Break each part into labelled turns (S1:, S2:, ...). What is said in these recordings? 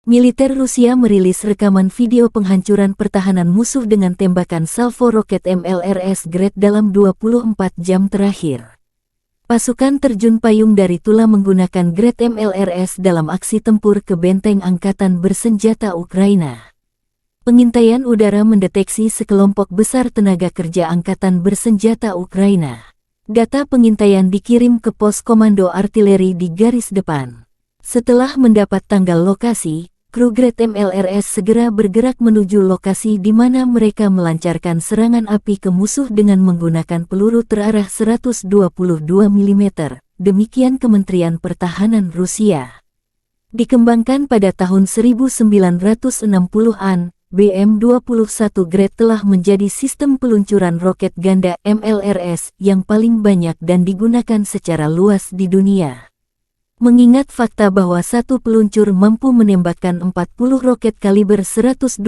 S1: Militer Rusia merilis rekaman video penghancuran pertahanan musuh dengan tembakan salvo roket MLRS Grad dalam 24 jam terakhir. Pasukan terjun payung dari Tula menggunakan Grad MLRS dalam aksi tempur ke benteng angkatan bersenjata Ukraina. Pengintaian udara mendeteksi sekelompok besar tenaga kerja angkatan bersenjata Ukraina. Data pengintaian dikirim ke pos komando artileri di garis depan. Setelah mendapat tanggal lokasi, kru Grad MLRS segera bergerak menuju lokasi di mana mereka melancarkan serangan api ke musuh dengan menggunakan peluru terarah 122 mm, demikian Kementerian Pertahanan Rusia. Dikembangkan pada tahun 1960-an, BM-21 Grad telah menjadi sistem peluncuran roket ganda MLRS yang paling banyak dan digunakan secara luas di dunia. Mengingat fakta bahwa satu peluncur mampu menembakkan 40 roket kaliber 122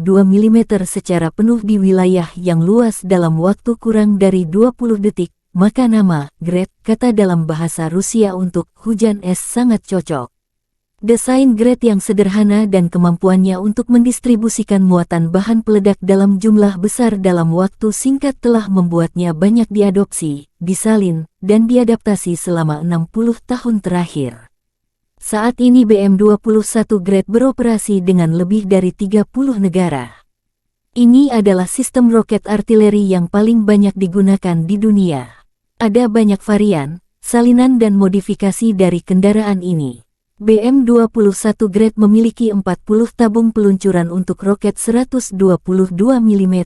S1: mm secara penuh di wilayah yang luas dalam waktu kurang dari 20 detik, maka nama Grad, kata dalam bahasa Rusia untuk hujan es, sangat cocok. Desain Grad yang sederhana dan kemampuannya untuk mendistribusikan muatan bahan peledak dalam jumlah besar dalam waktu singkat telah membuatnya banyak diadopsi, disalin, dan diadaptasi selama 60 tahun terakhir. Saat ini BM-21 Grad beroperasi dengan lebih dari 30 negara. Ini adalah sistem roket artileri yang paling banyak digunakan di dunia. Ada banyak varian, salinan dan modifikasi dari kendaraan ini. BM-21 Grad memiliki 40 tabung peluncuran untuk roket 122 mm.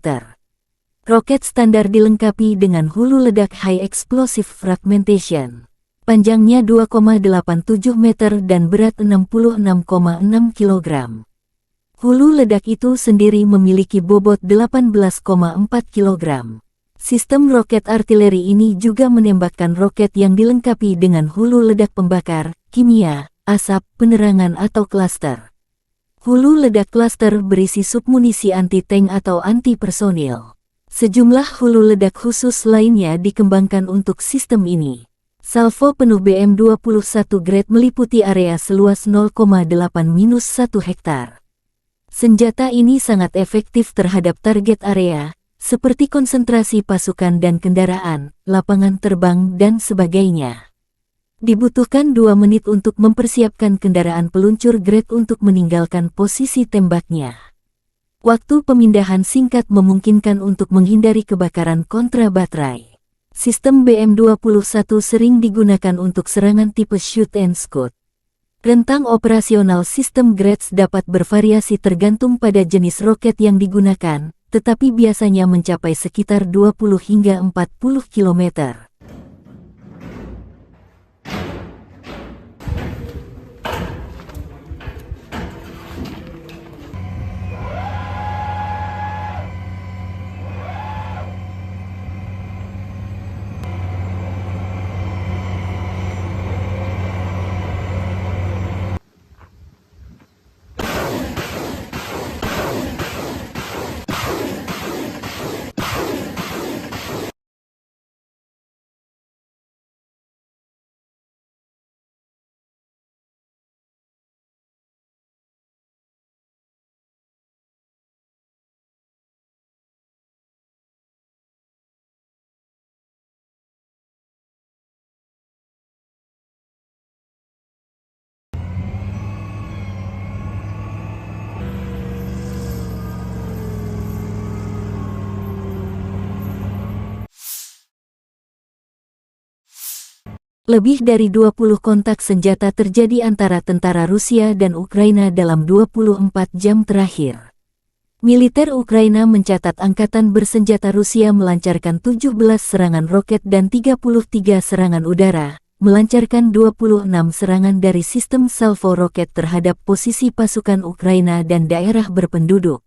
S1: Roket standar dilengkapi dengan hulu ledak High Explosive Fragmentation. Panjangnya 2,87 meter dan berat 66,6 kg. Hulu ledak itu sendiri memiliki bobot 18,4 kg. Sistem roket artileri ini juga menembakkan roket yang dilengkapi dengan hulu ledak pembakar, kimia, asap, penerangan atau klaster. Hulu ledak klaster berisi submunisi anti-tank atau anti-personil. Sejumlah hulu ledak khusus lainnya dikembangkan untuk sistem ini. Salvo penuh BM-21 Grad meliputi area seluas 0,8-1 hektar. Senjata ini sangat efektif terhadap target area, seperti konsentrasi pasukan dan kendaraan, lapangan terbang, dan sebagainya. Dibutuhkan 2 menit untuk mempersiapkan kendaraan peluncur Grad untuk meninggalkan posisi tembaknya. Waktu pemindahan singkat memungkinkan untuk menghindari kebakaran kontra baterai. Sistem BM-21 sering digunakan untuk serangan tipe shoot and scoot. Rentang operasional sistem Grads dapat bervariasi tergantung pada jenis roket yang digunakan, tetapi biasanya mencapai sekitar 20 hingga 40 km. Lebih dari 20 kontak senjata terjadi antara tentara Rusia dan Ukraina dalam 24 jam terakhir. Militer Ukraina mencatat angkatan bersenjata Rusia melancarkan 17 serangan roket dan 33 serangan udara, melancarkan 26 serangan dari sistem salvo roket terhadap posisi pasukan Ukraina dan daerah berpenduduk.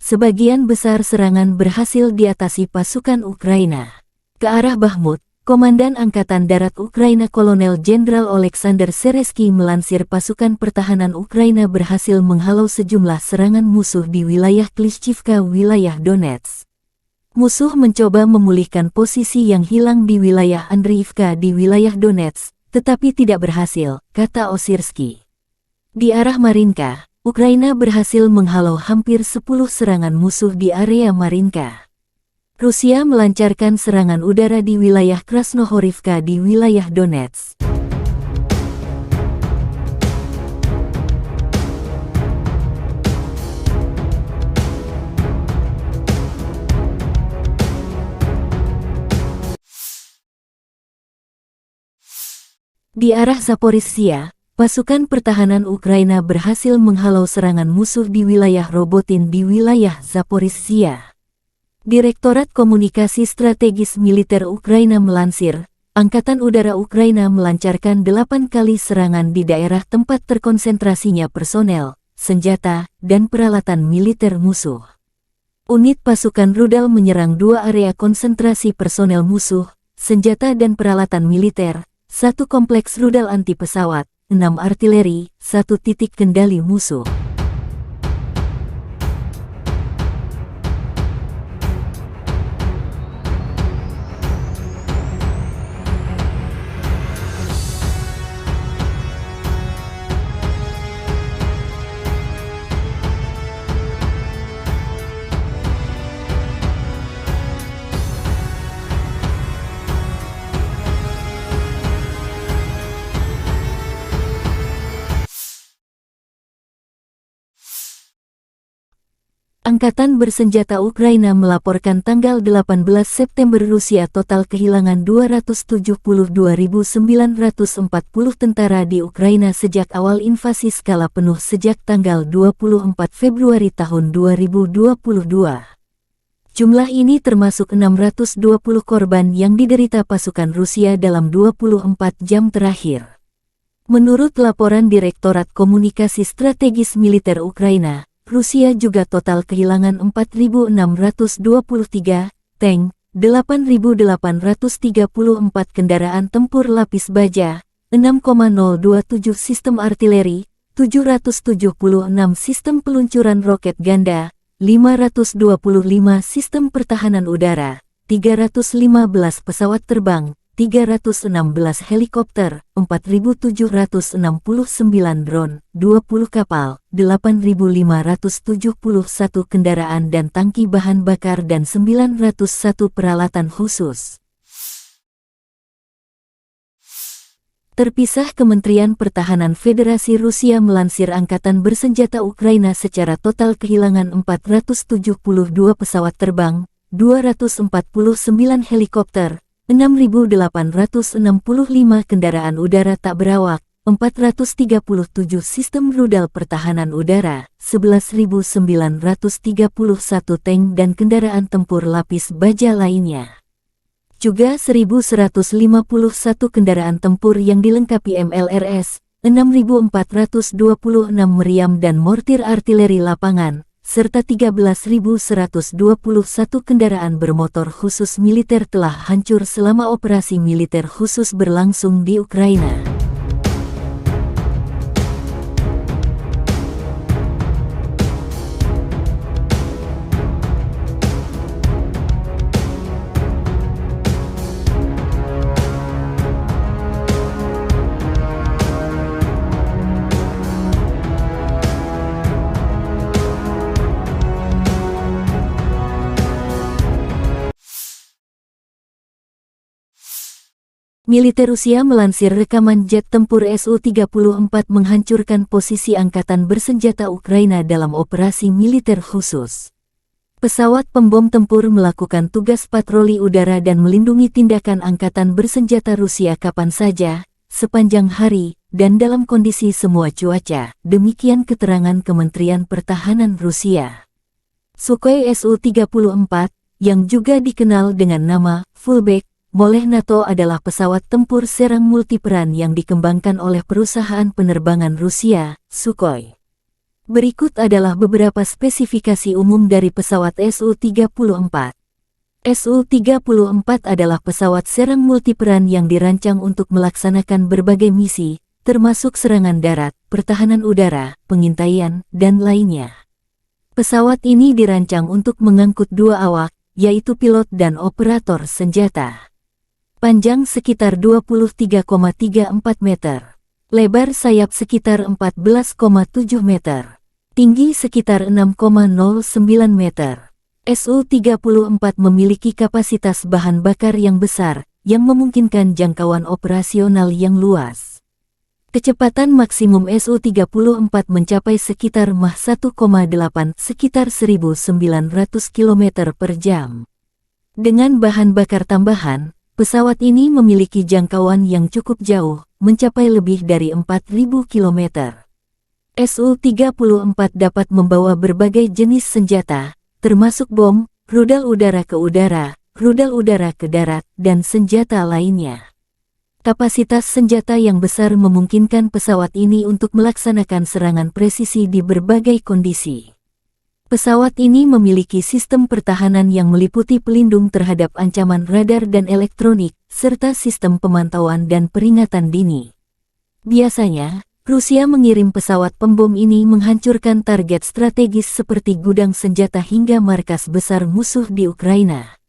S1: Sebagian besar serangan berhasil diatasi pasukan Ukraina. Ke arah Bakhmut, Komandan Angkatan Darat Ukraina Kolonel Jenderal Oleksandr Seresky melansir pasukan pertahanan Ukraina berhasil menghalau sejumlah serangan musuh di wilayah Klishchivka, wilayah Donetsk. Musuh mencoba memulihkan posisi yang hilang di wilayah Andriivka di wilayah Donetsk, tetapi tidak berhasil, kata Osirsky. Di arah Marinka, Ukraina berhasil menghalau hampir 10 serangan musuh di area Marinka. Rusia melancarkan serangan udara di wilayah Krasnohorivka di wilayah Donetsk. Di arah Zaporizhzhia, pasukan pertahanan Ukraina berhasil menghalau serangan musuh di wilayah Robotin di wilayah Zaporizhzhia. Direktorat Komunikasi Strategis Militer Ukraina melansir, Angkatan Udara Ukraina melancarkan 8 kali serangan di daerah tempat terkonsentrasinya personel, senjata, dan peralatan militer musuh. Unit pasukan rudal menyerang 2 area konsentrasi personel musuh, senjata dan peralatan militer, 1 kompleks rudal anti pesawat, 6 artileri, 1 titik kendali musuh. Angkatan Bersenjata Ukraina melaporkan tanggal 18 September Rusia total kehilangan 272.940 tentara di Ukraina sejak awal invasi skala penuh sejak tanggal 24 Februari tahun 2022. Jumlah ini termasuk 620 korban yang diderita pasukan Rusia dalam 24 jam terakhir. Menurut laporan Direktorat Komunikasi Strategis Militer Ukraina, Rusia juga total kehilangan 4.623 tank, 8.834 kendaraan tempur lapis baja, 6,027 sistem artileri, 776 sistem peluncuran roket ganda, 525 sistem pertahanan udara, 315 pesawat terbang, 316 helikopter, 4.769 drone, 20 kapal, 8.571 kendaraan dan tangki bahan bakar dan 901 peralatan khusus. Terpisah, Kementerian Pertahanan Federasi Rusia melansir Angkatan Bersenjata Ukraina secara total kehilangan 472 pesawat terbang, 249 helikopter, 6.865 kendaraan udara tak berawak, 437 sistem rudal pertahanan udara, 11.931 tank dan kendaraan tempur lapis baja lainnya. Juga 1.151 kendaraan tempur yang dilengkapi MLRS, 6.426 meriam dan mortir artileri lapangan, serta 13.121 kendaraan bermotor khusus militer telah hancur selama operasi militer khusus berlangsung di Ukraina. Militer Rusia melansir rekaman jet tempur Su-34 menghancurkan posisi Angkatan Bersenjata Ukraina dalam operasi militer khusus. Pesawat pembom tempur melakukan tugas patroli udara dan melindungi tindakan Angkatan Bersenjata Rusia kapan saja, sepanjang hari, dan dalam kondisi semua cuaca, demikian keterangan Kementerian Pertahanan Rusia. Sukhoi Su-34, yang juga dikenal dengan nama Fullback oleh NATO adalah pesawat tempur serang multiperan yang dikembangkan oleh perusahaan penerbangan Rusia, Sukhoi. Berikut adalah beberapa spesifikasi umum dari pesawat Su-34. Su-34 adalah pesawat serang multiperan yang dirancang untuk melaksanakan berbagai misi, termasuk serangan darat, pertahanan udara, pengintaian, dan lainnya. Pesawat ini dirancang untuk mengangkut 2 awak, yaitu pilot dan operator senjata. Panjang sekitar 23,34 meter. Lebar sayap sekitar 14,7 meter. tinggi sekitar 6,09 meter. Su-34 memiliki kapasitas bahan bakar yang besar, yang memungkinkan jangkauan operasional yang luas. Kecepatan maksimum Su-34 mencapai sekitar Mach 1,8 sekitar 1.900 km per jam. Dengan bahan bakar tambahan, pesawat ini memiliki jangkauan yang cukup jauh, mencapai lebih dari 4.000 km. Su-34 dapat membawa berbagai jenis senjata, termasuk bom, rudal udara ke udara, rudal udara ke darat, dan senjata lainnya. Kapasitas senjata yang besar memungkinkan pesawat ini untuk melaksanakan serangan presisi di berbagai kondisi. Pesawat ini memiliki sistem pertahanan yang meliputi pelindung terhadap ancaman radar dan elektronik, serta sistem pemantauan dan peringatan dini. Biasanya, Rusia mengirim pesawat pembom ini menghancurkan target strategis seperti gudang senjata hingga markas besar musuh di Ukraina.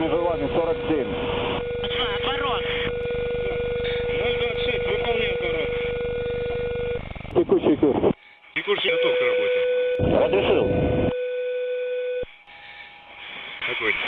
S2: Вызывание 47.
S3: Отворот. 026, выполняй отворот.
S2: Текущий курс.
S3: Текущий готов к работе.
S2: Разрешил.
S3: Огонь.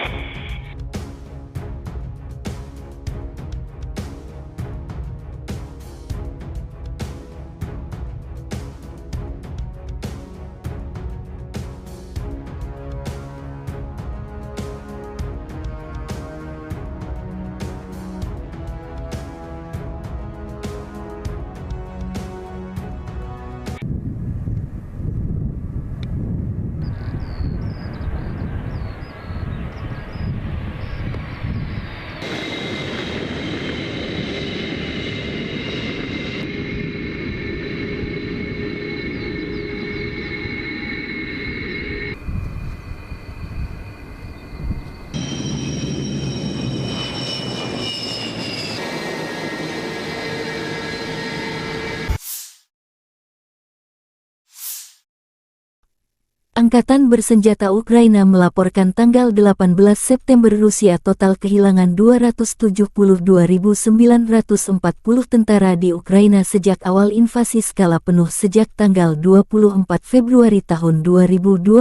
S1: Angkatan Bersenjata Ukraina melaporkan tanggal 18 September Rusia total kehilangan 272.940 tentara di Ukraina sejak awal invasi skala penuh sejak tanggal 24 Februari tahun 2022.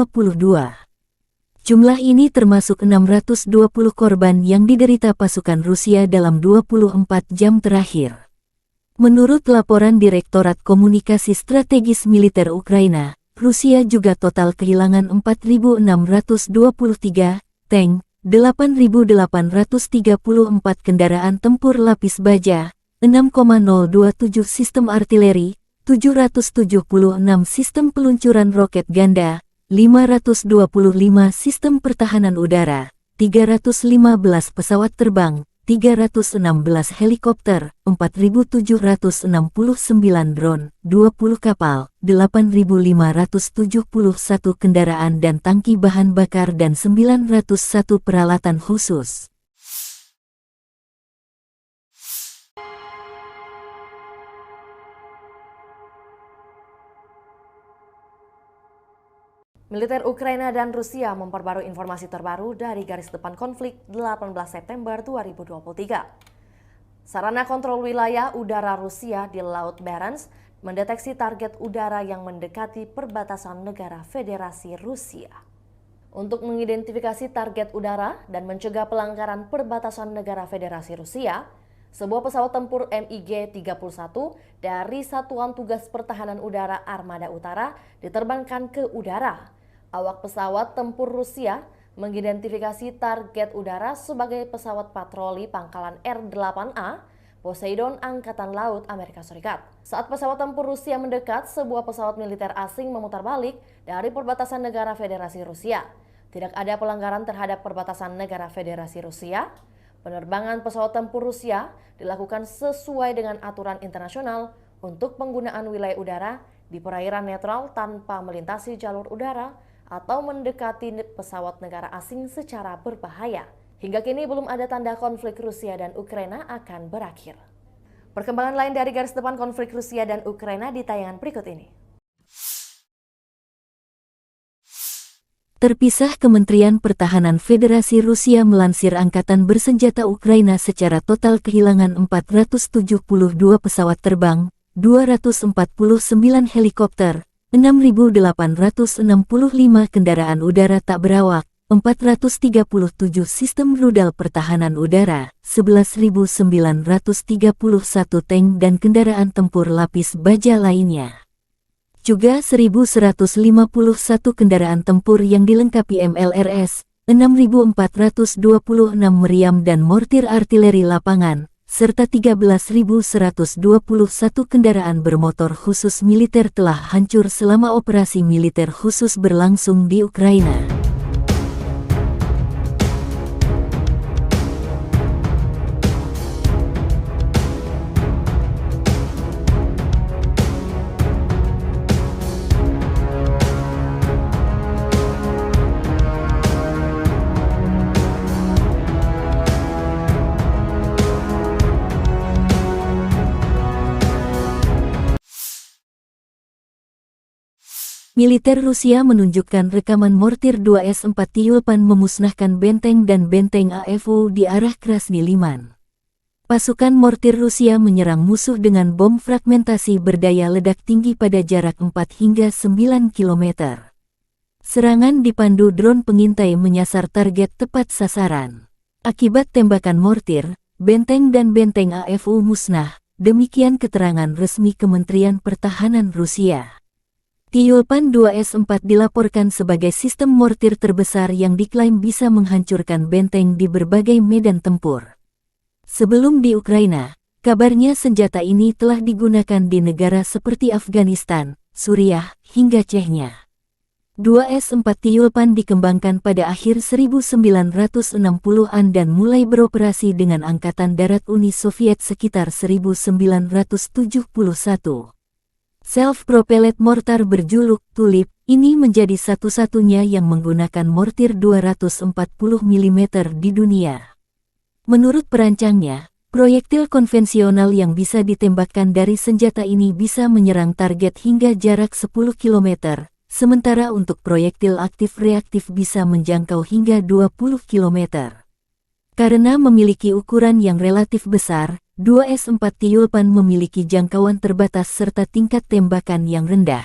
S1: Jumlah ini termasuk 620 korban yang diderita pasukan Rusia dalam 24 jam terakhir. Menurut laporan Direktorat Komunikasi Strategis Militer Ukraina, Rusia juga total kehilangan 4.623 tank, 8.834 kendaraan tempur lapis baja, 6,027 sistem artileri, 776 sistem peluncuran roket ganda, 525 sistem pertahanan udara, 315 pesawat terbang, 316 helikopter, 4.769 drone, 20 kapal, 8.571 kendaraan dan tangki bahan bakar dan 901 peralatan khusus.
S4: Militer Ukraina dan Rusia memperbarui informasi terbaru dari garis depan konflik 18 September 2023. Sarana kontrol wilayah udara Rusia di Laut Barents mendeteksi target udara yang mendekati perbatasan negara Federasi Rusia. Untuk mengidentifikasi target udara dan mencegah pelanggaran perbatasan negara Federasi Rusia, sebuah pesawat tempur MiG-31 dari Satuan Tugas Pertahanan Udara Armada Utara diterbangkan ke udara. Awak pesawat tempur Rusia mengidentifikasi target udara sebagai pesawat patroli pangkalan R-8A Poseidon Angkatan Laut Amerika Serikat. Saat pesawat tempur Rusia mendekat, sebuah pesawat militer asing memutar balik dari perbatasan negara Federasi Rusia. Tidak ada pelanggaran terhadap perbatasan negara Federasi Rusia. Penerbangan pesawat tempur Rusia dilakukan sesuai dengan aturan internasional untuk penggunaan wilayah udara di perairan netral tanpa melintasi jalur udara atau mendekati pesawat negara asing secara berbahaya. Hingga kini belum ada tanda konflik Rusia dan Ukraina akan berakhir. Perkembangan lain dari garis depan konflik Rusia dan Ukraina di tayangan berikut ini.
S1: Terpisah, Kementerian Pertahanan Federasi Rusia melansir Angkatan Bersenjata Ukraina secara total kehilangan 472 pesawat terbang, 249 helikopter, 6.865 kendaraan udara tak berawak, 437 sistem rudal pertahanan udara, 11.931 tank dan kendaraan tempur lapis baja lainnya. Juga 1.151 kendaraan tempur yang dilengkapi MLRS, 6.426 meriam dan mortir artileri lapangan, serta 13.121 kendaraan bermotor khusus militer telah hancur selama operasi militer khusus berlangsung di Ukraina. Militer Rusia menunjukkan rekaman mortir 2S-4 Tyulpan memusnahkan benteng dan benteng AFU di arah Krasny Liman. Pasukan mortir Rusia menyerang musuh dengan bom fragmentasi berdaya ledak tinggi pada jarak 4 hingga 9 km. Serangan dipandu drone pengintai menyasar target tepat sasaran. Akibat tembakan mortir, benteng dan benteng AFU musnah, demikian keterangan resmi Kementerian Pertahanan Rusia. Tyulpan 2S-4 dilaporkan sebagai sistem mortir terbesar yang diklaim bisa menghancurkan benteng di berbagai medan tempur. Sebelum di Ukraina, kabarnya senjata ini telah digunakan di negara seperti Afghanistan, Suriah, hingga Chechnya. 2S-4 Tyulpan dikembangkan pada akhir 1960-an dan mulai beroperasi dengan Angkatan Darat Uni Soviet sekitar 1971. Self-propelled mortar berjuluk Tulip ini menjadi satu-satunya yang menggunakan mortir 240 mm di dunia. Menurut perancangnya, proyektil konvensional yang bisa ditembakkan dari senjata ini bisa menyerang target hingga jarak 10 km, sementara untuk proyektil aktif reaktif bisa menjangkau hingga 20 km. Karena memiliki ukuran yang relatif besar, 2S-4 Tyulpan memiliki jangkauan terbatas serta tingkat tembakan yang rendah.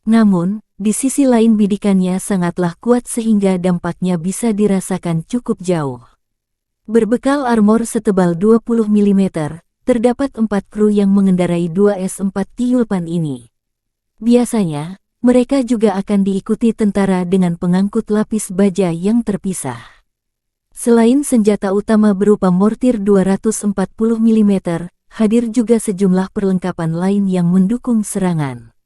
S1: Namun, di sisi lain bidikannya sangatlah kuat sehingga dampaknya bisa dirasakan cukup jauh. Berbekal armor setebal 20 mm, terdapat 4 kru yang mengendarai 2S-4 Tyulpan ini. Biasanya, mereka juga akan diikuti tentara dengan pengangkut lapis baja yang terpisah. Selain senjata utama berupa mortir 240 mm, hadir juga sejumlah perlengkapan lain yang mendukung serangan.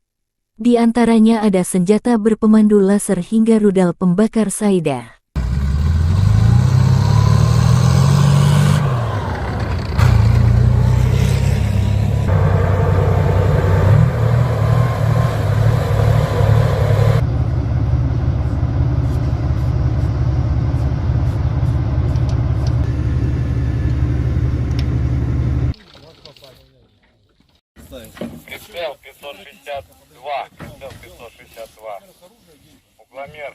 S1: Di antaranya ada senjata berpemandu laser hingga rudal pembakar Saida.
S2: Прицел 562. Прицел 562.
S3: Помер.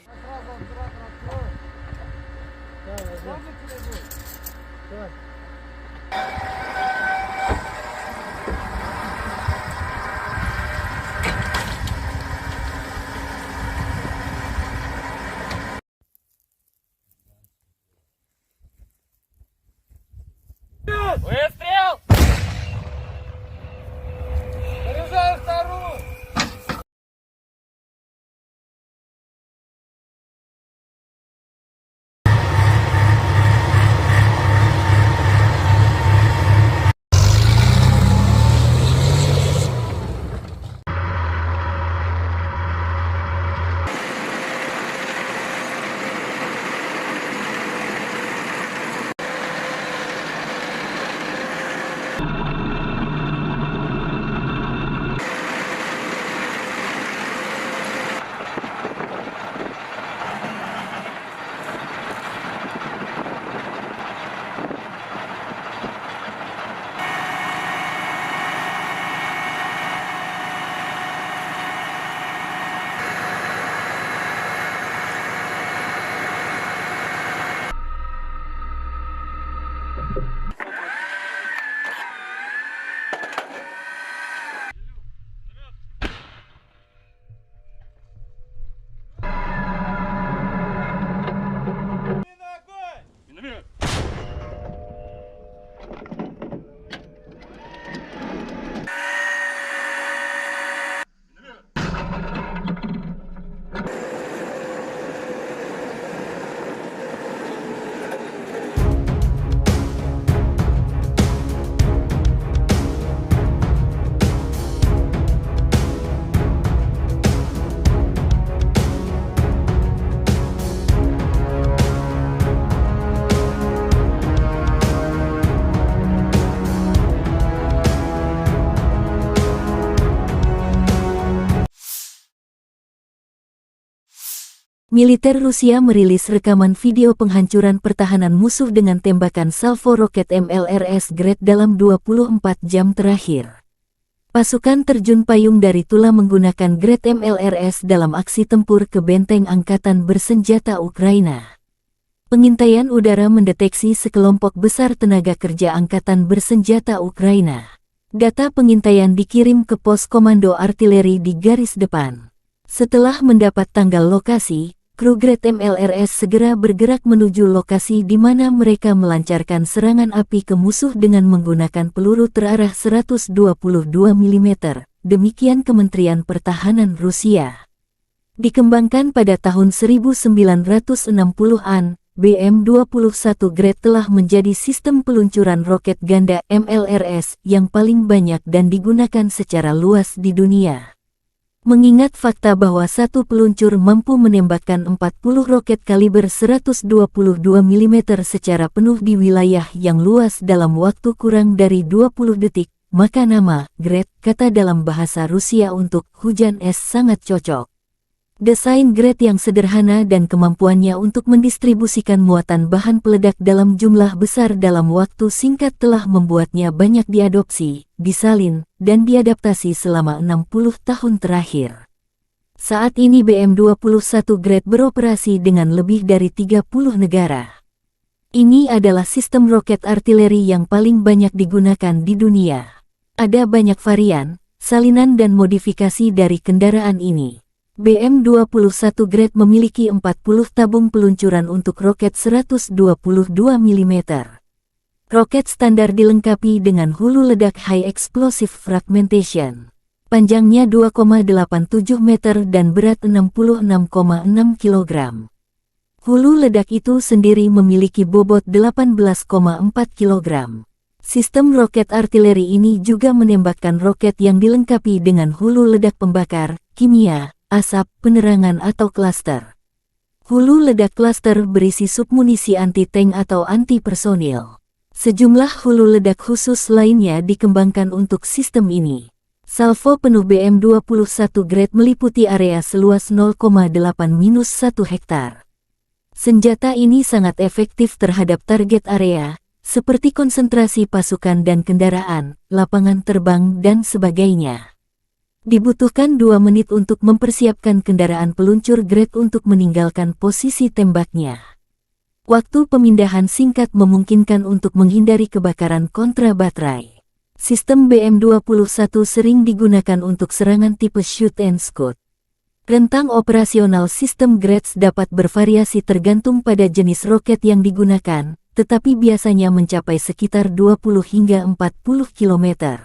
S3: Выстрел! Заряжаю вторую!
S1: Militer Rusia merilis rekaman video penghancuran pertahanan musuh dengan tembakan salvo roket MLRS Grad dalam 24 jam terakhir. Pasukan terjun payung dari Tula menggunakan Grad MLRS dalam aksi tempur ke benteng angkatan bersenjata Ukraina. Pengintaian udara mendeteksi sekelompok besar tenaga kerja angkatan bersenjata Ukraina. Data pengintaian dikirim ke pos komando artileri di garis depan. Setelah mendapat tanggal lokasi, kru Grad MLRS segera bergerak menuju lokasi di mana mereka melancarkan serangan api ke musuh dengan menggunakan peluru terarah 122 mm, demikian Kementerian Pertahanan Rusia. Dikembangkan pada tahun 1960-an, BM-21 Grad telah menjadi sistem peluncuran roket ganda MLRS yang paling banyak dan digunakan secara luas di dunia. Mengingat fakta bahwa satu peluncur mampu menembakkan 40 roket kaliber 122 mm secara penuh di wilayah yang luas dalam waktu kurang dari 20 detik, maka nama Grad, kata dalam bahasa Rusia untuk hujan es, sangat cocok. Desain Grad yang sederhana dan kemampuannya untuk mendistribusikan muatan bahan peledak dalam jumlah besar dalam waktu singkat telah membuatnya banyak diadopsi, disalin, dan diadaptasi selama 60 tahun terakhir. Saat ini BM-21 Grad beroperasi dengan lebih dari 30 negara. Ini adalah sistem roket artileri yang paling banyak digunakan di dunia. Ada banyak varian, salinan dan modifikasi dari kendaraan ini. BM-21 Grad memiliki 40 tabung peluncuran untuk roket 122 mm. Roket standar dilengkapi dengan hulu ledak High Explosive Fragmentation. Panjangnya 2,87 meter dan berat 66,6 kg. Hulu ledak itu sendiri memiliki bobot 18,4 kg. Sistem roket artileri ini juga menembakkan roket yang dilengkapi dengan hulu ledak pembakar, kimia, asap, penerangan atau klaster. Hulu ledak klaster berisi submunisi anti-tank atau anti-personil. Sejumlah hulu ledak khusus lainnya dikembangkan untuk sistem ini. Salvo penuh BM-21 Grad meliputi area seluas 0,8-1 hektar. Senjata ini sangat efektif terhadap target area, seperti konsentrasi pasukan dan kendaraan, lapangan terbang dan sebagainya. Dibutuhkan 2 menit untuk mempersiapkan kendaraan peluncur Grad untuk meninggalkan posisi tembaknya. Waktu pemindahan singkat memungkinkan untuk menghindari kebakaran kontra baterai. Sistem BM-21 sering digunakan untuk serangan tipe shoot and scoot. Rentang operasional sistem Grad dapat bervariasi tergantung pada jenis roket yang digunakan, tetapi biasanya mencapai sekitar 20 hingga 40 km.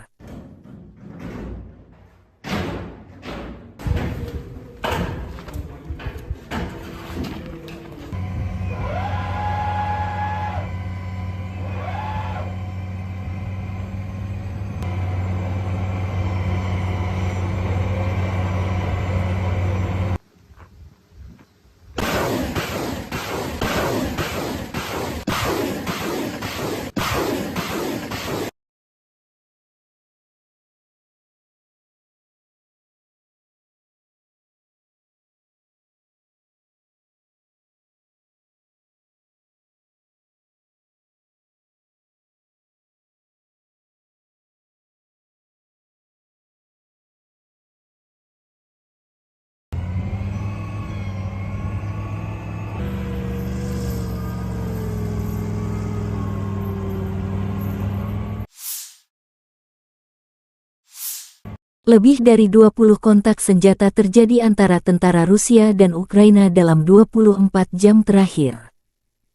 S1: Lebih dari 20 kontak senjata terjadi antara tentara Rusia dan Ukraina dalam 24 jam terakhir.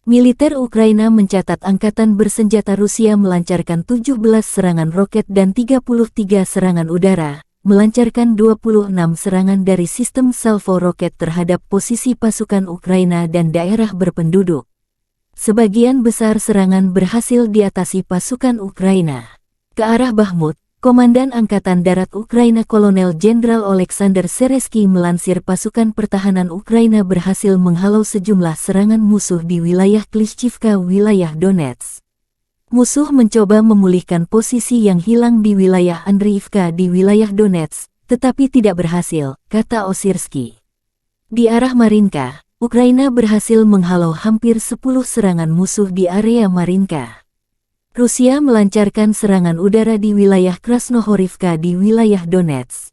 S1: Militer Ukraina mencatat angkatan bersenjata Rusia melancarkan 17 serangan roket dan 33 serangan udara, melancarkan 26 serangan dari sistem salvo roket terhadap posisi pasukan Ukraina dan daerah berpenduduk. Sebagian besar serangan berhasil diatasi pasukan Ukraina. Ke arah Bakhmut, Komandan Angkatan Darat Ukraina Kolonel Jenderal Oleksandr Seresky melansir pasukan pertahanan Ukraina berhasil menghalau sejumlah serangan musuh di wilayah Klishchivka, wilayah Donetsk. Musuh mencoba memulihkan posisi yang hilang di wilayah Andriivka di wilayah Donetsk, tetapi tidak berhasil, kata Osirsky. Di arah Marinka, Ukraina berhasil menghalau hampir 10 serangan musuh di area Marinka. Rusia melancarkan serangan udara di wilayah Krasnohorivka di wilayah Donetsk.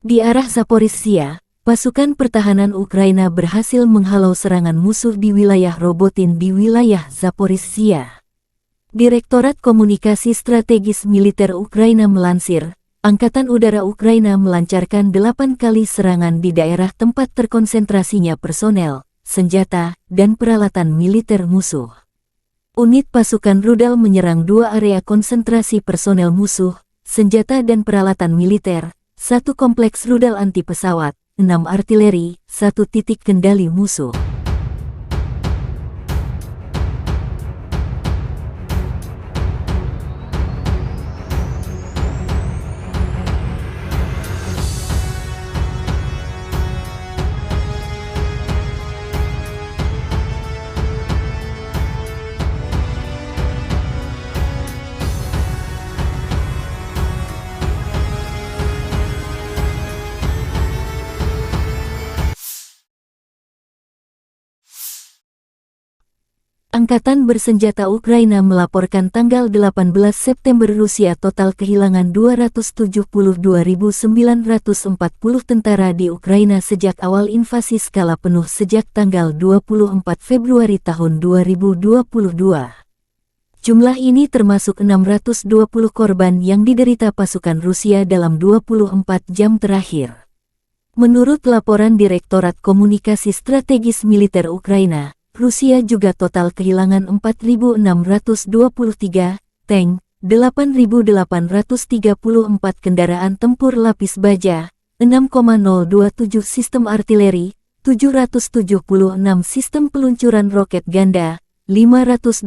S1: Di arah Zaporizhzhia, pasukan pertahanan Ukraina berhasil menghalau serangan musuh di wilayah Robotin di wilayah Zaporizhzhia. Direktorat Komunikasi Strategis Militer Ukraina melansir, Angkatan Udara Ukraina melancarkan 8 kali serangan di daerah tempat terkonsentrasinya personel, senjata, dan peralatan militer musuh. Unit pasukan rudal menyerang 2 area konsentrasi personel musuh, senjata dan peralatan militer, 1 kompleks rudal anti pesawat, 6 artileri, 1 titik kendali musuh. Angkatan bersenjata Ukraina melaporkan tanggal 18 September Rusia total kehilangan 272.940 tentara di Ukraina sejak awal invasi skala penuh sejak tanggal 24 Februari tahun 2022. Jumlah ini termasuk 620 korban yang diderita pasukan Rusia dalam 24 jam terakhir. Menurut laporan Direktorat Komunikasi Strategis Militer Ukraina, Rusia juga total kehilangan 4.623 tank, 8.834 kendaraan tempur lapis baja, 6,027 sistem artileri, 776 sistem peluncuran roket ganda, 525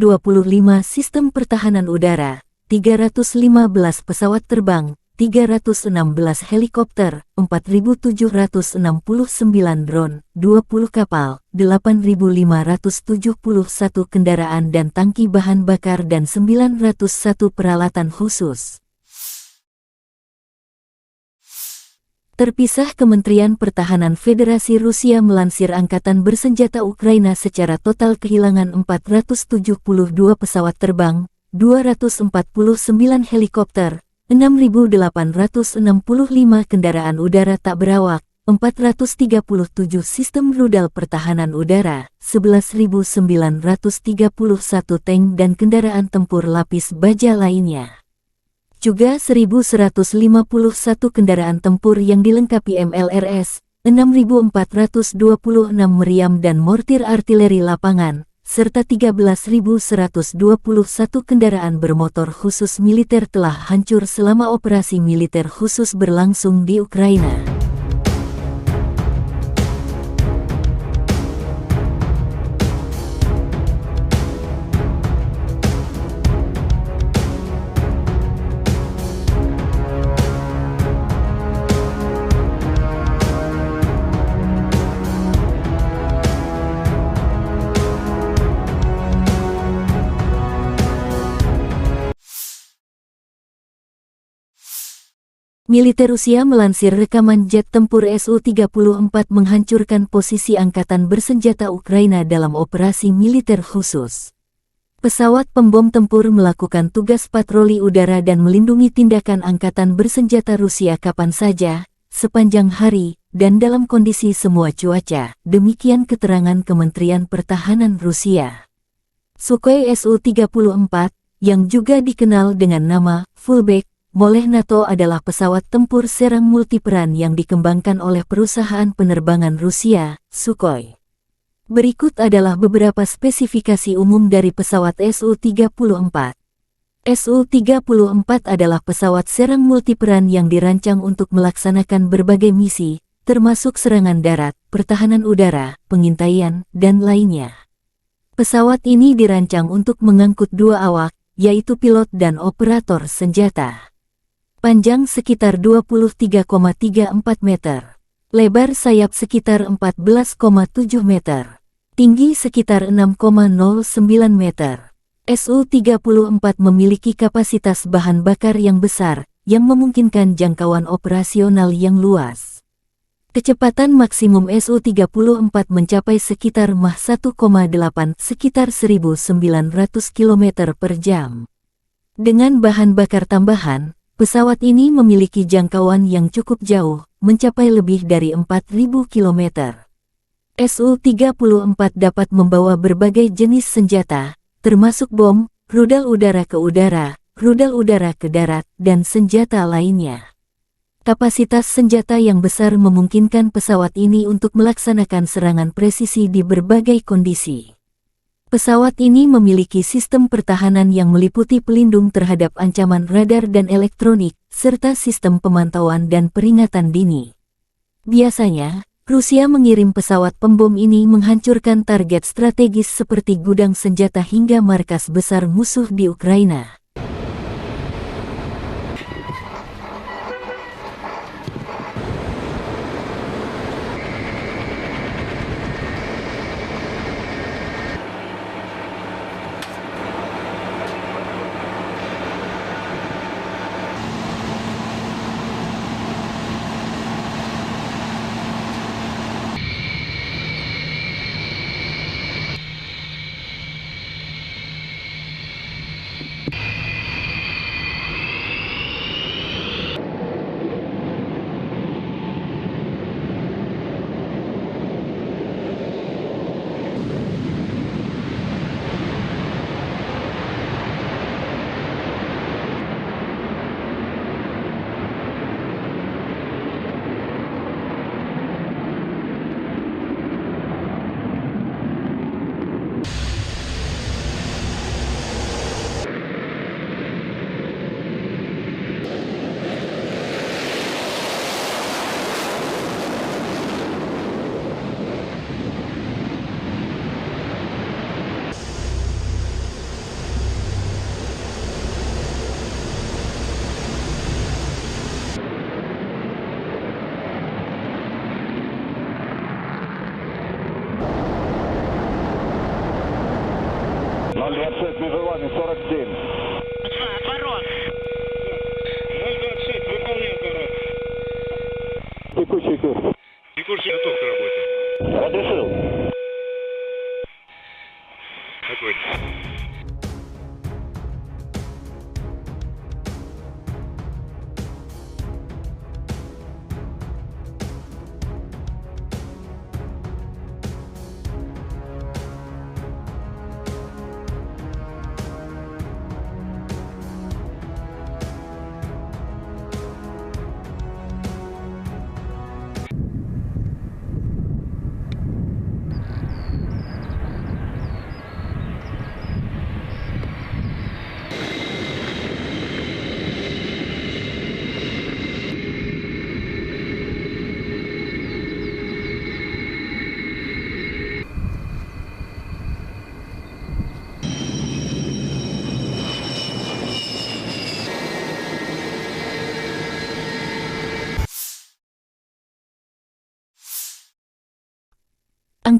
S1: sistem pertahanan udara, 315 pesawat terbang, 316 helikopter, 4.769 drone, 20 kapal, 8.571 kendaraan dan tangki bahan bakar dan 901 peralatan khusus. terpisah. Kementerian Pertahanan Federasi Rusia melansir Angkatan Bersenjata Ukraina secara total kehilangan 472 pesawat terbang, 249 helikopter, 6.865 kendaraan udara tak berawak, 437 sistem rudal pertahanan udara, 11.931 tank dan kendaraan tempur lapis baja lainnya. Juga 1.151 kendaraan tempur yang dilengkapi MLRS, 6.426 meriam dan mortir artileri lapangan, serta 13.121 kendaraan bermotor khusus militer telah hancur selama operasi militer khusus berlangsung di Ukraina. Militer Rusia melansir rekaman jet tempur Su-34 menghancurkan posisi angkatan bersenjata Ukraina dalam operasi militer khusus. Pesawat pembom tempur melakukan tugas patroli udara dan melindungi tindakan angkatan bersenjata Rusia kapan saja, sepanjang hari, dan dalam kondisi semua cuaca, demikian keterangan Kementerian Pertahanan Rusia. Sukhoi Su-34, yang juga dikenal dengan nama Fullback oleh NATO adalah pesawat tempur serang multiperan yang dikembangkan oleh perusahaan penerbangan Rusia, Sukhoi. Berikut adalah beberapa spesifikasi umum dari pesawat Su-34. Su-34 adalah pesawat serang multiperan yang dirancang untuk melaksanakan berbagai misi, termasuk serangan darat, pertahanan udara, pengintaian, dan lainnya. Pesawat ini dirancang untuk mengangkut dua awak, yaitu pilot dan operator senjata. Panjang sekitar 23,34 meter. Lebar sayap sekitar 14,7 meter. Tinggi sekitar 6,09 meter. Su-34 memiliki kapasitas bahan bakar yang besar, yang memungkinkan jangkauan operasional yang luas. Kecepatan maksimum Su-34 mencapai sekitar Mach 1,8 sekitar 1.900 km per jam. Dengan bahan bakar tambahan, pesawat ini memiliki jangkauan yang cukup jauh, mencapai lebih dari 4.000 km. Su-34 dapat membawa berbagai jenis senjata, termasuk bom, rudal udara ke udara, rudal udara ke darat, dan senjata lainnya. Kapasitas senjata yang besar memungkinkan pesawat ini untuk melaksanakan serangan presisi di berbagai kondisi. Pesawat ini memiliki sistem pertahanan yang meliputi pelindung terhadap ancaman radar dan elektronik, serta sistem pemantauan dan peringatan dini. Biasanya, Rusia mengirim pesawat pembom ini menghancurkan target strategis seperti gudang senjata hingga markas besar musuh di Ukraina.
S2: Межевами 47.
S3: Отворот.
S2: 026, выполняй,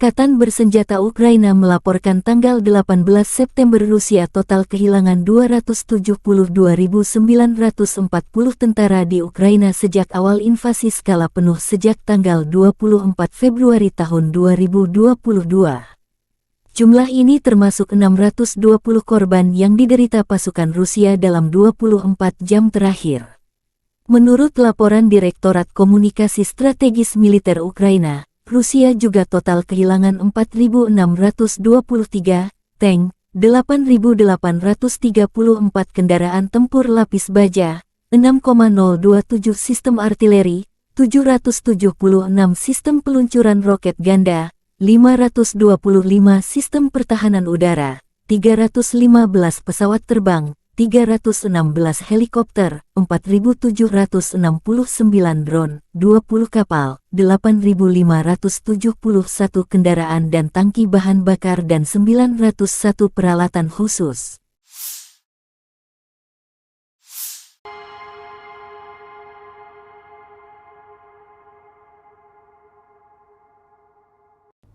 S1: Angkatan Bersenjata Ukraina melaporkan tanggal 18 September Rusia total kehilangan 272.940 tentara di Ukraina sejak awal invasi skala penuh sejak tanggal 24 Februari tahun 2022. Jumlah ini termasuk 620 korban yang diderita pasukan Rusia dalam 24 jam terakhir. Menurut laporan Direktorat Komunikasi Strategis Militer Ukraina, Rusia juga total kehilangan 4.623 tank, 8.834 kendaraan tempur lapis baja, 6,027 sistem artileri, 776 sistem peluncuran roket ganda, 525 sistem pertahanan udara, 315 pesawat terbang, 316 helikopter, 4.769 drone, 20 kapal, 8.571 kendaraan dan tangki bahan bakar dan 901 peralatan khusus.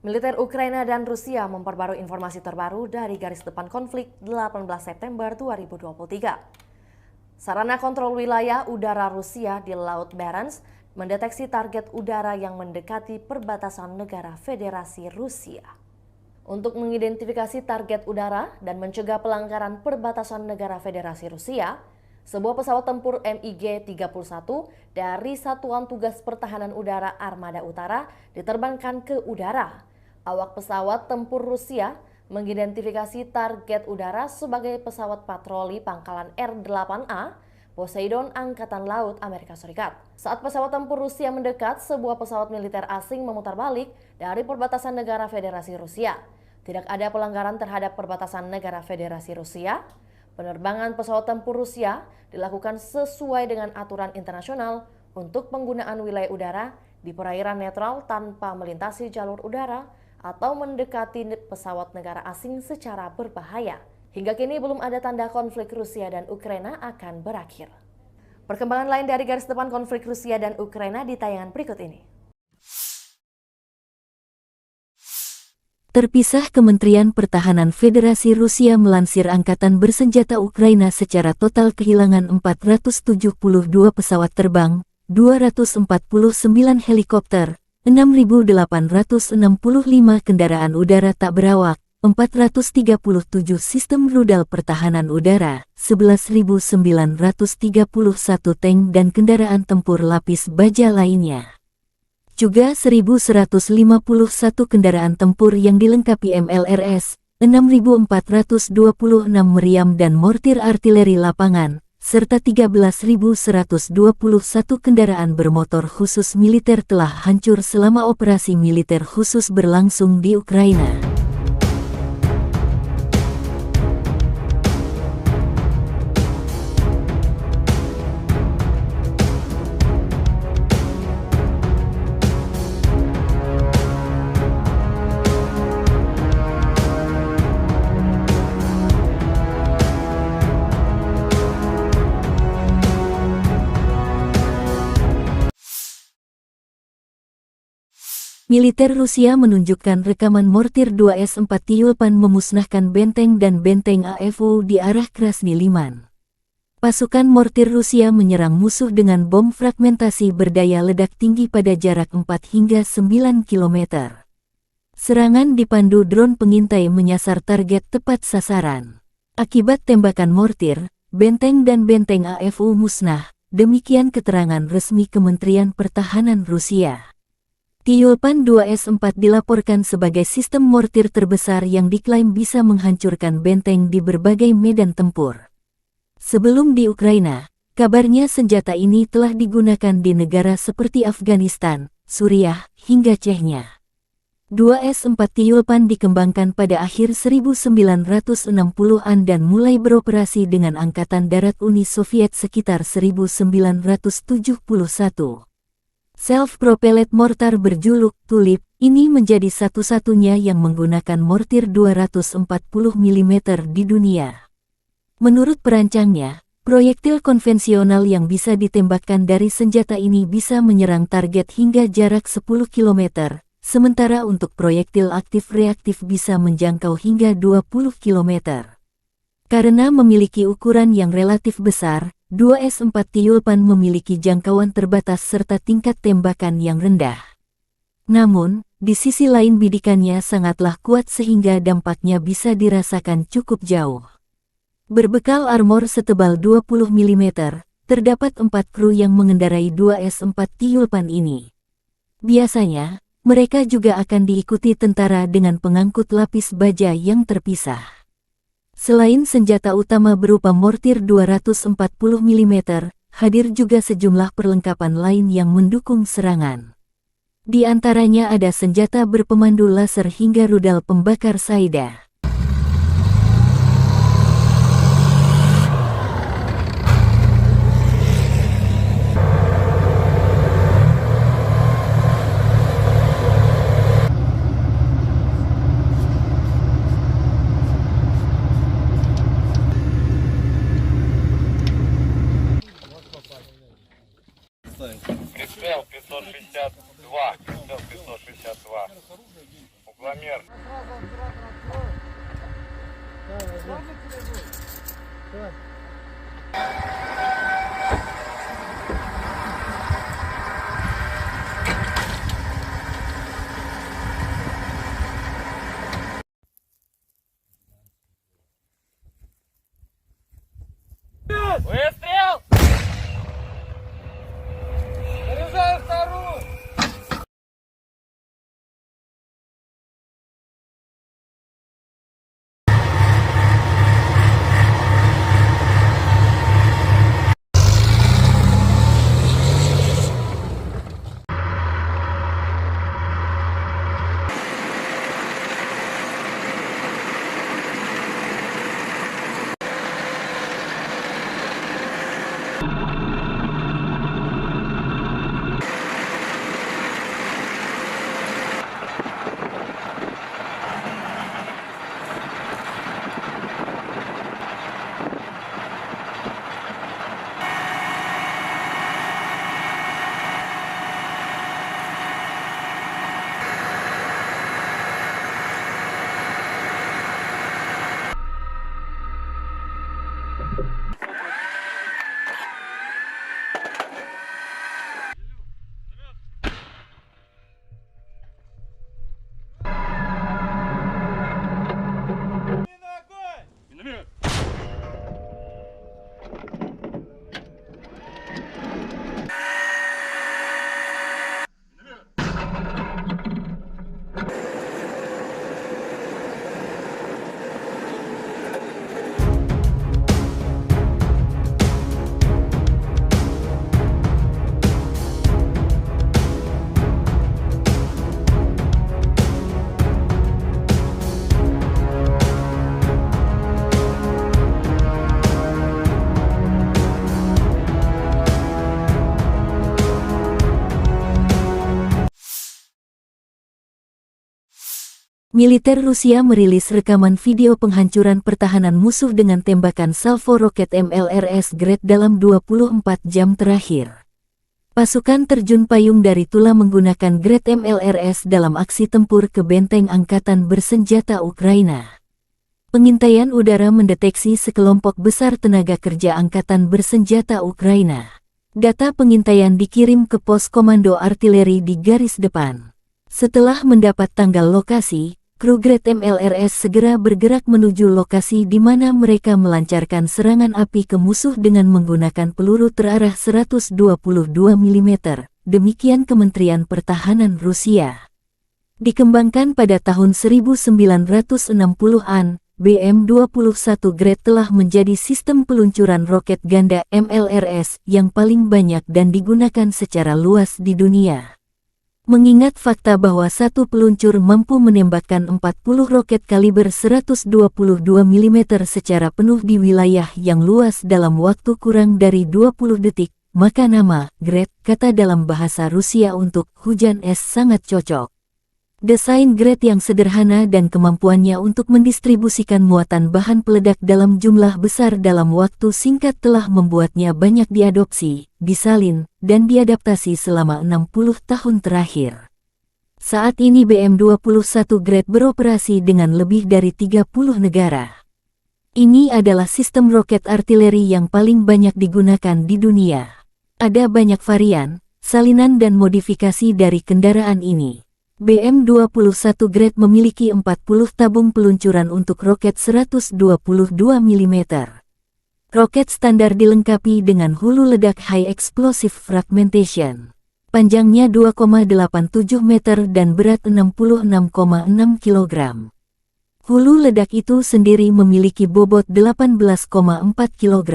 S4: Militer Ukraina dan Rusia memperbarui informasi terbaru dari garis depan konflik 18 September 2023. Sarana kontrol wilayah udara Rusia di Laut Barents mendeteksi target udara yang mendekati perbatasan negara Federasi Rusia. Untuk mengidentifikasi target udara dan mencegah pelanggaran perbatasan negara Federasi Rusia, sebuah pesawat tempur MiG-31 dari Satuan Tugas Pertahanan Udara Armada Utara diterbangkan ke udara. Awak pesawat tempur Rusia mengidentifikasi target udara sebagai pesawat patroli pangkalan R-8A Poseidon Angkatan Laut Amerika Serikat. Saat pesawat tempur Rusia mendekat, sebuah pesawat militer asing memutar balik dari perbatasan negara Federasi Rusia. Tidak ada pelanggaran terhadap perbatasan negara Federasi Rusia. Penerbangan pesawat tempur Rusia dilakukan sesuai dengan aturan internasional untuk penggunaan wilayah udara di perairan netral tanpa melintasi jalur udara atau mendekati pesawat negara asing secara berbahaya. Hingga kini belum ada tanda konflik Rusia dan Ukraina akan berakhir. Perkembangan lain dari garis depan konflik Rusia dan Ukraina di tayangan berikut ini.
S1: Terpisah, Kementerian Pertahanan Federasi Rusia melansir Angkatan Bersenjata Ukraina secara total kehilangan 472 pesawat terbang, 249 helikopter, 6.865 kendaraan udara tak berawak, 437 sistem rudal pertahanan udara, 11.931 tank dan kendaraan tempur lapis baja lainnya. Juga 1.151 kendaraan tempur yang dilengkapi MLRS, 6.426 meriam dan mortir artileri lapangan, serta 13.121 kendaraan bermotor khusus militer telah hancur selama operasi militer khusus berlangsung di Ukraina. Militer Rusia menunjukkan rekaman mortir 2S-4 Tyulpan memusnahkan benteng dan benteng AFU di arah Krasny Liman. Pasukan mortir Rusia menyerang musuh dengan bom fragmentasi berdaya ledak tinggi pada jarak 4 hingga 9 km. Serangan dipandu drone pengintai menyasar target tepat sasaran. Akibat tembakan mortir, benteng dan benteng AFU musnah, demikian keterangan resmi Kementerian Pertahanan Rusia. Tyulpan 2S-4 dilaporkan sebagai sistem mortir terbesar yang diklaim bisa menghancurkan benteng di berbagai medan tempur. Sebelum di Ukraina, kabarnya senjata ini telah digunakan di negara seperti Afghanistan, Suriah, hingga Chechnya. 2S-4 Tyulpan dikembangkan pada akhir 1960-an dan mulai beroperasi dengan Angkatan Darat Uni Soviet sekitar 1971. Self-propelled mortar berjuluk Tulip ini menjadi satu-satunya yang menggunakan mortir 240 mm di dunia. Menurut perancangnya, proyektil konvensional yang bisa ditembakkan dari senjata ini bisa menyerang target hingga jarak 10 km, sementara untuk proyektil aktif reaktif bisa menjangkau hingga 20 km. Karena memiliki ukuran yang relatif besar, 2S4 Tiulpan memiliki jangkauan terbatas serta tingkat tembakan yang rendah. Namun, di sisi lain bidikannya sangatlah kuat sehingga dampaknya bisa dirasakan cukup jauh. Berbekal armor setebal 20 mm, terdapat 4 kru yang mengendarai 2S4 Tiulpan ini. Biasanya, mereka juga akan diikuti tentara dengan pengangkut lapis baja yang terpisah. Selain senjata utama berupa mortir 240 mm, hadir juga sejumlah perlengkapan lain yang mendukung serangan. Di antaranya ada senjata berpemandu laser hingga rudal pembakar Saida.
S2: Прицел 562. Прицел 562. Угломер.
S3: Выстрел! Заряжаю вторую!
S1: Militer Rusia merilis rekaman video penghancuran pertahanan musuh dengan tembakan salvo roket MLRS Grad dalam 24 jam terakhir. Pasukan terjun payung dari Tula menggunakan Grad MLRS dalam aksi tempur ke benteng angkatan bersenjata Ukraina. Pengintaian udara mendeteksi sekelompok besar tenaga kerja angkatan bersenjata Ukraina. Data pengintaian dikirim ke pos komando artileri di garis depan. Setelah mendapat tanggal lokasi, kru Grad MLRS segera bergerak menuju lokasi di mana mereka melancarkan serangan api ke musuh dengan menggunakan peluru terarah 122 mm, demikian Kementerian Pertahanan Rusia. Dikembangkan pada tahun 1960-an, BM-21 Grad telah menjadi sistem peluncuran roket ganda MLRS yang paling banyak dan digunakan secara luas di dunia. Mengingat fakta bahwa satu peluncur mampu menembakkan 40 roket kaliber 122 mm secara penuh di wilayah yang luas dalam waktu kurang dari 20 detik, maka nama Grad, kata dalam bahasa Rusia untuk hujan es, sangat cocok. Desain Grad yang sederhana dan kemampuannya untuk mendistribusikan muatan bahan peledak dalam jumlah besar dalam waktu singkat telah membuatnya banyak diadopsi, disalin, dan diadaptasi selama 60 tahun terakhir. Saat ini BM-21 Grad beroperasi dengan lebih dari 30 negara. Ini adalah sistem roket artileri yang paling banyak digunakan di dunia. Ada banyak varian, salinan dan modifikasi dari kendaraan ini. BM-21 Grad memiliki 40 tabung peluncuran untuk roket 122 mm. Roket standar dilengkapi dengan hulu ledak High Explosive Fragmentation. Panjangnya 2,87 meter dan berat 66,6 kg. Hulu ledak itu sendiri memiliki bobot 18,4 kg.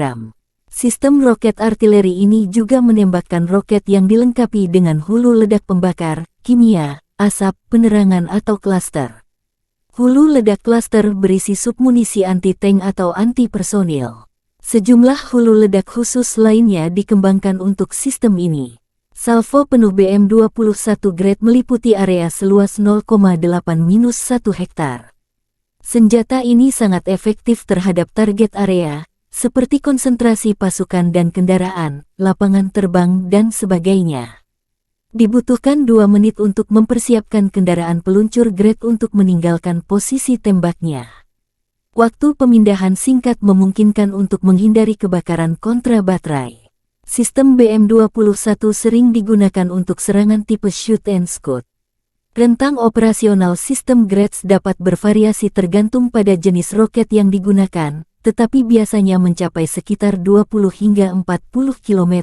S1: Sistem roket artileri ini juga menembakkan roket yang dilengkapi dengan hulu ledak pembakar, kimia, asap, penerangan atau klaster. Hulu ledak klaster berisi submunisi anti-tank atau anti-personil. Sejumlah hulu ledak khusus lainnya dikembangkan untuk sistem ini. Salvo penuh BM-21 Grad meliputi area seluas 0,8-1 hektar. Senjata ini sangat efektif terhadap target area, seperti konsentrasi pasukan dan kendaraan, lapangan terbang, dan sebagainya. Dibutuhkan 2 menit untuk mempersiapkan kendaraan peluncur Grad untuk meninggalkan posisi tembaknya. Waktu pemindahan singkat memungkinkan untuk menghindari kebakaran kontra baterai. Sistem BM-21 sering digunakan untuk serangan tipe shoot and scoot. Rentang operasional sistem Grads dapat bervariasi tergantung pada jenis roket yang digunakan, tetapi biasanya mencapai sekitar 20 hingga 40 km.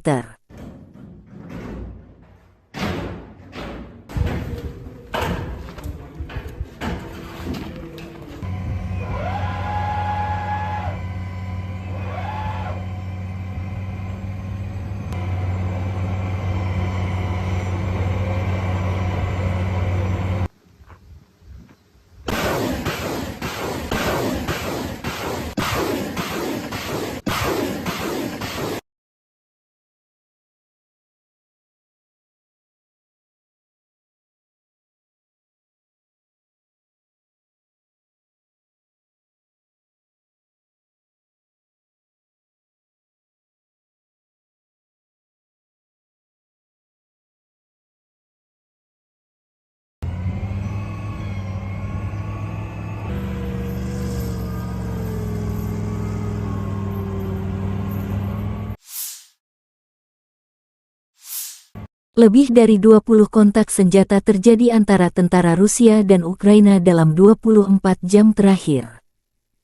S1: Lebih dari 20 kontak senjata terjadi antara tentara Rusia dan Ukraina dalam 24 jam terakhir.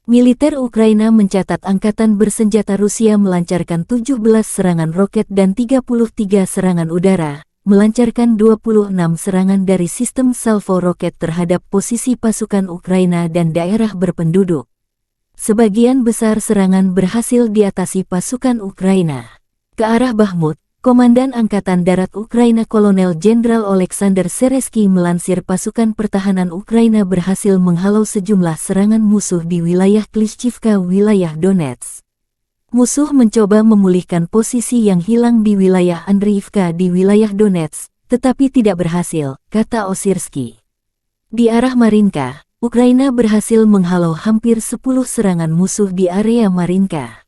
S1: Militer Ukraina mencatat angkatan bersenjata Rusia melancarkan 17 serangan roket dan 33 serangan udara, melancarkan 26 serangan dari sistem salvo roket terhadap posisi pasukan Ukraina dan daerah berpenduduk. Sebagian besar serangan berhasil diatasi pasukan Ukraina. Ke arah Bakhmut, Komandan Angkatan Darat Ukraina Kolonel Jenderal Oleksandr Seresky melansir pasukan pertahanan Ukraina berhasil menghalau sejumlah serangan musuh di wilayah Klishchivka, wilayah Donetsk. Musuh mencoba memulihkan posisi yang hilang di wilayah Andriivka di wilayah Donetsk, tetapi tidak berhasil, kata Osirsky. Di arah Marinka, Ukraina berhasil menghalau hampir 10 serangan musuh di area Marinka.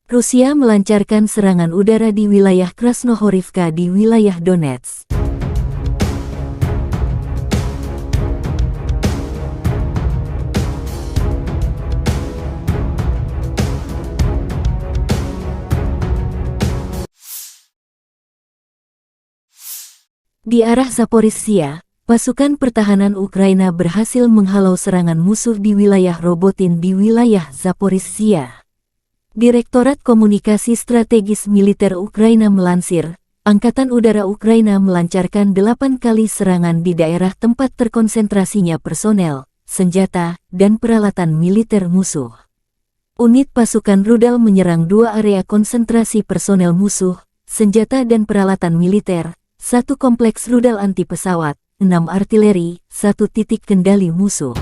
S1: Rusia melancarkan serangan udara di wilayah Krasnohorivka di wilayah Donetsk. Di arah Zaporizhzhia, pasukan pertahanan Ukraina berhasil menghalau serangan musuh di wilayah Robotin di wilayah Zaporizhzhia. Direktorat Komunikasi Strategis Militer Ukraina melansir, Angkatan Udara Ukraina melancarkan 8 kali serangan di daerah tempat terkonsentrasinya personel, senjata, dan peralatan militer musuh. Unit pasukan rudal menyerang 2 area konsentrasi personel musuh, senjata dan peralatan militer, 1 kompleks rudal anti pesawat, 6 artileri, 1 titik kendali musuh.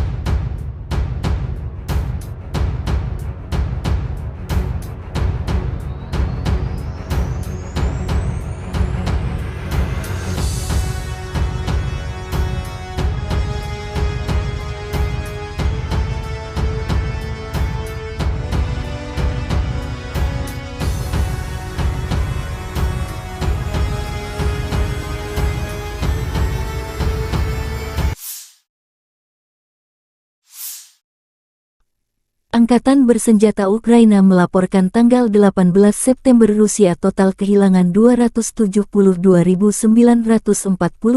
S1: Angkatan bersenjata Ukraina melaporkan tanggal 18 September Rusia total kehilangan 272.940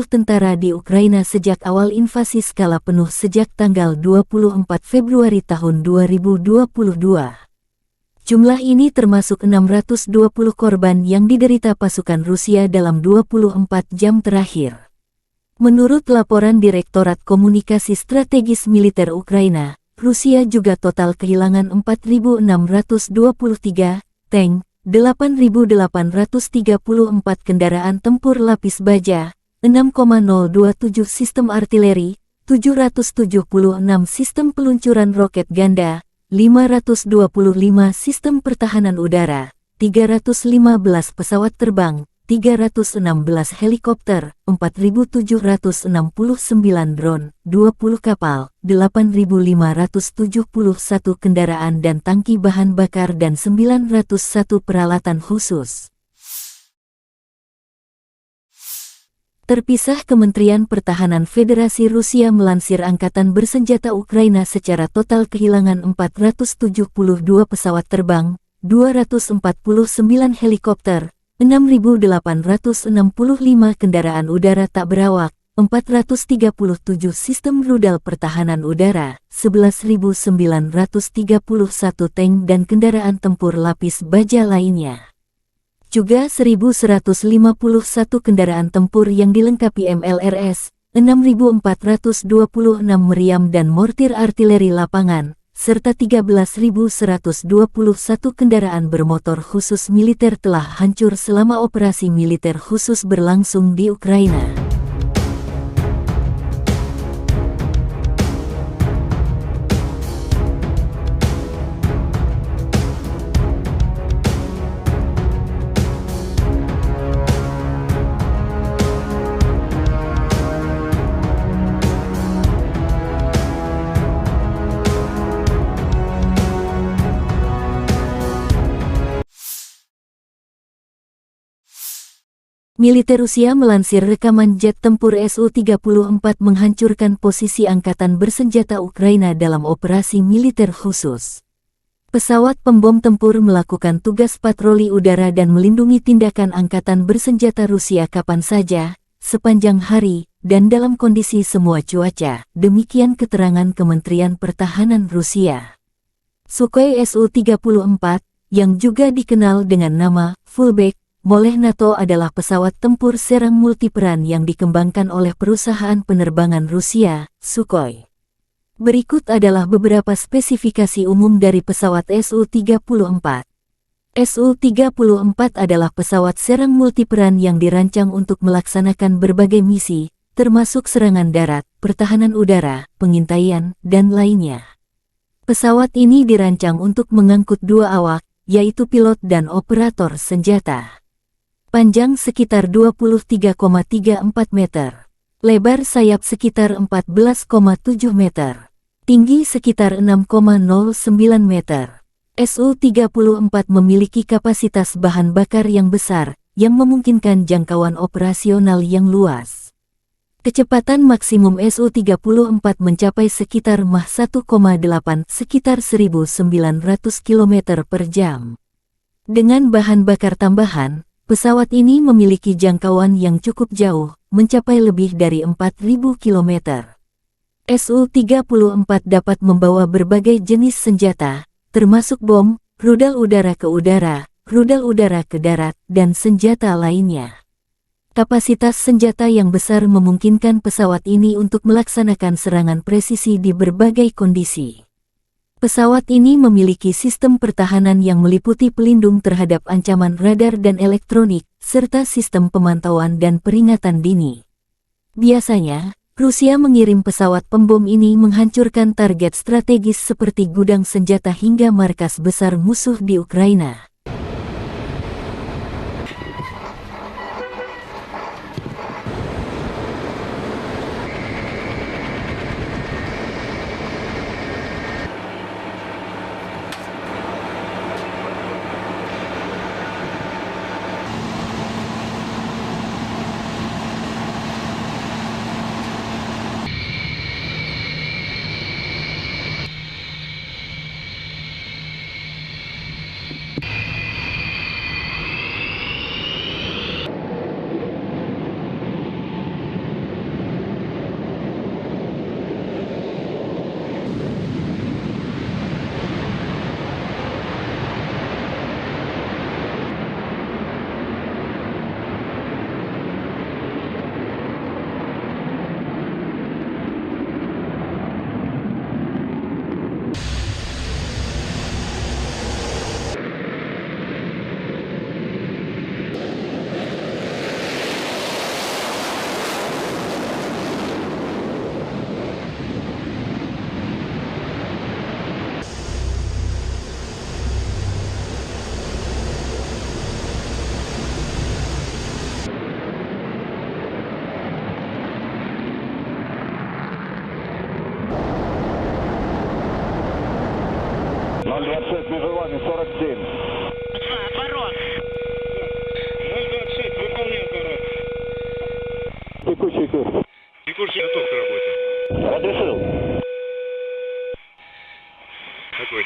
S1: tentara di Ukraina sejak awal invasi skala penuh sejak tanggal 24 Februari tahun 2022. Jumlah ini termasuk 620 korban yang diderita pasukan Rusia dalam 24 jam terakhir. Menurut laporan Direktorat Komunikasi Strategis Militer Ukraina, Rusia juga total kehilangan 4.623 tank, 8.834 kendaraan tempur lapis baja, 6,027 sistem artileri, 776 sistem peluncuran roket ganda, 525 sistem pertahanan udara, 315 pesawat terbang, 316 helikopter, 4.769 drone, 20 kapal, 8.571 kendaraan dan tangki bahan bakar dan 901 peralatan khusus. Terpisah, Kementerian Pertahanan Federasi Rusia melansir Angkatan Bersenjata Ukraina secara total kehilangan 472 pesawat terbang, 249 helikopter, 6.865 kendaraan udara tak berawak, 437 sistem rudal pertahanan udara, 11.931 tank dan kendaraan tempur lapis baja lainnya. Juga 1.151 kendaraan tempur yang dilengkapi MLRS, 6.426 meriam dan mortir artileri lapangan, serta 13.121 kendaraan bermotor khusus militer telah hancur selama operasi militer khusus berlangsung di Ukraina. Militer Rusia melansir rekaman jet tempur Su-34 menghancurkan posisi Angkatan Bersenjata Ukraina dalam operasi militer khusus. Pesawat pembom tempur melakukan tugas patroli udara dan melindungi tindakan Angkatan Bersenjata Rusia kapan saja, sepanjang hari, dan dalam kondisi semua cuaca, demikian keterangan Kementerian Pertahanan Rusia. Sukhoi Su-34, yang juga dikenal dengan nama Fullback oleh NATO adalah pesawat tempur serang multiperan yang dikembangkan oleh perusahaan penerbangan Rusia, Sukhoi. Berikut adalah beberapa spesifikasi umum dari pesawat Su-34. Su-34 adalah pesawat serang multiperan yang dirancang untuk melaksanakan berbagai misi, termasuk serangan darat, pertahanan udara, pengintaian, dan lainnya. Pesawat ini dirancang untuk mengangkut dua awak, yaitu pilot dan operator senjata. Panjang sekitar 23,34 meter. Lebar sayap sekitar 14,7 meter. Tinggi sekitar 6,09 meter. Su-34 memiliki kapasitas bahan bakar yang besar, yang memungkinkan jangkauan operasional yang luas. Kecepatan maksimum Su-34 mencapai sekitar Mach 1,8 sekitar 1.900 km per jam. Dengan bahan bakar tambahan, pesawat ini memiliki jangkauan yang cukup jauh, mencapai lebih dari 4.000 km. Su-34 dapat membawa berbagai jenis senjata, termasuk bom, rudal udara ke udara, rudal udara ke darat, dan senjata lainnya. Kapasitas senjata yang besar memungkinkan pesawat ini untuk melaksanakan serangan presisi di berbagai kondisi. Pesawat ini memiliki sistem pertahanan yang meliputi pelindung terhadap ancaman radar dan elektronik, serta sistem pemantauan dan peringatan dini. Biasanya, Rusia mengirim pesawat pembom ini menghancurkan target strategis seperti gudang senjata hingga markas besar musuh di Ukraina.
S2: 026, межевание 47.
S3: Отворот.
S2: 026, выполняю отворот. Текущий курс.
S5: Текущий готов к работе.
S2: Разрешил.
S5: Огонь.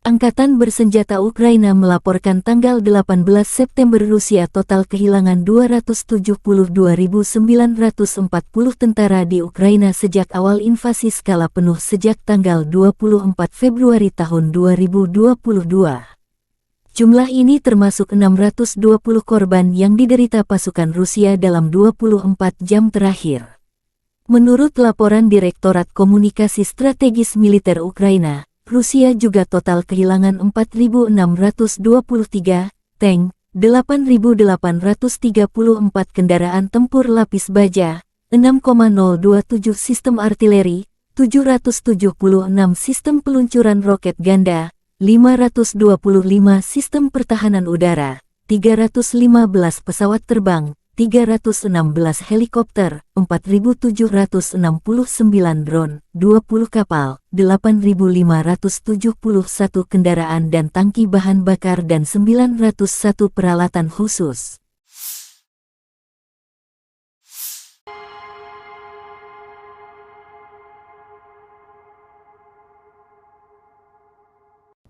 S1: Angkatan bersenjata Ukraina melaporkan tanggal 18 September Rusia total kehilangan 272.940 tentara di Ukraina sejak awal invasi skala penuh sejak tanggal 24 Februari tahun 2022. Jumlah ini termasuk 620 korban yang diderita pasukan Rusia dalam 24 jam terakhir. Menurut laporan Direktorat Komunikasi Strategis Militer Ukraina, Rusia juga total kehilangan 4.623 tank, 8.834 kendaraan tempur lapis baja, 6,027 sistem artileri, 776 sistem peluncuran roket ganda, 525 sistem pertahanan udara, 315 pesawat terbang, 316 helikopter, 4.769 drone, 20 kapal, 8.571 kendaraan dan tangki bahan bakar dan 901 peralatan khusus.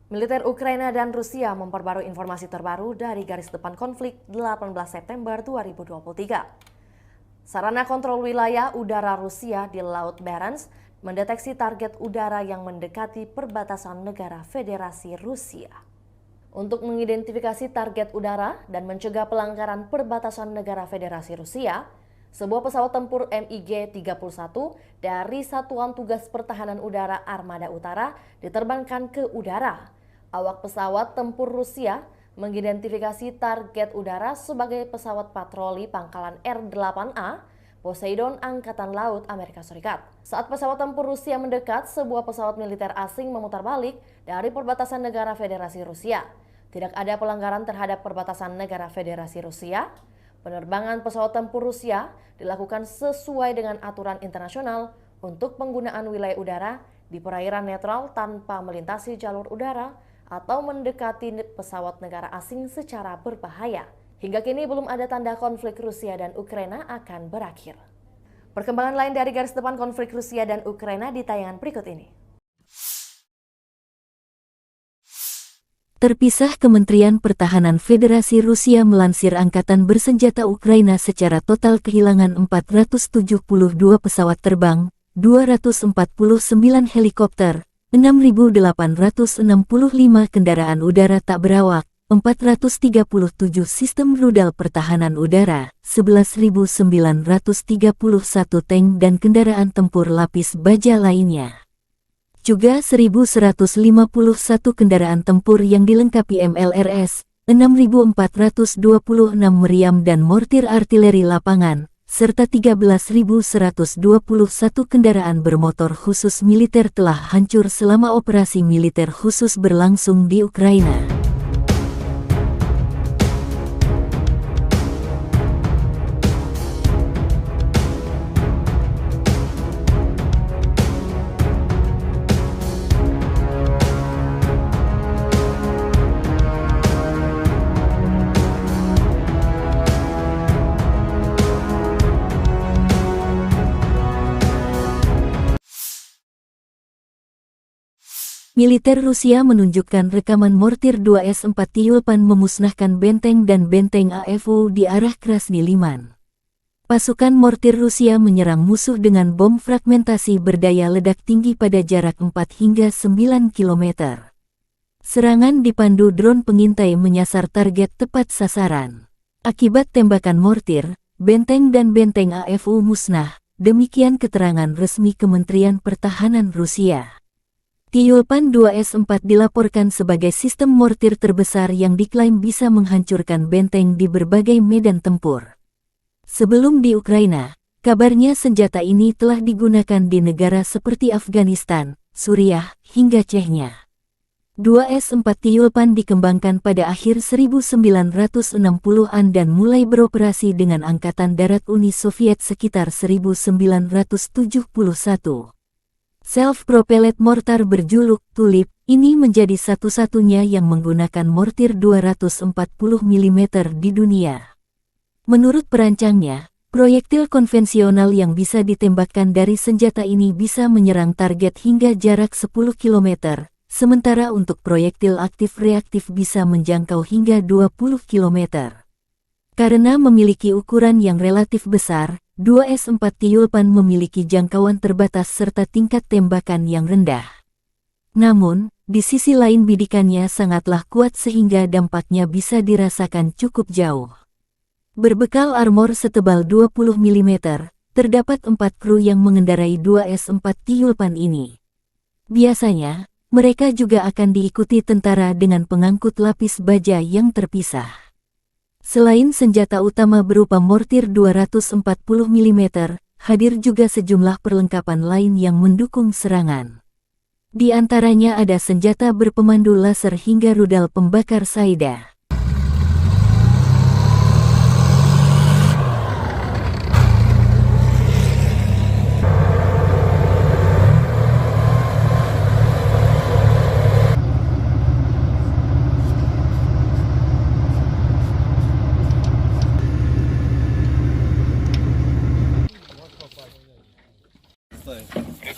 S4: Militer Ukraina dan Rusia memperbarui informasi terbaru dari garis depan konflik 18 September 2023. Sarana kontrol wilayah udara Rusia di Laut Barents mendeteksi target udara yang mendekati perbatasan negara Federasi Rusia. Untuk mengidentifikasi target udara dan mencegah pelanggaran perbatasan negara Federasi Rusia, sebuah pesawat tempur MiG-31 dari Satuan Tugas Pertahanan Udara Armada Utara diterbangkan ke udara. Awak pesawat tempur Rusia mengidentifikasi target udara sebagai pesawat patroli pangkalan R-8A Poseidon Angkatan Laut Amerika Serikat. Saat pesawat tempur Rusia mendekat, sebuah pesawat militer asing memutar balik dari perbatasan negara Federasi Rusia. Tidak ada pelanggaran terhadap perbatasan negara Federasi Rusia. Penerbangan pesawat tempur Rusia dilakukan sesuai dengan aturan internasional untuk penggunaan wilayah udara di perairan netral tanpa melintasi jalur udara atau mendekati pesawat negara asing secara berbahaya. Hingga kini belum ada tanda konflik Rusia dan Ukraina akan berakhir. Perkembangan lain dari garis depan konflik Rusia dan Ukraina di tayangan berikut ini.
S1: Terpisah, Kementerian Pertahanan Federasi Rusia melansir Angkatan Bersenjata Ukraina secara total kehilangan 472 pesawat terbang, 249 helikopter, 6.865 kendaraan udara tak berawak, 437 sistem rudal pertahanan udara, 11.931 tank dan kendaraan tempur lapis baja lainnya. Juga 1.151 kendaraan tempur yang dilengkapi MLRS, 6.426 meriam dan mortir artileri lapangan, serta 13.121 kendaraan bermotor khusus militer telah hancur selama operasi militer khusus berlangsung di Ukraina. Militer Rusia menunjukkan rekaman mortir 2S-4 Tyulpan memusnahkan benteng dan benteng AFU di arah Krasny Liman. Pasukan mortir Rusia menyerang musuh dengan bom fragmentasi berdaya ledak tinggi pada jarak 4 hingga 9 km. Serangan dipandu drone pengintai menyasar target tepat sasaran. Akibat tembakan mortir, benteng dan benteng AFU musnah, demikian keterangan resmi Kementerian Pertahanan Rusia. Tyulpan 2S-4 dilaporkan sebagai sistem mortir terbesar yang diklaim bisa menghancurkan benteng di berbagai medan tempur. Sebelum di Ukraina, kabarnya senjata ini telah digunakan di negara seperti Afghanistan, Suriah, hingga Chechnya. 2S-4 Tyulpan dikembangkan pada akhir 1960-an dan mulai beroperasi dengan Angkatan Darat Uni Soviet sekitar 1971. Self-propelled mortar berjuluk Tulip ini menjadi satu-satunya yang menggunakan mortir 240 mm di dunia. Menurut perancangnya, proyektil konvensional yang bisa ditembakkan dari senjata ini bisa menyerang target hingga jarak 10 km, sementara untuk proyektil aktif reaktif bisa menjangkau hingga 20 km. Karena memiliki ukuran yang relatif besar, 2S-4 Tyulpan memiliki jangkauan terbatas serta tingkat tembakan yang rendah. Namun, di sisi lain bidikannya sangatlah kuat sehingga dampaknya bisa dirasakan cukup jauh. Berbekal armor setebal 20 mm, terdapat 4 kru yang mengendarai 2S-4 Tyulpan ini. Biasanya, mereka juga akan diikuti tentara dengan pengangkut lapis baja yang terpisah. Selain senjata utama berupa mortir 240 mm, hadir juga sejumlah perlengkapan lain yang mendukung serangan. Di antaranya ada senjata berpemandu laser hingga rudal pembakar Saida.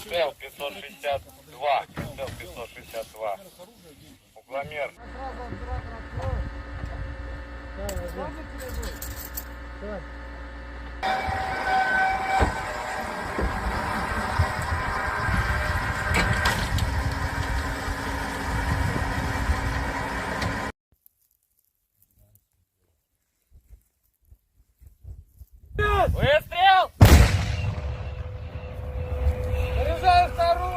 S5: Прицел 562, прицел 562. Угломер. Выстрел! Заряжаю вторую!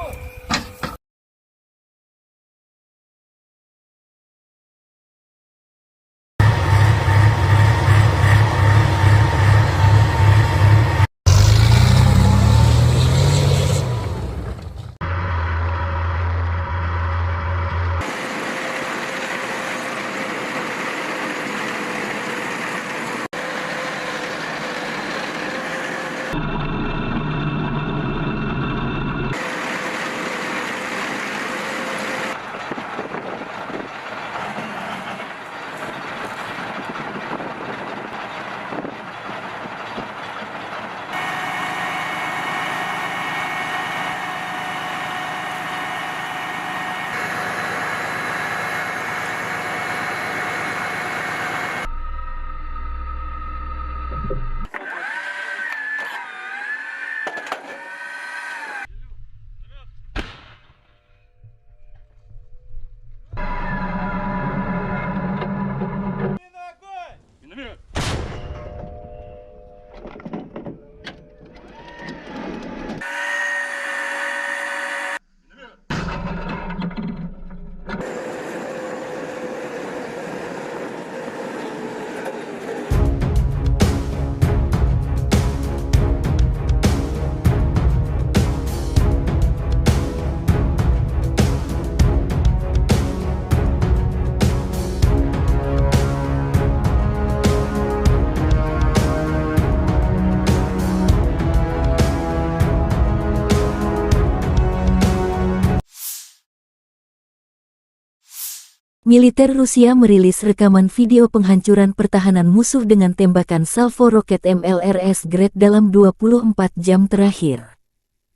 S1: Militer Rusia merilis rekaman video penghancuran pertahanan musuh dengan tembakan salvo roket MLRS Grad dalam 24 jam terakhir.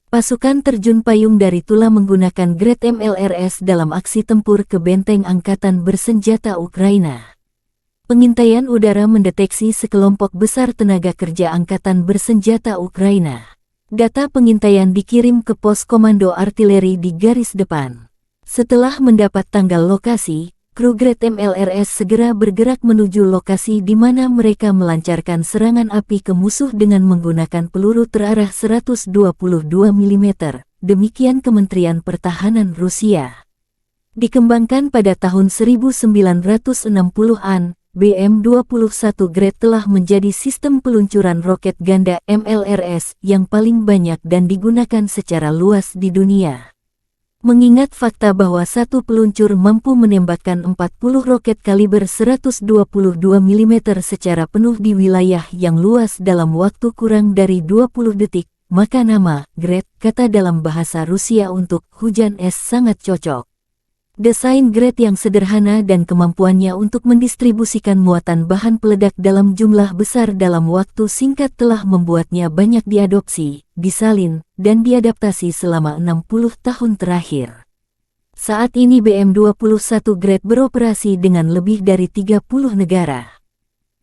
S1: Pasukan terjun payung dari Tula menggunakan Grad MLRS dalam aksi tempur ke benteng angkatan bersenjata Ukraina. Pengintaian udara mendeteksi sekelompok besar tenaga kerja angkatan bersenjata Ukraina. Data pengintaian dikirim ke pos komando artileri di garis depan. Setelah mendapat tanggal lokasi, kru Grad MLRS segera bergerak menuju lokasi di mana mereka melancarkan serangan api ke musuh dengan menggunakan peluru terarah 122 mm. Demikian Kementerian Pertahanan Rusia. Dikembangkan pada tahun 1960-an, BM-21 Grad telah menjadi sistem peluncuran roket ganda MLRS yang paling banyak dan digunakan secara luas di dunia. Mengingat fakta bahwa satu peluncur mampu menembakkan 40 roket kaliber 122 mm secara penuh di wilayah yang luas dalam waktu kurang dari 20 detik, maka nama Grad, kata dalam bahasa Rusia untuk hujan es, sangat cocok. Desain Grad yang sederhana dan kemampuannya untuk mendistribusikan muatan bahan peledak dalam jumlah besar dalam waktu singkat telah membuatnya banyak diadopsi, disalin, dan diadaptasi selama 60 tahun terakhir. Saat ini BM-21 Grad beroperasi dengan lebih dari 30 negara.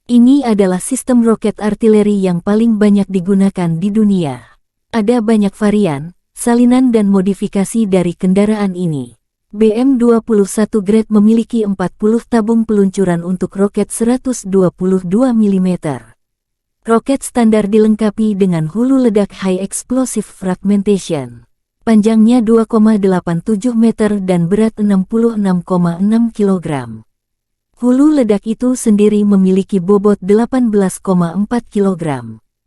S1: Ini adalah sistem roket artileri yang paling banyak digunakan di dunia. Ada banyak varian, salinan dan modifikasi dari kendaraan ini. BM-21 Grad memiliki 40 tabung peluncuran untuk roket 122 mm. Roket standar dilengkapi dengan hulu ledak High Explosive Fragmentation. Panjangnya 2,87 meter dan berat 66,6 kg. Hulu ledak itu sendiri memiliki bobot 18,4 kg.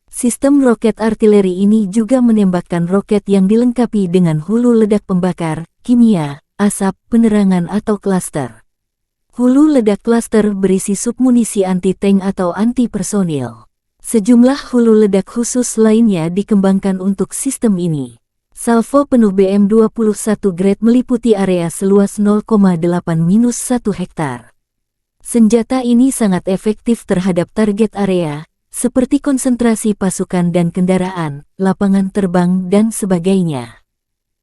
S1: Sistem roket artileri ini juga menembakkan roket yang dilengkapi dengan hulu ledak pembakar, kimia, asap, penerangan atau klaster. Hulu ledak klaster berisi submunisi anti-tank atau anti-personil. Sejumlah hulu ledak khusus lainnya dikembangkan untuk sistem ini. Salvo penuh BM-21 Grad meliputi area seluas 0,8-1 hektar. Senjata ini sangat efektif terhadap target area, seperti konsentrasi pasukan dan kendaraan, lapangan terbang, dan sebagainya.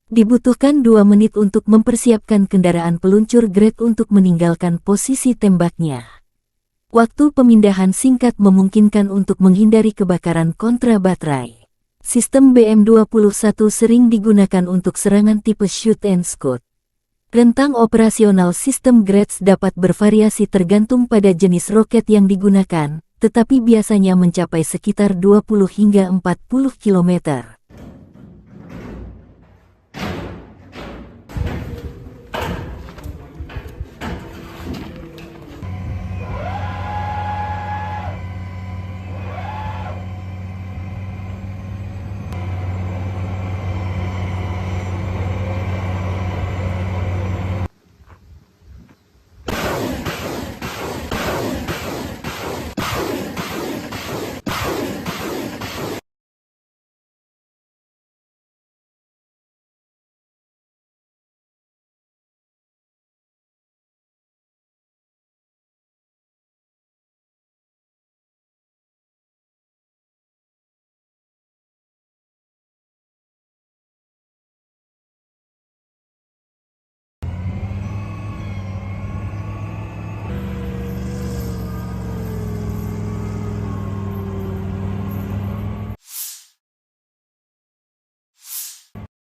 S1: Dibutuhkan 2 menit untuk mempersiapkan kendaraan peluncur Grad untuk meninggalkan posisi tembaknya. Waktu pemindahan singkat memungkinkan untuk menghindari kebakaran kontra baterai. Sistem BM-21 sering digunakan untuk serangan tipe shoot and scoot. Rentang operasional sistem Grads dapat bervariasi tergantung pada jenis roket yang digunakan, tetapi biasanya mencapai sekitar 20 hingga 40 km.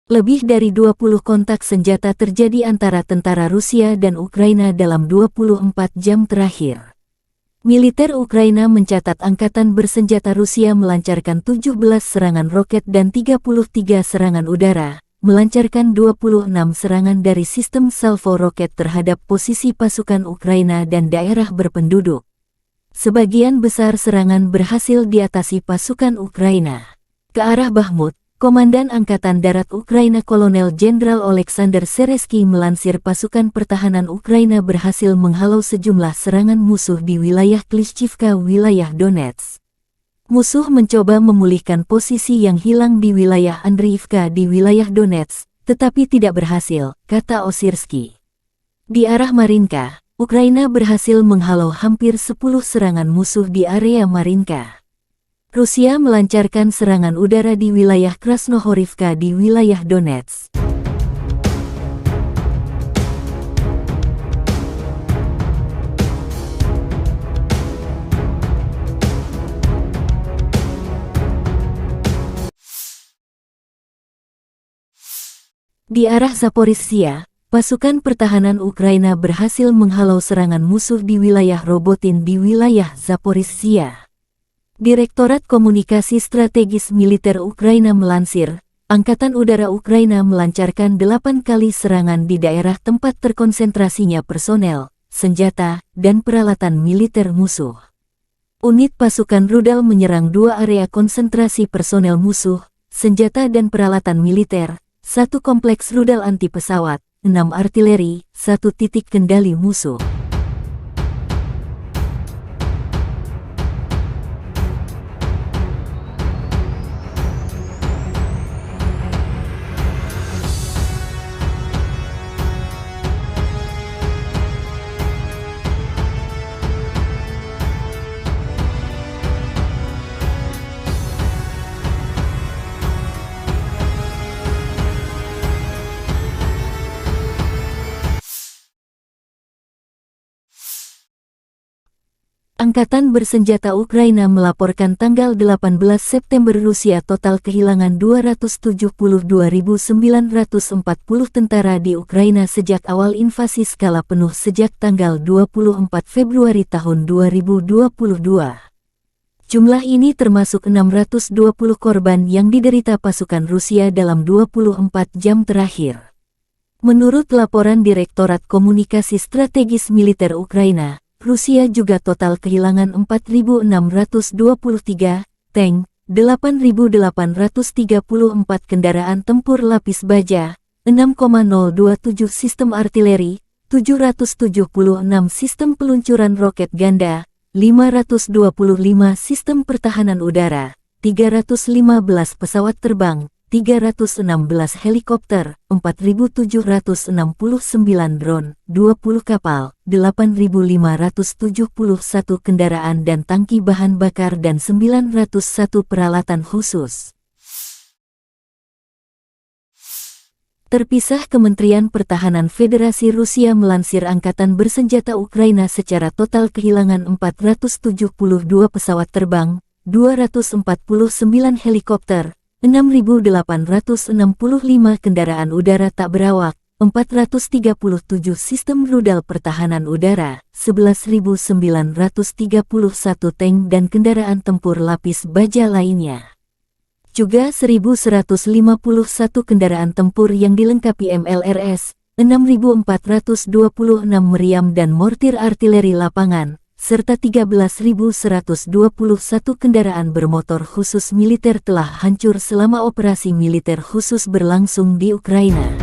S1: Lebih dari 20 kontak senjata terjadi antara tentara Rusia dan Ukraina dalam 24 jam terakhir. Militer Ukraina mencatat angkatan bersenjata Rusia melancarkan 17 serangan roket dan 33 serangan udara, melancarkan 26 serangan dari sistem salvo roket terhadap posisi pasukan Ukraina dan daerah berpenduduk. Sebagian besar serangan berhasil diatasi pasukan Ukraina. Ke arah Bakhmut, Komandan Angkatan Darat Ukraina Kolonel Jenderal Oleksandr Seresky melansir pasukan pertahanan Ukraina berhasil menghalau sejumlah serangan musuh di wilayah Klishchivka, wilayah Donetsk. Musuh mencoba memulihkan posisi yang hilang di wilayah Andriivka di wilayah Donetsk, tetapi tidak berhasil, kata Osirsky. Di arah Marinka, Ukraina berhasil menghalau hampir 10 serangan musuh di area Marinka. Rusia melancarkan serangan udara di wilayah Krasnohorivka di wilayah Donetsk. Di arah Zaporizhzhia, pasukan pertahanan Ukraina berhasil menghalau serangan musuh di wilayah Robotin di wilayah Zaporizhzhia. Direktorat Komunikasi Strategis Militer Ukraina melansir, Angkatan Udara Ukraina melancarkan 8 kali serangan di daerah tempat terkonsentrasinya personel, senjata, dan peralatan militer musuh. Unit pasukan rudal menyerang 2 area konsentrasi personel musuh, senjata dan peralatan militer, 1 kompleks rudal anti pesawat, 6 artileri, 1 titik kendali musuh. Angkatan bersenjata Ukraina melaporkan tanggal 18 September Rusia total kehilangan 272.940 tentara di Ukraina sejak awal invasi skala penuh sejak tanggal 24 Februari tahun 2022. Jumlah ini termasuk 620 korban yang diderita pasukan Rusia dalam 24 jam terakhir. Menurut laporan Direktorat Komunikasi Strategis Militer Ukraina, Rusia juga total kehilangan 4.623 tank, 8.834 kendaraan tempur lapis baja, 6,027 sistem artileri, 776 sistem peluncuran roket ganda, 525 sistem pertahanan udara, 315 pesawat terbang, 316 helikopter, 4.769 drone, 20 kapal, 8.571 kendaraan dan tangki bahan bakar dan 901 peralatan khusus. Terpisah, Kementerian Pertahanan Federasi Rusia melansir Angkatan Bersenjata Ukraina secara total kehilangan 472 pesawat terbang, 249 helikopter, 6.865 kendaraan udara tak berawak, 437 sistem rudal pertahanan udara, 11.931 tank dan kendaraan tempur lapis baja lainnya. Juga 1.151 kendaraan tempur yang dilengkapi MLRS, 6.426 meriam dan mortir artileri lapangan, serta 13.121 kendaraan bermotor khusus militer telah hancur selama operasi militer khusus berlangsung di Ukraina.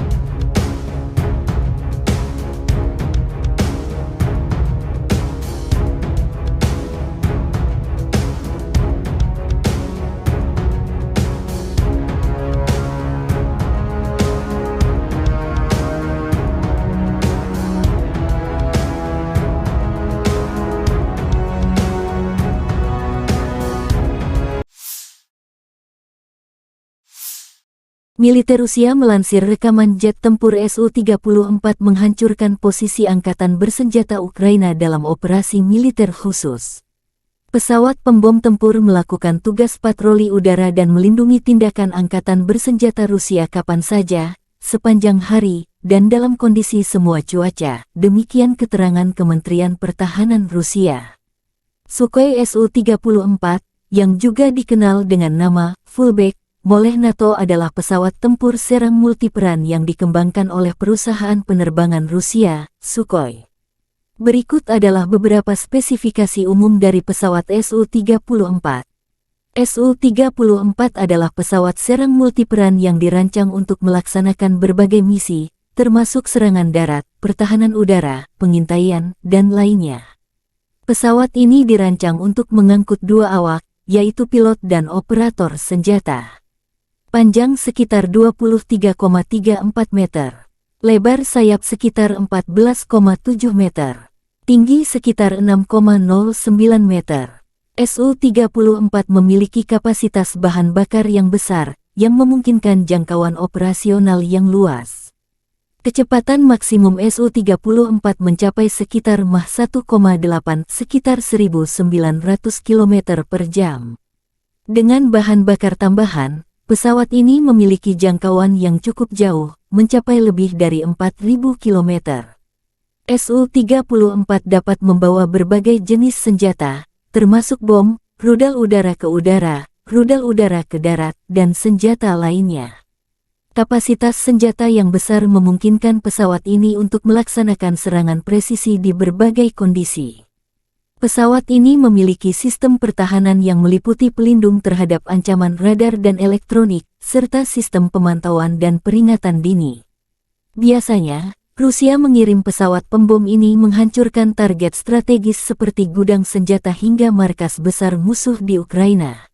S1: Militer Rusia melansir rekaman jet tempur Su-34 menghancurkan posisi Angkatan Bersenjata Ukraina dalam operasi militer khusus. Pesawat pembom tempur melakukan tugas patroli udara dan melindungi tindakan Angkatan Bersenjata Rusia kapan saja, sepanjang hari, dan dalam kondisi semua cuaca, demikian keterangan Kementerian Pertahanan Rusia. Sukhoi Su-34, yang juga dikenal dengan nama Fullback oleh NATO adalah pesawat tempur serang multiperan yang dikembangkan oleh perusahaan penerbangan Rusia, Sukhoi. Berikut adalah beberapa spesifikasi umum dari pesawat Su-34. Su-34 adalah pesawat serang multiperan yang dirancang untuk melaksanakan berbagai misi, termasuk serangan darat, pertahanan udara, pengintaian, dan lainnya. Pesawat ini dirancang untuk mengangkut 2 awak, yaitu pilot dan operator senjata. Panjang sekitar 23,34 meter. Lebar sayap sekitar 14,7 meter. Tinggi sekitar 6,09 meter. Su-34 memiliki kapasitas bahan bakar yang besar, yang memungkinkan jangkauan operasional yang luas. Kecepatan maksimum Su-34 mencapai sekitar Mach 1,8 sekitar 1.900 km per jam. Dengan bahan bakar tambahan, pesawat ini memiliki jangkauan yang cukup jauh, mencapai lebih dari 4.000 km. Su-34 dapat membawa berbagai jenis senjata, termasuk bom, rudal udara ke udara, rudal udara ke darat, dan senjata lainnya. Kapasitas senjata yang besar memungkinkan pesawat ini untuk melaksanakan serangan presisi di berbagai kondisi. Pesawat ini memiliki sistem pertahanan yang meliputi pelindung terhadap ancaman radar dan elektronik, serta sistem pemantauan dan peringatan dini. Biasanya, Rusia mengirim pesawat pembom ini menghancurkan target strategis seperti gudang senjata hingga markas besar musuh di Ukraina.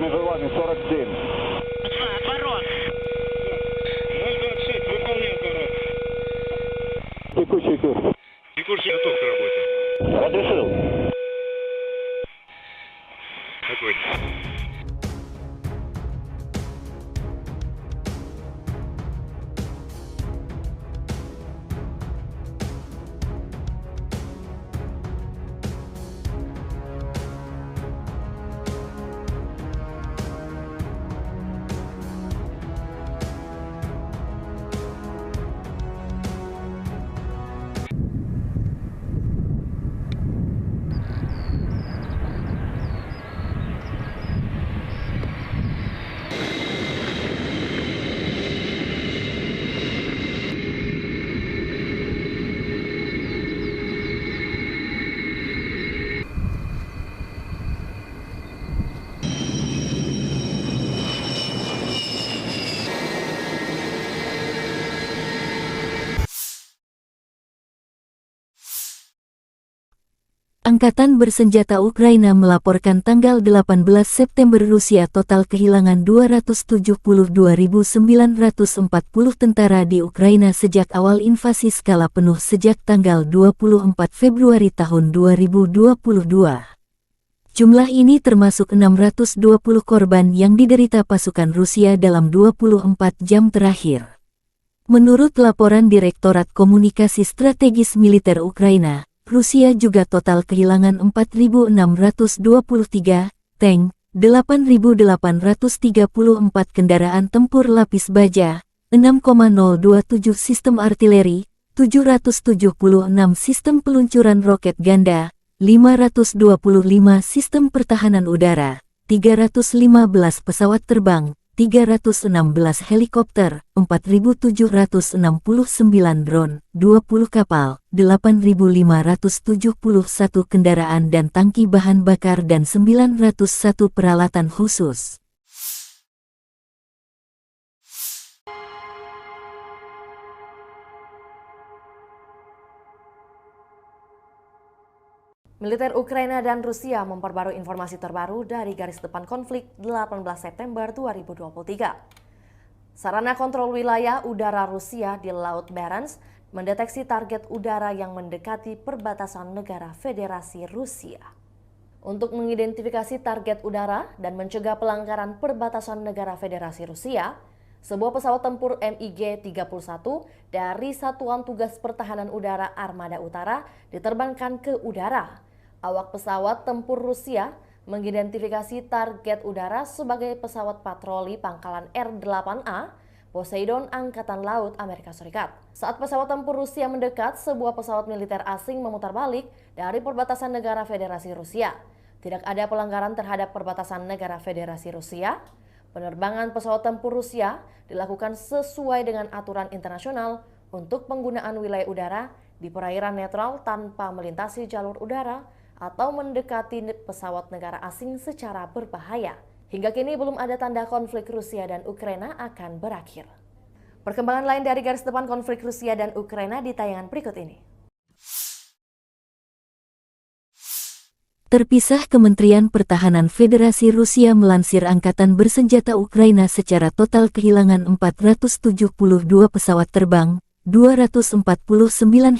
S2: Межевание 47.
S3: Отворот.
S5: 026, выполняй отворот.
S2: Текущий курс.
S5: Текущий готов к работе.
S2: Разрешил.
S5: Огонь.
S1: Angkatan Bersenjata Ukraina melaporkan tanggal 18 September Rusia total kehilangan 272.940 tentara di Ukraina sejak awal invasi skala penuh sejak tanggal 24 Februari tahun 2022. Jumlah ini termasuk 620 korban yang diderita pasukan Rusia dalam 24 jam terakhir. Menurut laporan Direktorat Komunikasi Strategis Militer Ukraina, Rusia juga total kehilangan 4.623 tank, 8.834 kendaraan tempur lapis baja, 6,027 sistem artileri, 776 sistem peluncuran roket ganda, 525 sistem pertahanan udara, 315 pesawat terbang, 316 helikopter, 4.769 drone, 20 kapal, 8.571 kendaraan dan tangki bahan bakar dan 901 peralatan khusus.
S4: Militer Ukraina dan Rusia memperbarui informasi terbaru dari garis depan konflik 18 September 2023. Sarana kontrol wilayah udara Rusia di Laut Barents mendeteksi target udara yang mendekati perbatasan negara Federasi Rusia. Untuk mengidentifikasi target udara dan mencegah pelanggaran perbatasan negara Federasi Rusia, sebuah pesawat tempur MiG-31 dari Satuan Tugas Pertahanan Udara Armada Utara diterbangkan ke udara. Awak pesawat tempur Rusia mengidentifikasi target udara sebagai pesawat patroli pangkalan R-8A Poseidon Angkatan Laut Amerika Serikat. Saat pesawat tempur Rusia mendekat, sebuah pesawat militer asing memutar balik dari perbatasan negara Federasi Rusia. Tidak ada pelanggaran terhadap perbatasan negara Federasi Rusia. Penerbangan pesawat tempur Rusia dilakukan sesuai dengan aturan internasional untuk penggunaan wilayah udara di perairan netral tanpa melintasi jalur udara atau mendekati pesawat negara asing secara berbahaya. Hingga kini belum ada tanda konflik Rusia dan Ukraina akan berakhir. Perkembangan lain dari garis depan konflik Rusia dan Ukraina di tayangan berikut ini.
S1: Terpisah, Kementerian Pertahanan Federasi Rusia melansir Angkatan Bersenjata Ukraina secara total kehilangan 472 pesawat terbang, 249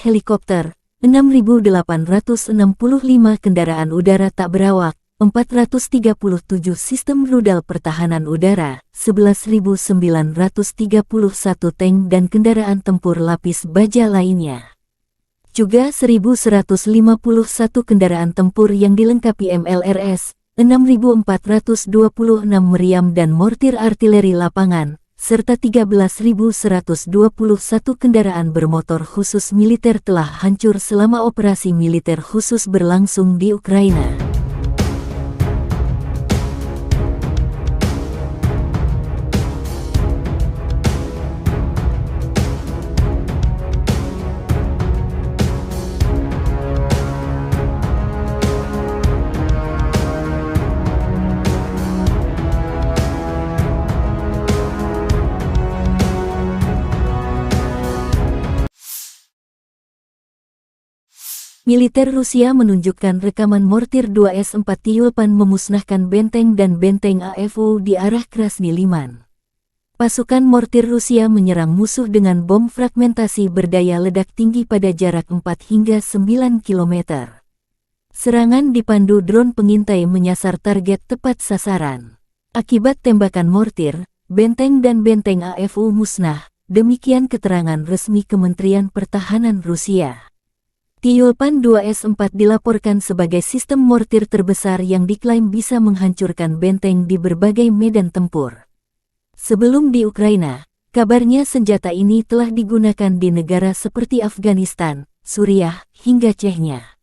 S1: helikopter, 6.865 kendaraan udara tak berawak, 437 sistem rudal pertahanan udara, 11.931 tank dan kendaraan tempur lapis baja lainnya. Juga 1.151 kendaraan tempur yang dilengkapi MLRS, 6.426 meriam dan mortir artileri lapangan, serta 13.121 kendaraan bermotor khusus militer telah hancur selama operasi militer khusus berlangsung di Ukraina. Militer Rusia menunjukkan rekaman mortir 2S-4 Tyulpan memusnahkan benteng dan benteng AFU di arah Krasny Liman. Pasukan mortir Rusia menyerang musuh dengan bom fragmentasi berdaya ledak tinggi pada jarak 4 hingga 9 km. Serangan dipandu drone pengintai menyasar target tepat sasaran. Akibat tembakan mortir, benteng dan benteng AFU musnah, demikian keterangan resmi Kementerian Pertahanan Rusia. Tyulpan 2S-4 dilaporkan sebagai sistem mortir terbesar yang diklaim bisa menghancurkan benteng di berbagai medan tempur. Sebelum di Ukraina, kabarnya senjata ini telah digunakan di negara seperti Afghanistan, Suriah, hingga Chechnya.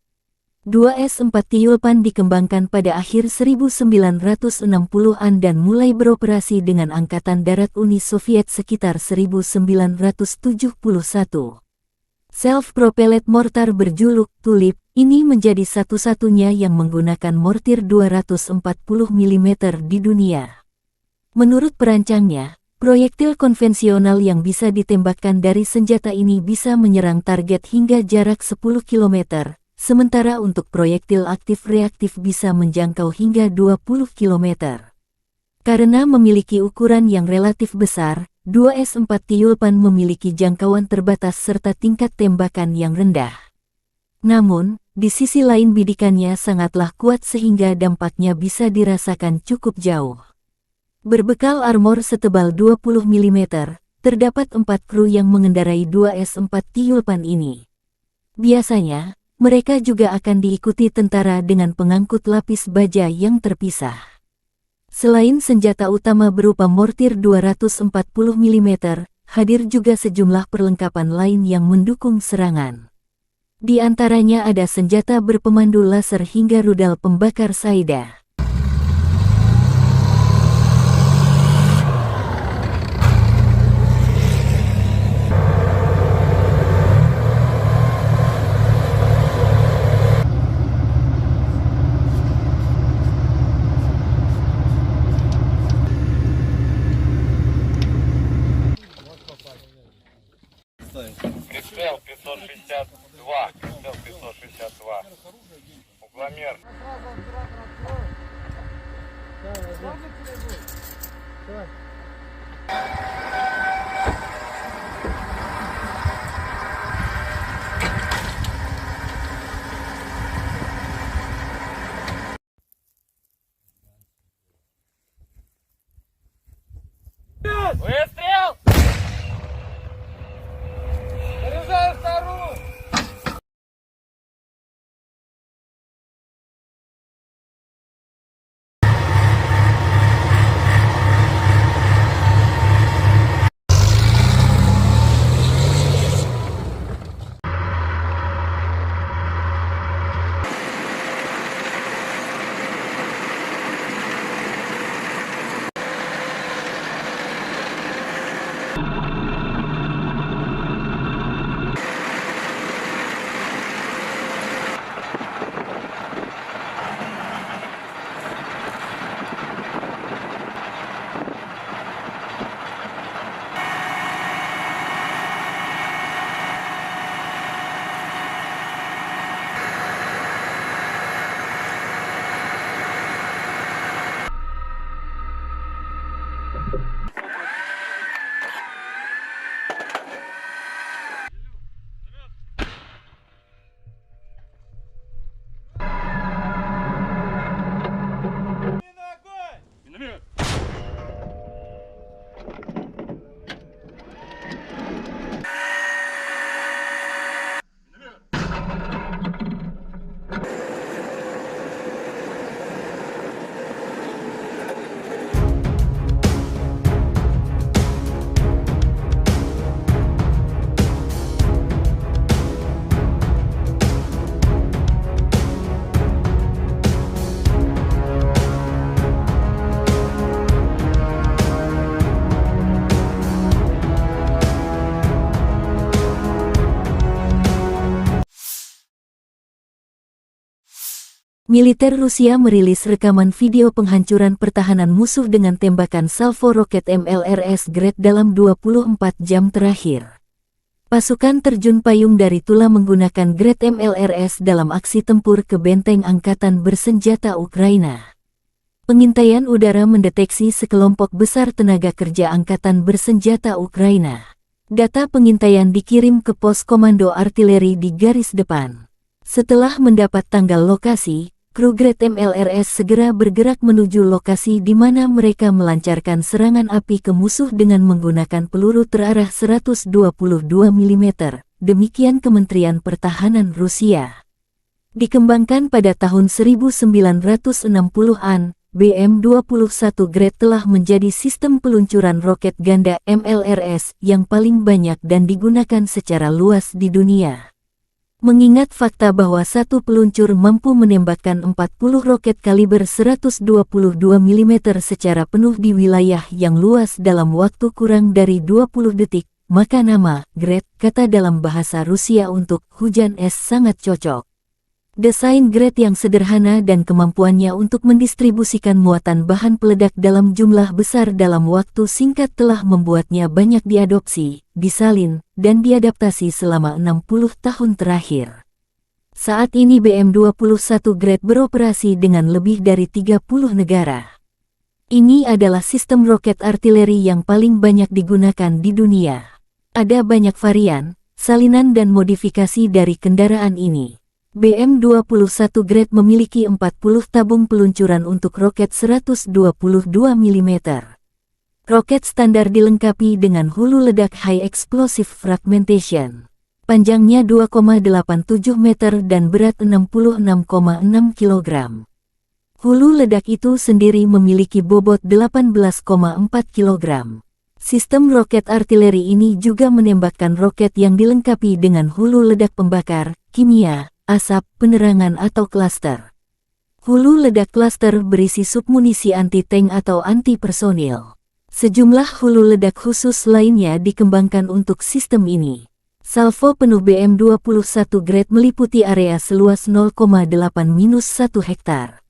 S1: 2S-4 Tyulpan dikembangkan pada akhir 1960-an dan mulai beroperasi dengan Angkatan Darat Uni Soviet sekitar 1971. Self-propelled mortar berjuluk Tulip ini menjadi satu-satunya yang menggunakan mortir 240 mm di dunia. Menurut perancangnya, proyektil konvensional yang bisa ditembakkan dari senjata ini bisa menyerang target hingga jarak 10 km, sementara untuk proyektil aktif reaktif bisa menjangkau hingga 20 km. Karena memiliki ukuran yang relatif besar, 2S-4 Tyulpan memiliki jangkauan terbatas serta tingkat tembakan yang rendah. Namun, di sisi lain bidikannya sangatlah kuat sehingga dampaknya bisa dirasakan cukup jauh. Berbekal armor setebal 20 mm, terdapat 4 kru yang mengendarai 2S-4 Tyulpan ini. Biasanya, mereka juga akan diikuti tentara dengan pengangkut lapis baja yang terpisah. Selain senjata utama berupa mortir 240 mm, hadir juga sejumlah perlengkapan lain yang mendukung serangan. Di antaranya ada senjata berpemandu laser hingga rudal pembakar Saida.
S5: Прицел 562. Прицел 562.
S3: Выстрел! Заряжаю вторую!
S1: Militer Rusia merilis rekaman video penghancuran pertahanan musuh dengan tembakan salvo roket MLRS Grad dalam 24 jam terakhir. Pasukan terjun payung dari Tula menggunakan Grad MLRS dalam aksi tempur ke benteng angkatan bersenjata Ukraina. Pengintaian udara mendeteksi sekelompok besar tenaga kerja angkatan bersenjata Ukraina. Data pengintaian dikirim ke pos komando artileri di garis depan. Setelah mendapat tanggal lokasi, kru Grad MLRS segera bergerak menuju lokasi di mana mereka melancarkan serangan api ke musuh dengan menggunakan peluru terarah 122 mm, demikian Kementerian Pertahanan Rusia. Dikembangkan pada tahun 1960-an, BM-21 Grad telah menjadi sistem peluncuran roket ganda MLRS yang paling banyak dan digunakan secara luas di dunia. Mengingat fakta bahwa satu peluncur mampu menembakkan 40 roket kaliber 122 mm secara penuh di wilayah yang luas dalam waktu kurang dari 20 detik, maka nama Grad, kata dalam bahasa Rusia untuk hujan es, sangat cocok. Desain Grad yang sederhana dan kemampuannya untuk mendistribusikan muatan bahan peledak dalam jumlah besar dalam waktu singkat telah membuatnya banyak diadopsi, disalin, dan diadaptasi selama 60 tahun terakhir. Saat ini BM-21 Grad beroperasi dengan lebih dari 30 negara. Ini adalah sistem roket artileri yang paling banyak digunakan di dunia. Ada banyak varian, salinan dan modifikasi dari kendaraan ini. BM-21 Grad memiliki 40 tabung peluncuran untuk roket 122 mm. Roket standar dilengkapi dengan hulu ledak High Explosive Fragmentation. Panjangnya 2,87 meter dan berat 66,6 kg. Hulu ledak itu sendiri memiliki bobot 18,4 kg. Sistem roket artileri ini juga menembakkan roket yang dilengkapi dengan hulu ledak pembakar, kimia, asap, penerangan atau klaster. Hulu ledak klaster berisi submunisi anti-tank atau anti-personil. Sejumlah hulu ledak khusus lainnya dikembangkan untuk sistem ini. Salvo penuh BM-21 Grad meliputi area seluas 0,8-1 hektar.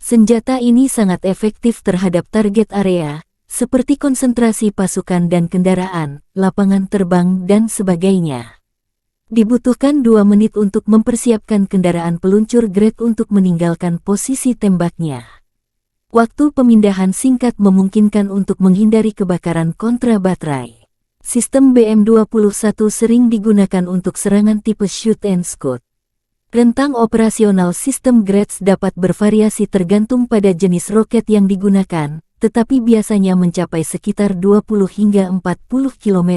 S1: Senjata ini sangat efektif terhadap target area, seperti konsentrasi pasukan dan kendaraan, lapangan terbang, dan sebagainya. Dibutuhkan 2 menit untuk mempersiapkan kendaraan peluncur Grad untuk meninggalkan posisi tembaknya. Waktu pemindahan singkat memungkinkan untuk menghindari kebakaran kontra baterai. Sistem BM-21 sering digunakan untuk serangan tipe shoot and scoot. Rentang operasional sistem Grads dapat bervariasi tergantung pada jenis roket yang digunakan, tetapi biasanya mencapai sekitar 20 hingga 40 km.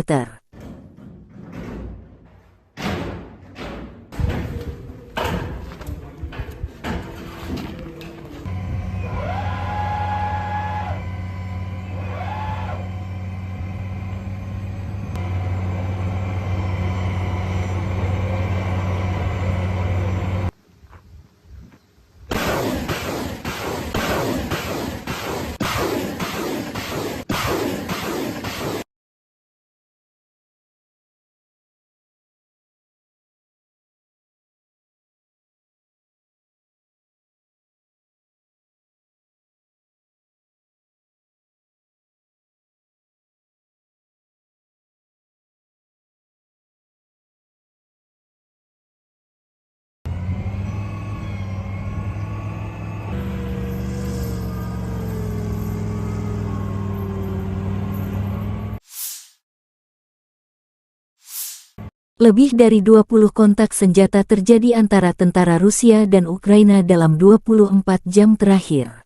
S1: Lebih dari 20 kontak senjata terjadi antara tentara Rusia dan Ukraina dalam 24 jam terakhir.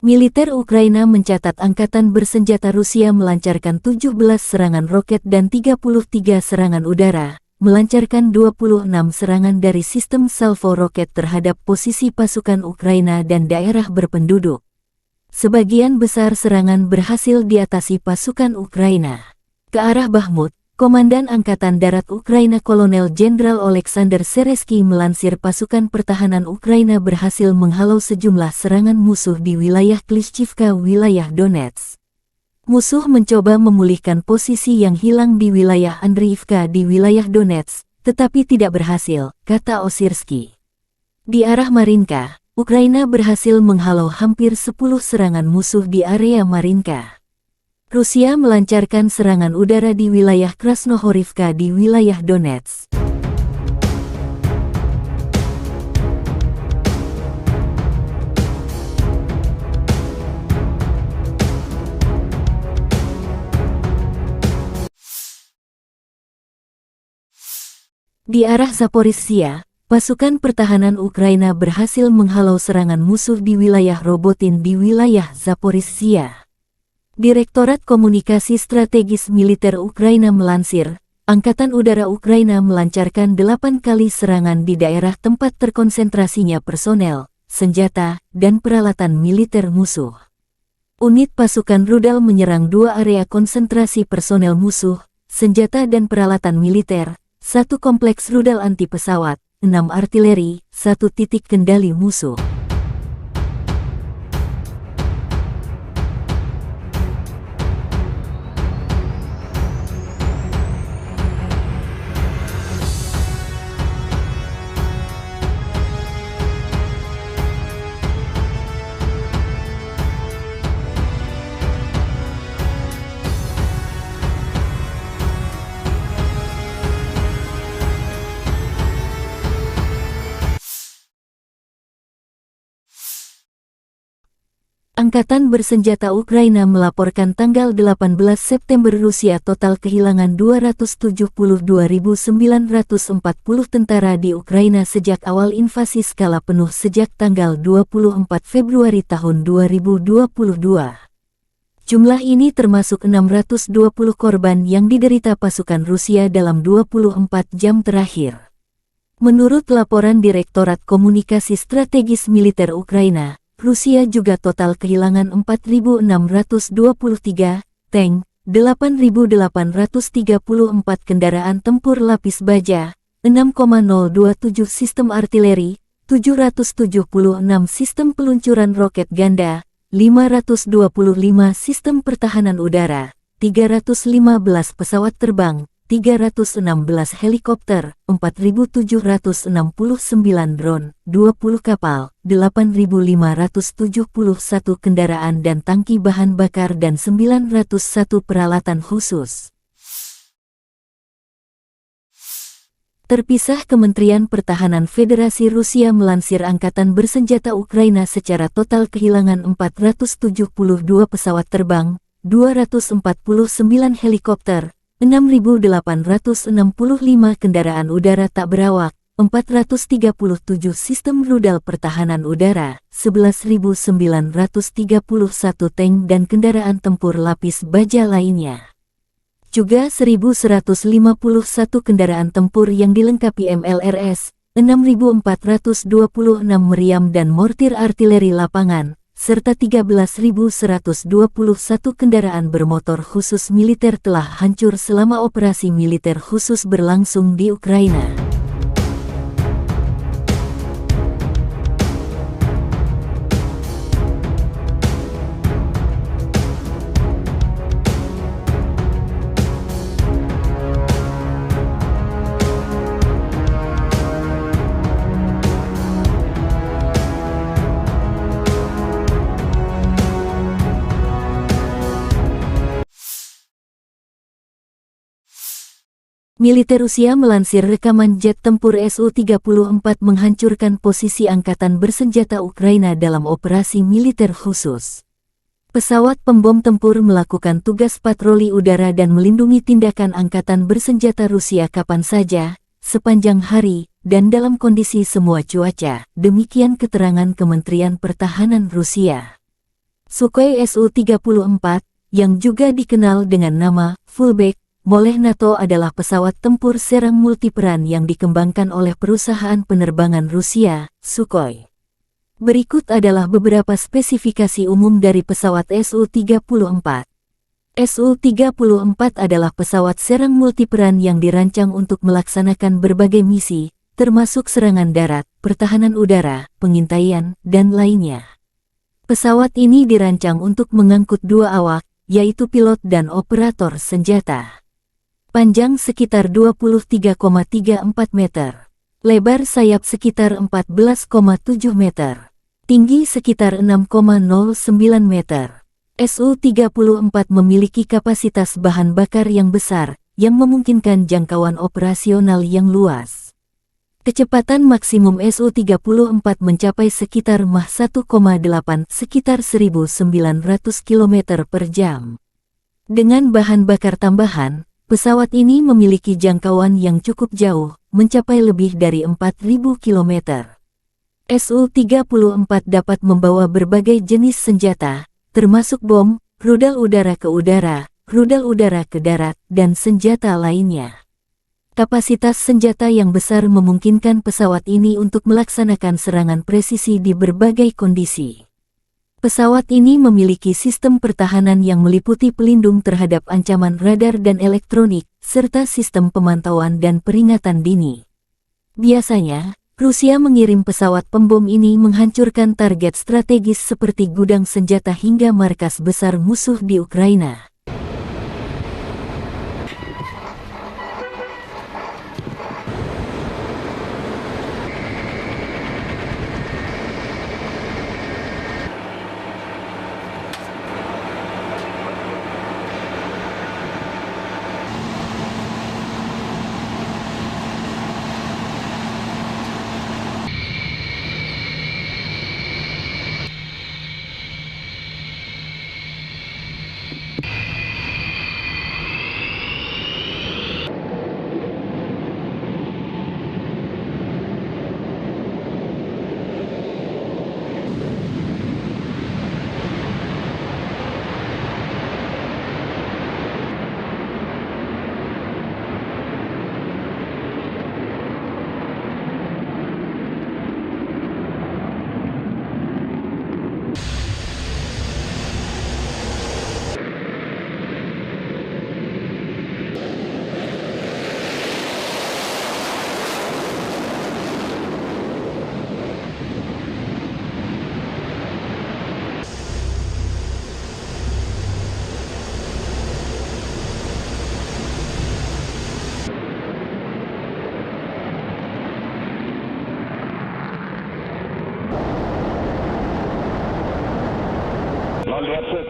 S1: Militer Ukraina mencatat angkatan bersenjata Rusia melancarkan 17 serangan roket dan 33 serangan udara, melancarkan 26 serangan dari sistem salvo roket terhadap posisi pasukan Ukraina dan daerah berpenduduk. Sebagian besar serangan berhasil diatasi pasukan Ukraina. Ke arah Bakhmut, Komandan Angkatan Darat Ukraina Kolonel Jenderal Oleksandr Seresky melansir pasukan pertahanan Ukraina berhasil menghalau sejumlah serangan musuh di wilayah Klishchivka, wilayah Donetsk. Musuh mencoba memulihkan posisi yang hilang di wilayah Andriivka di wilayah Donetsk, tetapi tidak berhasil, kata Osirsky. Di arah Marinka, Ukraina berhasil menghalau hampir 10 serangan musuh di area Marinka. Rusia melancarkan serangan udara di wilayah Krasnohorivka di wilayah Donetsk. Di arah Zaporizhzhia, pasukan pertahanan Ukraina berhasil menghalau serangan musuh di wilayah Robotin di wilayah Zaporizhzhia. Direktorat Komunikasi Strategis Militer Ukraina melansir, Angkatan Udara Ukraina melancarkan 8 kali serangan di daerah tempat terkonsentrasinya personel, senjata, dan peralatan militer musuh. Unit pasukan rudal menyerang 2 area konsentrasi personel musuh, senjata dan peralatan militer, 1 kompleks rudal anti pesawat, 6 artileri, 1 titik kendali musuh. Angkatan bersenjata Ukraina melaporkan tanggal 18 September Rusia total kehilangan 272.940 tentara di Ukraina sejak awal invasi skala penuh sejak tanggal 24 Februari tahun 2022. Jumlah ini termasuk 620 korban yang diderita pasukan Rusia dalam 24 jam terakhir. Menurut laporan Direktorat Komunikasi Strategis Militer Ukraina, Rusia juga total kehilangan 4.623 tank, 8.834 kendaraan tempur lapis baja, 6,027 sistem artileri, 776 sistem peluncuran roket ganda, 525 sistem pertahanan udara, 315 pesawat terbang, 316 helikopter, 4.769 drone, 20 kapal, 8.571 kendaraan dan tangki bahan bakar dan 901 peralatan khusus. terpisah. Kementerian Pertahanan Federasi Rusia melansir Angkatan Bersenjata Ukraina secara total kehilangan 472 pesawat terbang, 249 helikopter, 6.865 kendaraan udara tak berawak, 437 sistem rudal pertahanan udara, 11.931 tank dan kendaraan tempur lapis baja lainnya. Juga 1.151 kendaraan tempur yang dilengkapi MLRS, 6.426 meriam dan mortir artileri lapangan, serta 13.121 kendaraan bermotor khusus militer telah hancur selama operasi militer khusus berlangsung di Ukraina. Militer Rusia melansir rekaman jet tempur Su-34 menghancurkan posisi angkatan bersenjata Ukraina dalam operasi militer khusus. Pesawat pembom tempur melakukan tugas patroli udara dan melindungi tindakan angkatan bersenjata Rusia kapan saja, sepanjang hari, dan dalam kondisi semua cuaca, demikian keterangan Kementerian Pertahanan Rusia. Sukhoi Su-34, yang juga dikenal dengan nama Fullback oleh NATO adalah pesawat tempur serang multiperan yang dikembangkan oleh perusahaan penerbangan Rusia, Sukhoi. Berikut adalah beberapa spesifikasi umum dari pesawat Su-34. Su-34 adalah pesawat serang multiperan yang dirancang untuk melaksanakan berbagai misi, termasuk serangan darat, pertahanan udara, pengintaian, dan lainnya. Pesawat ini dirancang untuk mengangkut dua awak, yaitu pilot dan operator senjata. Panjang sekitar 23,34 meter. Lebar sayap sekitar 14,7 meter. Tinggi sekitar 6,09 meter. Su-34 memiliki kapasitas bahan bakar yang besar, yang memungkinkan jangkauan operasional yang luas. Kecepatan maksimum Su-34 mencapai sekitar Mach 1,8 sekitar 1.900 km per jam. Dengan bahan bakar tambahan, pesawat ini memiliki jangkauan yang cukup jauh, mencapai lebih dari 4.000 km. Su-34 dapat membawa berbagai jenis senjata, termasuk bom, rudal udara ke udara, rudal udara ke darat, dan senjata lainnya. Kapasitas senjata yang besar memungkinkan pesawat ini untuk melaksanakan serangan presisi di berbagai kondisi. Pesawat ini memiliki sistem pertahanan yang meliputi pelindung terhadap ancaman radar dan elektronik, serta sistem pemantauan dan peringatan dini. Biasanya, Rusia mengirim pesawat pembom ini menghancurkan target strategis seperti gudang senjata hingga markas besar musuh di Ukraina.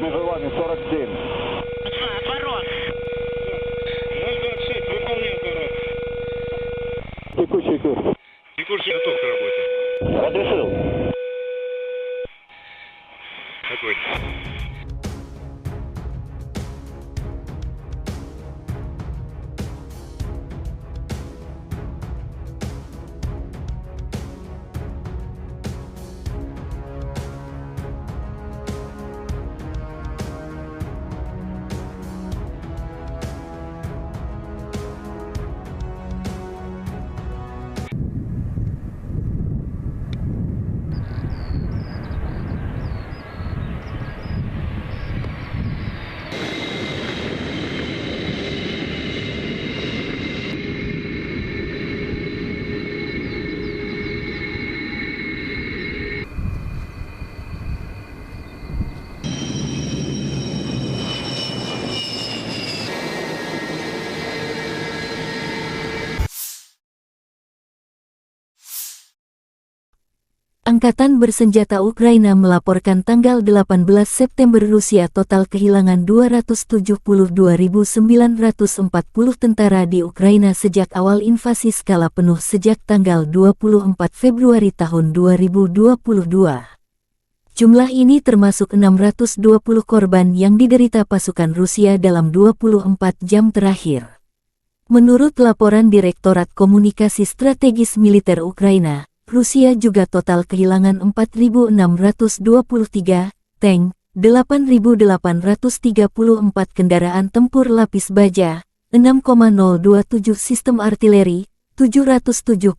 S2: Межевами 47.
S5: Отворот. 026, выполняй отворот.
S1: Angkatan Bersenjata Ukraina melaporkan tanggal 18 September Rusia total kehilangan 272.940 tentara di Ukraina sejak awal invasi skala penuh sejak tanggal 24 Februari tahun 2022. Jumlah ini termasuk 620 korban yang diderita pasukan Rusia dalam 24 jam terakhir. Menurut laporan Direktorat Komunikasi Strategis Militer Ukraina, Rusia juga total kehilangan 4.623 tank, 8.834 kendaraan tempur lapis baja, 6,027 sistem artileri, 776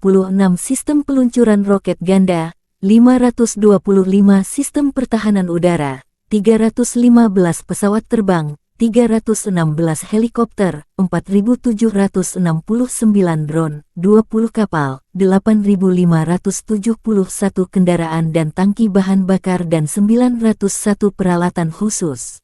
S1: sistem peluncuran roket ganda, 525 sistem pertahanan udara, 315 pesawat terbang, 316 helikopter, 4.769 drone, 20 kapal, 8.571 kendaraan dan tangki bahan bakar dan 901 peralatan khusus.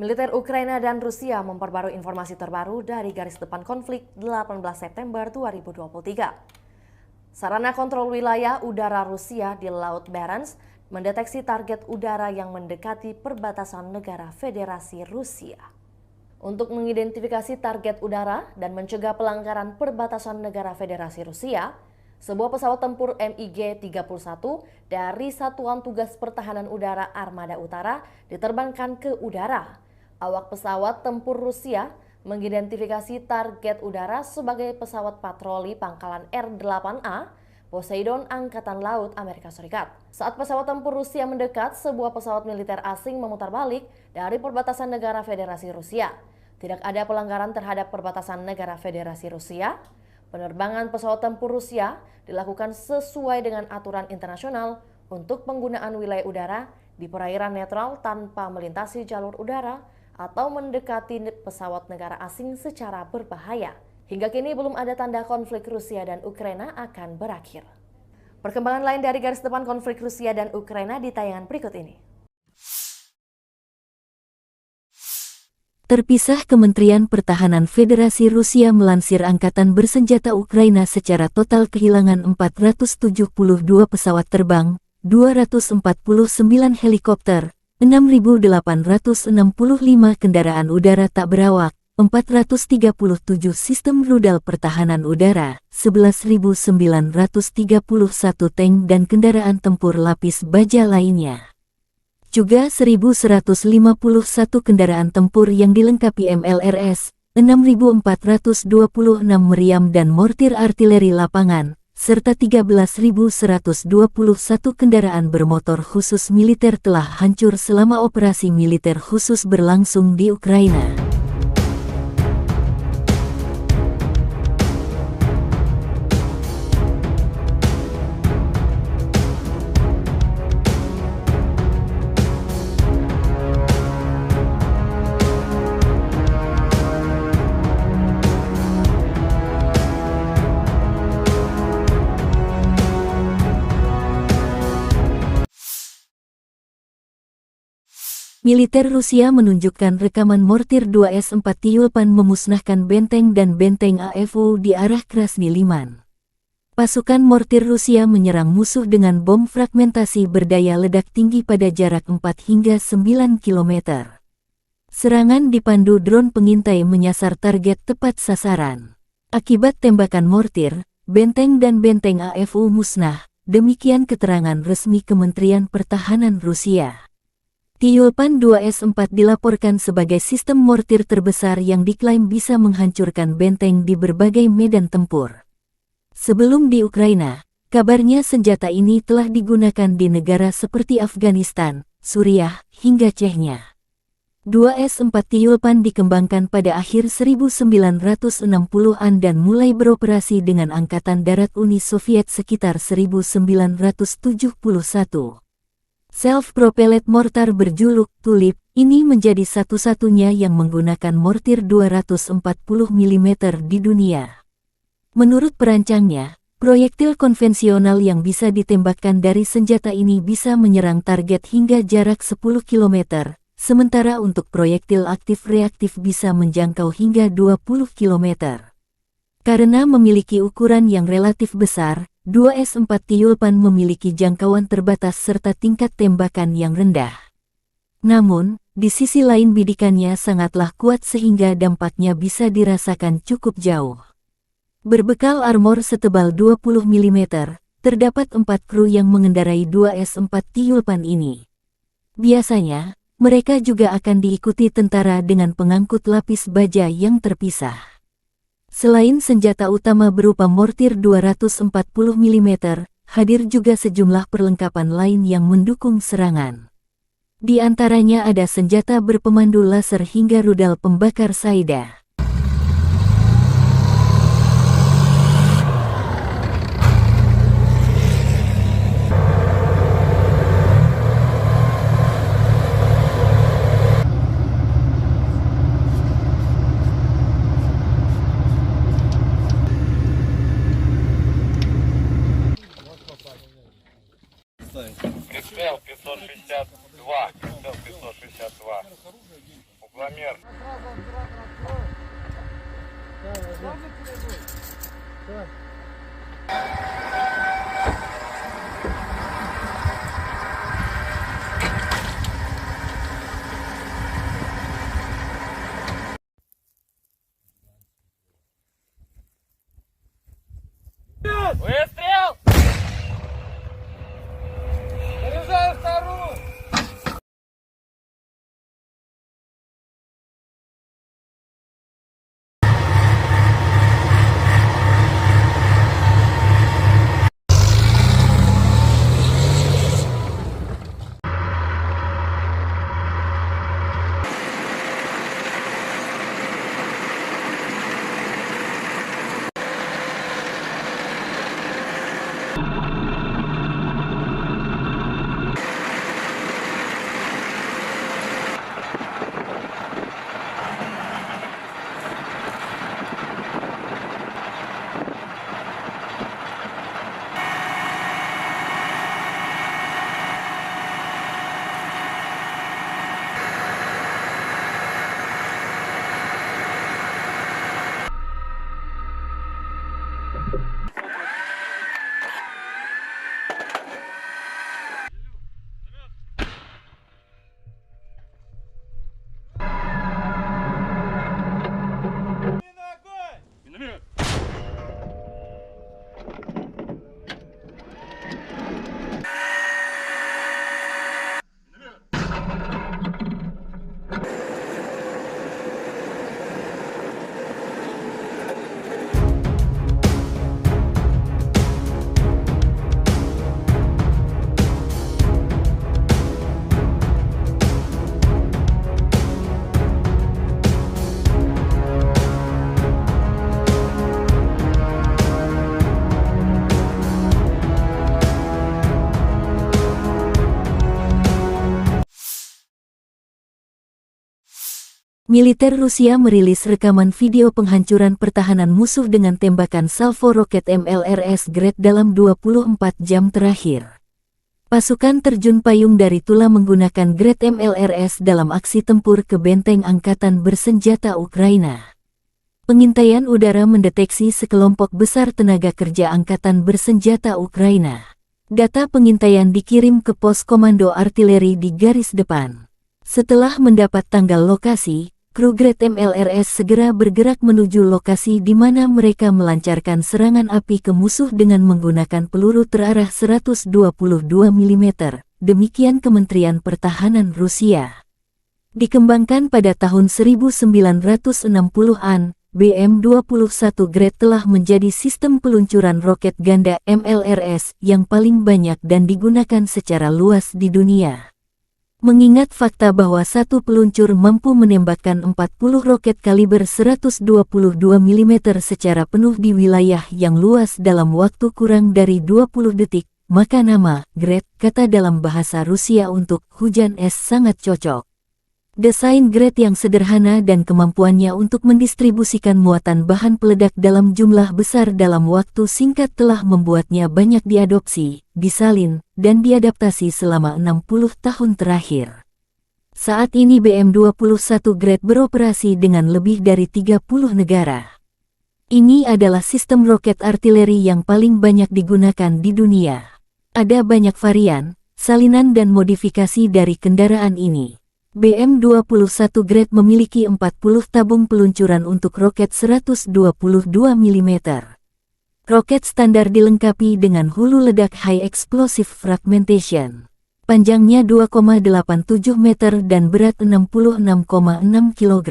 S4: Militer Ukraina dan Rusia memperbarui informasi terbaru dari garis depan konflik 18 September 2023. Sarana kontrol wilayah udara Rusia di Laut Barents mendeteksi target udara yang mendekati perbatasan negara Federasi Rusia. Untuk mengidentifikasi target udara dan mencegah pelanggaran perbatasan negara Federasi Rusia, sebuah pesawat tempur MiG-31 dari Satuan Tugas Pertahanan Udara Armada Utara diterbangkan ke udara. Awak pesawat tempur Rusia mengidentifikasi target udara sebagai pesawat patroli pangkalan R-8A Poseidon Angkatan Laut Amerika Serikat. Saat pesawat tempur Rusia mendekat, sebuah pesawat militer asing memutar balik dari perbatasan negara Federasi Rusia. Tidak ada pelanggaran terhadap perbatasan negara Federasi Rusia. Penerbangan pesawat tempur Rusia dilakukan sesuai dengan aturan internasional untuk penggunaan wilayah udara di perairan netral tanpa melintasi jalur udara atau mendekati pesawat negara asing secara berbahaya. Hingga kini belum ada tanda konflik Rusia dan Ukraina akan berakhir. Perkembangan lain dari garis depan konflik Rusia dan Ukraina di tayangan berikut ini.
S1: Terpisah, Kementerian Pertahanan Federasi Rusia melansir Angkatan Bersenjata Ukraina secara total kehilangan 472 pesawat terbang, 249 helikopter, 6.865 kendaraan udara tak berawak, 437 sistem rudal pertahanan udara, 11.931 tank dan kendaraan tempur lapis baja lainnya. Juga 1.151 kendaraan tempur yang dilengkapi MLRS, 6.426 meriam dan mortir artileri lapangan, serta 13.121 kendaraan bermotor khusus militer telah hancur selama operasi militer khusus berlangsung di Ukraina. Militer Rusia menunjukkan rekaman mortir 2S-4 Tyulpan memusnahkan benteng dan benteng AFU di arah Krasny Liman. Pasukan mortir Rusia menyerang musuh dengan bom fragmentasi berdaya ledak tinggi pada jarak 4 hingga 9 km. Serangan dipandu drone pengintai menyasar target tepat sasaran. Akibat tembakan mortir, benteng dan benteng AFU musnah, demikian keterangan resmi Kementerian Pertahanan Rusia. Tyulpan 2S-4 dilaporkan sebagai sistem mortir terbesar yang diklaim bisa menghancurkan benteng di berbagai medan tempur. Sebelum di Ukraina, kabarnya senjata ini telah digunakan di negara seperti Afghanistan, Suriah, hingga Chechnya. 2S-4 Tyulpan dikembangkan pada akhir 1960-an dan mulai beroperasi dengan Angkatan Darat Uni Soviet sekitar 1971. Self-propelled mortar berjuluk Tulip ini menjadi satu-satunya yang menggunakan mortir 240 mm di dunia. Menurut perancangnya, proyektil konvensional yang bisa ditembakkan dari senjata ini bisa menyerang target hingga jarak 10 km, sementara untuk proyektil aktif reaktif bisa menjangkau hingga 20 km. Karena memiliki ukuran yang relatif besar, 2S4 Tiulpan memiliki jangkauan terbatas serta tingkat tembakan yang rendah. Namun, di sisi lain bidikannya sangatlah kuat sehingga dampaknya bisa dirasakan cukup jauh. Berbekal armor setebal 20 mm, terdapat 4 kru yang mengendarai 2S4 Tiulpan ini. Biasanya, mereka juga akan diikuti tentara dengan pengangkut lapis baja yang terpisah. Selain senjata utama berupa mortir 240 mm, hadir juga sejumlah perlengkapan lain yang mendukung serangan. Di antaranya ada senjata berpemandu laser hingga rudal pembakar Saida.
S5: Прицел 562. Прицел 562. Угломер.
S3: Выстрел! Заряжаю вторую!
S5: Миномет.
S1: Militer Rusia merilis rekaman video penghancuran pertahanan musuh dengan tembakan salvo roket MLRS Grad dalam 24 jam terakhir. Pasukan terjun payung dari Tula menggunakan Grad MLRS dalam aksi tempur ke benteng angkatan bersenjata Ukraina. Pengintaian udara mendeteksi sekelompok besar tenaga kerja angkatan bersenjata Ukraina. Data pengintaian dikirim ke pos komando artileri di garis depan. Setelah mendapat tanggal lokasi, kru Grad MLRS segera bergerak menuju lokasi di mana mereka melancarkan serangan api ke musuh dengan menggunakan peluru terarah 122 mm, demikian Kementerian Pertahanan Rusia. Dikembangkan pada tahun 1960-an, BM-21 Grad telah menjadi sistem peluncuran roket ganda MLRS yang paling banyak dan digunakan secara luas di dunia. Mengingat fakta bahwa satu peluncur mampu menembakkan 40 roket kaliber 122 mm secara penuh di wilayah yang luas dalam waktu kurang dari 20 detik, maka nama Grad, kata dalam bahasa Rusia untuk hujan es, sangat cocok. Desain Grad yang sederhana dan kemampuannya untuk mendistribusikan muatan bahan peledak dalam jumlah besar dalam waktu singkat telah membuatnya banyak diadopsi, disalin, dan diadaptasi selama 60 tahun terakhir. Saat ini BM-21 Grad beroperasi dengan lebih dari 30 negara. Ini adalah sistem roket artileri yang paling banyak digunakan di dunia. Ada banyak varian, salinan dan modifikasi dari kendaraan ini. BM-21 Grad memiliki 40 tabung peluncuran untuk roket 122 mm. Roket standar dilengkapi dengan hulu ledak High Explosive Fragmentation. Panjangnya 2,87 meter dan berat 66,6 kg.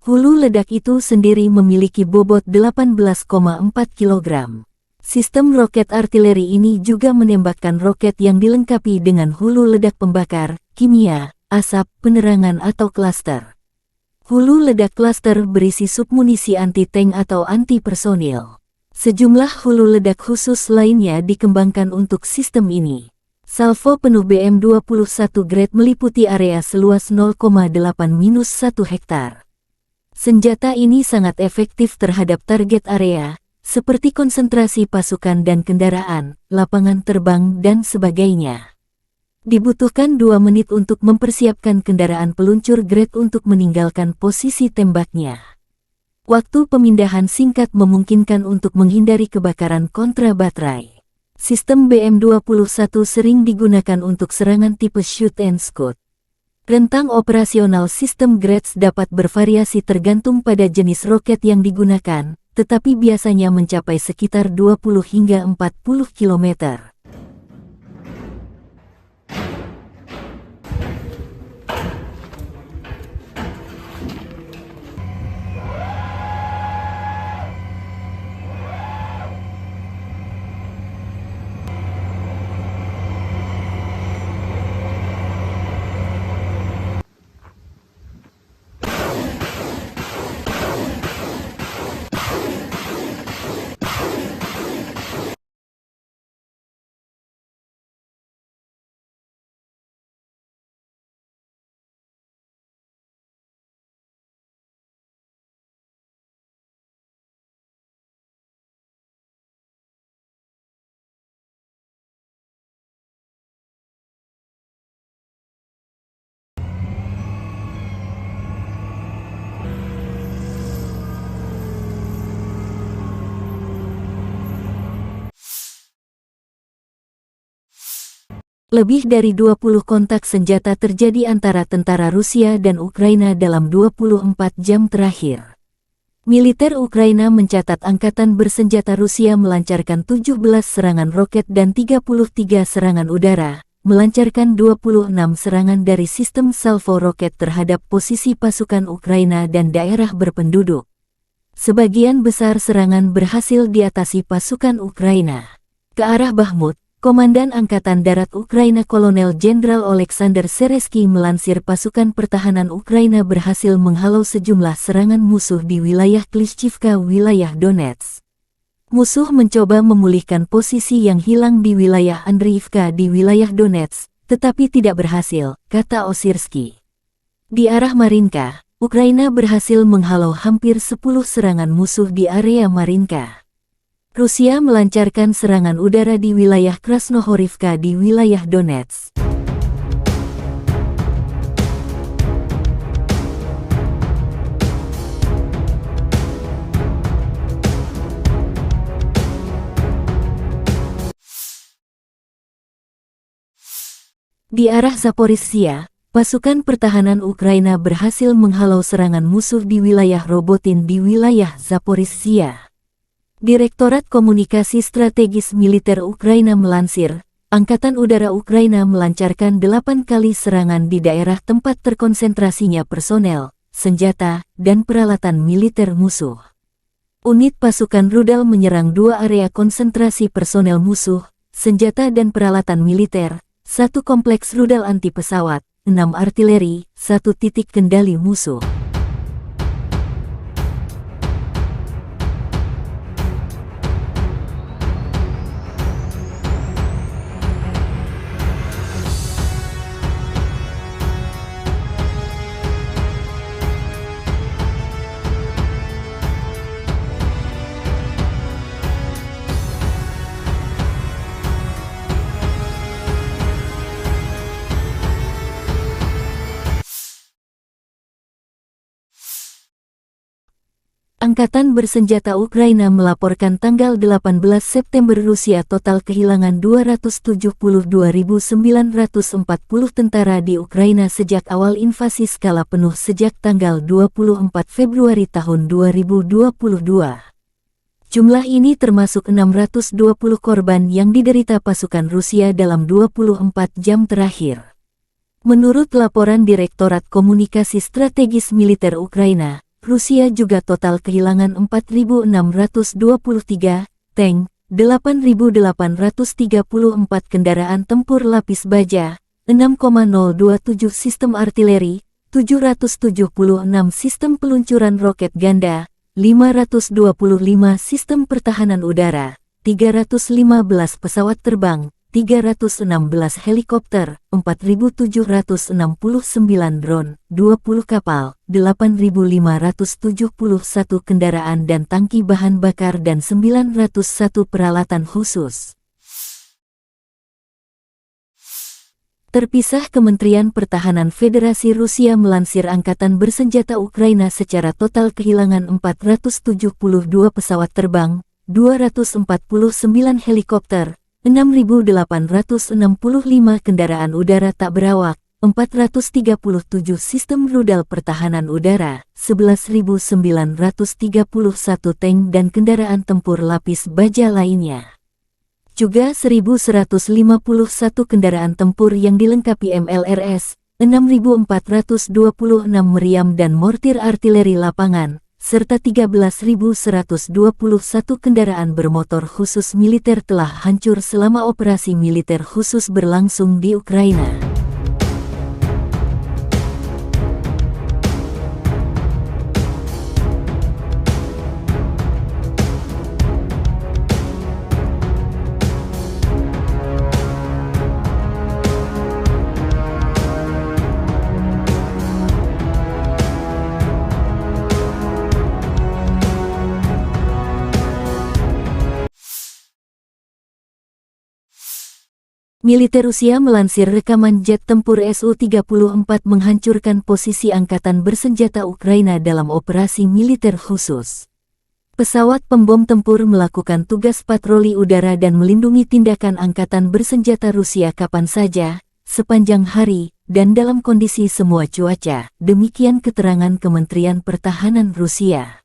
S1: Hulu ledak itu sendiri memiliki bobot 18,4 kg. Sistem roket artileri ini juga menembakkan roket yang dilengkapi dengan hulu ledak pembakar, kimia, asap, penerangan atau klaster. Hulu ledak klaster berisi submunisi anti-tank atau anti-personil. Sejumlah hulu ledak khusus lainnya dikembangkan untuk sistem ini. Salvo penuh BM-21 Grad meliputi area seluas 0,8-1 hektar. Senjata ini sangat efektif terhadap target area, seperti konsentrasi pasukan dan kendaraan, lapangan terbang, dan sebagainya. Dibutuhkan 2 menit untuk mempersiapkan kendaraan peluncur Grad untuk meninggalkan posisi tembaknya. Waktu pemindahan singkat memungkinkan untuk menghindari kebakaran kontra baterai. Sistem BM-21 sering digunakan untuk serangan tipe shoot and scoot. Rentang operasional sistem Grads dapat bervariasi tergantung pada jenis roket yang digunakan, tetapi biasanya mencapai sekitar 20 hingga 40 km. Lebih dari 20 kontak senjata terjadi antara tentara Rusia dan Ukraina dalam 24 jam terakhir. Militer Ukraina mencatat angkatan bersenjata Rusia melancarkan 17 serangan roket dan 33 serangan udara, melancarkan 26 serangan dari sistem salvo roket terhadap posisi pasukan Ukraina dan daerah berpenduduk. Sebagian besar serangan berhasil diatasi pasukan Ukraina. Ke arah Bakhmut, Komandan Angkatan Darat Ukraina Kolonel Jenderal Oleksandr Seresky melansir pasukan pertahanan Ukraina berhasil menghalau sejumlah serangan musuh di wilayah Klishchivka, wilayah Donetsk. Musuh mencoba memulihkan posisi yang hilang di wilayah Andriivka di wilayah Donetsk, tetapi tidak berhasil, kata Osirsky. Di arah Marinka, Ukraina berhasil menghalau hampir 10 serangan musuh di area Marinka. Rusia melancarkan serangan udara di wilayah Krasnohorivka di wilayah Donetsk. Di arah Zaporizhzhia, pasukan pertahanan Ukraina berhasil menghalau serangan musuh di wilayah Robotin di wilayah Zaporizhzhia. Direktorat Komunikasi Strategis Militer Ukraina melansir, Angkatan Udara Ukraina melancarkan 8 kali serangan di daerah tempat terkonsentrasinya personel, senjata, dan peralatan militer musuh. Unit pasukan rudal menyerang 2 area konsentrasi personel musuh, senjata dan peralatan militer, 1 kompleks rudal anti pesawat, 6 artileri, 1 titik kendali musuh. Angkatan bersenjata Ukraina melaporkan tanggal 18 September Rusia total kehilangan 272.940 tentara di Ukraina sejak awal invasi skala penuh sejak tanggal 24 Februari tahun 2022. Jumlah ini termasuk 620 korban yang diderita pasukan Rusia dalam 24 jam terakhir. Menurut laporan Direktorat Komunikasi Strategis Militer Ukraina, Rusia juga total kehilangan 4.623 tank, 8.834 kendaraan tempur lapis baja, 6,027 sistem artileri, 776 sistem peluncuran roket ganda, 525 sistem pertahanan udara, 315 pesawat terbang, 316 helikopter, 4.769 drone, 20 kapal, 8.571 kendaraan dan tangki bahan bakar dan 901 peralatan khusus. Terpisah, Kementerian Pertahanan Federasi Rusia melansir Angkatan Bersenjata Ukraina secara total kehilangan 472 pesawat terbang, 249 helikopter, 6.865 kendaraan udara tak berawak, 437 sistem rudal pertahanan udara, 11.931 tank dan kendaraan tempur lapis baja lainnya. Juga 1.151 kendaraan tempur yang dilengkapi MLRS, 6.426 meriam dan mortir artileri lapangan, serta 13.121 kendaraan bermotor khusus militer telah hancur selama operasi militer khusus berlangsung di Ukraina. Militer Rusia melansir rekaman jet tempur Su-34 menghancurkan posisi Angkatan Bersenjata Ukraina dalam operasi militer khusus. Pesawat pembom tempur melakukan tugas patroli udara dan melindungi tindakan Angkatan Bersenjata Rusia kapan saja, sepanjang hari, dan dalam kondisi semua cuaca, demikian keterangan Kementerian Pertahanan Rusia.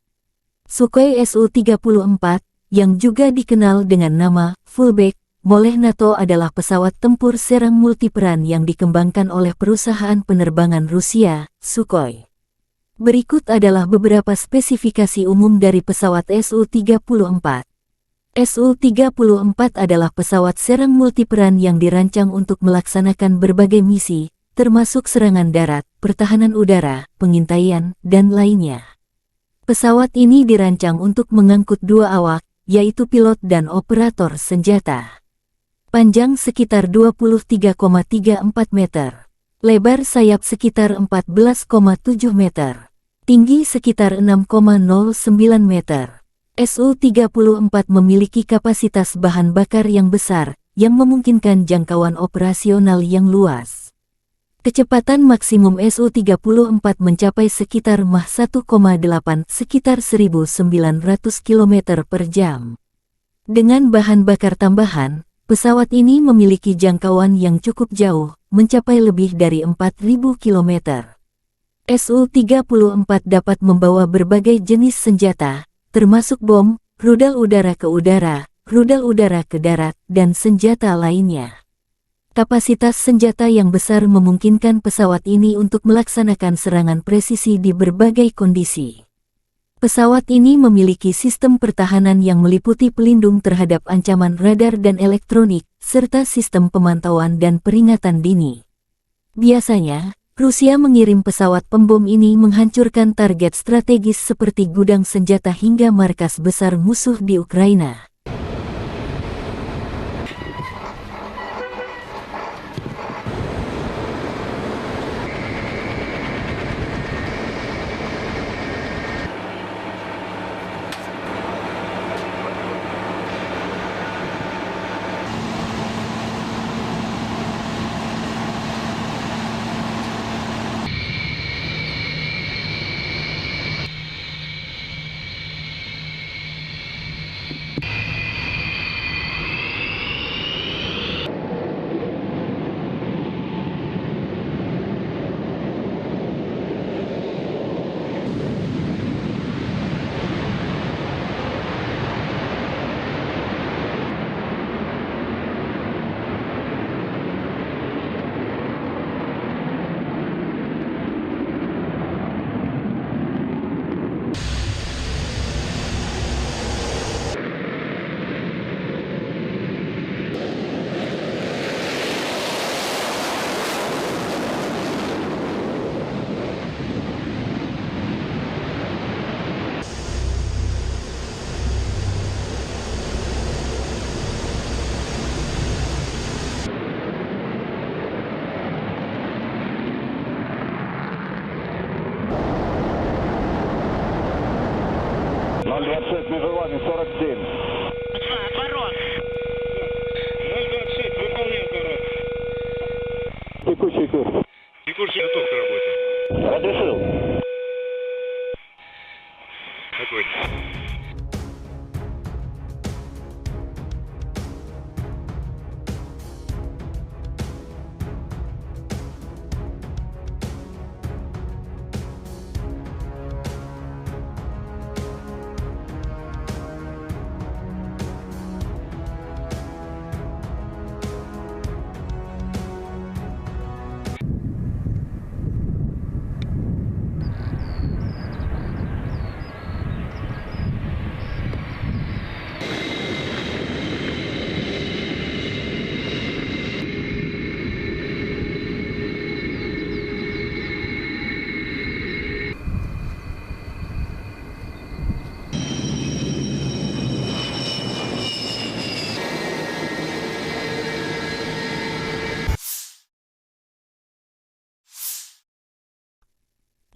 S1: Sukhoi Su-34, yang juga dikenal dengan nama Fullback oleh NATO adalah pesawat tempur serang multiperan yang dikembangkan oleh perusahaan penerbangan Rusia, Sukhoi. Berikut adalah beberapa spesifikasi umum dari pesawat Su-34. Su-34 adalah pesawat serang multiperan yang dirancang untuk melaksanakan berbagai misi, termasuk serangan darat, pertahanan udara, pengintaian, dan lainnya. Pesawat ini dirancang untuk mengangkut dua awak, yaitu pilot dan operator senjata. Panjang sekitar 23,34 meter. Lebar sayap sekitar 14,7 meter. Tinggi sekitar 6,09 meter. Su-34 memiliki kapasitas bahan bakar yang besar, yang memungkinkan jangkauan operasional yang luas. Kecepatan maksimum Su-34 mencapai sekitar Mach 1,8 sekitar 1.900 km per jam. Dengan bahan bakar tambahan, pesawat ini memiliki jangkauan yang cukup jauh, mencapai lebih dari 4.000 km. Su-34 dapat membawa berbagai jenis senjata, termasuk bom, rudal udara ke udara, rudal udara ke darat, dan senjata lainnya. Kapasitas senjata yang besar memungkinkan pesawat ini untuk melaksanakan serangan presisi di berbagai kondisi. Pesawat ini memiliki sistem pertahanan yang meliputi pelindung terhadap ancaman radar dan elektronik, serta sistem pemantauan dan peringatan dini. Biasanya, Rusia mengirim pesawat pembom ini menghancurkan target strategis seperti gudang senjata hingga markas besar musuh di Ukraina.
S2: 026 между вами 47.
S5: Отворот. 026, выполняй отворот.
S2: Текущий курс.
S5: Текущий готов к работе.
S2: Разрешил.
S5: Огонь.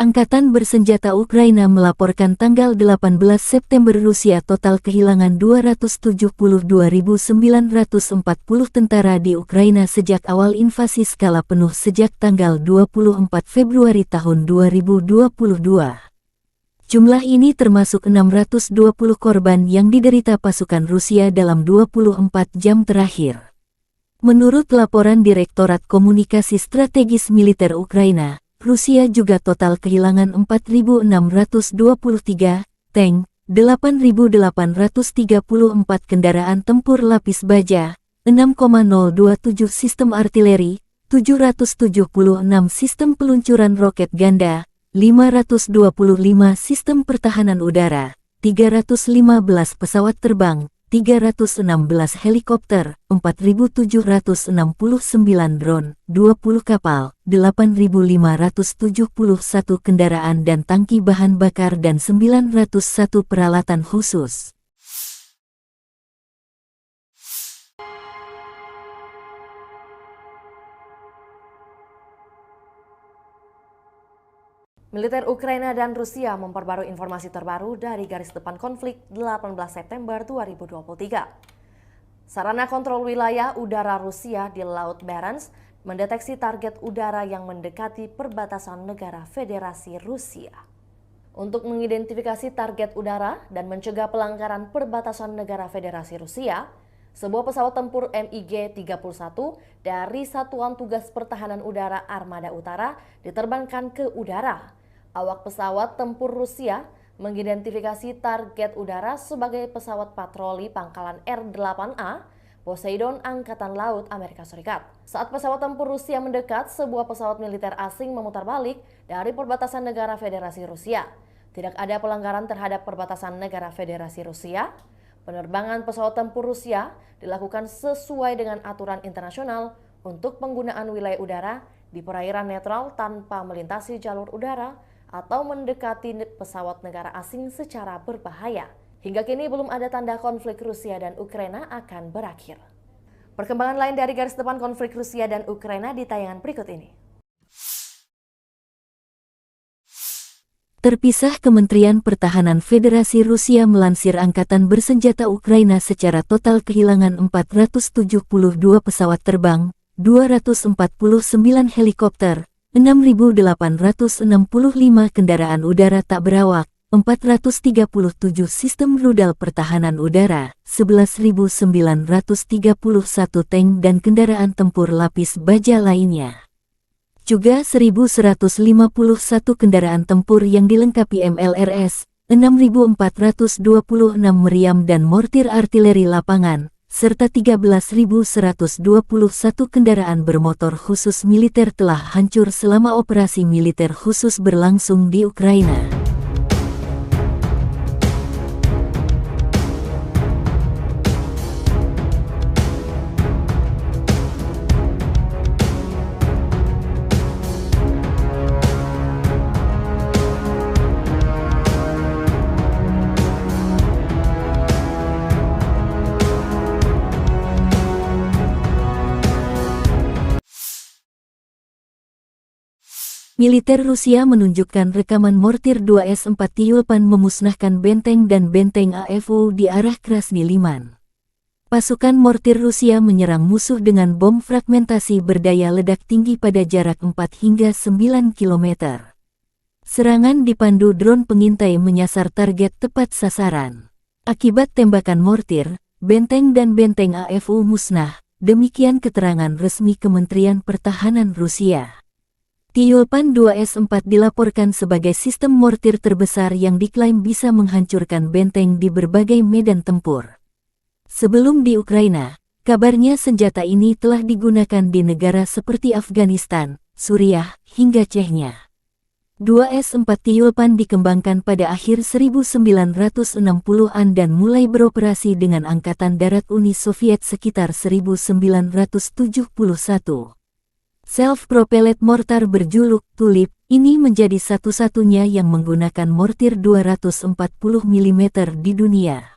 S1: Angkatan bersenjata Ukraina melaporkan tanggal 18 September Rusia total kehilangan 272.940 tentara di Ukraina sejak awal invasi skala penuh sejak tanggal 24 Februari tahun 2022. Jumlah ini termasuk 620 korban yang diderita pasukan Rusia dalam 24 jam terakhir. Menurut laporan Direktorat Komunikasi Strategis Militer Ukraina, Rusia juga total kehilangan 4.623 tank, 8.834 kendaraan tempur lapis baja, 6,027 sistem artileri, 776 sistem peluncuran roket ganda, 525 sistem pertahanan udara, 315 pesawat terbang, 316 helikopter, 4.769 drone, 20 kapal, 8.571 kendaraan dan tangki bahan bakar dan 901 peralatan khusus.
S4: Militer Ukraina dan Rusia memperbarui informasi terbaru dari garis depan konflik 18 September 2023. Sarana kontrol wilayah udara Rusia di Laut Barents mendeteksi target udara yang mendekati perbatasan negara Federasi Rusia. Untuk mengidentifikasi target udara dan mencegah pelanggaran perbatasan negara Federasi Rusia, sebuah pesawat tempur MiG-31 dari Satuan Tugas Pertahanan Udara Armada Utara diterbangkan ke udara. Awak pesawat tempur Rusia mengidentifikasi target udara sebagai pesawat patroli pangkalan R-8A Poseidon Angkatan Laut Amerika Serikat. Saat pesawat tempur Rusia mendekat, sebuah pesawat militer asing memutar balik dari perbatasan negara Federasi Rusia. Tidak ada pelanggaran terhadap perbatasan negara Federasi Rusia. Penerbangan pesawat tempur Rusia dilakukan sesuai dengan aturan internasional untuk penggunaan wilayah udara di perairan netral tanpa melintasi jalur udara atau mendekati pesawat negara asing secara berbahaya. Hingga kini belum ada tanda konflik Rusia dan Ukraina akan berakhir. Perkembangan lain dari garis depan konflik Rusia dan Ukraina di tayangan berikut ini.
S1: Terpisah, Kementerian Pertahanan Federasi Rusia melansir Angkatan Bersenjata Ukraina secara total kehilangan 472 pesawat terbang, 249 helikopter, 6.865 kendaraan udara tak berawak, 437 sistem rudal pertahanan udara, 11.931 tank dan kendaraan tempur lapis baja lainnya. Juga 1.151 kendaraan tempur yang dilengkapi MLRS, 6.426 meriam dan mortir artileri lapangan, serta 13.121 kendaraan bermotor khusus militer telah hancur selama operasi militer khusus berlangsung di Ukraina. Militer Rusia menunjukkan rekaman mortir 2S-4 Tyulpan memusnahkan benteng dan benteng AFU di arah Krasny Liman. Pasukan mortir Rusia menyerang musuh dengan bom fragmentasi berdaya ledak tinggi pada jarak 4 hingga 9 km. Serangan dipandu drone pengintai menyasar target tepat sasaran. Akibat tembakan mortir, benteng dan benteng AFU musnah, demikian keterangan resmi Kementerian Pertahanan Rusia. Tyulpan 2S-4 dilaporkan sebagai sistem mortir terbesar yang diklaim bisa menghancurkan benteng di berbagai medan tempur. Sebelum di Ukraina, kabarnya senjata ini telah digunakan di negara seperti Afghanistan, Suriah, hingga Chechnya. 2S-4 Tyulpan dikembangkan pada akhir 1960-an dan mulai beroperasi dengan Angkatan Darat Uni Soviet sekitar 1971. Self-propelled mortar berjuluk Tulip ini menjadi satu-satunya yang menggunakan mortir 240 mm di dunia.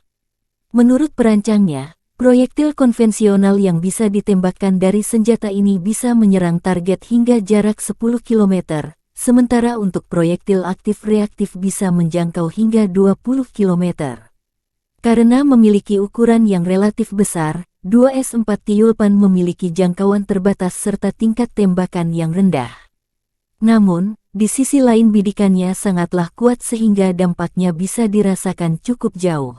S1: Menurut perancangnya, proyektil konvensional yang bisa ditembakkan dari senjata ini bisa menyerang target hingga jarak 10 km, sementara untuk proyektil aktif-reaktif bisa menjangkau hingga 20 km. Karena memiliki ukuran yang relatif besar, 2S-4 Tyulpan memiliki jangkauan terbatas serta tingkat tembakan yang rendah. Namun, di sisi lain bidikannya sangatlah kuat sehingga dampaknya bisa dirasakan cukup jauh.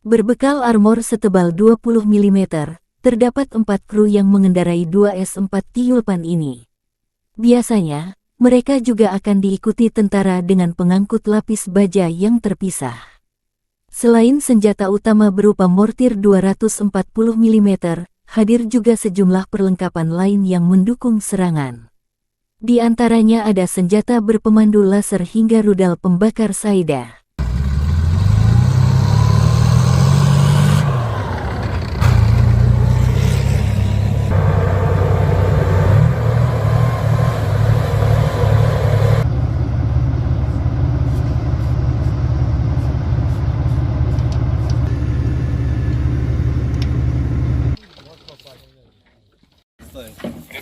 S1: Berbekal armor setebal 20 mm, terdapat 4 kru yang mengendarai 2S-4 Tyulpan ini. Biasanya, mereka juga akan diikuti tentara dengan pengangkut lapis baja yang terpisah. Selain senjata utama berupa mortir 240 mm, hadir juga sejumlah perlengkapan lain yang mendukung serangan. Di antaranya ada senjata berpemandu laser hingga rudal pembakar Saida.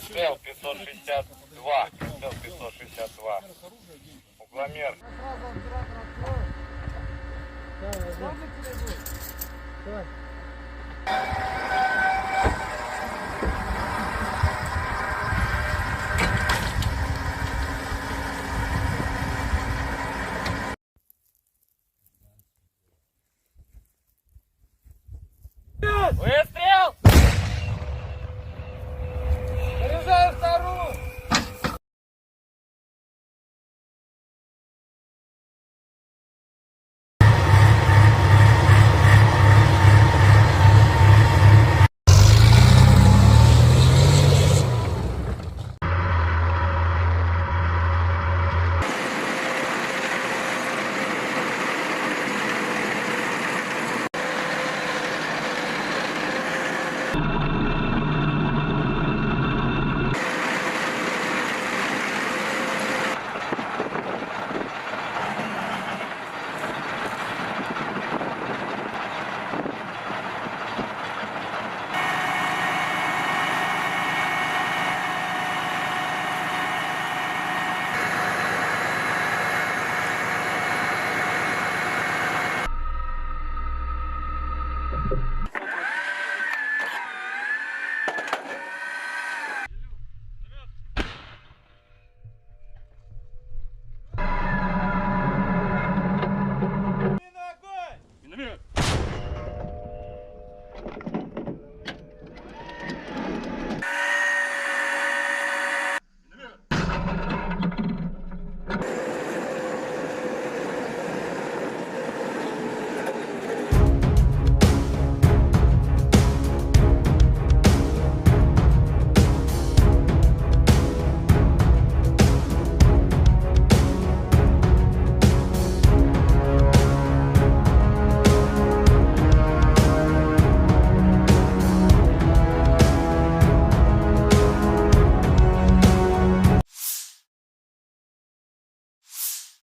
S5: Прицел 562. Прицел 562. Угломер.
S3: Выстрел! Заряжаю вторую!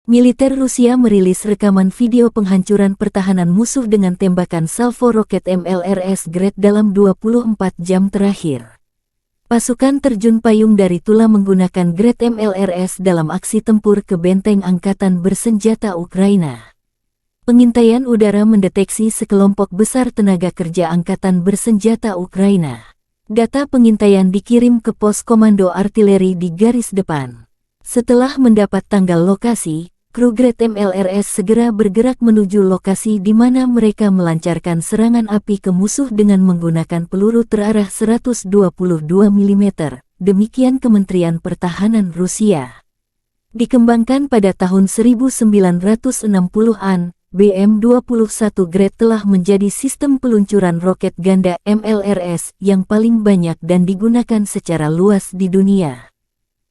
S1: Militer Rusia merilis rekaman video penghancuran pertahanan musuh dengan tembakan salvo roket MLRS Grad dalam 24 jam terakhir. Pasukan terjun payung dari Tula menggunakan Grad MLRS dalam aksi tempur ke benteng angkatan bersenjata Ukraina. Pengintaian udara mendeteksi sekelompok besar tenaga kerja angkatan bersenjata Ukraina. Data pengintaian dikirim ke pos komando artileri di garis depan. Setelah mendapat tanggal lokasi, kru Grad MLRS segera bergerak menuju lokasi di mana mereka melancarkan serangan api ke musuh dengan menggunakan peluru terarah 122 mm, demikian Kementerian Pertahanan Rusia. Dikembangkan pada tahun 1960-an, BM-21 Grad telah menjadi sistem peluncuran roket ganda MLRS yang paling banyak dan digunakan secara luas di dunia.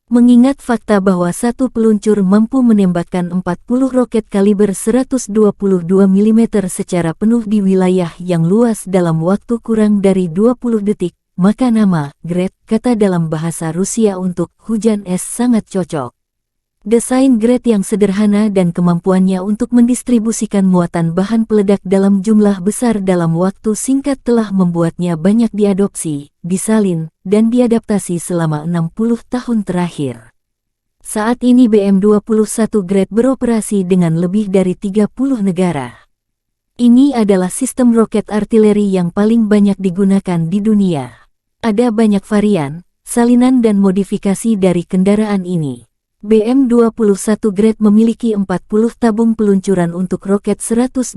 S1: Mengingat fakta bahwa satu peluncur mampu menembakkan 40 roket kaliber 122 mm secara penuh di wilayah yang luas dalam waktu kurang dari 20 detik, maka nama Grad, kata dalam bahasa Rusia untuk hujan es, sangat cocok. Desain Grad yang sederhana dan kemampuannya untuk mendistribusikan muatan bahan peledak dalam jumlah besar dalam waktu singkat telah membuatnya banyak diadopsi, disalin, dan diadaptasi selama 60 tahun terakhir. Saat ini BM-21 Grad beroperasi dengan lebih dari 30 negara. Ini adalah sistem roket artileri yang paling banyak digunakan di dunia. Ada banyak varian, salinan dan modifikasi dari kendaraan ini. BM-21 Grad memiliki 40 tabung peluncuran untuk roket 122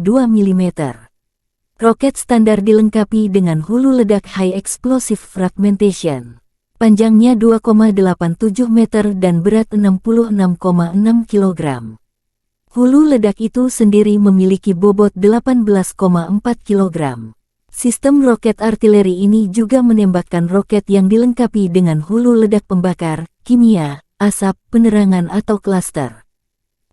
S1: mm. Roket standar dilengkapi dengan hulu ledak High Explosive Fragmentation. Panjangnya 2,87 meter dan berat 66,6 kg. Hulu ledak itu sendiri memiliki bobot 18,4 kg. Sistem roket artileri ini juga menembakkan roket yang dilengkapi dengan hulu ledak pembakar, kimia, asap, penerangan atau klaster.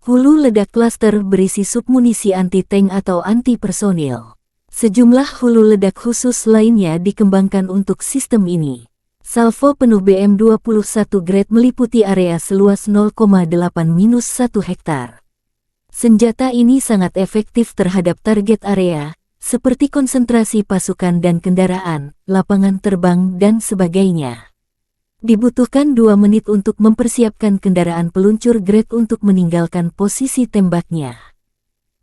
S1: Hulu ledak klaster berisi submunisi anti-tank atau anti-personil. Sejumlah hulu ledak khusus lainnya dikembangkan untuk sistem ini. Salvo penuh BM-21 Grad meliputi area seluas 0,8-1 hektar. Senjata ini sangat efektif terhadap target area, seperti konsentrasi pasukan dan kendaraan, lapangan terbang, dan sebagainya. Dibutuhkan 2 menit untuk mempersiapkan kendaraan peluncur Grad untuk meninggalkan posisi tembaknya.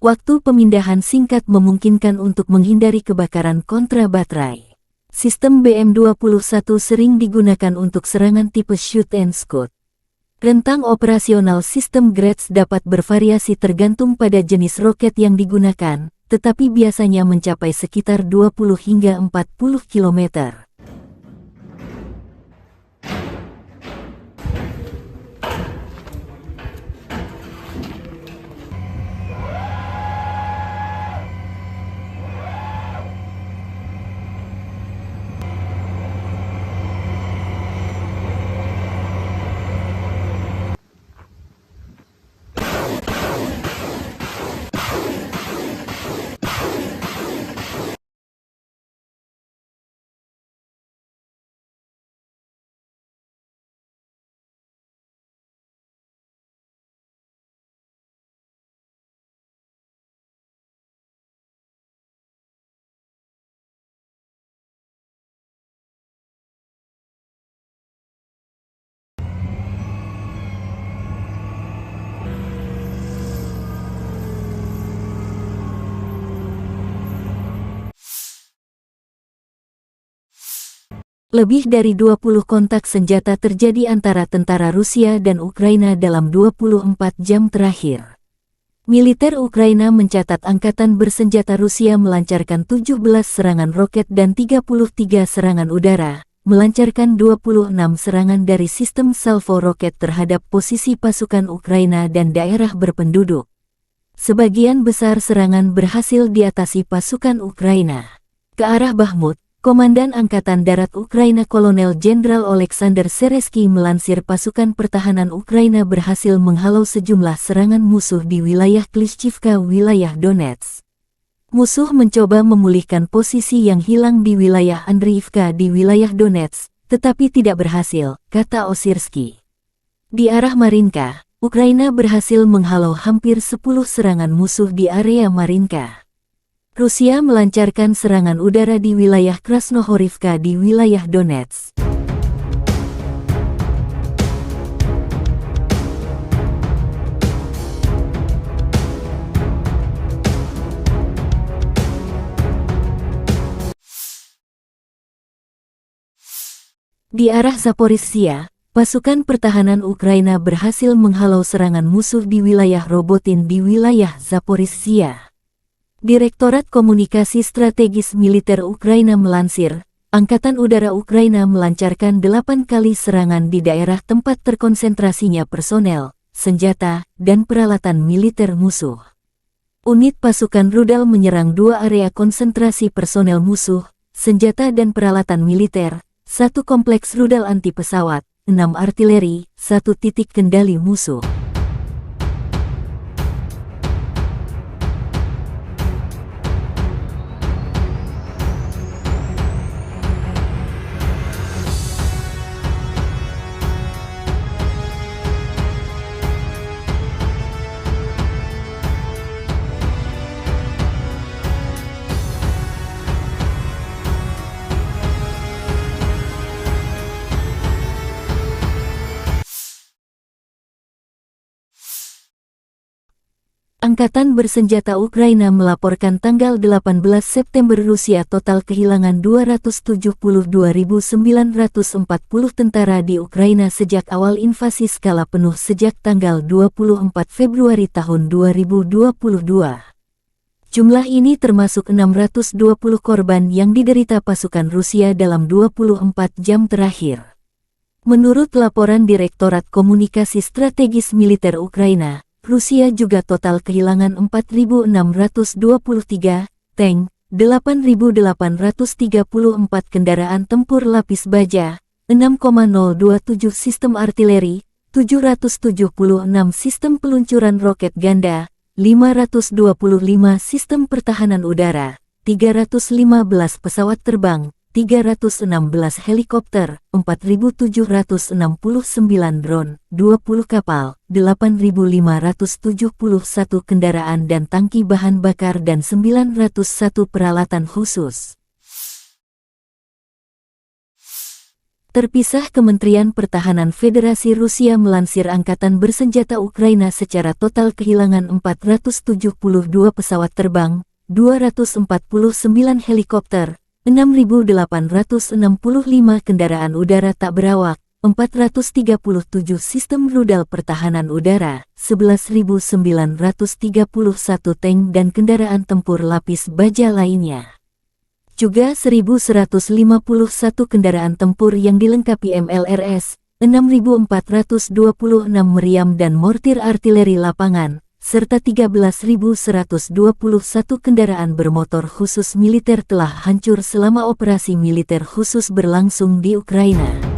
S1: Waktu pemindahan singkat memungkinkan untuk menghindari kebakaran kontra baterai. Sistem BM-21 sering digunakan untuk serangan tipe shoot and scoot. Rentang operasional sistem Grads dapat bervariasi tergantung pada jenis roket yang digunakan, tetapi biasanya mencapai sekitar 20 hingga 40 km. Lebih dari 20 kontak senjata terjadi antara tentara Rusia dan Ukraina dalam 24 jam terakhir. Militer Ukraina mencatat angkatan bersenjata Rusia melancarkan 17 serangan roket dan 33 serangan udara, melancarkan 26 serangan dari sistem salvo roket terhadap posisi pasukan Ukraina dan daerah berpenduduk. Sebagian besar serangan berhasil diatasi pasukan Ukraina. Ke arah Bakhmut, Komandan Angkatan Darat Ukraina Kolonel Jenderal Oleksandr Seresky melansir pasukan pertahanan Ukraina berhasil menghalau sejumlah serangan musuh di wilayah Klishchivka, wilayah Donetsk. Musuh mencoba memulihkan posisi yang hilang di wilayah Andriivka di wilayah Donetsk, tetapi tidak berhasil, kata Osirsky. Di arah Marinka, Ukraina berhasil menghalau hampir 10 serangan musuh di area Marinka. Rusia melancarkan serangan udara di wilayah Krasnohorivka di wilayah Donetsk. Di arah Zaporizhzhia, pasukan pertahanan Ukraina berhasil menghalau serangan musuh di wilayah Robotin di wilayah Zaporizhzhia. Direktorat Komunikasi Strategis Militer Ukraina melansir, Angkatan Udara Ukraina melancarkan 8 kali serangan di daerah tempat terkonsentrasinya personel, senjata, dan peralatan militer musuh. Unit pasukan rudal menyerang 2 area konsentrasi personel musuh, senjata dan peralatan militer, 1 kompleks rudal anti pesawat, 6 artileri, 1 titik kendali musuh. Angkatan bersenjata Ukraina melaporkan tanggal 18 September Rusia total kehilangan 272.940 tentara di Ukraina sejak awal invasi skala penuh sejak tanggal 24 Februari tahun 2022. Jumlah ini termasuk 620 korban yang diderita pasukan Rusia dalam 24 jam terakhir. Menurut laporan Direktorat Komunikasi Strategis Militer Ukraina, Rusia juga total kehilangan 4.623 tank, 8.834 kendaraan tempur lapis baja, 6,027 sistem artileri, 776 sistem peluncuran roket ganda, 525 sistem pertahanan udara, 315 pesawat terbang, 316 helikopter, 4.769 drone, 20 kapal, 8.571 kendaraan dan tangki bahan bakar dan 901 peralatan khusus. Terpisah, Kementerian Pertahanan Federasi Rusia melansir Angkatan Bersenjata Ukraina secara total kehilangan 472 pesawat terbang, 249 helikopter, 6.865 kendaraan udara tak berawak, 437 sistem rudal pertahanan udara, 11.931 tank dan kendaraan tempur lapis baja lainnya. Juga 1.151 kendaraan tempur yang dilengkapi MLRS, 6.426 meriam dan mortir artileri lapangan, serta 13.121 kendaraan bermotor khusus militer telah hancur selama operasi militer khusus berlangsung di Ukraina.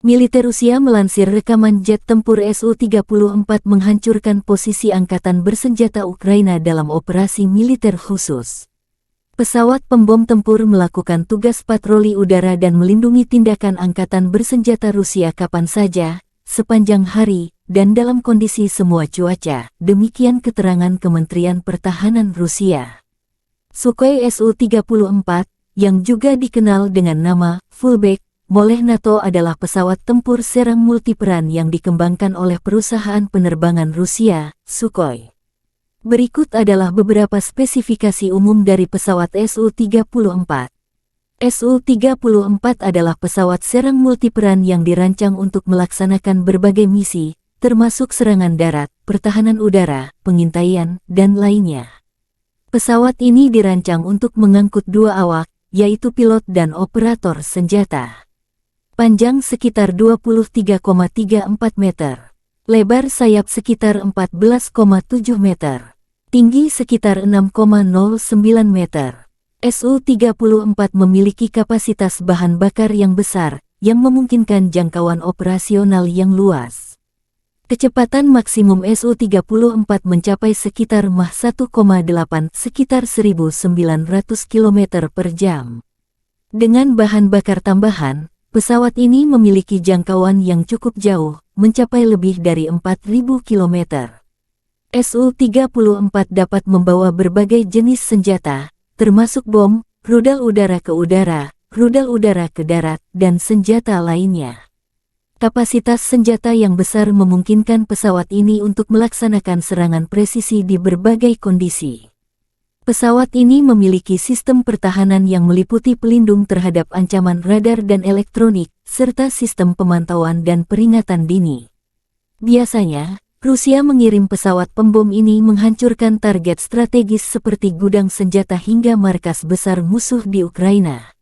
S1: Militer Rusia melansir rekaman jet tempur Su-34 menghancurkan posisi angkatan bersenjata Ukraina dalam operasi militer khusus. Pesawat pembom tempur melakukan tugas patroli udara dan melindungi tindakan angkatan bersenjata Rusia kapan saja, sepanjang hari, dan dalam kondisi semua cuaca, demikian keterangan Kementerian Pertahanan Rusia. Sukhoi Su-34, yang juga dikenal dengan nama Fullback oleh NATO adalah pesawat tempur serang multiperan yang dikembangkan oleh perusahaan penerbangan Rusia, Sukhoi. Berikut adalah beberapa spesifikasi umum dari pesawat Su-34. Su-34 adalah pesawat serang multiperan yang dirancang untuk melaksanakan berbagai misi, termasuk serangan darat, pertahanan udara, pengintaian, dan lainnya. Pesawat ini dirancang untuk mengangkut 2 awak, yaitu pilot dan operator senjata. Panjang sekitar 23,34 meter. Lebar sayap sekitar 14,7 meter. tinggi sekitar 6,09 meter. Su-34 memiliki kapasitas bahan bakar yang besar, yang memungkinkan jangkauan operasional yang luas. Kecepatan maksimum Su-34 mencapai sekitar Mach 1,8 sekitar 1.900 km per jam. Dengan bahan bakar tambahan, pesawat ini memiliki jangkauan yang cukup jauh, mencapai lebih dari 4.000 km. Su-34 dapat membawa berbagai jenis senjata, termasuk bom, rudal udara ke udara, rudal udara ke darat, dan senjata lainnya. Kapasitas senjata yang besar memungkinkan pesawat ini untuk melaksanakan serangan presisi di berbagai kondisi. Pesawat ini memiliki sistem pertahanan yang meliputi pelindung terhadap ancaman radar dan elektronik, serta sistem pemantauan dan peringatan dini. Biasanya, Rusia mengirim pesawat pembom ini menghancurkan target strategis seperti gudang senjata hingga markas besar musuh di Ukraina.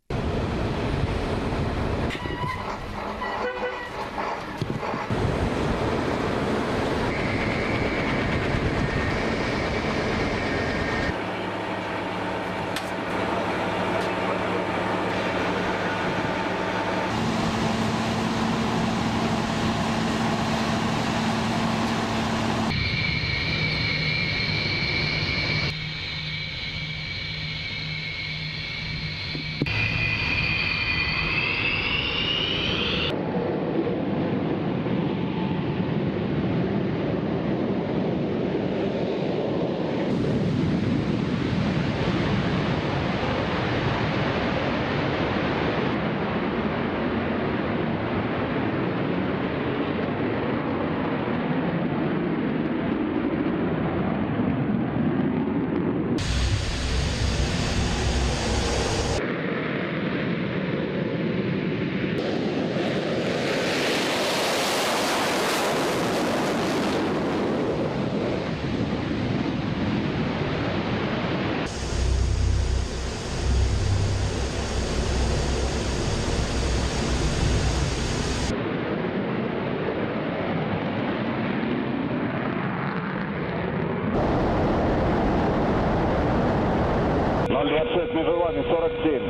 S2: Межевами 47.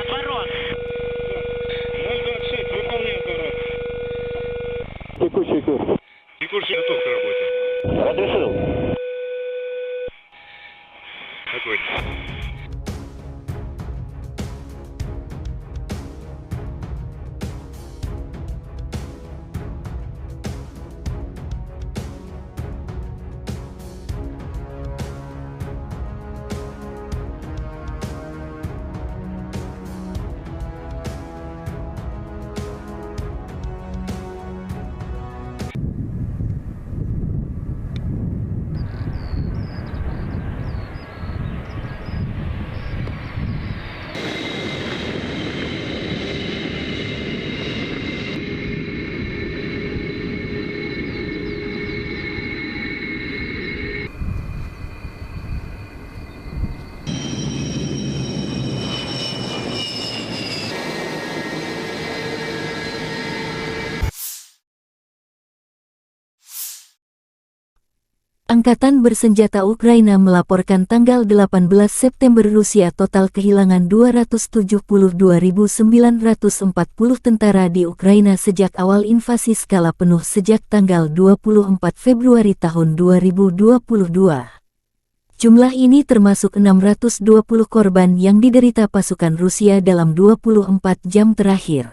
S5: Отворот. 026, выполняй отворот.
S2: Текущий курс.
S5: Текущий готов к работе.
S2: Разрешил.
S5: Огонь.
S1: Angkatan bersenjata Ukraina melaporkan tanggal 18 September Rusia total kehilangan 272.940 tentara di Ukraina sejak awal invasi skala penuh sejak tanggal 24 Februari tahun 2022. Jumlah ini termasuk 620 korban yang diderita pasukan Rusia dalam 24 jam terakhir.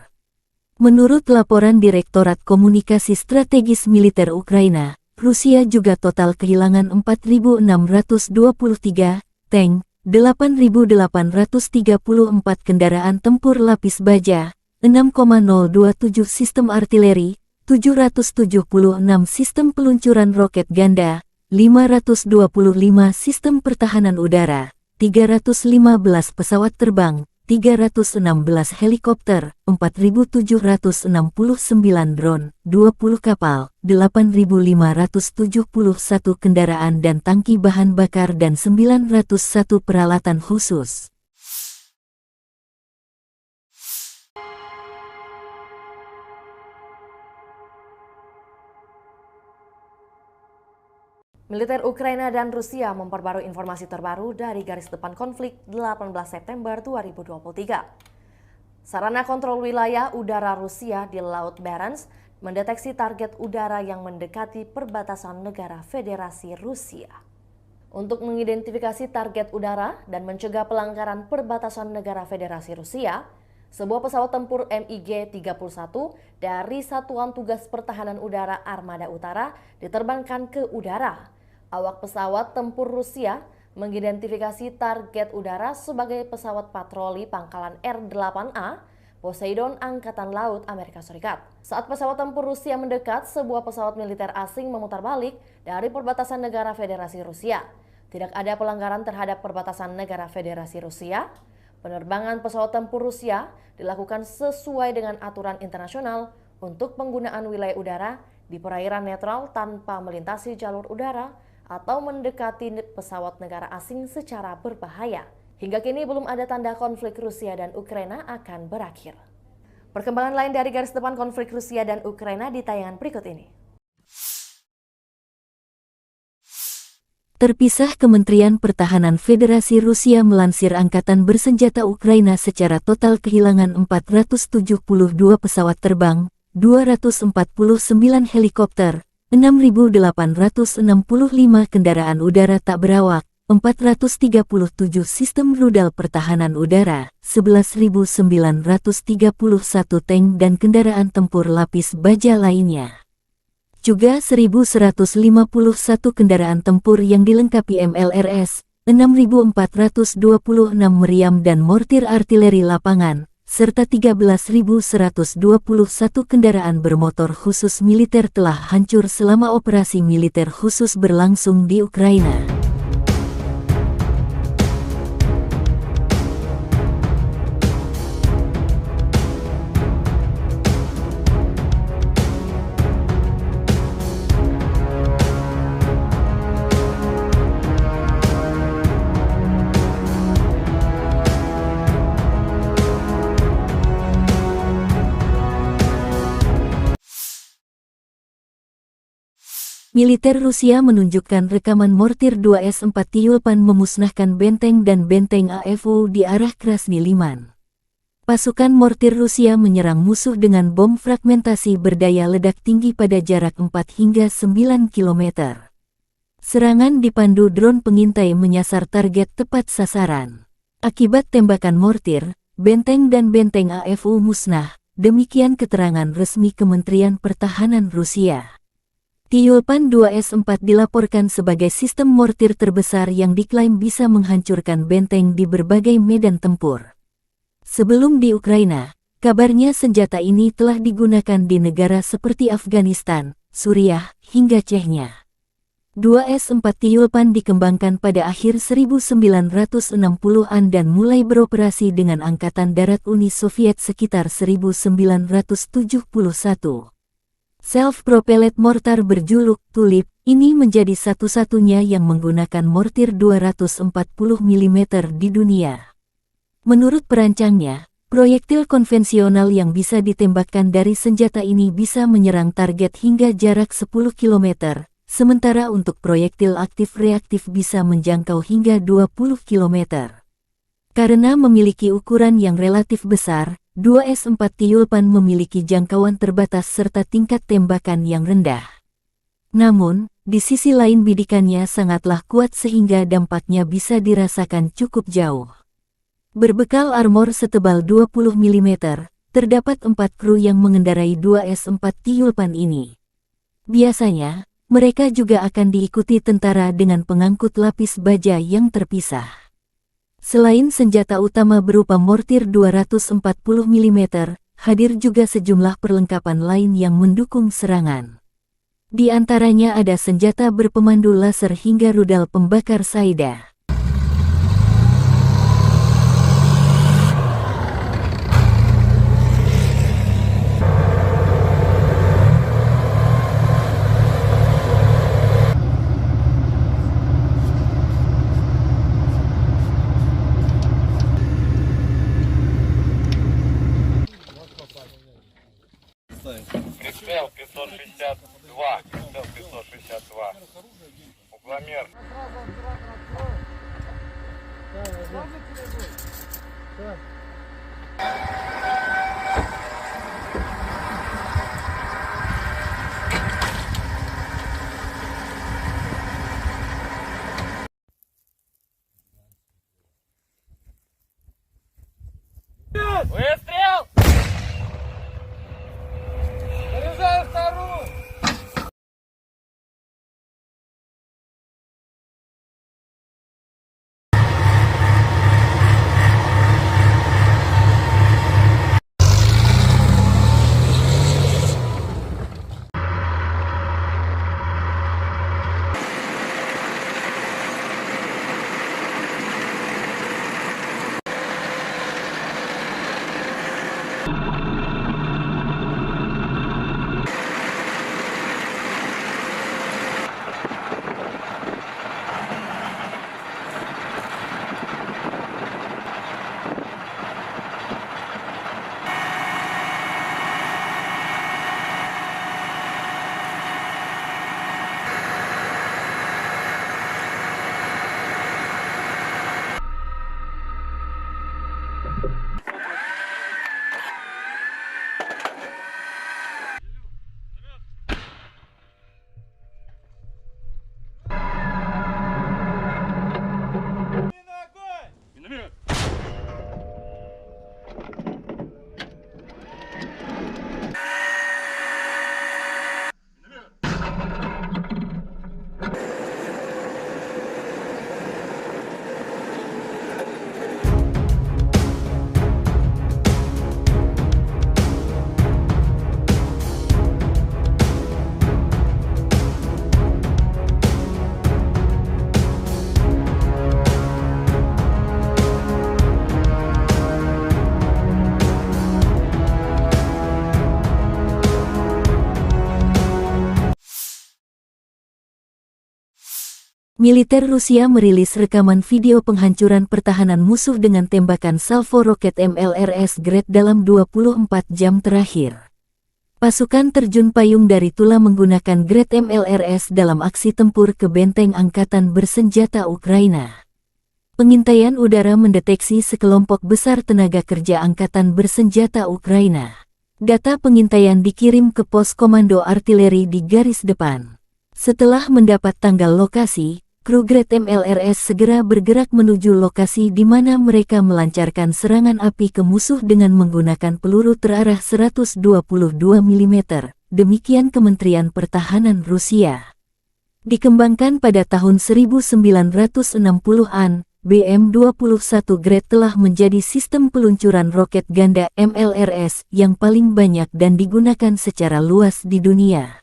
S1: Menurut laporan Direktorat Komunikasi Strategis Militer Ukraina, Rusia juga total kehilangan 4.623 tank, 8.834 kendaraan tempur lapis baja, 6,027 sistem artileri, 776 sistem peluncuran roket ganda, 525 sistem pertahanan udara, 315 pesawat terbang, 316 helikopter, 4.769 drone, 20 kapal, 8.571 kendaraan dan tangki bahan bakar dan 901 peralatan khusus.
S4: Militer Ukraina dan Rusia memperbarui informasi terbaru dari garis depan konflik 18 September 2023. Sarana kontrol wilayah udara Rusia di Laut Barents mendeteksi target udara yang mendekati perbatasan negara Federasi Rusia. Untuk mengidentifikasi target udara dan mencegah pelanggaran perbatasan negara Federasi Rusia, sebuah pesawat tempur MiG-31 dari Satuan Tugas Pertahanan Udara Armada Utara diterbangkan ke udara. Awak pesawat tempur Rusia mengidentifikasi target udara sebagai pesawat patroli pangkalan R-8A Poseidon Angkatan Laut Amerika Serikat. Saat pesawat tempur Rusia mendekat, sebuah pesawat militer asing memutar balik dari perbatasan negara Federasi Rusia. Tidak ada pelanggaran terhadap perbatasan negara Federasi Rusia. Penerbangan pesawat tempur Rusia dilakukan sesuai dengan aturan internasional untuk penggunaan wilayah udara di perairan netral tanpa melintasi jalur udara atau mendekati pesawat negara asing secara berbahaya. Hingga kini belum ada tanda konflik Rusia dan Ukraina akan berakhir. Perkembangan lain dari garis depan konflik Rusia dan Ukraina di tayangan berikut ini.
S1: Terpisah, Kementerian Pertahanan Federasi Rusia melansir angkatan bersenjata Ukraina secara total kehilangan 472 pesawat terbang, 249 helikopter, 6.865 kendaraan udara tak berawak, 437 sistem rudal pertahanan udara, 11.931 tank dan kendaraan tempur lapis baja lainnya. Juga 1.151 kendaraan tempur yang dilengkapi MLRS, 6.426 meriam dan mortir artileri lapangan, serta 13.121 kendaraan bermotor khusus militer telah hancur selama operasi militer khusus berlangsung di Ukraina. Militer Rusia menunjukkan rekaman mortir 2S-4 Tyulpan memusnahkan benteng dan benteng AFU di arah Krasny Liman. Pasukan mortir Rusia menyerang musuh dengan bom fragmentasi berdaya ledak tinggi pada jarak 4 hingga 9 km. Serangan dipandu drone pengintai menyasar target tepat sasaran. Akibat tembakan mortir, benteng dan benteng AFU musnah, demikian keterangan resmi Kementerian Pertahanan Rusia. Tyulpan 2S-4 dilaporkan sebagai sistem mortir terbesar yang diklaim bisa menghancurkan benteng di berbagai medan tempur. Sebelum di Ukraina, kabarnya senjata ini telah digunakan di negara seperti Afghanistan, Suriah, hingga Chechnya. 2S-4 Tyulpan dikembangkan pada akhir 1960-an dan mulai beroperasi dengan Angkatan Darat Uni Soviet sekitar 1971. Self-propelled mortar berjuluk Tulip ini menjadi satu-satunya yang menggunakan mortir 240 mm di dunia. Menurut perancangnya, proyektil konvensional yang bisa ditembakkan dari senjata ini bisa menyerang target hingga jarak 10 km, sementara untuk proyektil aktif-reaktif bisa menjangkau hingga 20 km. Karena memiliki ukuran yang relatif besar, 2S-4 Tyulpan memiliki jangkauan terbatas serta tingkat tembakan yang rendah. Namun, di sisi lain bidikannya sangatlah kuat sehingga dampaknya bisa dirasakan cukup jauh. Berbekal armor setebal 20 mm, terdapat 4 kru yang mengendarai 2S-4 Tyulpan ini. Biasanya, mereka juga akan diikuti tentara dengan pengangkut lapis baja yang terpisah. Selain senjata utama berupa mortir 240 mm, hadir juga sejumlah perlengkapan lain yang mendukung serangan. Di antaranya ada senjata berpemandu laser hingga rudal pembakar Saida.
S3: Прицел 562. Прицел 562.
S1: Militer Rusia merilis rekaman video penghancuran pertahanan musuh dengan tembakan salvo roket MLRS Gret dalam 24 jam terakhir. Pasukan terjun payung dari Tula menggunakan Gret MLRS dalam aksi tempur ke benteng angkatan bersenjata Ukraina. Pengintaian udara mendeteksi sekelompok besar tenaga kerja angkatan bersenjata Ukraina. Data pengintaian dikirim ke pos komando artileri di garis depan. Setelah mendapat tanggal lokasi, kru Gret MLRS segera bergerak menuju lokasi di mana mereka melancarkan serangan api ke musuh dengan menggunakan peluru terarah 122 mm. Demikian Kementerian Pertahanan Rusia. Dikembangkan pada tahun 1960-an, BM-21 Gret telah menjadi sistem peluncuran roket ganda MLRS yang paling banyak dan digunakan secara luas di dunia.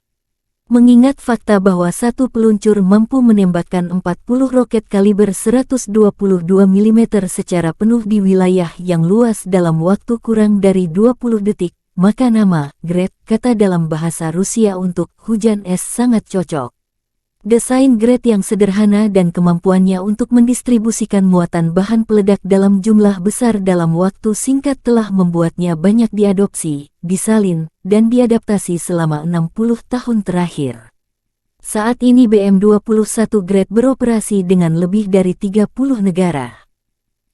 S1: Mengingat fakta bahwa satu peluncur mampu menembakkan 40 roket kaliber 122 mm secara penuh di wilayah yang luas dalam waktu kurang dari 20 detik, maka nama Gret, kata dalam bahasa Rusia untuk hujan es, sangat cocok. Desain Gret yang sederhana dan kemampuannya untuk mendistribusikan muatan bahan peledak dalam jumlah besar dalam waktu singkat telah membuatnya banyak diadopsi, disalin, dan diadaptasi selama 60 tahun terakhir. Saat ini BM-21 Gret beroperasi dengan lebih dari 30 negara.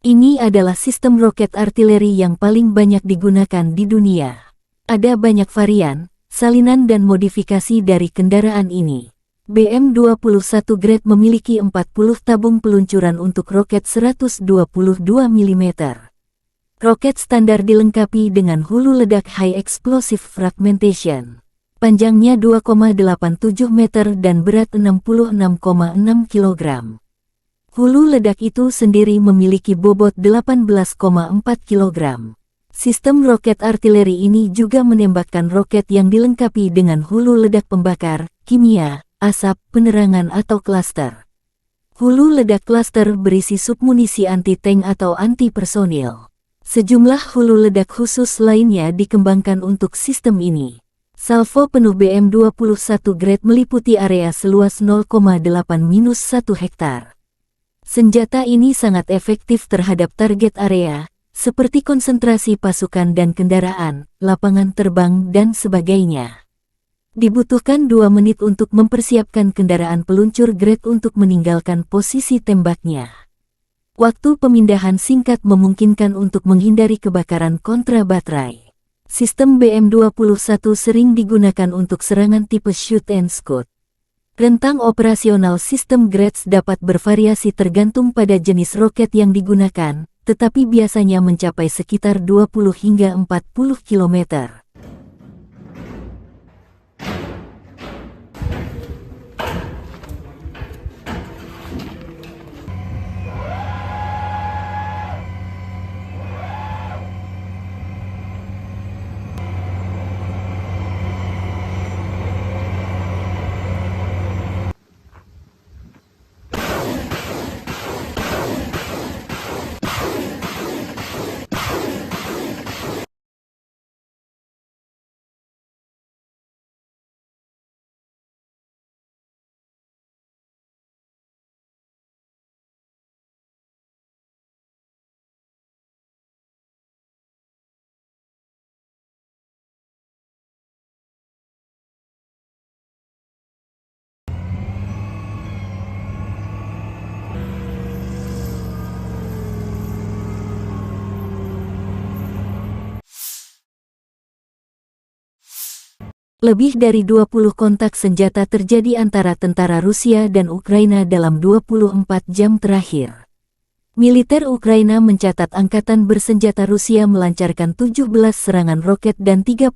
S1: Ini adalah sistem roket artileri yang paling banyak digunakan di dunia. Ada banyak varian, salinan dan modifikasi dari kendaraan ini. BM-21 Gret memiliki 40 tabung peluncuran untuk roket 122 mm. Roket standar dilengkapi dengan hulu ledak High Explosive Fragmentation. Panjangnya 2,87 meter dan berat 66,6 kg. Hulu ledak itu sendiri memiliki bobot 18,4 kg. Sistem roket artileri ini juga menembakkan roket yang dilengkapi dengan hulu ledak pembakar, kimia, asap, penerangan atau klaster. Hulu ledak klaster berisi submunisi anti-tank atau anti-personil. Sejumlah hulu ledak khusus lainnya dikembangkan untuk sistem ini. Salvo penuh BM-21 Gret meliputi area seluas 0,8-1 hektar. Senjata ini sangat efektif terhadap target area, seperti konsentrasi pasukan dan kendaraan, lapangan terbang, dan sebagainya. Dibutuhkan 2 menit untuk mempersiapkan kendaraan peluncur Gret untuk meninggalkan posisi tembaknya. Waktu pemindahan singkat memungkinkan untuk menghindari kebakaran kontra baterai. Sistem BM-21 sering digunakan untuk serangan tipe shoot and scoot. Rentang operasional sistem Gret dapat bervariasi tergantung pada jenis roket yang digunakan, tetapi biasanya mencapai sekitar 20 hingga 40 km. Lebih dari 20 kontak senjata terjadi antara tentara Rusia dan Ukraina dalam 24 jam terakhir. Militer Ukraina mencatat angkatan bersenjata Rusia melancarkan 17 serangan roket dan 33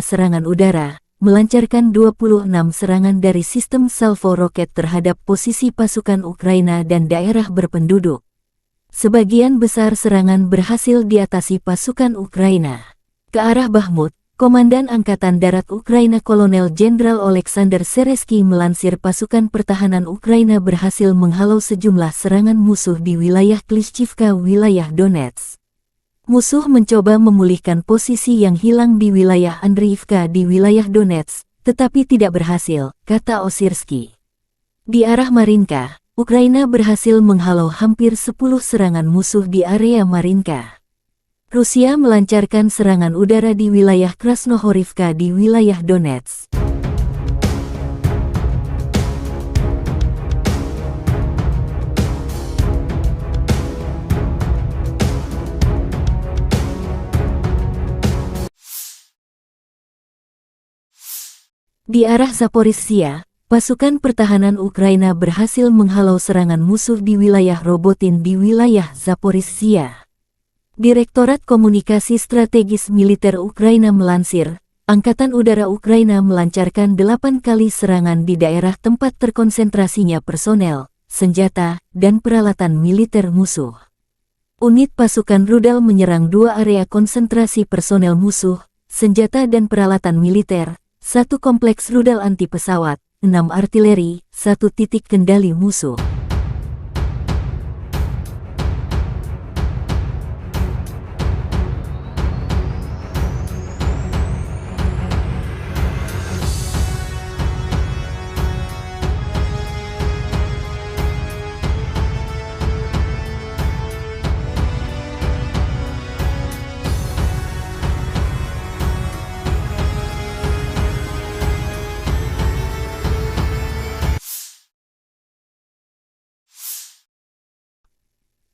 S1: serangan udara, melancarkan 26 serangan dari sistem salvo roket terhadap posisi pasukan Ukraina dan daerah berpenduduk. Sebagian besar serangan berhasil diatasi pasukan Ukraina. Ke arah Bakhmut, Komandan Angkatan Darat Ukraina Kolonel Jenderal Oleksandr Seresky melansir pasukan pertahanan Ukraina berhasil menghalau sejumlah serangan musuh di wilayah Klishchivka, wilayah Donetsk. Musuh mencoba memulihkan posisi yang hilang di wilayah Andriivka di wilayah Donetsk, tetapi tidak berhasil, kata Osirsky. Di arah Marinka, Ukraina berhasil menghalau hampir 10 serangan musuh di area Marinka. Rusia melancarkan serangan udara di wilayah Krasnohorivka di wilayah Donetsk. Di arah Zaporizhzhia, pasukan pertahanan Ukraina berhasil menghalau serangan musuh di wilayah Robotin di wilayah Zaporizhzhia. Direktorat Komunikasi Strategis Militer Ukraina melansir, Angkatan Udara Ukraina melancarkan 8 kali serangan di daerah tempat terkonsentrasinya personel, senjata, dan peralatan militer musuh. Unit pasukan rudal menyerang 2 area konsentrasi personel musuh, senjata dan peralatan militer, 1 kompleks rudal anti pesawat, 6 artileri, 1 titik kendali musuh.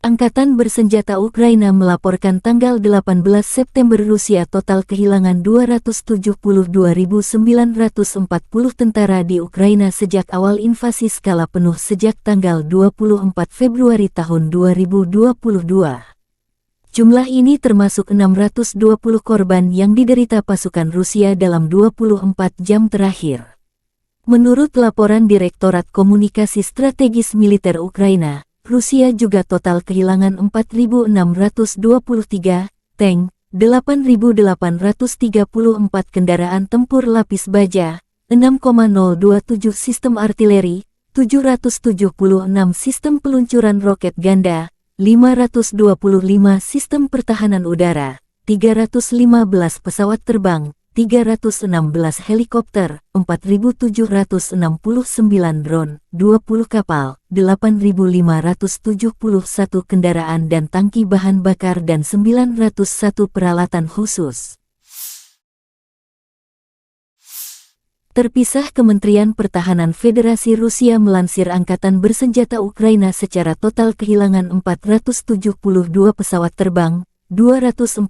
S1: Angkatan bersenjata Ukraina melaporkan tanggal 18 September Rusia total kehilangan 272.940 tentara di Ukraina sejak awal invasi skala penuh sejak tanggal 24 Februari tahun 2022. Jumlah ini termasuk 620 korban yang diderita pasukan Rusia dalam 24 jam terakhir. Menurut laporan Direktorat Komunikasi Strategis Militer Ukraina, Rusia juga total kehilangan 4.623 tank, 8.834 kendaraan tempur lapis baja, 6,027 sistem artileri, 776 sistem peluncuran roket ganda, 525 sistem pertahanan udara, 315 pesawat terbang, 316 helikopter, 4.769 drone, 20 kapal, 8.571 kendaraan dan tangki bahan bakar dan 901 peralatan khusus. Terpisah, Kementerian Pertahanan Federasi Rusia melansir Angkatan Bersenjata Ukraina secara total kehilangan 472 pesawat terbang, 249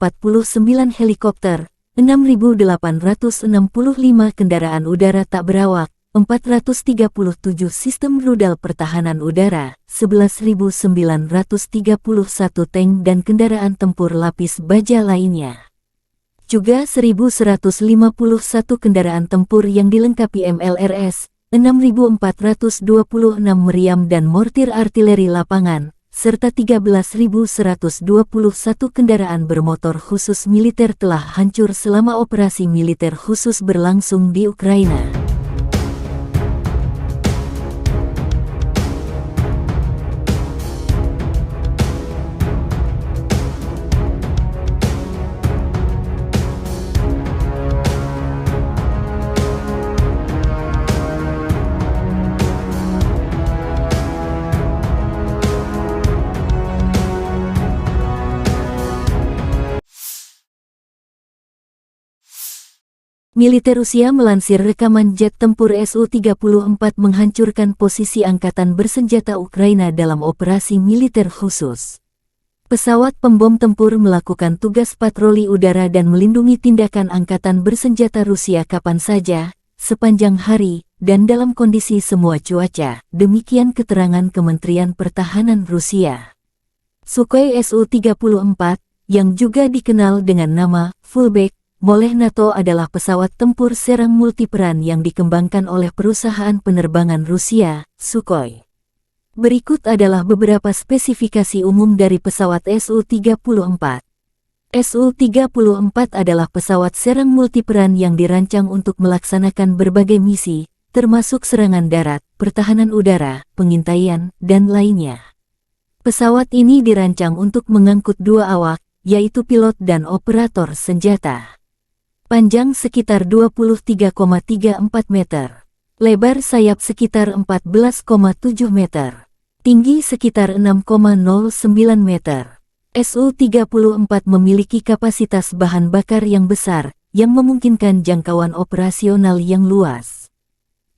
S1: helikopter, 6.865 kendaraan udara tak berawak, 437 sistem rudal pertahanan udara, 11.931 tank dan kendaraan tempur lapis baja lainnya. Juga 1.151 kendaraan tempur yang dilengkapi MLRS, 6.426 meriam dan mortir artileri lapangan, serta 13.121 kendaraan bermotor khusus militer telah hancur selama operasi militer khusus berlangsung di Ukraina. Militer Rusia melansir rekaman jet tempur Su-34 menghancurkan posisi angkatan bersenjata Ukraina dalam operasi militer khusus. Pesawat pembom tempur melakukan tugas patroli udara dan melindungi tindakan angkatan bersenjata Rusia kapan saja, sepanjang hari, dan dalam kondisi semua cuaca, demikian keterangan Kementerian Pertahanan Rusia. Sukhoi Su-34, yang juga dikenal dengan nama Fullback oleh NATO adalah pesawat tempur serang multiperan yang dikembangkan oleh perusahaan penerbangan Rusia, Sukhoi. Berikut adalah beberapa spesifikasi umum dari pesawat Su-34. Su-34 adalah pesawat serang multiperan yang dirancang untuk melaksanakan berbagai misi, termasuk serangan darat, pertahanan udara, pengintaian, dan lainnya. Pesawat ini dirancang untuk mengangkut 2 awak, yaitu pilot dan operator senjata. Panjang sekitar 23,34 meter. Lebar sayap sekitar 14,7 meter. Tinggi sekitar 6,09 meter. Su-34 memiliki kapasitas bahan bakar yang besar, yang memungkinkan jangkauan operasional yang luas.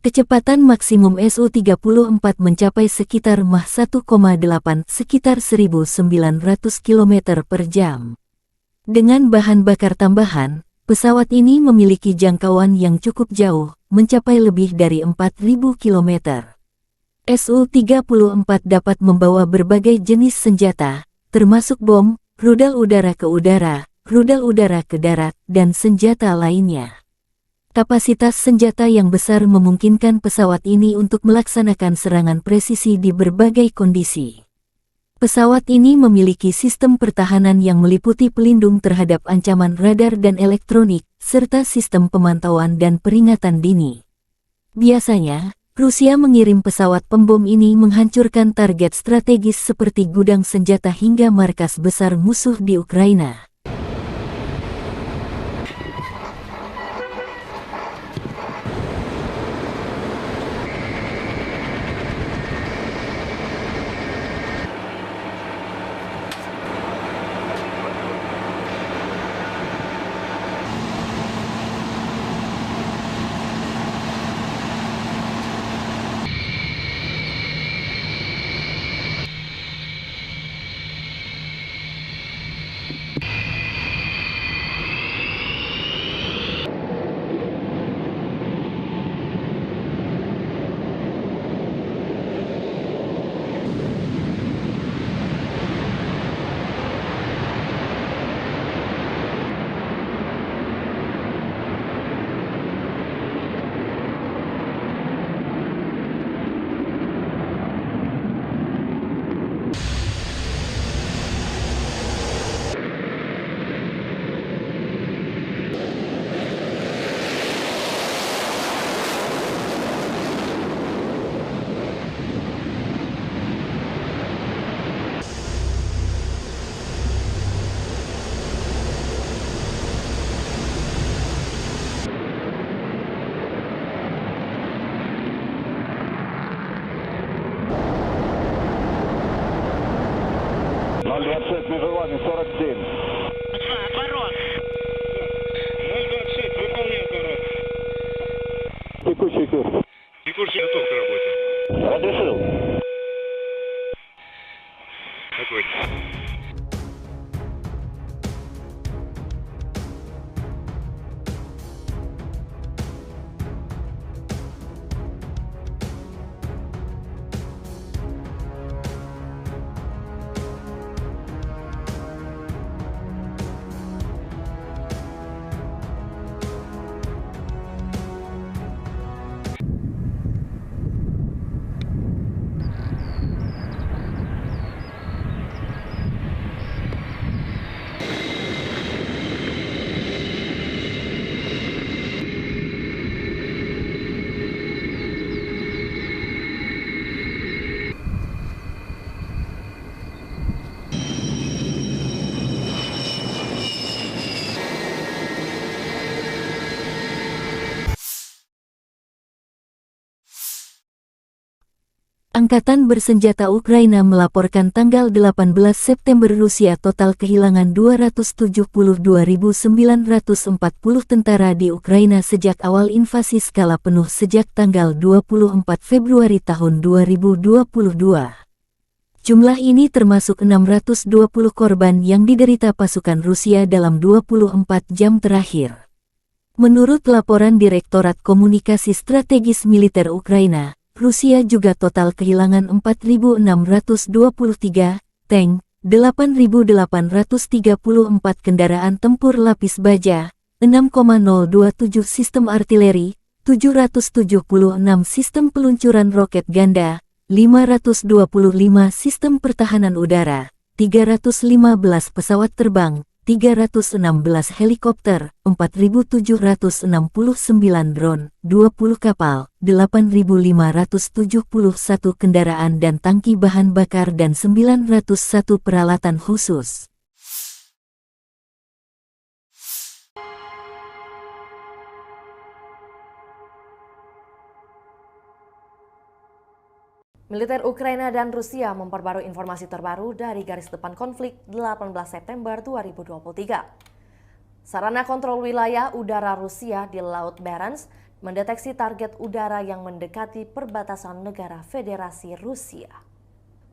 S1: Kecepatan maksimum Su-34 mencapai sekitar Mach 1,8 sekitar 1.900 km per jam. Dengan bahan bakar tambahan, pesawat ini memiliki jangkauan yang cukup jauh, mencapai lebih dari 4.000 km. Su-34 dapat membawa berbagai jenis senjata, termasuk bom, rudal udara ke udara, rudal udara ke darat, dan senjata lainnya. Kapasitas senjata yang besar memungkinkan pesawat ini untuk melaksanakan serangan presisi di berbagai kondisi. Pesawat ini memiliki sistem pertahanan yang meliputi pelindung terhadap ancaman radar dan elektronik, serta sistem pemantauan dan peringatan dini. Biasanya, Rusia mengirim pesawat pembom ini menghancurkan target strategis seperti gudang senjata hingga markas besar musuh di Ukraina.
S2: Между вами 47.
S5: Отворот. 026, выполняй отворот.
S2: Текущий курс.
S5: Текущий готов к работе.
S2: Разрешил.
S5: Огонь.
S1: Angkatan bersenjata Ukraina melaporkan tanggal 18 September Rusia total kehilangan 272.940 tentara di Ukraina sejak awal invasi skala penuh sejak tanggal 24 Februari tahun 2022. Jumlah ini termasuk 620 korban yang diderita pasukan Rusia dalam 24 jam terakhir. Menurut laporan Direktorat Komunikasi Strategis Militer Ukraina, Rusia juga total kehilangan 4.623 tank, 8.834 kendaraan tempur lapis baja, 6,027 sistem artileri, 776 sistem peluncuran roket ganda, 525 sistem pertahanan udara, 315 pesawat terbang, 316 helikopter, 4.769 drone, 20 kapal, 8.571 kendaraan dan tangki bahan bakar dan 901 peralatan khusus.
S4: Militer Ukraina dan Rusia memperbarui informasi terbaru dari garis depan konflik 18 September 2023. Sarana kontrol wilayah udara Rusia di Laut Barents mendeteksi target udara yang mendekati perbatasan negara Federasi Rusia.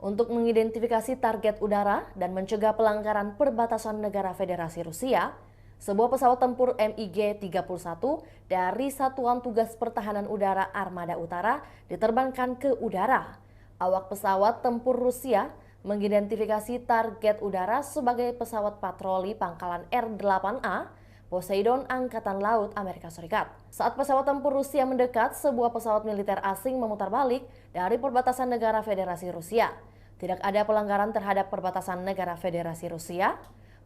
S4: Untuk mengidentifikasi target udara dan mencegah pelanggaran perbatasan negara Federasi Rusia, sebuah pesawat tempur MiG-31 dari Satuan Tugas Pertahanan Udara Armada Utara diterbangkan ke udara. Awak pesawat tempur Rusia mengidentifikasi target udara sebagai pesawat patroli pangkalan R-8A Poseidon Angkatan Laut Amerika Serikat. Saat pesawat tempur Rusia mendekat, sebuah pesawat militer asing memutar balik dari perbatasan negara Federasi Rusia. Tidak ada pelanggaran terhadap perbatasan negara Federasi Rusia.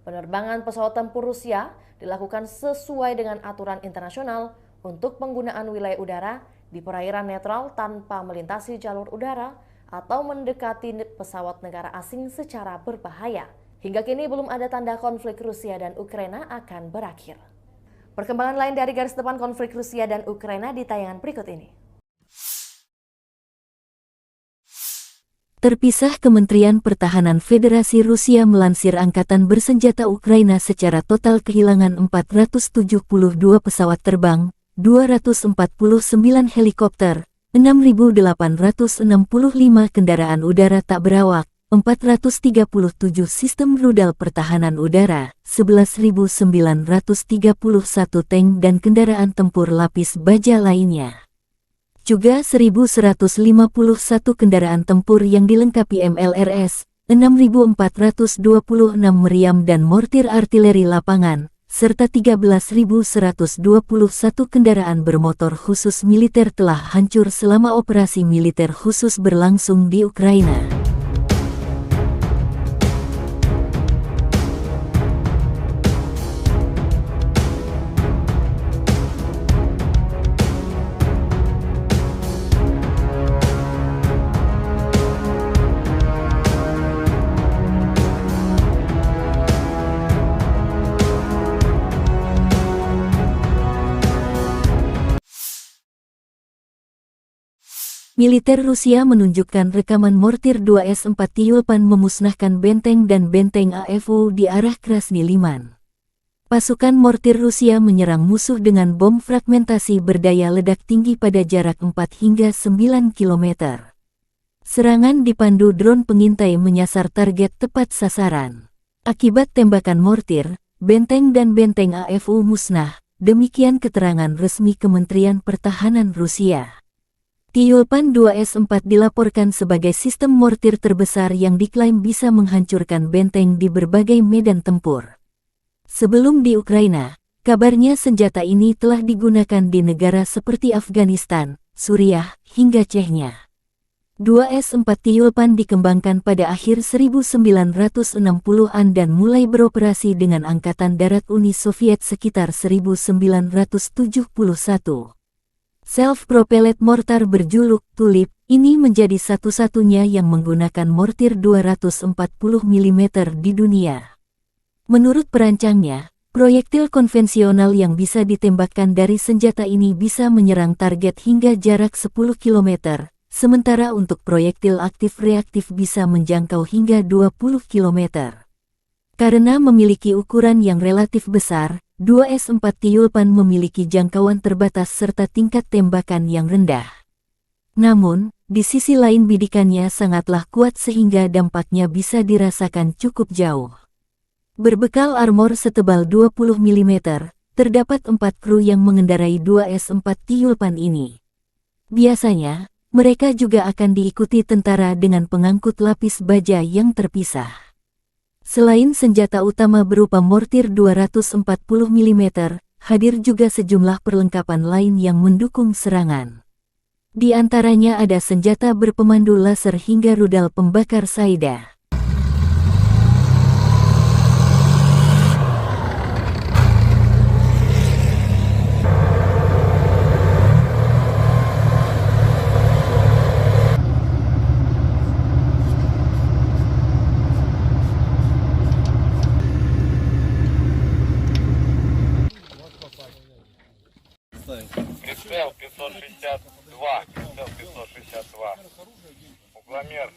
S4: Penerbangan pesawat tempur Rusia dilakukan sesuai dengan aturan internasional untuk penggunaan wilayah udara di perairan netral tanpa melintasi jalur udara atau mendekati pesawat negara asing secara berbahaya. Hingga kini belum ada tanda konflik Rusia dan Ukraina akan berakhir. Perkembangan lain dari garis depan konflik Rusia dan Ukraina di tayangan berikut ini.
S1: Terpisah, Kementerian Pertahanan Federasi Rusia melansir Angkatan Bersenjata Ukraina secara total kehilangan 472 pesawat terbang, 249 helikopter, 6.865 kendaraan udara tak berawak, 437 sistem rudal pertahanan udara, 11.931 tank dan kendaraan tempur lapis baja lainnya. Juga 1.151 kendaraan tempur yang dilengkapi MLRS, 6.426 meriam dan mortir artileri lapangan, serta 13.121 kendaraan bermotor khusus militer telah hancur selama operasi militer khusus berlangsung di Ukraina. Militer Rusia menunjukkan rekaman mortir 2S-4 Tyulpan memusnahkan benteng dan benteng AFU di arah Krasny Liman. Pasukan mortir Rusia menyerang musuh dengan bom fragmentasi berdaya ledak tinggi pada jarak 4 hingga 9 km. Serangan dipandu drone pengintai menyasar target tepat sasaran. Akibat tembakan mortir, benteng dan benteng AFU musnah, demikian keterangan resmi Kementerian Pertahanan Rusia. Tyulpan 2S-4 dilaporkan sebagai sistem mortir terbesar yang diklaim bisa menghancurkan benteng di berbagai medan tempur. Sebelum di Ukraina, kabarnya senjata ini telah digunakan di negara seperti Afghanistan, Suriah, hingga Chechnya. 2S-4 Tyulpan dikembangkan pada akhir 1960-an dan mulai beroperasi dengan Angkatan Darat Uni Soviet sekitar 1971. Self-propelled mortar berjuluk Tulip ini menjadi satu-satunya yang menggunakan mortir 240 mm di dunia. Menurut perancangnya, proyektil konvensional yang bisa ditembakkan dari senjata ini bisa menyerang target hingga jarak 10 km, sementara untuk proyektil aktif reaktif bisa menjangkau hingga 20 km. Karena memiliki ukuran yang relatif besar, 2S-4 Tyulpan memiliki jangkauan terbatas serta tingkat tembakan yang rendah. Namun, di sisi lain bidikannya sangatlah kuat sehingga dampaknya bisa dirasakan cukup jauh. Berbekal armor setebal 20 mm, terdapat 4 kru yang mengendarai 2 S4 Tiulpan ini. Biasanya, mereka juga akan diikuti tentara dengan pengangkut lapis baja yang terpisah. Selain senjata utama berupa mortir 240 mm, hadir juga sejumlah perlengkapan lain yang mendukung serangan. Di antaranya ada senjata berpemandu laser hingga rudal pembakar Saida.
S3: Прицел 562. Прицел 562. Угломер.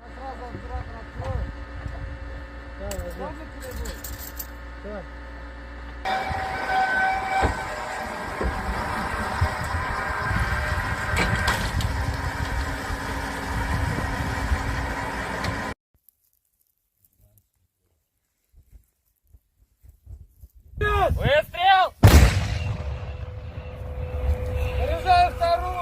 S3: Выстрел! Заряжаю вторую!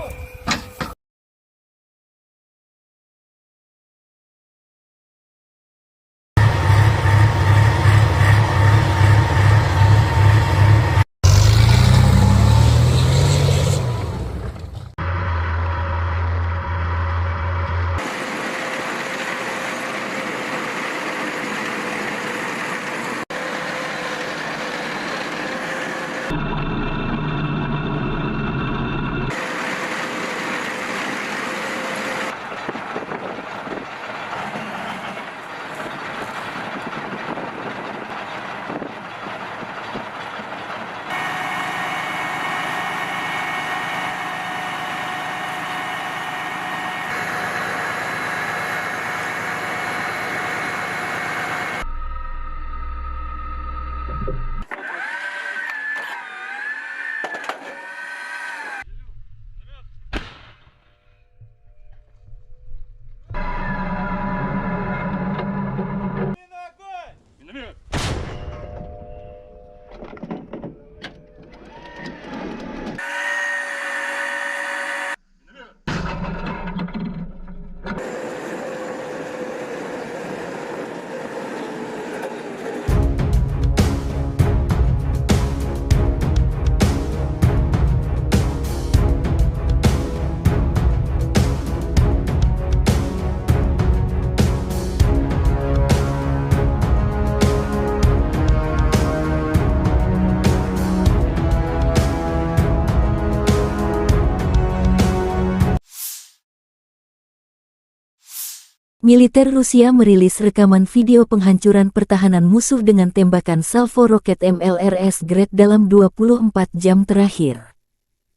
S1: Militer Rusia merilis rekaman video penghancuran pertahanan musuh dengan tembakan salvo roket MLRS Grad dalam 24 jam terakhir.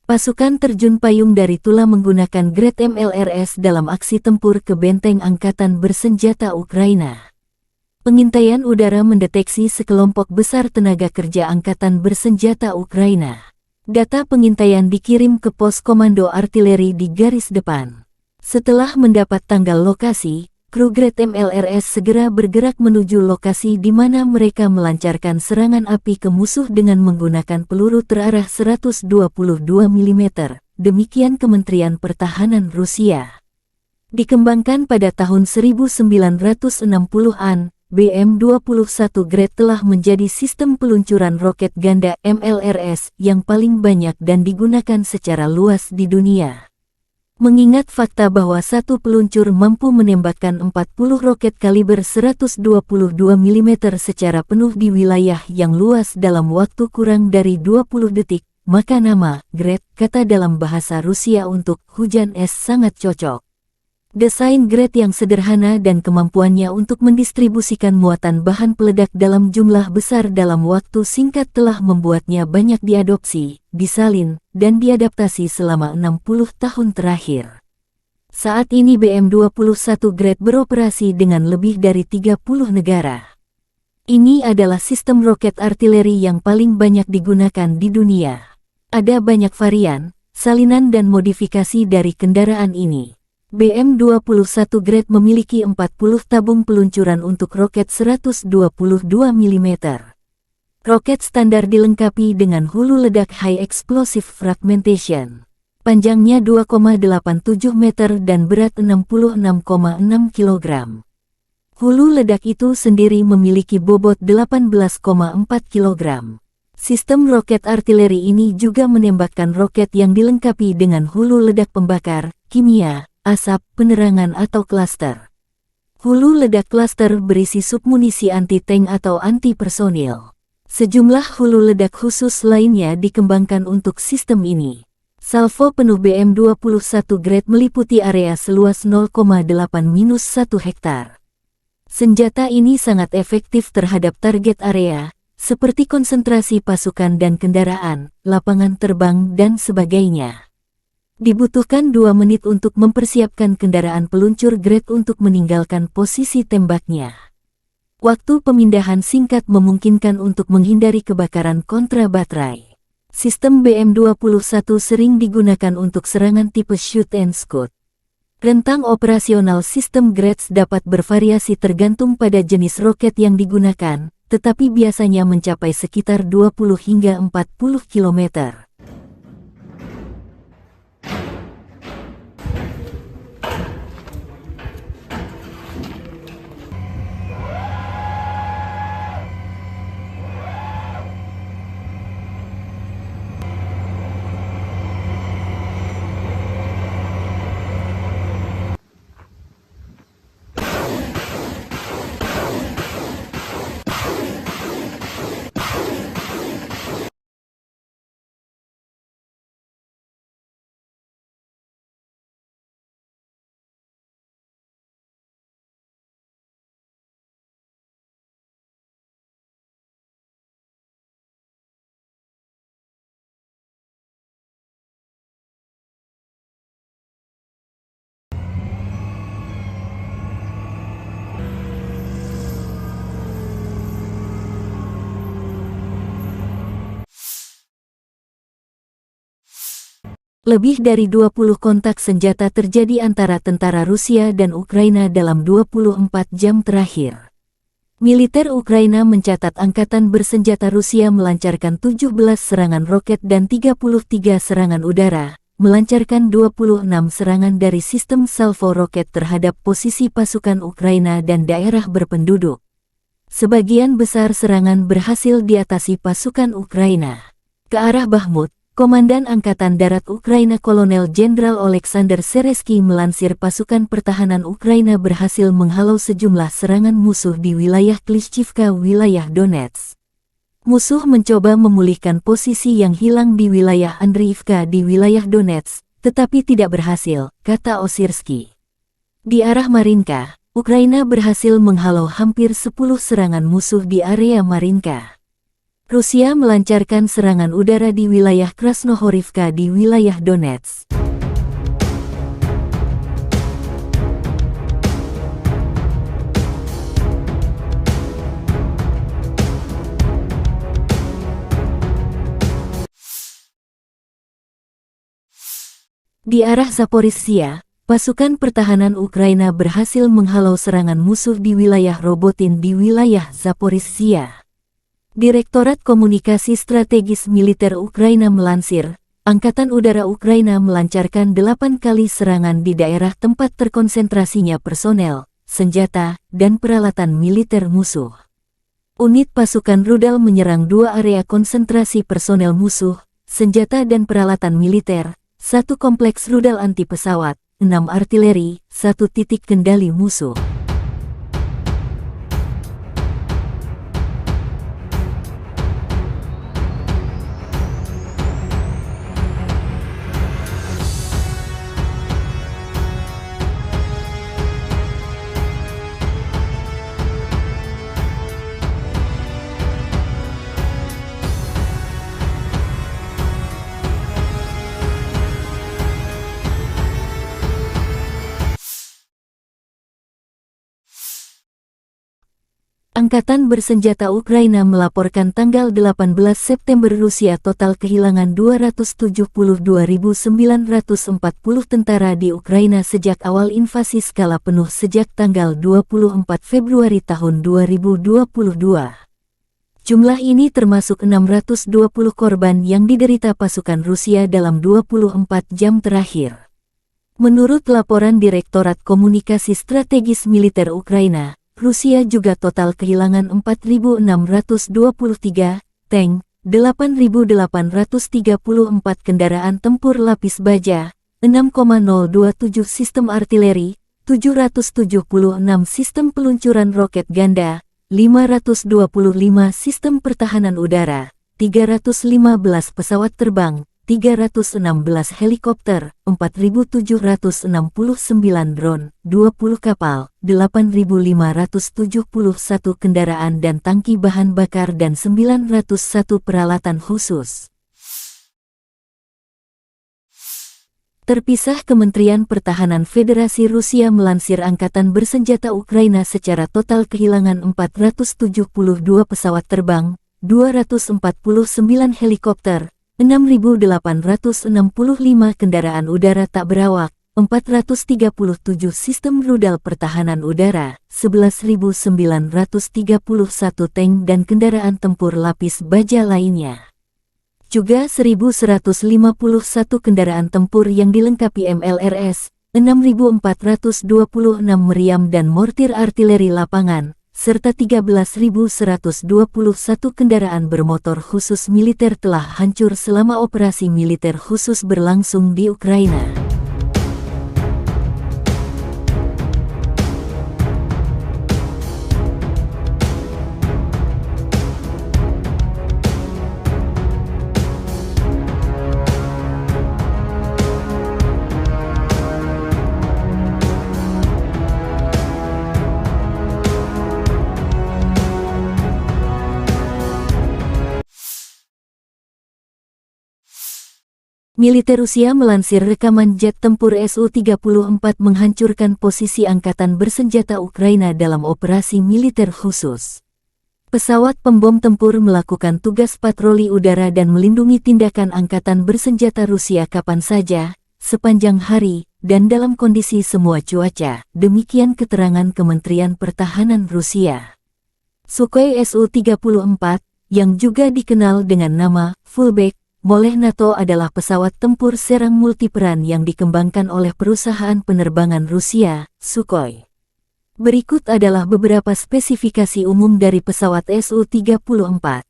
S1: Pasukan terjun payung dari Tula menggunakan Grad MLRS dalam aksi tempur ke benteng angkatan bersenjata Ukraina. Pengintaian udara mendeteksi sekelompok besar tenaga kerja angkatan bersenjata Ukraina. Data pengintaian dikirim ke pos komando artileri di garis depan. Setelah mendapat tanggal lokasi, kru Grad MLRS segera bergerak menuju lokasi di mana mereka melancarkan serangan api ke musuh dengan menggunakan peluru terarah 122 mm, demikian Kementerian Pertahanan Rusia. Dikembangkan pada tahun 1960-an, BM-21 Grad telah menjadi sistem peluncuran roket ganda MLRS yang paling banyak dan digunakan secara luas di dunia. Mengingat fakta bahwa satu peluncur mampu menembakkan 40 roket kaliber 122 mm secara penuh di wilayah yang luas dalam waktu kurang dari 20 detik, maka nama Grad, kata dalam bahasa Rusia untuk hujan es, sangat cocok. Desain Grad yang sederhana dan kemampuannya untuk mendistribusikan muatan bahan peledak dalam jumlah besar dalam waktu singkat telah membuatnya banyak diadopsi, disalin, dan diadaptasi selama 60 tahun terakhir. Saat ini BM-21 Grad beroperasi dengan lebih dari 30 negara. Ini adalah sistem roket artileri yang paling banyak digunakan di dunia. Ada banyak varian, salinan dan modifikasi dari kendaraan ini. BM-21 Grad memiliki 40 tabung peluncuran untuk roket 122 mm. Roket standar dilengkapi dengan hulu ledak High Explosive Fragmentation. Panjangnya 2,87 meter dan berat 66,6 kg. Hulu ledak itu sendiri memiliki bobot 18,4 kg. Sistem roket artileri ini juga menembakkan roket yang dilengkapi dengan hulu ledak pembakar, kimia, asap, penerangan atau klaster. Hulu ledak klaster berisi submunisi anti-tank atau anti-personil. Sejumlah hulu ledak khusus lainnya dikembangkan untuk sistem ini. Salvo penuh BM-21 Grad meliputi area seluas 0,8-1 hektar. Senjata ini sangat efektif terhadap target area, seperti konsentrasi pasukan dan kendaraan, lapangan terbang, dan sebagainya. Dibutuhkan 2 menit untuk mempersiapkan kendaraan peluncur Grad untuk meninggalkan posisi tembaknya. Waktu pemindahan singkat memungkinkan untuk menghindari kebakaran kontra baterai. Sistem BM-21 sering digunakan untuk serangan tipe shoot and scoot. Rentang operasional sistem Grads dapat bervariasi tergantung pada jenis roket yang digunakan, tetapi biasanya mencapai sekitar 20 hingga 40 km. Lebih dari 20 kontak senjata terjadi antara tentara Rusia dan Ukraina dalam 24 jam terakhir. Militer Ukraina mencatat angkatan bersenjata Rusia melancarkan 17 serangan roket dan 33 serangan udara, melancarkan 26 serangan dari sistem salvo roket terhadap posisi pasukan Ukraina dan daerah berpenduduk. Sebagian besar serangan berhasil diatasi pasukan Ukraina. Ke arah Bakhmut, Komandan Angkatan Darat Ukraina Kolonel Jenderal Oleksandr Seresky melansir pasukan pertahanan Ukraina berhasil menghalau sejumlah serangan musuh di wilayah Klishchivka, wilayah Donetsk. Musuh mencoba memulihkan posisi yang hilang di wilayah Andriivka di wilayah Donetsk, tetapi tidak berhasil, kata Osirsky. Di arah Marinka, Ukraina berhasil menghalau hampir 10 serangan musuh di area Marinka. Rusia melancarkan serangan udara di wilayah Krasnohorivka di wilayah Donetsk. Di arah Zaporizhzhia, pasukan pertahanan Ukraina berhasil menghalau serangan musuh di wilayah Robotin di wilayah Zaporizhzhia. Direktorat Komunikasi Strategis Militer Ukraina melansir, Angkatan Udara Ukraina melancarkan 8 kali serangan di daerah tempat terkonsentrasinya personel, senjata, dan peralatan militer musuh. Unit pasukan rudal menyerang 2 area konsentrasi personel musuh, senjata dan peralatan militer, 1 kompleks rudal anti pesawat, 6 artileri, 1 titik kendali musuh. Angkatan bersenjata Ukraina melaporkan tanggal 18 September Rusia total kehilangan 272.940 tentara di Ukraina sejak awal invasi skala penuh sejak tanggal 24 Februari tahun 2022. Jumlah ini termasuk 620 korban yang diderita pasukan Rusia dalam 24 jam terakhir. Menurut laporan Direktorat Komunikasi Strategis Militer Ukraina, Rusia juga total kehilangan 4.623 tank, 8.834 kendaraan tempur lapis baja, 6,027 sistem artileri, 776 sistem peluncuran roket ganda, 525 sistem pertahanan udara, 315 pesawat terbang, 316 helikopter, 4.769 drone, 20 kapal, 8.571 kendaraan dan tangki bahan bakar dan 901 peralatan khusus. Terpisah, Kementerian Pertahanan Federasi Rusia melansir Angkatan Bersenjata Ukraina secara total kehilangan 472 pesawat terbang, 249 helikopter, 6.865 kendaraan udara tak berawak, 437 sistem rudal pertahanan udara, 11.931 tank dan kendaraan tempur lapis baja lainnya. Juga 1.151 kendaraan tempur yang dilengkapi MLRS, 6.426 meriam dan mortir artileri lapangan, serta 13.121 kendaraan bermotor khusus militer telah hancur selama operasi militer khusus berlangsung di Ukraina. Militer Rusia melansir rekaman jet tempur Su-34 menghancurkan posisi Angkatan Bersenjata Ukraina dalam operasi militer khusus. Pesawat pembom tempur melakukan tugas patroli udara dan melindungi tindakan Angkatan Bersenjata Rusia kapan saja, sepanjang hari, dan dalam kondisi semua cuaca, demikian keterangan Kementerian Pertahanan Rusia. Sukhoi Su-34, yang juga dikenal dengan nama Fullback oleh NATO adalah pesawat tempur serang multiperan yang dikembangkan oleh perusahaan penerbangan Rusia, Sukhoi. Berikut adalah beberapa spesifikasi umum dari pesawat Su-34.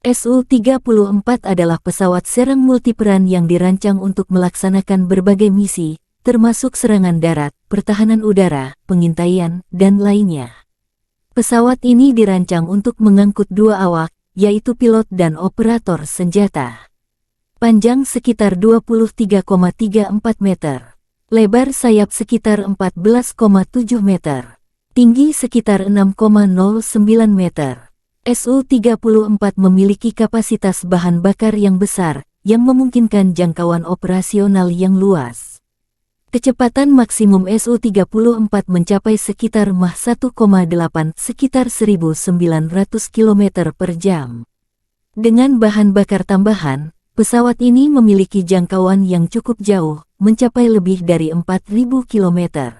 S1: Su-34 adalah pesawat serang multiperan yang dirancang untuk melaksanakan berbagai misi, termasuk serangan darat, pertahanan udara, pengintaian, dan lainnya. Pesawat ini dirancang untuk mengangkut dua awak, yaitu pilot dan operator senjata. Panjang sekitar 23,34 meter. Lebar sayap sekitar 14,7 meter. Tinggi sekitar 6,09 meter. Su-34 memiliki kapasitas bahan bakar yang besar, yang memungkinkan jangkauan operasional yang luas. Kecepatan maksimum Su-34 mencapai sekitar Mach 1,8 sekitar 1.900 km per jam. Dengan bahan bakar tambahan, pesawat ini memiliki jangkauan yang cukup jauh, mencapai lebih dari 4.000 km.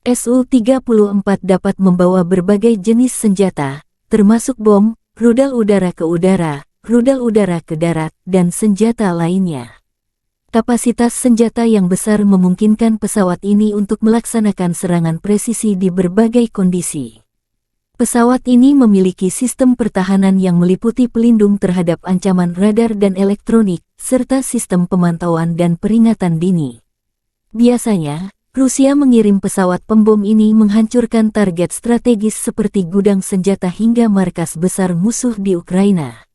S1: Su-34 dapat membawa berbagai jenis senjata, termasuk bom, rudal udara ke udara, rudal udara ke darat, dan senjata lainnya. Kapasitas senjata yang besar memungkinkan pesawat ini untuk melaksanakan serangan presisi di berbagai kondisi. Pesawat ini memiliki sistem pertahanan yang meliputi pelindung terhadap ancaman radar dan elektronik, serta sistem pemantauan dan peringatan dini. Biasanya, Rusia mengirim pesawat pembom ini menghancurkan target strategis seperti gudang senjata hingga markas besar musuh di Ukraina.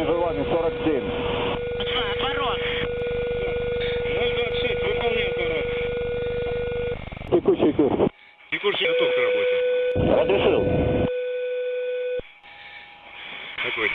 S2: между вами 47.
S5: Отворот. 026, выполняю отворот.
S2: Текущий курс.
S5: Текущий готов к работе.
S2: Разрешил.
S5: Огонь.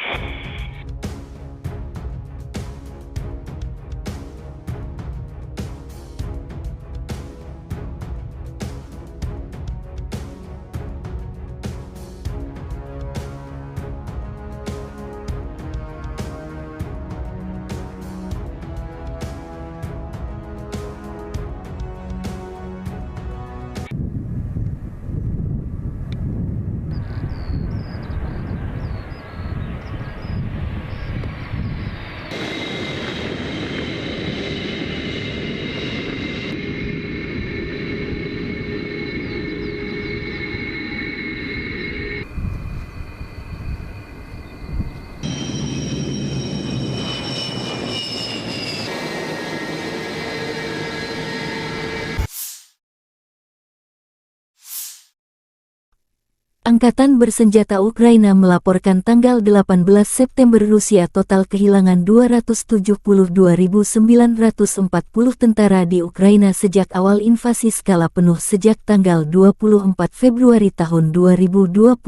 S1: Angkatan Bersenjata Ukraina melaporkan tanggal 18 September Rusia total kehilangan 272.940 tentara di Ukraina sejak awal invasi skala penuh sejak tanggal 24 Februari tahun 2022.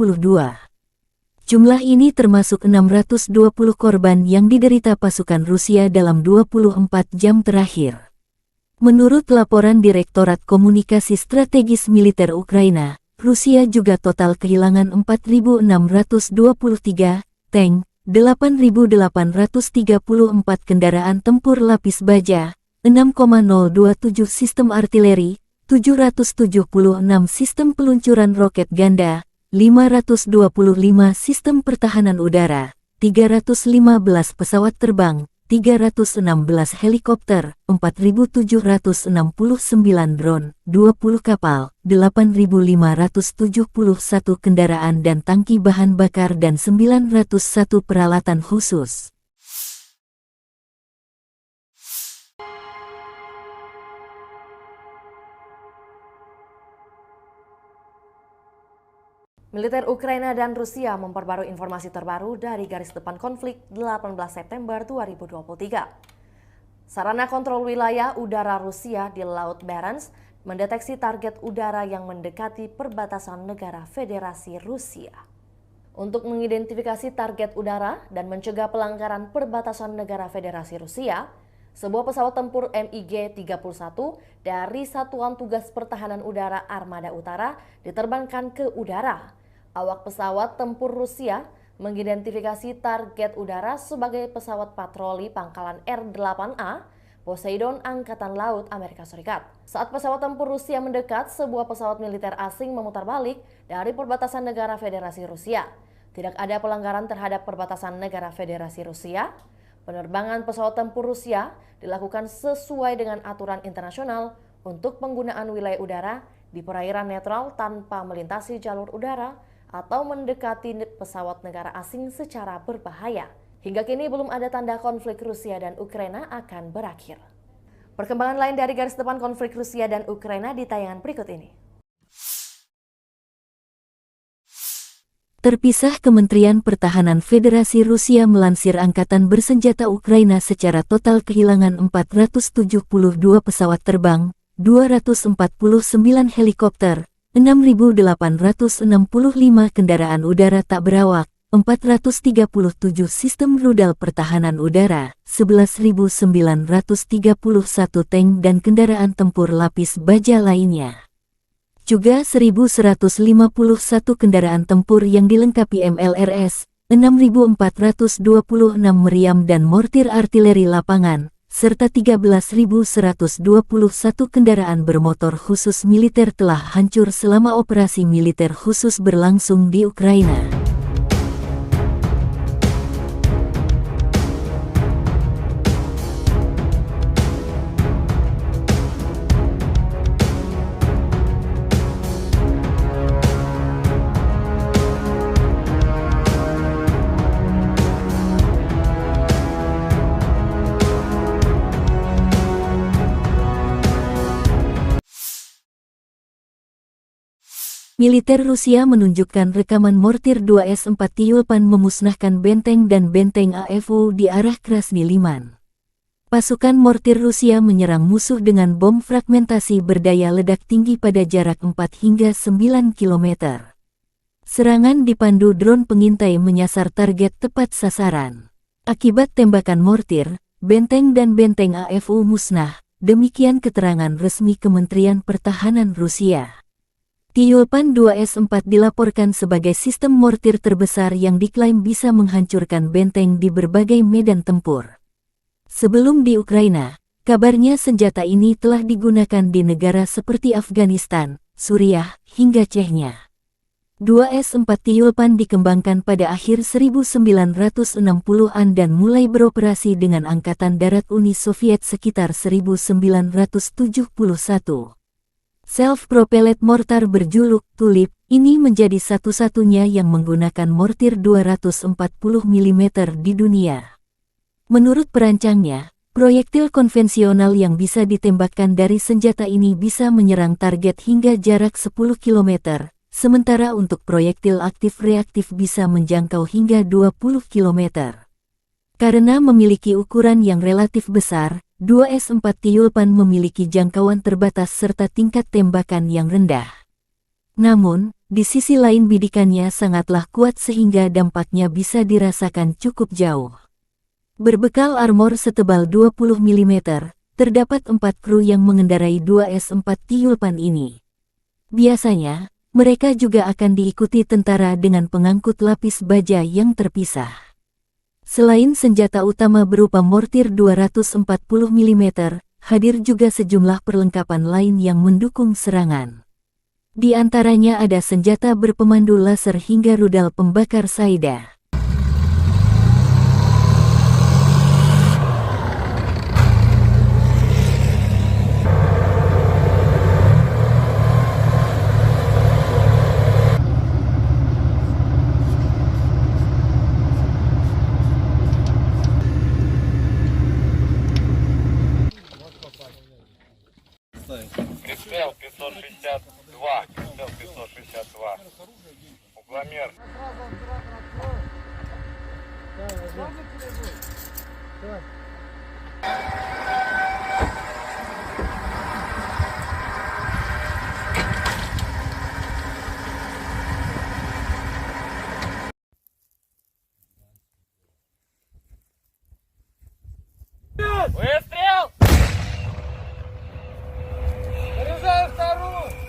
S1: Jumlah ini termasuk 620 korban yang diderita pasukan Rusia dalam 24 jam terakhir. Menurut laporan Direktorat Komunikasi Strategis Militer Ukraina, Rusia juga total kehilangan 4.623 tank, 8.834 kendaraan tempur lapis baja, 6,027 sistem artileri, 776 sistem peluncuran roket ganda, 525 sistem pertahanan udara, 315 pesawat terbang, 316 helikopter, 4.769 drone, 20 kapal, 8.571 kendaraan dan tangki bahan bakar dan 901 peralatan khusus.
S4: Militer Ukraina dan Rusia memperbarui informasi terbaru dari garis depan konflik 18 September 2023. Sarana kontrol wilayah udara Rusia di Laut Barents mendeteksi target udara yang mendekati perbatasan negara Federasi Rusia. Untuk mengidentifikasi target udara dan mencegah pelanggaran perbatasan negara Federasi Rusia, sebuah pesawat tempur MiG-31 dari Satuan Tugas Pertahanan Udara Armada Utara diterbangkan ke udara. Awak pesawat tempur Rusia mengidentifikasi target udara sebagai pesawat patroli pangkalan R-8A Poseidon Angkatan Laut Amerika Serikat. Saat pesawat tempur Rusia mendekat, sebuah pesawat militer asing memutar balik dari perbatasan negara Federasi Rusia. Tidak ada pelanggaran terhadap perbatasan negara Federasi Rusia. Penerbangan pesawat tempur Rusia dilakukan sesuai dengan aturan internasional untuk penggunaan wilayah udara di perairan netral tanpa melintasi jalur udara atau mendekati pesawat negara asing secara berbahaya. Hingga kini belum ada tanda konflik Rusia dan Ukraina akan berakhir. Perkembangan lain dari garis depan konflik Rusia dan Ukraina di tayangan berikut ini.
S1: Terpisah, Kementerian Pertahanan Federasi Rusia melansir Angkatan Bersenjata Ukraina secara total kehilangan 472 pesawat terbang, 249 helikopter, 6.865 kendaraan udara tak berawak, 437 sistem rudal pertahanan udara, 11.931 tank dan kendaraan tempur lapis baja lainnya. Juga 1.151 kendaraan tempur yang dilengkapi MLRS, 6.426 meriam dan mortir artileri lapangan, serta 13.121 kendaraan bermotor khusus militer telah hancur selama operasi militer khusus berlangsung di Ukraina. Militer Rusia menunjukkan rekaman mortir 2S-4 Tyulpan memusnahkan benteng dan benteng AFU di arah Krasny Liman. Pasukan mortir Rusia menyerang musuh dengan bom fragmentasi berdaya ledak tinggi pada jarak 4 hingga 9 km. Serangan dipandu drone pengintai menyasar target tepat sasaran. Akibat tembakan mortir, benteng dan benteng AFU musnah, demikian keterangan resmi Kementerian Pertahanan Rusia. Tyulpan 2S-4 dilaporkan sebagai sistem mortir terbesar yang diklaim bisa menghancurkan benteng di berbagai medan tempur. Sebelum di Ukraina, kabarnya senjata ini telah digunakan di negara seperti Afghanistan, Suriah, hingga Chechnya. 2S-4 Tyulpan dikembangkan pada akhir 1960-an dan mulai beroperasi dengan Angkatan Darat Uni Soviet sekitar 1971. Self-propelled mortar berjuluk Tulip ini menjadi satu-satunya yang menggunakan mortir 240 mm di dunia. Menurut perancangnya, proyektil konvensional yang bisa ditembakkan dari senjata ini bisa menyerang target hingga jarak 10 km, sementara untuk proyektil aktif-reaktif bisa menjangkau hingga 20 km. Karena memiliki ukuran yang relatif besar, 2S-4 Tyulpan memiliki jangkauan terbatas serta tingkat tembakan yang rendah. Namun, di sisi lain bidikannya sangatlah kuat sehingga dampaknya bisa dirasakan cukup jauh. Berbekal armor setebal 20 mm, terdapat 4 kru yang mengendarai 2S-4 Tyulpan ini. Biasanya, mereka juga akan diikuti tentara dengan pengangkut lapis baja yang terpisah. Selain senjata utama berupa mortir 240 mm, hadir juga sejumlah perlengkapan lain yang mendukung serangan. Di antaranya ada senjata berpemandu laser hingga rudal pembakar Saida.
S3: Прицел 562. Прицел 562. Угломер. Выстрел!
S2: Заряжаю вторую!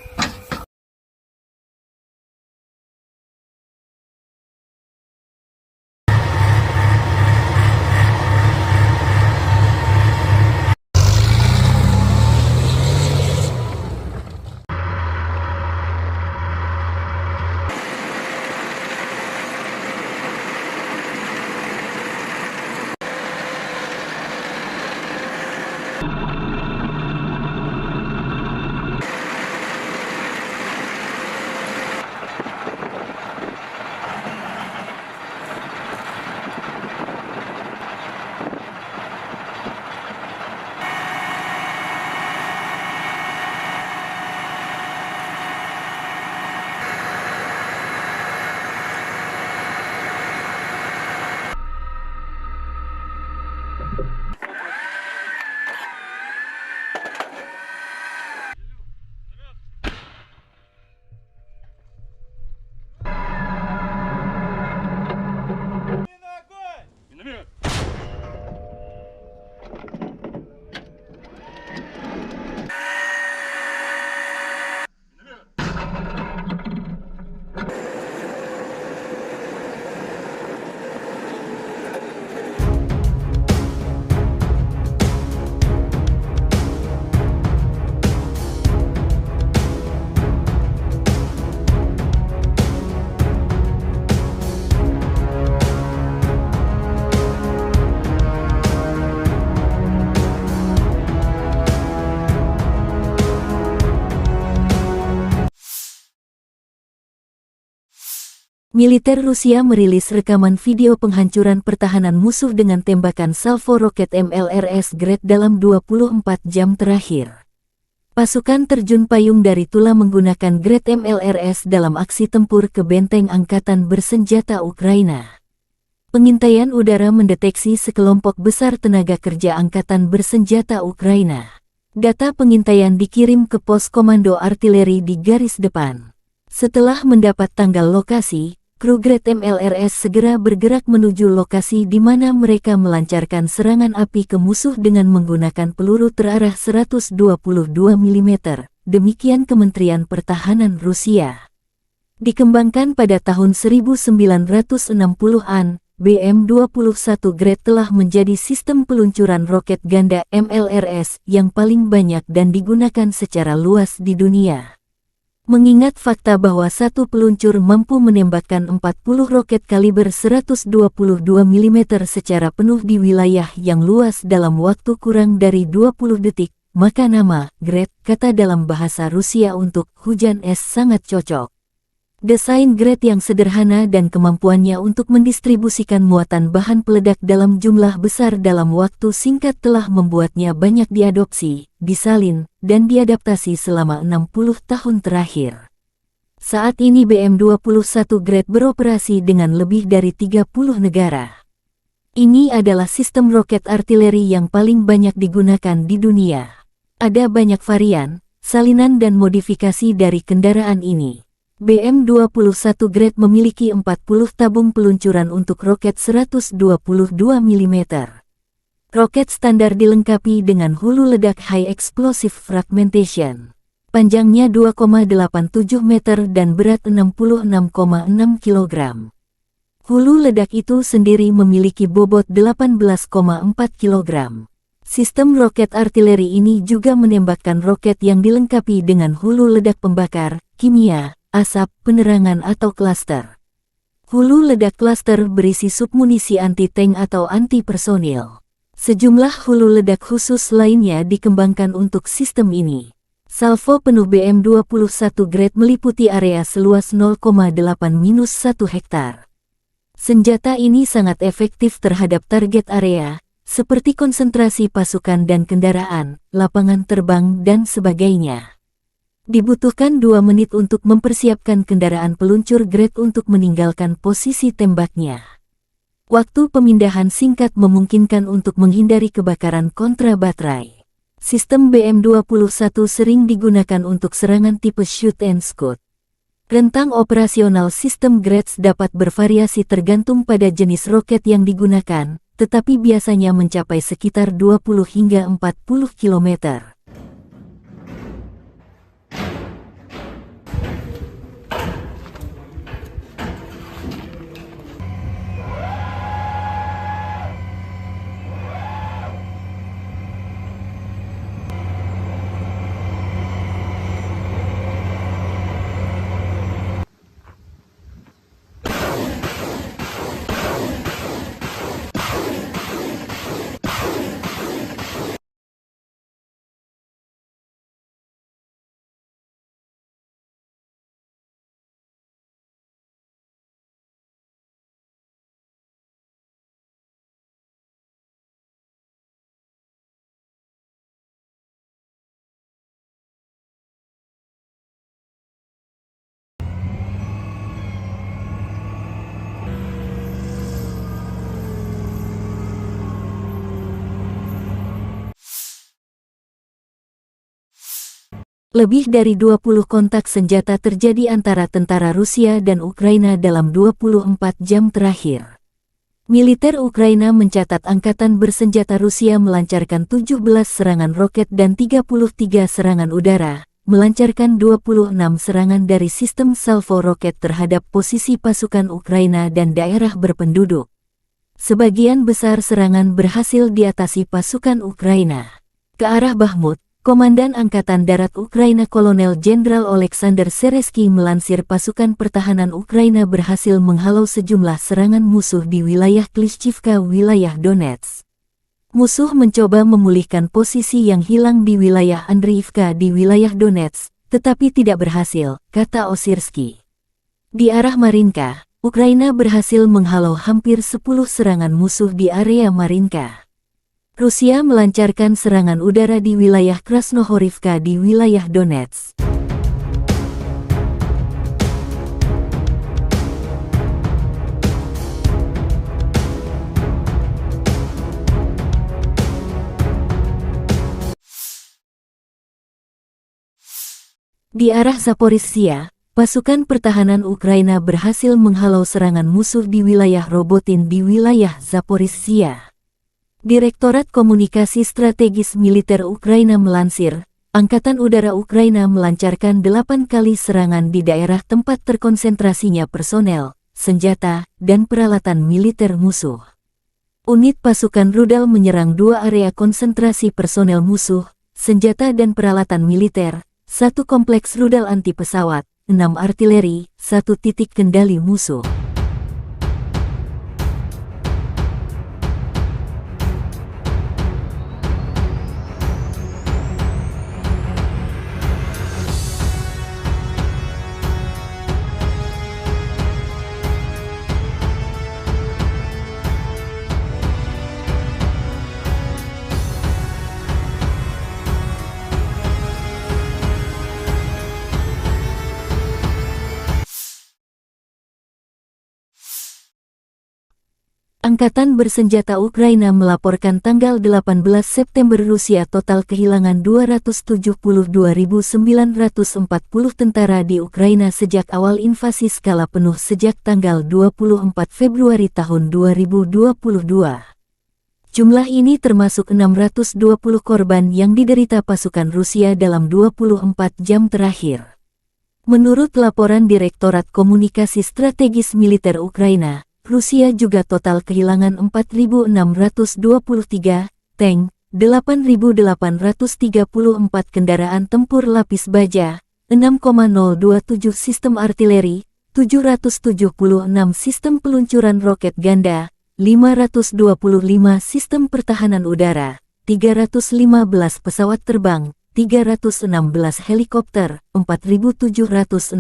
S1: Militer Rusia merilis rekaman video penghancuran pertahanan musuh dengan tembakan salvo roket MLRS Grad dalam 24 jam terakhir. Pasukan terjun payung dari Tula menggunakan Grad MLRS dalam aksi tempur ke benteng angkatan bersenjata Ukraina. Pengintaian udara mendeteksi sekelompok besar tenaga kerja angkatan bersenjata Ukraina. Data pengintaian dikirim ke pos komando artileri di garis depan. Setelah mendapat tanggal lokasi, kru Grad MLRS segera bergerak menuju lokasi di mana mereka melancarkan serangan api ke musuh dengan menggunakan peluru terarah 122 mm. Demikian Kementerian Pertahanan Rusia. Dikembangkan pada tahun 1960-an, BM-21 Grad telah menjadi sistem peluncuran roket ganda MLRS yang paling banyak dan digunakan secara luas di dunia. Mengingat fakta bahwa satu peluncur mampu menembakkan 40 roket kaliber 122 mm secara penuh di wilayah yang luas dalam waktu kurang dari 20 detik, maka nama Grad, kata dalam bahasa Rusia untuk hujan es, sangat cocok. Desain Grad yang sederhana dan kemampuannya untuk mendistribusikan muatan bahan peledak dalam jumlah besar dalam waktu singkat telah membuatnya banyak diadopsi, disalin, dan diadaptasi selama 60 tahun terakhir. Saat ini BM-21 Grad beroperasi dengan lebih dari 30 negara. Ini adalah sistem roket artileri yang paling banyak digunakan di dunia. Ada banyak varian, salinan dan modifikasi dari kendaraan ini. BM-21 Grad memiliki 40 tabung peluncuran untuk roket 122 mm. Roket standar dilengkapi dengan hulu ledak High Explosive Fragmentation. Panjangnya 2,87 meter dan berat 66,6 kg. Hulu ledak itu sendiri memiliki bobot 18,4 kg. Sistem roket artileri ini juga menembakkan roket yang dilengkapi dengan hulu ledak pembakar, kimia, asap, penerangan atau klaster. Hulu ledak klaster berisi submunisi anti-tank atau anti-personil. Sejumlah hulu ledak khusus lainnya dikembangkan untuk sistem ini. Salvo penuh BM-21 Grad meliputi area seluas 0,8-1 hektar. Senjata ini sangat efektif terhadap target area, seperti konsentrasi pasukan dan kendaraan, lapangan terbang, dan sebagainya. Dibutuhkan 2 menit untuk mempersiapkan kendaraan peluncur Grad untuk meninggalkan posisi tembaknya. Waktu pemindahan singkat memungkinkan untuk menghindari kebakaran kontra baterai. Sistem BM-21 sering digunakan untuk serangan tipe shoot and scoot. Rentang operasional sistem Grad dapat bervariasi tergantung pada jenis roket yang digunakan, tetapi biasanya mencapai sekitar 20 hingga 40 km. Lebih dari 20 kontak senjata terjadi antara tentara Rusia dan Ukraina dalam 24 jam terakhir. Militer Ukraina mencatat angkatan bersenjata Rusia melancarkan 17 serangan roket dan 33 serangan udara, melancarkan 26 serangan dari sistem salvo roket terhadap posisi pasukan Ukraina dan daerah berpenduduk. Sebagian besar serangan berhasil diatasi pasukan Ukraina. Ke arah Bakhmut, Komandan Angkatan Darat Ukraina Kolonel Jenderal Oleksandr Seresky melansir pasukan pertahanan Ukraina berhasil menghalau sejumlah serangan musuh di wilayah Klishchivka, wilayah Donetsk. Musuh mencoba memulihkan posisi yang hilang di wilayah Andriivka di wilayah Donetsk, tetapi tidak berhasil, kata Osirsky. Di arah Marinka, Ukraina berhasil menghalau hampir 10 serangan musuh di area Marinka. Rusia melancarkan serangan udara di wilayah Krasnohorivka di wilayah Donetsk. Di arah Zaporizhzhia, pasukan pertahanan Ukraina berhasil menghalau serangan musuh di wilayah Robotin di wilayah Zaporizhzhia. Direktorat Komunikasi Strategis Militer Ukraina melansir, Angkatan Udara Ukraina melancarkan 8 kali serangan di daerah tempat terkonsentrasinya personel, senjata, dan peralatan militer musuh. Unit pasukan rudal menyerang 2 area konsentrasi personel musuh, senjata dan peralatan militer, 1 kompleks rudal anti pesawat, 6 artileri, 1 titik kendali musuh. Angkatan bersenjata Ukraina melaporkan tanggal 18 September Rusia total kehilangan 272.940 tentara di Ukraina sejak awal invasi skala penuh sejak tanggal 24 Februari tahun 2022. Jumlah ini termasuk 620 korban yang diderita pasukan Rusia dalam 24 jam terakhir. Menurut laporan Direktorat Komunikasi Strategis Militer Ukraina, Rusia juga total kehilangan 4.623 tank, 8.834 kendaraan tempur lapis baja, 6,027 sistem artileri, 776 sistem peluncuran roket ganda, 525 sistem pertahanan udara, 315 pesawat terbang, 316 helikopter, 4.769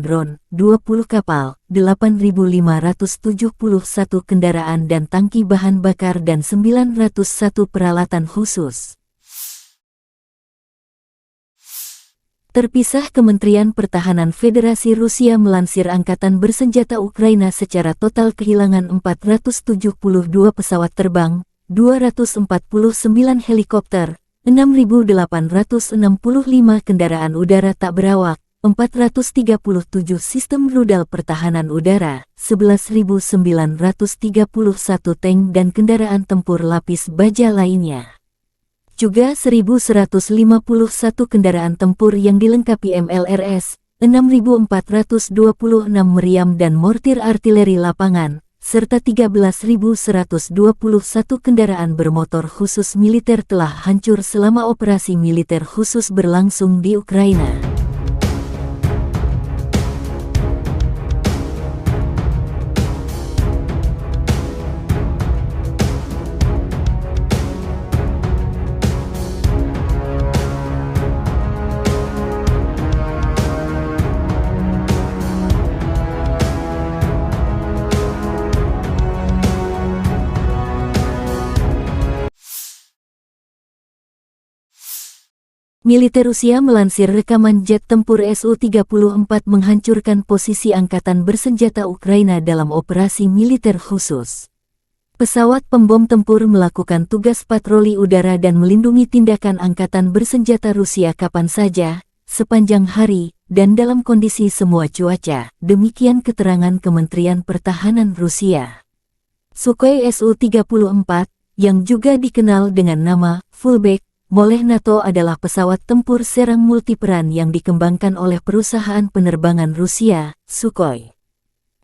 S1: drone, 20 kapal, 8.571 kendaraan dan tangki bahan bakar dan 901 peralatan khusus. Terpisah, Kementerian Pertahanan Federasi Rusia melansir Angkatan Bersenjata Ukraina secara total kehilangan 472 pesawat terbang, 249 helikopter, 6.865 kendaraan udara tak berawak, 437 sistem rudal pertahanan udara, 11.931 tank dan kendaraan tempur lapis baja lainnya. Juga 1.151 kendaraan tempur yang dilengkapi MLRS, 6.426 meriam dan mortir artileri lapangan, serta 13.121 kendaraan bermotor khusus militer telah hancur selama operasi militer khusus berlangsung di Ukraina. Militer Rusia melansir rekaman jet tempur Su-34 menghancurkan posisi angkatan bersenjata Ukraina dalam operasi militer khusus. Pesawat pembom tempur melakukan tugas patroli udara dan melindungi tindakan angkatan bersenjata Rusia kapan saja, sepanjang hari, dan dalam kondisi semua cuaca, demikian keterangan Kementerian Pertahanan Rusia. Sukhoi Su-34, yang juga dikenal dengan nama Fullback oleh NATO adalah pesawat tempur serang multiperan yang dikembangkan oleh perusahaan penerbangan Rusia, Sukhoi.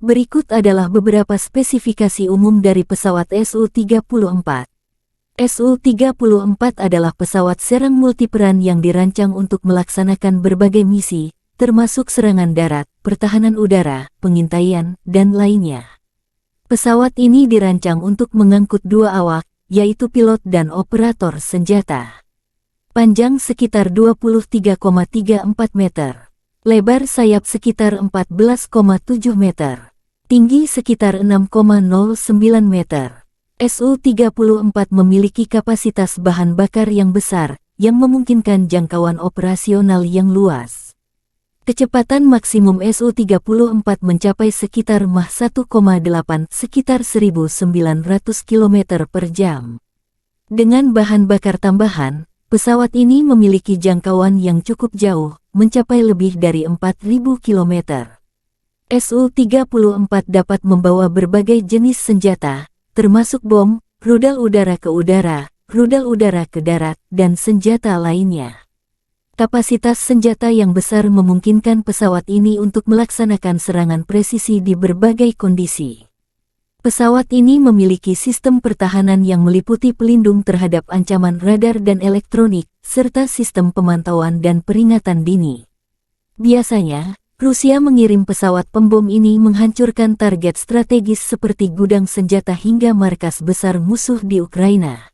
S1: Berikut adalah beberapa spesifikasi umum dari pesawat Su-34. Su-34 adalah pesawat serang multiperan yang dirancang untuk melaksanakan berbagai misi, termasuk serangan darat, pertahanan udara, pengintaian, dan lainnya. Pesawat ini dirancang untuk mengangkut 2 awak, yaitu pilot dan operator senjata. Panjang sekitar 23,34 meter. Lebar sayap sekitar 14,7 meter. Tinggi sekitar 6,09 meter. Su-34 memiliki kapasitas bahan bakar yang besar, yang memungkinkan jangkauan operasional yang luas. Kecepatan maksimum Su-34 mencapai sekitar Mach 1,8 sekitar 1.900 km per jam. Dengan bahan bakar tambahan, pesawat ini memiliki jangkauan yang cukup jauh, mencapai lebih dari 4.000 km. Su-34 dapat membawa berbagai jenis senjata, termasuk bom, rudal udara ke udara, rudal udara ke darat, dan senjata lainnya. Kapasitas senjata yang besar memungkinkan pesawat ini untuk melaksanakan serangan presisi di berbagai kondisi. Pesawat ini memiliki sistem pertahanan yang meliputi pelindung terhadap ancaman radar dan elektronik, serta sistem pemantauan dan peringatan dini. Biasanya, Rusia mengirim pesawat pembom ini menghancurkan target strategis seperti gudang senjata hingga markas besar musuh di Ukraina.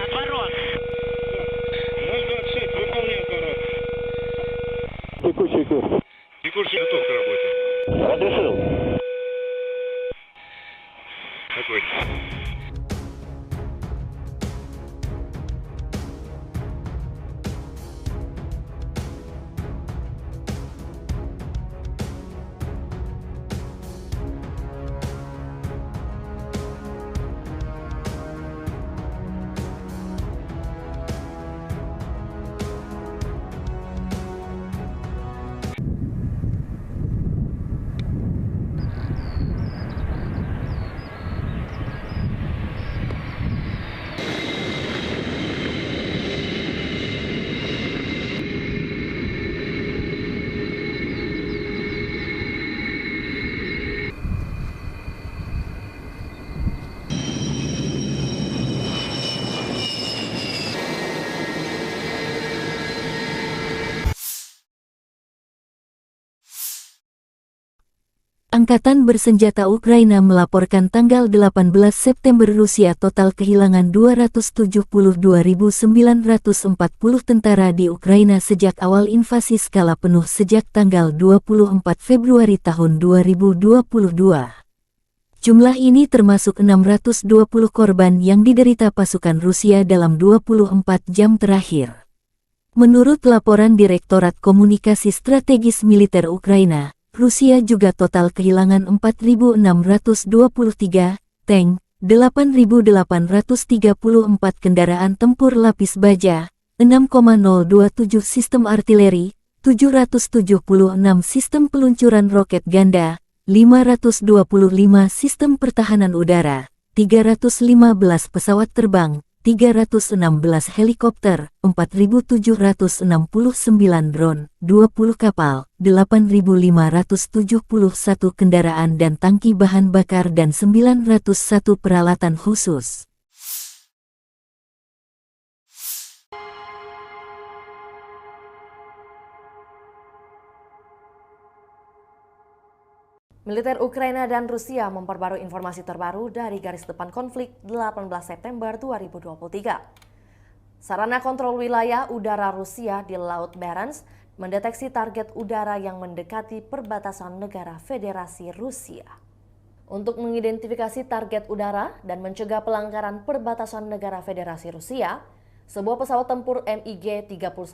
S5: Отворот.
S2: 026, выполняй аппарат.
S5: Текущий курс.
S2: Текущий готов к работе.
S5: Разрешил.
S2: Огонь.
S1: Angkatan Bersenjata Ukraina melaporkan tanggal 18 September Rusia total kehilangan 272.940 tentara di Ukraina sejak awal invasi skala penuh sejak tanggal 24 Februari tahun 2022. Jumlah ini termasuk 620 korban yang diderita pasukan Rusia dalam 24 jam terakhir. Menurut laporan Direktorat Komunikasi Strategis Militer Ukraina, Rusia juga total kehilangan 4.623 tank, 8.834 kendaraan tempur lapis baja, 6,027 sistem artileri, 776 sistem peluncuran roket ganda, 525 sistem pertahanan udara, 315 pesawat terbang, 316 helikopter, 4.769 drone, 20 kapal, 8.571 kendaraan dan tangki bahan bakar dan 901 peralatan khusus.
S4: Militer Ukraina dan Rusia memperbarui informasi terbaru dari garis depan konflik 18 September 2023. Sarana kontrol wilayah udara Rusia di Laut Barents mendeteksi target udara yang mendekati perbatasan negara Federasi Rusia. Untuk mengidentifikasi target udara dan mencegah pelanggaran perbatasan negara Federasi Rusia, sebuah pesawat tempur MiG-31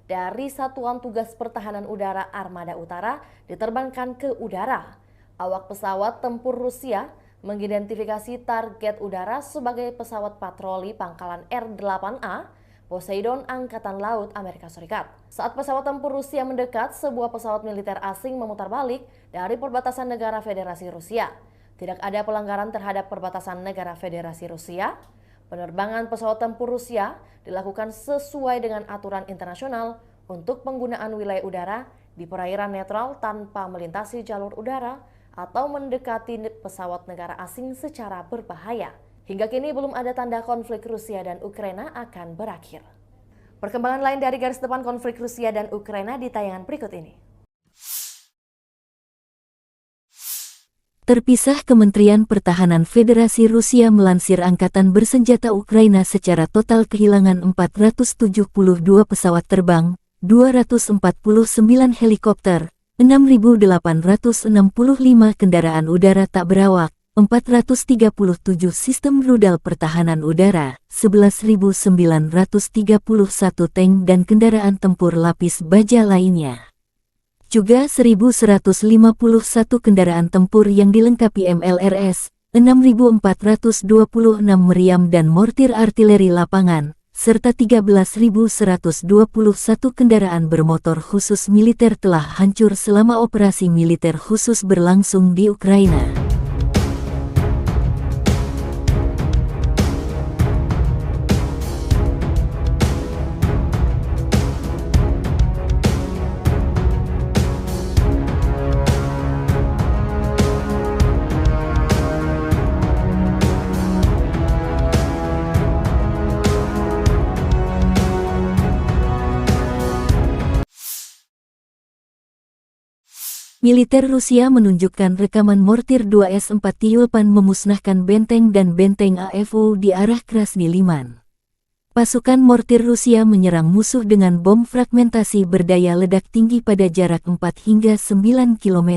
S4: dari Satuan Tugas Pertahanan Udara Armada Utara diterbangkan ke udara. Awak pesawat tempur Rusia mengidentifikasi target udara sebagai pesawat patroli pangkalan R-8A Poseidon Angkatan Laut Amerika Serikat. Saat pesawat tempur Rusia mendekat, sebuah pesawat militer asing memutar balik dari perbatasan negara Federasi Rusia. Tidak ada pelanggaran terhadap perbatasan negara Federasi Rusia. Penerbangan pesawat tempur Rusia dilakukan sesuai dengan aturan internasional untuk penggunaan wilayah udara di perairan netral tanpa melintasi jalur udara atau mendekati pesawat negara asing secara berbahaya. Hingga kini belum ada tanda konflik Rusia dan Ukraina akan berakhir. Perkembangan lain dari garis depan konflik Rusia dan Ukraina di tayangan berikut ini.
S1: Terpisah, Kementerian Pertahanan Federasi Rusia melansir angkatan bersenjata Ukraina secara total kehilangan 472 pesawat terbang, 249 helikopter, 6.865 kendaraan udara tak berawak, 437 sistem rudal pertahanan udara, 11.931 tank dan kendaraan tempur lapis baja lainnya. Juga 1.151 kendaraan tempur yang dilengkapi MLRS, 6.426 meriam dan mortir artileri lapangan, serta 13.121 kendaraan bermotor khusus militer telah hancur selama operasi militer khusus berlangsung di Ukraina. Militer Rusia menunjukkan rekaman mortir 2S-4 Tyulpan memusnahkan benteng dan benteng AFU di arah Krasny Liman. Pasukan mortir Rusia menyerang musuh dengan bom fragmentasi berdaya ledak tinggi pada jarak 4 hingga 9 km.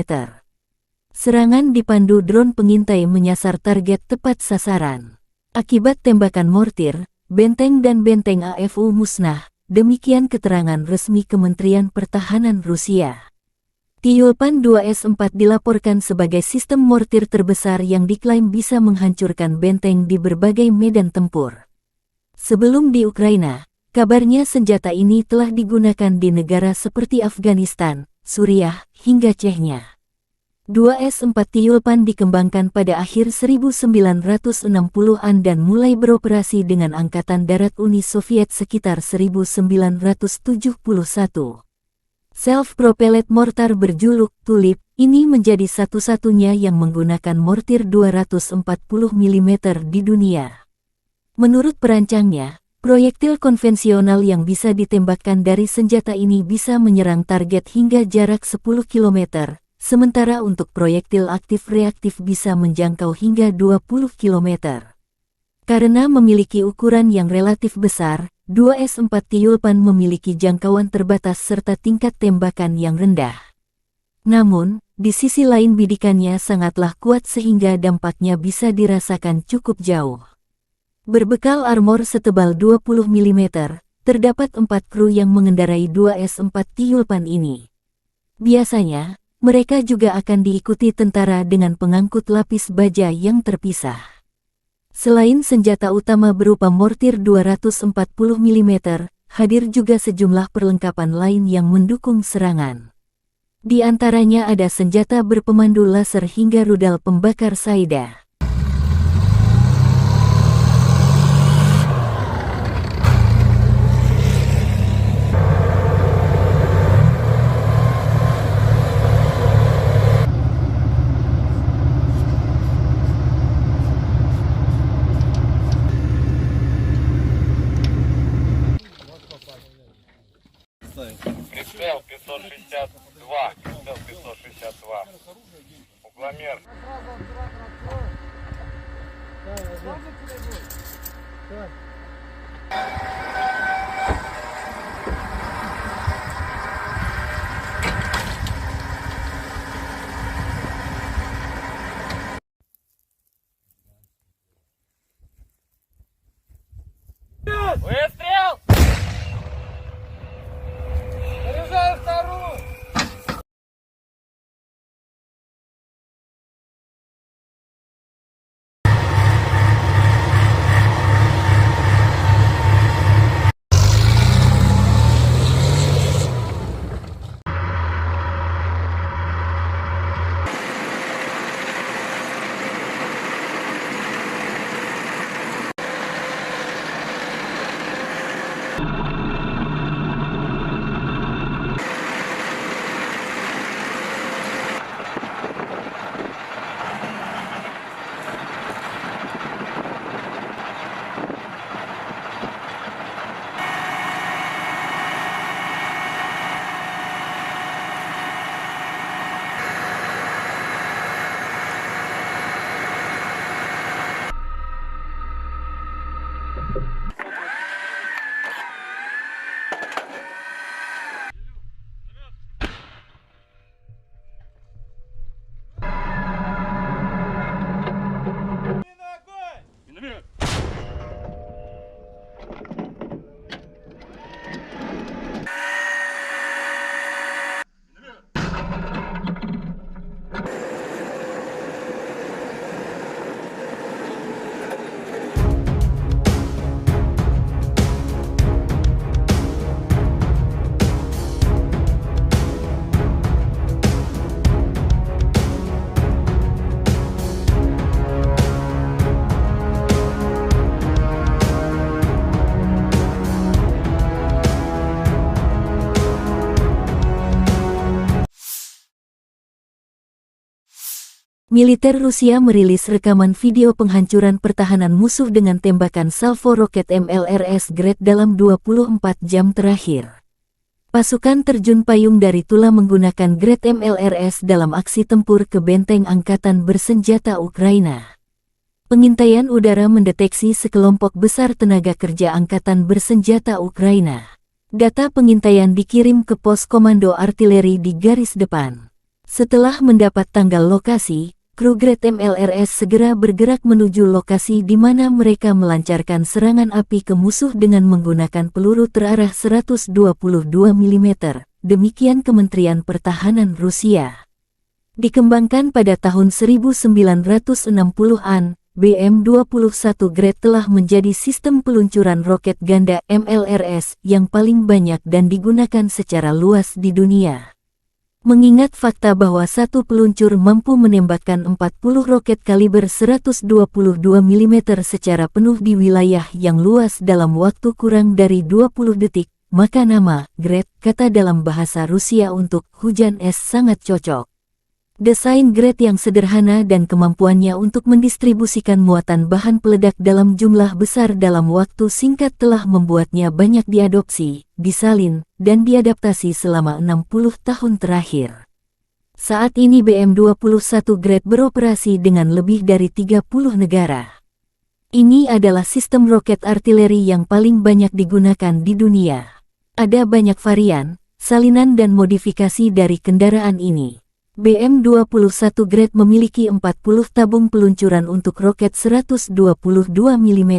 S1: Serangan dipandu drone pengintai menyasar target tepat sasaran. Akibat tembakan mortir, benteng dan benteng AFU musnah, demikian keterangan resmi Kementerian Pertahanan Rusia. Tyulpan 2S-4 dilaporkan sebagai sistem mortir terbesar yang diklaim bisa menghancurkan benteng di berbagai medan tempur. Sebelum di Ukraina, kabarnya senjata ini telah digunakan di negara seperti Afghanistan, Suriah, hingga Chechnya. 2S-4 Tyulpan dikembangkan pada akhir 1960-an dan mulai beroperasi dengan Angkatan Darat Uni Soviet sekitar 1971. Self-propelled mortar berjuluk Tulip ini menjadi satu-satunya yang menggunakan mortir 240 mm di dunia. Menurut perancangnya, proyektil konvensional yang bisa ditembakkan dari senjata ini bisa menyerang target hingga jarak 10 km, sementara untuk proyektil aktif-reaktif bisa menjangkau hingga 20 km. Karena memiliki ukuran yang relatif besar, 2S-4 Tyulpan memiliki jangkauan terbatas serta tingkat tembakan yang rendah. Namun, di sisi lain bidikannya sangatlah kuat sehingga dampaknya bisa dirasakan cukup jauh. Berbekal armor setebal 20 mm, terdapat 4 kru yang mengendarai 2S-4 Tyulpan ini. Biasanya, mereka juga akan diikuti tentara dengan pengangkut lapis baja yang terpisah. Selain senjata utama berupa mortir 240 mm, hadir juga sejumlah perlengkapan lain yang mendukung serangan. Di antaranya ada senjata berpemandu laser hingga rudal pembakar Saida.
S3: Прицел 562.
S1: Militer Rusia merilis rekaman video penghancuran pertahanan musuh dengan tembakan salvo roket MLRS Gret dalam 24 jam terakhir. Pasukan terjun payung dari Tula menggunakan Gret MLRS dalam aksi tempur ke benteng angkatan bersenjata Ukraina. Pengintaian udara mendeteksi sekelompok besar tenaga kerja angkatan bersenjata Ukraina. Data pengintaian dikirim ke pos komando artileri di garis depan. Setelah mendapat tanggal lokasi, kru Gret MLRS segera bergerak menuju lokasi di mana mereka melancarkan serangan api ke musuh dengan menggunakan peluru terarah 122 mm. Demikian Kementerian Pertahanan Rusia. Dikembangkan pada tahun 1960-an, BM-21 Gret telah menjadi sistem peluncuran roket ganda MLRS yang paling banyak dan digunakan secara luas di dunia. Mengingat fakta bahwa satu peluncur mampu menembakkan 40 roket kaliber 122 mm secara penuh di wilayah yang luas dalam waktu kurang dari 20 detik, maka nama Gret, kata dalam bahasa Rusia untuk hujan es, sangat cocok. Desain Gret yang sederhana dan kemampuannya untuk mendistribusikan muatan bahan peledak dalam jumlah besar dalam waktu singkat telah membuatnya banyak diadopsi, disalin, dan diadaptasi selama 60 tahun terakhir. Saat ini BM-21 Gret beroperasi dengan lebih dari 30 negara. Ini adalah sistem roket artileri yang paling banyak digunakan di dunia. Ada banyak varian, salinan dan modifikasi dari kendaraan ini. BM-21 Gret memiliki 40 tabung peluncuran untuk roket 122 mm.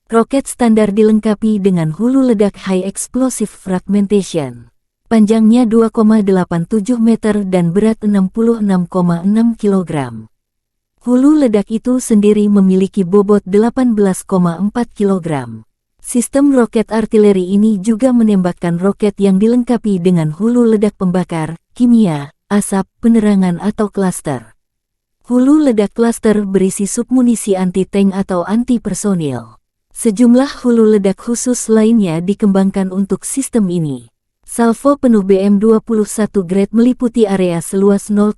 S1: Roket standar dilengkapi dengan hulu ledak High Explosive Fragmentation. Panjangnya 2,87 meter dan berat 66,6 kg. Hulu ledak itu sendiri memiliki bobot 18,4 kg. Sistem roket artileri ini juga menembakkan roket yang dilengkapi dengan hulu ledak pembakar, kimia, asap, penerangan atau klaster. Hulu ledak klaster berisi submunisi anti-tank atau anti-personil. Sejumlah hulu ledak khusus lainnya dikembangkan untuk sistem ini. Salvo penuh BM-21 Gret meliputi area seluas 0,8-1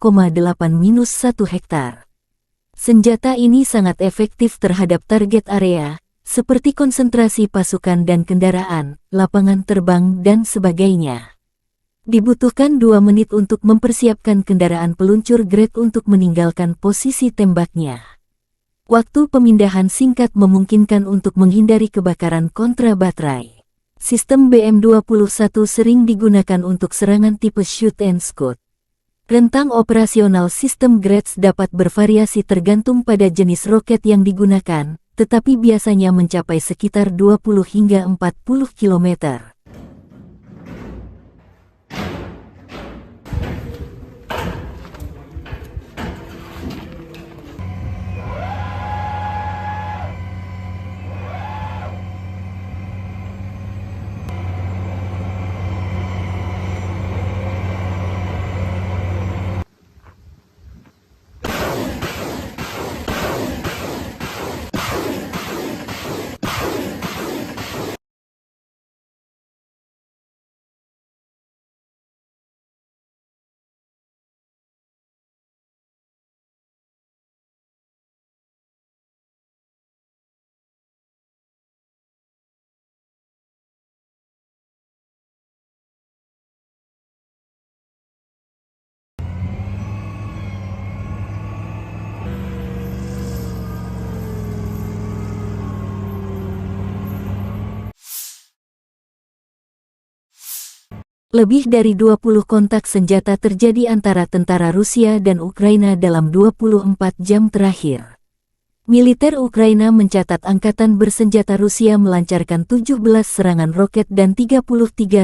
S1: hektar. Senjata ini sangat efektif terhadap target area, seperti konsentrasi pasukan dan kendaraan, lapangan terbang, dan sebagainya. Dibutuhkan 2 menit untuk mempersiapkan kendaraan peluncur Gret untuk meninggalkan posisi tembaknya. Waktu pemindahan singkat memungkinkan untuk menghindari kebakaran kontra baterai. Sistem BM-21 sering digunakan untuk serangan tipe shoot and scoot. Rentang operasional sistem Gret dapat bervariasi tergantung pada jenis roket yang digunakan, tetapi biasanya mencapai sekitar 20 hingga 40 km. Lebih dari 20 kontak senjata terjadi antara tentara Rusia dan Ukraina dalam 24 jam terakhir. Militer Ukraina mencatat angkatan bersenjata Rusia melancarkan 17 serangan roket dan 33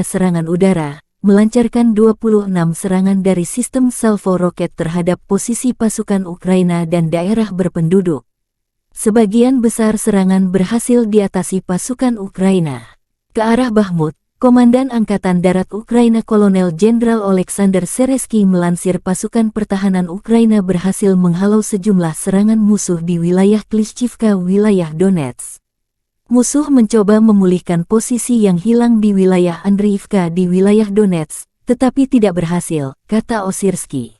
S1: serangan udara, melancarkan 26 serangan dari sistem salvo roket terhadap posisi pasukan Ukraina dan daerah berpenduduk. Sebagian besar serangan berhasil diatasi pasukan Ukraina. Ke arah Bakhmut, Komandan Angkatan Darat Ukraina Kolonel Jenderal Oleksandr Seresky melansir pasukan pertahanan Ukraina berhasil menghalau sejumlah serangan musuh di wilayah Klishchivka, wilayah Donetsk. Musuh mencoba memulihkan posisi yang hilang di wilayah Andriivka di wilayah Donetsk, tetapi tidak berhasil, kata Osirsky.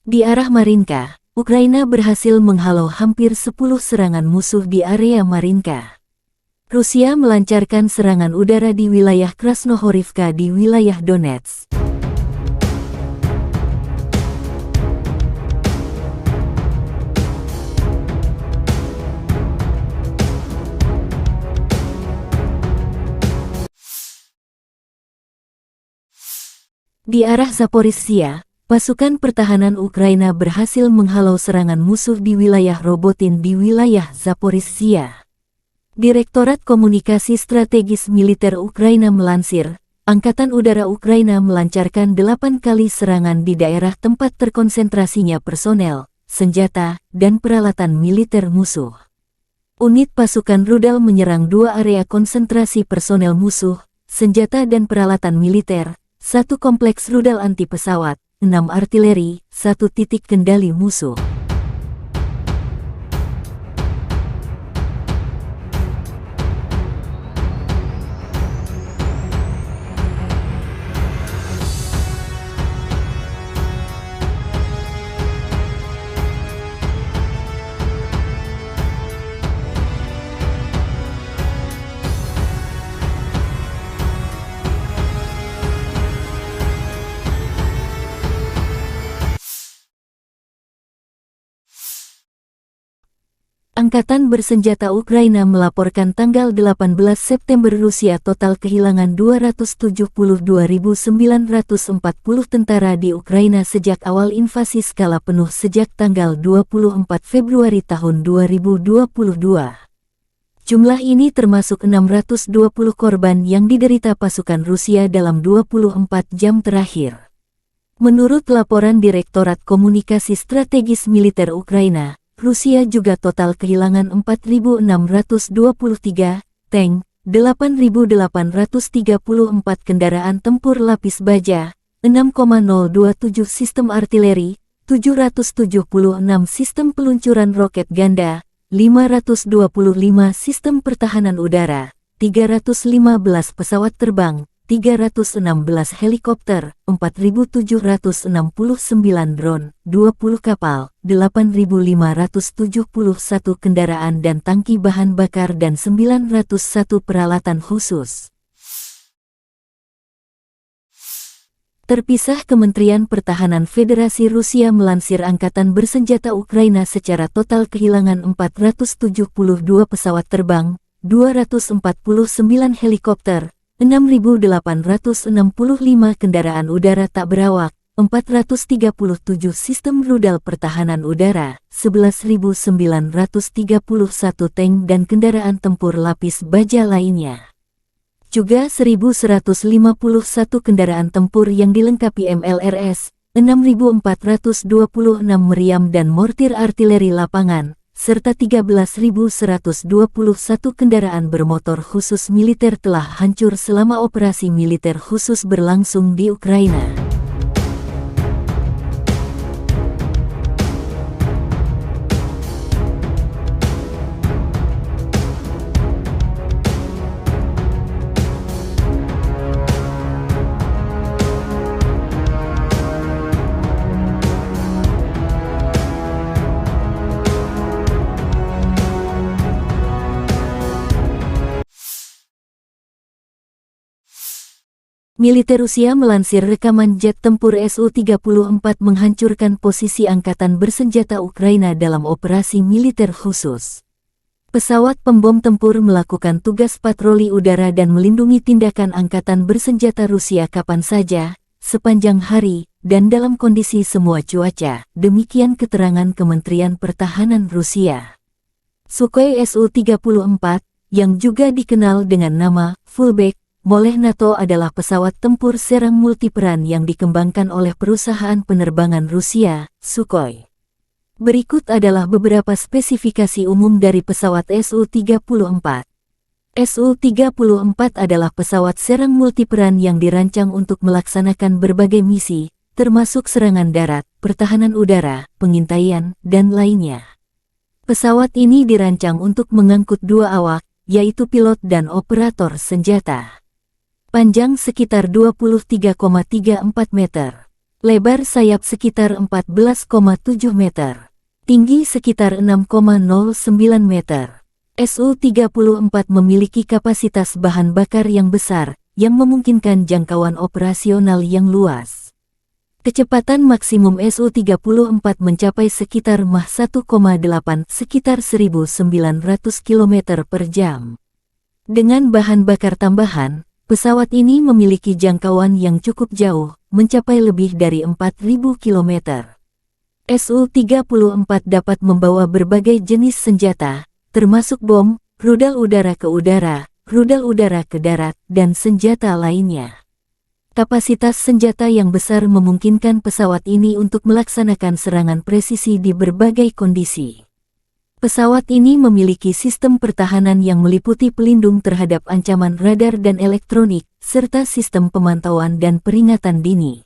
S1: Di arah Marinka, Ukraina berhasil menghalau hampir 10 serangan musuh di area Marinka. Rusia melancarkan serangan udara di wilayah Krasnohorivka di wilayah Donetsk. Di arah Zaporizhzhia, pasukan pertahanan Ukraina berhasil menghalau serangan musuh di wilayah Robotin di wilayah Zaporizhzhia. Direktorat Komunikasi Strategis Militer Ukraina melansir, Angkatan Udara Ukraina melancarkan 8 kali serangan di daerah tempat terkonsentrasinya personel, senjata, dan peralatan militer musuh. Unit pasukan rudal menyerang 2 area konsentrasi personel musuh, senjata dan peralatan militer, 1 kompleks rudal anti pesawat, 6 artileri, 1 titik kendali musuh. Angkatan bersenjata Ukraina melaporkan tanggal 18 September Rusia total kehilangan 272.940 tentara di Ukraina sejak awal invasi skala penuh sejak tanggal 24 Februari tahun 2022. Jumlah ini termasuk 620 korban yang diderita pasukan Rusia dalam 24 jam terakhir. Menurut laporan Direktorat Komunikasi Strategis Militer Ukraina, Rusia juga total kehilangan 4.623 tank, 8.834 kendaraan tempur lapis baja, 6,027 sistem artileri, 776 sistem peluncuran roket ganda, 525 sistem pertahanan udara, 315 pesawat terbang, 316 helikopter, 4.769 drone, 20 kapal, 8.571 kendaraan dan tangki bahan bakar dan 901 peralatan khusus. Terpisah, Kementerian Pertahanan Federasi Rusia melansir Angkatan Bersenjata Ukraina secara total kehilangan 472 pesawat terbang, 249 helikopter, 6.865 kendaraan udara tak berawak, 437 sistem rudal pertahanan udara, 11.931 tank dan kendaraan tempur lapis baja lainnya. Juga 1.151 kendaraan tempur yang dilengkapi MLRS, 6.426 meriam dan mortir artileri lapangan, serta 13.121 kendaraan bermotor khusus militer telah hancur selama operasi militer khusus berlangsung di Ukraina. Militer Rusia melansir rekaman jet tempur Su-34 menghancurkan posisi angkatan bersenjata Ukraina dalam operasi militer khusus. Pesawat pembom tempur melakukan tugas patroli udara dan melindungi tindakan angkatan bersenjata Rusia kapan saja, sepanjang hari, dan dalam kondisi semua cuaca, demikian keterangan Kementerian Pertahanan Rusia. Sukhoi Su-34, yang juga dikenal dengan nama Fullback oleh NATO adalah pesawat tempur serang multiperan yang dikembangkan oleh perusahaan penerbangan Rusia, Sukhoi. Berikut adalah beberapa spesifikasi umum dari pesawat Su-34. Su-34 adalah pesawat serang multiperan yang dirancang untuk melaksanakan berbagai misi, termasuk serangan darat, pertahanan udara, pengintaian, dan lainnya. Pesawat ini dirancang untuk mengangkut 2 awak, yaitu pilot dan operator senjata. Panjang sekitar 23,34 meter. Lebar sayap sekitar 14,7 meter. tinggi sekitar 6,09 meter. Su-34 memiliki kapasitas bahan bakar yang besar, yang memungkinkan jangkauan operasional yang luas. Kecepatan maksimum Su-34 mencapai sekitar Mach 1,8 sekitar 1.900 km per jam. Dengan bahan bakar tambahan, pesawat ini memiliki jangkauan yang cukup jauh, mencapai lebih dari 4.000 km. Su-34 dapat membawa berbagai jenis senjata, termasuk bom, rudal udara ke udara, rudal udara ke darat, dan senjata lainnya. Kapasitas senjata yang besar memungkinkan pesawat ini untuk melaksanakan serangan presisi di berbagai kondisi. Pesawat ini memiliki sistem pertahanan yang meliputi pelindung terhadap ancaman radar dan elektronik, serta sistem pemantauan dan peringatan dini.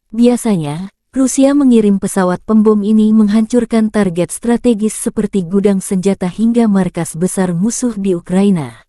S1: Biasanya, Rusia mengirim pesawat pembom ini menghancurkan target strategis seperti gudang senjata hingga markas besar musuh di Ukraina.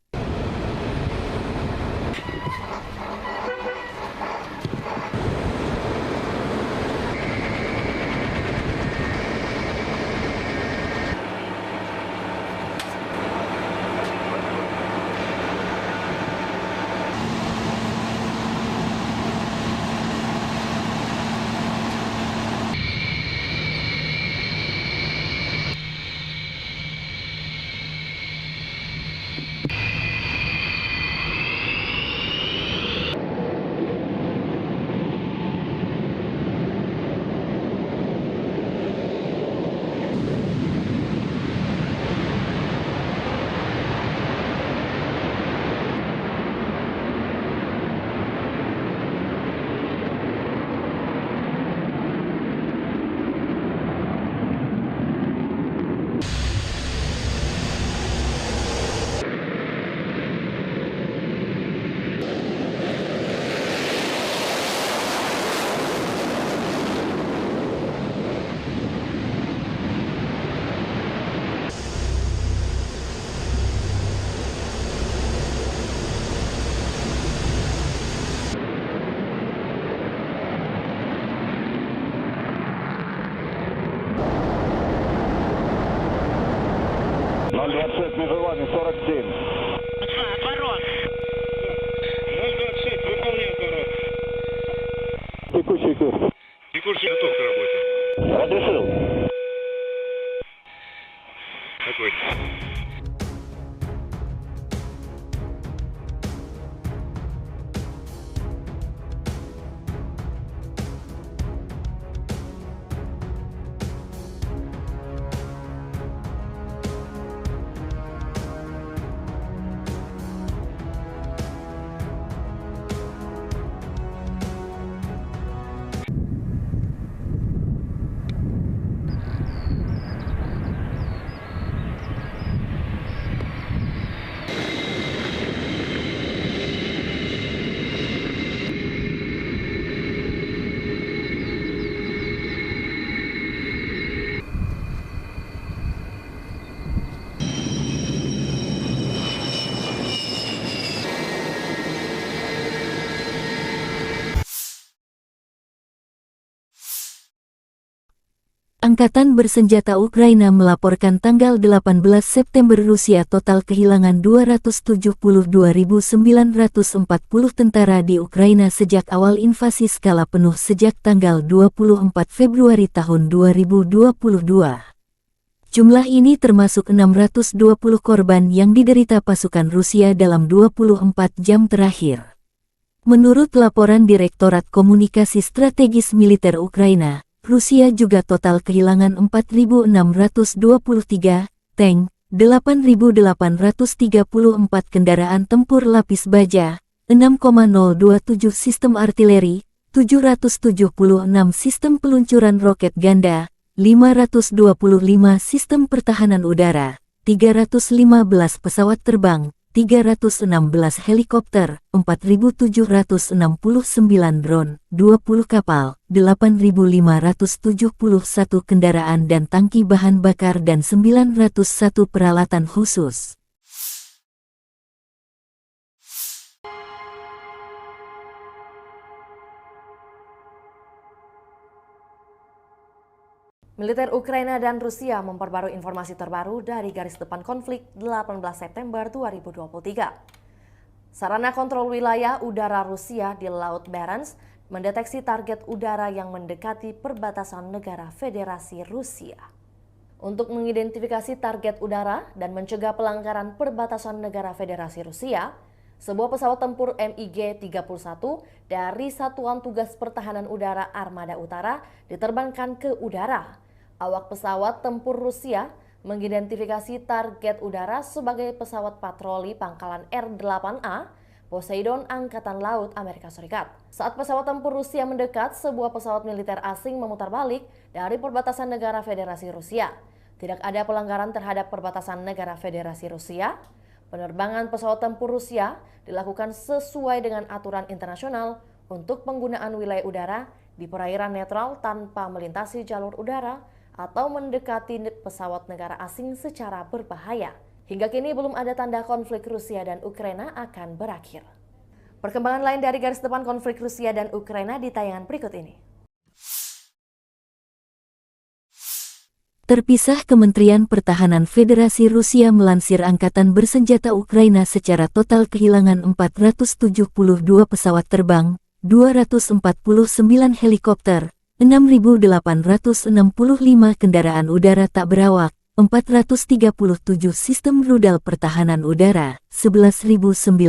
S5: Между вами 47.
S2: Отворот. 026, выполняй отворот.
S5: Текущий курс.
S2: Текущий готов к работе.
S5: Разрешил.
S2: Огонь.
S1: Angkatan bersenjata Ukraina melaporkan tanggal 18 September Rusia total kehilangan 272.940 tentara di Ukraina sejak awal invasi skala penuh sejak tanggal 24 Februari tahun 2022. Jumlah ini termasuk 620 korban yang diderita pasukan Rusia dalam 24 jam terakhir. Menurut laporan Direktorat Komunikasi Strategis Militer Ukraina, Rusia juga total kehilangan 4.623 tank, 8.834 kendaraan tempur lapis baja, 6,027 sistem artileri, 776 sistem peluncuran roket ganda, 525 sistem pertahanan udara, 315 pesawat terbang, 316 helikopter, 4.769 drone, 20 kapal, 8.571 kendaraan dan tangki bahan bakar dan 901 peralatan khusus.
S4: Militer Ukraina dan Rusia memperbarui informasi terbaru dari garis depan konflik 18 September 2023. Sarana kontrol wilayah udara Rusia di Laut Barents mendeteksi target udara yang mendekati perbatasan negara Federasi Rusia. Untuk mengidentifikasi target udara dan mencegah pelanggaran perbatasan negara Federasi Rusia, sebuah pesawat tempur MiG-31 dari Satuan Tugas Pertahanan Udara Armada Utara diterbangkan ke udara. Awak pesawat tempur Rusia mengidentifikasi target udara sebagai pesawat patroli pangkalan R-8A Poseidon Angkatan Laut Amerika Serikat. Saat pesawat tempur Rusia mendekat, sebuah pesawat militer asing memutar balik dari perbatasan negara Federasi Rusia. Tidak ada pelanggaran terhadap perbatasan negara Federasi Rusia. Penerbangan pesawat tempur Rusia dilakukan sesuai dengan aturan internasional untuk penggunaan wilayah udara di perairan netral tanpa melintasi jalur udara atau mendekati pesawat negara asing secara berbahaya. Hingga kini belum ada tanda konflik Rusia dan Ukraina akan berakhir. Perkembangan lain dari garis depan konflik Rusia dan Ukraina di tayangan berikut ini.
S1: Terpisah, Kementerian Pertahanan Federasi Rusia melansir Angkatan Bersenjata Ukraina secara total kehilangan 472 pesawat terbang, 249 helikopter, 6.865 kendaraan udara tak berawak, 437 sistem rudal pertahanan udara, 11.931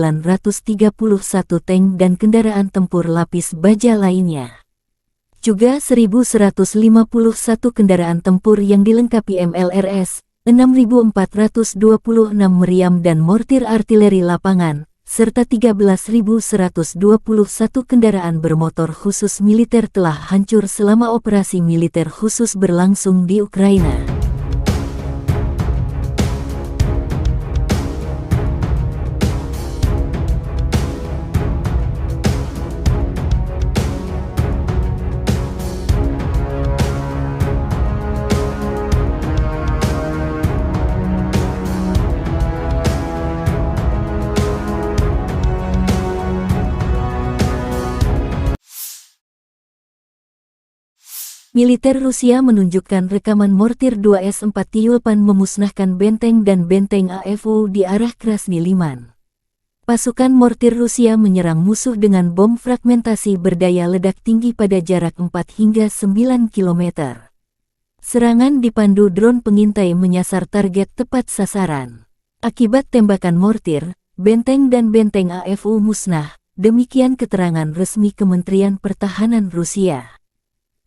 S1: tank dan kendaraan tempur lapis baja lainnya. Juga 1.151 kendaraan tempur yang dilengkapi MLRS, 6.426 meriam dan mortir artileri lapangan, serta 13.121 kendaraan bermotor khusus militer telah hancur selama operasi militer khusus berlangsung di Ukraina. Militer Rusia menunjukkan rekaman mortir 2S-4 Tyulpan memusnahkan benteng dan benteng AFU di arah Krasny Liman. Pasukan mortir Rusia menyerang musuh dengan bom fragmentasi berdaya ledak tinggi pada jarak 4 hingga 9 km. Serangan dipandu drone pengintai menyasar target tepat sasaran. Akibat tembakan mortir, benteng dan benteng AFU musnah, demikian keterangan resmi Kementerian Pertahanan Rusia.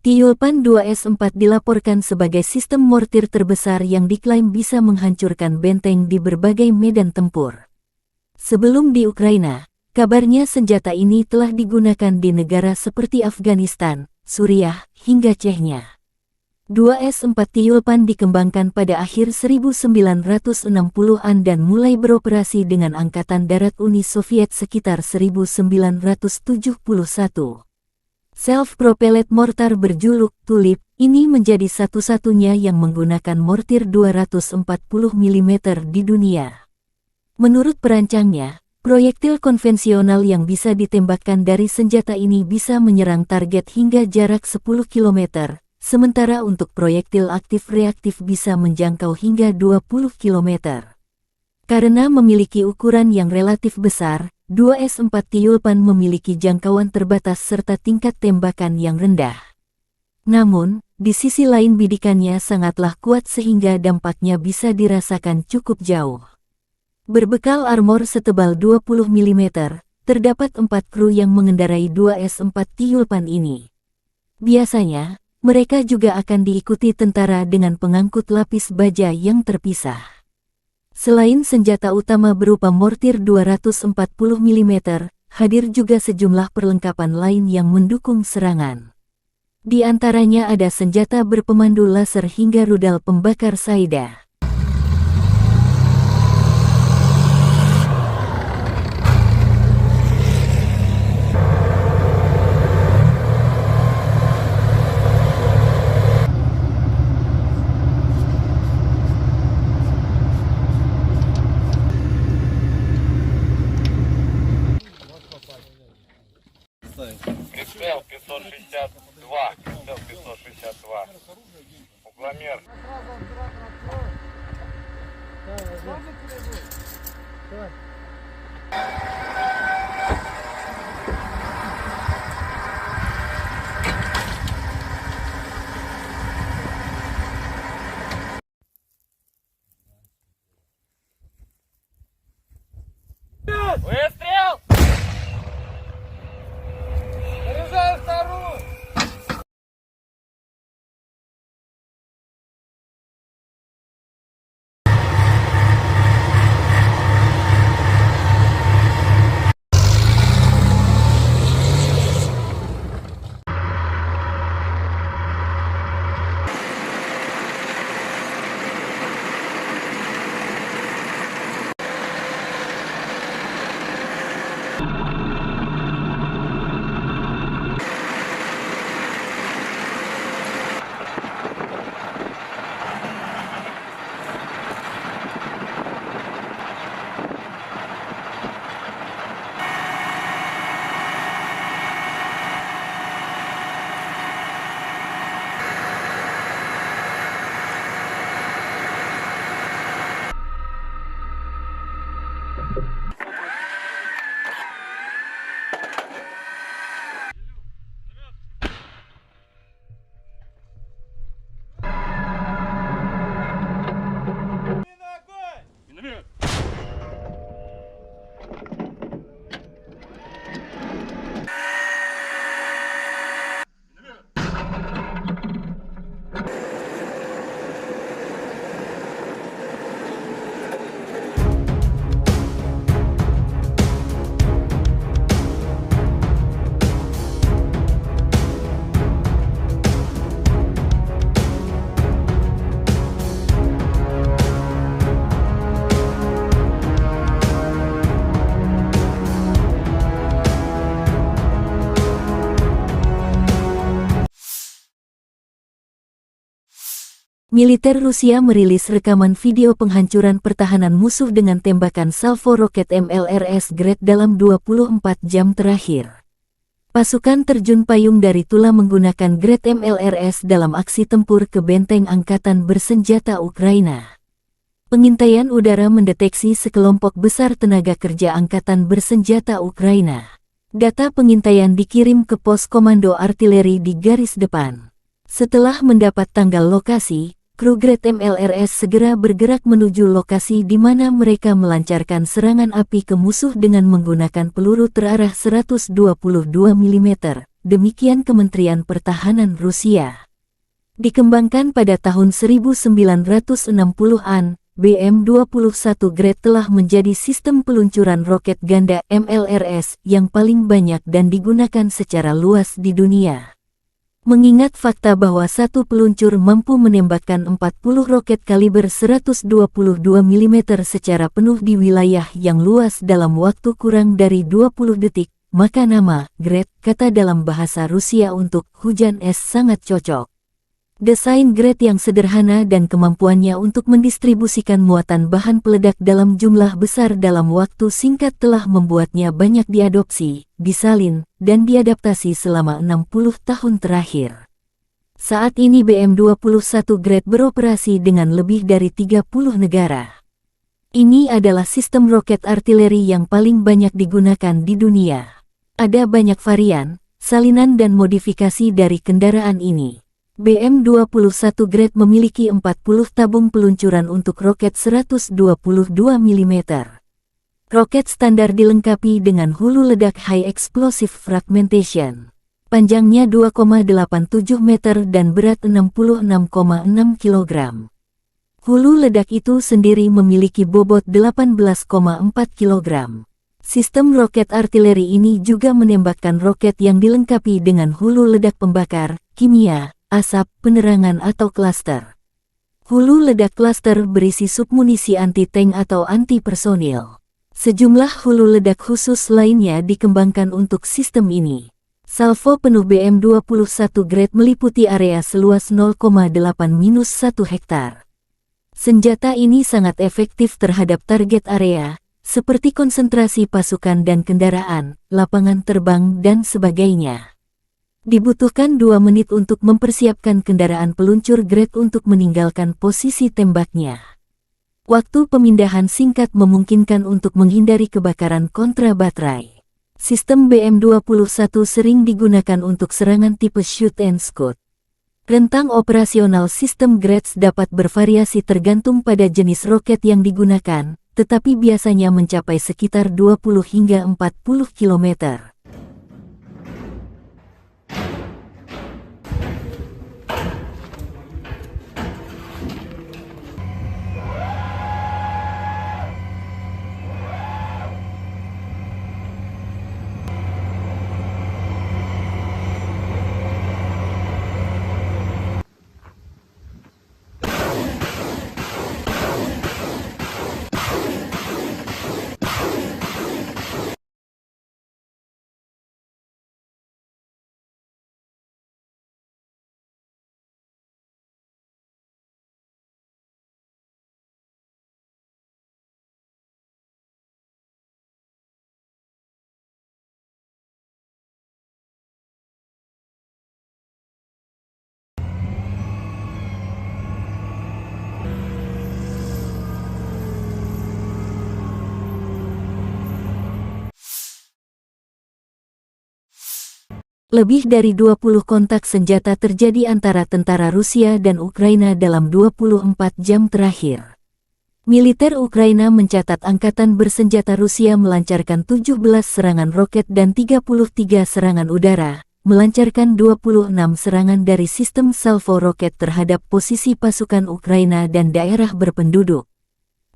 S1: Tyulpan 2S-4 dilaporkan sebagai sistem mortir terbesar yang diklaim bisa menghancurkan benteng di berbagai medan tempur. Sebelum di Ukraina, kabarnya senjata ini telah digunakan di negara seperti Afghanistan, Suriah, hingga Chechnya. 2S-4 Tyulpan dikembangkan pada akhir 1960-an dan mulai beroperasi dengan Angkatan Darat Uni Soviet sekitar 1971. Self-propelled mortar berjuluk Tulip ini menjadi satu-satunya yang menggunakan mortir 240 mm di dunia. Menurut perancangnya, proyektil konvensional yang bisa ditembakkan dari senjata ini bisa menyerang target hingga jarak 10 km, sementara untuk proyektil aktif reaktif bisa menjangkau hingga 20 km. Karena memiliki ukuran yang relatif besar, 2S-4 Tyulpan memiliki jangkauan terbatas serta tingkat tembakan yang rendah. Namun, di sisi lain bidikannya sangatlah kuat sehingga dampaknya bisa dirasakan cukup jauh. Berbekal armor setebal 20 mm, terdapat 4 kru yang mengendarai 2S-4 Tyulpan ini. Biasanya, mereka juga akan diikuti tentara dengan pengangkut lapis baja yang terpisah. Selain senjata utama berupa mortir 240 mm, hadir juga sejumlah perlengkapan lain yang mendukung serangan. Di antaranya ada senjata berpemandu laser hingga rudal pembakar Saida.
S3: Прицел 562. Прицел 562.
S1: Militer Rusia merilis rekaman video penghancuran pertahanan musuh dengan tembakan salvo roket MLRS Grad dalam 24 jam terakhir. Pasukan terjun payung dari Tula menggunakan Grad MLRS dalam aksi tempur ke benteng angkatan bersenjata Ukraina. Pengintaian udara mendeteksi sekelompok besar tenaga kerja angkatan bersenjata Ukraina. Data pengintaian dikirim ke pos komando artileri di garis depan. Setelah mendapat tanggal lokasi, kru Grad MLRS segera bergerak menuju lokasi di mana mereka melancarkan serangan api ke musuh dengan menggunakan peluru terarah 122 mm, demikian Kementerian Pertahanan Rusia. Dikembangkan pada tahun 1960-an, BM-21 Grad telah menjadi sistem peluncuran roket ganda MLRS yang paling banyak dan digunakan secara luas di dunia. Mengingat fakta bahwa satu peluncur mampu menembakkan 40 roket kaliber 122 mm secara penuh di wilayah yang luas dalam waktu kurang dari 20 detik, maka nama Grad, kata dalam bahasa Rusia untuk hujan es, sangat cocok. Desain Grad yang sederhana dan kemampuannya untuk mendistribusikan muatan bahan peledak dalam jumlah besar dalam waktu singkat telah membuatnya banyak diadopsi, disalin, dan diadaptasi selama 60 tahun terakhir. Saat ini BM-21 Grad beroperasi dengan lebih dari 30 negara. Ini adalah sistem roket artileri yang paling banyak digunakan di dunia. Ada banyak varian, salinan dan modifikasi dari kendaraan ini. BM-21 Grad memiliki 40 tabung peluncuran untuk roket 122 mm. Roket standar dilengkapi dengan hulu ledak High Explosive Fragmentation. Panjangnya 2,87 meter dan berat 66,6 kg. Hulu ledak itu sendiri memiliki bobot 18,4 kg. Sistem roket artileri ini juga menembakkan roket yang dilengkapi dengan hulu ledak pembakar, kimia, asap, penerangan atau klaster. Hulu ledak klaster berisi submunisi anti-tank atau anti-personil. Sejumlah hulu ledak khusus lainnya dikembangkan untuk sistem ini. Salvo penuh BM-21 Grad meliputi area seluas 0,8-1 hektar. Senjata ini sangat efektif terhadap target area, seperti konsentrasi pasukan dan kendaraan, lapangan terbang, dan sebagainya. Dibutuhkan 2 menit untuk mempersiapkan kendaraan peluncur Grad untuk meninggalkan posisi tembaknya. Waktu pemindahan singkat memungkinkan untuk menghindari kebakaran kontra baterai. Sistem BM-21 sering digunakan untuk serangan tipe shoot and scoot. Rentang operasional sistem Grads dapat bervariasi tergantung pada jenis roket yang digunakan, tetapi biasanya mencapai sekitar 20 hingga 40 km. Lebih dari 20 kontak senjata terjadi antara tentara Rusia dan Ukraina dalam 24 jam terakhir. Militer Ukraina mencatat angkatan bersenjata Rusia melancarkan 17 serangan roket dan 33 serangan udara, melancarkan 26 serangan dari sistem salvo roket terhadap posisi pasukan Ukraina dan daerah berpenduduk.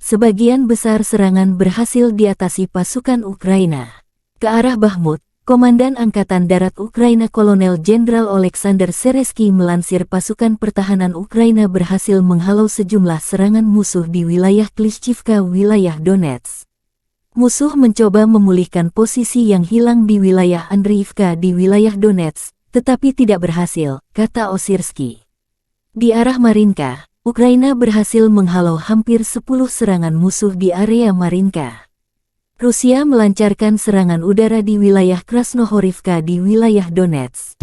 S1: Sebagian besar serangan berhasil diatasi pasukan Ukraina. Ke arah Bakhmut, Komandan Angkatan Darat Ukraina Kolonel Jenderal Oleksandr Seresky melansir pasukan pertahanan Ukraina berhasil menghalau sejumlah serangan musuh di wilayah Klishchivka, wilayah Donetsk. Musuh mencoba memulihkan posisi yang hilang di wilayah Andriivka di wilayah Donetsk, tetapi tidak berhasil, kata Osirsky. Di arah Marinka, Ukraina berhasil menghalau hampir 10 serangan musuh di area Marinka. Rusia melancarkan serangan udara di wilayah Krasnohorivka di wilayah Donetsk.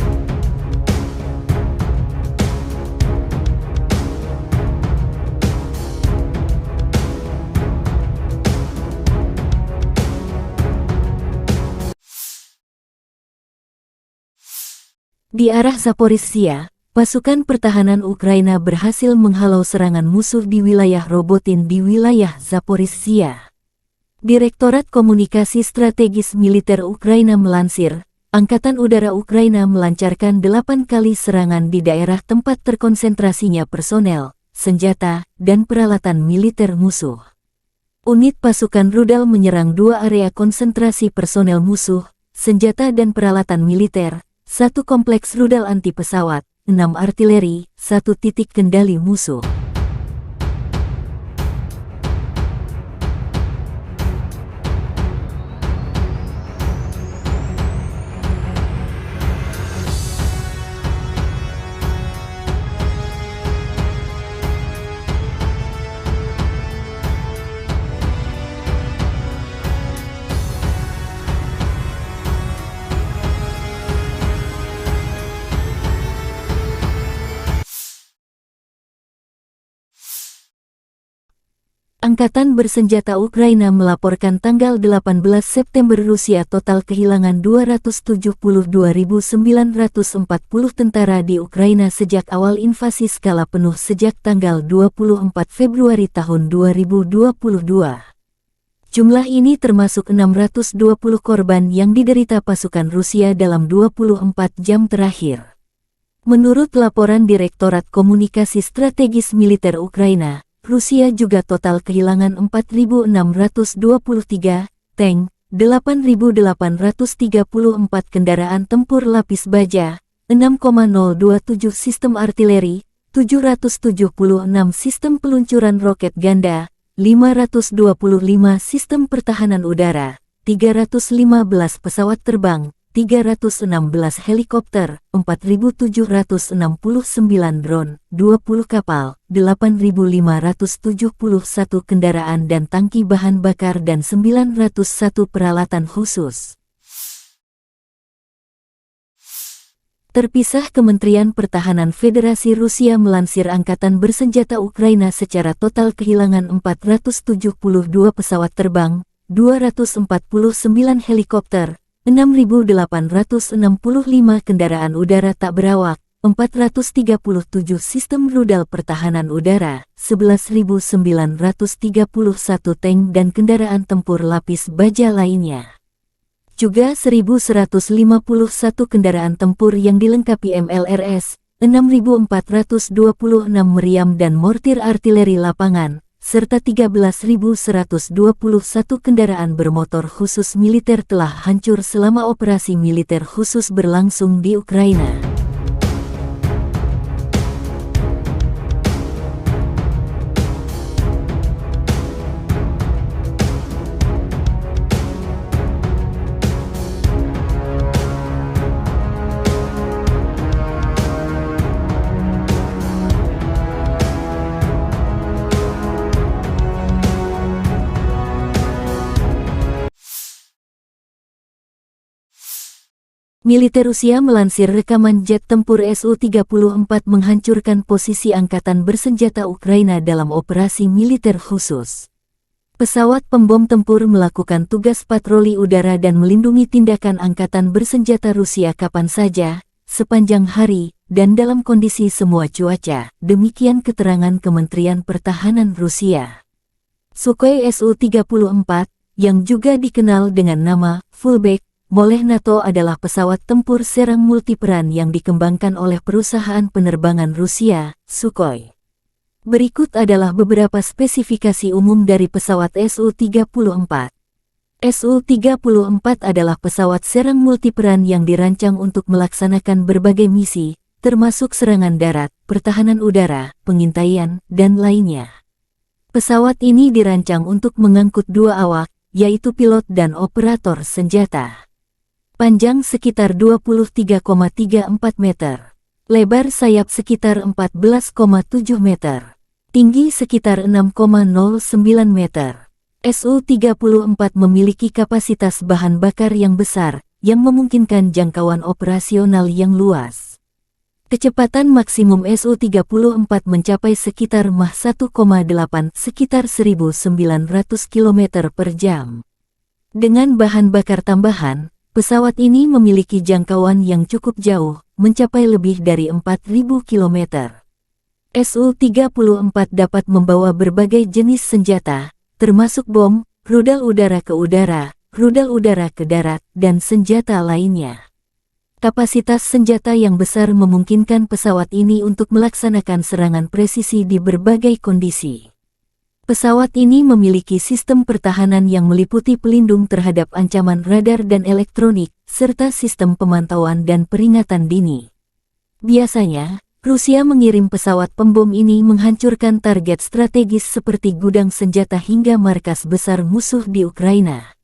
S1: Di arah Zaporizhzhia, pasukan pertahanan Ukraina berhasil menghalau serangan musuh di wilayah Robotin di wilayah Zaporizhzhia. Direktorat Komunikasi Strategis Militer Ukraina melansir, Angkatan Udara Ukraina melancarkan 8 kali serangan di daerah tempat terkonsentrasinya personel, senjata, dan peralatan militer musuh. Unit pasukan rudal menyerang 2 area konsentrasi personel musuh, senjata dan peralatan militer, 1 kompleks rudal anti pesawat, 6 artileri, 1 titik kendali musuh. Angkatan bersenjata Ukraina melaporkan tanggal 18 September Rusia total kehilangan 272.940 tentara di Ukraina sejak awal invasi skala penuh sejak tanggal 24 Februari tahun 2022. Jumlah ini termasuk 620 korban yang diderita pasukan Rusia dalam 24 jam terakhir. Menurut laporan Direktorat Komunikasi Strategis Militer Ukraina, Rusia juga total kehilangan 4.623 tank, 8.834 kendaraan tempur lapis baja, 6,027 sistem artileri, 776 sistem peluncuran roket ganda, 525 sistem pertahanan udara, 315 pesawat terbang, 316 helikopter, 4.769 drone, 20 kapal, 8.571 kendaraan dan tangki bahan bakar dan 901 peralatan khusus. Terpisah, Kementerian Pertahanan Federasi Rusia melansir Angkatan Bersenjata Ukraina secara total kehilangan 472 pesawat terbang, 249 helikopter, 6.865 kendaraan udara tak berawak, 437 sistem rudal pertahanan udara, 11.931 tank dan kendaraan tempur lapis baja lainnya. Juga 1.151 kendaraan tempur yang dilengkapi MLRS, 6.426 meriam dan mortir artileri lapangan, serta 13.121 kendaraan bermotor khusus militer telah hancur selama operasi militer khusus berlangsung di Ukraina. Militer Rusia melansir rekaman jet tempur Su-34 menghancurkan posisi Angkatan Bersenjata Ukraina dalam operasi militer khusus. Pesawat pembom tempur melakukan tugas patroli udara dan melindungi tindakan Angkatan Bersenjata Rusia kapan saja, sepanjang hari, dan dalam kondisi semua cuaca, demikian keterangan Kementerian Pertahanan Rusia. Sukhoi Su-34, yang juga dikenal dengan nama Fullback oleh NATO adalah pesawat tempur serang multiperan yang dikembangkan oleh perusahaan penerbangan Rusia, Sukhoi. Berikut adalah beberapa spesifikasi umum dari pesawat Su-34. Su-34 adalah pesawat serang multiperan yang dirancang untuk melaksanakan berbagai misi, termasuk serangan darat, pertahanan udara, pengintaian, dan lainnya. Pesawat ini dirancang untuk mengangkut 2 awak, yaitu pilot dan operator senjata. Panjang sekitar 23,34 meter. Lebar sayap sekitar 14,7 meter. tinggi sekitar 6,09 meter. Su-34 memiliki kapasitas bahan bakar yang besar, yang memungkinkan jangkauan operasional yang luas. Kecepatan maksimum Su-34 mencapai sekitar Mach 1,8 sekitar 1.900 km per jam. Dengan bahan bakar tambahan, pesawat ini memiliki jangkauan yang cukup jauh, mencapai lebih dari 4.000 km. Su-34 dapat membawa berbagai jenis senjata, termasuk bom, rudal udara ke udara, rudal udara ke darat, dan senjata lainnya. Kapasitas senjata yang besar memungkinkan pesawat ini untuk melaksanakan serangan presisi di berbagai kondisi. Pesawat ini memiliki sistem pertahanan yang meliputi pelindung terhadap ancaman radar dan elektronik, serta sistem pemantauan dan peringatan dini. Biasanya, Rusia mengirim pesawat pembom ini menghancurkan target strategis seperti gudang senjata hingga markas besar musuh di Ukraina.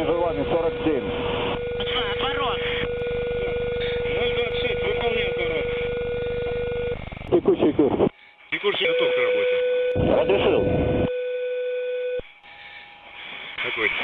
S5: Между вами 47.
S2: Отворот. 026, выполняй отворот.
S5: Текущий курс.
S2: Текущий готов к работе.
S5: Разрешил.
S2: Огонь.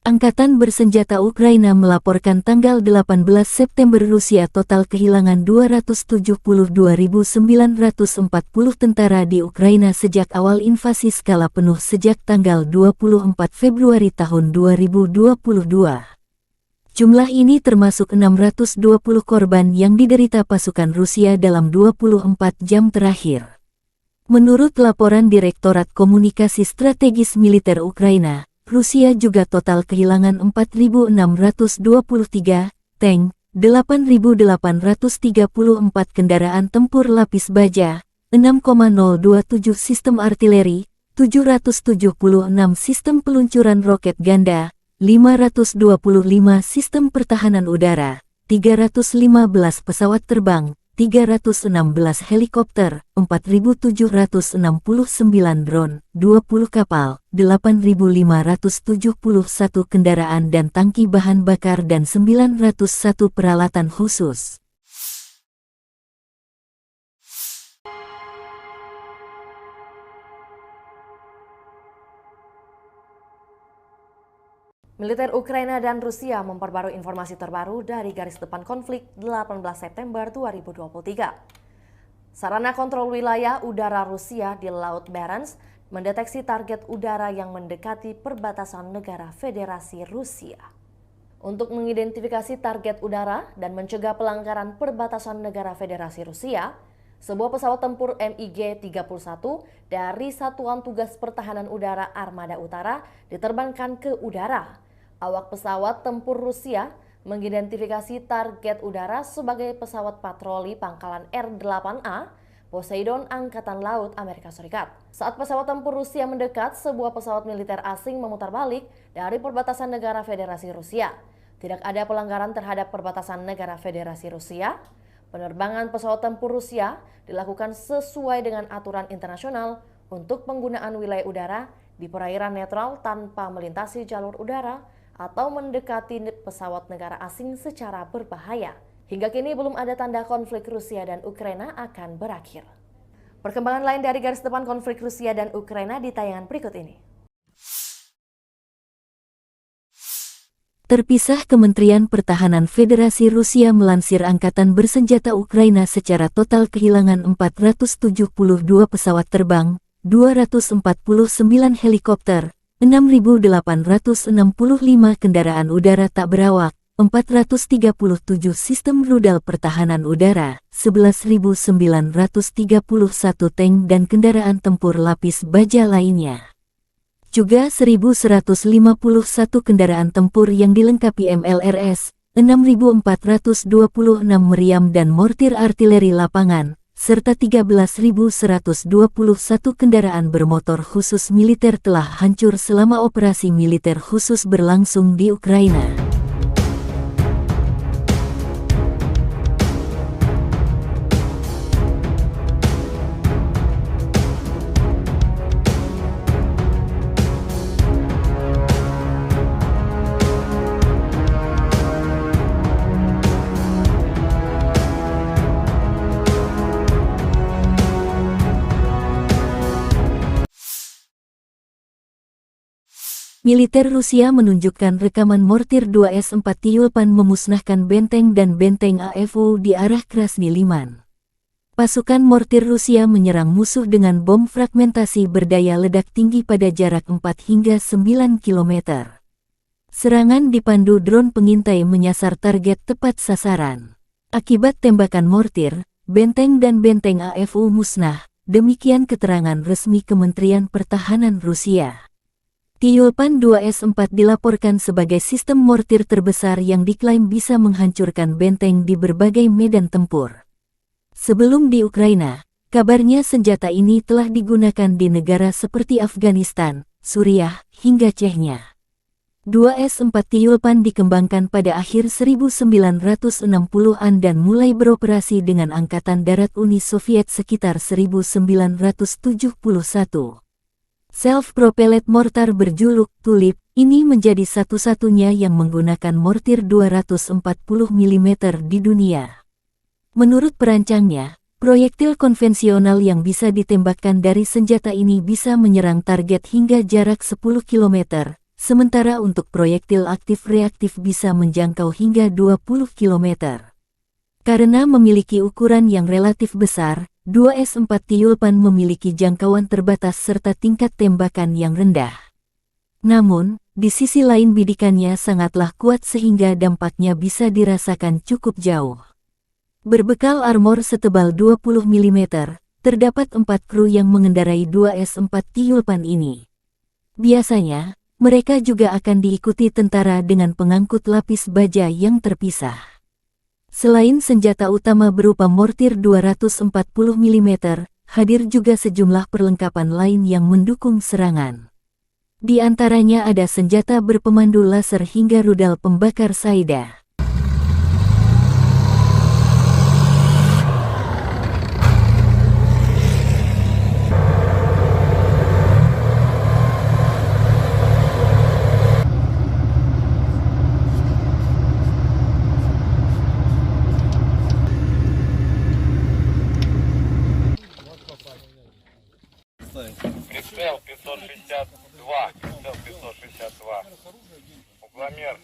S1: Angkatan Bersenjata Ukraina melaporkan tanggal 18 September Rusia total kehilangan 272.940 tentara di Ukraina sejak awal invasi skala penuh sejak tanggal 24 Februari tahun 2022. Jumlah ini termasuk 620 korban yang diderita pasukan Rusia dalam 24 jam terakhir. Menurut laporan Direktorat Komunikasi Strategis Militer Ukraina, Rusia juga total kehilangan 4.623 tank, 8.834 kendaraan tempur lapis baja, 6,027 sistem artileri, 776 sistem peluncuran roket ganda, 525 sistem pertahanan udara, 315 pesawat terbang, 316 helikopter, 4.769 drone, 20 kapal, 8.571 kendaraan dan tangki bahan bakar dan 901 peralatan khusus.
S4: Militer Ukraina dan Rusia memperbarui informasi terbaru dari garis depan konflik 18 September 2023. Sarana kontrol wilayah udara Rusia di Laut Barents mendeteksi target udara yang mendekati perbatasan negara Federasi Rusia. Untuk mengidentifikasi target udara dan mencegah pelanggaran perbatasan negara Federasi Rusia, sebuah pesawat tempur MiG-31 dari Satuan Tugas Pertahanan Udara Armada Utara diterbangkan ke udara. Awak pesawat tempur Rusia mengidentifikasi target udara sebagai pesawat patroli pangkalan R-8A Poseidon Angkatan Laut Amerika Serikat. Saat pesawat tempur Rusia mendekat, sebuah pesawat militer asing memutar balik dari perbatasan negara Federasi Rusia. Tidak ada pelanggaran terhadap perbatasan negara Federasi Rusia. Penerbangan pesawat tempur Rusia dilakukan sesuai dengan aturan internasional untuk penggunaan wilayah udara di perairan netral tanpa melintasi jalur udara atau mendekati pesawat negara asing secara berbahaya. Hingga kini belum ada tanda konflik Rusia dan Ukraina akan berakhir. Perkembangan lain dari garis depan konflik Rusia dan Ukraina di tayangan berikut ini.
S1: Terpisah, Kementerian Pertahanan Federasi Rusia melansir Angkatan Bersenjata Ukraina secara total kehilangan 472 pesawat terbang, 249 helikopter, 6.865 kendaraan udara tak berawak, 437 sistem rudal pertahanan udara, 11.931 tank dan kendaraan tempur lapis baja lainnya. Juga 1.151 kendaraan tempur yang dilengkapi MLRS, 6.426 meriam dan mortir artileri lapangan, serta 13.121 kendaraan bermotor khusus militer telah hancur selama operasi militer khusus berlangsung di Ukraina. Militer Rusia menunjukkan rekaman mortir 2S-4 Tyulpan memusnahkan benteng dan benteng AFU di arah Krasny Liman. Pasukan mortir Rusia menyerang musuh dengan bom fragmentasi berdaya ledak tinggi pada jarak 4 hingga 9 km. Serangan dipandu drone pengintai menyasar target tepat sasaran. Akibat tembakan mortir, benteng dan benteng AFU musnah, demikian keterangan resmi Kementerian Pertahanan Rusia. Tyulpan 2S-4 dilaporkan sebagai sistem mortir terbesar yang diklaim bisa menghancurkan benteng di berbagai medan tempur. Sebelum di Ukraina, kabarnya senjata ini telah digunakan di negara seperti Afghanistan, Suriah, hingga Chechnya. 2S-4 Tyulpan dikembangkan pada akhir 1960-an dan mulai beroperasi dengan Angkatan Darat Uni Soviet sekitar 1971. Self-propelled mortar berjuluk Tulip ini menjadi satu-satunya yang menggunakan mortir 240 mm di dunia. Menurut perancangnya, proyektil konvensional yang bisa ditembakkan dari senjata ini bisa menyerang target hingga jarak 10 km, sementara untuk proyektil aktif-reaktif bisa menjangkau hingga 20 km. Karena memiliki ukuran yang relatif besar, 2S-4 Tyulpan memiliki jangkauan terbatas serta tingkat tembakan yang rendah. Namun, di sisi lain bidikannya sangatlah kuat sehingga dampaknya bisa dirasakan cukup jauh. Berbekal armor setebal 20 mm, terdapat 4 kru yang mengendarai 2S-4 Tyulpan ini. Biasanya, mereka juga akan diikuti tentara dengan pengangkut lapis baja yang terpisah. Selain senjata utama berupa mortir 240 mm, hadir juga sejumlah perlengkapan lain yang mendukung serangan. Di antaranya ada senjata berpemandu laser hingga rudal pembakar Saida.
S3: Прицел 562, прицел 562. Угломер.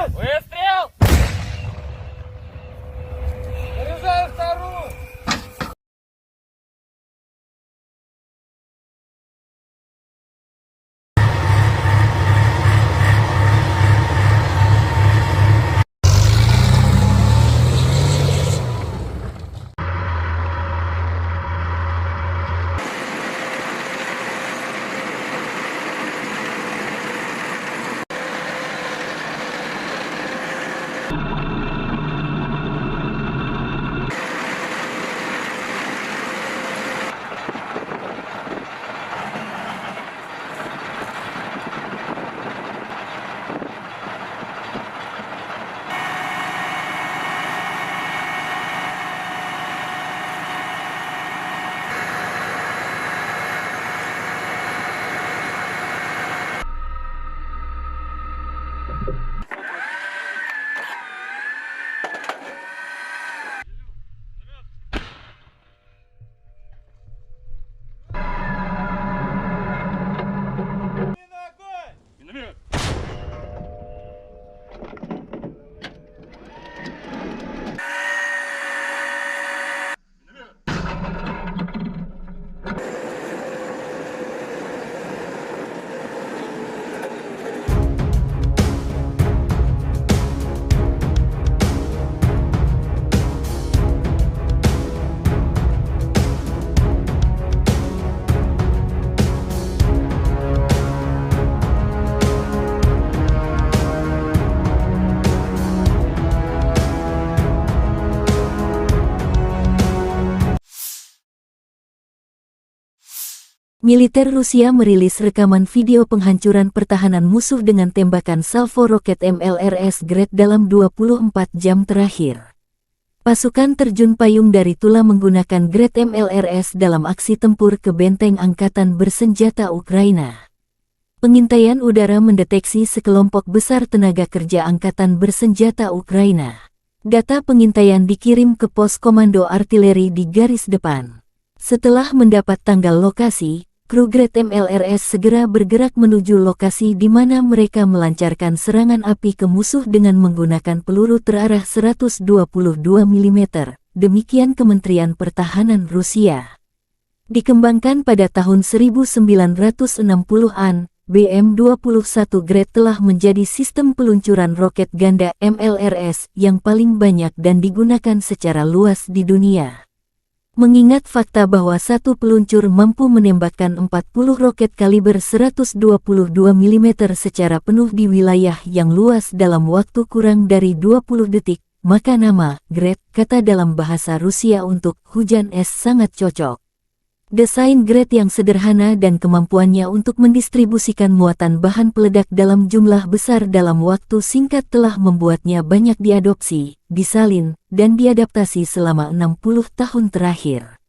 S3: Выстрел! Заряжаю вторую!
S1: Militer Rusia merilis rekaman video penghancuran pertahanan musuh dengan tembakan salvo roket MLRS Grad dalam 24 jam terakhir. Pasukan terjun payung dari Tula menggunakan Grad MLRS dalam aksi tempur ke benteng angkatan bersenjata Ukraina. Pengintaian udara mendeteksi sekelompok besar tenaga kerja angkatan bersenjata Ukraina. Data pengintaian dikirim ke pos komando artileri di garis depan. Setelah mendapat tanggal lokasi, kru Grad MLRS segera bergerak menuju lokasi di mana mereka melancarkan serangan api ke musuh dengan menggunakan peluru terarah 122 mm. Demikian Kementerian Pertahanan Rusia. Dikembangkan pada tahun 1960-an, BM-21 Grad telah menjadi sistem peluncuran roket ganda MLRS yang paling banyak dan digunakan secara luas di dunia. Mengingat fakta bahwa satu peluncur mampu menembakkan 40 roket kaliber 122 mm secara penuh di wilayah yang luas dalam waktu kurang dari 20 detik, maka nama Grad, kata dalam bahasa Rusia untuk hujan es, sangat cocok. Desain Grad yang sederhana dan kemampuannya untuk mendistribusikan muatan bahan peledak dalam jumlah besar dalam waktu singkat telah membuatnya banyak diadopsi, disalin, dan diadaptasi selama 60 tahun terakhir.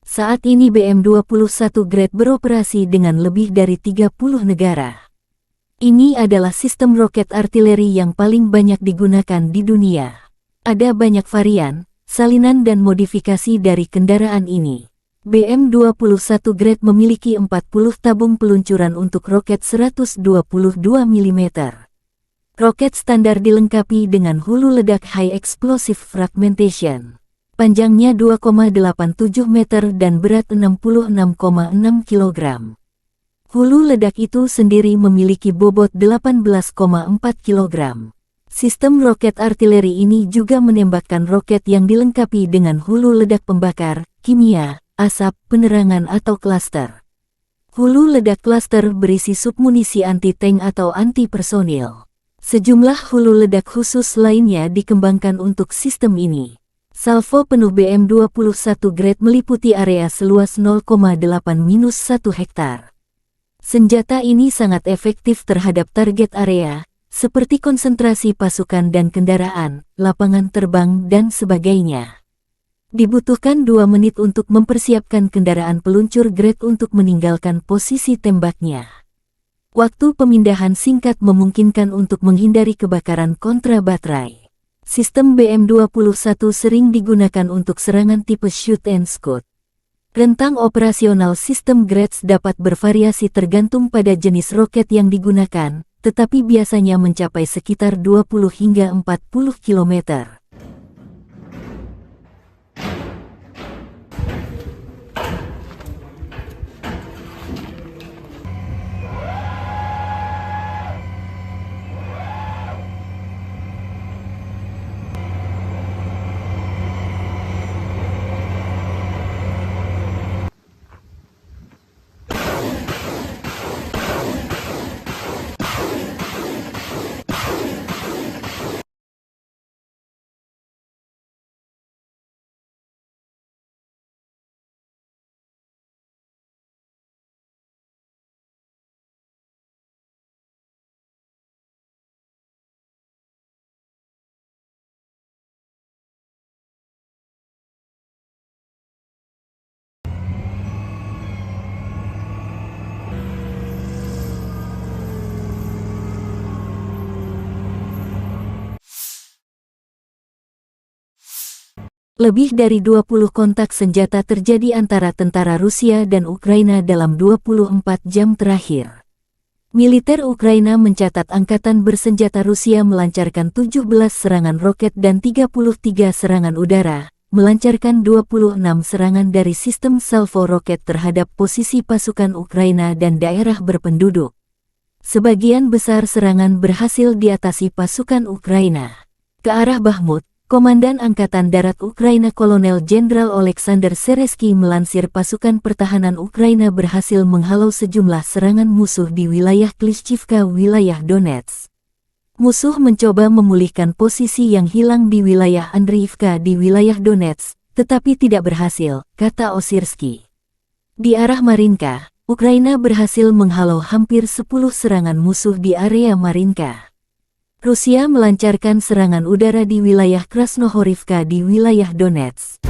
S1: Saat ini BM-21 Grad beroperasi dengan lebih dari 30 negara. Ini adalah sistem roket artileri yang paling banyak digunakan di dunia. Ada banyak varian, salinan dan modifikasi dari kendaraan ini. BM-21 Grad memiliki 40 tabung peluncuran untuk roket 122 mm. Roket standar dilengkapi dengan hulu ledak High Explosive Fragmentation. Panjangnya 2,87 meter dan berat 66,6 kg. Hulu ledak itu sendiri memiliki bobot 18,4 kg. Sistem roket artileri ini juga menembakkan roket yang dilengkapi dengan hulu ledak pembakar, kimia, asap, penerangan atau klaster. Hulu ledak klaster berisi submunisi anti-tank atau anti-personil. Sejumlah hulu ledak khusus lainnya dikembangkan untuk sistem ini. Salvo penuh BM-21 Grad meliputi area seluas 0,8-1 hektar. Senjata ini sangat efektif terhadap target area, seperti konsentrasi pasukan dan kendaraan, lapangan terbang dan sebagainya. Dibutuhkan 2 menit untuk mempersiapkan kendaraan peluncur Grad untuk meninggalkan posisi tembaknya. Waktu pemindahan singkat memungkinkan untuk menghindari kebakaran kontra baterai. Sistem BM-21 sering digunakan untuk serangan tipe shoot and scoot. Rentang operasional sistem Grads dapat bervariasi tergantung pada jenis roket yang digunakan, tetapi biasanya mencapai sekitar 20 hingga 40 km. Lebih dari 20 kontak senjata terjadi antara tentara Rusia dan Ukraina dalam 24 jam terakhir. Militer Ukraina mencatat angkatan bersenjata Rusia melancarkan 17 serangan roket dan 33 serangan udara, melancarkan 26 serangan dari sistem salvo roket terhadap posisi pasukan Ukraina dan daerah berpenduduk. Sebagian besar serangan berhasil diatasi pasukan Ukraina. Ke arah Bakhmut, Komandan Angkatan Darat Ukraina Kolonel Jenderal Oleksandr Seresky melansir pasukan pertahanan Ukraina berhasil menghalau sejumlah serangan musuh di wilayah Klishchivka, wilayah Donetsk. Musuh mencoba memulihkan posisi yang hilang di wilayah Andriivka di wilayah Donetsk, tetapi tidak berhasil, kata Osirsky. Di arah Marinka, Ukraina berhasil menghalau hampir 10 serangan musuh di area Marinka. Rusia melancarkan serangan udara di wilayah Krasnohorivka di wilayah Donetsk.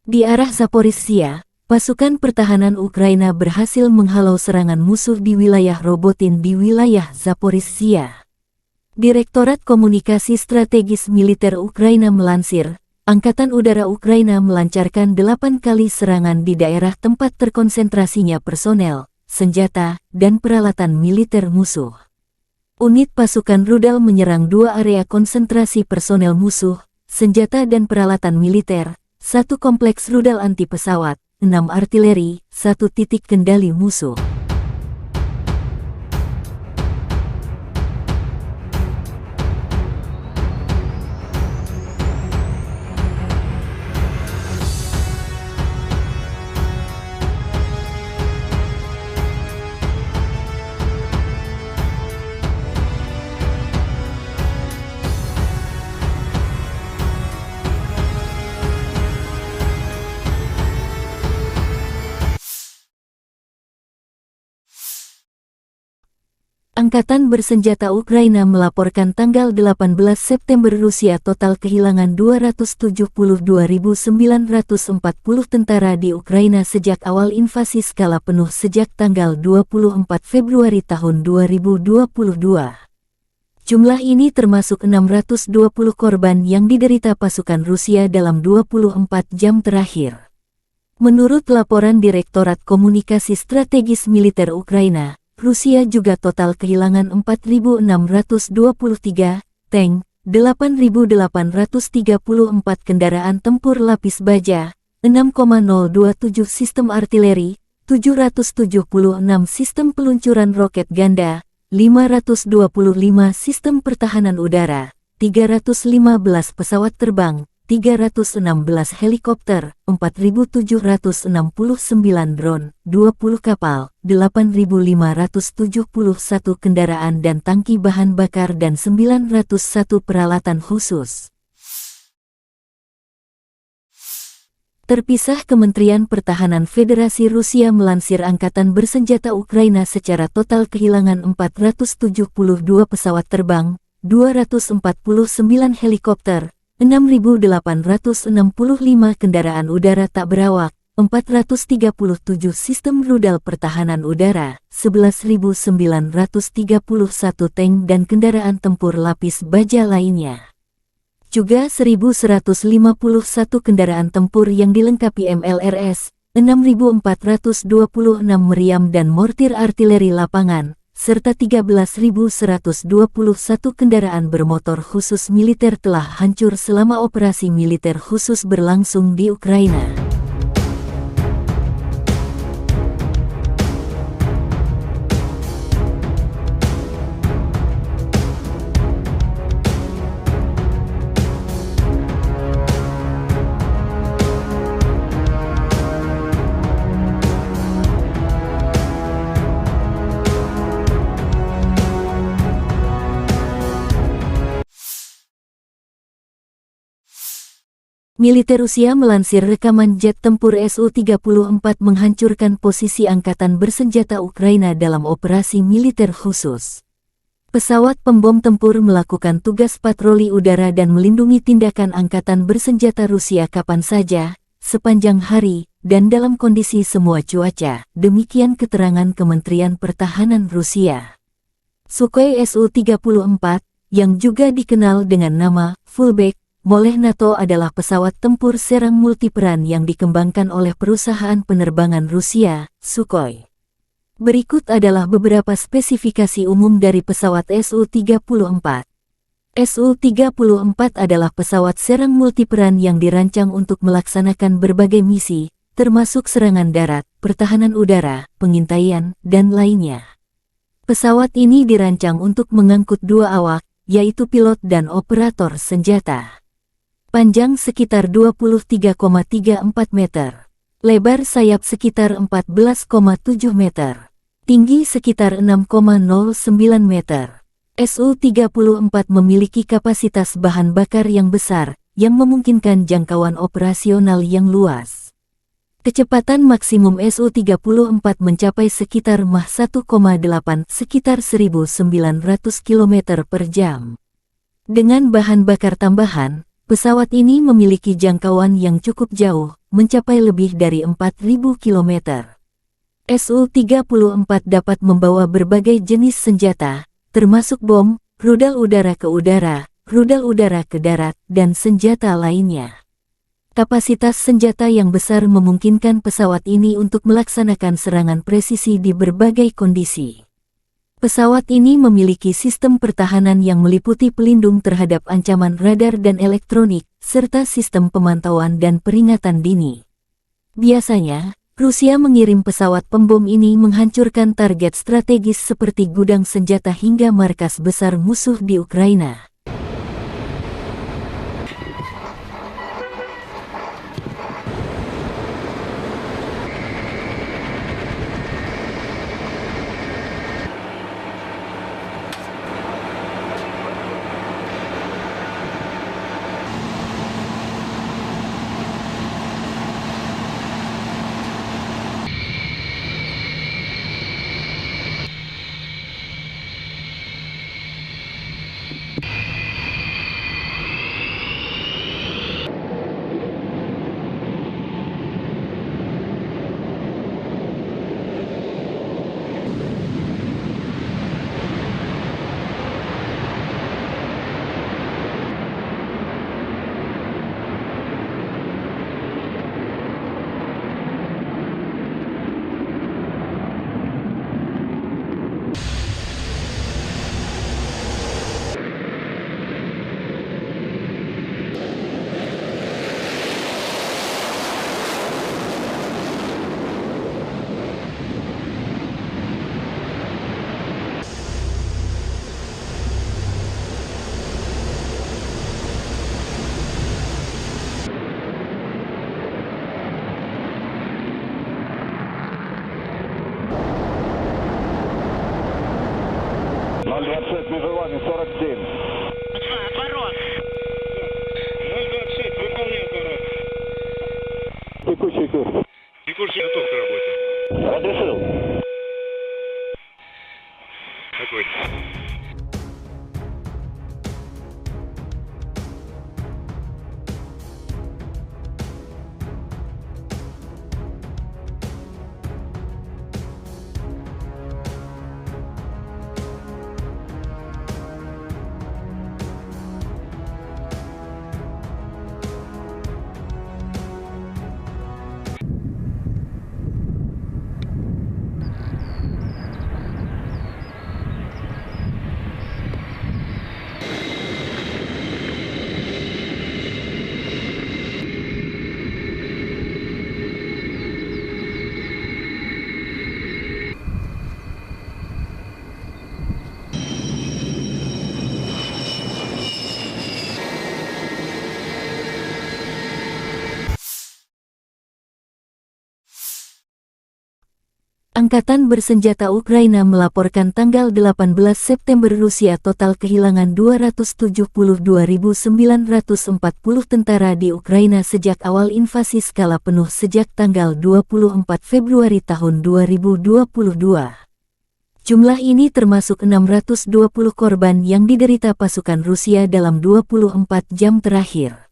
S1: Di arah Zaporizhzhia, pasukan pertahanan Ukraina berhasil menghalau serangan musuh di wilayah Robotin di wilayah Zaporizhzhia. Direktorat Komunikasi Strategis Militer Ukraina melansir, Angkatan Udara Ukraina melancarkan 8 kali serangan di daerah tempat terkonsentrasinya personel, senjata, dan peralatan militer musuh. Unit pasukan rudal menyerang 2 area konsentrasi personel musuh, senjata dan peralatan militer, 1 kompleks rudal anti pesawat, 6 artileri, 1 titik kendali musuh. Angkatan bersenjata Ukraina melaporkan tanggal 18 September Rusia total kehilangan 272.940 tentara di Ukraina sejak awal invasi skala penuh sejak tanggal 24 Februari tahun 2022. Jumlah ini termasuk 620 korban yang diderita pasukan Rusia dalam 24 jam terakhir. Menurut laporan Direktorat Komunikasi Strategis Militer Ukraina, Rusia juga total kehilangan 4.623 tank, 8.834 kendaraan tempur lapis baja, 6,027 sistem artileri, 776 sistem peluncuran roket ganda, 525 sistem pertahanan udara, 315 pesawat terbang, 316 helikopter, 4.769 drone, 20 kapal, 8.571 kendaraan dan tangki bahan bakar dan 901 peralatan khusus. Terpisah, Kementerian Pertahanan Federasi Rusia melansir Angkatan Bersenjata Ukraina secara total kehilangan 472 pesawat terbang, 249 helikopter, 6.865 kendaraan udara tak berawak, 437 sistem rudal pertahanan udara, 11.931 tank dan kendaraan tempur lapis baja lainnya. Juga 1.151 kendaraan tempur yang dilengkapi MLRS, 6.426 meriam dan mortir artileri lapangan, serta 13.121 kendaraan bermotor khusus militer telah hancur selama operasi militer khusus berlangsung di Ukraina. Militer Rusia melansir rekaman jet tempur Su-34 menghancurkan posisi Angkatan Bersenjata Ukraina dalam operasi militer khusus. Pesawat pembom tempur melakukan tugas patroli udara dan melindungi tindakan Angkatan Bersenjata Rusia kapan saja, sepanjang hari, dan dalam kondisi semua cuaca, demikian keterangan Kementerian Pertahanan Rusia. Sukhoi Su-34, yang juga dikenal dengan nama Fullback oleh NATO adalah pesawat tempur serang multiperan yang dikembangkan oleh perusahaan penerbangan Rusia, Sukhoi. Berikut adalah beberapa spesifikasi umum dari pesawat Su-34. Su-34 adalah pesawat serang multiperan yang dirancang untuk melaksanakan berbagai misi, termasuk serangan darat, pertahanan udara, pengintaian, dan lainnya. Pesawat ini dirancang untuk mengangkut dua awak, yaitu pilot dan operator senjata. Panjang sekitar 23,34 meter. Lebar sayap sekitar 14,7 meter. Tinggi sekitar 6,09 meter. Su-34 memiliki kapasitas bahan bakar yang besar, yang memungkinkan jangkauan operasional yang luas. Kecepatan maksimum Su-34 mencapai sekitar Mach 1,8 sekitar 1.900 km per jam. Dengan bahan bakar tambahan, pesawat ini memiliki jangkauan yang cukup jauh, mencapai lebih dari 4.000 km. Su-34 dapat membawa berbagai jenis senjata, termasuk bom, rudal udara ke udara, rudal udara ke darat, dan senjata lainnya. Kapasitas senjata yang besar memungkinkan pesawat ini untuk melaksanakan serangan presisi di berbagai kondisi. Pesawat ini memiliki sistem pertahanan yang meliputi pelindung terhadap ancaman radar dan elektronik, serta sistem pemantauan dan peringatan dini. Biasanya, Rusia mengirim pesawat pembom ini menghancurkan target strategis seperti gudang senjata hingga markas besar musuh di Ukraina.
S5: Межевами 47.
S2: Отворот. 026, выполняю, отворот.
S5: курсе.
S2: И курсе готов к работе.
S5: Разрешил.
S2: Огонь.
S1: Angkatan bersenjata Ukraina melaporkan tanggal 18 September Rusia total kehilangan 272.940 tentara di Ukraina sejak awal invasi skala penuh sejak tanggal 24 Februari tahun 2022. Jumlah ini termasuk 620 korban yang diderita pasukan Rusia dalam 24 jam terakhir.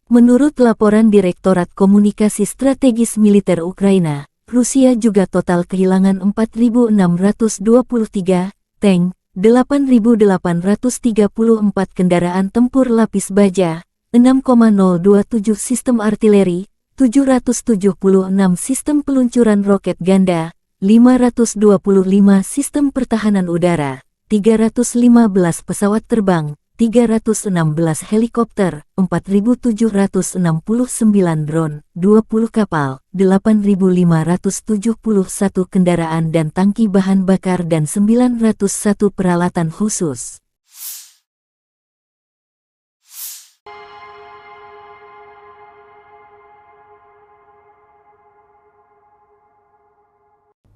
S1: Menurut laporan Direktorat Komunikasi Strategis Militer Ukraina, Rusia juga total kehilangan 4.623 tank, 8.834 kendaraan tempur lapis baja, 6,027 sistem artileri, 776 sistem peluncuran roket ganda, 525 sistem pertahanan udara, 315 pesawat terbang, 316 helikopter, 4.769 drone, 20 kapal, 8.571 kendaraan dan tangki bahan bakar dan 901 peralatan khusus.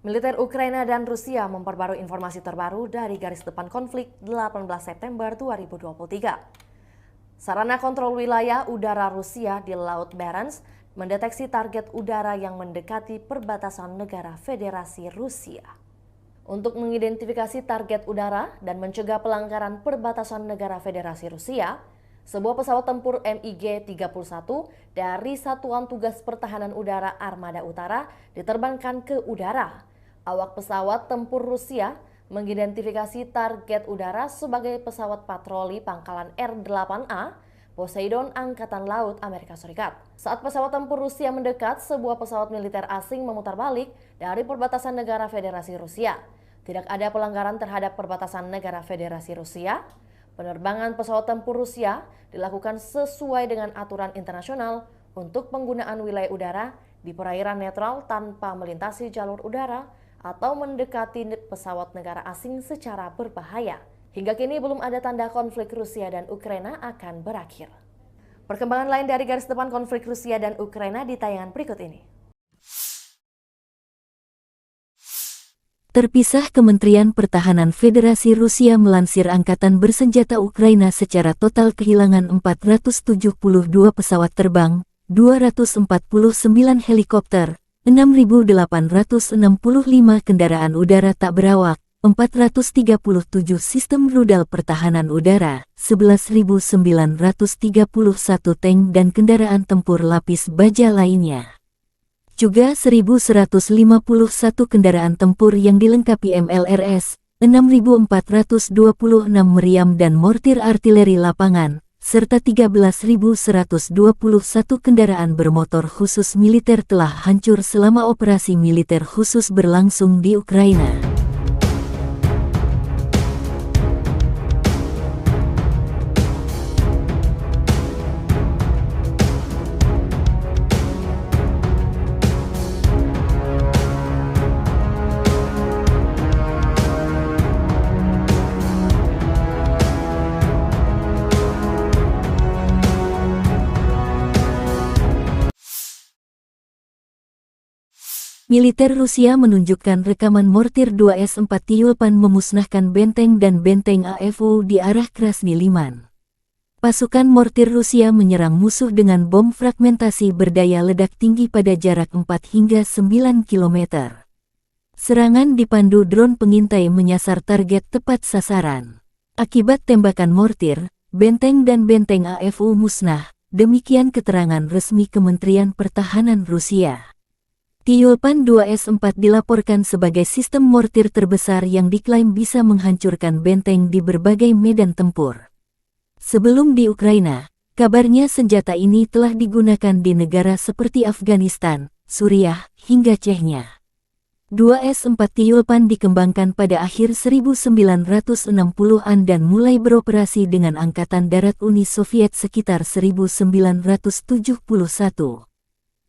S4: Militer Ukraina dan Rusia memperbarui informasi terbaru dari garis depan konflik 18 September 2023. Sarana kontrol wilayah udara Rusia di Laut Barents mendeteksi target udara yang mendekati perbatasan negara Federasi Rusia. Untuk mengidentifikasi target udara dan mencegah pelanggaran perbatasan negara Federasi Rusia, sebuah pesawat tempur MiG-31 dari Satuan Tugas Pertahanan Udara Armada Utara diterbangkan ke udara. Awak pesawat tempur Rusia mengidentifikasi target udara sebagai pesawat patroli pangkalan R-8A Poseidon Angkatan Laut Amerika Serikat. Saat pesawat tempur Rusia mendekat, sebuah pesawat militer asing memutar balik dari perbatasan negara Federasi Rusia. Tidak ada pelanggaran terhadap perbatasan negara Federasi Rusia. Penerbangan pesawat tempur Rusia dilakukan sesuai dengan aturan internasional untuk penggunaan wilayah udara di perairan netral tanpa melintasi jalur udara atau mendekati pesawat negara asing secara berbahaya. Hingga kini belum ada tanda konflik Rusia dan Ukraina akan berakhir. Perkembangan lain dari garis depan konflik Rusia dan Ukraina di tayangan berikut ini.
S1: Terpisah, Kementerian Pertahanan Federasi Rusia melansir Angkatan Bersenjata Ukraina secara total kehilangan 472 pesawat terbang, 249 helikopter, 6.865 kendaraan udara tak berawak, 437 sistem rudal pertahanan udara, 11.931 tank dan kendaraan tempur lapis baja lainnya. Juga 1.151 kendaraan tempur yang dilengkapi MLRS, 6.426 meriam dan mortir artileri lapangan, serta 13.121 kendaraan bermotor khusus militer telah hancur selama operasi militer khusus berlangsung di Ukraina. Militer Rusia menunjukkan rekaman mortir 2S-4 Tyulpan memusnahkan benteng dan benteng AFO di arah Krasny Liman. Pasukan mortir Rusia menyerang musuh dengan bom fragmentasi berdaya ledak tinggi pada jarak 4 hingga 9 km. Serangan dipandu drone pengintai menyasar target tepat sasaran. Akibat tembakan mortir, benteng dan benteng AFU musnah, demikian keterangan resmi Kementerian Pertahanan Rusia. Tyulpan 2S4 dilaporkan sebagai sistem mortir terbesar yang diklaim bisa menghancurkan benteng di berbagai medan tempur. Sebelum di Ukraina, kabarnya senjata ini telah digunakan di negara seperti Afghanistan, Suriah, hingga Chechnya. 2S4 Tyulpan dikembangkan pada akhir 1960-an dan mulai beroperasi dengan Angkatan Darat Uni Soviet sekitar 1971.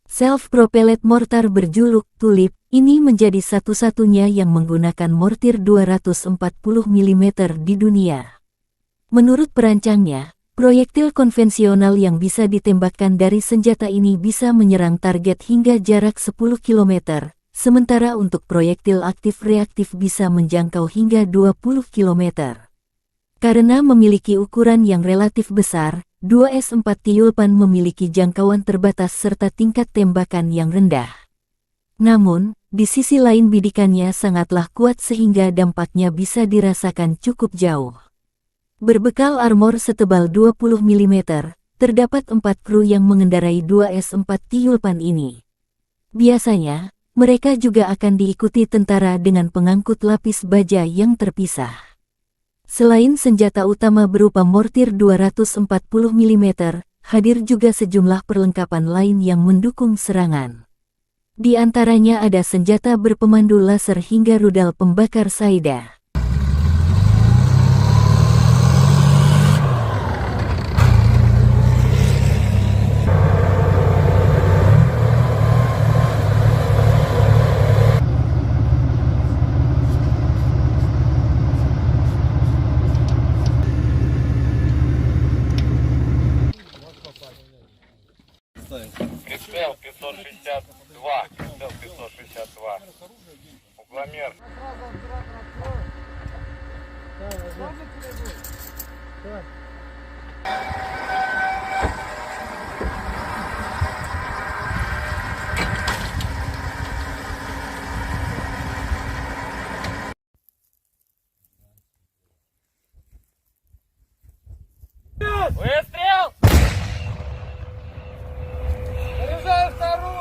S1: Self-propelled mortar berjuluk Tulip ini menjadi satu-satunya yang menggunakan mortir 240 mm di dunia. Menurut perancangnya, proyektil konvensional yang bisa ditembakkan dari senjata ini bisa menyerang target hingga jarak 10 km, sementara untuk proyektil aktif reaktif bisa menjangkau hingga 20 km. Karena memiliki ukuran yang relatif besar, 2S4 Tyulpan memiliki jangkauan terbatas serta tingkat tembakan yang rendah. Namun, di sisi lain bidikannya sangatlah kuat sehingga dampaknya bisa dirasakan cukup jauh. Berbekal armor setebal 20 mm, terdapat 4 kru yang mengendarai 2S4 Tyulpan ini. Biasanya, mereka juga akan diikuti tentara dengan pengangkut lapis baja yang terpisah. Selain senjata utama berupa mortir 240 mm, hadir juga sejumlah perlengkapan lain yang mendukung serangan. Di antaranya ada senjata berpemandu laser hingga rudal pembakar Saida.
S2: Прицел 562. Прицел 562. Угломер.
S3: Выстрел! Заряжаю вторую!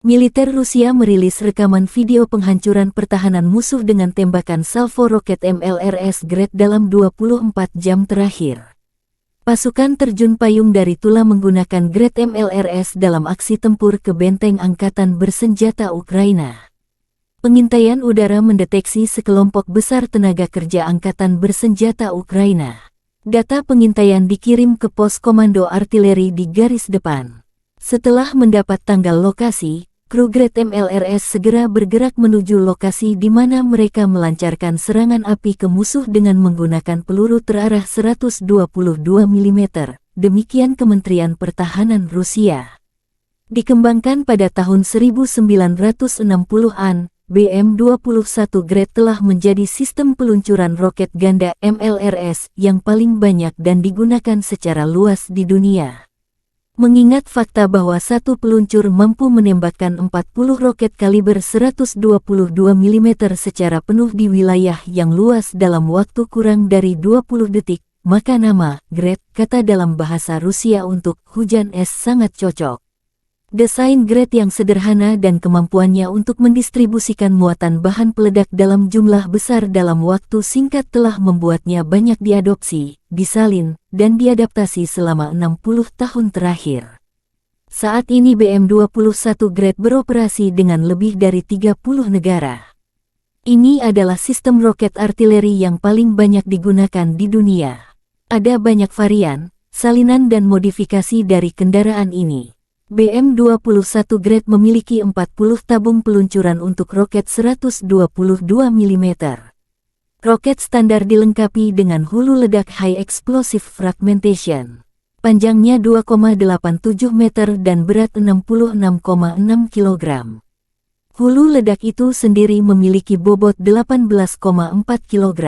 S1: Militer Rusia merilis rekaman video penghancuran pertahanan musuh dengan tembakan salvo roket MLRS Grad dalam 24 jam terakhir. Pasukan terjun payung dari Tula menggunakan Grad MLRS dalam aksi tempur ke benteng angkatan bersenjata Ukraina. Pengintaian udara mendeteksi sekelompok besar tenaga kerja angkatan bersenjata Ukraina. Data pengintaian dikirim ke pos komando artileri di garis depan. Setelah mendapat tanggal lokasi, kru Grad MLRS segera bergerak menuju lokasi di mana mereka melancarkan serangan api ke musuh dengan menggunakan peluru terarah 122 mm. Demikian Kementerian Pertahanan Rusia. Dikembangkan pada tahun 1960-an, BM-21 Grad telah menjadi sistem peluncuran roket ganda MLRS yang paling banyak dan digunakan secara luas di dunia. Mengingat fakta bahwa satu peluncur mampu menembakkan 40 roket kaliber 122 mm secara penuh di wilayah yang luas dalam waktu kurang dari 20 detik, maka nama Grad, kata dalam bahasa Rusia untuk hujan es, sangat cocok. Desain Grad yang sederhana dan kemampuannya untuk mendistribusikan muatan bahan peledak dalam jumlah besar dalam waktu singkat telah membuatnya banyak diadopsi, disalin, dan diadaptasi selama 60 tahun terakhir. Saat ini BM-21 Grad beroperasi dengan lebih dari 30 negara. Ini adalah sistem roket artileri yang paling banyak digunakan di dunia. Ada banyak varian, salinan dan modifikasi dari kendaraan ini. BM-21 Grad memiliki 40 tabung peluncuran untuk roket 122 mm. Roket standar dilengkapi dengan hulu ledak High Explosive Fragmentation. Panjangnya 2,87 meter dan berat 66,6 kg. Hulu ledak itu sendiri memiliki bobot 18,4 kg.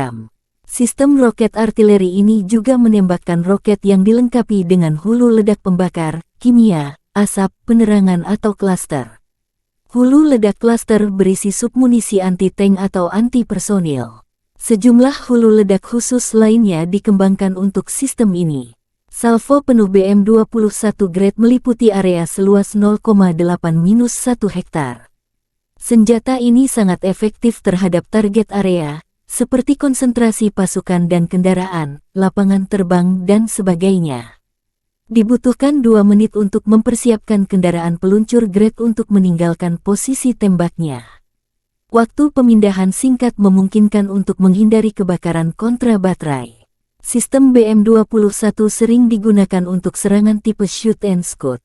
S1: Sistem roket artileri ini juga menembakkan roket yang dilengkapi dengan hulu ledak pembakar, kimia, asap, penerangan atau klaster. Hulu ledak klaster berisi submunisi anti-tank atau anti-personil. Sejumlah hulu ledak khusus lainnya dikembangkan untuk sistem ini. Salvo penuh BM-21 Grad meliputi area seluas 0,8-1 hektar. Senjata ini sangat efektif terhadap target area, seperti konsentrasi pasukan dan kendaraan, lapangan terbang, dan sebagainya. Dibutuhkan 2 menit untuk mempersiapkan kendaraan peluncur Grad untuk meninggalkan posisi tembaknya. Waktu pemindahan singkat memungkinkan untuk menghindari kebakaran kontra baterai. Sistem BM-21 sering digunakan untuk serangan tipe shoot and scoot.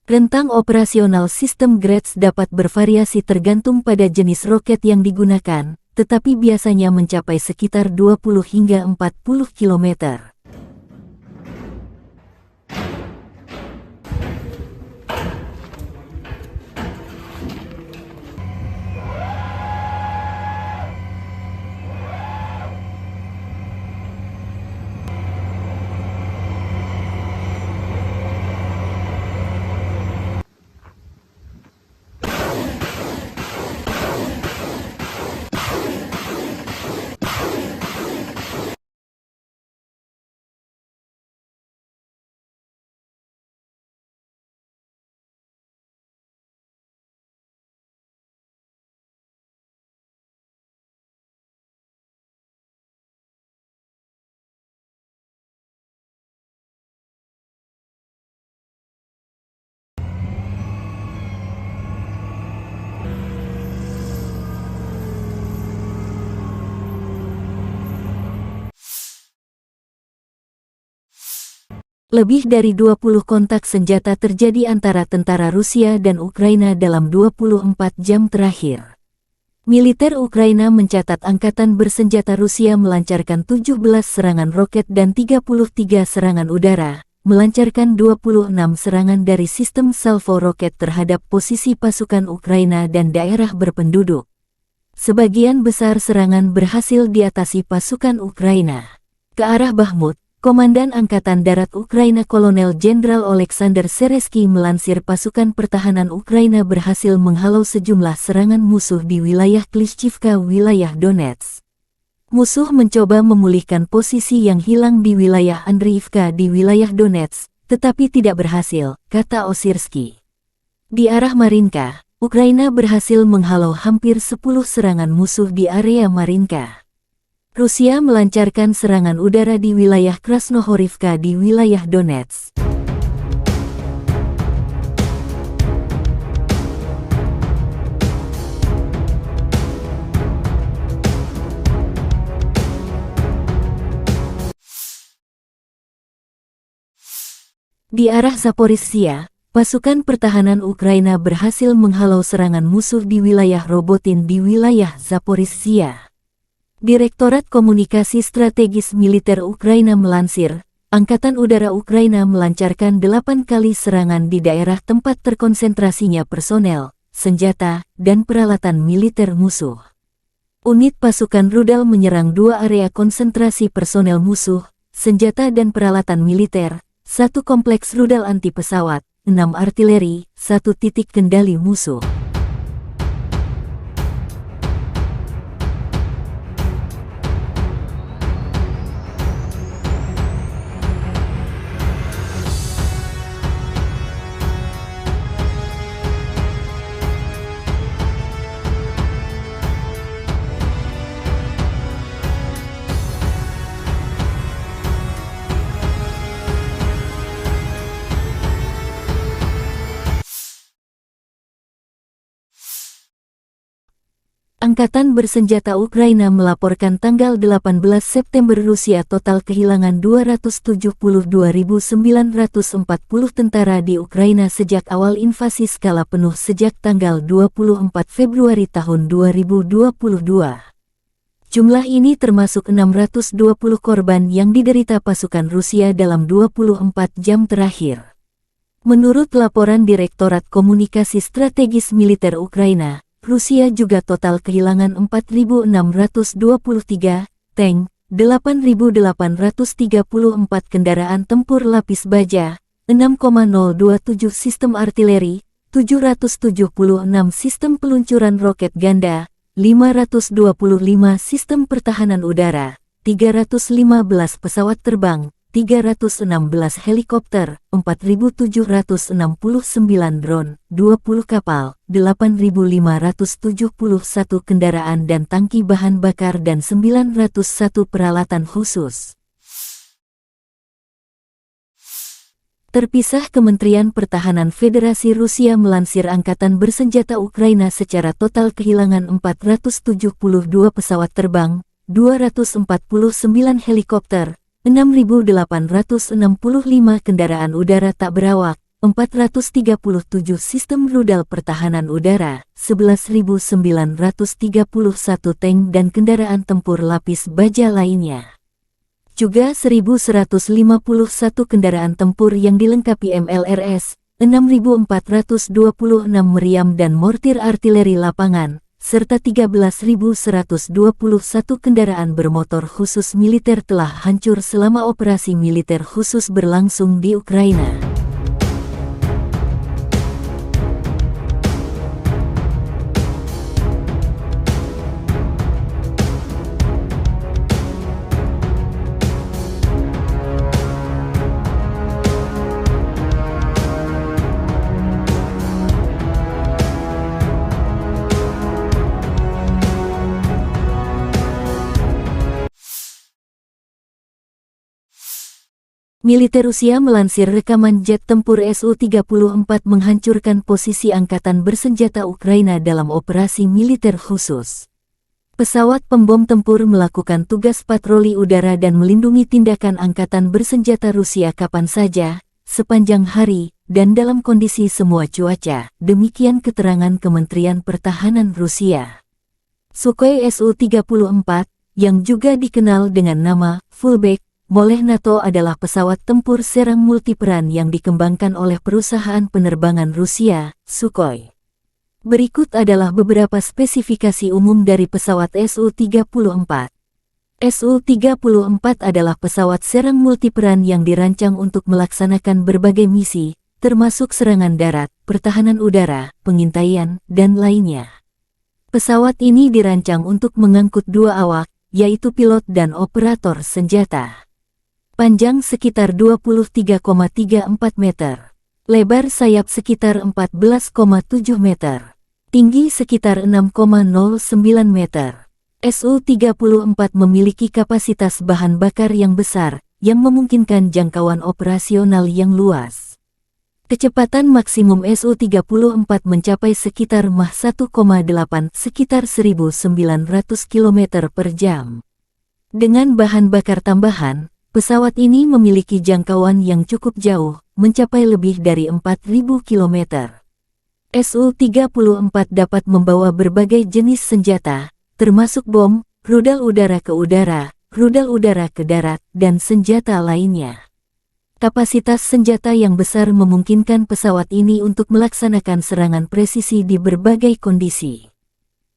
S1: Rentang operasional sistem Grad dapat bervariasi tergantung pada jenis roket yang digunakan, tetapi biasanya mencapai sekitar 20 hingga 40 km. Lebih dari 20 kontak senjata terjadi antara tentara Rusia dan Ukraina dalam 24 jam terakhir. Militer Ukraina mencatat angkatan bersenjata Rusia melancarkan 17 serangan roket dan 33 serangan udara, melancarkan 26 serangan dari sistem salvo roket terhadap posisi pasukan Ukraina dan daerah berpenduduk. Sebagian besar serangan berhasil diatasi pasukan Ukraina. Ke arah Bakhmut, Komandan Angkatan Darat Ukraina Kolonel Jenderal Oleksandr Seresky melansir pasukan pertahanan Ukraina berhasil menghalau sejumlah serangan musuh di wilayah Klishchivka, wilayah Donetsk. Musuh mencoba memulihkan posisi yang hilang di wilayah Andriivka di wilayah Donetsk, tetapi tidak berhasil, kata Osirsky. Di arah Marinka, Ukraina berhasil menghalau hampir 10 serangan musuh di area Marinka. Rusia melancarkan serangan udara di wilayah Krasnohorivka di wilayah Donetsk. Di arah Zaporizhzhia, pasukan pertahanan Ukraina berhasil menghalau serangan musuh di wilayah Robotin di wilayah Zaporizhzhia. Direktorat Komunikasi Strategis Militer Ukraina melansir, Angkatan Udara Ukraina melancarkan 8 kali serangan di daerah tempat terkonsentrasinya personel, senjata, dan peralatan militer musuh. Unit pasukan rudal menyerang 2 area konsentrasi personel musuh, senjata dan peralatan militer, 1 kompleks rudal anti pesawat, 6 artileri, 1 titik kendali musuh. Angkatan bersenjata Ukraina melaporkan tanggal 18 September Rusia total kehilangan 272.940 tentara di Ukraina sejak awal invasi skala penuh sejak tanggal 24 Februari tahun 2022. Jumlah ini termasuk 620 korban yang diderita pasukan Rusia dalam 24 jam terakhir. Menurut laporan Direktorat Komunikasi Strategis Militer Ukraina, Rusia juga total kehilangan 4.623 tank, 8.834 kendaraan tempur lapis baja, 6,027 sistem artileri, 776 sistem peluncuran roket ganda, 525 sistem pertahanan udara, 315 pesawat terbang, 316 helikopter, 4.769 drone, 20 kapal, 8.571 kendaraan dan tangki bahan bakar dan 901 peralatan khusus. Terpisah, Kementerian Pertahanan Federasi Rusia melansir Angkatan Bersenjata Ukraina secara total kehilangan 472 pesawat terbang, 249 helikopter, 6.865 kendaraan udara tak berawak, 437 sistem rudal pertahanan udara, 11.931 tank dan kendaraan tempur lapis baja lainnya. Juga 1.151 kendaraan tempur yang dilengkapi MLRS, 6.426 meriam dan mortir artileri lapangan, serta 13.121 kendaraan bermotor khusus militer telah hancur selama operasi militer khusus berlangsung di Ukraina. Militer Rusia melansir rekaman jet tempur Su-34 menghancurkan posisi angkatan bersenjata Ukraina dalam operasi militer khusus. Pesawat pembom tempur melakukan tugas patroli udara dan melindungi tindakan angkatan bersenjata Rusia kapan saja, sepanjang hari, dan dalam kondisi semua cuaca, demikian keterangan Kementerian Pertahanan Rusia. Sukhoi Su-34, yang juga dikenal dengan nama Fullback oleh NATO adalah pesawat tempur serang multiperan yang dikembangkan oleh perusahaan penerbangan Rusia, Sukhoi. Berikut adalah beberapa spesifikasi umum dari pesawat Su-34. Su-34 adalah pesawat serang multiperan yang dirancang untuk melaksanakan berbagai misi, termasuk serangan darat, pertahanan udara, pengintaian, dan lainnya. Pesawat ini dirancang untuk mengangkut 2 awak, yaitu pilot dan operator senjata. Panjang sekitar 23,34 meter. Lebar sayap sekitar 14,7 meter. Tinggi sekitar 6,09 meter. Su-34 memiliki kapasitas bahan bakar yang besar, yang memungkinkan jangkauan operasional yang luas. Kecepatan maksimum Su-34 mencapai sekitar Mach 1,8 sekitar 1.900 km per jam. Dengan bahan bakar tambahan, Pesawat ini memiliki jangkauan yang cukup jauh, mencapai lebih dari 4.000 km. Su-34 dapat membawa berbagai jenis senjata, termasuk bom, rudal udara ke udara, rudal udara ke darat, dan senjata lainnya. Kapasitas senjata yang besar memungkinkan pesawat ini untuk melaksanakan serangan presisi di berbagai kondisi.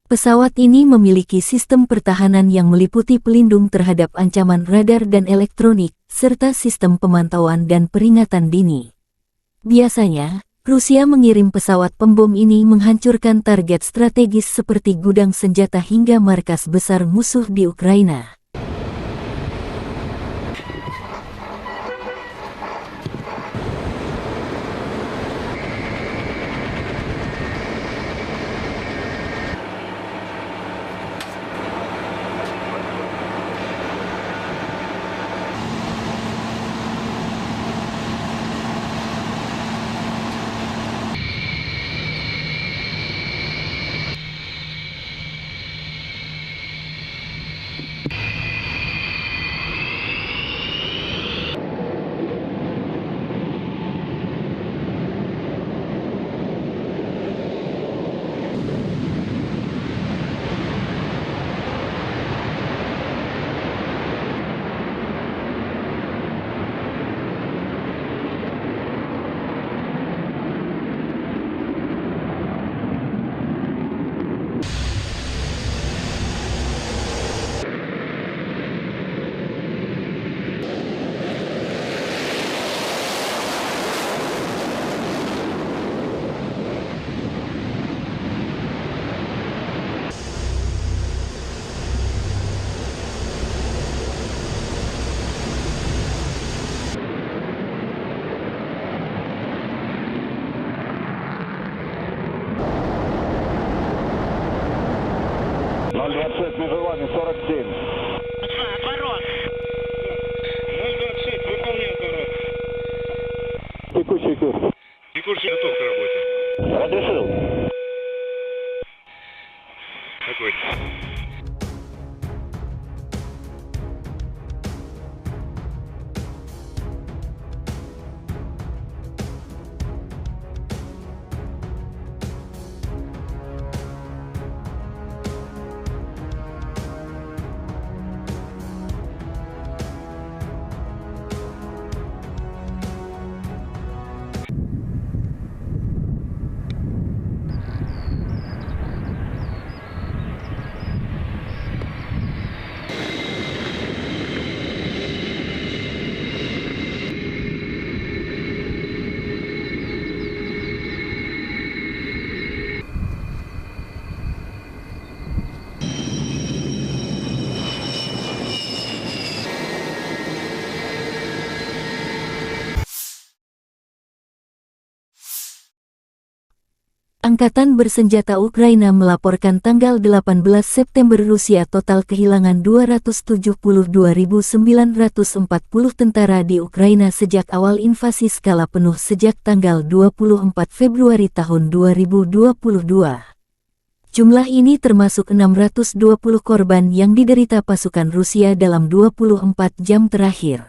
S1: Pesawat ini memiliki sistem pertahanan yang meliputi pelindung terhadap ancaman radar dan elektronik, serta sistem pemantauan dan peringatan dini. Biasanya, Rusia mengirim pesawat pembom ini menghancurkan target strategis seperti gudang senjata hingga markas besar musuh di Ukraina.
S5: Между вами 47.
S2: Отворот. 026, выполняй отворот.
S5: Текущий курс.
S2: Текущий готов к работе.
S5: Разрешил.
S2: Какой?
S1: Angkatan bersenjata Ukraina melaporkan tanggal 18 September Rusia total kehilangan 272.940 tentara di Ukraina sejak awal invasi skala penuh sejak tanggal 24 Februari tahun 2022. Jumlah ini termasuk 620 korban yang diderita pasukan Rusia dalam 24 jam terakhir.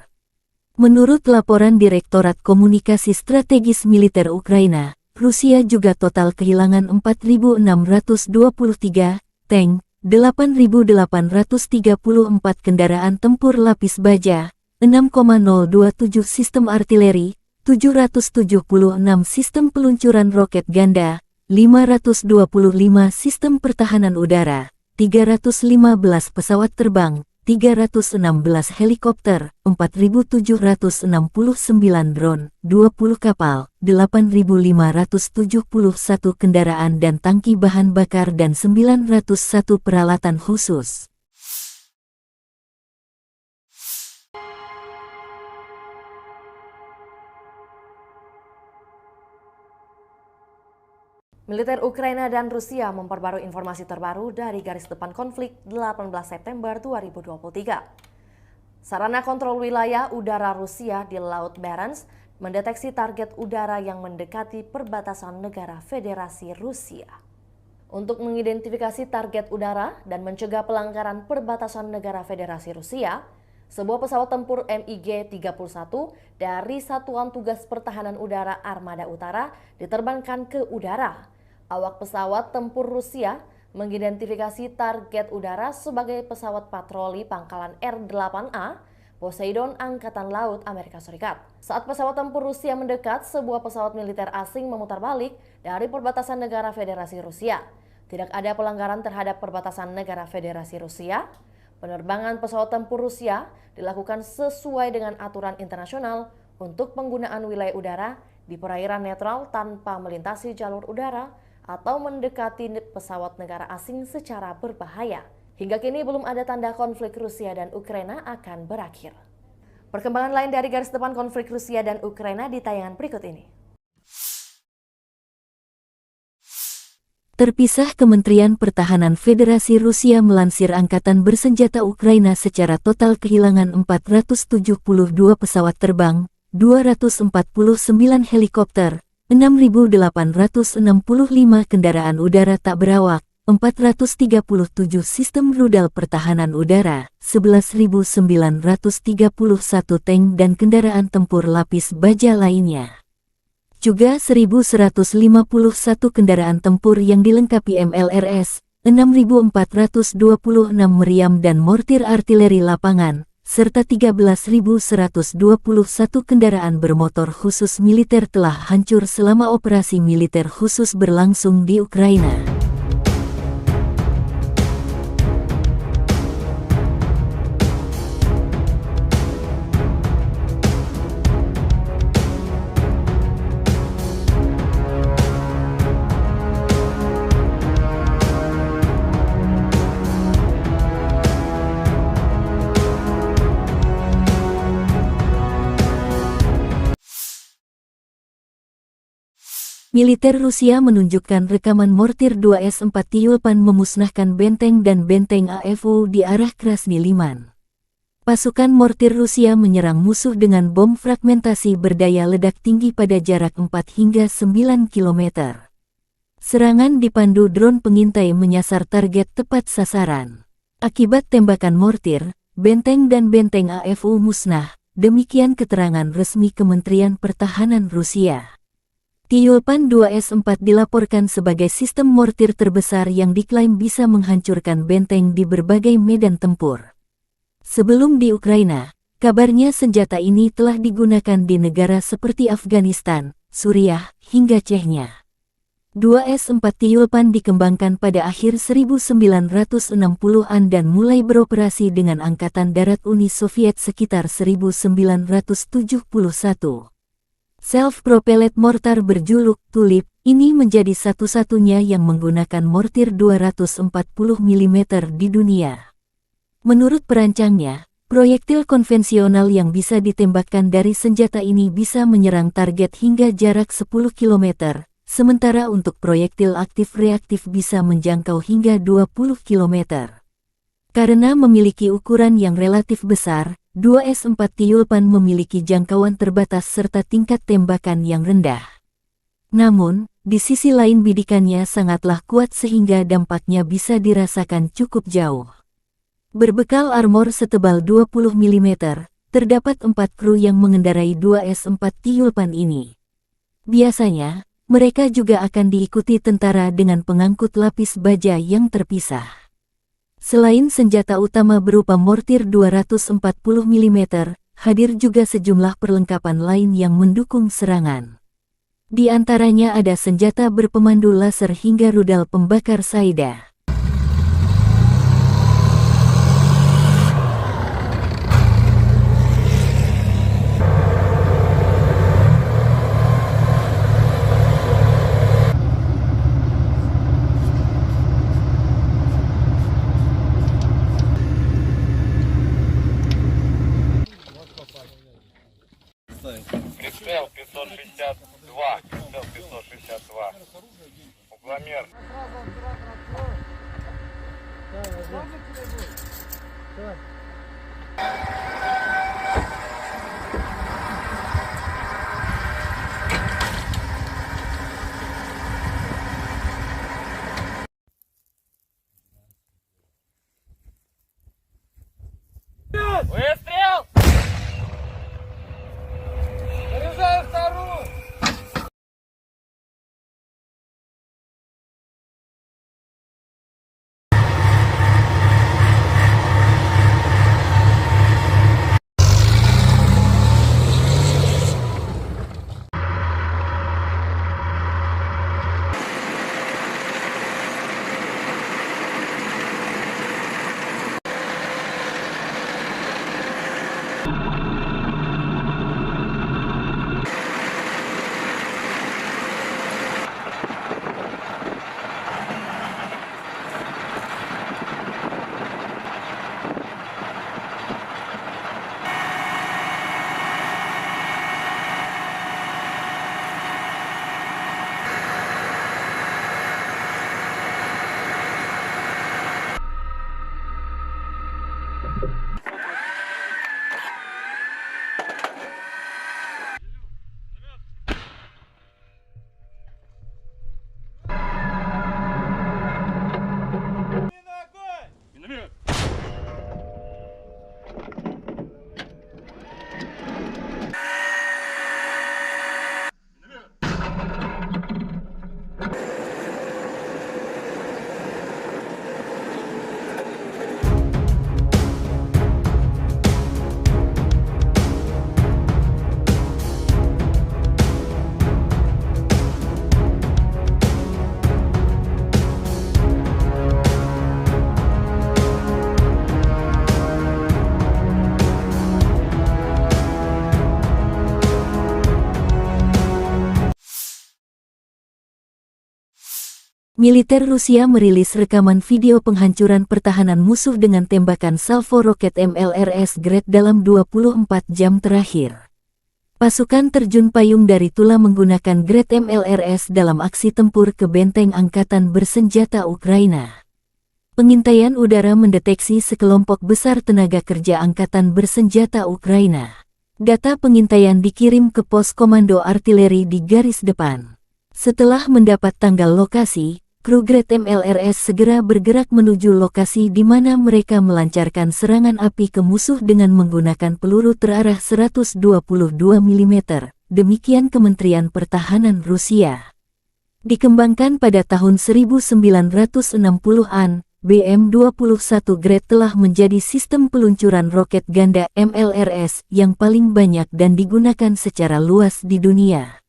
S1: Menurut laporan Direktorat Komunikasi Strategis Militer Ukraina, Rusia juga total kehilangan 4.623 tank, 8.834 kendaraan tempur lapis baja, 6,027 sistem artileri, 776 sistem peluncuran roket ganda, 525 sistem pertahanan udara, 315 pesawat terbang, 316 helikopter, 4.769 drone, 20 kapal, 8.571 kendaraan dan tangki bahan bakar dan 901 peralatan khusus.
S4: Militer Ukraina dan Rusia memperbarui informasi terbaru dari garis depan konflik 18 September 2023. Sarana kontrol wilayah udara Rusia di Laut Barents mendeteksi target udara yang mendekati perbatasan negara Federasi Rusia. Untuk mengidentifikasi target udara dan mencegah pelanggaran perbatasan negara Federasi Rusia, Sebuah pesawat tempur MiG-31 dari Satuan Tugas Pertahanan Udara Armada Utara diterbangkan ke udara. Awak pesawat tempur Rusia mengidentifikasi target udara sebagai pesawat patroli pangkalan R-8A Poseidon Angkatan Laut Amerika Serikat. Saat pesawat tempur Rusia mendekat, sebuah pesawat militer asing memutar balik dari perbatasan negara Federasi Rusia. Tidak ada pelanggaran terhadap perbatasan negara Federasi Rusia. Penerbangan pesawat tempur Rusia dilakukan sesuai dengan aturan internasional untuk penggunaan wilayah udara di perairan netral tanpa melintasi jalur udara atau mendekati pesawat negara asing secara berbahaya. Hingga kini belum ada tanda konflik Rusia dan Ukraina akan berakhir. Perkembangan lain dari garis depan konflik Rusia dan Ukraina di tayangan berikut ini.
S1: Terpisah, Kementerian Pertahanan Federasi Rusia melansir Angkatan Bersenjata Ukraina secara total kehilangan 472 pesawat terbang, 249 helikopter, 6.865 kendaraan udara tak berawak, 437 sistem rudal pertahanan udara, 11.931 tank dan kendaraan tempur lapis baja lainnya. Juga 1.151 kendaraan tempur yang dilengkapi MLRS, 6.426 meriam dan mortir artileri lapangan, serta 13.121 kendaraan bermotor khusus militer telah hancur selama operasi militer khusus berlangsung di Ukraina. Militer Rusia menunjukkan rekaman mortir 2S-4 Tyulpan memusnahkan benteng dan benteng AFU di arah Krasny Liman. Pasukan mortir Rusia menyerang musuh dengan bom fragmentasi berdaya ledak tinggi pada jarak 4 hingga 9 km. Serangan dipandu drone pengintai menyasar target tepat sasaran. Akibat tembakan mortir, benteng dan benteng AFU musnah, demikian keterangan resmi Kementerian Pertahanan Rusia. Tyulpan 2S-4 dilaporkan sebagai sistem mortir terbesar yang diklaim bisa menghancurkan benteng di berbagai medan tempur. Sebelum di Ukraina, kabarnya senjata ini telah digunakan di negara seperti Afghanistan, Suriah, hingga Chechnya. 2S-4 Tyulpan dikembangkan pada akhir 1960-an dan mulai beroperasi dengan Angkatan Darat Uni Soviet sekitar 1971. Self-propelled mortar berjuluk Tulip ini menjadi satu-satunya yang menggunakan mortir 240 mm di dunia. Menurut perancangnya, proyektil konvensional yang bisa ditembakkan dari senjata ini bisa menyerang target hingga jarak 10 km, sementara untuk proyektil aktif-reaktif bisa menjangkau hingga 20 km. Karena memiliki ukuran yang relatif besar, 2S-4 Tyulpan memiliki jangkauan terbatas serta tingkat tembakan yang rendah. Namun, di sisi lain bidikannya sangatlah kuat sehingga dampaknya bisa dirasakan cukup jauh. Berbekal armor setebal 20 mm, terdapat 4 kru yang mengendarai 2S-4 Tyulpan ini. Biasanya, mereka juga akan diikuti tentara dengan pengangkut lapis baja yang terpisah. Selain senjata utama berupa mortir 240 mm, hadir juga sejumlah perlengkapan lain yang mendukung serangan. Di antaranya ada senjata berpemandu laser hingga rudal pembakar Saida.
S2: Прицел 562. Прицел 562. Угломер.
S3: Выстрел!
S1: Militer Rusia merilis rekaman video penghancuran pertahanan musuh dengan tembakan salvo roket MLRS Gret dalam 24 jam terakhir. Pasukan terjun payung dari Tula menggunakan Gret MLRS dalam aksi tempur ke benteng angkatan bersenjata Ukraina. Pengintaian udara mendeteksi sekelompok besar tenaga kerja angkatan bersenjata Ukraina. Data pengintaian dikirim ke pos komando artileri di garis depan. Setelah mendapat tanggal lokasi, kru Gret MLRS segera bergerak menuju lokasi di mana mereka melancarkan serangan api ke musuh dengan menggunakan peluru terarah 122 mm. Demikian Kementerian Pertahanan Rusia. Dikembangkan pada tahun 1960-an, BM-21 Gret telah menjadi sistem peluncuran roket ganda MLRS yang paling banyak dan digunakan secara luas di dunia.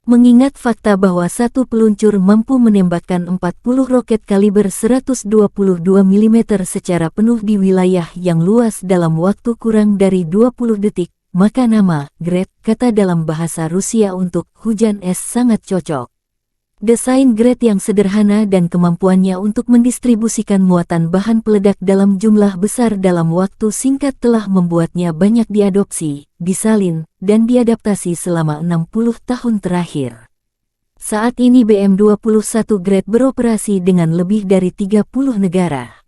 S1: Mengingat fakta bahwa satu peluncur mampu menembakkan 40 roket kaliber 122 mm secara penuh di wilayah yang luas dalam waktu kurang dari 20 detik, maka nama Gret, kata dalam bahasa Rusia untuk hujan es, sangat cocok. Desain Gret yang sederhana dan kemampuannya untuk mendistribusikan muatan bahan peledak dalam jumlah besar dalam waktu singkat telah membuatnya banyak diadopsi, disalin, dan diadaptasi selama 60 tahun terakhir. Saat ini BM-21 Gret beroperasi dengan lebih dari 30 negara.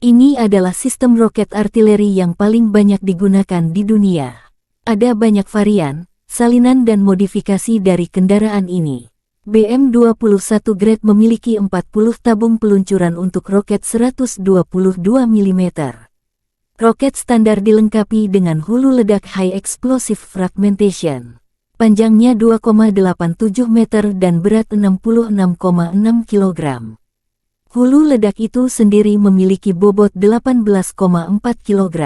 S1: Ini adalah sistem roket artileri yang paling banyak digunakan di dunia. Ada banyak varian, salinan dan modifikasi dari kendaraan ini. BM-21 Gret memiliki 40 tabung peluncuran untuk roket 122 mm. Roket standar dilengkapi dengan hulu ledak High Explosive Fragmentation. Panjangnya 2,87 meter dan berat 66,6 kg. Hulu ledak itu sendiri memiliki bobot 18,4 kg.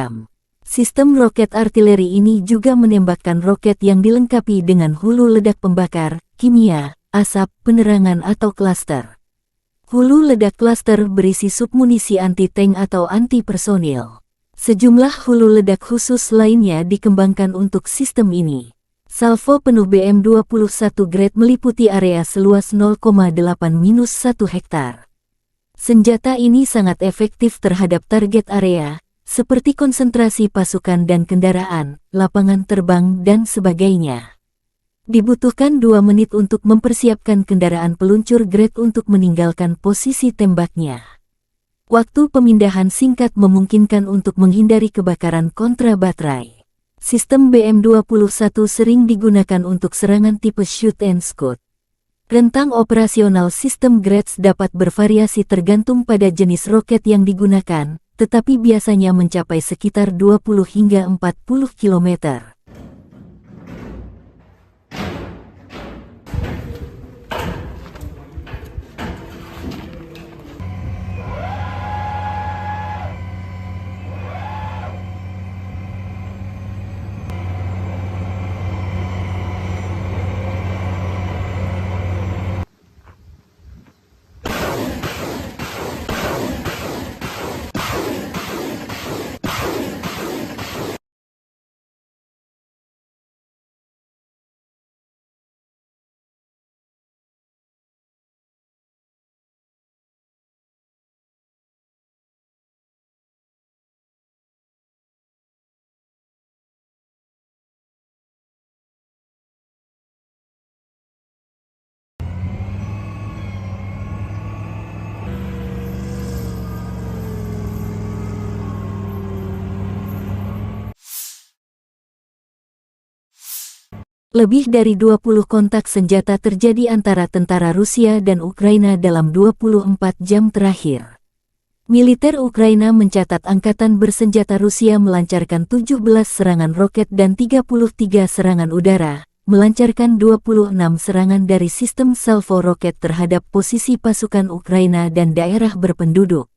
S1: Sistem roket artileri ini juga menembakkan roket yang dilengkapi dengan hulu ledak pembakar, kimia, asap, penerangan atau klaster. Hulu ledak klaster berisi submunisi anti-tank atau anti-personil. Sejumlah hulu ledak khusus lainnya dikembangkan untuk sistem ini. Salvo penuh BM-21 Gret meliputi area seluas 0,8-1 hektar. Senjata ini sangat efektif terhadap target area, seperti konsentrasi pasukan dan kendaraan, lapangan terbang, dan sebagainya. Dibutuhkan 2 menit untuk mempersiapkan kendaraan peluncur Gret untuk meninggalkan posisi tembaknya. Waktu pemindahan singkat memungkinkan untuk menghindari kebakaran kontra baterai. Sistem BM-21 sering digunakan untuk serangan tipe shoot and scoot. Rentang operasional sistem Gret dapat bervariasi tergantung pada jenis roket yang digunakan, tetapi biasanya mencapai sekitar 20 hingga 40 km. Lebih dari 20 kontak senjata terjadi antara tentara Rusia dan Ukraina dalam 24 jam terakhir. Militer Ukraina mencatat angkatan bersenjata Rusia melancarkan 17 serangan roket dan 33 serangan udara, melancarkan 26 serangan dari sistem salvo roket terhadap posisi pasukan Ukraina dan daerah berpenduduk.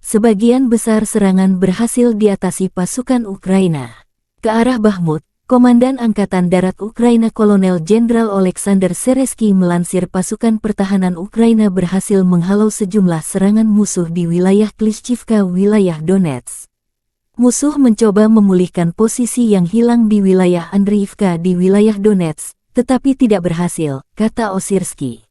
S1: Sebagian besar serangan berhasil diatasi pasukan Ukraina. Ke arah Bakhmut, Komandan Angkatan Darat Ukraina Kolonel Jenderal Oleksandr Seresky melansir pasukan pertahanan Ukraina berhasil menghalau sejumlah serangan musuh di wilayah Klishchivka, wilayah Donetsk. Musuh mencoba memulihkan posisi yang hilang di wilayah Andriivka di wilayah Donetsk, tetapi tidak berhasil, kata Osirsky.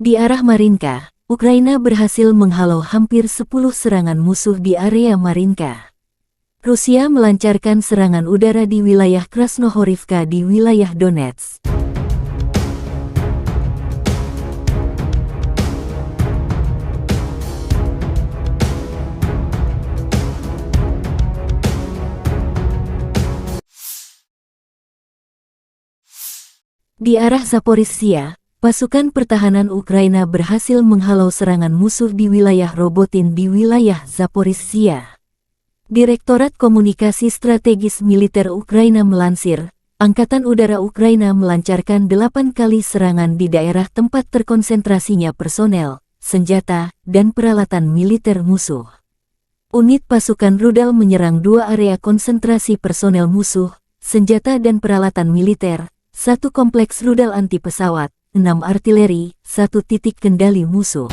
S1: Di arah Marinka, Ukraina berhasil menghalau hampir 10 serangan musuh di area Marinka. Rusia melancarkan serangan udara di wilayah Krasnohorivka di wilayah Donetsk. Di arah Zaporizhzhia, pasukan pertahanan Ukraina berhasil menghalau serangan musuh di wilayah Robotin di wilayah Zaporizhzhia. Direktorat Komunikasi Strategis Militer Ukraina melansir, Angkatan Udara Ukraina melancarkan 8 kali serangan di daerah tempat terkonsentrasinya personel, senjata, dan peralatan militer musuh. Unit pasukan rudal menyerang 2 area konsentrasi personel musuh, senjata dan peralatan militer, 1 kompleks rudal anti pesawat, 6 artileri, 1 titik kendali musuh.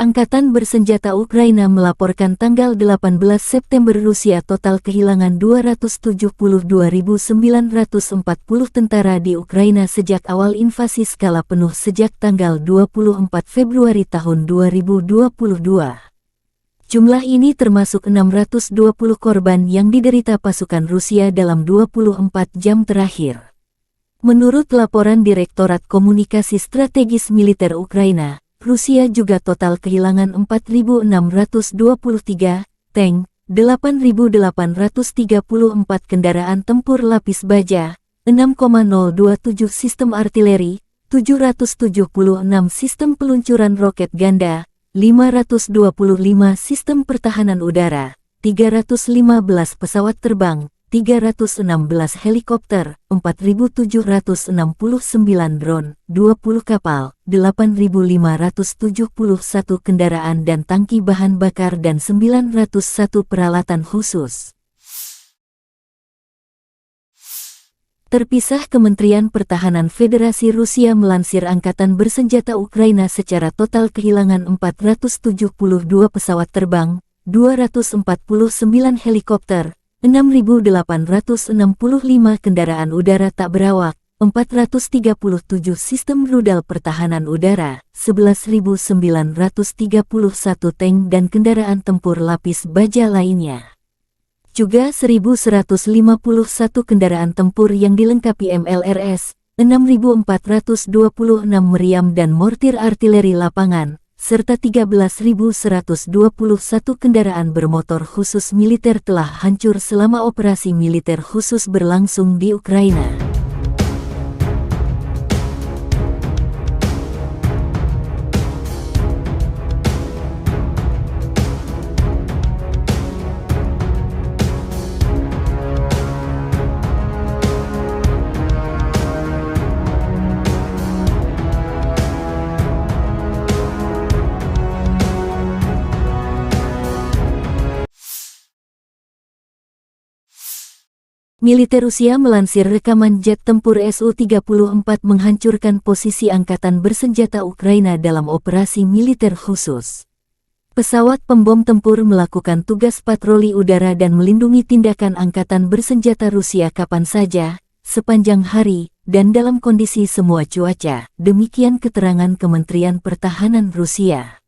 S1: Angkatan bersenjata Ukraina melaporkan tanggal 18 September Rusia total kehilangan 272.940 tentara di Ukraina sejak awal invasi skala penuh sejak tanggal 24 Februari tahun 2022. Jumlah ini termasuk 620 korban yang diderita pasukan Rusia dalam 24 jam terakhir. Menurut laporan Direktorat Komunikasi Strategis Militer Ukraina, Rusia juga total kehilangan 4.623 tank, 8.834 kendaraan tempur lapis baja, 6,027 sistem artileri, 776 sistem peluncuran roket ganda, 525 sistem pertahanan udara, 315 pesawat terbang, 316 helikopter, 4.769 drone, 20 kapal, 8.571 kendaraan dan tangki bahan bakar dan 901 peralatan khusus. Terpisah, Kementerian Pertahanan Federasi Rusia melansir Angkatan Bersenjata Ukraina secara total kehilangan 472 pesawat terbang, 249 helikopter, 6.865 kendaraan udara tak berawak, 437 sistem rudal pertahanan udara, 11.931 tank dan kendaraan tempur lapis baja lainnya. Juga 1.151 kendaraan tempur yang dilengkapi MLRS, 6.426 meriam dan mortir artileri lapangan, serta 13.121 kendaraan bermotor khusus militer telah hancur selama operasi militer khusus berlangsung di Ukraina. Militer Rusia melansir rekaman jet tempur Su-34 menghancurkan posisi Angkatan Bersenjata Ukraina dalam operasi militer khusus. Pesawat pembom tempur melakukan tugas patroli udara dan melindungi tindakan Angkatan Bersenjata Rusia kapan saja, sepanjang hari, dan dalam kondisi semua cuaca, demikian keterangan Kementerian Pertahanan Rusia.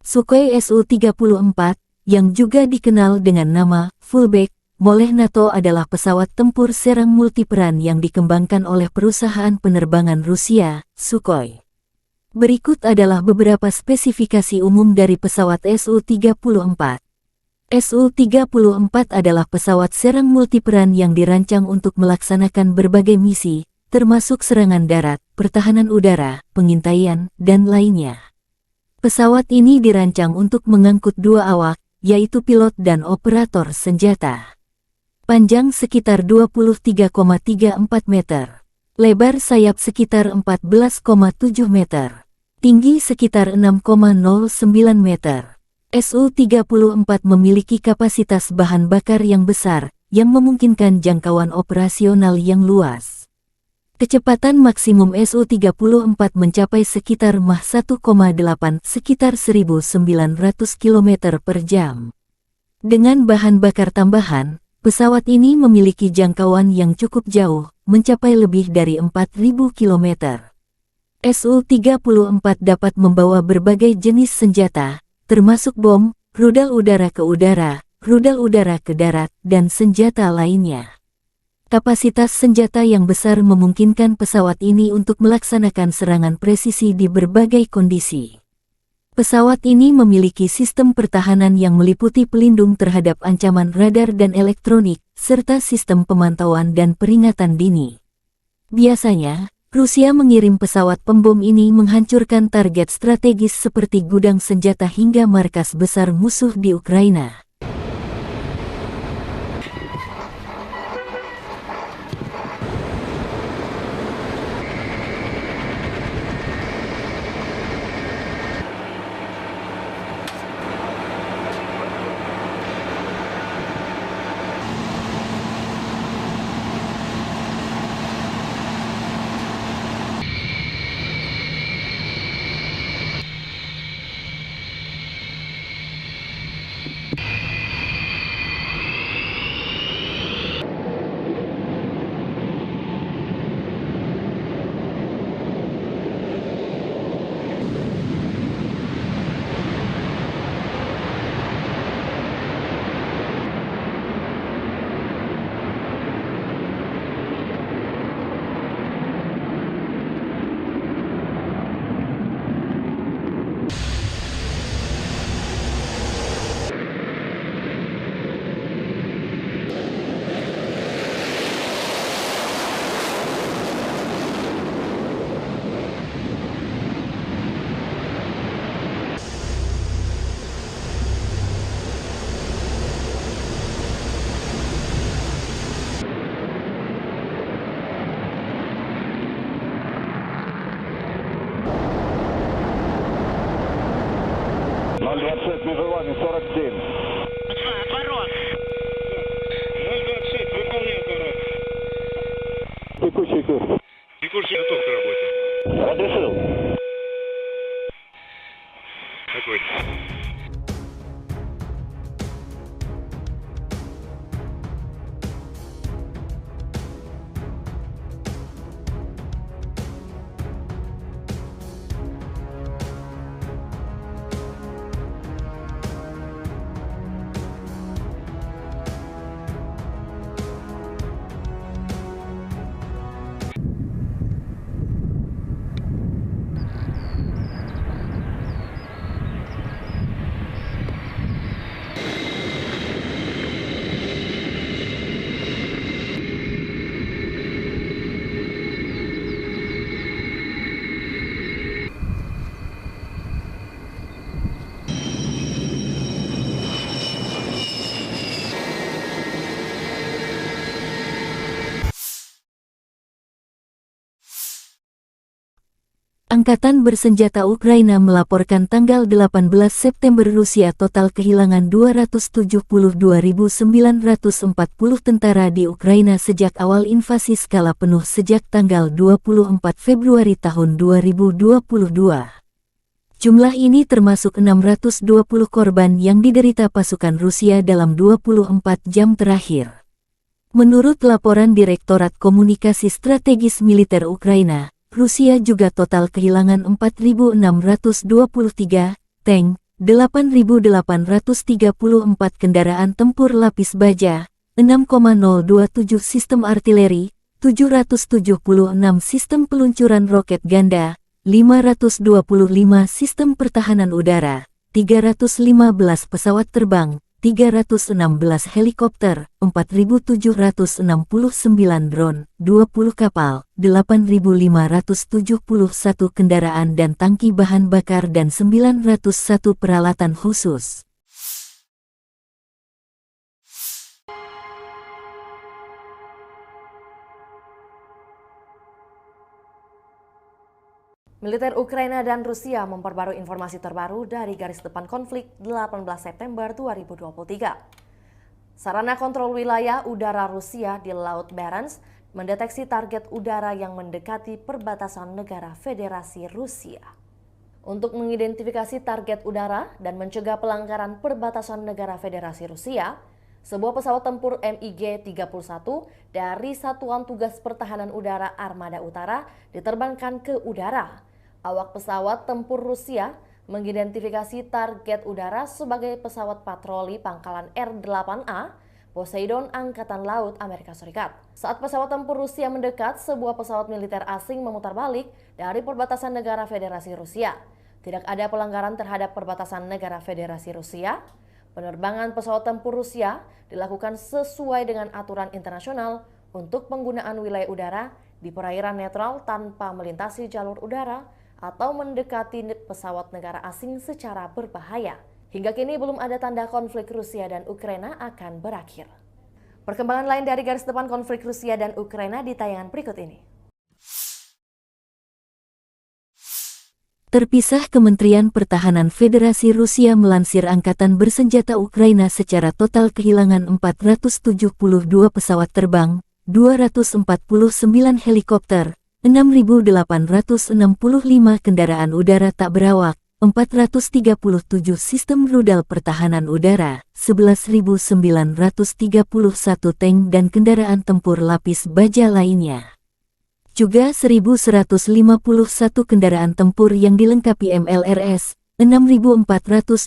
S1: Sukhoi Su-34, yang juga dikenal dengan nama Fullback oleh NATO adalah pesawat tempur serang multiperan yang dikembangkan oleh perusahaan penerbangan Rusia, Sukhoi. Berikut adalah beberapa spesifikasi umum dari pesawat Su-34. Su-34 adalah pesawat serang multiperan yang dirancang untuk melaksanakan berbagai misi, termasuk serangan darat, pertahanan udara, pengintaian, dan lainnya. Pesawat ini dirancang untuk mengangkut 2 awak, yaitu pilot dan operator senjata. Panjang sekitar 23,34 meter. Lebar sayap sekitar 14,7 meter. tinggi sekitar 6,09 meter. Su-34 memiliki kapasitas bahan bakar yang besar, yang memungkinkan jangkauan operasional yang luas. Kecepatan maksimum Su-34 mencapai sekitar Mach 1,8 sekitar 1.900 km per jam. Dengan bahan bakar tambahan, pesawat ini memiliki jangkauan yang cukup jauh, mencapai lebih dari 4.000 km. Su-34 dapat membawa berbagai jenis senjata, termasuk bom, rudal udara ke udara, rudal udara ke darat, dan senjata lainnya. Kapasitas senjata yang besar memungkinkan pesawat ini untuk melaksanakan serangan presisi di berbagai kondisi. Pesawat ini memiliki sistem pertahanan yang meliputi pelindung terhadap ancaman radar dan elektronik, serta sistem pemantauan dan peringatan dini. Biasanya, Rusia mengirim pesawat pembom ini menghancurkan target strategis seperti gudang senjata hingga markas besar musuh di Ukraina.
S5: Между вами 47.
S2: Отворот. 026, выполняю отворот.
S5: Текущий курс.
S2: Текущий готов к работе.
S5: Разрешил.
S2: Какой?
S1: Angkatan bersenjata Ukraina melaporkan tanggal 18 September Rusia total kehilangan 272.940 tentara di Ukraina sejak awal invasi skala penuh sejak tanggal 24 Februari tahun 2022. Jumlah ini termasuk 620 korban yang diderita pasukan Rusia dalam 24 jam terakhir. Menurut laporan Direktorat Komunikasi Strategis Militer Ukraina, Rusia juga total kehilangan 4.623 tank, 8.834 kendaraan tempur lapis baja, 6,027 sistem artileri, 776 sistem peluncuran roket ganda, 525 sistem pertahanan udara, 315 pesawat terbang, 316 helikopter, 4.769 drone, 20 kapal, 8.571 kendaraan dan tangki bahan bakar dan 901 peralatan khusus.
S4: Militer Ukraina dan Rusia memperbarui informasi terbaru dari garis depan konflik 18 September 2023. Sarana kontrol wilayah udara Rusia di Laut Barents mendeteksi target udara yang mendekati perbatasan negara Federasi Rusia. Untuk mengidentifikasi target udara dan mencegah pelanggaran perbatasan negara Federasi Rusia, sebuah pesawat tempur MiG-31 dari Satuan Tugas Pertahanan Udara Armada Utara diterbangkan ke udara. Awak pesawat tempur Rusia mengidentifikasi target udara sebagai pesawat patroli pangkalan R-8A Poseidon Angkatan Laut Amerika Serikat. Saat pesawat tempur Rusia mendekat, sebuah pesawat militer asing memutar balik dari perbatasan negara Federasi Rusia. Tidak ada pelanggaran terhadap perbatasan negara Federasi Rusia. Penerbangan pesawat tempur Rusia dilakukan sesuai dengan aturan internasional untuk penggunaan wilayah udara di perairan netral tanpa melintasi jalur udara atau mendekati pesawat negara asing secara berbahaya. Hingga kini belum ada tanda konflik Rusia dan Ukraina akan berakhir. Perkembangan lain dari garis depan konflik Rusia dan Ukraina di tayangan berikut ini.
S1: Terpisah, Kementerian Pertahanan Federasi Rusia melansir angkatan bersenjata Ukraina secara total kehilangan 472 pesawat terbang, 249 helikopter, 6.865 kendaraan udara tak berawak, 437 sistem rudal pertahanan udara, 11.931 tank dan kendaraan tempur lapis baja lainnya. Juga 1.151 kendaraan tempur yang dilengkapi MLRS, 6.426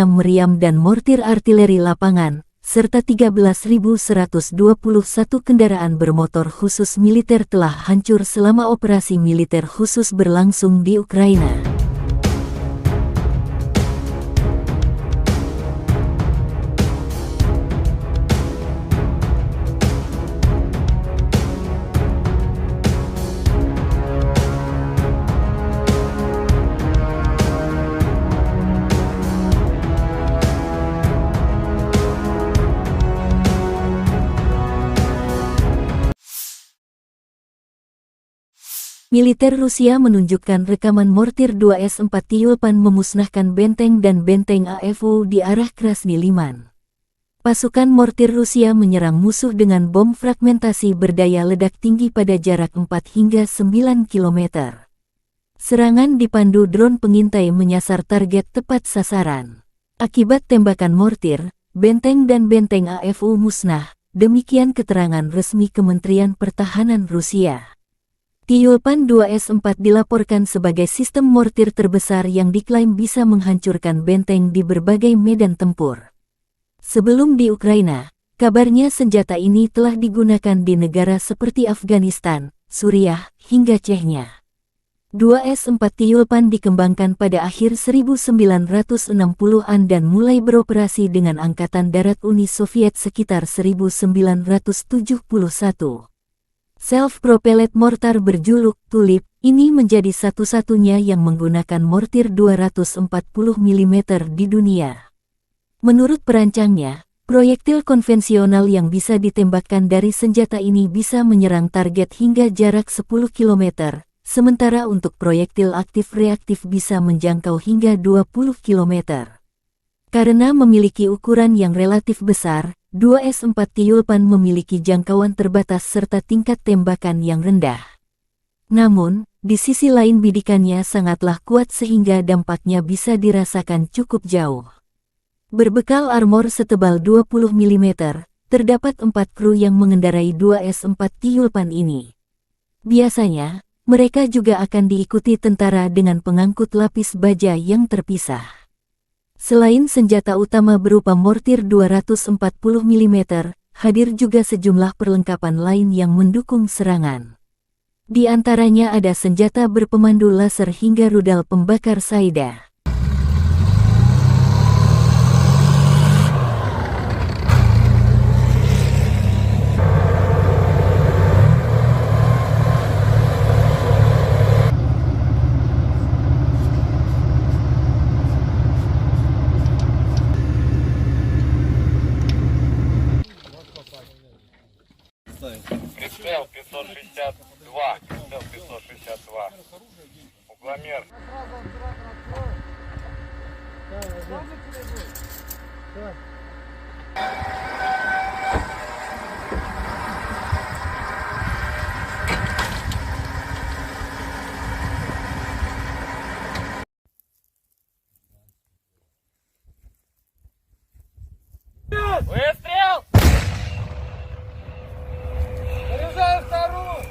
S1: meriam dan mortir artileri lapangan, serta 13.121 kendaraan bermotor khusus militer telah hancur selama operasi militer khusus berlangsung di Ukraina. Militer Rusia menunjukkan rekaman mortir 2S-4 Tyulpan memusnahkan benteng dan benteng AFU di arah Krasny Liman. Pasukan mortir Rusia menyerang musuh dengan bom fragmentasi berdaya ledak tinggi pada jarak 4 hingga 9 km. Serangan dipandu drone pengintai menyasar target tepat sasaran. Akibat tembakan mortir, benteng dan benteng AFU musnah, demikian keterangan resmi Kementerian Pertahanan Rusia. Tyulpan 2S-4 dilaporkan sebagai sistem mortir terbesar yang diklaim bisa menghancurkan benteng di berbagai medan tempur. Sebelum di Ukraina, kabarnya senjata ini telah digunakan di negara seperti Afghanistan, Suriah, hingga Chechnya. 2S-4 Tyulpan dikembangkan pada akhir 1960-an dan mulai beroperasi dengan Angkatan Darat Uni Soviet sekitar 1971. Self-propelled mortar berjuluk Tulip ini menjadi satu-satunya yang menggunakan mortir 240 mm di dunia. Menurut perancangnya, proyektil konvensional yang bisa ditembakkan dari senjata ini bisa menyerang target hingga jarak 10 km, sementara untuk proyektil aktif-reaktif bisa menjangkau hingga 20 km. Karena memiliki ukuran yang relatif besar, 2S-4 Tyulpan memiliki jangkauan terbatas serta tingkat tembakan yang rendah. Namun, di sisi lain bidikannya sangatlah kuat sehingga dampaknya bisa dirasakan cukup jauh. Berbekal armor setebal 20 mm, terdapat 4 kru yang mengendarai 2S-4 Tyulpan ini. Biasanya, mereka juga akan diikuti tentara dengan pengangkut lapis baja yang terpisah. Selain senjata utama berupa mortir 240 mm, hadir juga sejumlah perlengkapan lain yang mendukung serangan. Di antaranya ada senjata berpemandu laser hingga rudal pembakar Saida.
S2: Прицел 562. Прицел 562.
S3: Выстрел! Заряжаю вторую!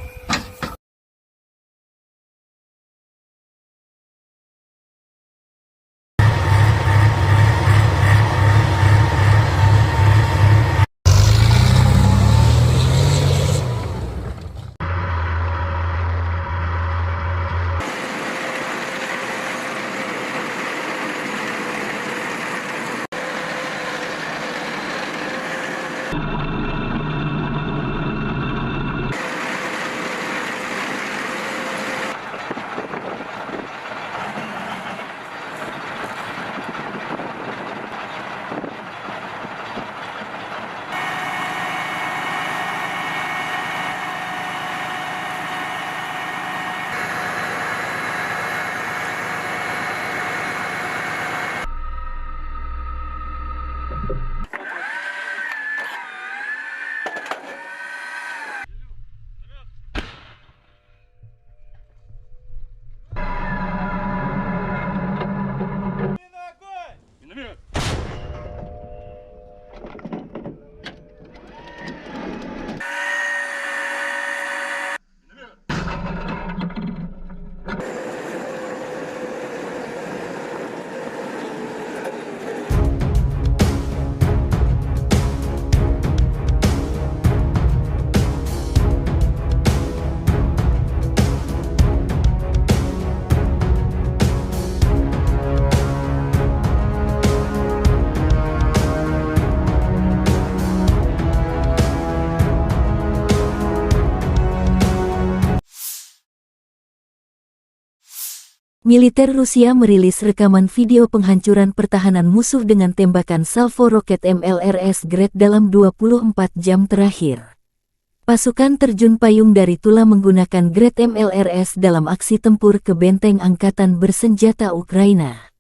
S2: Миномет!
S1: Militer Rusia merilis rekaman video penghancuran pertahanan musuh dengan tembakan salvo roket MLRS Grad dalam 24 jam terakhir. Pasukan terjun payung dari Tula menggunakan Grad MLRS dalam aksi tempur ke benteng angkatan bersenjata Ukraina.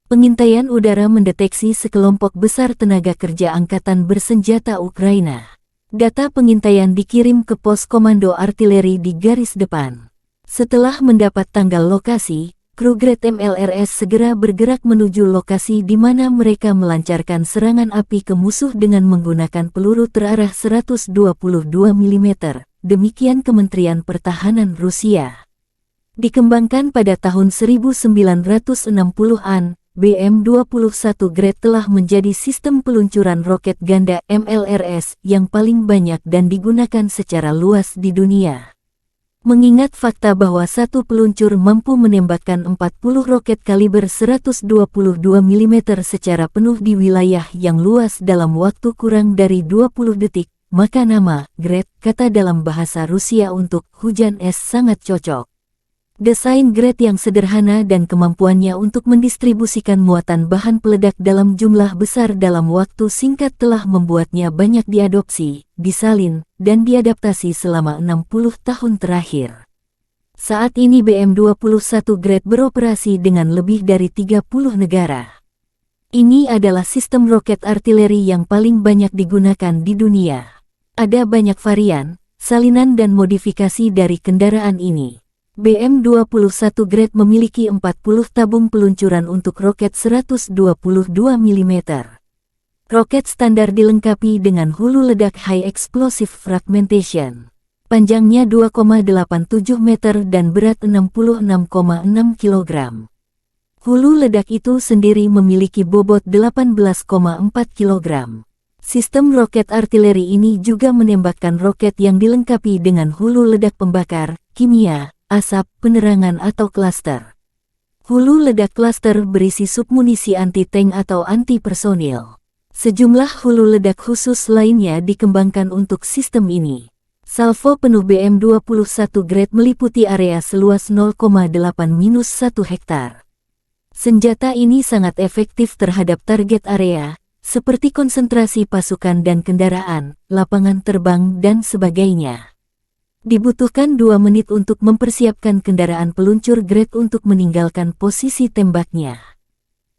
S1: Pengintaian udara mendeteksi sekelompok besar tenaga kerja angkatan bersenjata Ukraina. Data pengintaian dikirim ke pos komando artileri di garis depan. Setelah mendapat tanggal lokasi, kru Grad MLRS segera bergerak menuju lokasi di mana mereka melancarkan serangan api ke musuh dengan menggunakan peluru terarah 122 mm. Demikian Kementerian Pertahanan Rusia. Dikembangkan pada tahun 1960-an, BM-21 Grad telah menjadi sistem peluncuran roket ganda MLRS yang paling banyak dan digunakan secara luas di dunia. Mengingat fakta bahwa satu peluncur mampu menembakkan 40 roket kaliber 122 mm secara penuh di wilayah yang luas dalam waktu kurang dari 20 detik, maka nama Grad, kata dalam bahasa Rusia untuk hujan es, sangat cocok. Desain Grad yang sederhana dan kemampuannya untuk mendistribusikan muatan bahan peledak dalam jumlah besar dalam waktu singkat telah membuatnya banyak diadopsi, disalin, dan diadaptasi selama 60 tahun terakhir. Saat ini BM-21 Grad beroperasi dengan lebih dari 30 negara. Ini adalah sistem roket artileri yang paling banyak digunakan di dunia. Ada banyak varian, salinan dan modifikasi dari kendaraan ini. BM-21 Grad memiliki 40 tabung peluncuran untuk roket 122 mm. Roket standar dilengkapi dengan hulu ledak High Explosive Fragmentation. Panjangnya 2,87 meter dan berat 66,6 kg. Hulu ledak itu sendiri memiliki bobot 18,4 kg. Sistem roket artileri ini juga menembakkan roket yang dilengkapi dengan hulu ledak pembakar, kimia, asap, penerangan atau klaster. Hulu ledak klaster berisi submunisi anti-tank atau anti-personil. Sejumlah hulu ledak khusus lainnya dikembangkan untuk sistem ini. Salvo penuh BM-21 Grad meliputi area seluas 0,8-1 hektar. Senjata ini sangat efektif terhadap target area, seperti konsentrasi pasukan dan kendaraan, lapangan terbang, dan sebagainya. Dibutuhkan 2 menit untuk mempersiapkan kendaraan peluncur Grad untuk meninggalkan posisi tembaknya.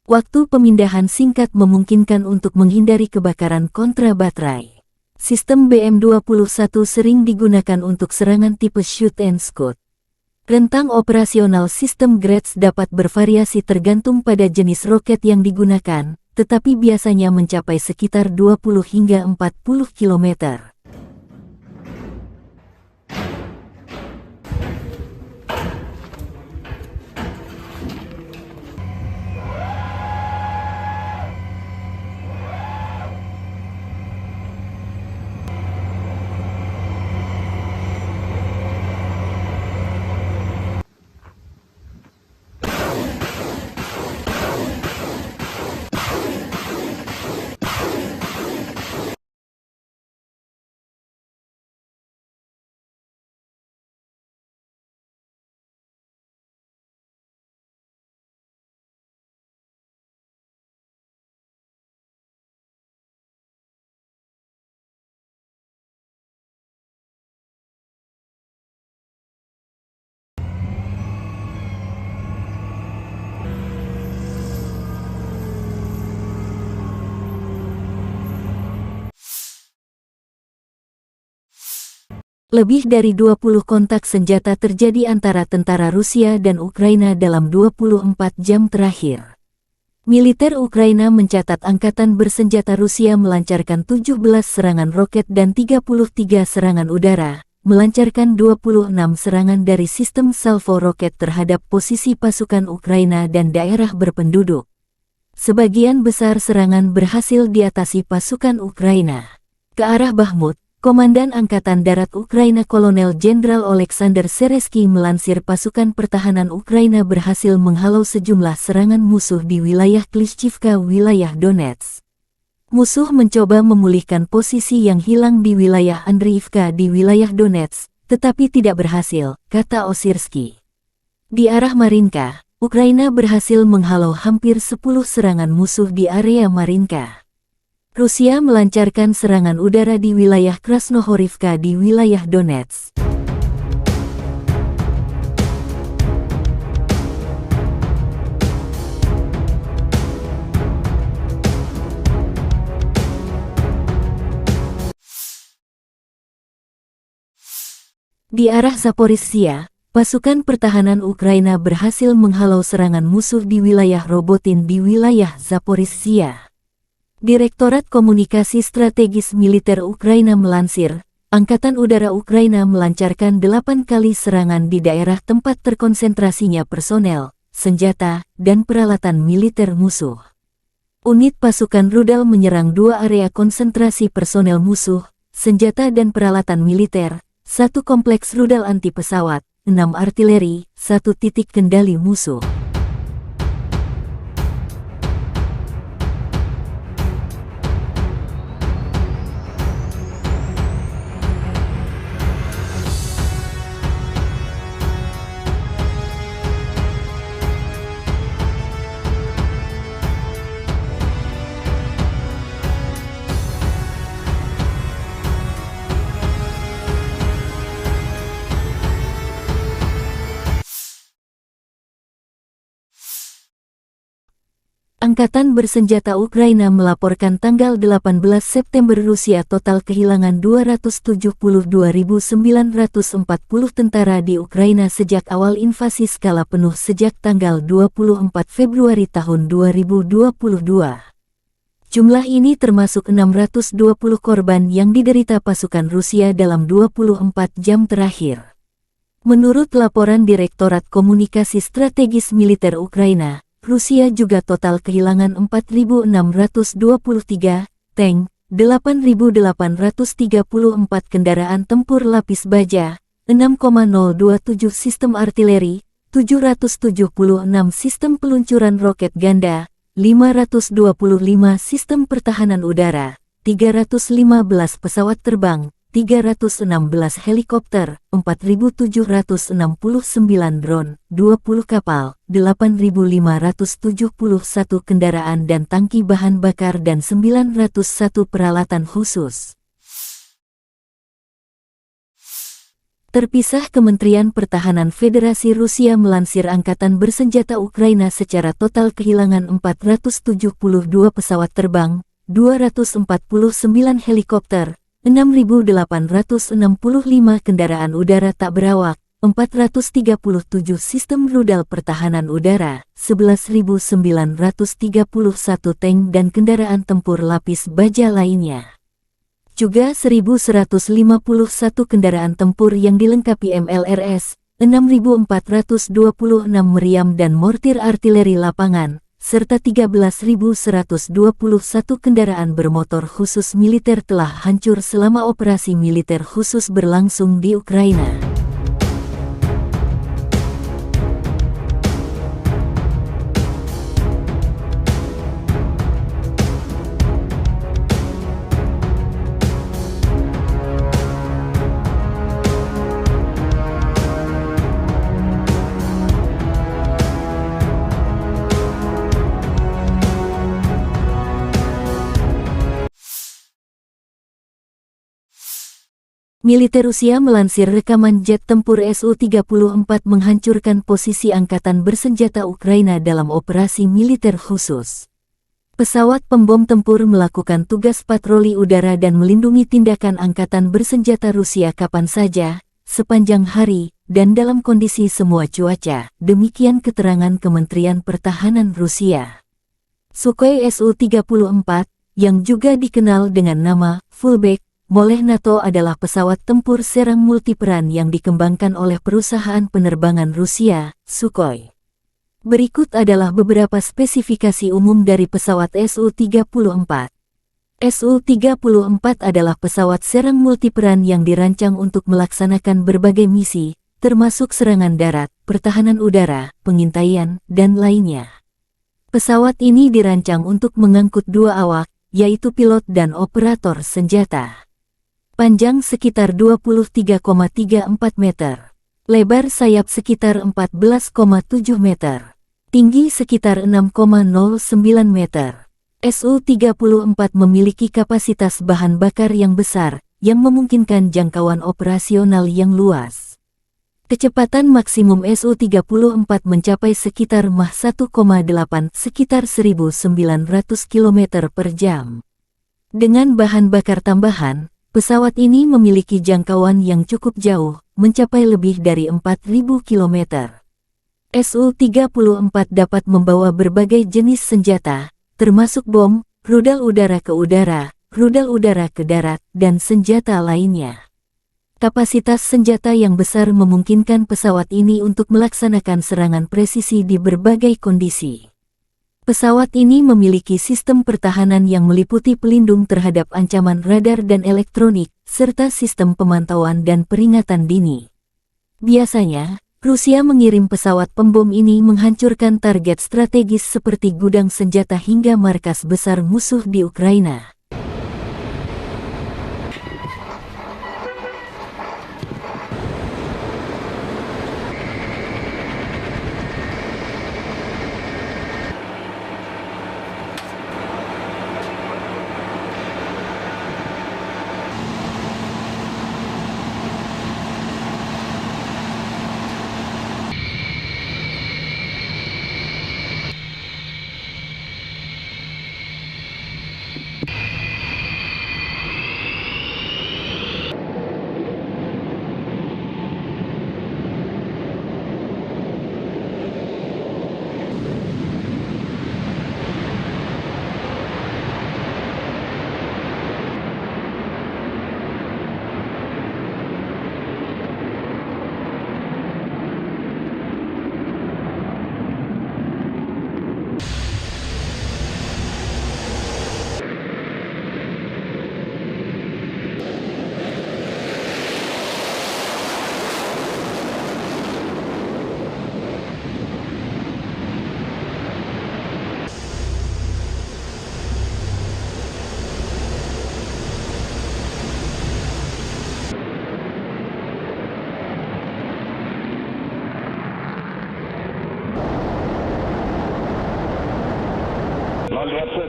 S1: Waktu pemindahan singkat memungkinkan untuk menghindari kebakaran kontra baterai. Sistem BM21 sering digunakan untuk serangan tipe shoot and scoot. Rentang operasional sistem Grads dapat bervariasi tergantung pada jenis roket yang digunakan, tetapi biasanya mencapai sekitar 20 hingga 40 km. Lebih dari 20 kontak senjata terjadi antara tentara Rusia dan Ukraina dalam 24 jam terakhir. Militer Ukraina mencatat angkatan bersenjata Rusia melancarkan 17 serangan roket dan 33 serangan udara, melancarkan 26 serangan dari sistem salvo roket terhadap posisi pasukan Ukraina dan daerah berpenduduk. Sebagian besar serangan berhasil diatasi pasukan Ukraina. Ke arah Bakhmut, Komandan Angkatan Darat Ukraina Kolonel Jenderal Oleksandr Seresky melansir pasukan pertahanan Ukraina berhasil menghalau sejumlah serangan musuh di wilayah Klishchivka, wilayah Donetsk. Musuh mencoba memulihkan posisi yang hilang di wilayah Andriivka di wilayah Donetsk, tetapi tidak berhasil, kata Osirsky. Di arah Marinka, Ukraina berhasil menghalau hampir 10 serangan musuh di area Marinka. Rusia melancarkan serangan udara di wilayah Krasnohorivka di wilayah Donetsk. Di arah Zaporizhzhia, pasukan pertahanan Ukraina berhasil menghalau serangan musuh di wilayah Robotin di wilayah Zaporizhzhia. Direktorat Komunikasi Strategis Militer Ukraina melansir, Angkatan Udara Ukraina melancarkan 8 kali serangan di daerah tempat terkonsentrasinya personel, senjata, dan peralatan militer musuh. Unit pasukan rudal menyerang 2 area konsentrasi personel musuh, senjata dan peralatan militer, 1 kompleks rudal anti pesawat, 6 artileri, 1 titik kendali musuh. Angkatan bersenjata Ukraina melaporkan tanggal 18 September Rusia total kehilangan 272.940 tentara di Ukraina sejak awal invasi skala penuh sejak tanggal 24 Februari tahun 2022. Jumlah ini termasuk 620 korban yang diderita pasukan Rusia dalam 24 jam terakhir. Menurut laporan Direktorat Komunikasi Strategis Militer Ukraina, Rusia juga total kehilangan 4.623 tank, 8.834 kendaraan tempur lapis baja, 6,027 sistem artileri, 776 sistem peluncuran roket ganda, 525 sistem pertahanan udara, 315 pesawat terbang, 316 helikopter, 4.769 drone, 20 kapal, 8.571 kendaraan dan tangki bahan bakar dan 901 peralatan khusus. Terpisah, Kementerian Pertahanan Federasi Rusia melansir Angkatan Bersenjata Ukraina secara total kehilangan 472 pesawat terbang, 249 helikopter, 6.865 kendaraan udara tak berawak, 437 sistem rudal pertahanan udara, 11.931 tank dan kendaraan tempur lapis baja lainnya. Juga 1.151 kendaraan tempur yang dilengkapi MLRS, 6.426 meriam dan mortir artileri lapangan, serta 13.121 kendaraan bermotor khusus militer telah hancur selama operasi militer khusus berlangsung di Ukraina. Militer Rusia melansir rekaman jet tempur Su-34 menghancurkan posisi Angkatan Bersenjata Ukraina dalam operasi militer khusus. Pesawat pembom tempur melakukan tugas patroli udara dan melindungi tindakan Angkatan Bersenjata Rusia kapan saja, sepanjang hari, dan dalam kondisi semua cuaca, demikian keterangan Kementerian Pertahanan Rusia. Sukhoi Su-34, yang juga dikenal dengan nama Fullback oleh NATO adalah pesawat tempur serang multiperan yang dikembangkan oleh perusahaan penerbangan Rusia, Sukhoi. Berikut adalah beberapa spesifikasi umum dari pesawat Su-34. Su-34 adalah pesawat serang multiperan yang dirancang untuk melaksanakan berbagai misi, termasuk serangan darat, pertahanan udara, pengintaian, dan lainnya. Pesawat ini dirancang untuk mengangkut dua awak, yaitu pilot dan operator senjata. Panjang sekitar 23,34 meter. Lebar sayap sekitar 14,7 meter. Tinggi sekitar 6,09 meter. Su-34 memiliki kapasitas bahan bakar yang besar, yang memungkinkan jangkauan operasional yang luas. Kecepatan maksimum Su-34 mencapai sekitar Mach 1,8 sekitar 1.900 km per jam. Dengan bahan bakar tambahan, pesawat ini memiliki jangkauan yang cukup jauh, mencapai lebih dari 4.000 km. Su-34 dapat membawa berbagai jenis senjata, termasuk bom, rudal udara ke udara, rudal udara ke darat, dan senjata lainnya. Kapasitas senjata yang besar memungkinkan pesawat ini untuk melaksanakan serangan presisi di berbagai kondisi. Pesawat ini memiliki sistem pertahanan yang meliputi pelindung terhadap ancaman radar dan elektronik, serta sistem pemantauan dan peringatan dini. Biasanya, Rusia mengirim pesawat pembom ini menghancurkan target strategis seperti gudang senjata hingga markas besar musuh di Ukraina.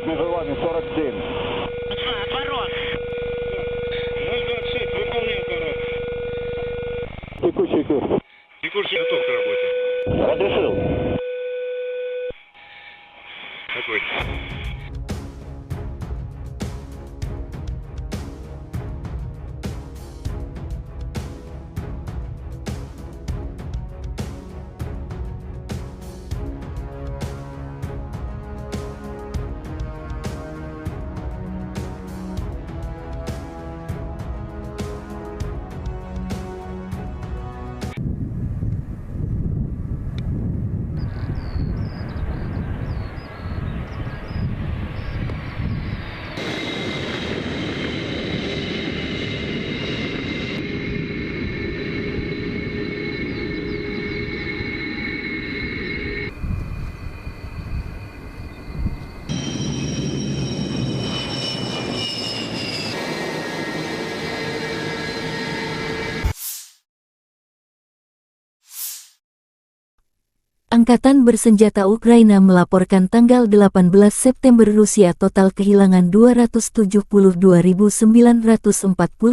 S5: Между вами 47.
S2: Отворот. 026, выполняй отворот.
S1: Angkatan bersenjata Ukraina melaporkan tanggal 18 September Rusia total kehilangan 272.940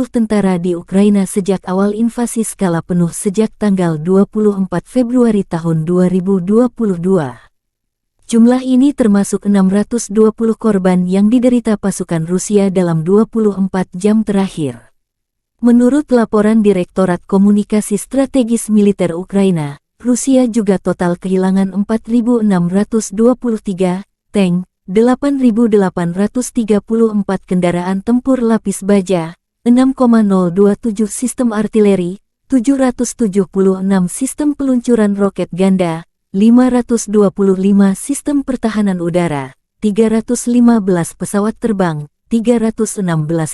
S1: tentara di Ukraina sejak awal invasi skala penuh sejak tanggal 24 Februari tahun 2022. Jumlah ini termasuk 620 korban yang diderita pasukan Rusia dalam 24 jam terakhir. Menurut laporan Direktorat Komunikasi Strategis Militer Ukraina, Rusia juga total kehilangan 4.623 tank, 8.834 kendaraan tempur lapis baja, 6,027 sistem artileri, 776 sistem peluncuran roket ganda, 525 sistem pertahanan udara, 315 pesawat terbang, 316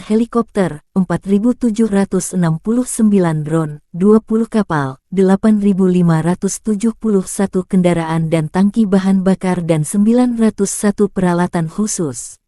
S1: helikopter, 4.769 drone, 20 kapal, 8.571 kendaraan dan tangki bahan bakar dan 901 peralatan khusus.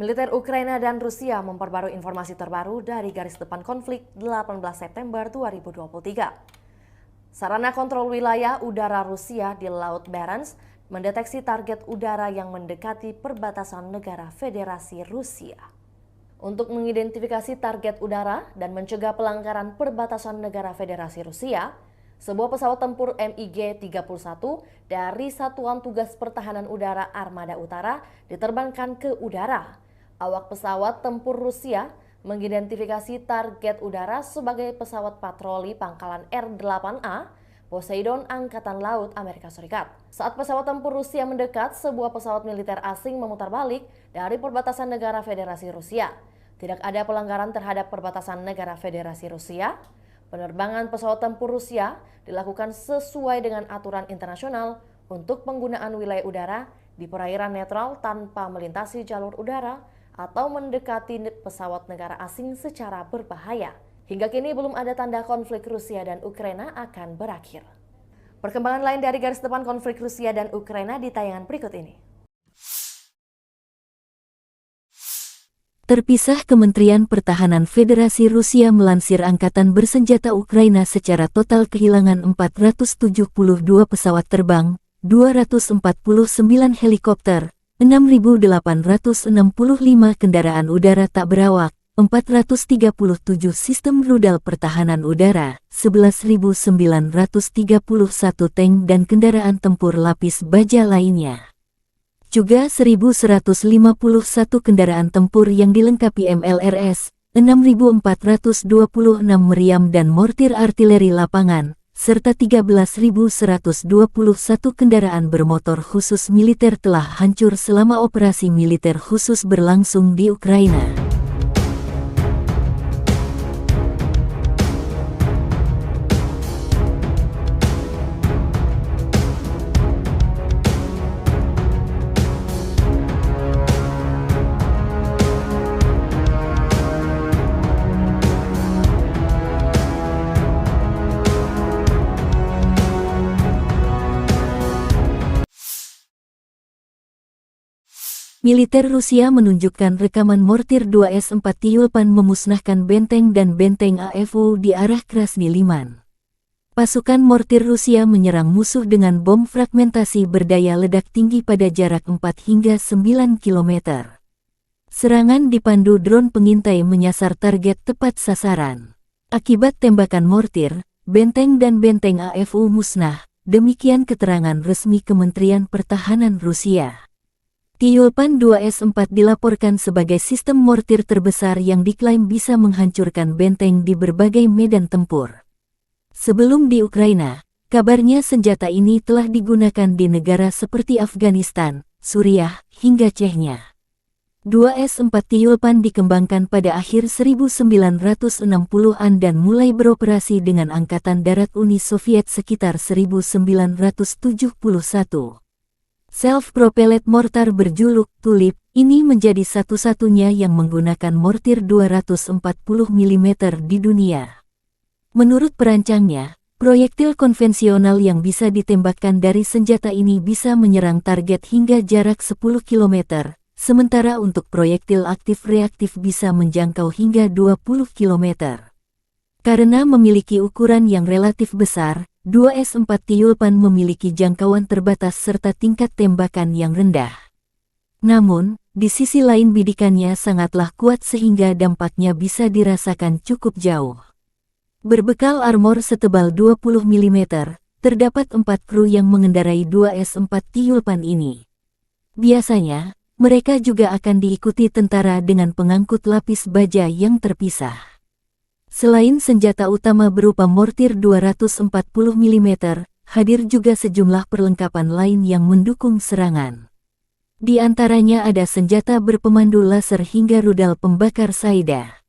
S4: Militer Ukraina dan Rusia memperbarui informasi terbaru dari garis depan konflik 18 September 2023. Sarana kontrol wilayah udara Rusia di Laut Barents mendeteksi target udara yang mendekati perbatasan negara Federasi Rusia. Untuk mengidentifikasi target udara dan mencegah pelanggaran perbatasan negara Federasi Rusia, sebuah pesawat tempur MiG-31 dari Satuan Tugas Pertahanan Udara Armada Utara diterbangkan ke udara. Awak pesawat tempur Rusia mengidentifikasi target udara sebagai pesawat patroli pangkalan R-8A Poseidon Angkatan Laut Amerika Serikat. Saat pesawat tempur Rusia mendekat, sebuah pesawat militer asing memutar balik dari perbatasan negara Federasi Rusia. Tidak ada pelanggaran terhadap perbatasan negara Federasi Rusia. Penerbangan pesawat tempur Rusia dilakukan sesuai dengan aturan internasional untuk penggunaan wilayah udara di perairan netral tanpa melintasi jalur udara atau mendekati pesawat negara asing secara berbahaya. Hingga kini belum ada tanda konflik Rusia dan Ukraina akan berakhir. Perkembangan lain dari garis depan konflik Rusia dan Ukraina di tayangan berikut ini.
S1: Terpisah, Kementerian Pertahanan Federasi Rusia melansir Angkatan Bersenjata Ukraina secara total kehilangan 472 pesawat terbang, 249 helikopter, 6.865 kendaraan udara tak berawak, 437 sistem rudal pertahanan udara, 11.931 tank dan kendaraan tempur lapis baja lainnya. Juga 1.151 kendaraan tempur yang dilengkapi MLRS, 6.426 meriam dan mortir artileri lapangan, serta 13.121 kendaraan bermotor khusus militer telah hancur selama operasi militer khusus berlangsung di Ukraina. Militer Rusia menunjukkan rekaman mortir 2S-4 Tyulpan memusnahkan benteng dan benteng AFU di arah Krasny Liman. Pasukan mortir Rusia menyerang musuh dengan bom fragmentasi berdaya ledak tinggi pada jarak 4 hingga 9 km. Serangan dipandu drone pengintai menyasar target tepat sasaran. Akibat tembakan mortir, benteng dan benteng AFU musnah, demikian keterangan resmi Kementerian Pertahanan Rusia. Tyulpan 2S4 dilaporkan sebagai sistem mortir terbesar yang diklaim bisa menghancurkan benteng di berbagai medan tempur. Sebelum di Ukraina, kabarnya senjata ini telah digunakan di negara seperti Afghanistan, Suriah, hingga Chechnya. 2S4 Tyulpan dikembangkan pada akhir 1960-an dan mulai beroperasi dengan Angkatan Darat Uni Soviet sekitar 1971. Self-propelled mortar berjuluk Tulip ini menjadi satu-satunya yang menggunakan mortir 240 mm di dunia. Menurut perancangnya, proyektil konvensional yang bisa ditembakkan dari senjata ini bisa menyerang target hingga jarak 10 km. Sementara untuk proyektil aktif reaktif bisa menjangkau hingga 20 km. Karena memiliki ukuran yang relatif besar, 2S4 Tyulpan memiliki jangkauan terbatas serta tingkat tembakan yang rendah. Namun, di sisi lain bidikannya sangatlah kuat sehingga dampaknya bisa dirasakan cukup jauh. Berbekal armor setebal 20 mm, terdapat 4 kru yang mengendarai 2S4 Tyulpan ini. Biasanya, mereka juga akan diikuti tentara dengan pengangkut lapis baja yang terpisah. Selain senjata utama berupa mortir 240 mm, hadir juga sejumlah perlengkapan lain yang mendukung serangan. Di antaranya ada senjata berpemandu laser hingga rudal pembakar Saida.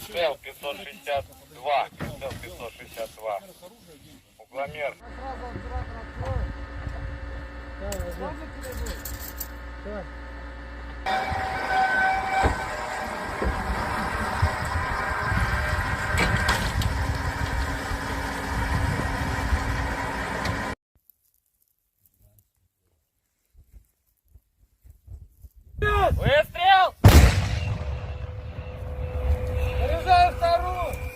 S2: Прицел 562. Прицел 562. Угломер.
S3: Выстрел! Заряжаю вторую!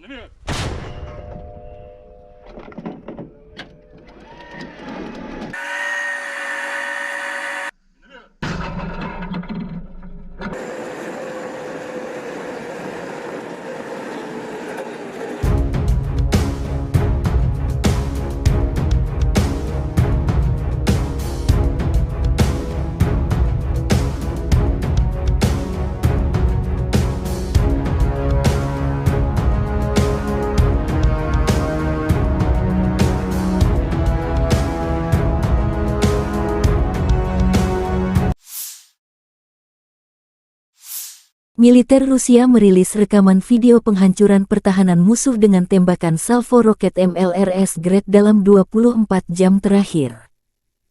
S2: Миномет.
S1: Militer Rusia merilis rekaman video penghancuran pertahanan musuh dengan tembakan salvo roket MLRS Grad dalam 24 jam terakhir.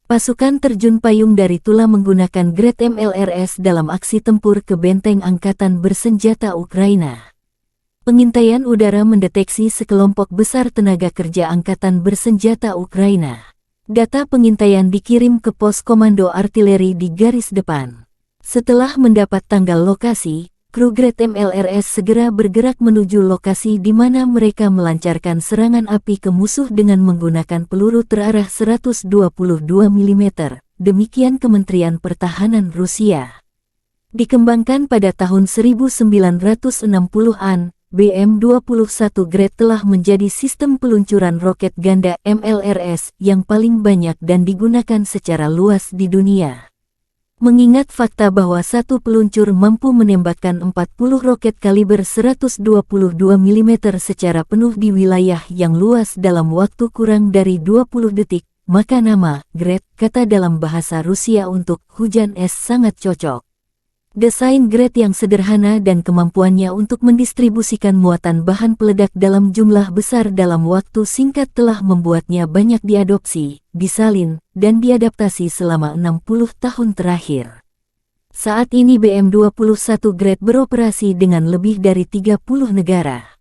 S1: Pasukan terjun payung dari Tula menggunakan Grad MLRS dalam aksi tempur ke benteng angkatan bersenjata Ukraina. Pengintaian udara mendeteksi sekelompok besar tenaga kerja angkatan bersenjata Ukraina. Data pengintaian dikirim ke pos komando artileri di garis depan. Setelah mendapat tanggal lokasi, kru Grad MLRS segera bergerak menuju lokasi di mana mereka melancarkan serangan api ke musuh dengan menggunakan peluru terarah 122 mm. Demikian Kementerian Pertahanan Rusia. Dikembangkan pada tahun 1960-an, BM-21 Grad telah menjadi sistem peluncuran roket ganda MLRS yang paling banyak dan digunakan secara luas di dunia. Mengingat fakta bahwa satu peluncur mampu menembakkan 40 roket kaliber 122 mm secara penuh di wilayah yang luas dalam waktu kurang dari 20 detik, maka nama Grad, kata dalam bahasa Rusia untuk hujan es, sangat cocok. Desain Grad yang sederhana dan kemampuannya untuk mendistribusikan muatan bahan peledak dalam jumlah besar dalam waktu singkat telah membuatnya banyak diadopsi, disalin, dan diadaptasi selama 60 tahun terakhir. Saat ini BM-21 Grad beroperasi dengan lebih dari 30 negara.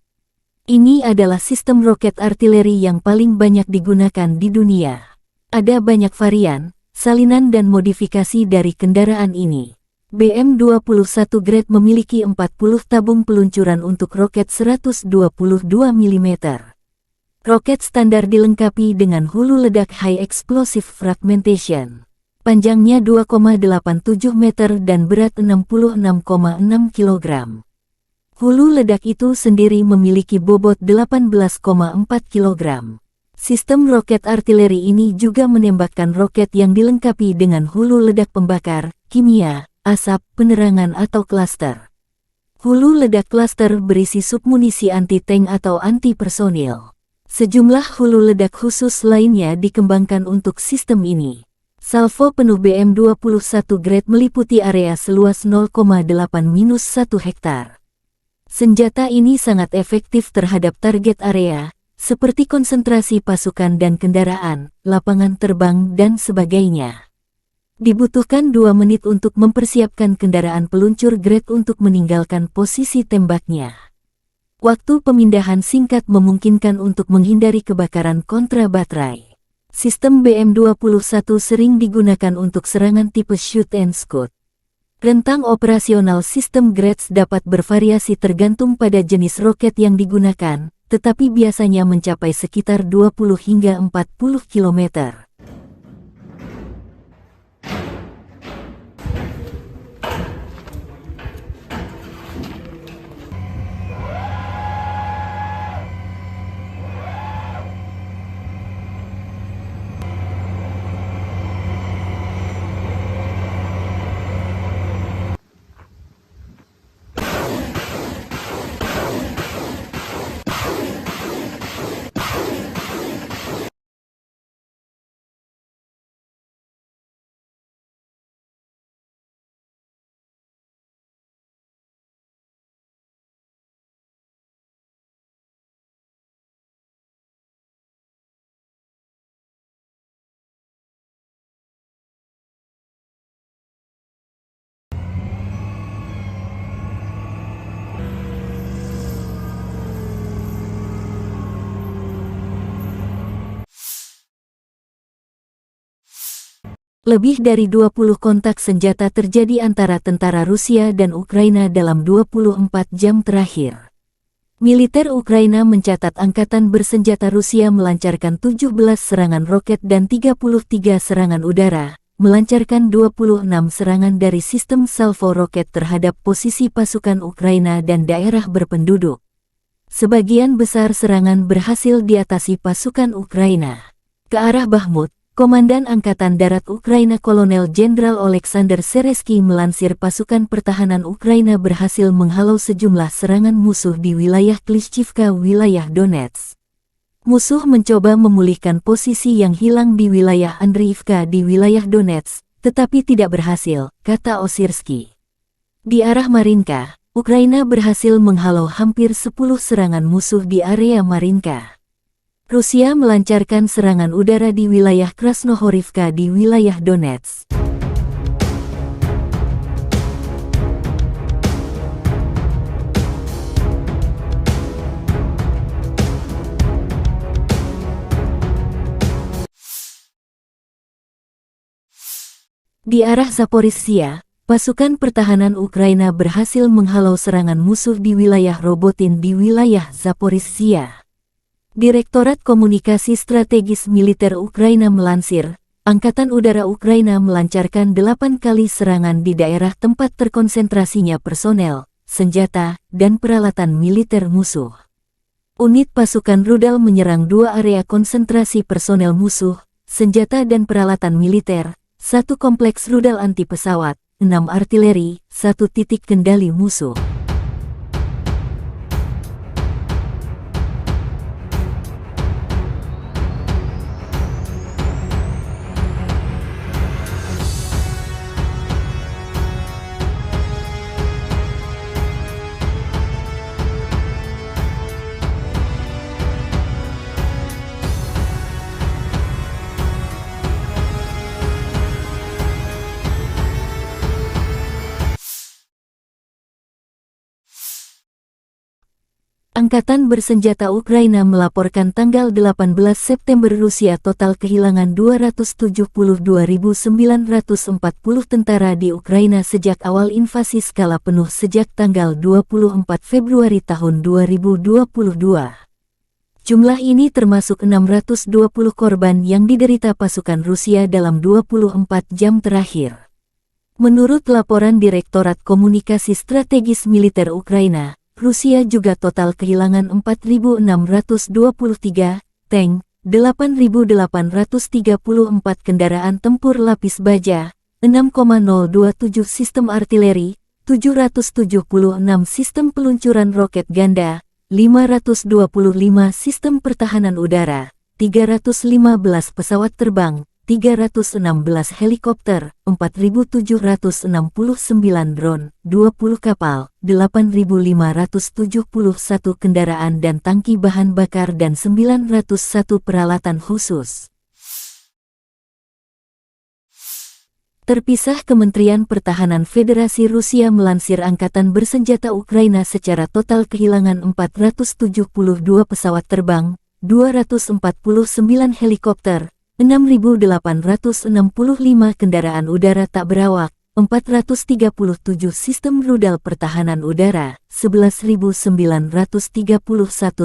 S1: Ini adalah sistem roket artileri yang paling banyak digunakan di dunia. Ada banyak varian, salinan dan modifikasi dari kendaraan ini. BM-21 Grad memiliki 40 tabung peluncuran untuk roket 122 mm. Roket standar dilengkapi dengan hulu ledak High Explosive Fragmentation. Panjangnya 2,87 meter dan berat 66,6 kg. Hulu ledak itu sendiri memiliki bobot 18,4 kg. Sistem roket artileri ini juga menembakkan roket yang dilengkapi dengan hulu ledak pembakar, kimia, asap, penerangan atau klaster. Hulu ledak klaster berisi submunisi anti-tank atau anti-personil. Sejumlah hulu ledak khusus lainnya dikembangkan untuk sistem ini. Salvo penuh BM-21 Grad meliputi area seluas 0,8-1 hektar. Senjata ini sangat efektif terhadap target area, seperti konsentrasi pasukan dan kendaraan, lapangan terbang, dan sebagainya. Dibutuhkan 2 menit untuk mempersiapkan kendaraan peluncur Grad untuk meninggalkan posisi tembaknya. Waktu pemindahan singkat memungkinkan untuk menghindari kebakaran kontra baterai. Sistem BM-21 sering digunakan untuk serangan tipe shoot and scoot. Rentang operasional sistem Grad dapat bervariasi tergantung pada jenis roket yang digunakan, tetapi biasanya mencapai sekitar 20 hingga 40 km. Lebih dari 20 kontak senjata terjadi antara tentara Rusia dan Ukraina dalam 24 jam terakhir. Militer Ukraina mencatat angkatan bersenjata Rusia melancarkan 17 serangan roket dan 33 serangan udara, melancarkan 26 serangan dari sistem salvo roket terhadap posisi pasukan Ukraina dan daerah berpenduduk. Sebagian besar serangan berhasil diatasi pasukan Ukraina. Ke arah Bakhmut, Komandan Angkatan Darat Ukraina Kolonel Jenderal Oleksandr Seresky melansir pasukan pertahanan Ukraina berhasil menghalau sejumlah serangan musuh di wilayah Klishchivka, wilayah Donetsk. Musuh mencoba memulihkan posisi yang hilang di wilayah Andriivka di wilayah Donetsk, tetapi tidak berhasil, kata Osirsky. Di arah Marinka, Ukraina berhasil menghalau hampir 10 serangan musuh di area Marinka. Rusia melancarkan serangan udara di wilayah Krasnohorivka di wilayah Donetsk. Di arah Zaporizhzhia, pasukan pertahanan Ukraina berhasil menghalau serangan musuh di wilayah Robotin di wilayah Zaporizhzhia. Direktorat Komunikasi Strategis Militer Ukraina melansir, Angkatan Udara Ukraina melancarkan 8 kali serangan di daerah tempat terkonsentrasinya personel, senjata, dan peralatan militer musuh. Unit pasukan rudal menyerang 2 area konsentrasi personel musuh, senjata dan peralatan militer, 1 kompleks rudal anti pesawat, 6 artileri, 1 titik kendali musuh. Angkatan bersenjata Ukraina melaporkan tanggal 18 September Rusia total kehilangan 272.940 tentara di Ukraina sejak awal invasi skala penuh sejak tanggal 24 Februari tahun 2022. Jumlah ini termasuk 620 korban yang diderita pasukan Rusia dalam 24 jam terakhir. Menurut laporan Direktorat Komunikasi Strategis Militer Ukraina, Rusia juga total kehilangan 4.623 tank, 8.834 kendaraan tempur lapis baja, 6,027 sistem artileri, 776 sistem peluncuran roket ganda, 525 sistem pertahanan udara, 315 pesawat terbang, 316 helikopter, 4.769 drone, 20 kapal, 8.571 kendaraan dan tangki bahan bakar dan 901 peralatan khusus. Terpisah, Kementerian Pertahanan Federasi Rusia melansir Angkatan Bersenjata Ukraina secara total kehilangan 472 pesawat terbang, 249 helikopter, 6.865 kendaraan udara tak berawak, 437 sistem rudal pertahanan udara, 11.931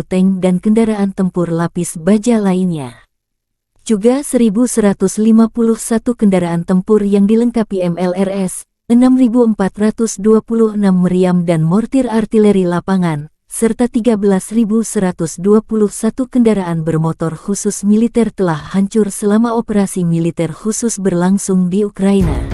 S1: tank dan kendaraan tempur lapis baja lainnya. Juga 1.151 kendaraan tempur yang dilengkapi MLRS, 6.426 meriam dan mortir artileri lapangan, serta 13.121 kendaraan bermotor khusus militer telah hancur selama operasi militer khusus berlangsung di Ukraina.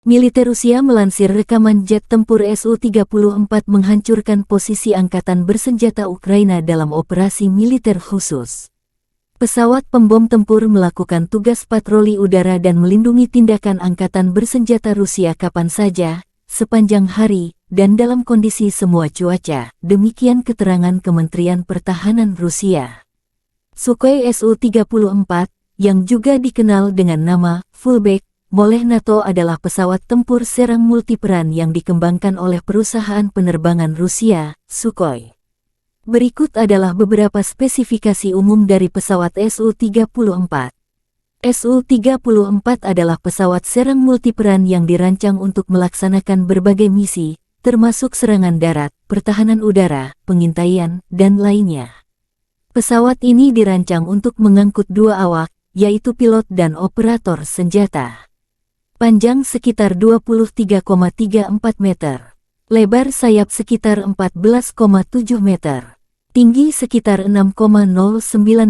S1: Militer Rusia melansir rekaman jet tempur Su-34 menghancurkan posisi Angkatan Bersenjata Ukraina dalam operasi militer khusus. Pesawat pembom tempur melakukan tugas patroli udara dan melindungi tindakan Angkatan Bersenjata Rusia kapan saja, sepanjang hari, dan dalam kondisi semua cuaca, demikian keterangan Kementerian Pertahanan Rusia. Sukhoi Su-34, yang juga dikenal dengan nama Fullback oleh NATO adalah pesawat tempur serang multiperan yang dikembangkan oleh perusahaan penerbangan Rusia, Sukhoi. Berikut adalah beberapa spesifikasi umum dari pesawat Su-34. Su-34 adalah pesawat serang multiperan yang dirancang untuk melaksanakan berbagai misi, termasuk serangan darat, pertahanan udara, pengintaian, dan lainnya. Pesawat ini dirancang untuk mengangkut 2 awak, yaitu pilot dan operator senjata. Panjang sekitar 23,34 meter. Lebar sayap sekitar 14,7 meter. Tinggi sekitar 6,09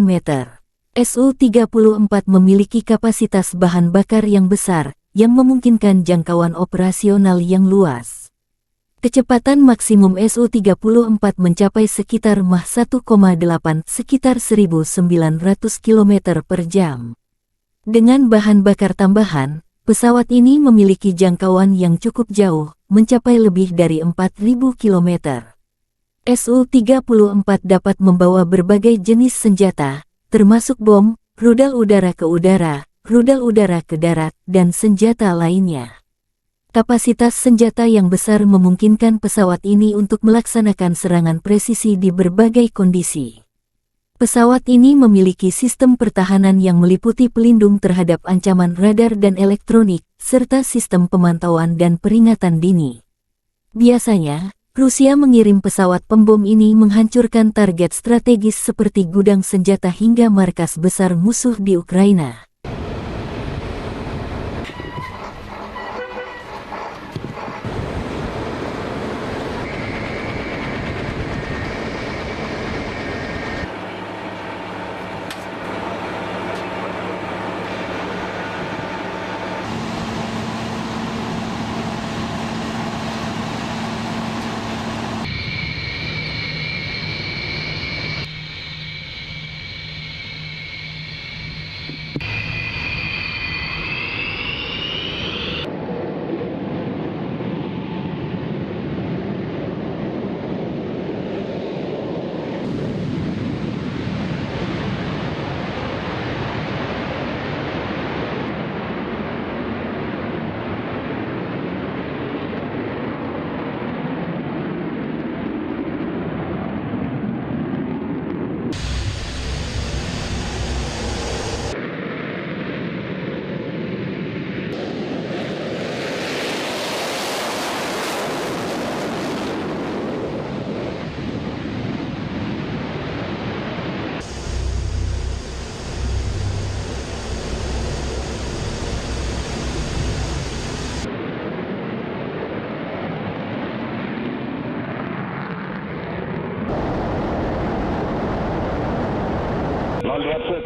S1: meter. Su-34 memiliki kapasitas bahan bakar yang besar, yang memungkinkan jangkauan operasional yang luas. Kecepatan maksimum Su-34 mencapai sekitar Mach 1,8 sekitar 1.900 km per jam. Dengan bahan bakar tambahan, pesawat ini memiliki jangkauan yang cukup jauh, mencapai lebih dari 4.000 km. Su-34 dapat membawa berbagai jenis senjata, termasuk bom, rudal udara ke udara, rudal udara ke darat, dan senjata lainnya. Kapasitas senjata yang besar memungkinkan pesawat ini untuk melaksanakan serangan presisi di berbagai kondisi. Pesawat ini memiliki sistem pertahanan yang meliputi pelindung terhadap ancaman radar dan elektronik, serta sistem pemantauan dan peringatan dini. Biasanya, Rusia mengirim pesawat pembom ini menghancurkan target strategis seperti gudang senjata hingga markas besar musuh di Ukraina.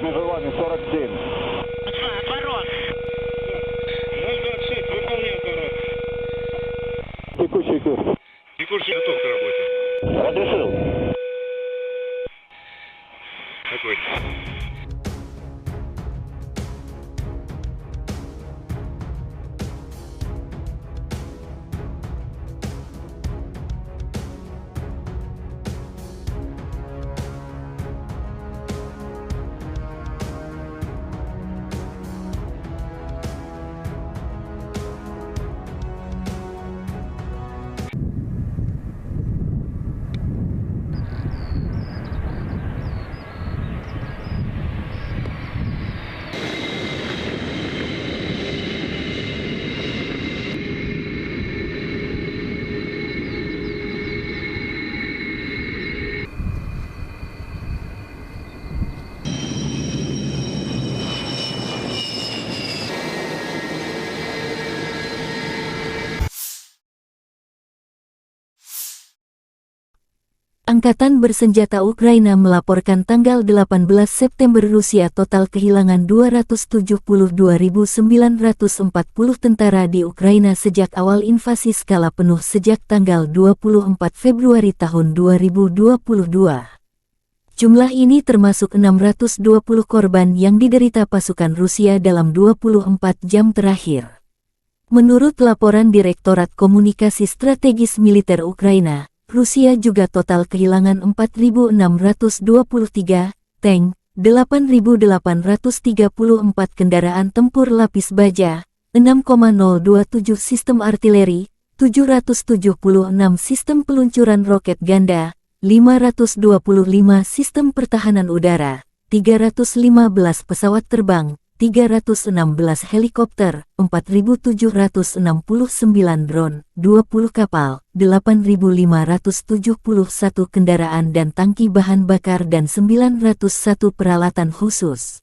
S5: Между вами 47.
S2: Отворот. 026, выполняю отворот.
S5: Текущий курс.
S2: Текущий готов к работе.
S5: Разрешил.
S2: Какой?
S1: Angkatan bersenjata Ukraina melaporkan tanggal 18 September Rusia total kehilangan 272.940 tentara di Ukraina sejak awal invasi skala penuh sejak tanggal 24 Februari tahun 2022. Jumlah ini termasuk 620 korban yang diderita pasukan Rusia dalam 24 jam terakhir. Menurut laporan Direktorat Komunikasi Strategis Militer Ukraina, Rusia juga total kehilangan 4.623 tank, 8.834 kendaraan tempur lapis baja, 6,027 sistem artileri, 776 sistem peluncuran roket ganda, 525 sistem pertahanan udara, 315 pesawat terbang, 316 helikopter, 4.769 drone, 20 kapal, 8.571 kendaraan dan tangki bahan bakar dan 901 peralatan khusus.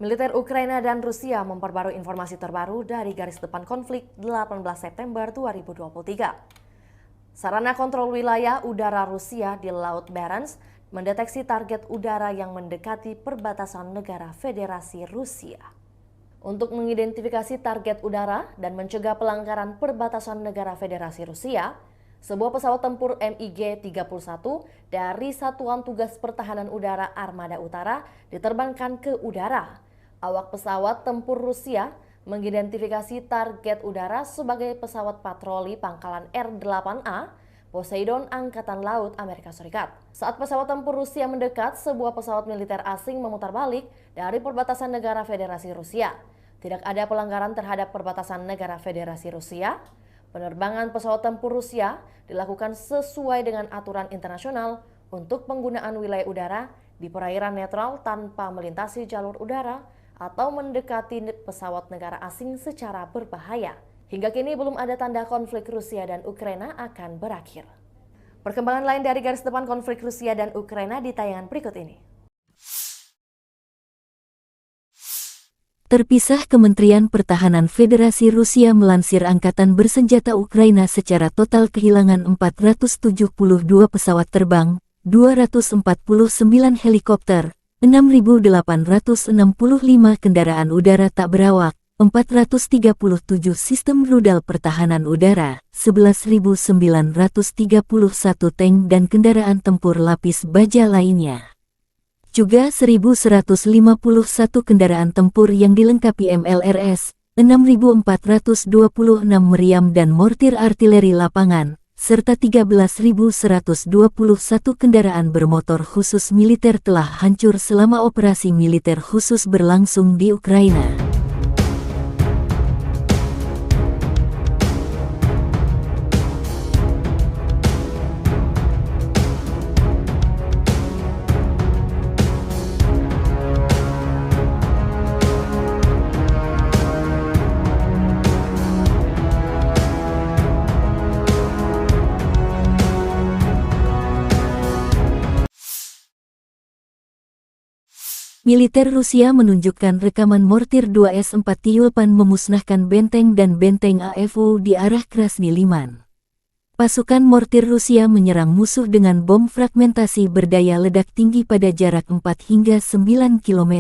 S4: Militer Ukraina dan Rusia memperbarui informasi terbaru dari garis depan konflik 18 September 2023. Sarana kontrol wilayah udara Rusia di Laut Barents mendeteksi target udara yang mendekati perbatasan negara Federasi Rusia. Untuk mengidentifikasi target udara dan mencegah pelanggaran perbatasan negara Federasi Rusia, Sebuah pesawat tempur MiG-31 dari Satuan Tugas Pertahanan Udara Armada Utara diterbangkan ke udara. Awak pesawat tempur Rusia mengidentifikasi target udara sebagai pesawat patroli pangkalan R-8A Poseidon Angkatan Laut Amerika Serikat. Saat pesawat tempur Rusia mendekat, sebuah pesawat militer asing memutar balik dari perbatasan negara Federasi Rusia. Tidak ada pelanggaran terhadap perbatasan negara Federasi Rusia. Penerbangan pesawat tempur Rusia dilakukan sesuai dengan aturan internasional untuk penggunaan wilayah udara di perairan netral tanpa melintasi jalur udara atau mendekati pesawat negara asing secara berbahaya. Hingga kini belum ada tanda konflik Rusia dan Ukraina akan berakhir. Perkembangan lain dari garis depan konflik Rusia dan Ukraina di tayangan berikut ini.
S1: Terpisah, Kementerian Pertahanan Federasi Rusia melansir Angkatan Bersenjata Ukraina secara total kehilangan 472 pesawat terbang, 249 helikopter, 6.865 kendaraan udara tak berawak, 437 sistem rudal pertahanan udara, 11.931 tank dan kendaraan tempur lapis baja lainnya. Juga 1.151 kendaraan tempur yang dilengkapi MLRS, 6.426 meriam dan mortir artileri lapangan, serta 13.121 kendaraan bermotor khusus militer telah hancur selama operasi militer khusus berlangsung di Ukraina. Militer Rusia menunjukkan rekaman mortir 2S-4 Tyulpan memusnahkan benteng dan benteng AFU di arah Krasny Liman. Pasukan mortir Rusia menyerang musuh dengan bom fragmentasi berdaya ledak tinggi pada jarak 4 hingga 9 km.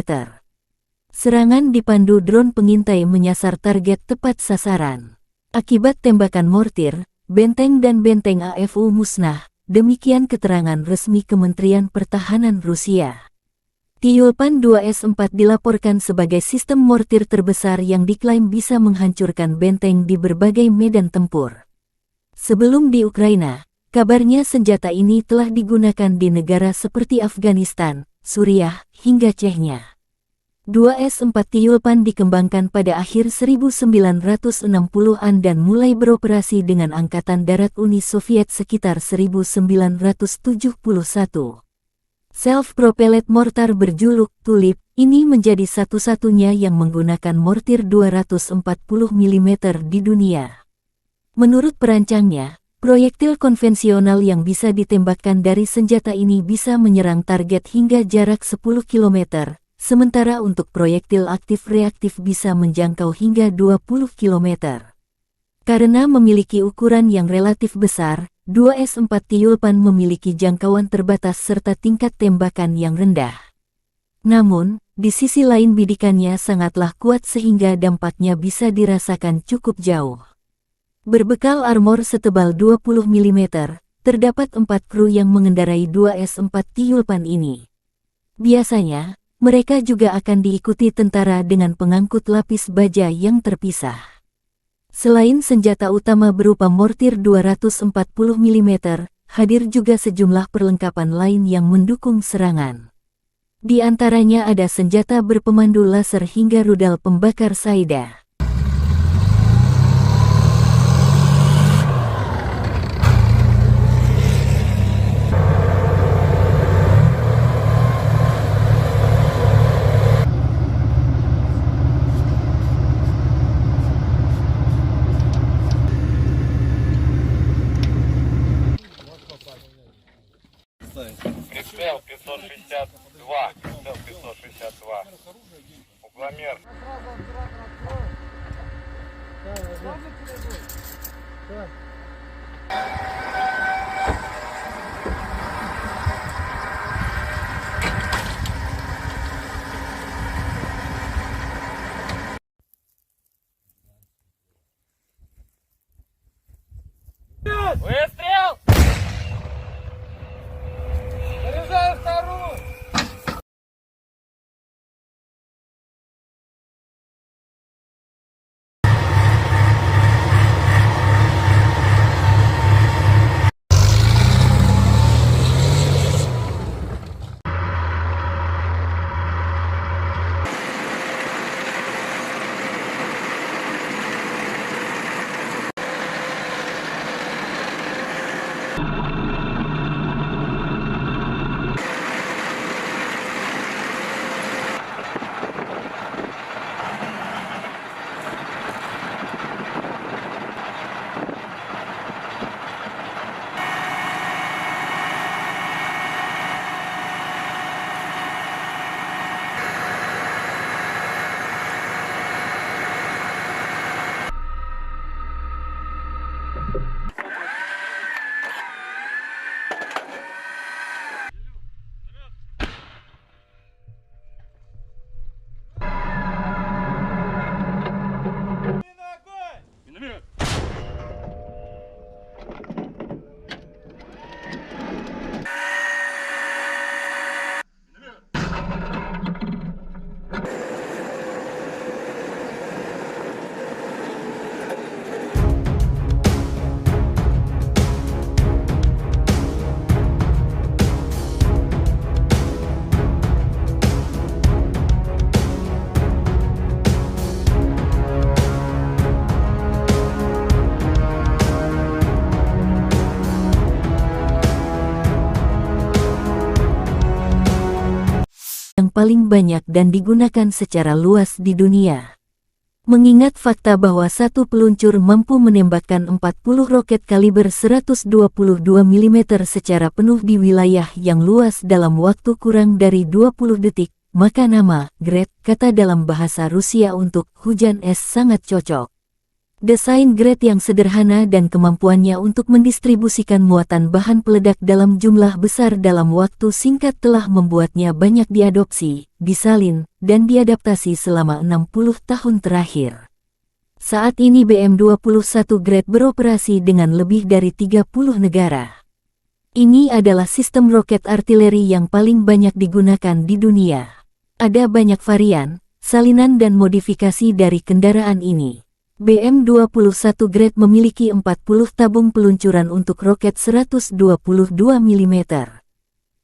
S1: Serangan dipandu drone pengintai menyasar target tepat sasaran. Akibat tembakan mortir, benteng dan benteng AFU musnah, demikian keterangan resmi Kementerian Pertahanan Rusia. Tyulpan 2S-4 dilaporkan sebagai sistem mortir terbesar yang diklaim bisa menghancurkan benteng di berbagai medan tempur. Sebelum di Ukraina, kabarnya senjata ini telah digunakan di negara seperti Afghanistan, Suriah, hingga Chechnya. 2S-4 Tyulpan dikembangkan pada akhir 1960-an dan mulai beroperasi dengan Angkatan Darat Uni Soviet sekitar 1971. Self-propelled mortar berjuluk Tulip ini menjadi satu-satunya yang menggunakan mortir 240 mm di dunia. Menurut perancangnya, proyektil konvensional yang bisa ditembakkan dari senjata ini bisa menyerang target hingga jarak 10 km, sementara untuk proyektil aktif-reaktif bisa menjangkau hingga 20 km. Karena memiliki ukuran yang relatif besar, 2S-4 Tyulpan memiliki jangkauan terbatas serta tingkat tembakan yang rendah. Namun, di sisi lain bidikannya sangatlah kuat sehingga dampaknya bisa dirasakan cukup jauh. Berbekal armor setebal 20 mm, terdapat 4 kru yang mengendarai 2S-4 Tyulpan ini. Biasanya, mereka juga akan diikuti tentara dengan pengangkut lapis baja yang terpisah. Selain senjata utama berupa mortir 240 mm, hadir juga sejumlah perlengkapan lain yang mendukung serangan. Di antaranya ada senjata berpemandu laser hingga rudal pembakar Saida.
S2: Прицел 562. Прицел 562. Угломер.
S3: Выстрел!
S1: yang paling banyak dan digunakan secara luas di dunia. Mengingat fakta bahwa satu peluncur mampu menembakkan 40 roket kaliber 122 mm secara penuh di wilayah yang luas dalam waktu kurang dari 20 detik, maka nama Gret, kata dalam bahasa Rusia untuk hujan es, sangat cocok. Desain Gret yang sederhana dan kemampuannya untuk mendistribusikan muatan bahan peledak dalam jumlah besar dalam waktu singkat telah membuatnya banyak diadopsi, disalin, dan diadaptasi selama 60 tahun terakhir. Saat ini BM-21 Gret beroperasi dengan lebih dari 30 negara. Ini adalah sistem roket artileri yang paling banyak digunakan di dunia. Ada banyak varian, salinan dan modifikasi dari kendaraan ini. BM-21 Gret memiliki 40 tabung peluncuran untuk roket 122 mm.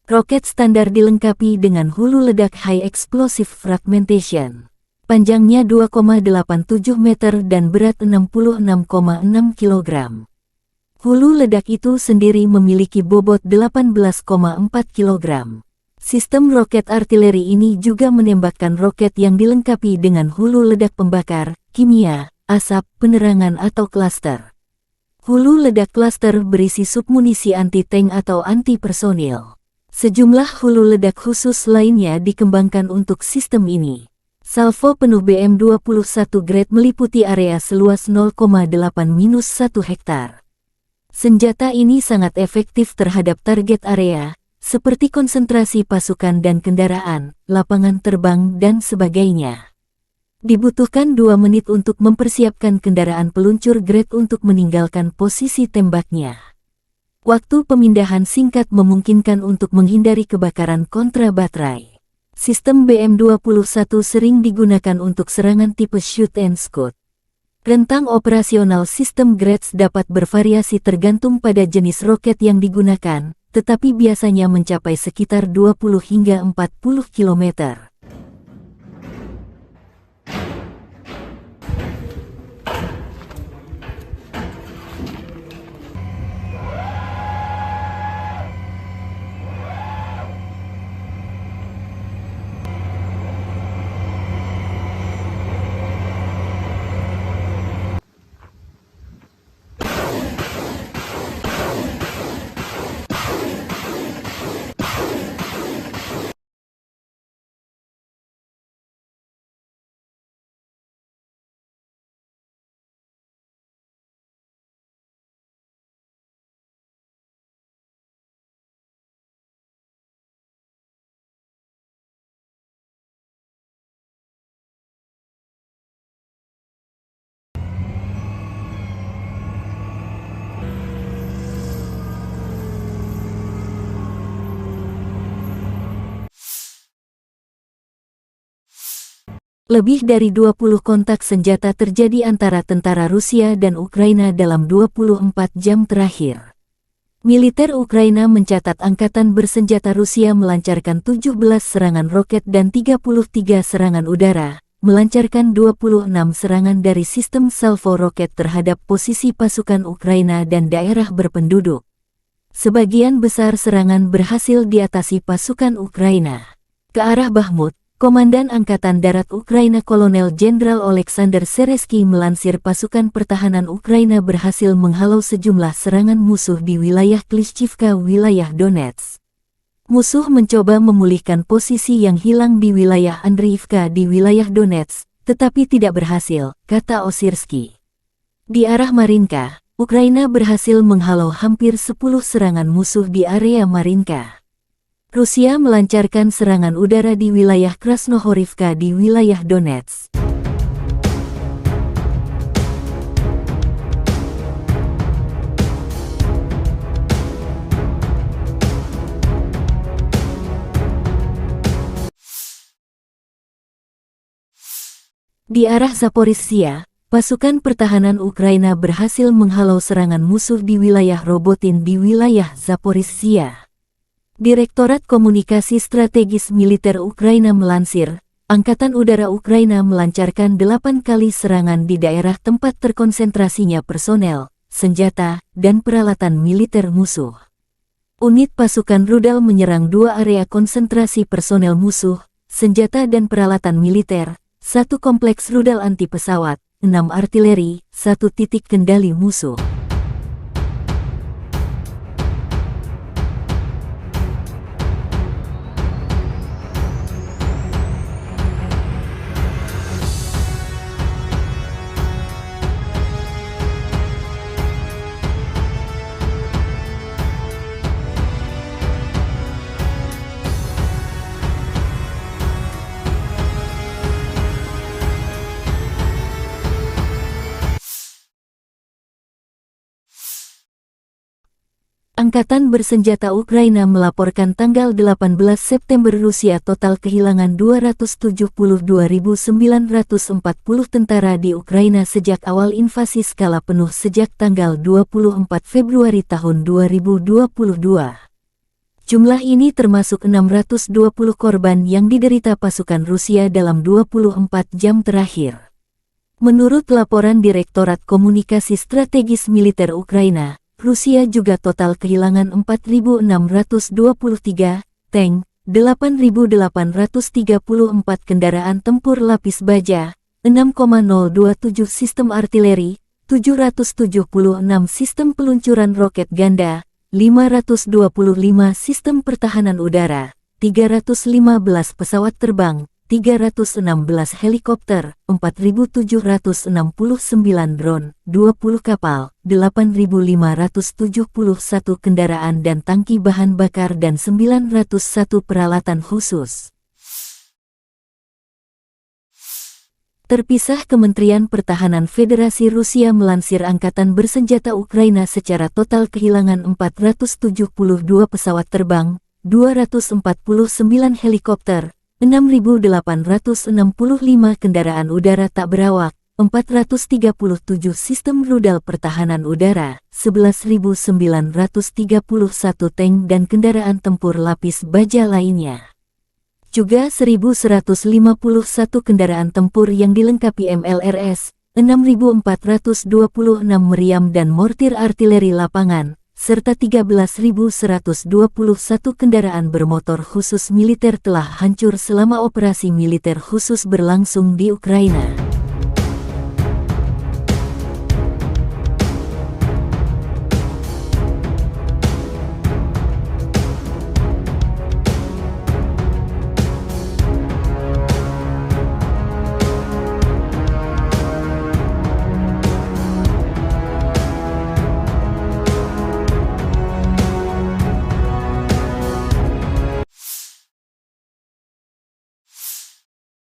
S1: Roket standar dilengkapi dengan hulu ledak High Explosive Fragmentation. Panjangnya 2,87 meter dan berat 66,6 kg. Hulu ledak itu sendiri memiliki bobot 18,4 kg. Sistem roket artileri ini juga menembakkan roket yang dilengkapi dengan hulu ledak pembakar, kimia, asap, penerangan atau klaster. Hulu ledak klaster berisi submunisi anti-tank atau anti-personil. Sejumlah hulu ledak khusus lainnya dikembangkan untuk sistem ini. Salvo penuh BM-21 Gret meliputi area seluas 0,8-1 hektar. Senjata ini sangat efektif terhadap target area, seperti konsentrasi pasukan dan kendaraan, lapangan terbang, dan sebagainya. Dibutuhkan 2 menit untuk mempersiapkan kendaraan peluncur Gret untuk meninggalkan posisi tembaknya. Waktu pemindahan singkat memungkinkan untuk menghindari kebakaran kontra baterai. Sistem BM-21 sering digunakan untuk serangan tipe shoot and scoot. Rentang operasional sistem Gret dapat bervariasi tergantung pada jenis roket yang digunakan, tetapi biasanya mencapai sekitar 20 hingga 40 km. Lebih dari 20 kontak senjata terjadi antara tentara Rusia dan Ukraina dalam 24 jam terakhir. Militer Ukraina mencatat angkatan bersenjata Rusia melancarkan 17 serangan roket dan 33 serangan udara, melancarkan 26 serangan dari sistem salvo roket terhadap posisi pasukan Ukraina dan daerah berpenduduk. Sebagian besar serangan berhasil diatasi pasukan Ukraina. Ke arah Bakhmut, Komandan Angkatan Darat Ukraina Kolonel Jenderal Oleksandr Seresky melansir pasukan pertahanan Ukraina berhasil menghalau sejumlah serangan musuh di wilayah Klishchivka, wilayah Donetsk. Musuh mencoba memulihkan posisi yang hilang di wilayah Andriivka di wilayah Donetsk, tetapi tidak berhasil, kata Osirsky. Di arah Marinka, Ukraina berhasil menghalau hampir 10 serangan musuh di area Marinka. Rusia melancarkan serangan udara di wilayah Krasnohorivka di wilayah Donetsk. Di arah Zaporizhzhia, pasukan pertahanan Ukraina berhasil menghalau serangan musuh di wilayah Robotin di wilayah Zaporizhzhia. Direktorat Komunikasi Strategis Militer Ukraina melansir, Angkatan Udara Ukraina melancarkan 8 kali serangan di daerah tempat terkonsentrasinya personel, senjata, dan peralatan militer musuh. Unit pasukan rudal menyerang 2 area konsentrasi personel musuh, senjata dan peralatan militer, 1 kompleks rudal anti pesawat, 6 artileri, 1 titik kendali musuh. Angkatan bersenjata Ukraina melaporkan tanggal 18 September Rusia total kehilangan 272.940 tentara di Ukraina sejak awal invasi skala penuh sejak tanggal 24 Februari tahun 2022. Jumlah ini termasuk 620 korban yang diderita pasukan Rusia dalam 24 jam terakhir. Menurut laporan Direktorat Komunikasi Strategis Militer Ukraina, Rusia juga total kehilangan 4.623 tank, 8.834 kendaraan tempur lapis baja, 6,027 sistem artileri, 776 sistem peluncuran roket ganda, 525 sistem pertahanan udara, 315 pesawat terbang, 316 helikopter, 4.769 drone, 20 kapal, 8.571 kendaraan dan tangki bahan bakar dan 901 peralatan khusus. Terpisah, Kementerian Pertahanan Federasi Rusia melansir Angkatan Bersenjata Ukraina secara total kehilangan 472 pesawat terbang, 249 helikopter, 6.865 kendaraan udara tak berawak, 437 sistem rudal pertahanan udara, 11.931 tank dan kendaraan tempur lapis baja lainnya. Juga 1.151 kendaraan tempur yang dilengkapi MLRS, 6.426 meriam dan mortir artileri lapangan, serta 13.121 kendaraan bermotor khusus militer telah hancur selama operasi militer khusus berlangsung di Ukraina.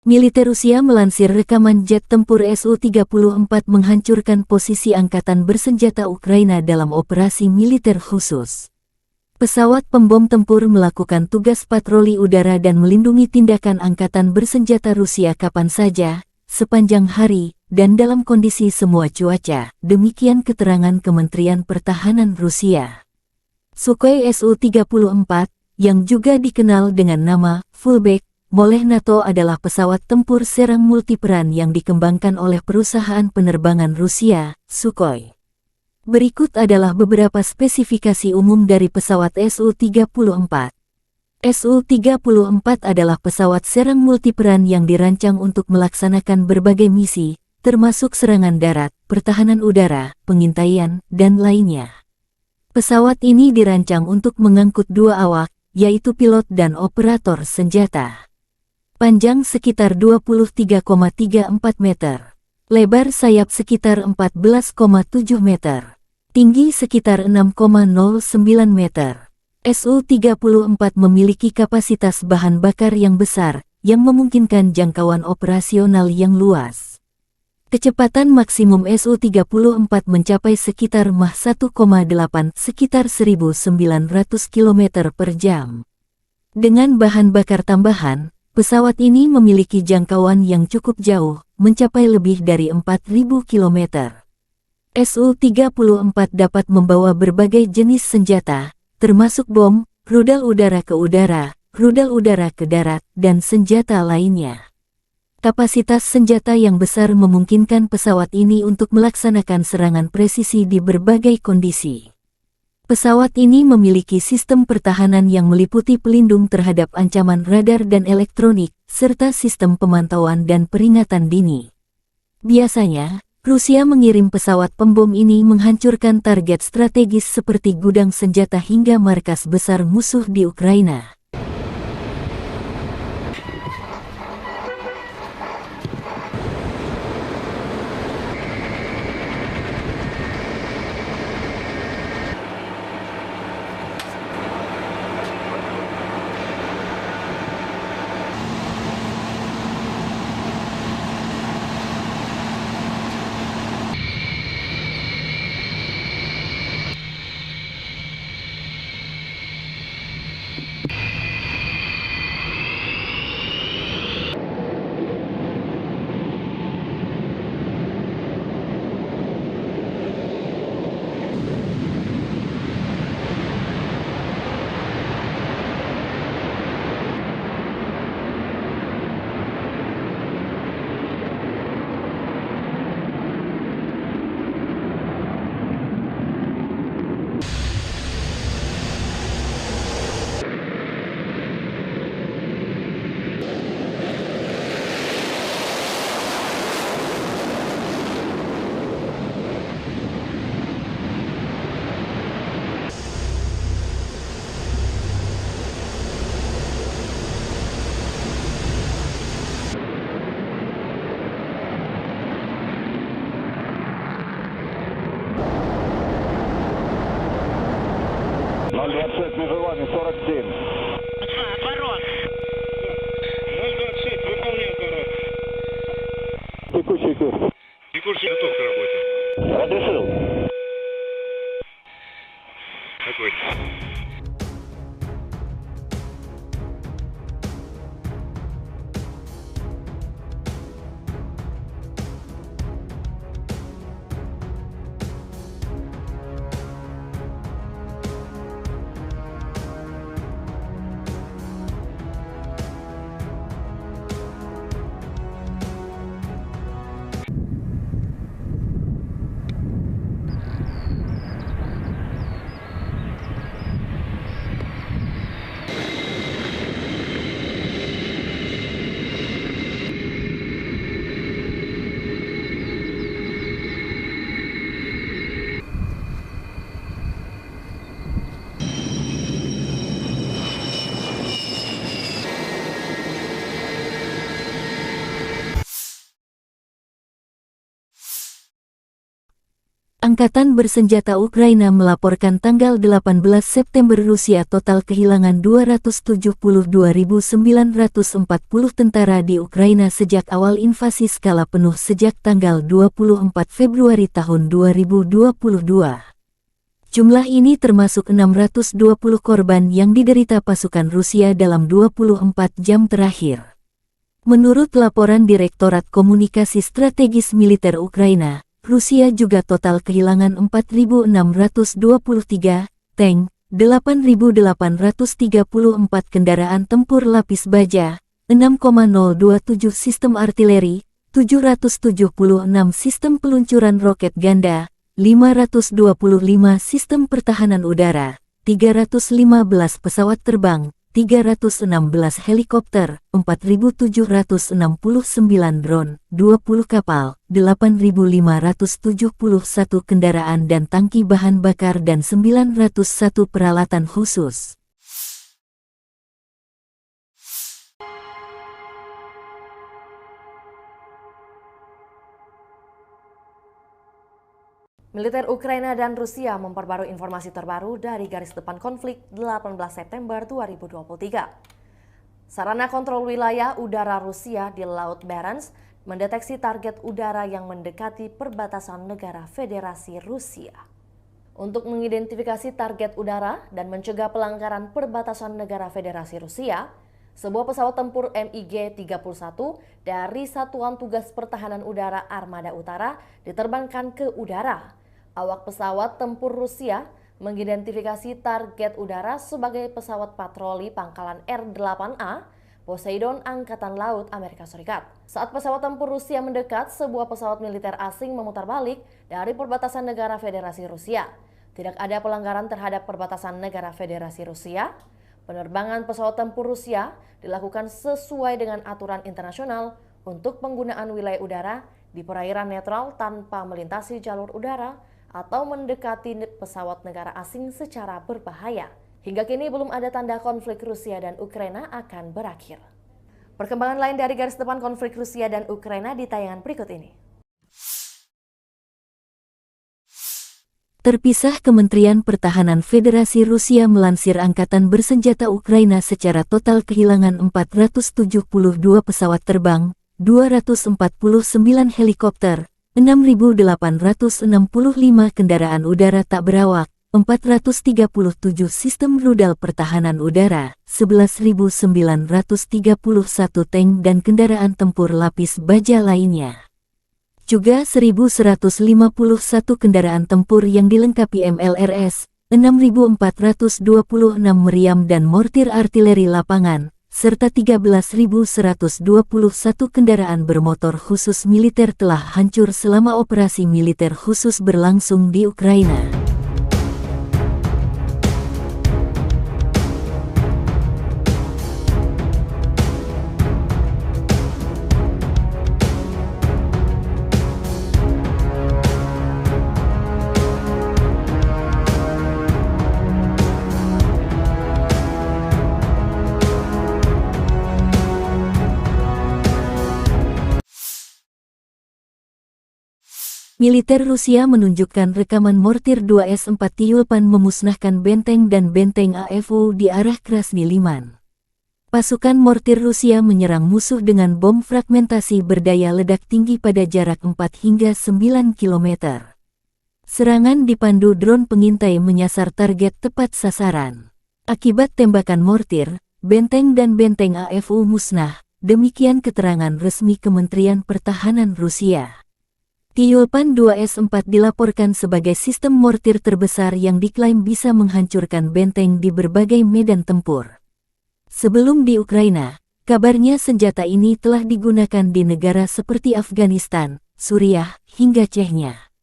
S1: Militer Rusia melansir rekaman jet tempur Su-34 menghancurkan posisi angkatan bersenjata Ukraina dalam operasi militer khusus. Pesawat pembom tempur melakukan tugas patroli udara dan melindungi tindakan angkatan bersenjata Rusia kapan saja, sepanjang hari, dan dalam kondisi semua cuaca, demikian keterangan Kementerian Pertahanan Rusia. Sukhoi Su-34, yang juga dikenal dengan nama Fullback oleh NATO adalah pesawat tempur serang multiperan yang dikembangkan oleh perusahaan penerbangan Rusia, Sukhoi. Berikut adalah beberapa spesifikasi umum dari pesawat Su-34. Su-34 adalah pesawat serang multiperan yang dirancang untuk melaksanakan berbagai misi, termasuk serangan darat, pertahanan udara, pengintaian, dan lainnya. Pesawat ini dirancang untuk mengangkut 2 awak, yaitu pilot dan operator senjata. Panjang sekitar 23,34 meter. Lebar sayap sekitar 14,7 meter. tinggi sekitar 6,09 meter. Su-34 memiliki kapasitas bahan bakar yang besar, yang memungkinkan jangkauan operasional yang luas. Kecepatan maksimum Su-34 mencapai sekitar Mach 1,8 sekitar 1.900 km per jam. Dengan bahan bakar tambahan, pesawat ini memiliki jangkauan yang cukup jauh, mencapai lebih dari 4.000 km. Su-34 dapat membawa berbagai jenis senjata, termasuk bom, rudal udara ke udara, rudal udara ke darat, dan senjata lainnya. Kapasitas senjata yang besar memungkinkan pesawat ini untuk melaksanakan serangan presisi di berbagai kondisi. Pesawat ini memiliki sistem pertahanan yang meliputi pelindung terhadap ancaman radar dan elektronik, serta sistem pemantauan dan peringatan dini. Biasanya, Rusia mengirim pesawat pembom ini menghancurkan target strategis seperti gudang senjata hingga markas besar musuh di Ukraina.
S5: Между вами 47.
S2: Отворот. 026, выполняю отворот.
S5: Текущий курс.
S2: Текущий готов к работе.
S5: Разрешил.
S2: Огонь.
S1: Angkatan bersenjata Ukraina melaporkan tanggal 18 September Rusia total kehilangan 272.940 tentara di Ukraina sejak awal invasi skala penuh sejak tanggal 24 Februari tahun 2022. Jumlah ini termasuk 620 korban yang diderita pasukan Rusia dalam 24 jam terakhir. Menurut laporan Direktorat Komunikasi Strategis Militer Ukraina, Rusia juga total kehilangan 4.623 tank, 8.834 kendaraan tempur lapis baja, 6,027 sistem artileri, 776 sistem peluncuran roket ganda, 525 sistem pertahanan udara, 315 pesawat terbang, 316 helikopter, 4.769 drone, 20 kapal, 8.571 kendaraan dan tangki bahan bakar dan 901 peralatan khusus.
S4: Militer Ukraina dan Rusia memperbarui informasi terbaru dari garis depan konflik 18 September 2023. Sarana kontrol wilayah udara Rusia di Laut Barents mendeteksi target udara yang mendekati perbatasan negara Federasi Rusia. Untuk mengidentifikasi target udara dan mencegah pelanggaran perbatasan negara Federasi Rusia, sebuah pesawat tempur MiG-31 dari Satuan Tugas Pertahanan Udara Armada Utara diterbangkan ke udara. Awak pesawat tempur Rusia mengidentifikasi target udara sebagai pesawat patroli pangkalan R-8A Poseidon Angkatan Laut Amerika Serikat. Saat pesawat tempur Rusia mendekat, sebuah pesawat militer asing memutar balik dari perbatasan negara Federasi Rusia. Tidak ada pelanggaran terhadap perbatasan negara Federasi Rusia. Penerbangan pesawat tempur Rusia dilakukan sesuai dengan aturan internasional untuk penggunaan wilayah udara di perairan netral tanpa melintasi jalur udara atau mendekati pesawat negara asing secara berbahaya. Hingga kini belum ada tanda konflik Rusia dan Ukraina akan berakhir. Perkembangan lain dari garis depan konflik Rusia dan Ukraina di tayangan berikut ini.
S1: Terpisah, Kementerian Pertahanan Federasi Rusia melansir Angkatan Bersenjata Ukraina secara total kehilangan 472 pesawat terbang, 249 helikopter, 6.865 kendaraan udara tak berawak, 437 sistem rudal pertahanan udara, 11.931 tank dan kendaraan tempur lapis baja lainnya. Juga 1.151 kendaraan tempur yang dilengkapi MLRS, 6.426 meriam dan mortir artileri lapangan, serta 13.121 kendaraan bermotor khusus militer telah hancur selama operasi militer khusus berlangsung di Ukraina. Militer Rusia menunjukkan rekaman mortir 2S-4 Tyulpan memusnahkan benteng dan benteng AFU di arah Krasny Liman. Pasukan mortir Rusia menyerang musuh dengan bom fragmentasi berdaya ledak tinggi pada jarak 4 hingga 9 km. Serangan dipandu drone pengintai menyasar target tepat sasaran. Akibat tembakan mortir, benteng dan benteng AFU musnah, demikian keterangan resmi Kementerian Pertahanan Rusia. Tyulpan 2S-4 dilaporkan sebagai sistem mortir terbesar yang diklaim bisa menghancurkan benteng di berbagai medan tempur. Sebelum di Ukraina, kabarnya senjata ini telah digunakan di negara seperti Afghanistan, Suriah, hingga Chechnya.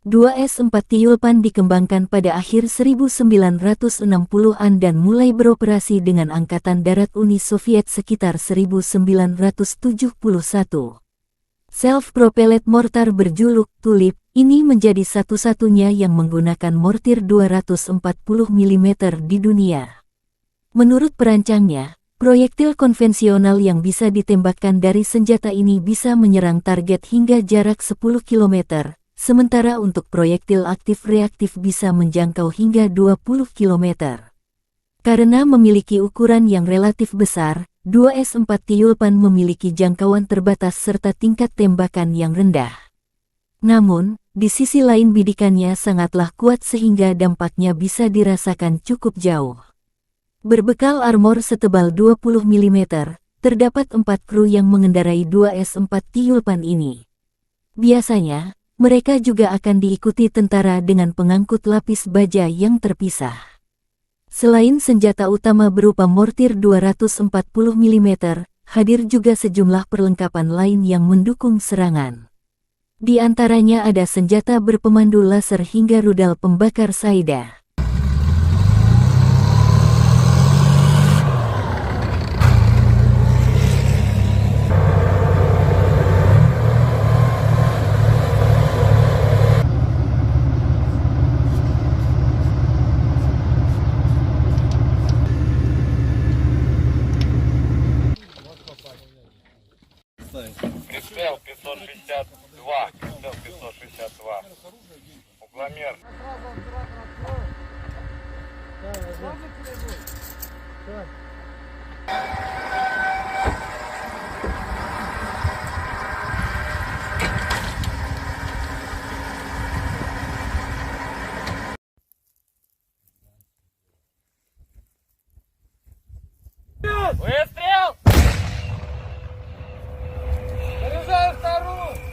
S1: 2S-4 Tyulpan dikembangkan pada akhir 1960-an dan mulai beroperasi dengan Angkatan Darat Uni Soviet sekitar 1971. Self-propelled mortar berjuluk Tulip ini menjadi satu-satunya yang menggunakan mortir 240 mm di dunia. Menurut perancangnya, proyektil konvensional yang bisa ditembakkan dari senjata ini bisa menyerang target hingga jarak 10 km, sementara untuk proyektil aktif-reaktif bisa menjangkau hingga 20 km. Karena memiliki ukuran yang relatif besar, 2S-4 Tyulpan memiliki jangkauan terbatas serta tingkat tembakan yang rendah. Namun, di sisi lain bidikannya sangatlah kuat sehingga dampaknya bisa dirasakan cukup jauh. Berbekal armor setebal 20 mm, terdapat 4 kru yang mengendarai 2S-4 Tyulpan ini. Biasanya, mereka juga akan diikuti tentara dengan pengangkut lapis baja yang terpisah. Selain senjata utama berupa mortir 240 mm, hadir juga sejumlah perlengkapan lain yang mendukung serangan. Di antaranya ada senjata berpemandu laser hingga rudal pembakar Saida.
S2: Прицел 562. Прицел 562. Километр.
S3: Выстрел! Заряжаю вторую!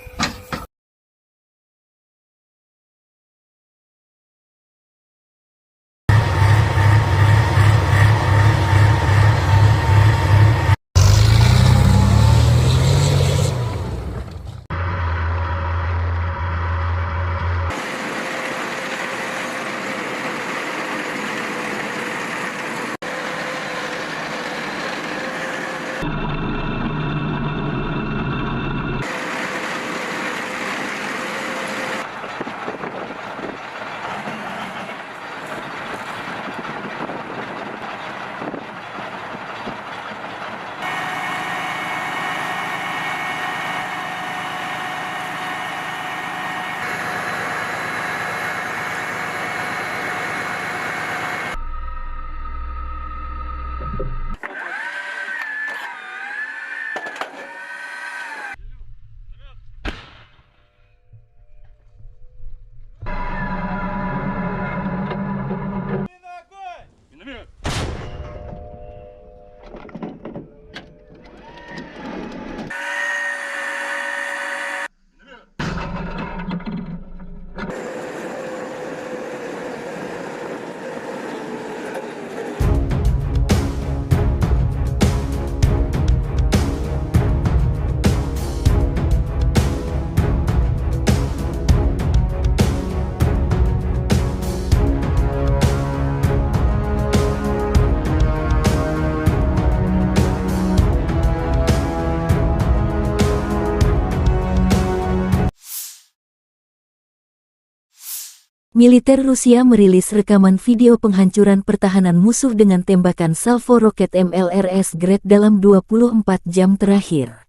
S1: Militer Rusia merilis rekaman video penghancuran pertahanan musuh dengan tembakan salvo roket MLRS Grad dalam 24 jam terakhir.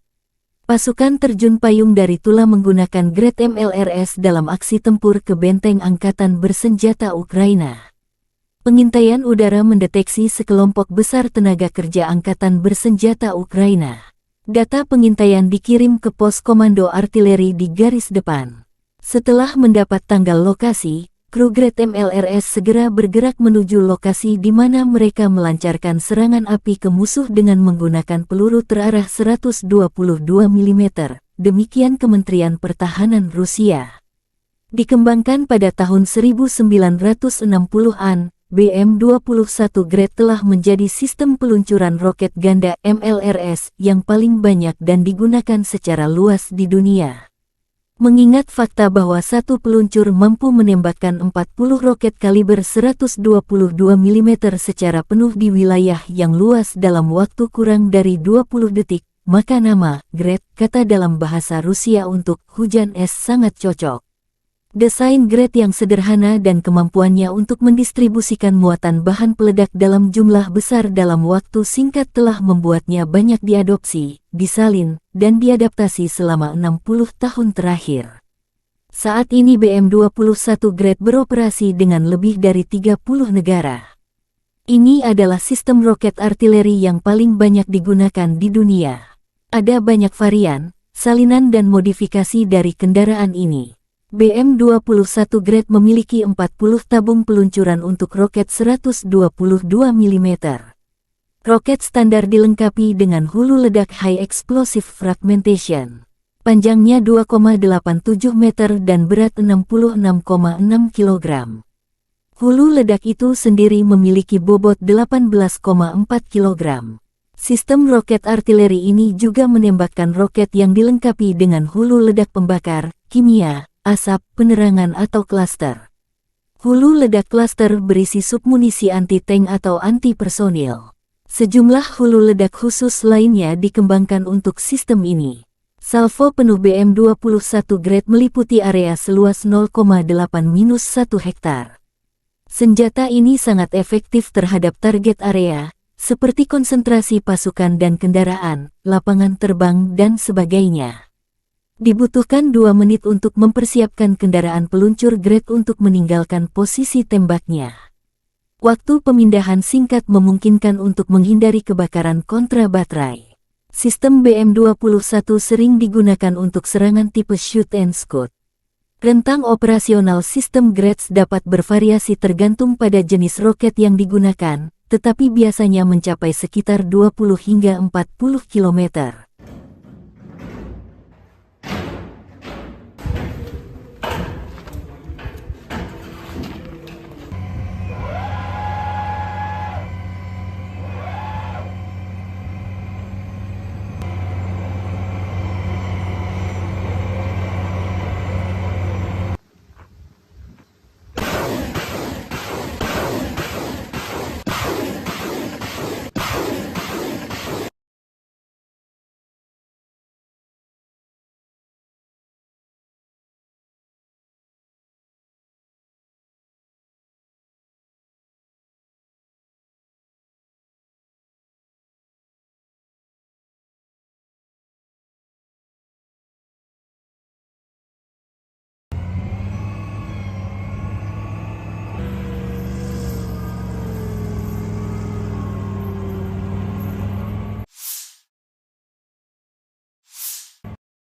S1: Pasukan terjun payung dari Tula menggunakan Grad MLRS dalam aksi tempur ke benteng angkatan bersenjata Ukraina. Pengintaian udara mendeteksi sekelompok besar tenaga kerja angkatan bersenjata Ukraina. Data pengintaian dikirim ke pos komando artileri di garis depan. Setelah mendapat tanggal lokasi, kru Grad MLRS segera bergerak menuju lokasi di mana mereka melancarkan serangan api ke musuh dengan menggunakan peluru terarah 122 mm, demikian Kementerian Pertahanan Rusia. Dikembangkan pada tahun 1960-an, BM-21 Grad telah menjadi sistem peluncuran roket ganda MLRS yang paling banyak dan digunakan secara luas di dunia. Mengingat fakta bahwa satu peluncur mampu menembakkan 40 roket kaliber 122 mm secara penuh di wilayah yang luas dalam waktu kurang dari 20 detik, maka nama Grad, kata dalam bahasa Rusia untuk hujan es, sangat cocok. Desain Grad yang sederhana dan kemampuannya untuk mendistribusikan muatan bahan peledak dalam jumlah besar dalam waktu singkat telah membuatnya banyak diadopsi, disalin, dan diadaptasi selama 60 tahun terakhir. Saat ini BM-21 Grad beroperasi dengan lebih dari 30 negara. Ini adalah sistem roket artileri yang paling banyak digunakan di dunia. Ada banyak varian, salinan dan modifikasi dari kendaraan ini. BM-21 Grad memiliki 40 tabung peluncuran untuk roket 122 mm. Roket standar dilengkapi dengan hulu ledak High Explosive Fragmentation. Panjangnya 2,87 meter dan berat 66,6 kg. Hulu ledak itu sendiri memiliki bobot 18,4 kg. Sistem roket artileri ini juga menembakkan roket yang dilengkapi dengan hulu ledak pembakar, kimia, asap, penerangan atau klaster. Hulu ledak klaster berisi submunisi anti-tank atau anti-personil. Sejumlah hulu ledak khusus lainnya dikembangkan untuk sistem ini. Salvo penuh BM-21 Grad meliputi area seluas 0,8-1 hektar. Senjata ini sangat efektif terhadap target area, seperti konsentrasi pasukan dan kendaraan, lapangan terbang dan sebagainya. Dibutuhkan 2 menit untuk mempersiapkan kendaraan peluncur Grad untuk meninggalkan posisi tembaknya. Waktu pemindahan singkat memungkinkan untuk menghindari kebakaran kontra baterai. Sistem BM21 sering digunakan untuk serangan tipe shoot and scoot. Rentang operasional sistem Grads dapat bervariasi tergantung pada jenis roket yang digunakan, tetapi biasanya mencapai sekitar 20 hingga 40 km.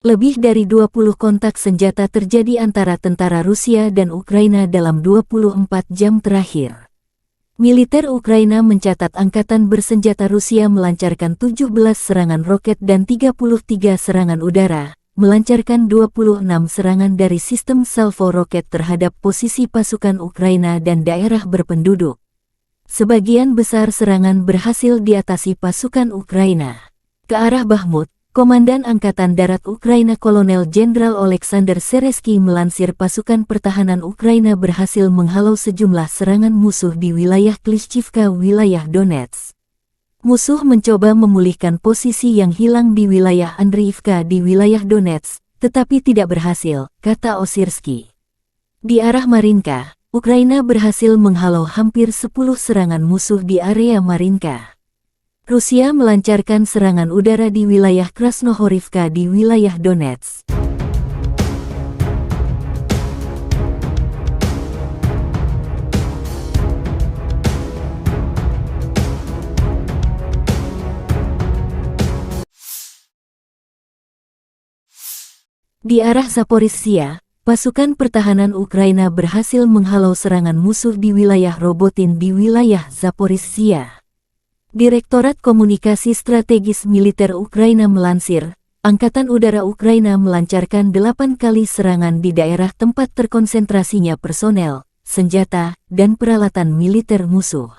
S1: Lebih dari 20 kontak senjata terjadi antara tentara Rusia dan Ukraina dalam 24 jam terakhir. Militer Ukraina mencatat angkatan bersenjata Rusia melancarkan 17 serangan roket dan 33 serangan udara, melancarkan 26 serangan dari sistem salvo roket terhadap posisi pasukan Ukraina dan daerah berpenduduk. Sebagian besar serangan berhasil diatasi pasukan Ukraina. Ke arah Bakhmut, Komandan Angkatan Darat Ukraina Kolonel Jenderal Oleksandr Seresky melansir pasukan pertahanan Ukraina berhasil menghalau sejumlah serangan musuh di wilayah Klishchivka, wilayah Donetsk. Musuh mencoba memulihkan posisi yang hilang di wilayah Andriivka di wilayah Donetsk, tetapi tidak berhasil, kata Osirsky. Di arah Marinka, Ukraina berhasil menghalau hampir 10 serangan musuh di area Marinka. Rusia melancarkan serangan udara di wilayah Krasnohorivka di wilayah Donetsk. Di arah Zaporizhzhia, pasukan pertahanan Ukraina berhasil menghalau serangan musuh di wilayah Robotin di wilayah Zaporizhzhia. Direktorat Komunikasi Strategis Militer Ukraina melansir, Angkatan Udara Ukraina melancarkan 8 kali serangan di daerah tempat terkonsentrasinya personel, senjata, dan peralatan militer musuh.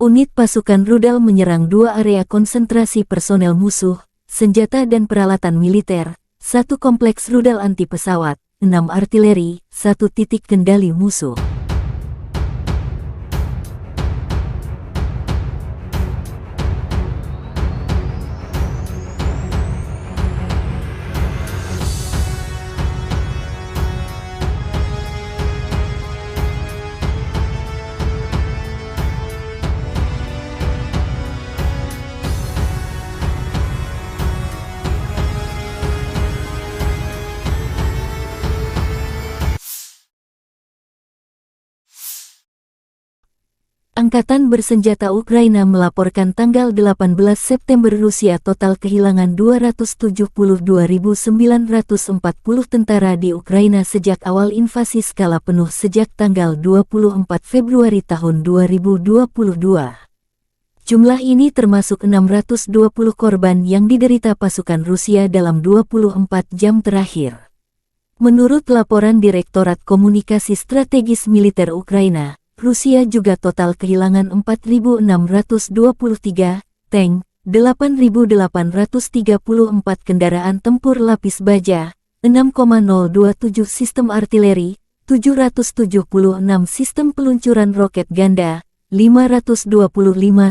S1: Unit pasukan rudal menyerang 2 area konsentrasi personel musuh, senjata dan peralatan militer, 1 kompleks rudal anti pesawat, 6 artileri, 1 titik kendali musuh. Angkatan bersenjata Ukraina melaporkan tanggal 18 September Rusia total kehilangan 272.940 tentara di Ukraina sejak awal invasi skala penuh sejak tanggal 24 Februari tahun 2022. Jumlah ini termasuk 620 korban yang diderita pasukan Rusia dalam 24 jam terakhir. Menurut laporan Direktorat Komunikasi Strategis Militer Ukraina, Rusia juga total kehilangan 4.623 tank, 8.834 kendaraan tempur lapis baja, 6,027 sistem artileri, 776 sistem peluncuran roket ganda, 525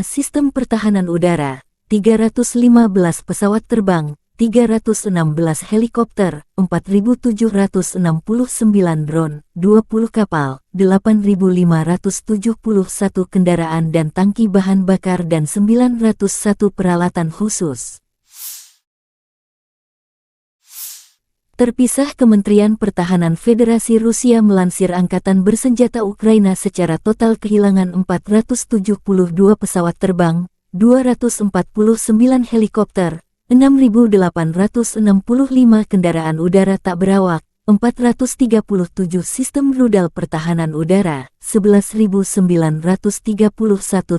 S1: sistem pertahanan udara, 315 pesawat terbang, 316 helikopter, 4.769 drone, 20 kapal, 8.571 kendaraan dan tangki bahan bakar dan 901 peralatan khusus. Terpisah, Kementerian Pertahanan Federasi Rusia melansir Angkatan Bersenjata Ukraina secara total kehilangan 472 pesawat terbang, 249 helikopter, 6.865 kendaraan udara tak berawak, 437 sistem rudal pertahanan udara, 11.931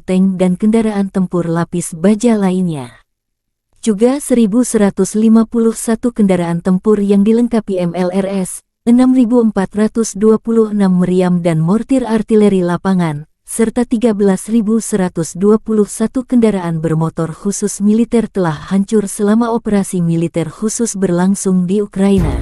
S1: tank dan kendaraan tempur lapis baja lainnya. Juga 1.151 kendaraan tempur yang dilengkapi MLRS, 6.426 meriam dan mortir artileri lapangan, serta 13.121 kendaraan bermotor khusus militer telah hancur selama operasi militer khusus berlangsung di Ukraina.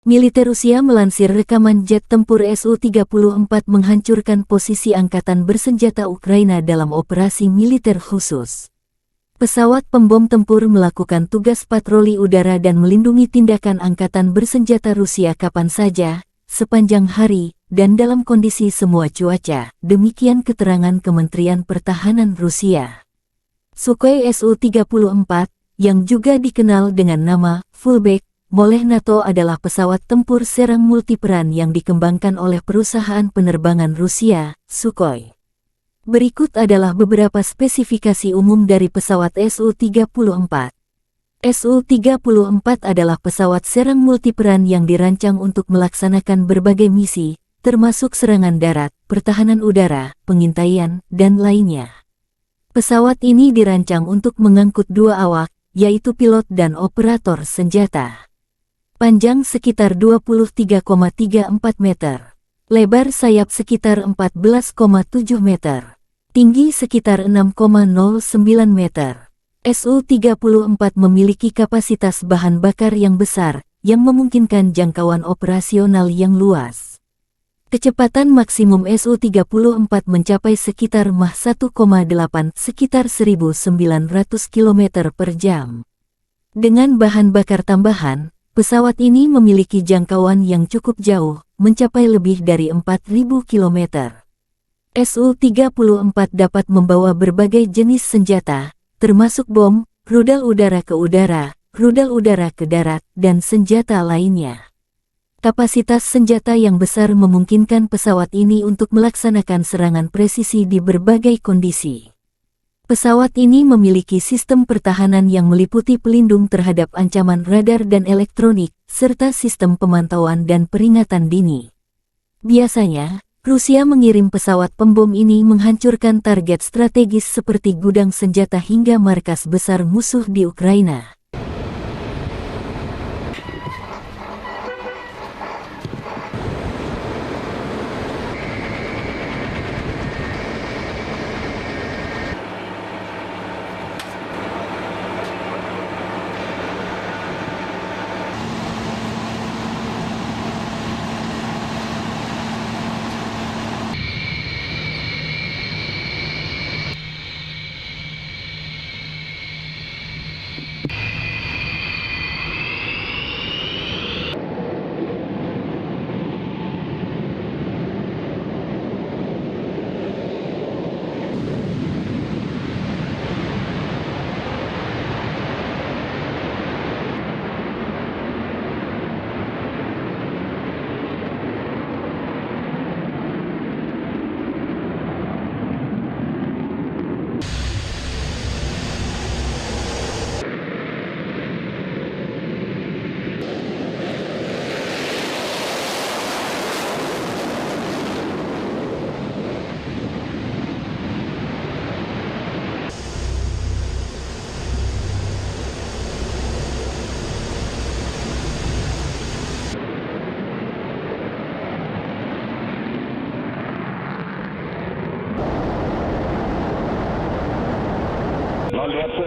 S1: Militer Rusia melansir rekaman jet tempur Su-34 menghancurkan posisi Angkatan Bersenjata Ukraina dalam operasi militer khusus. Pesawat pembom tempur melakukan tugas patroli udara dan melindungi tindakan Angkatan Bersenjata Rusia kapan saja, sepanjang hari, dan dalam kondisi semua cuaca, demikian keterangan Kementerian Pertahanan Rusia. Sukhoi Su-34, yang juga dikenal dengan nama Fullback oleh NATO adalah pesawat tempur serang multiperan yang dikembangkan oleh perusahaan penerbangan Rusia, Sukhoi. Berikut adalah beberapa spesifikasi umum dari pesawat Su-34. Su-34 adalah pesawat serang multiperan yang dirancang untuk melaksanakan berbagai misi, termasuk serangan darat, pertahanan udara, pengintaian, dan lainnya. Pesawat ini dirancang untuk mengangkut dua awak, yaitu pilot dan operator senjata. Panjang sekitar 23,34 meter. Lebar sayap sekitar 14,7 meter. Tinggi sekitar 6,09 meter. Su-34 memiliki kapasitas bahan bakar yang besar, yang memungkinkan jangkauan operasional yang luas. Kecepatan maksimum Su-34 mencapai sekitar Mach 1,8 sekitar 1.900 km per jam. Dengan bahan bakar tambahan, pesawat ini memiliki jangkauan yang cukup jauh, mencapai lebih dari 4.000 km. Su-34 dapat membawa berbagai jenis senjata, termasuk bom, rudal udara ke udara, rudal udara ke darat, dan senjata lainnya. Kapasitas senjata yang besar memungkinkan pesawat ini untuk melaksanakan serangan presisi di berbagai kondisi. Pesawat ini memiliki sistem pertahanan yang meliputi pelindung terhadap ancaman radar dan elektronik, serta sistem pemantauan dan peringatan dini. Biasanya, Rusia mengirim pesawat pembom ini menghancurkan target strategis seperti gudang senjata hingga markas besar musuh di Ukraina.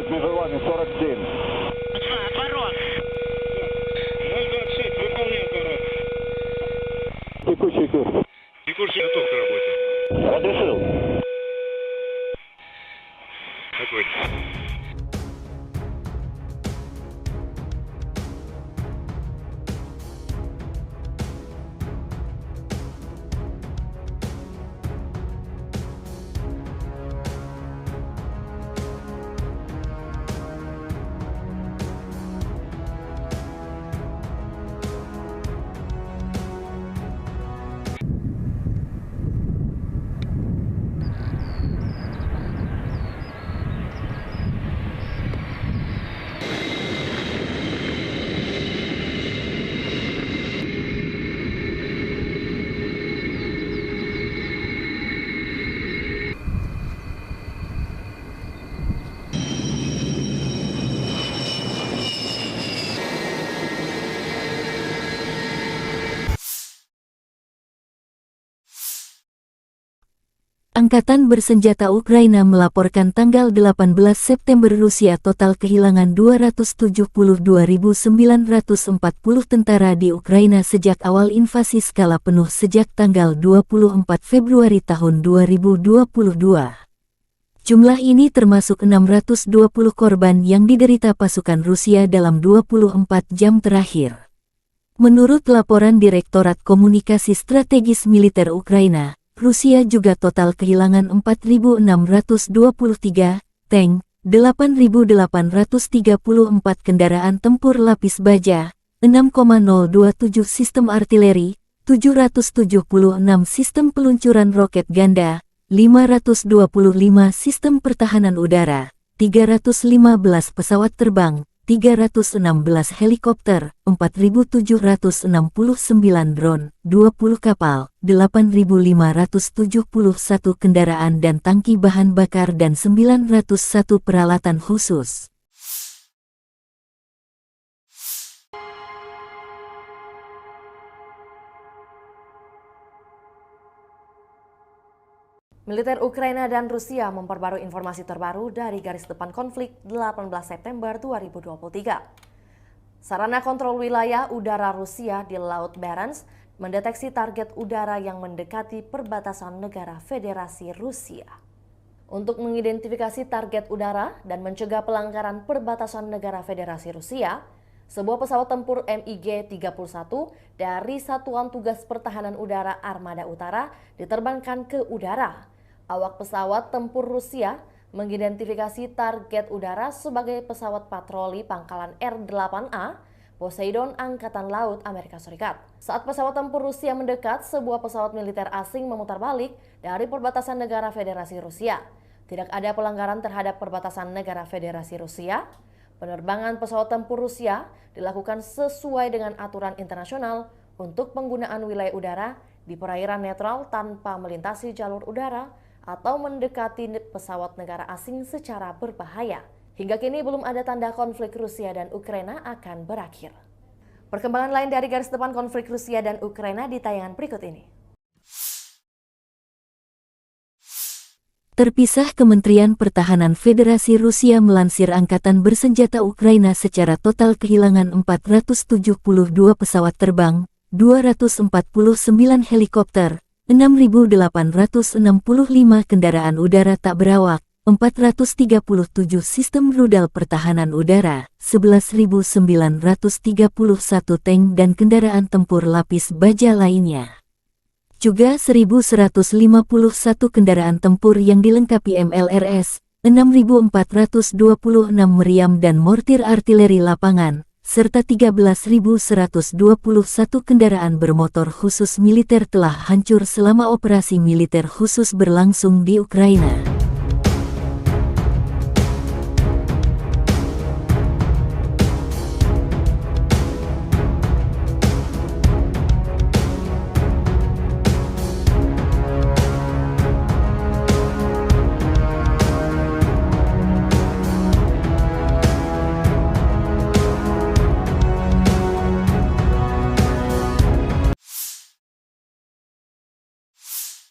S5: Между вами 47.
S2: Отворот. 026, выполняю отворот. Какой?
S1: Angkatan bersenjata Ukraina melaporkan tanggal 18 September Rusia total kehilangan 272.940 tentara di Ukraina sejak awal invasi skala penuh sejak tanggal 24 Februari tahun 2022. Jumlah ini termasuk 620 korban yang diderita pasukan Rusia dalam 24 jam terakhir. Menurut laporan Direktorat Komunikasi Strategis Militer Ukraina, Rusia juga total kehilangan 4.623 tank, 8.834 kendaraan tempur lapis baja, 6,027 sistem artileri, 776 sistem peluncuran roket ganda, 525 sistem pertahanan udara, 315 pesawat terbang, 316 helikopter, 4.769 drone, 20 kapal, 8.571 kendaraan dan tangki bahan bakar dan 901 peralatan khusus.
S4: Militer Ukraina dan Rusia memperbarui informasi terbaru dari garis depan konflik 18 September 2023. Sarana kontrol wilayah udara Rusia di Laut Barents mendeteksi target udara yang mendekati perbatasan negara Federasi Rusia. Untuk mengidentifikasi target udara dan mencegah pelanggaran perbatasan negara Federasi Rusia, sebuah pesawat tempur MiG-31 dari Satuan Tugas Pertahanan Udara Armada Utara diterbangkan ke udara. Awak pesawat tempur Rusia mengidentifikasi target udara sebagai pesawat patroli pangkalan R-8A Poseidon Angkatan Laut Amerika Serikat. Saat pesawat tempur Rusia mendekat, sebuah pesawat militer asing memutar balik dari perbatasan negara Federasi Rusia. Tidak ada pelanggaran terhadap perbatasan negara Federasi Rusia. Penerbangan pesawat tempur Rusia dilakukan sesuai dengan aturan internasional untuk penggunaan wilayah udara di perairan netral tanpa melintasi jalur udara atau mendekati pesawat negara asing secara berbahaya. Hingga kini belum ada tanda konflik Rusia dan Ukraina akan berakhir. Perkembangan lain dari garis depan konflik Rusia dan Ukraina di tayangan berikut ini.
S1: Terpisah, Kementerian Pertahanan Federasi Rusia melansir Angkatan Bersenjata Ukraina secara total kehilangan 472 pesawat terbang, 249 helikopter, 6.865 kendaraan udara tak berawak, 437 sistem rudal pertahanan udara, 11.931 tank dan kendaraan tempur lapis baja lainnya. Juga 1.151 kendaraan tempur yang dilengkapi MLRS, 6.426 meriam dan mortir artileri lapangan, serta 13.121 kendaraan bermotor khusus militer telah hancur selama operasi militer khusus berlangsung di Ukraina.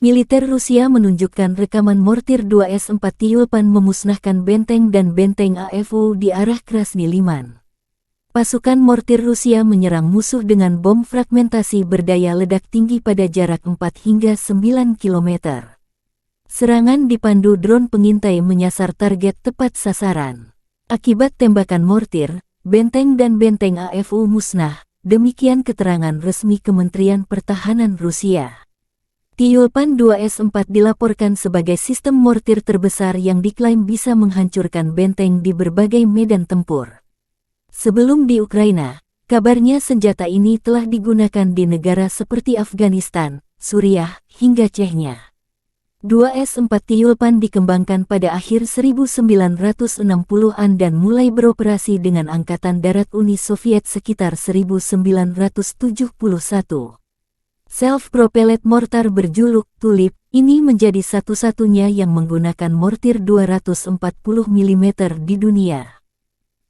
S1: Militer Rusia menunjukkan rekaman mortir 2S-4 Tyulpan memusnahkan benteng dan benteng AFU di arah Krasny Liman. Pasukan mortir Rusia menyerang musuh dengan bom fragmentasi berdaya ledak tinggi pada jarak 4 hingga 9 km. Serangan dipandu drone pengintai menyasar target tepat sasaran. Akibat tembakan mortir, benteng dan benteng AFU musnah, demikian keterangan resmi Kementerian Pertahanan Rusia. Tyulpan 2S4 dilaporkan sebagai sistem mortir terbesar yang diklaim bisa menghancurkan benteng di berbagai medan tempur. Sebelum di Ukraina, kabarnya senjata ini telah digunakan di negara seperti Afghanistan, Suriah, hingga Chechnya. 2S4 Tyulpan dikembangkan pada akhir 1960-an dan mulai beroperasi dengan Angkatan Darat Uni Soviet sekitar 1971. Self-propelled mortar berjuluk Tulip ini menjadi satu-satunya yang menggunakan mortir 240 mm di dunia.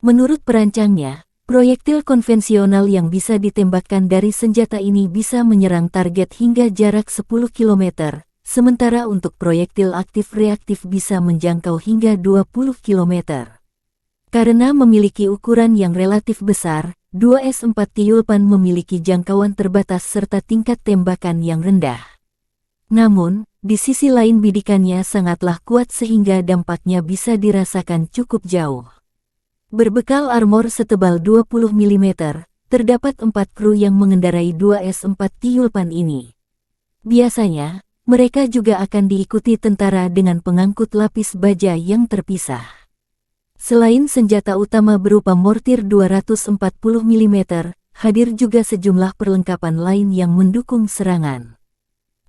S1: Menurut perancangnya, proyektil konvensional yang bisa ditembakkan dari senjata ini bisa menyerang target hingga jarak 10 km. Sementara untuk proyektil aktif-reaktif bisa menjangkau hingga 20 km. Karena memiliki ukuran yang relatif besar, 2S4 Tyulpan memiliki jangkauan terbatas serta tingkat tembakan yang rendah. Namun, di sisi lain bidikannya sangatlah kuat sehingga dampaknya bisa dirasakan cukup jauh. Berbekal armor setebal 20 mm, terdapat 4 kru yang mengendarai 2S4 Tyulpan ini. Biasanya, mereka juga akan diikuti tentara dengan pengangkut lapis baja yang terpisah. Selain senjata utama berupa mortir 240 mm, hadir juga sejumlah perlengkapan lain yang mendukung serangan.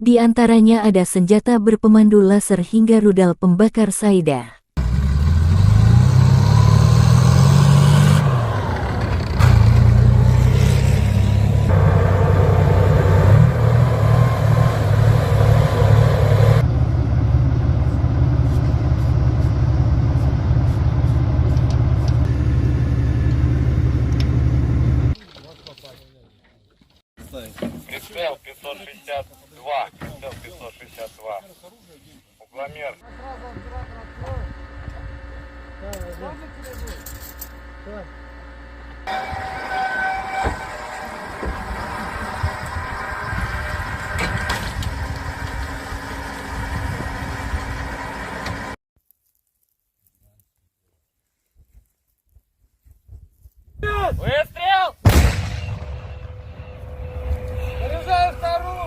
S1: Di antaranya ada senjata berpemandu laser hingga rudal pembakar Saida.
S2: Прицел 562. Прицел 562. Угломер.
S3: Выстрел! Заряжаю вторую!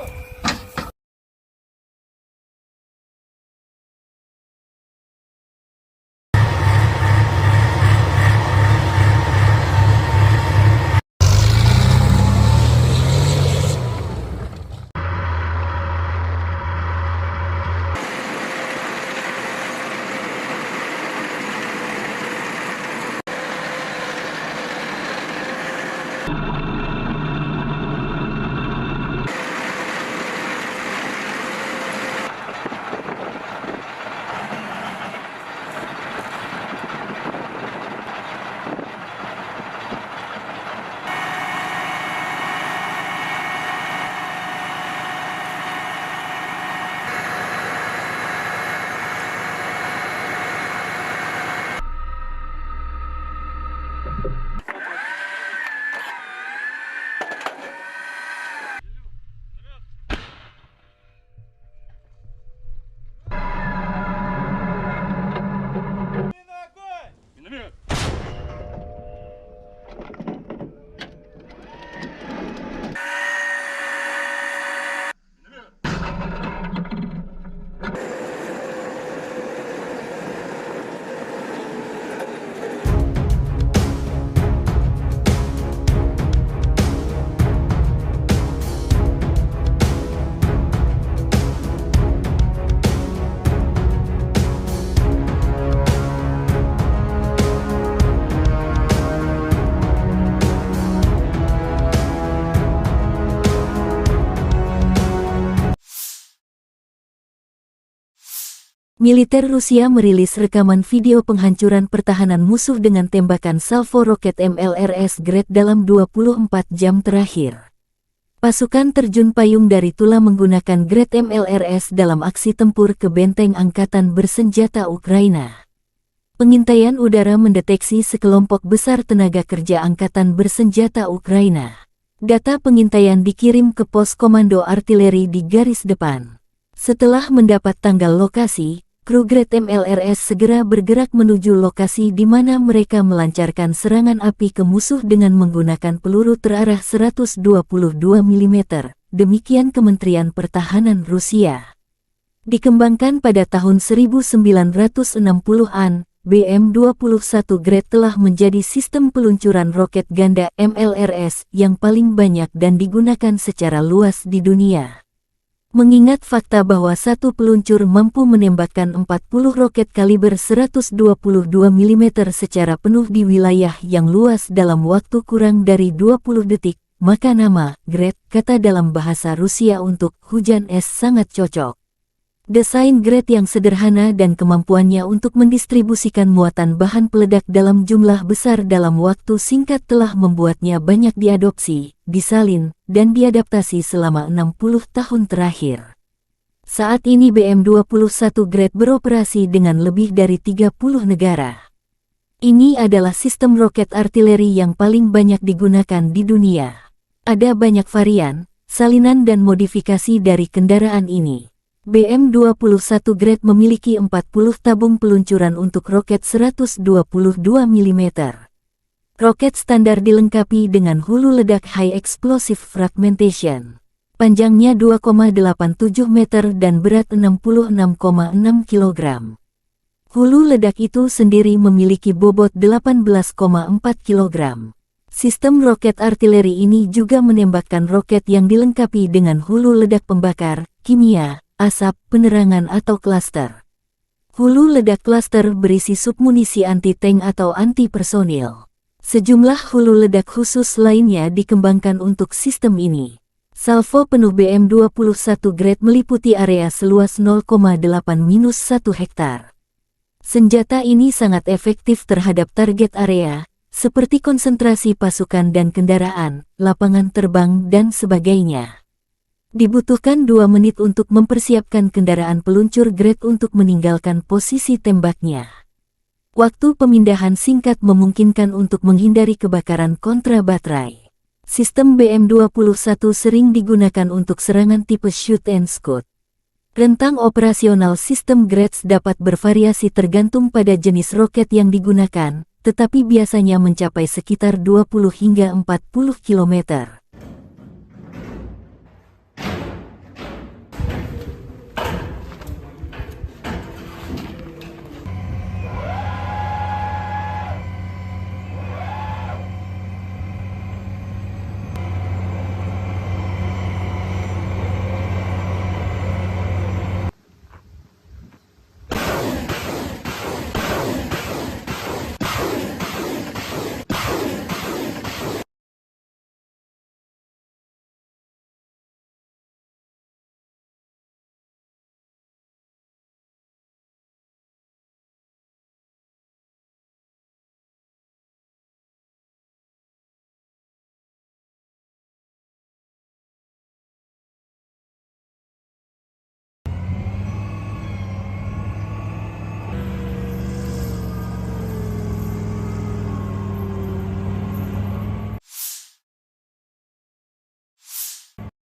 S1: Militer Rusia merilis rekaman video penghancuran pertahanan musuh dengan tembakan salvo roket MLRS Grad dalam 24 jam terakhir. Pasukan terjun payung dari Tula menggunakan Grad MLRS dalam aksi tempur ke benteng angkatan bersenjata Ukraina. Pengintaian udara mendeteksi sekelompok besar tenaga kerja angkatan bersenjata Ukraina. Data pengintaian dikirim ke pos komando artileri di garis depan. Setelah mendapat tanggal lokasi, kru Grad MLRS segera bergerak menuju lokasi di mana mereka melancarkan serangan api ke musuh dengan menggunakan peluru terarah 122 mm. Demikian Kementerian Pertahanan Rusia. Dikembangkan pada tahun 1960-an, BM-21 Grad telah menjadi sistem peluncuran roket ganda MLRS yang paling banyak dan digunakan secara luas di dunia. Mengingat fakta bahwa satu peluncur mampu menembakkan 40 roket kaliber 122 mm secara penuh di wilayah yang luas dalam waktu kurang dari 20 detik, maka nama Grad, kata dalam bahasa Rusia untuk hujan es, sangat cocok. Desain Grad yang sederhana dan kemampuannya untuk mendistribusikan muatan bahan peledak dalam jumlah besar dalam waktu singkat telah membuatnya banyak diadopsi, disalin, dan diadaptasi selama 60 tahun terakhir. Saat ini BM-21 Grad beroperasi dengan lebih dari 30 negara. Ini adalah sistem roket artileri yang paling banyak digunakan di dunia. Ada banyak varian, salinan dan modifikasi dari kendaraan ini. BM-21 Grad memiliki 40 tabung peluncuran untuk roket 122 mm. Roket standar dilengkapi dengan hulu ledak High Explosive Fragmentation. Panjangnya 2,87 meter dan berat 66,6 kg. Hulu ledak itu sendiri memiliki bobot 18,4 kg. Sistem roket artileri ini juga menembakkan roket yang dilengkapi dengan hulu ledak pembakar, kimia, asap, penerangan atau klaster. Hulu ledak klaster berisi submunisi anti-tank atau anti-personil. Sejumlah hulu ledak khusus lainnya dikembangkan untuk sistem ini. Salvo penuh BM-21 Grad meliputi area seluas 0,8-1 hektar. Senjata ini sangat efektif terhadap target area, seperti konsentrasi pasukan dan kendaraan, lapangan terbang, dan sebagainya. Dibutuhkan 2 menit untuk mempersiapkan kendaraan peluncur Grad untuk meninggalkan posisi tembaknya. Waktu pemindahan singkat memungkinkan untuk menghindari kebakaran kontra baterai. Sistem BM-21 sering digunakan untuk serangan tipe shoot and scoot. Rentang operasional sistem Grads dapat bervariasi tergantung pada jenis roket yang digunakan, tetapi biasanya mencapai sekitar 20 hingga 40 km.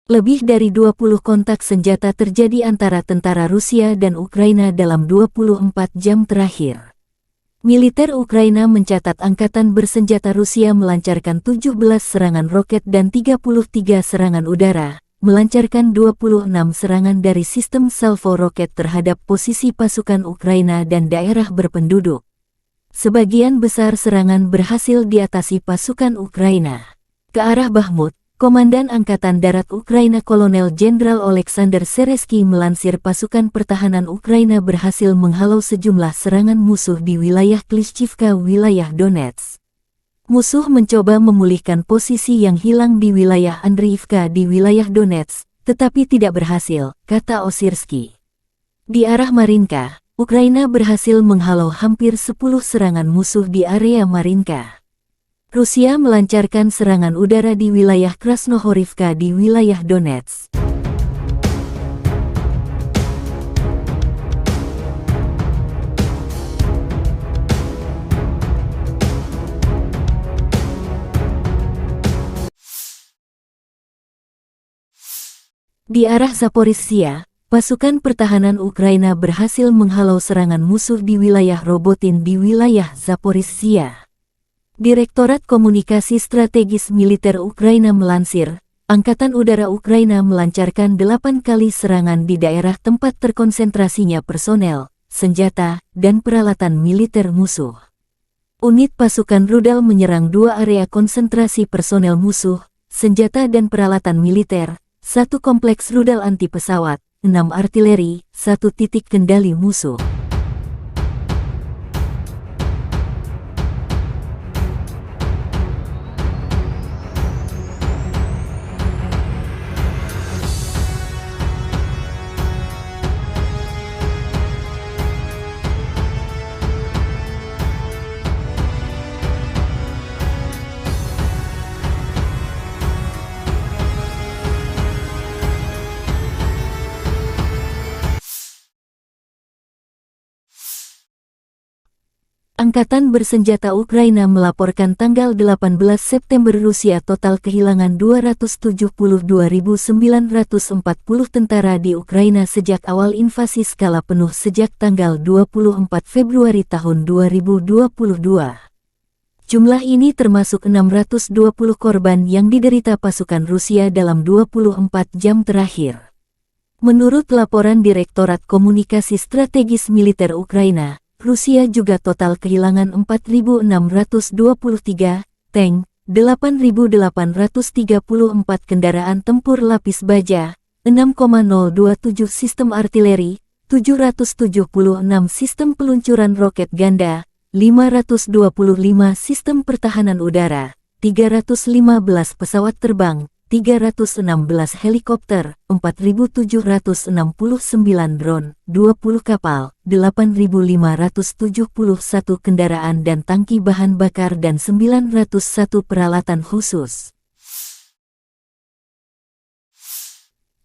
S1: Lebih dari 20 kontak senjata terjadi antara tentara Rusia dan Ukraina dalam 24 jam terakhir. Militer Ukraina mencatat angkatan bersenjata Rusia melancarkan 17 serangan roket dan 33 serangan udara, melancarkan 26 serangan dari sistem salvo roket terhadap posisi pasukan Ukraina dan daerah berpenduduk. Sebagian besar serangan berhasil diatasi pasukan Ukraina. Ke arah Bakhmut, Komandan Angkatan Darat Ukraina Kolonel Jenderal Oleksandr Seresky melansir pasukan pertahanan Ukraina berhasil menghalau sejumlah serangan musuh di wilayah Klishchivka, wilayah Donetsk. Musuh mencoba memulihkan posisi yang hilang di wilayah Andriivka di wilayah Donetsk, tetapi tidak berhasil, kata Osirsky. Di arah Marinka, Ukraina berhasil menghalau hampir 10 serangan musuh di area Marinka. Rusia melancarkan serangan udara di wilayah Krasnohorivka di wilayah Donetsk. Di arah Zaporizhzhia, pasukan pertahanan Ukraina berhasil menghalau serangan musuh di wilayah Robotin di wilayah Zaporizhzhia. Direktorat Komunikasi Strategis Militer Ukraina melansir, Angkatan Udara Ukraina melancarkan 8 kali serangan di daerah tempat terkonsentrasinya personel, senjata, dan peralatan militer musuh. Unit pasukan rudal menyerang 2 area konsentrasi personel musuh, senjata dan peralatan militer, 1 kompleks rudal anti pesawat, 6 artileri, 1 titik kendali musuh. Angkatan bersenjata Ukraina melaporkan tanggal 18 September Rusia total kehilangan 272.940 tentara di Ukraina sejak awal invasi skala penuh sejak tanggal 24 Februari tahun 2022. Jumlah ini termasuk 620 korban yang diderita pasukan Rusia dalam 24 jam terakhir. Menurut laporan Direktorat Komunikasi Strategis Militer Ukraina, Rusia juga total kehilangan 4.623 tank, 8.834 kendaraan tempur lapis baja, 6,027 sistem artileri, 776 sistem peluncuran roket ganda, 525 sistem pertahanan udara, 315 pesawat terbang, 316 helikopter, 4.769 drone, 20 kapal, 8.571 kendaraan dan tangki bahan bakar dan 901 peralatan khusus.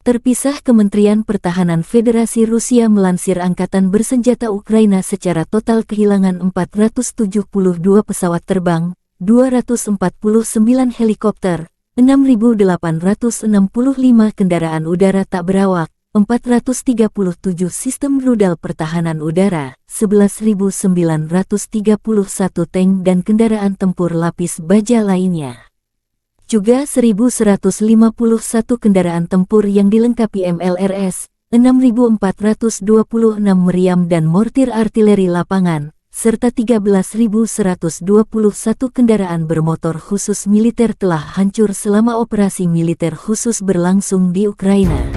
S1: Terpisah, Kementerian Pertahanan Federasi Rusia melansir Angkatan Bersenjata Ukraina secara total kehilangan 472 pesawat terbang, 249 helikopter, 6.865 kendaraan udara tak berawak, 437 sistem rudal pertahanan udara, 11.931 tank dan kendaraan tempur lapis baja lainnya. Juga 1.151 kendaraan tempur yang dilengkapi MLRS, 6.426 meriam dan mortir artileri lapangan, serta 13.121 kendaraan bermotor khusus militer telah hancur selama operasi militer khusus berlangsung di Ukraina.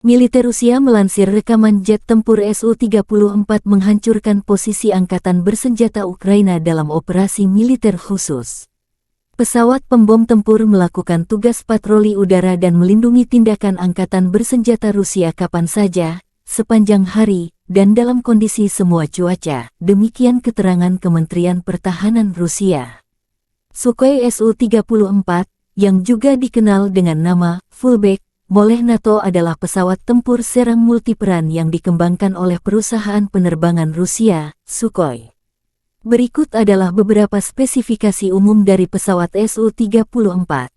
S1: Militer Rusia melansir rekaman jet tempur Su-34 menghancurkan posisi Angkatan Bersenjata Ukraina dalam operasi militer khusus. Pesawat pembom tempur melakukan tugas patroli udara dan melindungi tindakan Angkatan Bersenjata Rusia kapan saja, sepanjang hari, dan dalam kondisi semua cuaca, demikian keterangan Kementerian Pertahanan Rusia. Sukhoi Su-34, yang juga dikenal dengan nama Fullback oleh NATO adalah pesawat tempur serang multiperan yang dikembangkan oleh perusahaan penerbangan Rusia, Sukhoi. Berikut adalah beberapa spesifikasi umum dari pesawat Su-34.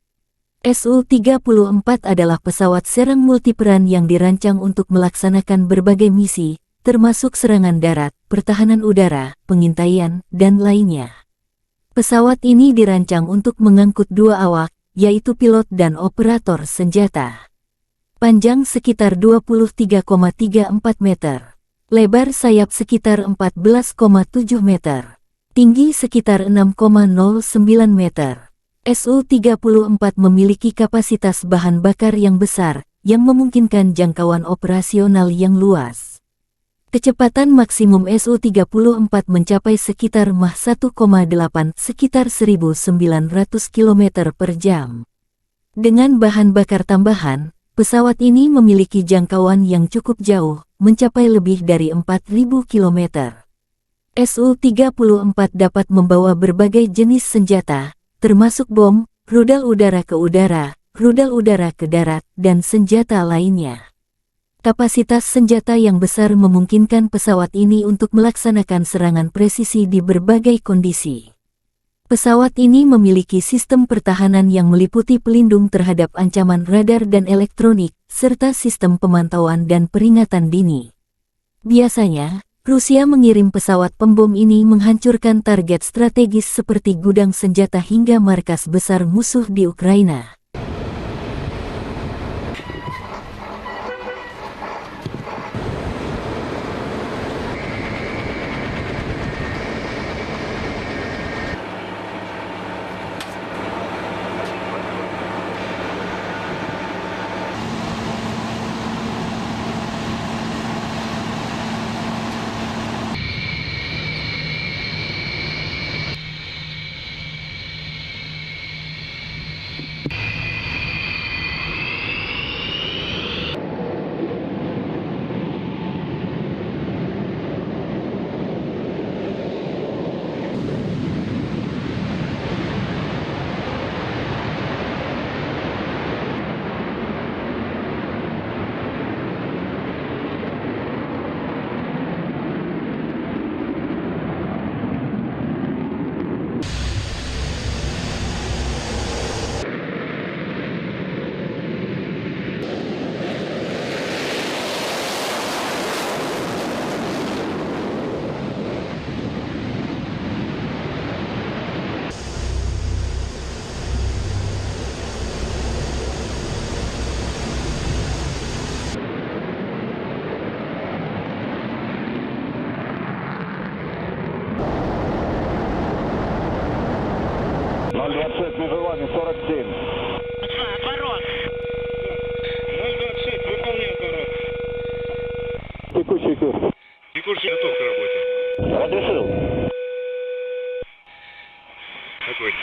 S1: Su-34 adalah pesawat serang multiperan yang dirancang untuk melaksanakan berbagai misi, termasuk serangan darat, pertahanan udara, pengintaian, dan lainnya. Pesawat ini dirancang untuk mengangkut 2 awak, yaitu pilot dan operator senjata. Panjang sekitar 23,34 meter. Lebar sayap sekitar 14,7 meter. Tinggi sekitar 6,09 meter. Su-34 memiliki kapasitas bahan bakar yang besar, yang memungkinkan jangkauan operasional yang luas. Kecepatan maksimum Su-34 mencapai sekitar Mach 1,8 sekitar 1.900 km per jam. Dengan bahan bakar tambahan, Pesawat ini memiliki jangkauan yang cukup jauh, mencapai lebih dari 4.000 km. Su-34 dapat membawa berbagai jenis senjata, termasuk bom, rudal udara ke udara, rudal udara ke darat, dan senjata lainnya. Kapasitas senjata yang besar memungkinkan pesawat ini untuk melaksanakan serangan presisi di berbagai kondisi. Pesawat ini memiliki sistem pertahanan yang meliputi pelindung terhadap ancaman radar dan elektronik, serta sistem pemantauan dan peringatan dini. Biasanya, Rusia mengirim pesawat pembom ini menghancurkan target strategis seperti gudang senjata hingga markas besar musuh di Ukraina.
S5: Между вами 47.
S2: Отворот. 026, выполняй отворот.
S5: Текущий курс.
S2: Текущий готов к работе.
S5: Разрешил.
S2: Огонь.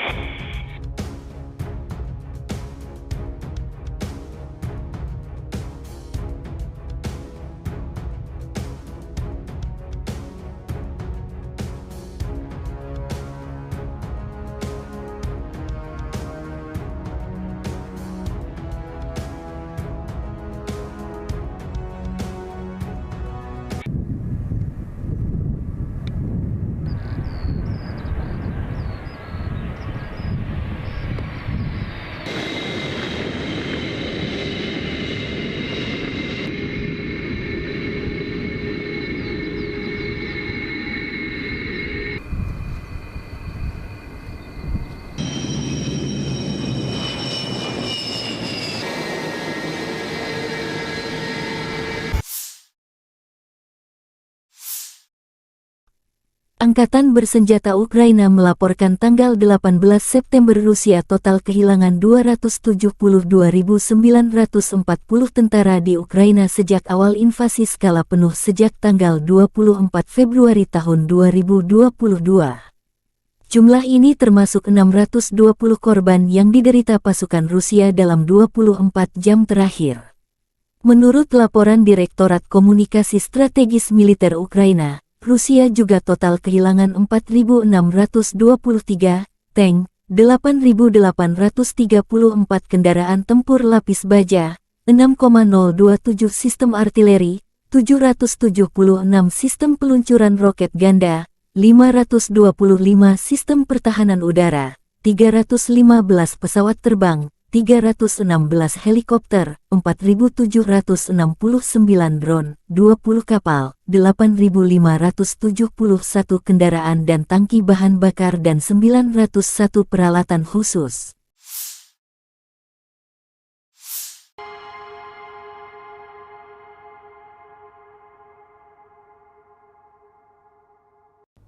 S1: Angkatan bersenjata Ukraina melaporkan tanggal 18 September Rusia total kehilangan 272.940 tentara di Ukraina sejak awal invasi skala penuh sejak tanggal 24 Februari tahun 2022. Jumlah ini termasuk 620 korban yang diderita pasukan Rusia dalam 24 jam terakhir. Menurut laporan Direktorat Komunikasi Strategis Militer Ukraina, Rusia juga total kehilangan 4.623 tank, 8.834 kendaraan tempur lapis baja, 6,027 sistem artileri, 776 sistem peluncuran roket ganda, 525 sistem pertahanan udara, 315 pesawat terbang, 316 helikopter, 4.769 drone, 20 kapal, 8.571 kendaraan dan tangki bahan bakar dan 901 peralatan khusus.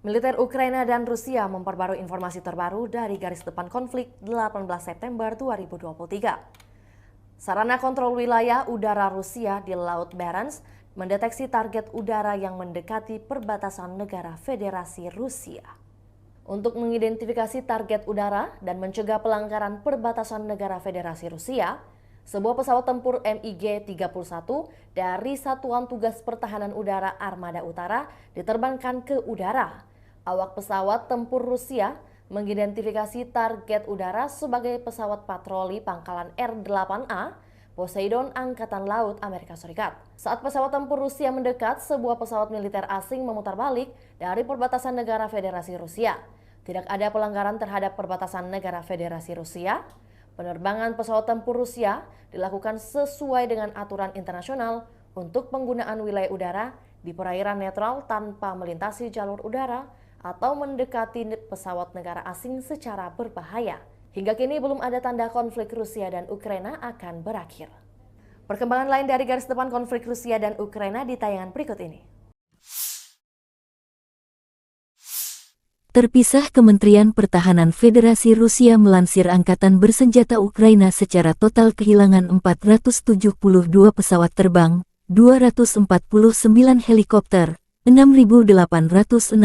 S4: Militer Ukraina dan Rusia memperbarui informasi terbaru dari garis depan konflik 18 September 2023. Sarana kontrol wilayah udara Rusia di Laut Barents mendeteksi target udara yang mendekati perbatasan negara Federasi Rusia. Untuk mengidentifikasi target udara dan mencegah pelanggaran perbatasan negara Federasi Rusia, Sebuah pesawat tempur MiG-31 dari Satuan Tugas Pertahanan Udara Armada Utara diterbangkan ke udara. Awak pesawat tempur Rusia mengidentifikasi target udara sebagai pesawat patroli pangkalan R-8A Poseidon Angkatan Laut Amerika Serikat. Saat pesawat tempur Rusia mendekat, sebuah pesawat militer asing memutar balik dari perbatasan negara Federasi Rusia. Tidak ada pelanggaran terhadap perbatasan negara Federasi Rusia. Penerbangan pesawat tempur Rusia dilakukan sesuai dengan aturan internasional untuk penggunaan wilayah udara di perairan netral tanpa melintasi jalur udara atau mendekati pesawat negara asing secara berbahaya. Hingga kini belum ada tanda konflik Rusia dan Ukraina akan berakhir. Perkembangan lain dari garis depan konflik Rusia dan Ukraina di tayangan berikut ini.
S1: Terpisah, Kementerian Pertahanan Federasi Rusia melansir Angkatan Bersenjata Ukraina secara total kehilangan 472 pesawat terbang, 249 helikopter, 6.865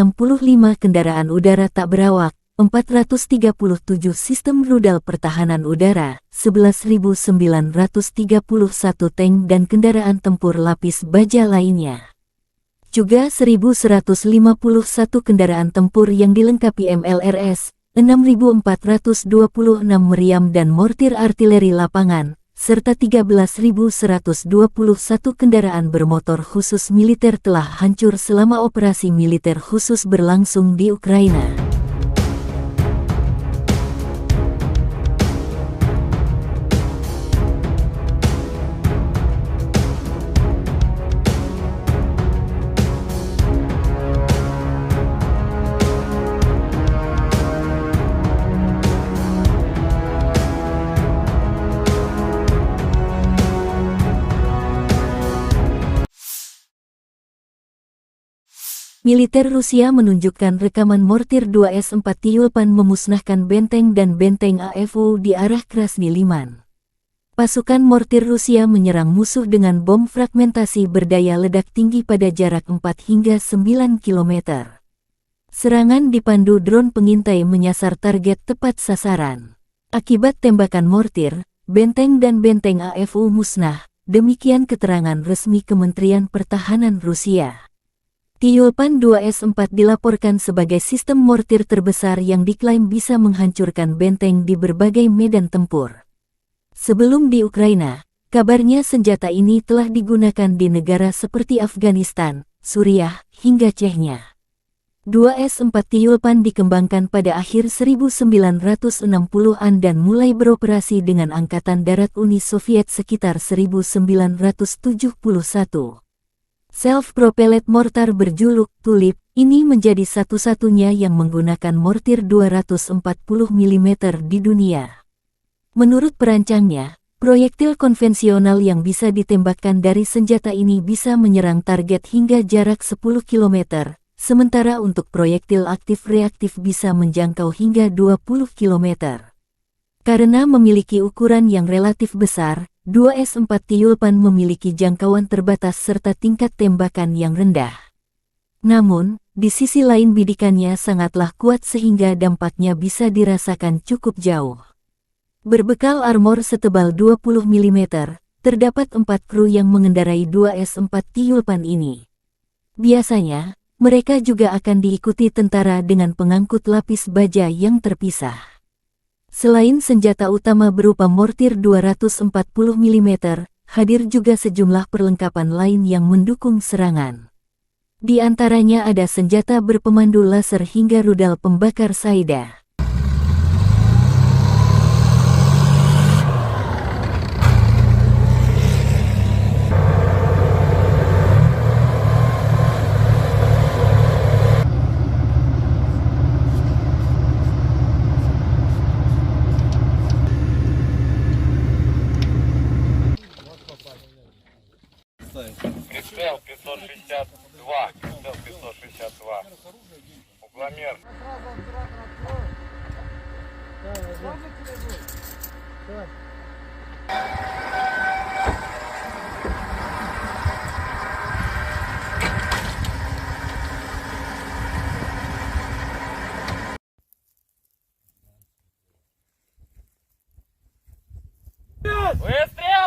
S1: kendaraan udara tak berawak, 437 sistem rudal pertahanan udara, 11.931 tank dan kendaraan tempur lapis baja lainnya. Juga 1.151 kendaraan tempur yang dilengkapi MLRS, 6.426 meriam dan mortir artileri lapangan, serta 13.121 kendaraan bermotor khusus militer telah hancur selama operasi militer khusus berlangsung di Ukraina. Militer Rusia menunjukkan rekaman mortir 2S-4 Tyulpan memusnahkan benteng dan benteng AFU di arah Krasny Liman. Pasukan mortir Rusia menyerang musuh dengan bom fragmentasi berdaya ledak tinggi pada jarak 4 hingga 9 km. Serangan dipandu drone pengintai menyasar target tepat sasaran. Akibat tembakan mortir, benteng dan benteng AFU musnah, demikian keterangan resmi Kementerian Pertahanan Rusia. Tyulpan 2S-4 dilaporkan sebagai sistem mortir terbesar yang diklaim bisa menghancurkan benteng di berbagai medan tempur. Sebelum di Ukraina, kabarnya senjata ini telah digunakan di negara seperti Afghanistan, Suriah, hingga Chechnya. 2S-4 Tyulpan dikembangkan pada akhir 1960-an dan mulai beroperasi dengan Angkatan Darat Uni Soviet sekitar 1971. Self-propelled mortar berjuluk Tulip ini menjadi satu-satunya yang menggunakan mortir 240 mm di dunia. Menurut perancangnya, proyektil konvensional yang bisa ditembakkan dari senjata ini bisa menyerang target hingga jarak 10 km, sementara untuk proyektil aktif-reaktif bisa menjangkau hingga 20 km. Karena memiliki ukuran yang relatif besar, 2S-4 Tyulpan memiliki jangkauan terbatas serta tingkat tembakan yang rendah. Namun, di sisi lain bidikannya sangatlah kuat sehingga dampaknya bisa dirasakan cukup jauh. Berbekal armor setebal 20 mm, terdapat 4 kru yang mengendarai 2S-4 Tyulpan ini. Biasanya, mereka juga akan diikuti tentara dengan pengangkut lapis baja yang terpisah. Selain senjata utama berupa mortir 240 mm, hadir juga sejumlah perlengkapan lain yang mendukung serangan. Di antaranya ada senjata berpemandu laser hingga rudal pembakar Saida.
S2: Прицел 562. Прицел 562. Угломер.
S3: Выстрел!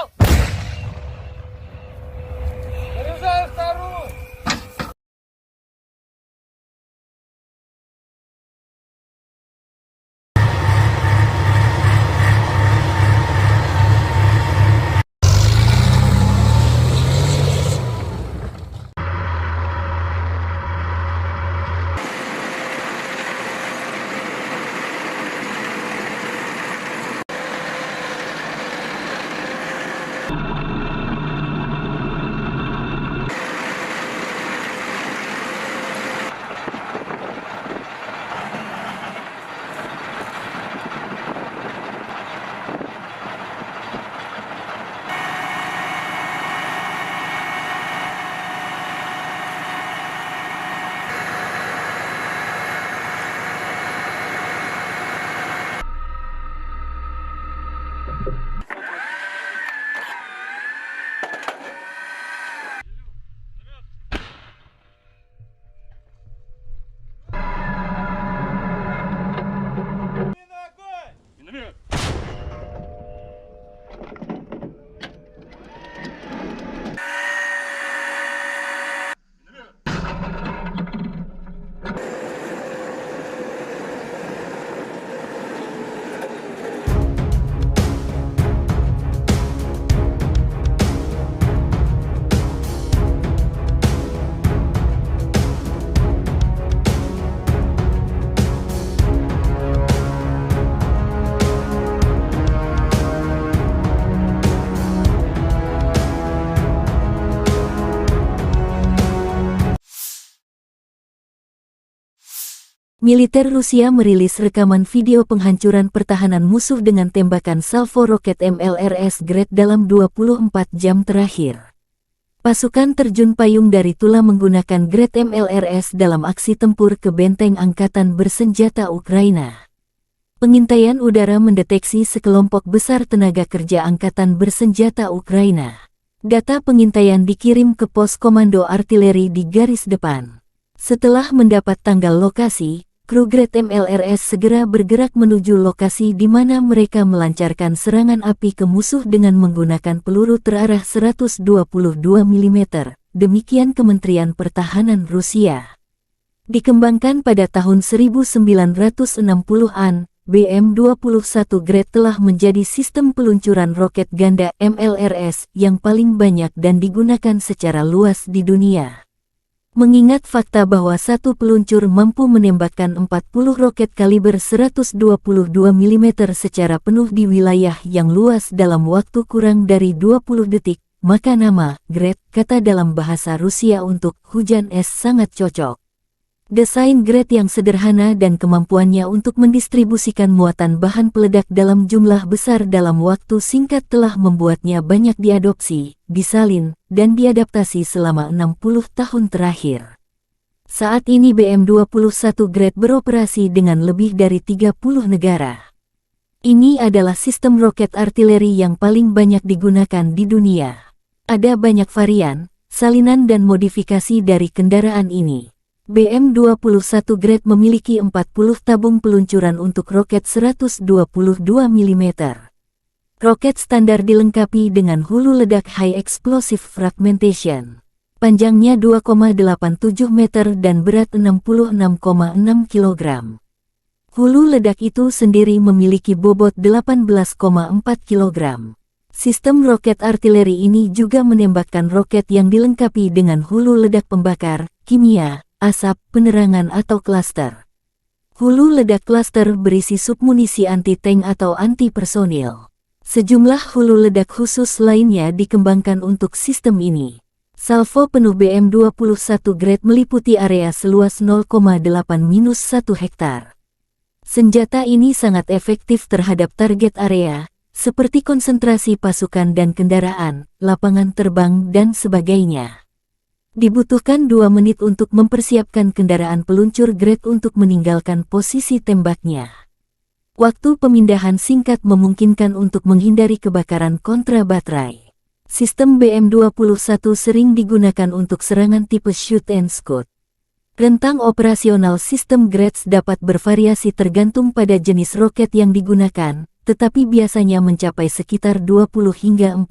S1: Militer Rusia merilis rekaman video penghancuran pertahanan musuh dengan tembakan salvo roket MLRS Grad dalam 24 jam terakhir. Pasukan terjun payung dari Tula menggunakan Grad MLRS dalam aksi tempur ke benteng angkatan bersenjata Ukraina. Pengintaian udara mendeteksi sekelompok besar tenaga kerja angkatan bersenjata Ukraina. Data pengintaian dikirim ke pos komando artileri di garis depan. Setelah mendapat tanggal lokasi, kru Grad MLRS segera bergerak menuju lokasi di mana mereka melancarkan serangan api ke musuh dengan menggunakan peluru terarah 122 mm, demikian Kementerian Pertahanan Rusia. Dikembangkan pada tahun 1960-an, BM-21 Grad telah menjadi sistem peluncuran roket ganda MLRS yang paling banyak dan digunakan secara luas di dunia. Mengingat fakta bahwa satu peluncur mampu menembakkan 40 roket kaliber 122 mm secara penuh di wilayah yang luas dalam waktu kurang dari 20 detik, maka nama Grad, kata dalam bahasa Rusia untuk hujan es, sangat cocok. Desain Grad yang sederhana dan kemampuannya untuk mendistribusikan muatan bahan peledak dalam jumlah besar dalam waktu singkat telah membuatnya banyak diadopsi, disalin, dan diadaptasi selama 60 tahun terakhir. Saat ini BM-21 Grad beroperasi dengan lebih dari 30 negara. Ini adalah sistem roket artileri yang paling banyak digunakan di dunia. Ada banyak varian, salinan dan modifikasi dari kendaraan ini. BM-21 Grad memiliki 40 tabung peluncuran untuk roket 122 mm. Roket standar dilengkapi dengan hulu ledak High Explosive Fragmentation. Panjangnya 2,87 meter dan berat 66,6 kg. Hulu ledak itu sendiri memiliki bobot 18,4 kg. Sistem roket artileri ini juga menembakkan roket yang dilengkapi dengan hulu ledak pembakar, kimia, asap, penerangan atau klaster. Hulu ledak klaster berisi submunisi anti-tank atau anti-personil. Sejumlah hulu ledak khusus lainnya dikembangkan untuk sistem ini. Salvo penuh BM-21 Grad meliputi area seluas 0,8-1 hektar. Senjata ini sangat efektif terhadap target area, seperti konsentrasi pasukan dan kendaraan, lapangan terbang, dan sebagainya. Dibutuhkan 2 menit untuk mempersiapkan kendaraan peluncur Grad untuk meninggalkan posisi tembaknya. Waktu pemindahan singkat memungkinkan untuk menghindari kebakaran kontra baterai. Sistem BM-21 sering digunakan untuk serangan tipe shoot and scoot. Rentang operasional sistem Grads dapat bervariasi tergantung pada jenis roket yang digunakan, tetapi biasanya mencapai sekitar 20 hingga 40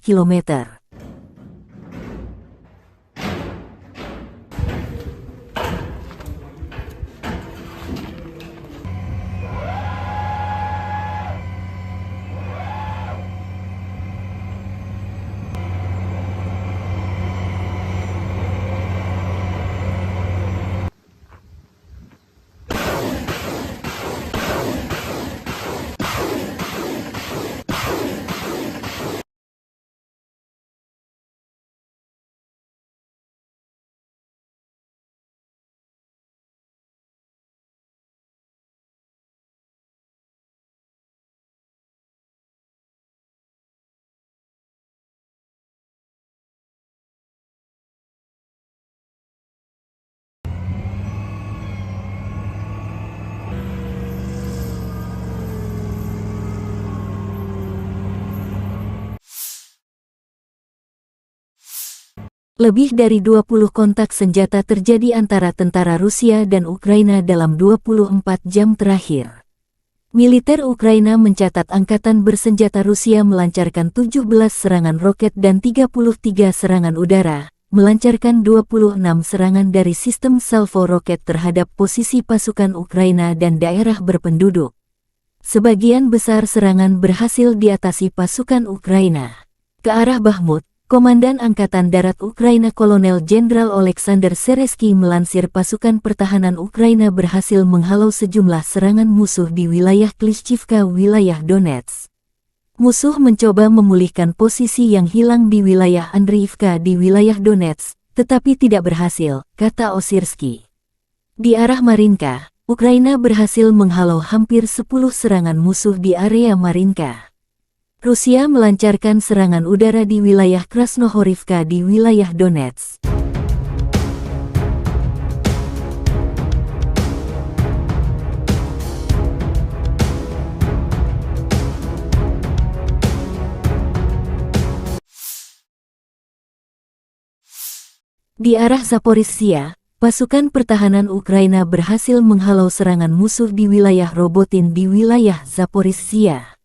S1: km. Lebih dari 20 kontak senjata terjadi antara tentara Rusia dan Ukraina dalam 24 jam terakhir. Militer Ukraina mencatat angkatan bersenjata Rusia melancarkan 17 serangan roket dan 33 serangan udara, melancarkan 26 serangan dari sistem salvo roket terhadap posisi pasukan Ukraina dan daerah berpenduduk. Sebagian besar serangan berhasil diatasi pasukan Ukraina. Ke arah Bakhmut, Komandan Angkatan Darat Ukraina Kolonel Jenderal Oleksandr Seresky melansir pasukan pertahanan Ukraina berhasil menghalau sejumlah serangan musuh di wilayah Klishchivka, wilayah Donetsk. Musuh mencoba memulihkan posisi yang hilang di wilayah Andriivka di wilayah Donetsk, tetapi tidak berhasil, kata Osirsky. Di arah Marinka, Ukraina berhasil menghalau hampir 10 serangan musuh di area Marinka. Rusia melancarkan serangan udara di wilayah Krasnohorivka di wilayah Donetsk. Di arah Zaporizhzhia, pasukan pertahanan Ukraina berhasil menghalau serangan musuh di wilayah Robotin di wilayah Zaporizhzhia.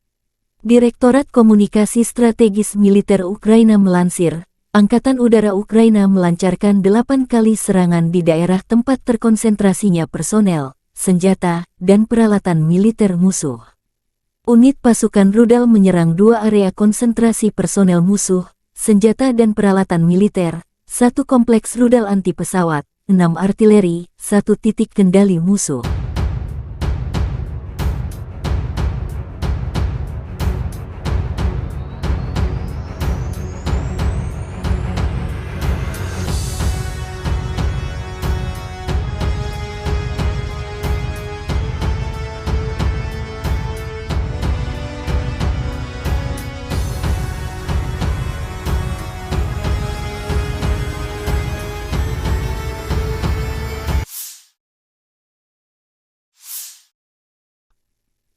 S1: Direktorat Komunikasi Strategis Militer Ukraina melansir, Angkatan Udara Ukraina melancarkan 8 kali serangan di daerah tempat terkonsentrasinya personel, senjata, dan peralatan militer musuh. Unit pasukan rudal menyerang 2 area konsentrasi personel musuh, senjata dan peralatan militer, 1 kompleks rudal anti pesawat, 6 artileri, 1 titik kendali musuh.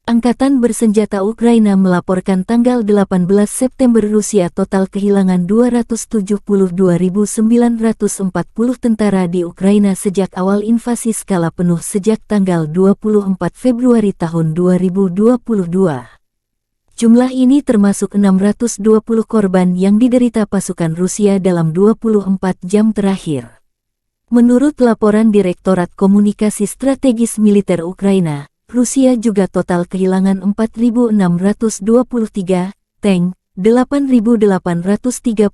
S1: Angkatan bersenjata Ukraina melaporkan tanggal 18 September Rusia total kehilangan 272.940 tentara di Ukraina sejak awal invasi skala penuh sejak tanggal 24 Februari tahun 2022. Jumlah ini termasuk 620 korban yang diderita pasukan Rusia dalam 24 jam terakhir. Menurut laporan Direktorat Komunikasi Strategis Militer Ukraina, Rusia juga total kehilangan 4.623 tank, 8.834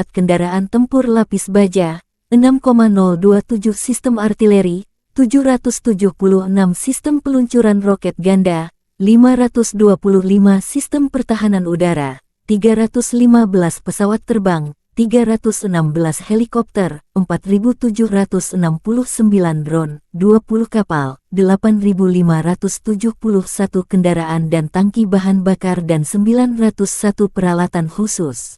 S1: kendaraan tempur lapis baja, 6,027 sistem artileri, 776 sistem peluncuran roket ganda, 525 sistem pertahanan udara, 315 pesawat terbang, 316 helikopter, 4.769 drone, 20 kapal, 8.571 kendaraan dan tangki bahan bakar dan 901 peralatan khusus.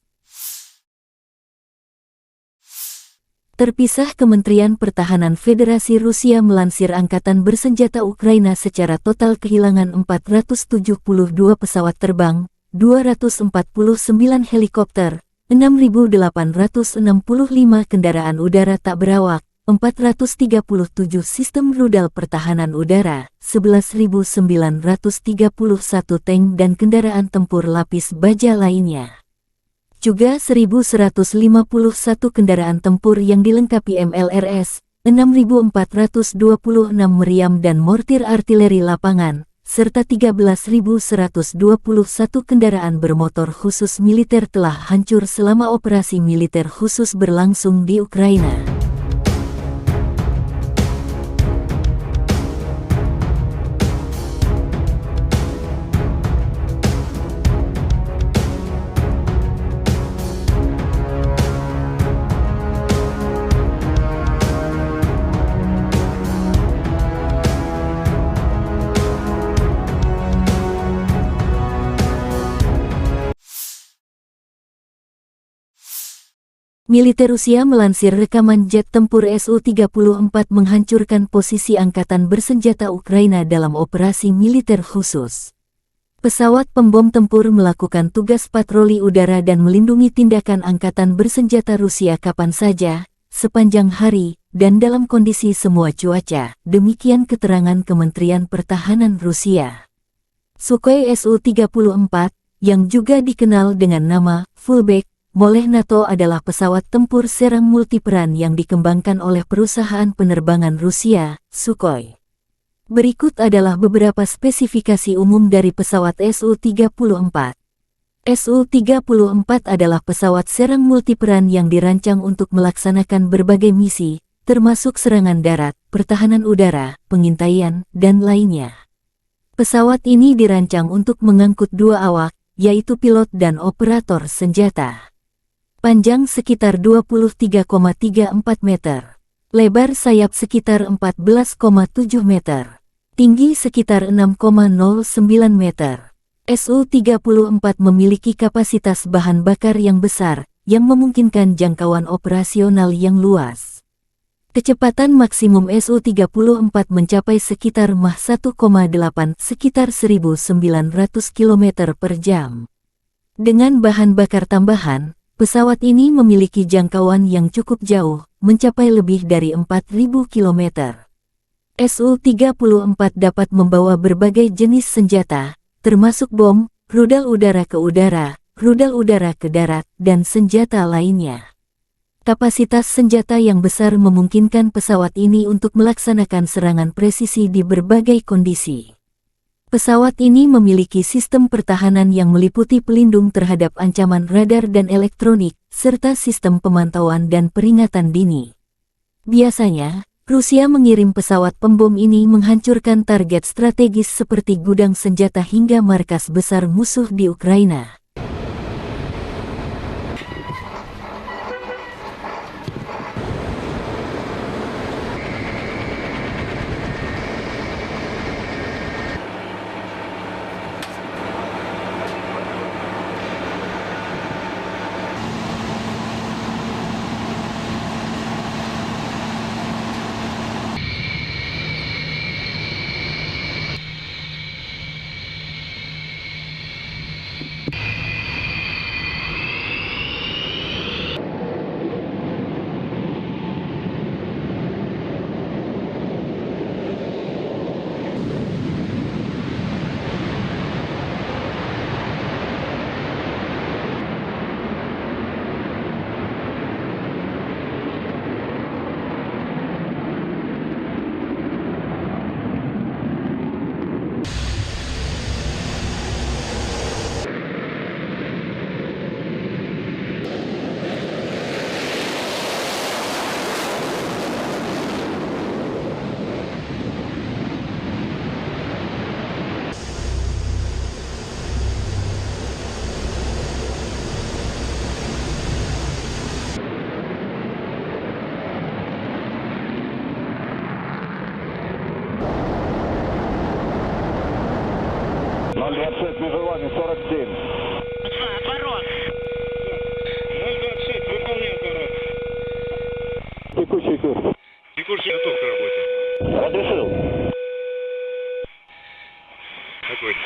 S1: Terpisah, Kementerian Pertahanan Federasi Rusia melansir Angkatan Bersenjata Ukraina secara total kehilangan 472 pesawat terbang, 249 helikopter, 6.865 kendaraan udara tak berawak, 437 sistem rudal pertahanan udara, 11.931 tank dan kendaraan tempur lapis baja lainnya. Juga 1.151 kendaraan tempur yang dilengkapi MLRS, 6.426 meriam dan mortir artileri lapangan, serta 13.121 kendaraan bermotor khusus militer telah hancur selama operasi militer khusus berlangsung di Ukraina. Militer Rusia melansir rekaman jet tempur Su-34 menghancurkan posisi angkatan bersenjata Ukraina dalam operasi militer khusus. Pesawat pembom tempur melakukan tugas patroli udara dan melindungi tindakan angkatan bersenjata Rusia kapan saja, sepanjang hari, dan dalam kondisi semua cuaca, demikian keterangan Kementerian Pertahanan Rusia. Sukhoi Su-34, yang juga dikenal dengan nama Fullback oleh NATO adalah pesawat tempur serang multiperan yang dikembangkan oleh perusahaan penerbangan Rusia, Sukhoi. Berikut adalah beberapa spesifikasi umum dari pesawat Su-34. Su-34 adalah pesawat serang multiperan yang dirancang untuk melaksanakan berbagai misi, termasuk serangan darat, pertahanan udara, pengintaian, dan lainnya. Pesawat ini dirancang untuk mengangkut 2 awak, yaitu pilot dan operator senjata. Panjang sekitar 23,34 meter. Lebar sayap sekitar 14,7 meter. tinggi sekitar 6,09 meter. Su-34 memiliki kapasitas bahan bakar yang besar, yang memungkinkan jangkauan operasional yang luas. Kecepatan maksimum Su-34 mencapai sekitar Mach 1,8 sekitar 1.900 km per jam. Dengan bahan bakar tambahan, pesawat ini memiliki jangkauan yang cukup jauh, mencapai lebih dari 4.000 km. Su-34 dapat membawa berbagai jenis senjata, termasuk bom, rudal udara ke udara, rudal udara ke darat, dan senjata lainnya. Kapasitas senjata yang besar memungkinkan pesawat ini untuk melaksanakan serangan presisi di berbagai kondisi. Pesawat ini memiliki sistem pertahanan yang meliputi pelindung terhadap ancaman radar dan elektronik, serta sistem pemantauan dan peringatan dini. Biasanya, Rusia mengirim pesawat pembom ini menghancurkan target strategis seperti gudang senjata hingga markas besar musuh di Ukraina.
S5: Между вами 47.
S2: Отворот. 026, выполняй отворот.
S5: Текущий курс.
S2: Текущий готов к работе.
S5: Разрешил.
S2: Огонь.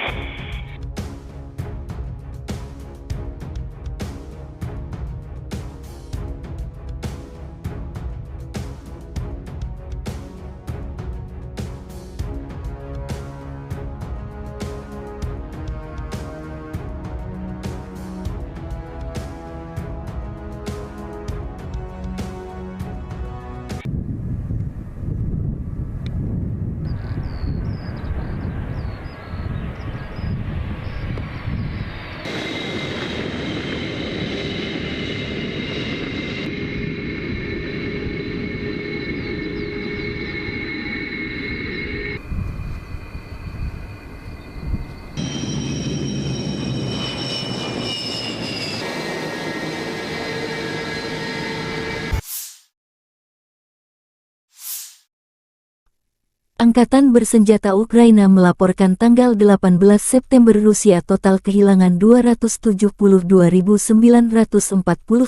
S1: Angkatan bersenjata Ukraina melaporkan tanggal 18 September Rusia total kehilangan 272.940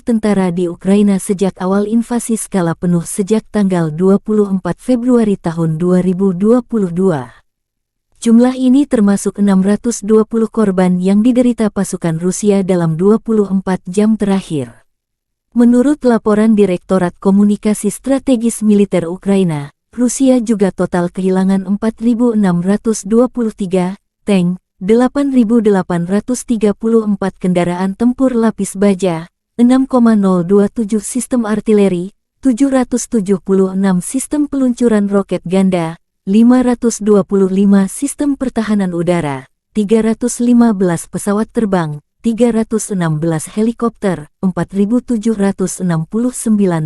S1: tentara di Ukraina sejak awal invasi skala penuh sejak tanggal 24 Februari tahun 2022. Jumlah ini termasuk 620 korban yang diderita pasukan Rusia dalam 24 jam terakhir. Menurut laporan Direktorat Komunikasi Strategis Militer Ukraina, Rusia juga total kehilangan 4.623 tank, 8.834 kendaraan tempur lapis baja, 6,027 sistem artileri, 776 sistem peluncuran roket ganda, 525 sistem pertahanan udara, 315 pesawat terbang, 316 helikopter, 4.769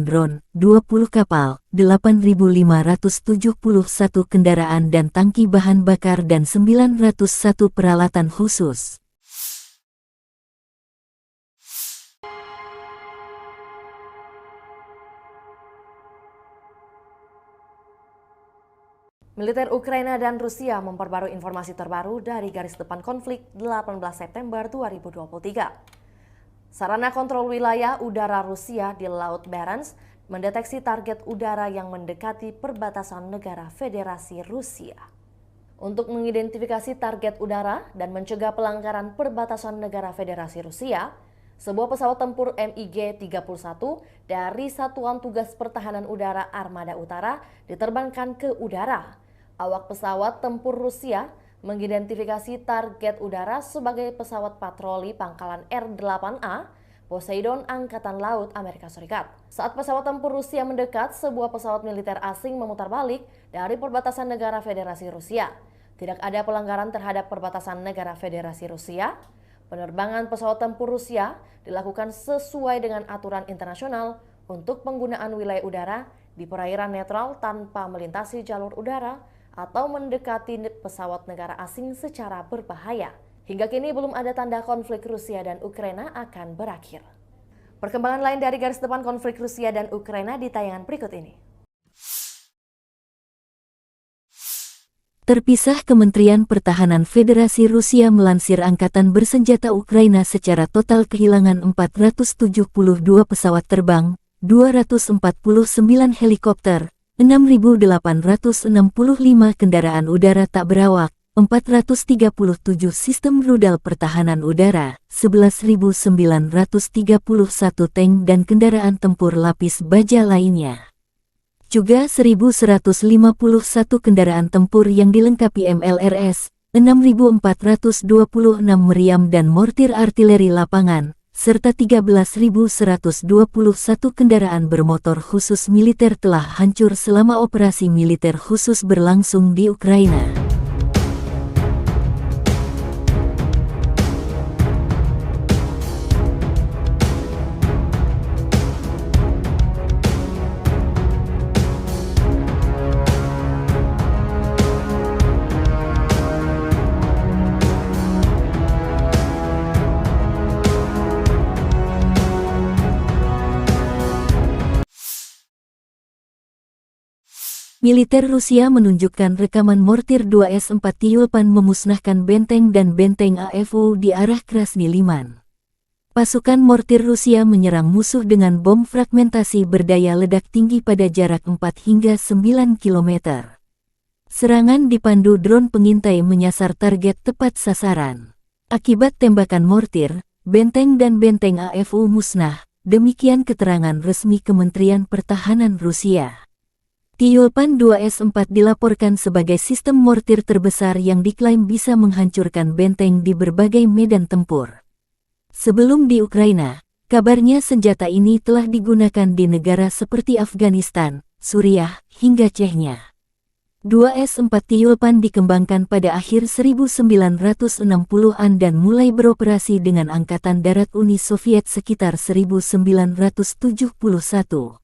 S1: drone, 20 kapal, 8.571 kendaraan dan tangki bahan bakar dan 901 peralatan khusus.
S4: Militer Ukraina dan Rusia memperbarui informasi terbaru dari garis depan konflik 18 September 2023. Sarana kontrol wilayah udara Rusia di Laut Barents mendeteksi target udara yang mendekati perbatasan negara Federasi Rusia. Untuk mengidentifikasi target udara dan mencegah pelanggaran perbatasan negara Federasi Rusia, sebuah pesawat tempur MiG-31 dari Satuan Tugas Pertahanan Udara Armada Utara diterbangkan ke udara. Awak pesawat tempur Rusia mengidentifikasi target udara sebagai pesawat patroli pangkalan R-8A Poseidon Angkatan Laut Amerika Serikat. Saat pesawat tempur Rusia mendekat, sebuah pesawat militer asing memutar balik dari perbatasan negara Federasi Rusia. Tidak ada pelanggaran terhadap perbatasan negara Federasi Rusia. Penerbangan pesawat tempur Rusia dilakukan sesuai dengan aturan internasional untuk penggunaan wilayah udara di perairan netral tanpa melintasi jalur udara atau mendekati pesawat negara asing secara berbahaya. Hingga kini belum ada tanda konflik Rusia dan Ukraina akan berakhir. Perkembangan lain dari garis depan konflik Rusia dan Ukraina di tayangan berikut ini.
S1: Terpisah, Kementerian Pertahanan Federasi Rusia melansir Angkatan Bersenjata Ukraina secara total kehilangan 472 pesawat terbang, 249 helikopter, 6.865 kendaraan udara tak berawak, 437 sistem rudal pertahanan udara, 11.931 tank dan kendaraan tempur lapis baja lainnya. Juga 1.151 kendaraan tempur yang dilengkapi MLRS, 6.426 meriam dan mortir artileri lapangan, serta 13.121 kendaraan bermotor khusus militer telah hancur selama operasi militer khusus berlangsung di Ukraina. Militer Rusia menunjukkan rekaman mortir 2S-4 Tyulpan memusnahkan benteng dan benteng AFU di arah Krasny Liman. Pasukan mortir Rusia menyerang musuh dengan bom fragmentasi berdaya ledak tinggi pada jarak 4 hingga 9 km. Serangan dipandu drone pengintai menyasar target tepat sasaran. Akibat tembakan mortir, benteng dan benteng AFU musnah, demikian keterangan resmi Kementerian Pertahanan Rusia. Tyulpan 2S-4 dilaporkan sebagai sistem mortir terbesar yang diklaim bisa menghancurkan benteng di berbagai medan tempur. Sebelum di Ukraina, kabarnya senjata ini telah digunakan di negara seperti Afghanistan, Suriah, hingga Chechnya. 2S-4 Tyulpan dikembangkan pada akhir 1960-an dan mulai beroperasi dengan Angkatan Darat Uni Soviet sekitar 1971.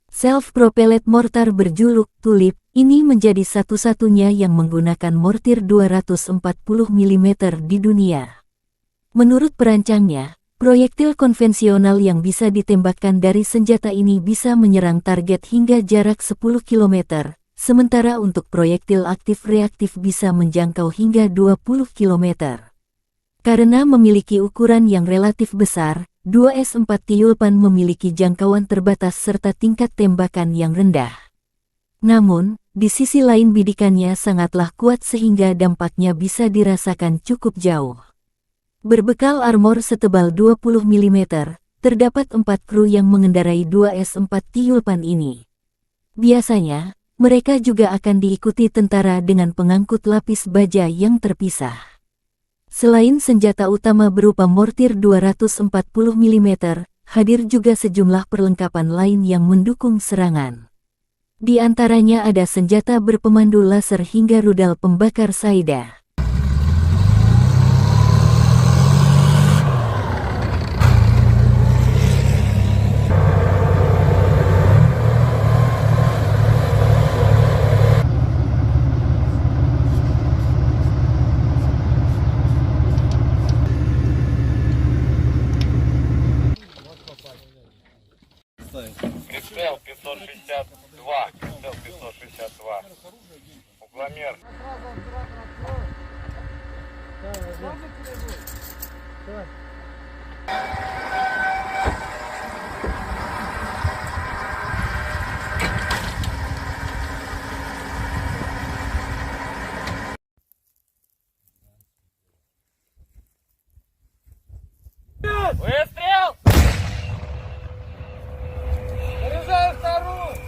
S1: Self-propelled mortar berjuluk Tulip ini menjadi satu-satunya yang menggunakan mortir 240 mm di dunia. Menurut perancangnya, proyektil konvensional yang bisa ditembakkan dari senjata ini bisa menyerang target hingga jarak 10 km, sementara untuk proyektil aktif-reaktif bisa menjangkau hingga 20 km. Karena memiliki ukuran yang relatif besar, 2S-4 Tyulpan memiliki jangkauan terbatas serta tingkat tembakan yang rendah. Namun, di sisi lain bidikannya sangatlah kuat sehingga dampaknya bisa dirasakan cukup jauh. Berbekal armor setebal 20 mm, terdapat 4 kru yang mengendarai 2S-4 Tyulpan ini. Biasanya, mereka juga akan diikuti tentara dengan pengangkut lapis baja yang terpisah. Selain senjata utama berupa mortir 240 mm, hadir juga sejumlah perlengkapan lain yang mendukung serangan. Di antaranya ada senjata berpemandu laser hingga rudal pembakar Saida.
S2: Прицел 562. Прицел 562.
S3: Выстрел! Заряжаю вторую!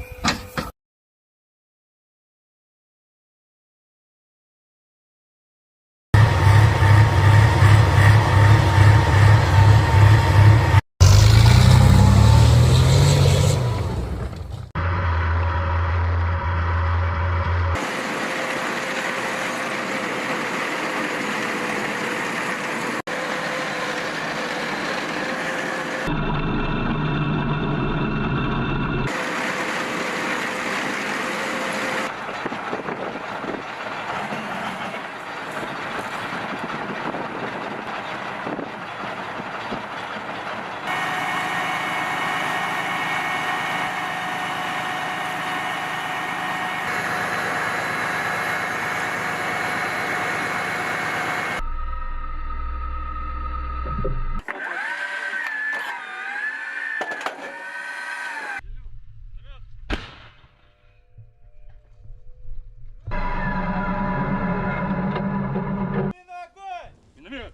S2: Миномет!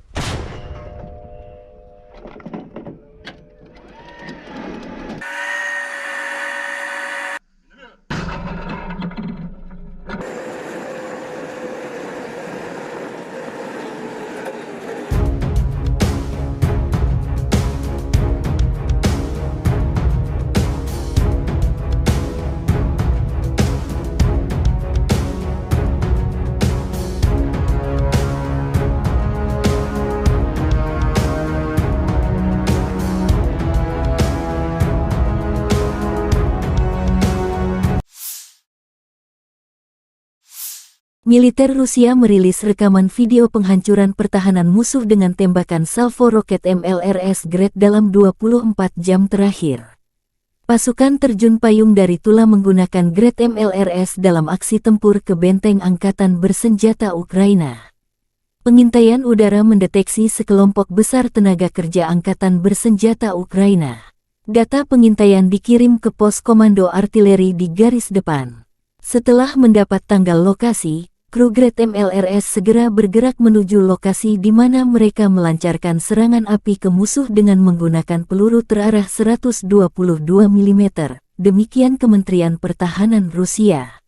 S1: Militer Rusia merilis rekaman video penghancuran pertahanan musuh dengan tembakan salvo roket MLRS Grad dalam 24 jam terakhir. Pasukan terjun payung dari Tula menggunakan Grad MLRS dalam aksi tempur ke benteng angkatan bersenjata Ukraina. Pengintaian udara mendeteksi sekelompok besar tenaga kerja angkatan bersenjata Ukraina. Data pengintaian dikirim ke pos komando artileri di garis depan. Setelah mendapat tanggal lokasi, kru Grad MLRS segera bergerak menuju lokasi di mana mereka melancarkan serangan api ke musuh dengan menggunakan peluru terarah 122 mm, demikian Kementerian Pertahanan Rusia.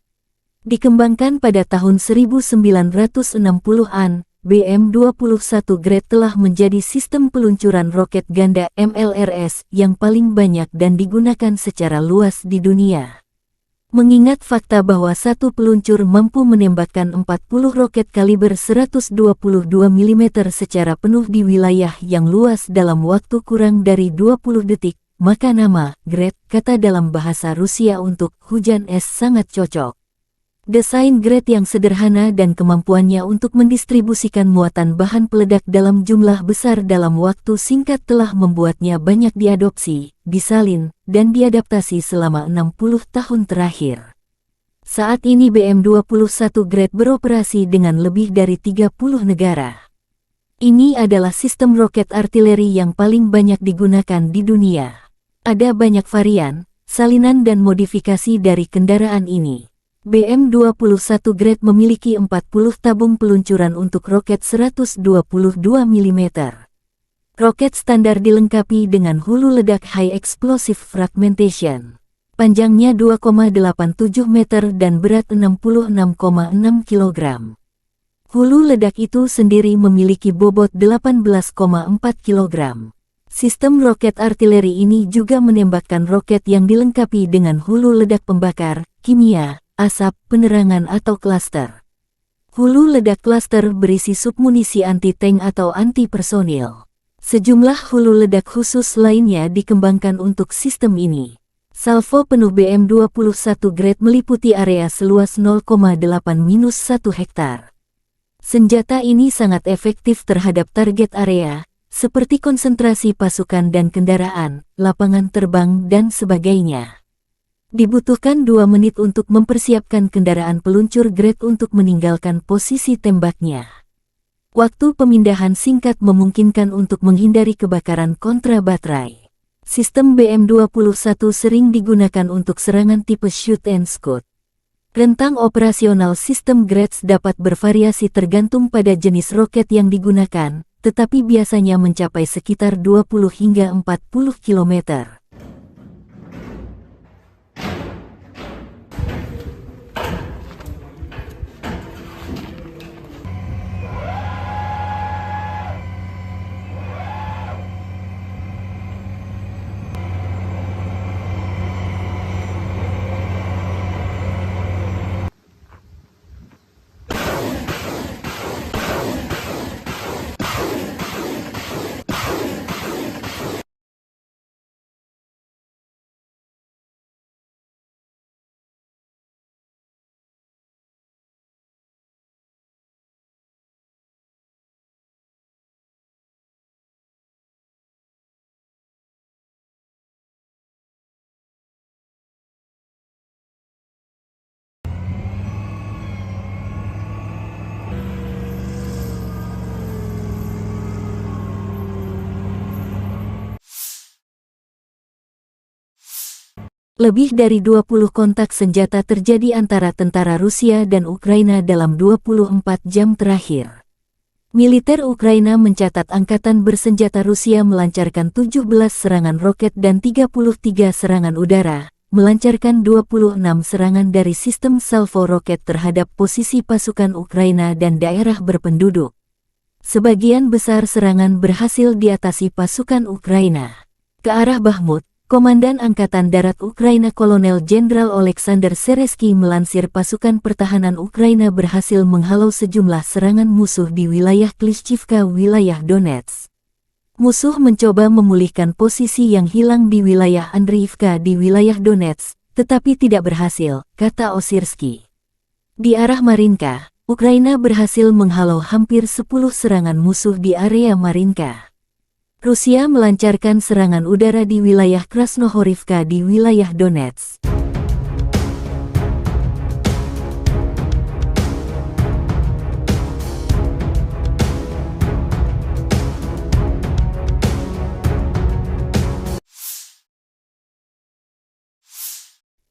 S1: Dikembangkan pada tahun 1960-an, BM-21 Grad telah menjadi sistem peluncuran roket ganda MLRS yang paling banyak dan digunakan secara luas di dunia. Mengingat fakta bahwa satu peluncur mampu menembakkan 40 roket kaliber 122 mm secara penuh di wilayah yang luas dalam waktu kurang dari 20 detik, maka nama Grad, kata dalam bahasa Rusia untuk hujan es, sangat cocok. Desain Grad yang sederhana dan kemampuannya untuk mendistribusikan muatan bahan peledak dalam jumlah besar dalam waktu singkat telah membuatnya banyak diadopsi, disalin, dan diadaptasi selama 60 tahun terakhir. Saat ini BM-21 Grad beroperasi dengan lebih dari 30 negara. Ini adalah sistem roket artileri yang paling banyak digunakan di dunia. Ada banyak varian, salinan dan modifikasi dari kendaraan ini. BM-21 Grad memiliki 40 tabung peluncuran untuk roket 122 mm. Roket standar dilengkapi dengan hulu ledak High Explosive Fragmentation. Panjangnya 2,87 meter dan berat 66,6 kg. Hulu ledak itu sendiri memiliki bobot 18,4 kg. Sistem roket artileri ini juga menembakkan roket yang dilengkapi dengan hulu ledak pembakar, kimia, asap, penerangan atau klaster. Hulu ledak klaster berisi submunisi anti-tank atau anti-personil. Sejumlah hulu ledak khusus lainnya dikembangkan untuk sistem ini. Salvo penuh BM-21 Grad meliputi area seluas 0,8-1 hektar. Senjata ini sangat efektif terhadap target area, seperti konsentrasi pasukan dan kendaraan, lapangan terbang, dan sebagainya. Dibutuhkan 2 menit untuk mempersiapkan kendaraan peluncur Grad untuk meninggalkan posisi tembaknya. Waktu pemindahan singkat memungkinkan untuk menghindari kebakaran kontra baterai. Sistem BM21 sering digunakan untuk serangan tipe shoot and scoot. Rentang operasional sistem Grads dapat bervariasi tergantung pada jenis roket yang digunakan, tetapi biasanya mencapai sekitar 20 hingga 40 km. Lebih dari 20 kontak senjata terjadi antara tentara Rusia dan Ukraina dalam 24 jam terakhir. Militer Ukraina mencatat angkatan bersenjata Rusia melancarkan 17 serangan roket dan 33 serangan udara, melancarkan 26 serangan dari sistem salvo roket terhadap posisi pasukan Ukraina dan daerah berpenduduk. Sebagian besar serangan berhasil diatasi pasukan Ukraina. Ke arah Bakhmut, Komandan Angkatan Darat Ukraina Kolonel Jenderal Oleksandr Seresky melansir pasukan pertahanan Ukraina berhasil menghalau sejumlah serangan musuh di wilayah Klishchivka, wilayah Donetsk. Musuh mencoba memulihkan posisi yang hilang di wilayah Andriivka di wilayah Donetsk, tetapi tidak berhasil, kata Osirsky. Di arah Marinka, Ukraina berhasil menghalau hampir 10 serangan musuh di area Marinka. Rusia melancarkan serangan udara di wilayah Krasnohorivka di wilayah Donetsk.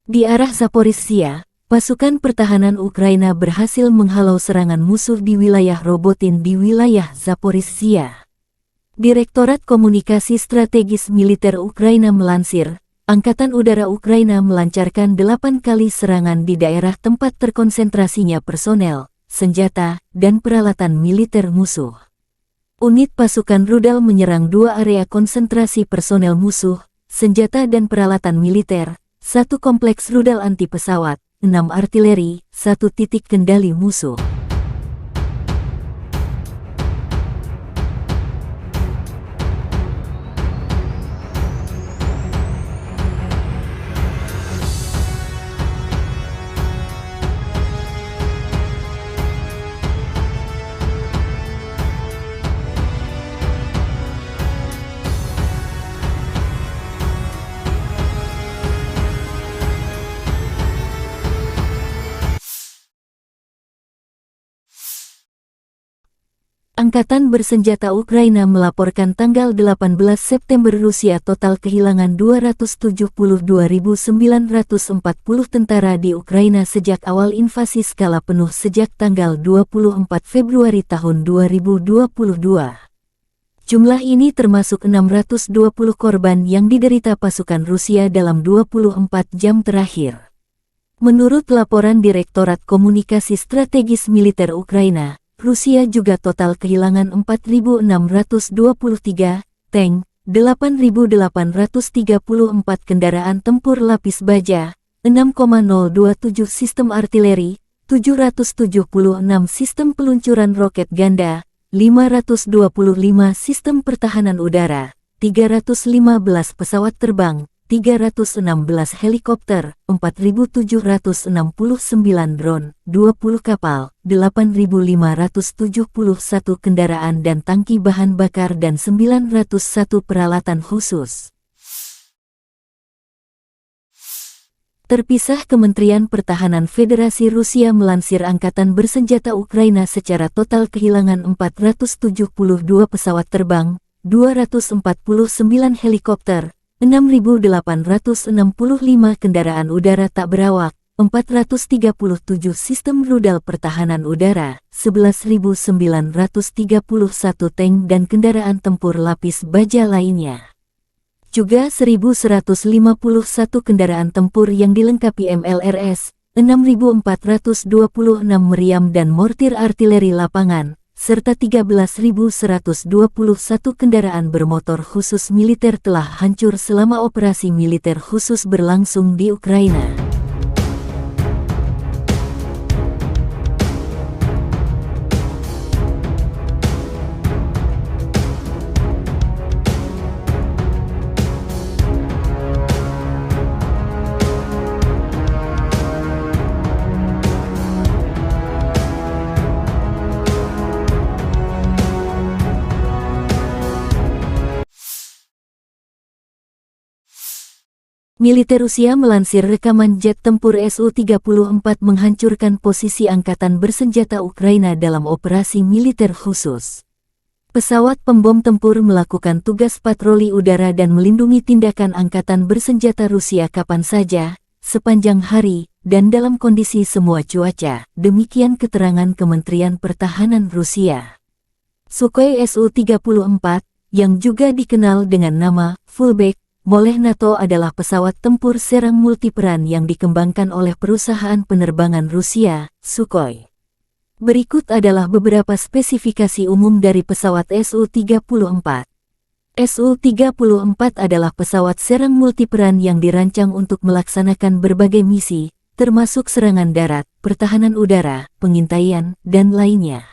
S1: Di arah Zaporizhzhia, pasukan pertahanan Ukraina berhasil menghalau serangan musuh di wilayah Robotin di wilayah Zaporizhzhia. Direktorat Komunikasi Strategis Militer Ukraina melansir, Angkatan Udara Ukraina melancarkan 8 kali serangan di daerah tempat terkonsentrasinya personel, senjata, dan peralatan militer musuh. Unit pasukan rudal menyerang 2 area konsentrasi personel musuh, senjata dan peralatan militer, 1 kompleks rudal anti pesawat, 6 artileri, 1 titik kendali musuh. Angkatan bersenjata Ukraina melaporkan tanggal 18 September Rusia total kehilangan 272.940 tentara di Ukraina sejak awal invasi skala penuh sejak tanggal 24 Februari tahun 2022. Jumlah ini termasuk 620 korban yang diderita pasukan Rusia dalam 24 jam terakhir. Menurut laporan Direktorat Komunikasi Strategis Militer Ukraina, Rusia juga total kehilangan 4.623 tank, 8.834 kendaraan tempur lapis baja, 6,027 sistem artileri, 776 sistem peluncuran roket ganda, 525 sistem pertahanan udara, 315 pesawat terbang, 316 helikopter, 4.769 drone, 20 kapal, 8.571 kendaraan dan tangki bahan bakar dan 901 peralatan khusus. Terpisah, Kementerian Pertahanan Federasi Rusia melansir Angkatan Bersenjata Ukraina secara total kehilangan 472 pesawat terbang, 249 helikopter, 6.865 kendaraan udara tak berawak, 437 sistem rudal pertahanan udara, 11.931 tank dan kendaraan tempur lapis baja lainnya. Juga 1.151 kendaraan tempur yang dilengkapi MLRS, 6.426 meriam dan mortir artileri lapangan, serta 13.121 kendaraan bermotor khusus militer telah hancur selama operasi militer khusus berlangsung di Ukraina. Militer Rusia melansir rekaman jet tempur Su-34 menghancurkan posisi Angkatan Bersenjata Ukraina dalam operasi militer khusus. Pesawat pembom tempur melakukan tugas patroli udara dan melindungi tindakan Angkatan Bersenjata Rusia kapan saja, sepanjang hari, dan dalam kondisi semua cuaca, demikian keterangan Kementerian Pertahanan Rusia. Sukhoi Su-34, yang juga dikenal dengan nama Fullback oleh NATO adalah pesawat tempur serang multiperan yang dikembangkan oleh perusahaan penerbangan Rusia, Sukhoi. Berikut adalah beberapa spesifikasi umum dari pesawat Su-34. Su-34 adalah pesawat serang multiperan yang dirancang untuk melaksanakan berbagai misi, termasuk serangan darat, pertahanan udara, pengintaian, dan lainnya.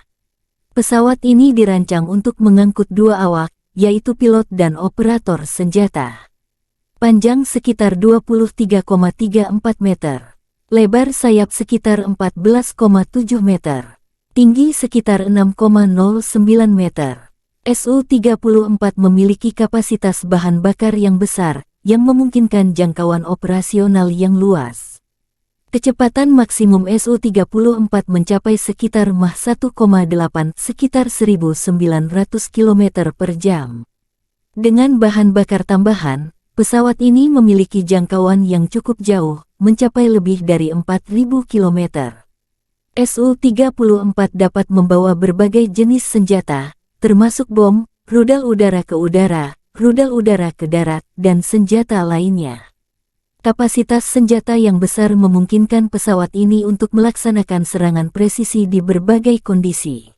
S1: Pesawat ini dirancang untuk mengangkut dua awak, yaitu pilot dan operator senjata. Panjang sekitar 23,34 meter. Lebar sayap sekitar 14,7 meter. Tinggi sekitar 6,09 meter. Su-34 memiliki kapasitas bahan bakar yang besar, yang memungkinkan jangkauan operasional yang luas. Kecepatan maksimum Su-34 mencapai sekitar Mach 1,8 sekitar 1.900 km per jam. Dengan bahan bakar tambahan, pesawat ini memiliki jangkauan yang cukup jauh, mencapai lebih dari 4.000 km. Su-34 dapat membawa berbagai jenis senjata, termasuk bom, rudal udara ke udara, rudal udara ke darat, dan senjata lainnya. Kapasitas senjata yang besar memungkinkan pesawat ini untuk melaksanakan serangan presisi di berbagai kondisi.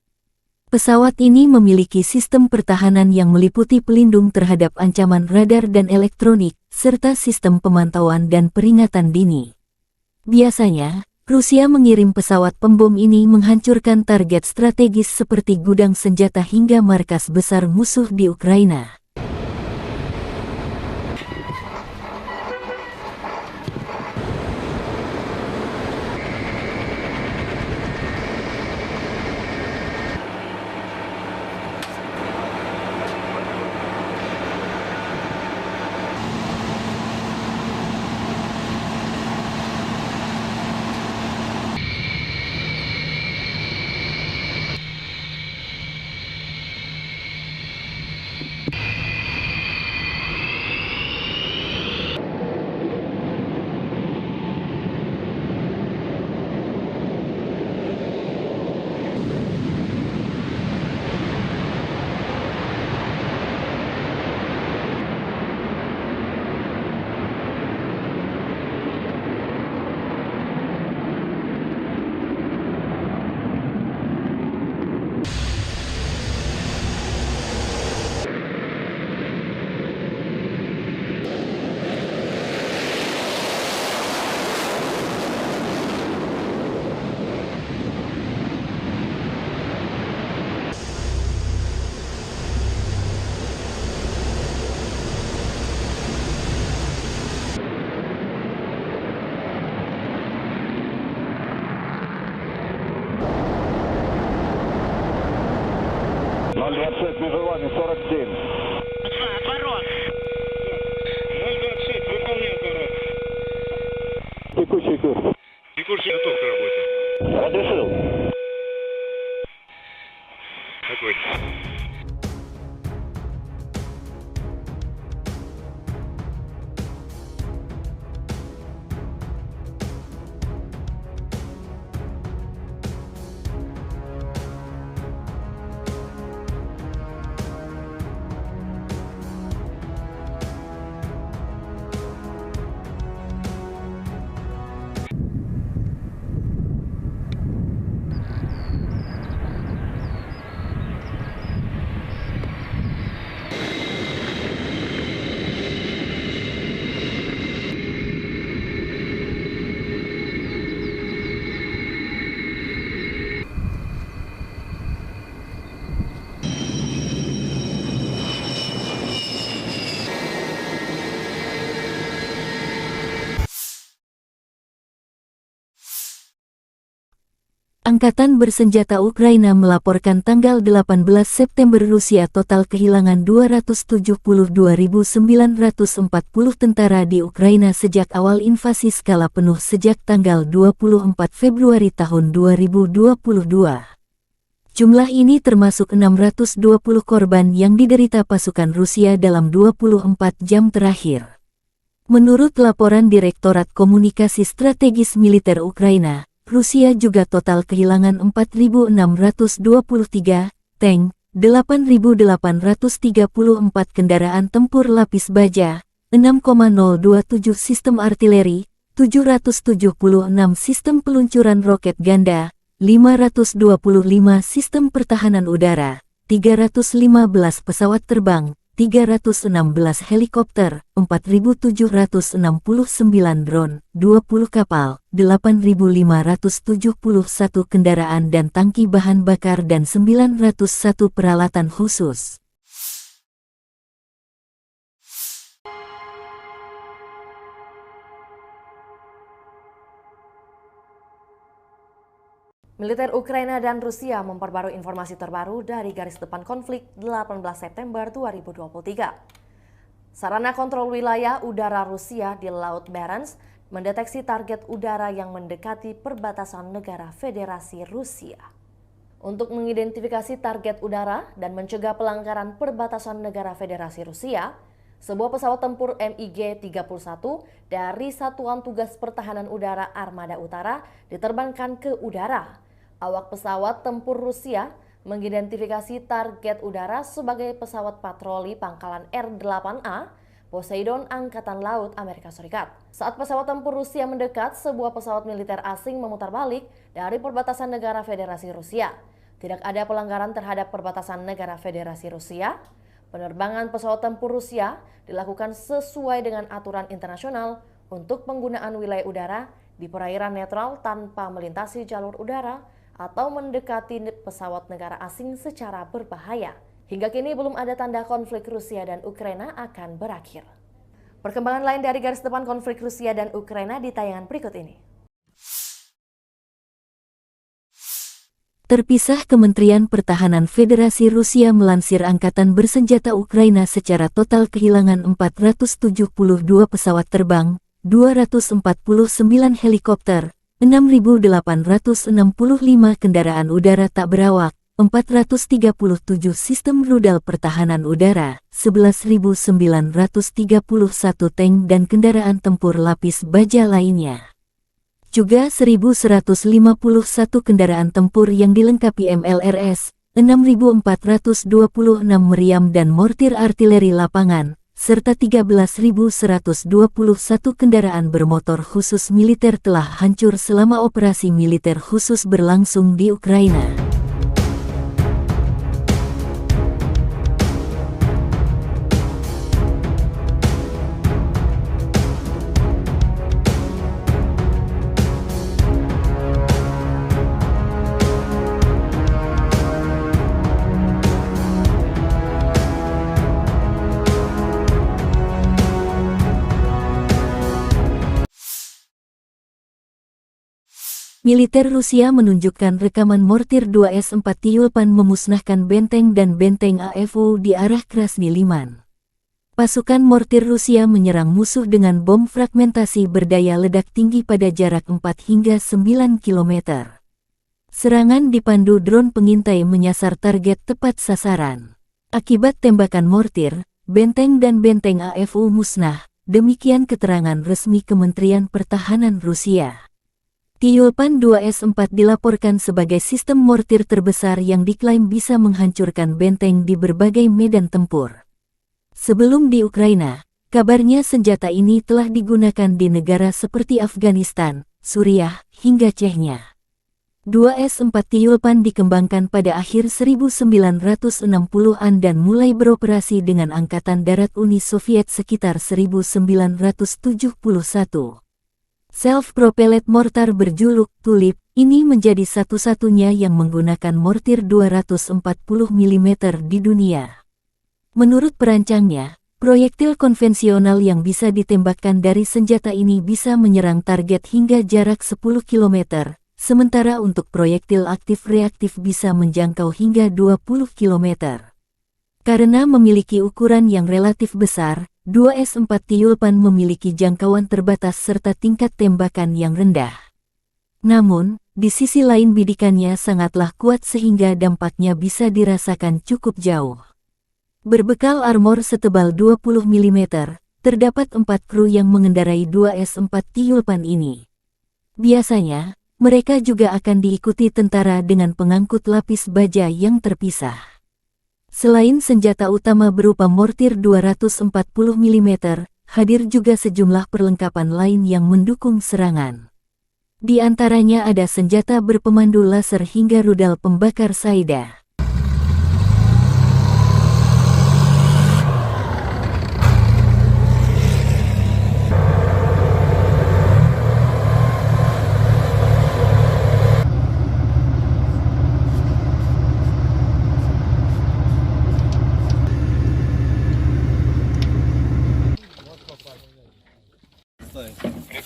S1: Pesawat ini memiliki sistem pertahanan yang meliputi pelindung terhadap ancaman radar dan elektronik, serta sistem pemantauan dan peringatan dini. Biasanya, Rusia mengirim pesawat pembom ini menghancurkan target strategis seperti gudang senjata hingga markas besar musuh di Ukraina.
S5: Между вами 47.
S3: Отворот. 026, выполняй отворот.
S5: Текущий курс.
S2: Текущий готов к работе.
S5: Разрешил.
S2: Огонь.
S1: Angkatan bersenjata Ukraina melaporkan tanggal 18 September Rusia total kehilangan 272.940 tentara di Ukraina sejak awal invasi skala penuh sejak tanggal 24 Februari tahun 2022. Jumlah ini termasuk 620 korban yang diderita pasukan Rusia dalam 24 jam terakhir. Menurut laporan Direktorat Komunikasi Strategis Militer Ukraina, Rusia juga total kehilangan 4.623 tank, 8.834 kendaraan tempur lapis baja, 6,027 sistem artileri, 776 sistem peluncuran roket ganda, 525 sistem pertahanan udara, 315 pesawat terbang, 316 helikopter, 4.769 drone, 20 kapal, 8.571 kendaraan dan tangki bahan bakar dan 901 peralatan khusus.
S4: Militer Ukraina dan Rusia memperbarui informasi terbaru dari garis depan konflik 18 September 2023. Sarana kontrol wilayah udara Rusia di Laut Barents mendeteksi target udara yang mendekati perbatasan negara Federasi Rusia. Untuk mengidentifikasi target udara dan mencegah pelanggaran perbatasan negara Federasi Rusia, sebuah pesawat tempur MiG-31 dari Satuan Tugas Pertahanan Udara Armada Utara diterbangkan ke udara. Awak pesawat tempur Rusia mengidentifikasi target udara sebagai pesawat patroli pangkalan R-8A Poseidon Angkatan Laut Amerika Serikat. Saat pesawat tempur Rusia mendekat, sebuah pesawat militer asing memutar balik dari perbatasan negara Federasi Rusia. Tidak ada pelanggaran terhadap perbatasan negara Federasi Rusia. Penerbangan pesawat tempur Rusia dilakukan sesuai dengan aturan internasional untuk penggunaan wilayah udara di perairan netral tanpa melintasi jalur udara atau mendekati pesawat negara asing secara berbahaya. Hingga kini belum ada tanda konflik Rusia dan Ukraina akan berakhir. Perkembangan lain dari garis depan konflik Rusia dan Ukraina di tayangan berikut ini.
S1: Terpisah, Kementerian Pertahanan Federasi Rusia melansir Angkatan Bersenjata Ukraina secara total kehilangan 472 pesawat terbang, 249 helikopter, 6.865 kendaraan udara tak berawak, 437 sistem rudal pertahanan udara, 11.931 tank dan kendaraan tempur lapis baja lainnya. Juga 1.151 kendaraan tempur yang dilengkapi MLRS, 6.426 meriam dan mortir artileri lapangan, serta 13.121 kendaraan bermotor khusus militer telah hancur selama operasi militer khusus berlangsung di Ukraina. Militer Rusia menunjukkan rekaman mortir 2S-4 Tyulpan memusnahkan benteng dan benteng AFO di arah Krasny Liman. pasukan mortir Rusia menyerang musuh dengan bom fragmentasi berdaya ledak tinggi pada jarak 4 hingga 9 km. Serangan dipandu drone pengintai menyasar target tepat sasaran. Akibat tembakan mortir, benteng dan benteng AFU musnah, demikian keterangan resmi Kementerian Pertahanan Rusia. Tyulpan 2S4 dilaporkan sebagai sistem mortir terbesar yang diklaim bisa menghancurkan benteng di berbagai medan tempur. Sebelum di Ukraina, kabarnya senjata ini telah digunakan di negara seperti Afghanistan, Suriah, hingga Chechnya. 2S4 Tyulpan dikembangkan pada akhir 1960-an dan mulai beroperasi dengan Angkatan Darat Uni Soviet sekitar 1971. Self-propelled mortar berjuluk Tulip ini menjadi satu-satunya yang menggunakan mortir 240 mm di dunia. Menurut perancangnya, proyektil konvensional yang bisa ditembakkan dari senjata ini bisa menyerang target hingga jarak 10 km, sementara untuk proyektil aktif reaktif bisa menjangkau hingga 20 km. Karena memiliki ukuran yang relatif besar, 2S4 Tyulpan memiliki jangkauan terbatas serta tingkat tembakan yang rendah. Namun, di sisi lain bidikannya sangatlah kuat sehingga dampaknya bisa dirasakan cukup jauh. Berbekal armor setebal 20 mm, terdapat 4 kru yang mengendarai 2S4 Tyulpan ini. Biasanya, mereka juga akan diikuti tentara dengan pengangkut lapis baja yang terpisah. Selain senjata utama berupa mortir 240 mm, hadir juga sejumlah perlengkapan lain yang mendukung serangan. Di antaranya ada senjata berpemandu laser hingga rudal pembakar Saida.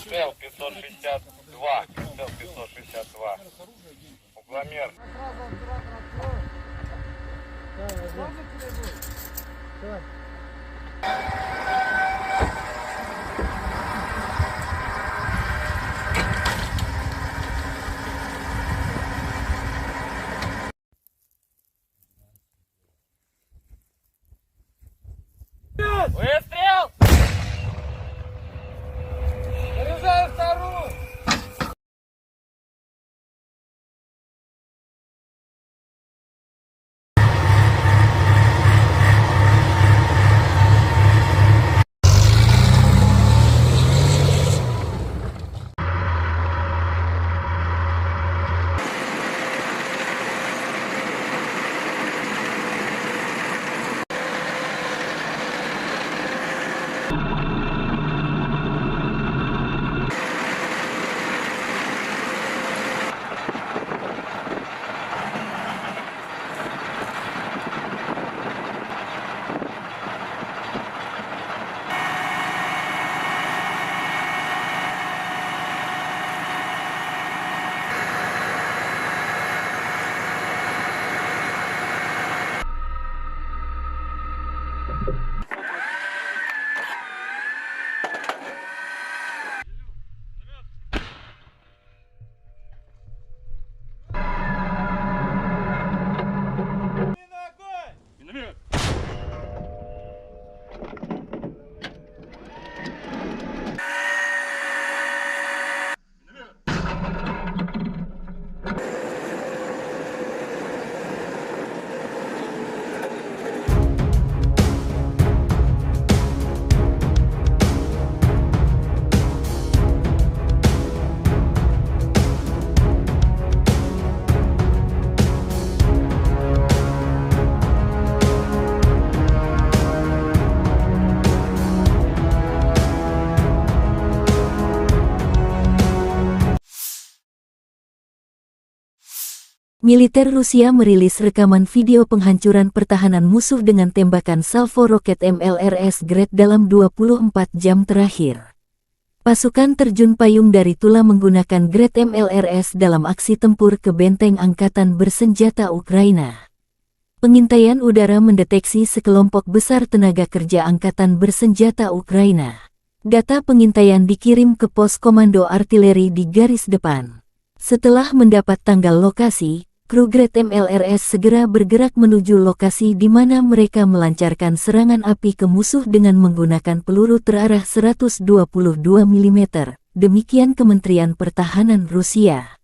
S2: Прицел 562. Прицел 562. Угломер.
S3: Выстрел! Заряжаю вторую!
S1: Militer Rusia merilis rekaman video penghancuran pertahanan musuh dengan tembakan salvo roket MLRS Grad dalam 24 jam terakhir. Pasukan terjun payung dari Tula menggunakan Grad MLRS dalam aksi tempur ke benteng angkatan bersenjata Ukraina. Pengintaian udara mendeteksi sekelompok besar tenaga kerja angkatan bersenjata Ukraina. Data pengintaian dikirim ke pos komando artileri di garis depan. Setelah mendapat tanggal lokasi, kru Gret MLRS segera bergerak menuju lokasi di mana mereka melancarkan serangan api ke musuh dengan menggunakan peluru terarah 122 mm. Demikian Kementerian Pertahanan Rusia.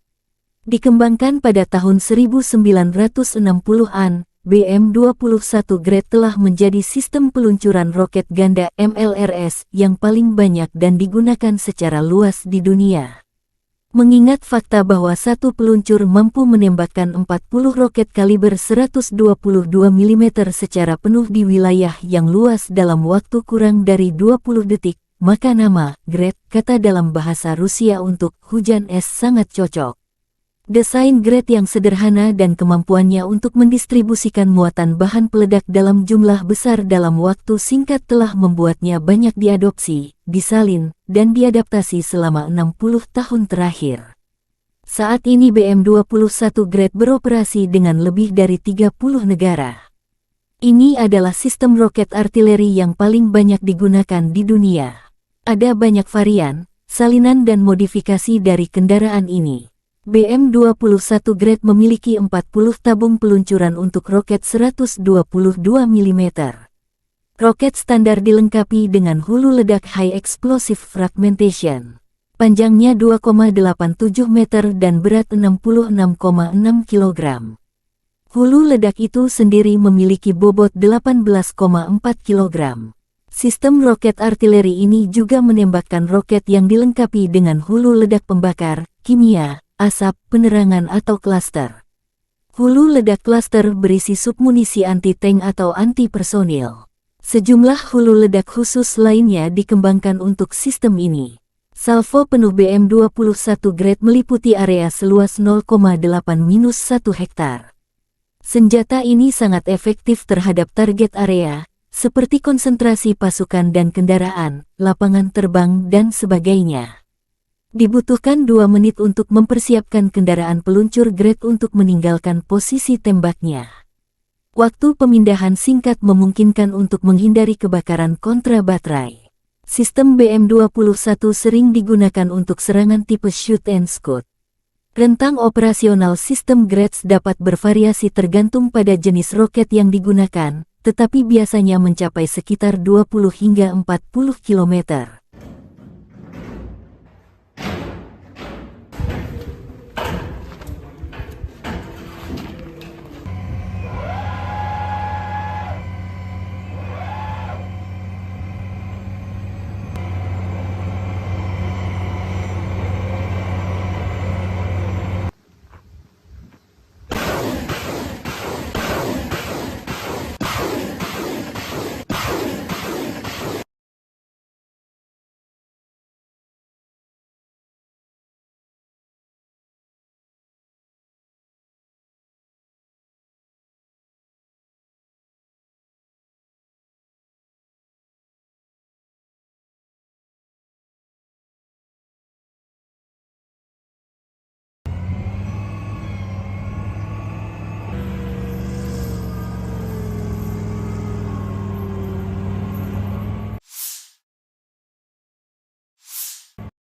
S1: Dikembangkan pada tahun 1960-an, BM-21 Gret telah menjadi sistem peluncuran roket ganda MLRS yang paling banyak dan digunakan secara luas di dunia. Mengingat fakta bahwa satu peluncur mampu menembakkan 40 roket kaliber 122 mm secara penuh di wilayah yang luas dalam waktu kurang dari 20 detik, maka nama Gret, kata dalam bahasa Rusia untuk hujan es, sangat cocok. Desain Gret yang sederhana dan kemampuannya untuk mendistribusikan muatan bahan peledak dalam jumlah besar dalam waktu singkat telah membuatnya banyak diadopsi, disalin, dan diadaptasi selama 60 tahun terakhir. Saat ini BM-21 Gret beroperasi dengan lebih dari 30 negara. Ini adalah sistem roket artileri yang paling banyak digunakan di dunia. Ada banyak varian, salinan dan modifikasi dari kendaraan ini. BM-21 Gret memiliki 40 tabung peluncuran untuk roket 122 mm. Roket standar dilengkapi dengan hulu ledak High Explosive Fragmentation. Panjangnya 2,87 meter dan berat 66,6 kg. Hulu ledak itu sendiri memiliki bobot 18,4 kg. Sistem roket artileri ini juga menembakkan roket yang dilengkapi dengan hulu ledak pembakar, kimia, asap, penerangan atau klaster. Hulu ledak klaster berisi submunisi anti-tank atau anti-personil. Sejumlah hulu ledak khusus lainnya dikembangkan untuk sistem ini. Salvo penuh BM-21 Gret meliputi area seluas 0,8-1 hektar. Senjata ini sangat efektif terhadap target area, seperti konsentrasi pasukan dan kendaraan, lapangan terbang, dan sebagainya. Dibutuhkan 2 menit untuk mempersiapkan kendaraan peluncur Gret untuk meninggalkan posisi tembaknya. Waktu pemindahan singkat memungkinkan untuk menghindari kebakaran kontra baterai. Sistem BM-21 sering digunakan untuk serangan tipe shoot and scoot. Rentang operasional sistem Gret dapat bervariasi tergantung pada jenis roket yang digunakan, tetapi biasanya mencapai sekitar 20 hingga 40 km.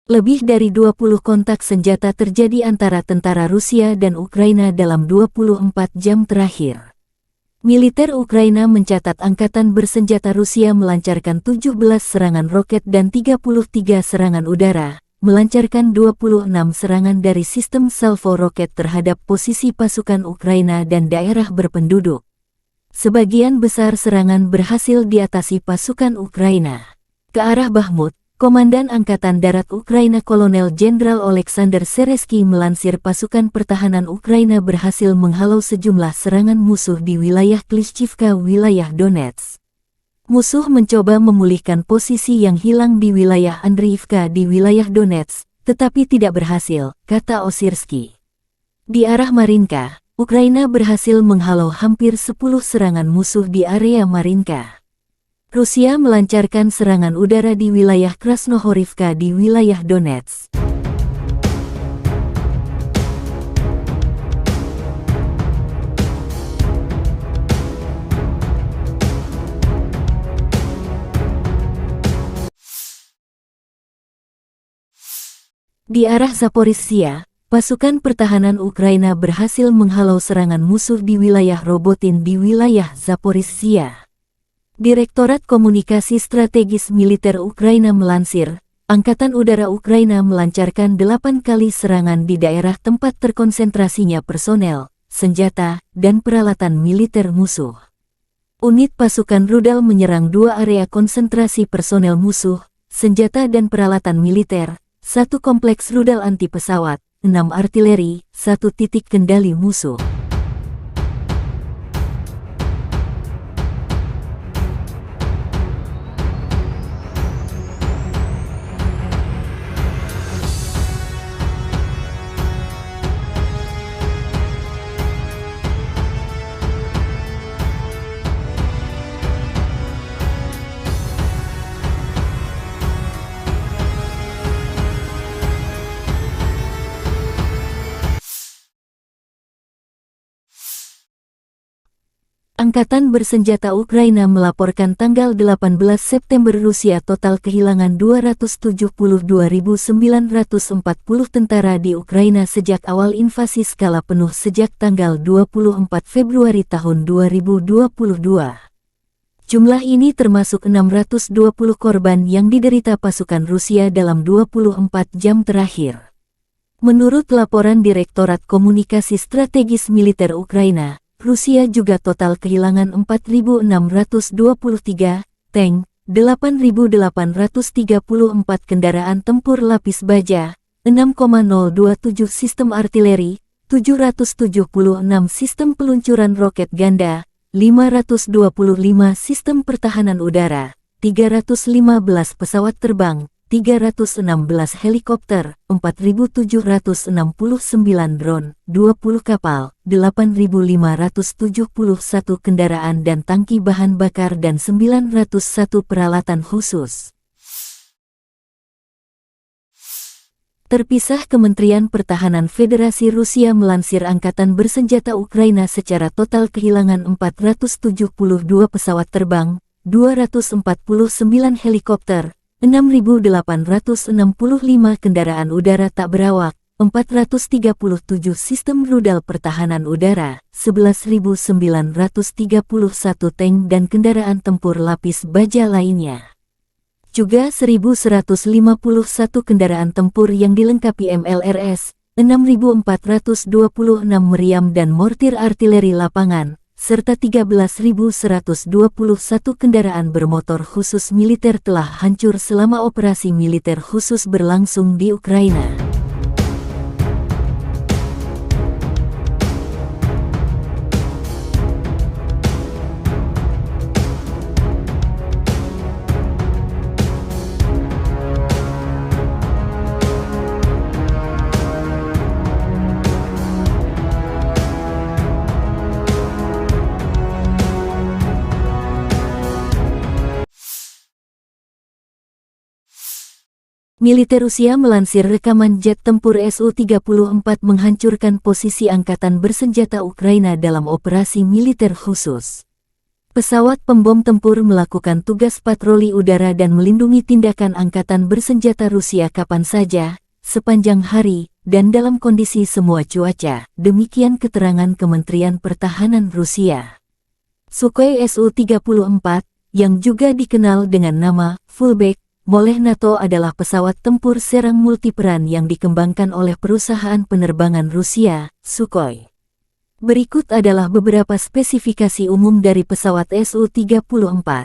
S1: Lebih dari 20 kontak senjata terjadi antara tentara Rusia dan Ukraina dalam 24 jam terakhir. Militer Ukraina mencatat angkatan bersenjata Rusia melancarkan 17 serangan roket dan 33 serangan udara, melancarkan 26 serangan dari sistem salvo roket terhadap posisi pasukan Ukraina dan daerah berpenduduk. Sebagian besar serangan berhasil diatasi pasukan Ukraina. Ke arah Bakhmut, Komandan Angkatan Darat Ukraina Kolonel Jenderal Oleksandr Seresky melansir pasukan pertahanan Ukraina berhasil menghalau sejumlah serangan musuh di wilayah Klishchivka, wilayah Donetsk. Musuh mencoba memulihkan posisi yang hilang di wilayah Andriivka di wilayah Donetsk, tetapi tidak berhasil, kata Osirsky. Di arah Marinka, Ukraina berhasil menghalau hampir 10 serangan musuh di area Marinka. Rusia melancarkan serangan udara di wilayah Krasnohorivka di wilayah Donetsk. Di arah Zaporizhzhia, pasukan pertahanan Ukraina berhasil menghalau serangan musuh di wilayah Robotin di wilayah Zaporizhzhia. Direktorat Komunikasi Strategis Militer Ukraina melansir, Angkatan Udara Ukraina melancarkan 8 kali serangan di daerah tempat terkonsentrasinya personel, senjata, dan peralatan militer musuh. Unit pasukan rudal menyerang 2 area konsentrasi personel musuh, senjata dan peralatan militer, 1 kompleks rudal anti pesawat, 6 artileri, 1 titik kendali musuh. Angkatan bersenjata Ukraina melaporkan tanggal 18 September Rusia total kehilangan 272.940 tentara di Ukraina sejak awal invasi skala penuh sejak tanggal 24 Februari tahun 2022. Jumlah ini termasuk 620 korban yang diderita pasukan Rusia dalam 24 jam terakhir. Menurut laporan Direktorat Komunikasi Strategis Militer Ukraina, Rusia juga total kehilangan 4.623 tank, 8.834 kendaraan tempur lapis baja, 6,027 sistem artileri, 776 sistem peluncuran roket ganda, 525 sistem pertahanan udara, 315 pesawat terbang, 316 helikopter, 4.769 drone, 20 kapal, 8.571 kendaraan dan tangki bahan bakar dan 901 peralatan khusus. Terpisah, Kementerian Pertahanan Federasi Rusia melansir Angkatan Bersenjata Ukraina secara total kehilangan 472 pesawat terbang, 249 helikopter, 6.865 kendaraan udara tak berawak, 437 sistem rudal pertahanan udara, 11.931 tank dan kendaraan tempur lapis baja lainnya. Juga 1.151 kendaraan tempur yang dilengkapi MLRS, 6.426 meriam dan mortir artileri lapangan, serta 13.121 kendaraan bermotor khusus militer telah hancur selama operasi militer khusus berlangsung di Ukraina. Militer Rusia melansir rekaman jet tempur Su-34 menghancurkan posisi Angkatan Bersenjata Ukraina dalam operasi militer khusus. Pesawat pembom tempur melakukan tugas patroli udara dan melindungi tindakan Angkatan Bersenjata Rusia kapan saja, sepanjang hari, dan dalam kondisi semua cuaca, demikian keterangan Kementerian Pertahanan Rusia. Sukhoi Su-34, yang juga dikenal dengan nama Fullback oleh NATO adalah pesawat tempur serang multiperan yang dikembangkan oleh perusahaan penerbangan Rusia, Sukhoi. Berikut adalah beberapa spesifikasi umum dari pesawat Su-34.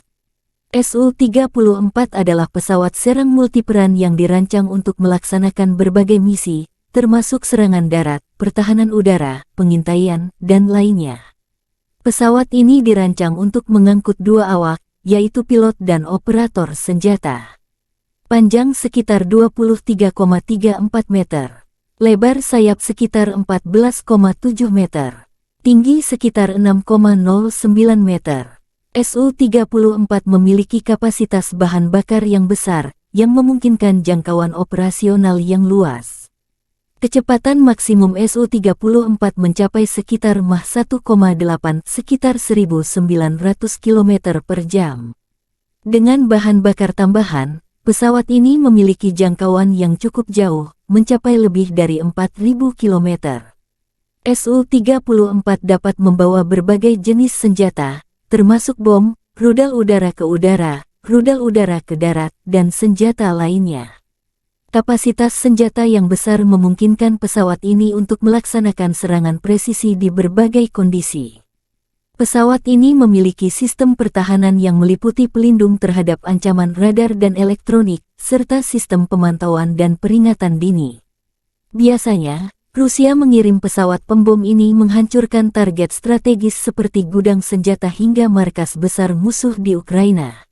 S1: Su-34 adalah pesawat serang multiperan yang dirancang untuk melaksanakan berbagai misi, termasuk serangan darat, pertahanan udara, pengintaian, dan lainnya. Pesawat ini dirancang untuk mengangkut 2 awak, yaitu pilot dan operator senjata. Panjang sekitar 23,34 meter. Lebar sayap sekitar 14,7 meter. Tinggi sekitar 6,09 meter. Su-34 memiliki kapasitas bahan bakar yang besar, yang memungkinkan jangkauan operasional yang luas. Kecepatan maksimum Su-34 mencapai sekitar Mach 1,8 sekitar 1.900 km per jam. Dengan bahan bakar tambahan, Pesawat ini memiliki jangkauan yang cukup jauh, mencapai lebih dari 4.000 km. Su-34 dapat membawa berbagai jenis senjata, termasuk bom, rudal udara ke udara, rudal udara ke darat, dan senjata lainnya. Kapasitas senjata yang besar memungkinkan pesawat ini untuk melaksanakan serangan presisi di berbagai kondisi. Pesawat ini memiliki sistem pertahanan yang meliputi pelindung terhadap ancaman radar dan elektronik, serta sistem pemantauan dan peringatan dini. Biasanya, Rusia mengirim pesawat pembom ini menghancurkan target strategis seperti gudang senjata hingga markas besar musuh di Ukraina.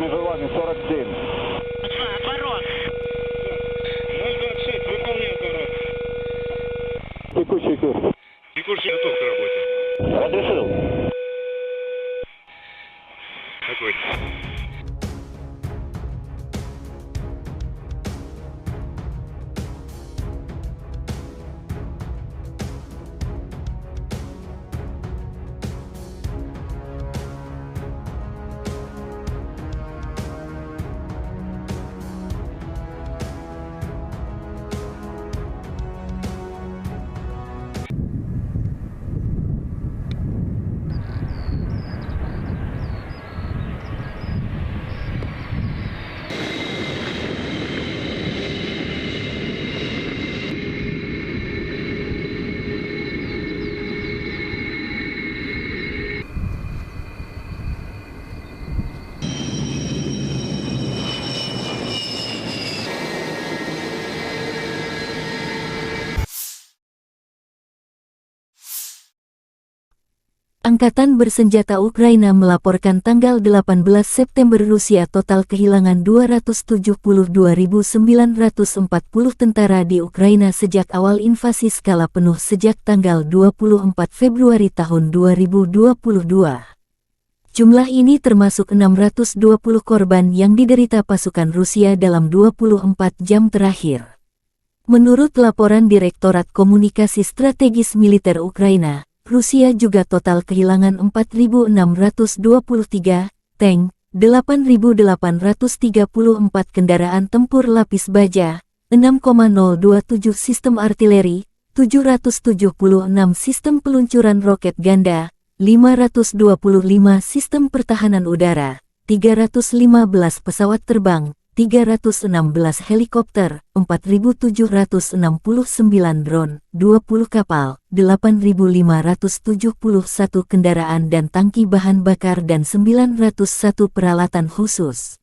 S5: Межевание 47.
S2: Отворот. 026, выполняй отворот.
S5: Текущий курс.
S2: Текущий готов к работе.
S5: Разрешил.
S2: Какой?
S1: Angkatan Bersenjata Ukraina melaporkan tanggal 18 September Rusia total kehilangan 272.940 tentara di Ukraina sejak awal invasi skala penuh sejak tanggal 24 Februari tahun 2022. Jumlah ini termasuk 620 korban yang diderita pasukan Rusia dalam 24 jam terakhir. Menurut laporan Direktorat Komunikasi Strategis Militer Ukraina, Rusia juga total kehilangan 4.623 tank, 8.834 kendaraan tempur lapis baja, 6,027 sistem artileri, 776 sistem peluncuran roket ganda, 525 sistem pertahanan udara, 315 pesawat terbang, 316 helikopter, 4.769 drone, 20 kapal, 8.571 kendaraan dan tangki bahan bakar dan 901 peralatan khusus.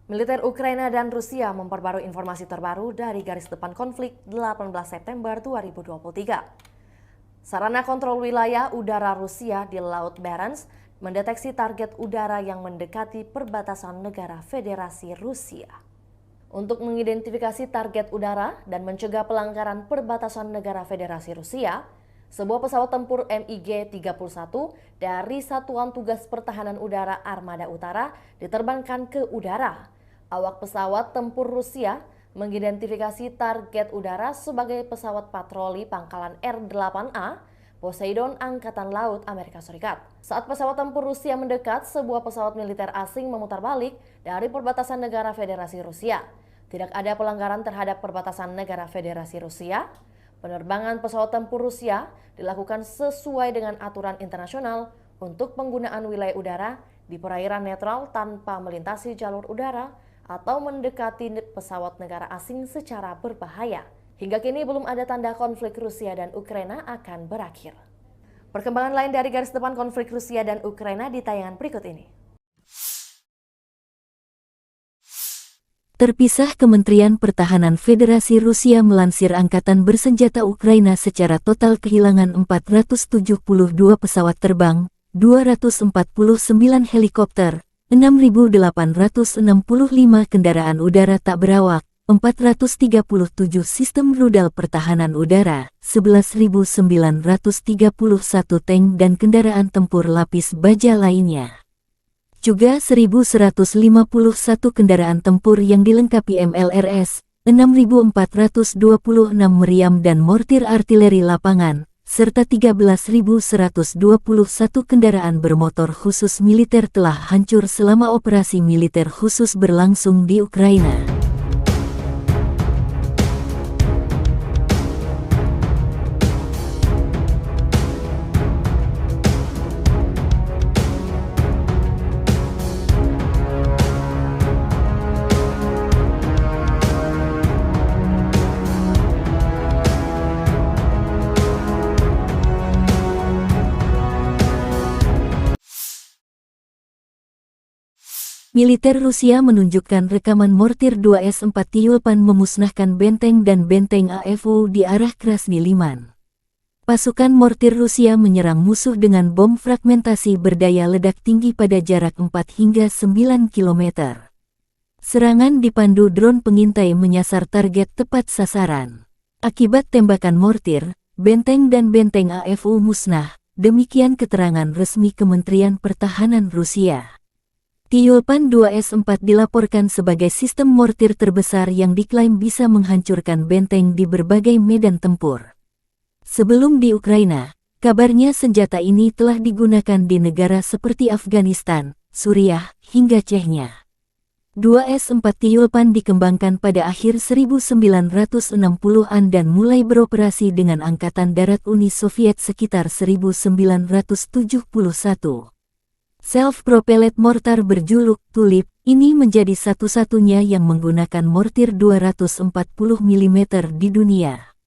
S4: Militer Ukraina dan Rusia memperbarui informasi terbaru dari garis depan konflik 18 September 2023. Sarana kontrol wilayah udara Rusia di Laut Barents mendeteksi target udara yang mendekati perbatasan negara Federasi Rusia. Untuk mengidentifikasi target udara dan mencegah pelanggaran perbatasan negara Federasi Rusia, Sebuah pesawat tempur MiG-31 dari Satuan Tugas Pertahanan Udara Armada Utara diterbangkan ke udara. Awak pesawat tempur Rusia mengidentifikasi target udara sebagai pesawat patroli pangkalan R-8A Poseidon Angkatan Laut Amerika Serikat. Saat pesawat tempur Rusia mendekat, sebuah pesawat militer asing memutar balik dari perbatasan negara Federasi Rusia. Tidak ada pelanggaran terhadap perbatasan negara Federasi Rusia. Penerbangan pesawat tempur Rusia dilakukan sesuai dengan aturan internasional untuk penggunaan wilayah udara di perairan netral tanpa melintasi jalur udara atau mendekati pesawat negara asing secara berbahaya. Hingga kini belum ada tanda konflik Rusia dan Ukraina akan berakhir. Perkembangan lain dari garis depan konflik Rusia dan Ukraina di tayangan berikut ini.
S1: Terpisah, Kementerian Pertahanan Federasi Rusia melansir angkatan bersenjata Ukraina secara total kehilangan 472 pesawat terbang, 249 helikopter, 6.865 kendaraan udara tak berawak, 437 sistem rudal pertahanan udara, 11.931 tank dan kendaraan tempur lapis baja lainnya. Juga 1.151 kendaraan tempur yang dilengkapi MLRS, 6.426 meriam dan mortir artileri lapangan, serta 13.121 kendaraan bermotor khusus militer telah hancur selama operasi militer khusus berlangsung di Ukraina. Militer Rusia menunjukkan rekaman mortir 2S-4 Tyulpan memusnahkan benteng dan benteng AFU di arah Krasny Liman. Pasukan mortir Rusia menyerang musuh dengan bom fragmentasi berdaya ledak tinggi pada jarak 4 hingga 9 km. Serangan dipandu drone pengintai menyasar target tepat sasaran. Akibat tembakan mortir, benteng dan benteng AFU musnah, demikian keterangan resmi Kementerian Pertahanan Rusia. Tyulpan 2S-4 dilaporkan sebagai sistem mortir terbesar yang diklaim bisa menghancurkan benteng di berbagai medan tempur. Sebelum di Ukraina, kabarnya senjata ini telah digunakan di negara seperti Afghanistan, Suriah, hingga Chechnya. 2S-4 Tyulpan dikembangkan pada akhir 1960-an dan mulai beroperasi dengan Angkatan Darat Uni Soviet sekitar 1971. Self-propelled mortar berjuluk Tulip ini menjadi satu-satunya yang menggunakan mortir 240 mm di dunia.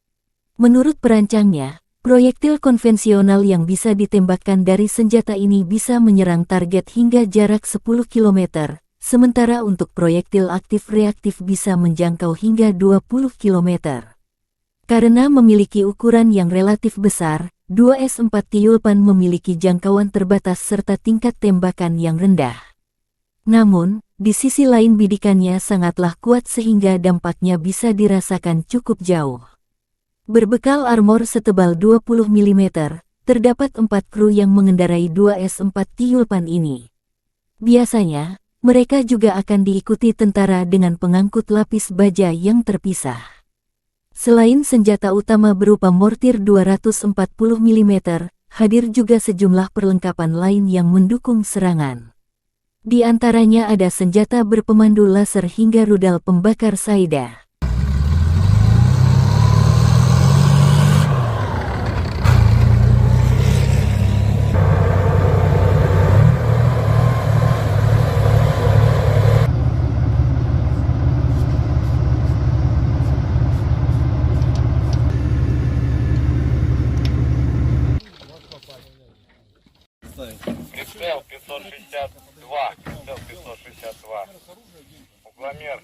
S1: Menurut perancangnya, proyektil konvensional yang bisa ditembakkan dari senjata ini bisa menyerang target hingga jarak 10 km, sementara untuk proyektil aktif reaktif bisa menjangkau hingga 20 km. Karena memiliki ukuran yang relatif besar, 2S-4 Tyulpan memiliki jangkauan terbatas serta tingkat tembakan yang rendah. Namun, di sisi lain bidikannya sangatlah kuat sehingga dampaknya bisa dirasakan cukup jauh. Berbekal armor setebal 20 mm, terdapat 4 kru yang mengendarai 2S-4 Tyulpan ini. Biasanya, mereka juga akan diikuti tentara dengan pengangkut lapis baja yang terpisah. Selain senjata utama berupa mortir 240 mm, hadir juga sejumlah perlengkapan lain yang mendukung serangan. Di antaranya ada senjata berpemandu laser hingga rudal pembakar Saida.
S2: Прицел 562. Прицел 562. Угломер.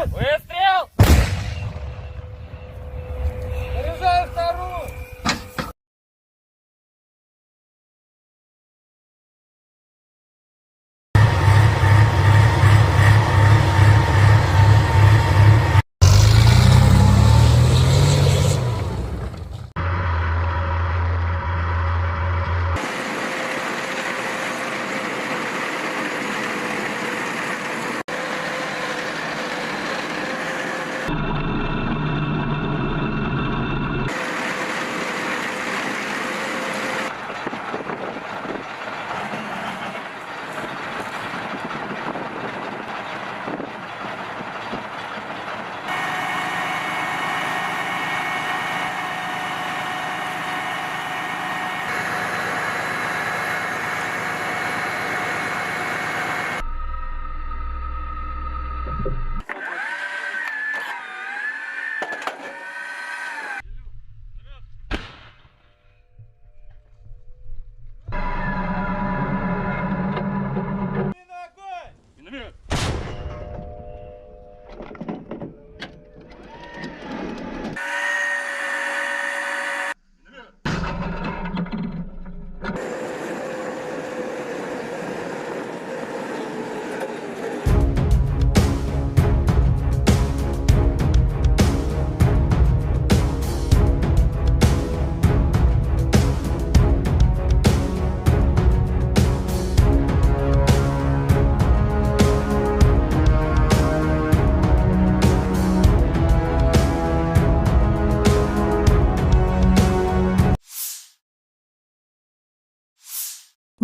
S3: Выстрел!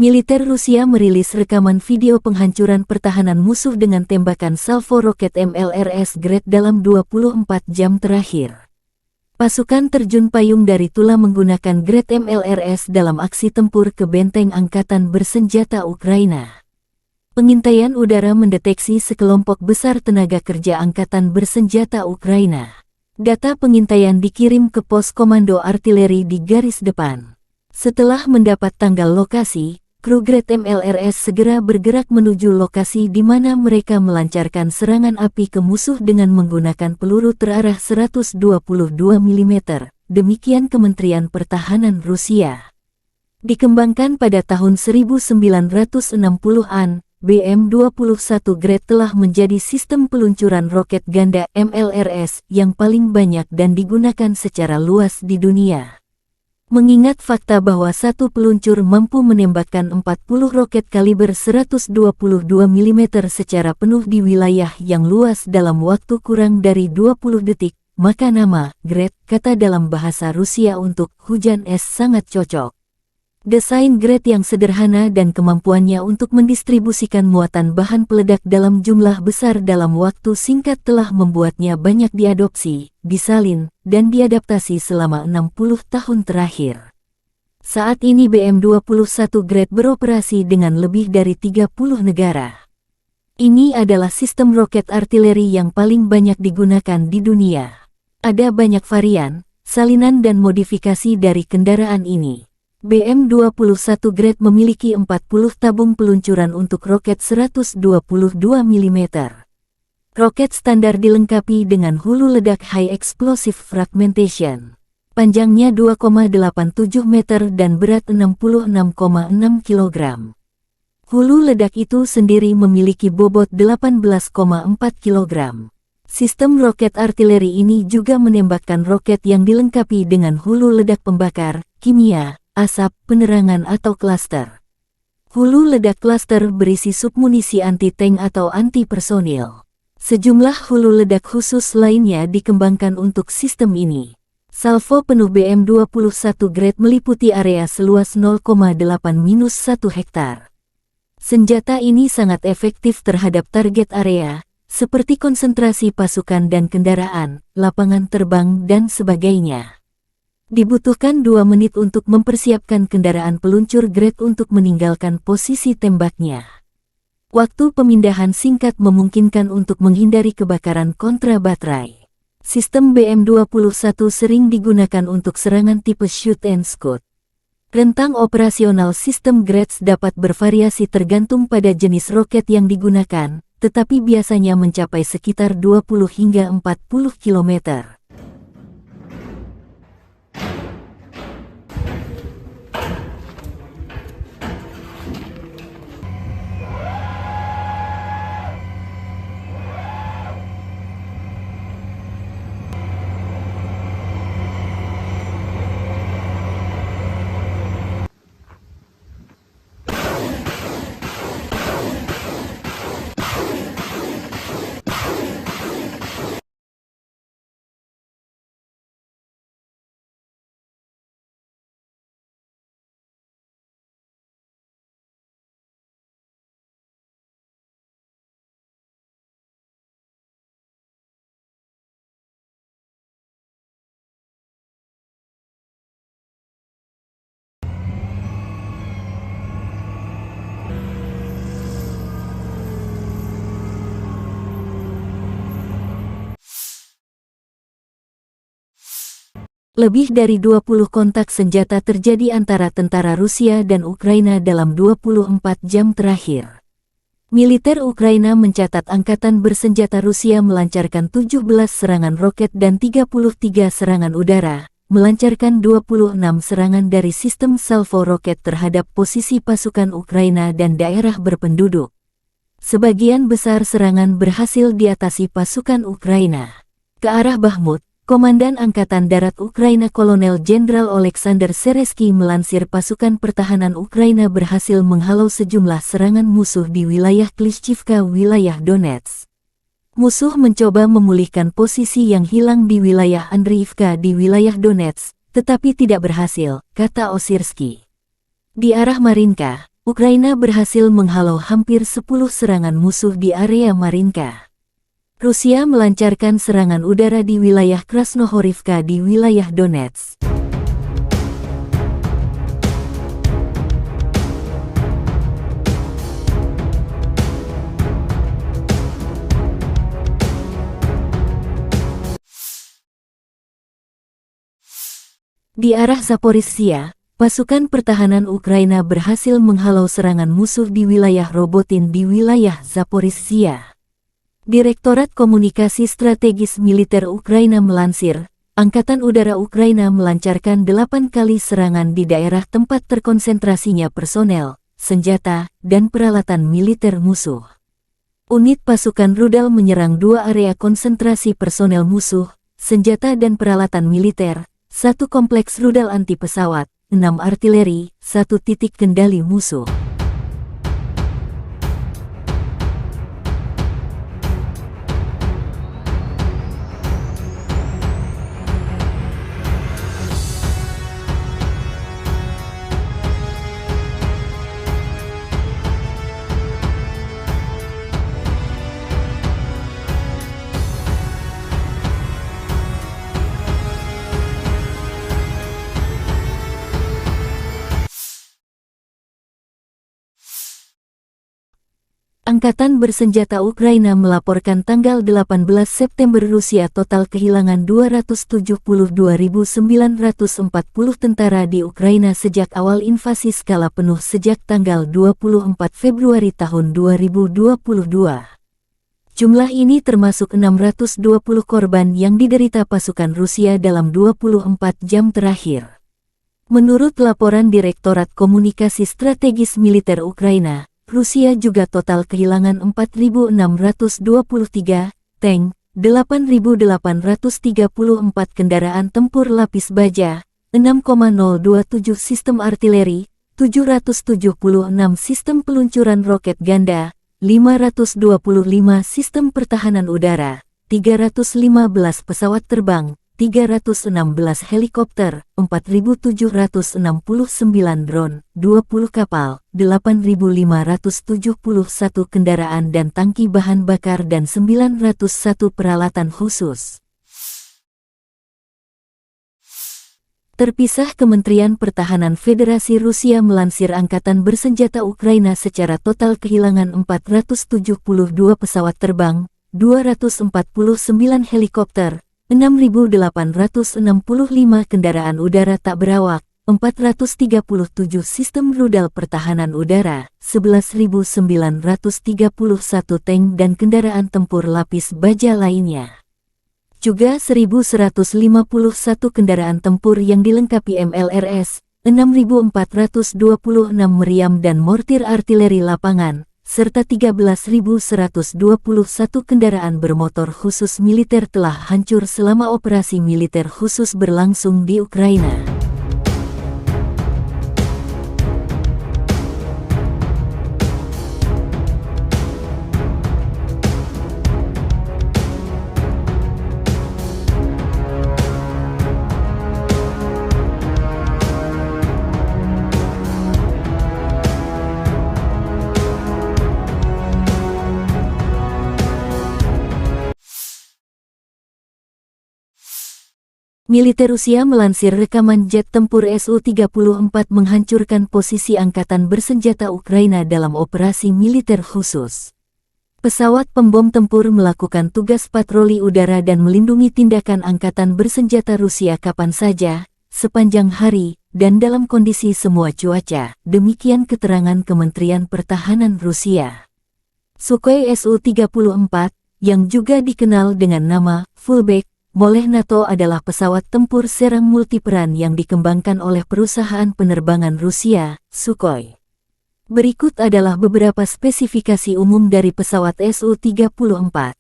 S1: Militer Rusia merilis rekaman video penghancuran pertahanan musuh dengan tembakan salvo roket MLRS Grad dalam 24 jam terakhir. Pasukan terjun payung dari Tula menggunakan Grad MLRS dalam aksi tempur ke benteng angkatan bersenjata Ukraina. Pengintaian udara mendeteksi sekelompok besar tenaga kerja angkatan bersenjata Ukraina. Data pengintaian dikirim ke pos komando artileri di garis depan. Setelah mendapat tanggal lokasi, kru Grad MLRS segera bergerak menuju lokasi di mana mereka melancarkan serangan api ke musuh dengan menggunakan peluru terarah 122 mm. Demikian Kementerian Pertahanan Rusia. Dikembangkan pada tahun 1960-an, BM-21 Grad telah menjadi sistem peluncuran roket ganda MLRS yang paling banyak dan digunakan secara luas di dunia. Mengingat fakta bahwa satu peluncur mampu menembakkan 40 roket kaliber 122 mm secara penuh di wilayah yang luas dalam waktu kurang dari 20 detik, maka nama Grad, kata dalam bahasa Rusia untuk hujan es, sangat cocok. Desain Grad yang sederhana dan kemampuannya untuk mendistribusikan muatan bahan peledak dalam jumlah besar dalam waktu singkat telah membuatnya banyak diadopsi, disalin, dan diadaptasi selama 60 tahun terakhir. Saat ini BM-21 Grad beroperasi dengan lebih dari 30 negara. Ini adalah sistem roket artileri yang paling banyak digunakan di dunia. Ada banyak varian, salinan dan modifikasi dari kendaraan ini. BM-21 Grad memiliki 40 tabung peluncuran untuk roket 122 mm. Roket standar dilengkapi dengan hulu ledak High Explosive Fragmentation. Panjangnya 2,87 meter dan berat 66,6 kg. Hulu ledak itu sendiri memiliki bobot 18,4 kg. Sistem roket artileri ini juga menembakkan roket yang dilengkapi dengan hulu ledak pembakar, kimia, asap, penerangan atau klaster. Hulu ledak klaster berisi submunisi anti-tank atau anti-personil. Sejumlah hulu ledak khusus lainnya dikembangkan untuk sistem ini. Salvo penuh BM-21 Grad meliputi area seluas 0,8-1 hektar. Senjata ini sangat efektif terhadap target area, seperti konsentrasi pasukan dan kendaraan, lapangan terbang, dan sebagainya. Dibutuhkan 2 menit untuk mempersiapkan kendaraan peluncur Grad untuk meninggalkan posisi tembaknya. Waktu pemindahan singkat memungkinkan untuk menghindari kebakaran kontra baterai. Sistem BM-21 sering digunakan untuk serangan tipe shoot and scoot. Rentang operasional sistem Grad dapat bervariasi tergantung pada jenis roket yang digunakan, tetapi biasanya mencapai sekitar 20 hingga 40 km. Lebih dari 20 kontak senjata terjadi antara tentara Rusia dan Ukraina dalam 24 jam terakhir. Militer Ukraina mencatat angkatan bersenjata Rusia melancarkan 17 serangan roket dan 33 serangan udara, melancarkan 26 serangan dari sistem salvo roket terhadap posisi pasukan Ukraina dan daerah berpenduduk. Sebagian besar serangan berhasil diatasi pasukan Ukraina. Ke arah Bakhmut, Komandan Angkatan Darat Ukraina Kolonel Jenderal Oleksandr Seresky melansir pasukan pertahanan Ukraina berhasil menghalau sejumlah serangan musuh di wilayah Klishchivka, wilayah Donetsk. Musuh mencoba memulihkan posisi yang hilang di wilayah Andriivka di wilayah Donetsk, tetapi tidak berhasil, kata Osirsky. Di arah Marinka, Ukraina berhasil menghalau hampir 10 serangan musuh di area Marinka. Rusia melancarkan serangan udara di wilayah Krasnohorivka di wilayah Donetsk. Di arah Zaporizhzhia, pasukan pertahanan Ukraina berhasil menghalau serangan musuh di wilayah Robotin di wilayah Zaporizhzhia. Direktorat Komunikasi Strategis Militer Ukraina melansir, Angkatan Udara Ukraina melancarkan 8 kali serangan di daerah tempat terkonsentrasinya personel, senjata, dan peralatan militer musuh. Unit pasukan rudal menyerang 2 area konsentrasi personel musuh, senjata dan peralatan militer, 1 kompleks rudal anti pesawat, 6 artileri, 1 titik kendali musuh. Angkatan bersenjata Ukraina melaporkan tanggal 18 September Rusia total kehilangan 272.940 tentara di Ukraina sejak awal invasi skala penuh sejak tanggal 24 Februari tahun 2022. Jumlah ini termasuk 620 korban yang diderita pasukan Rusia dalam 24 jam terakhir. Menurut laporan Direktorat Komunikasi Strategis Militer Ukraina, Rusia juga total kehilangan 4.623 tank, 8.834 kendaraan tempur lapis baja, 6,027 sistem artileri, 776 sistem peluncuran roket ganda, 525 sistem pertahanan udara, 315 pesawat terbang, 316 helikopter, 4.769 drone, 20 kapal, 8.571 kendaraan dan tangki bahan bakar dan 901 peralatan khusus. Terpisah, Kementerian Pertahanan Federasi Rusia melansir Angkatan Bersenjata Ukraina secara total kehilangan 472 pesawat terbang, 249 helikopter, 6.865 kendaraan udara tak berawak, 437 sistem rudal pertahanan udara, 11.931 tank dan kendaraan tempur lapis baja lainnya. Juga 1.151 kendaraan tempur yang dilengkapi MLRS, 6.426 meriam dan mortir artileri lapangan, serta 13.121 kendaraan bermotor khusus militer telah hancur selama operasi militer khusus berlangsung di Ukraina. Militer Rusia melansir rekaman jet tempur Su-34 menghancurkan posisi angkatan bersenjata Ukraina dalam operasi militer khusus. Pesawat pembom tempur melakukan tugas patroli udara dan melindungi tindakan angkatan bersenjata Rusia kapan saja, sepanjang hari, dan dalam kondisi semua cuaca, demikian keterangan Kementerian Pertahanan Rusia. Sukhoi Su-34, yang juga dikenal dengan nama Fullback oleh NATO adalah pesawat tempur serang multiperan yang dikembangkan oleh perusahaan penerbangan Rusia, Sukhoi. Berikut adalah beberapa spesifikasi umum dari pesawat Su-34.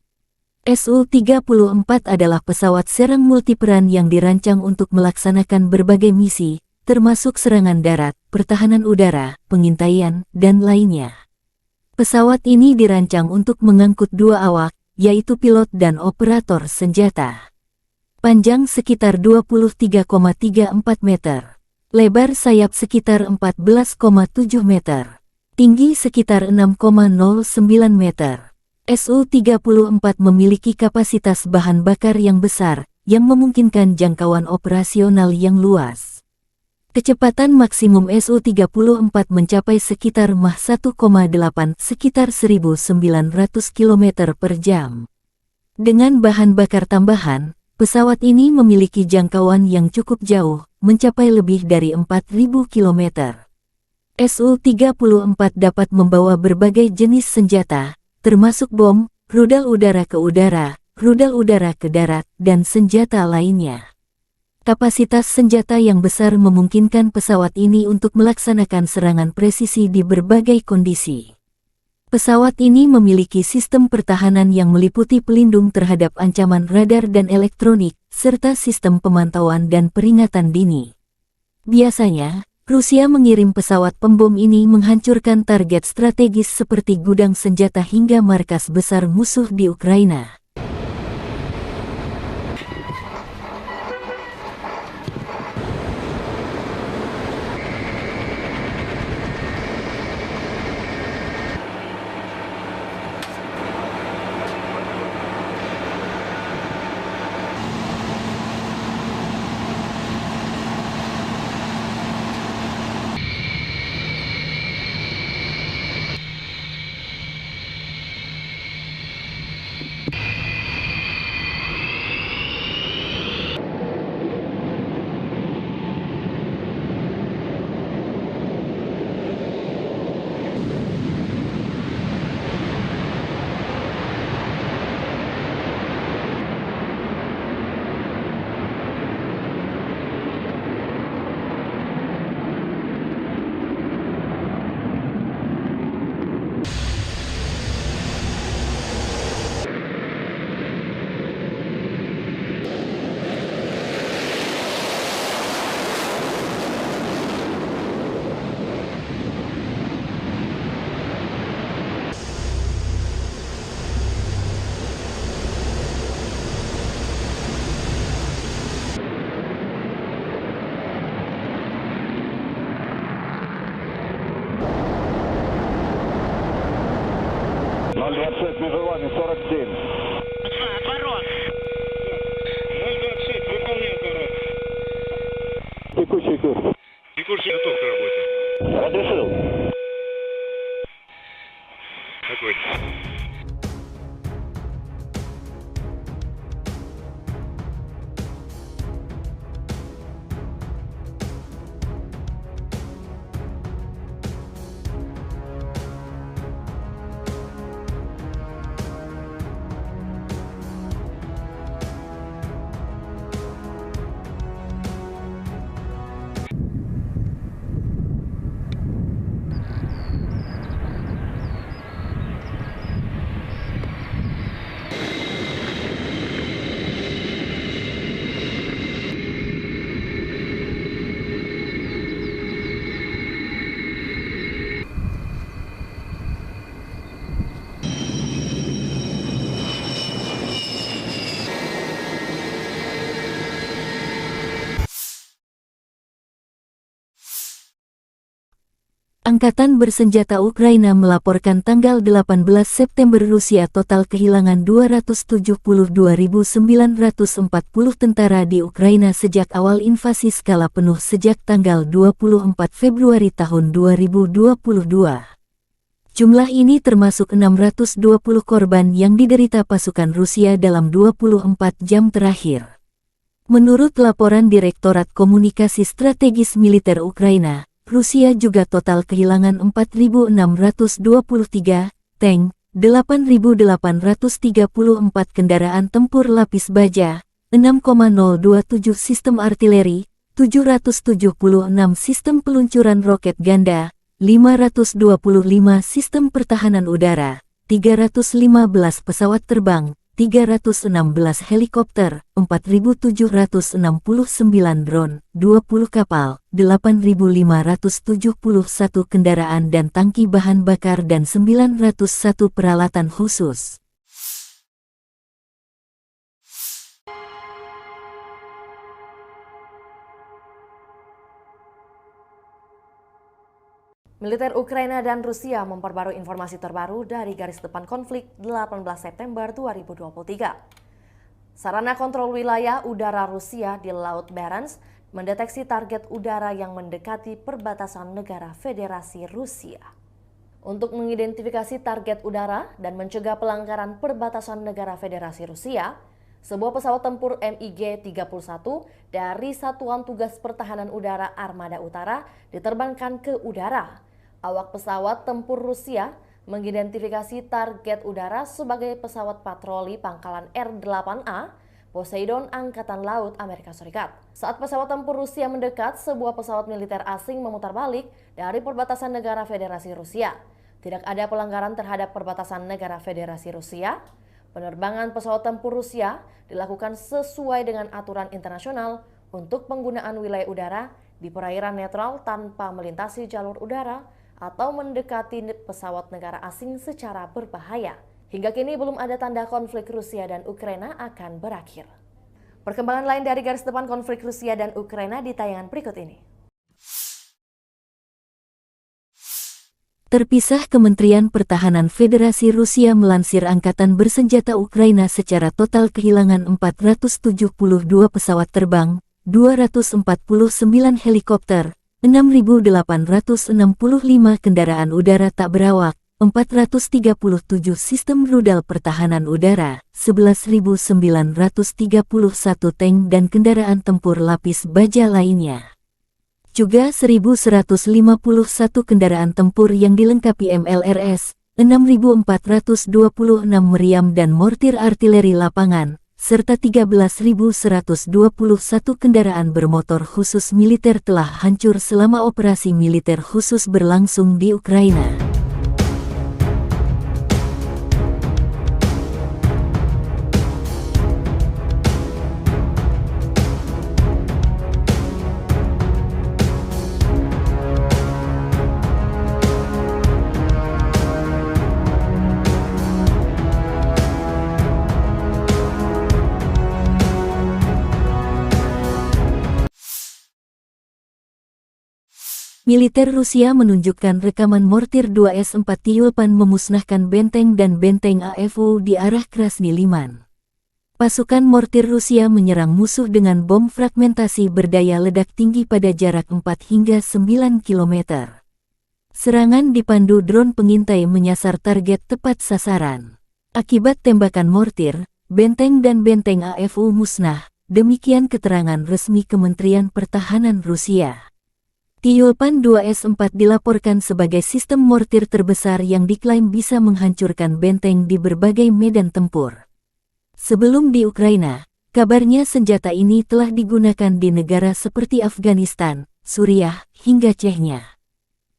S1: Su-34 adalah pesawat serang multiperan yang dirancang untuk melaksanakan berbagai misi, termasuk serangan darat, pertahanan udara, pengintaian, dan lainnya. Pesawat ini dirancang untuk mengangkut 2 awak, yaitu pilot dan operator senjata. Panjang sekitar 23,34 meter. Lebar sayap sekitar 14,7 meter. Tinggi sekitar 6,09 meter. Su-34 memiliki kapasitas bahan bakar yang besar, yang memungkinkan jangkauan operasional yang luas. Kecepatan maksimum Su-34 mencapai sekitar Mach 1,8 sekitar 1.900 km per jam. Dengan bahan bakar tambahan, pesawat ini memiliki jangkauan yang cukup jauh, mencapai lebih dari 4.000 km. Su-34 dapat membawa berbagai jenis senjata, termasuk bom, rudal udara ke udara, rudal udara ke darat, dan senjata lainnya. Kapasitas senjata yang besar memungkinkan pesawat ini untuk melaksanakan serangan presisi di berbagai kondisi. Pesawat ini memiliki sistem pertahanan yang meliputi pelindung terhadap ancaman radar dan elektronik, serta sistem pemantauan dan peringatan dini. Biasanya, Rusia mengirim pesawat pembom ini menghancurkan target strategis seperti gudang senjata hingga markas besar musuh di Ukraina.
S5: Между вами 47.
S2: Отворот. 026, выполняю отворот.
S5: Текущий курс.
S2: Текущий готов к работе.
S5: Разрешил.
S2: Какой?
S1: Angkatan bersenjata Ukraina melaporkan tanggal 18 September Rusia total kehilangan 272.940 tentara di Ukraina sejak awal invasi skala penuh sejak tanggal 24 Februari tahun 2022. Jumlah ini termasuk 620 korban yang diderita pasukan Rusia dalam 24 jam terakhir. Menurut laporan Direktorat Komunikasi Strategis Militer Ukraina, Rusia juga total kehilangan 4.623 tank, 8.834 kendaraan tempur lapis baja, 6,027 sistem artileri, 776 sistem peluncuran roket ganda, 525 sistem pertahanan udara, 315 pesawat terbang, 316 helikopter, 4.769 drone, 20 kapal, 8.571 kendaraan dan tangki bahan bakar dan 901 peralatan khusus.
S4: Militer Ukraina dan Rusia memperbarui informasi terbaru dari garis depan konflik 18 September 2023. Sarana kontrol wilayah udara Rusia di Laut Barents mendeteksi target udara yang mendekati perbatasan negara Federasi Rusia. Untuk mengidentifikasi target udara dan mencegah pelanggaran perbatasan negara Federasi Rusia, sebuah pesawat tempur MiG-31 dari Satuan Tugas Pertahanan Udara Armada Utara diterbangkan ke udara. Awak pesawat tempur Rusia mengidentifikasi target udara sebagai pesawat patroli pangkalan R-8A Poseidon Angkatan Laut Amerika Serikat. Saat pesawat tempur Rusia mendekat, sebuah pesawat militer asing memutar balik dari perbatasan negara Federasi Rusia. Tidak ada pelanggaran terhadap perbatasan negara Federasi Rusia. Penerbangan pesawat tempur Rusia dilakukan sesuai dengan aturan internasional untuk penggunaan wilayah udara di perairan netral tanpa melintasi jalur udara atau mendekati pesawat negara asing secara berbahaya. Hingga kini belum ada tanda konflik Rusia dan Ukraina akan berakhir. Perkembangan lain dari garis depan konflik Rusia dan Ukraina di tayangan berikut ini.
S1: Terpisah, Kementerian Pertahanan Federasi Rusia melansir Angkatan Bersenjata Ukraina secara total kehilangan 472 pesawat terbang, 249 helikopter, 6.865 kendaraan udara tak berawak, 437 sistem rudal pertahanan udara, 11.931 tank dan kendaraan tempur lapis baja lainnya. Juga 1.151 kendaraan tempur yang dilengkapi MLRS, 6.426 meriam dan mortir artileri lapangan, serta 13.121 kendaraan bermotor khusus militer telah hancur selama operasi militer khusus berlangsung di Ukraina. Militer Rusia menunjukkan rekaman mortir 2S-4 Tyulpan memusnahkan benteng dan benteng AFU di arah Krasny Liman. Pasukan mortir Rusia menyerang musuh dengan bom fragmentasi berdaya ledak tinggi pada jarak 4 hingga 9 km. Serangan dipandu drone pengintai menyasar target tepat sasaran. Akibat tembakan mortir, benteng dan benteng AFU musnah, demikian keterangan resmi Kementerian Pertahanan Rusia. Tyulpan 2S-4 dilaporkan sebagai sistem mortir terbesar yang diklaim bisa menghancurkan benteng di berbagai medan tempur. Sebelum di Ukraina, kabarnya senjata ini telah digunakan di negara seperti Afghanistan, Suriah, hingga Chechnya.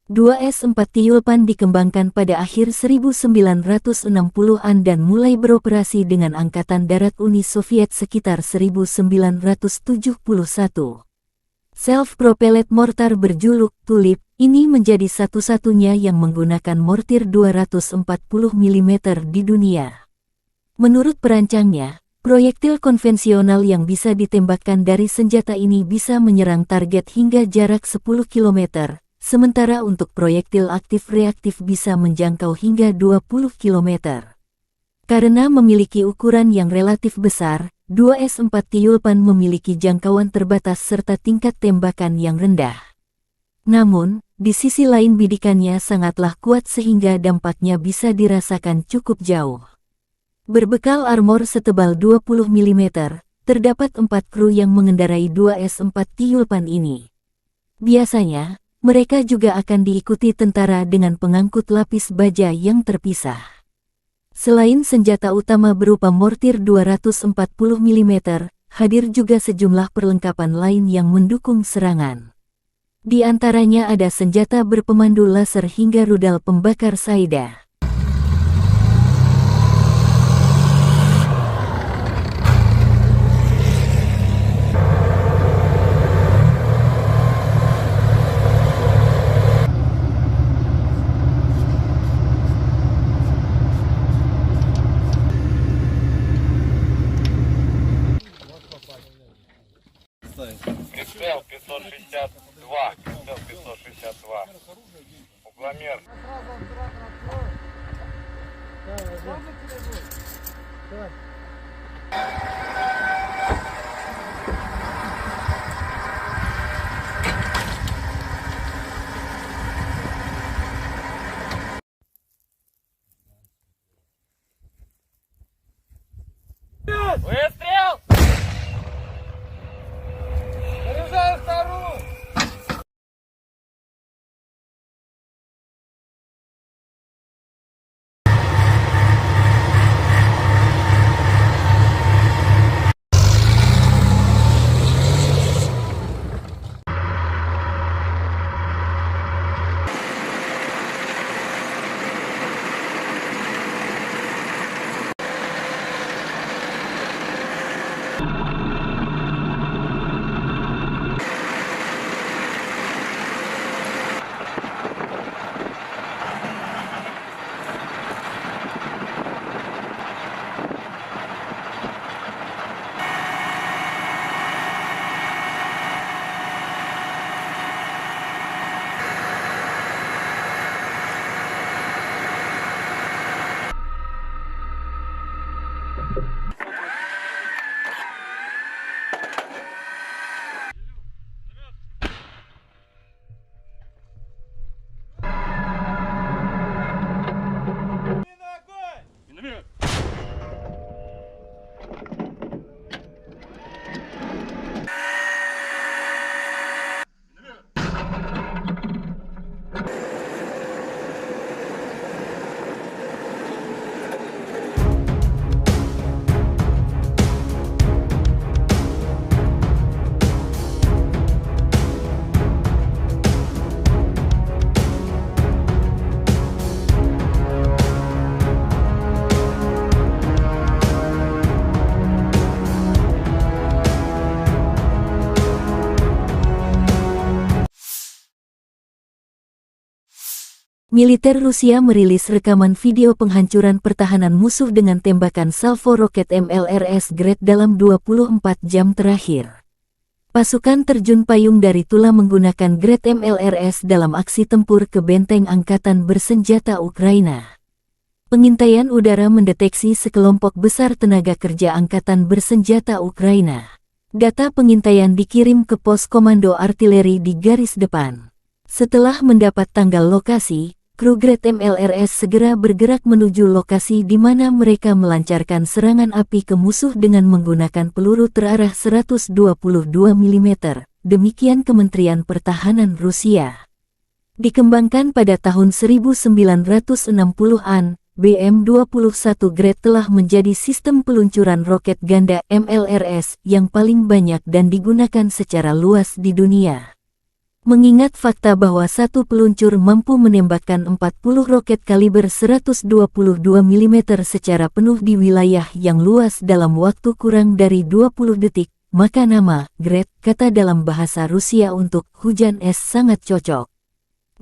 S1: 2S-4 Tyulpan dikembangkan pada akhir 1960-an dan mulai beroperasi dengan Angkatan Darat Uni Soviet sekitar 1971. Self-propelled mortar berjuluk Tulip ini menjadi satu-satunya yang menggunakan mortir 240 mm di dunia. Menurut perancangnya, proyektil konvensional yang bisa ditembakkan dari senjata ini bisa menyerang target hingga jarak 10 km, sementara untuk proyektil aktif-reaktif bisa menjangkau hingga 20 km. Karena memiliki ukuran yang relatif besar, 2S-4 Tyulpan memiliki jangkauan terbatas serta tingkat tembakan yang rendah. Namun, di sisi lain bidikannya sangatlah kuat sehingga dampaknya bisa dirasakan cukup jauh. Berbekal armor setebal 20 mm, terdapat 4 kru yang mengendarai 2 S4 Tyulpan ini. Biasanya, mereka juga akan diikuti tentara dengan pengangkut lapis baja yang terpisah. Selain senjata utama berupa mortir 240 mm, hadir juga sejumlah perlengkapan lain yang mendukung serangan. Di antaranya ada senjata berpemandu laser hingga rudal pembakar Saida.
S2: Прицел 562. Прицел 562. Угломер.
S3: Выстрел! Заряжаю вторую!
S1: Militer Rusia merilis rekaman video penghancuran pertahanan musuh dengan tembakan salvo roket MLRS Grad dalam 24 jam terakhir. Pasukan terjun payung dari Tula menggunakan Grad MLRS dalam aksi tempur ke benteng angkatan bersenjata Ukraina. Pengintaian udara mendeteksi sekelompok besar tenaga kerja angkatan bersenjata Ukraina. Data pengintaian dikirim ke pos komando artileri di garis depan. Setelah mendapat tanggal lokasi, kru Grad MLRS segera bergerak menuju lokasi di mana mereka melancarkan serangan api ke musuh dengan menggunakan peluru terarah 122 mm. Demikian Kementerian Pertahanan Rusia. Dikembangkan pada tahun 1960-an, BM-21 Grad telah menjadi sistem peluncuran roket ganda MLRS yang paling banyak dan digunakan secara luas di dunia. Mengingat fakta bahwa satu peluncur mampu menembakkan 40 roket kaliber 122 mm secara penuh di wilayah yang luas dalam waktu kurang dari 20 detik, maka nama Grad, kata dalam bahasa Rusia untuk hujan es, sangat cocok.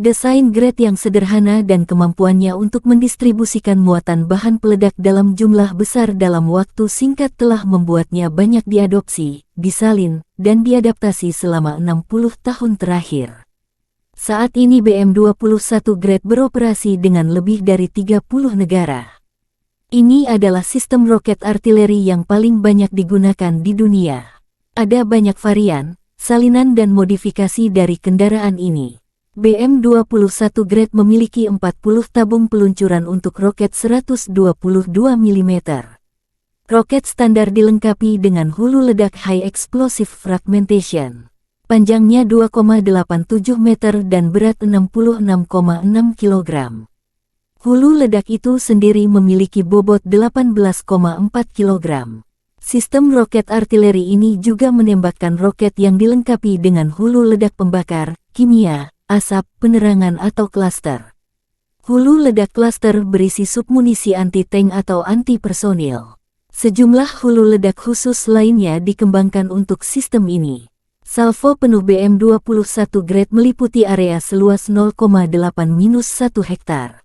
S1: Desain Grad yang sederhana dan kemampuannya untuk mendistribusikan muatan bahan peledak dalam jumlah besar dalam waktu singkat telah membuatnya banyak diadopsi, disalin, dan diadaptasi selama 60 tahun terakhir. Saat ini BM-21 Grad beroperasi dengan lebih dari 30 negara. Ini adalah sistem roket artileri yang paling banyak digunakan di dunia. Ada banyak varian, salinan dan modifikasi dari kendaraan ini. BM-21 Grad memiliki 40 tabung peluncuran untuk roket 122 mm. Roket standar dilengkapi dengan hulu ledak High Explosive Fragmentation. Panjangnya 2,87 meter dan berat 66,6 kg. Hulu ledak itu sendiri memiliki bobot 18,4 kg. Sistem roket artileri ini juga menembakkan roket yang dilengkapi dengan hulu ledak pembakar, kimia, asap, penerangan atau klaster. Hulu ledak klaster berisi submunisi anti-tank atau anti-personil. Sejumlah hulu ledak khusus lainnya dikembangkan untuk sistem ini. Salvo penuh BM-21 Grad meliputi area seluas 0,8-1 hektar.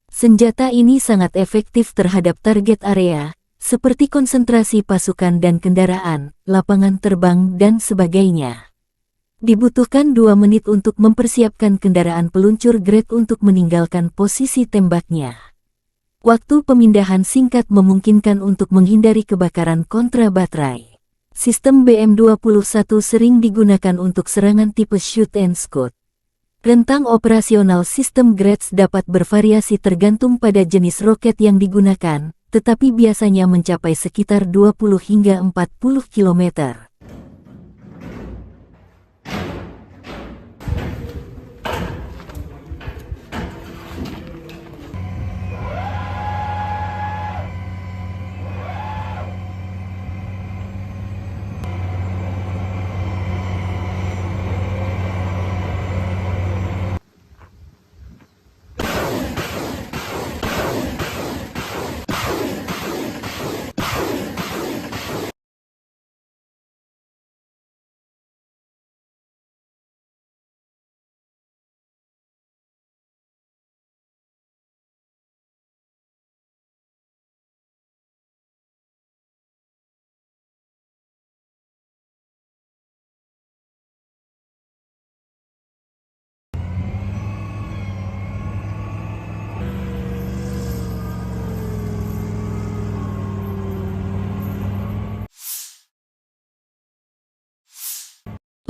S1: Senjata ini sangat efektif terhadap target area, seperti konsentrasi pasukan dan kendaraan, lapangan terbang, dan sebagainya. Dibutuhkan 2 menit untuk mempersiapkan kendaraan peluncur Grad untuk meninggalkan posisi tembaknya. Waktu pemindahan singkat memungkinkan untuk menghindari kebakaran kontra baterai. Sistem BM-21 sering digunakan untuk serangan tipe shoot and scoot. Rentang operasional sistem Grads dapat bervariasi tergantung pada jenis roket yang digunakan, tetapi biasanya mencapai sekitar 20 hingga 40 km.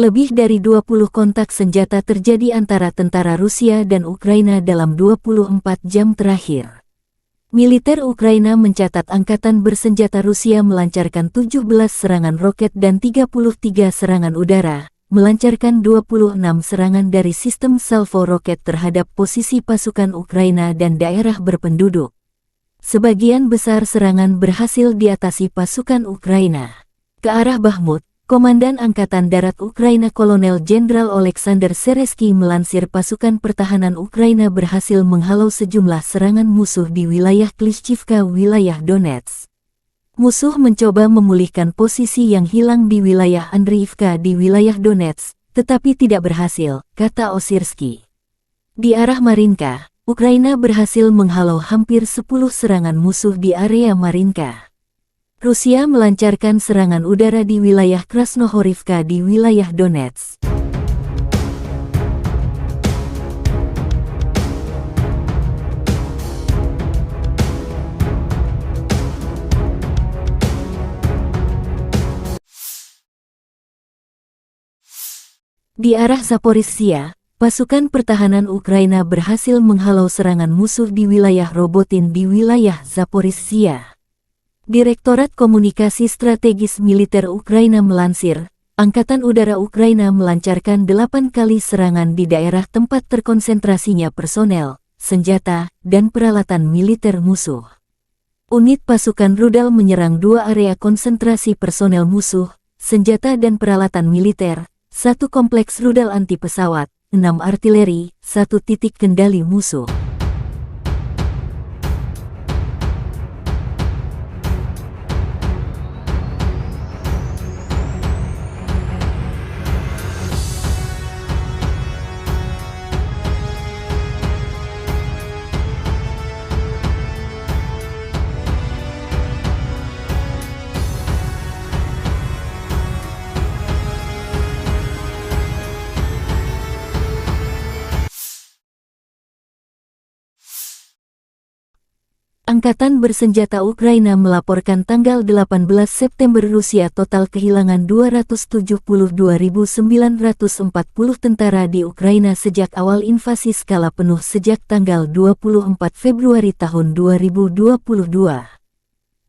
S1: Lebih dari 20 kontak senjata terjadi antara tentara Rusia dan Ukraina dalam 24 jam terakhir. Militer Ukraina mencatat angkatan bersenjata Rusia melancarkan 17 serangan roket dan 33 serangan udara, melancarkan 26 serangan dari sistem salvo roket terhadap posisi pasukan Ukraina dan daerah berpenduduk. Sebagian besar serangan berhasil diatasi pasukan Ukraina. Ke arah Bakhmut, Komandan Angkatan Darat Ukraina Kolonel Jenderal Oleksandr Seresky melansir pasukan pertahanan Ukraina berhasil menghalau sejumlah serangan musuh di wilayah Klishchivka, wilayah Donetsk. Musuh mencoba memulihkan posisi yang hilang di wilayah Andriivka di wilayah Donetsk, tetapi tidak berhasil, kata Osirsky. Di arah Marinka, Ukraina berhasil menghalau hampir 10 serangan musuh di area Marinka. Rusia melancarkan serangan udara di wilayah Krasnohorivka di wilayah Donetsk. Di arah Zaporizhzhia, pasukan pertahanan Ukraina berhasil menghalau serangan musuh di wilayah Robotin di wilayah Zaporizhzhia. Direktorat Komunikasi Strategis Militer Ukraina melansir, Angkatan Udara Ukraina melancarkan 8 kali serangan di daerah tempat terkonsentrasinya personel, senjata, dan peralatan militer musuh. Unit pasukan rudal menyerang 2 area konsentrasi personel musuh, senjata dan peralatan militer, 1 kompleks rudal anti pesawat, 6 artileri, 1 titik kendali musuh. Angkatan bersenjata Ukraina melaporkan tanggal 18 September Rusia total kehilangan 272.940 tentara di Ukraina sejak awal invasi skala penuh sejak tanggal 24 Februari tahun 2022.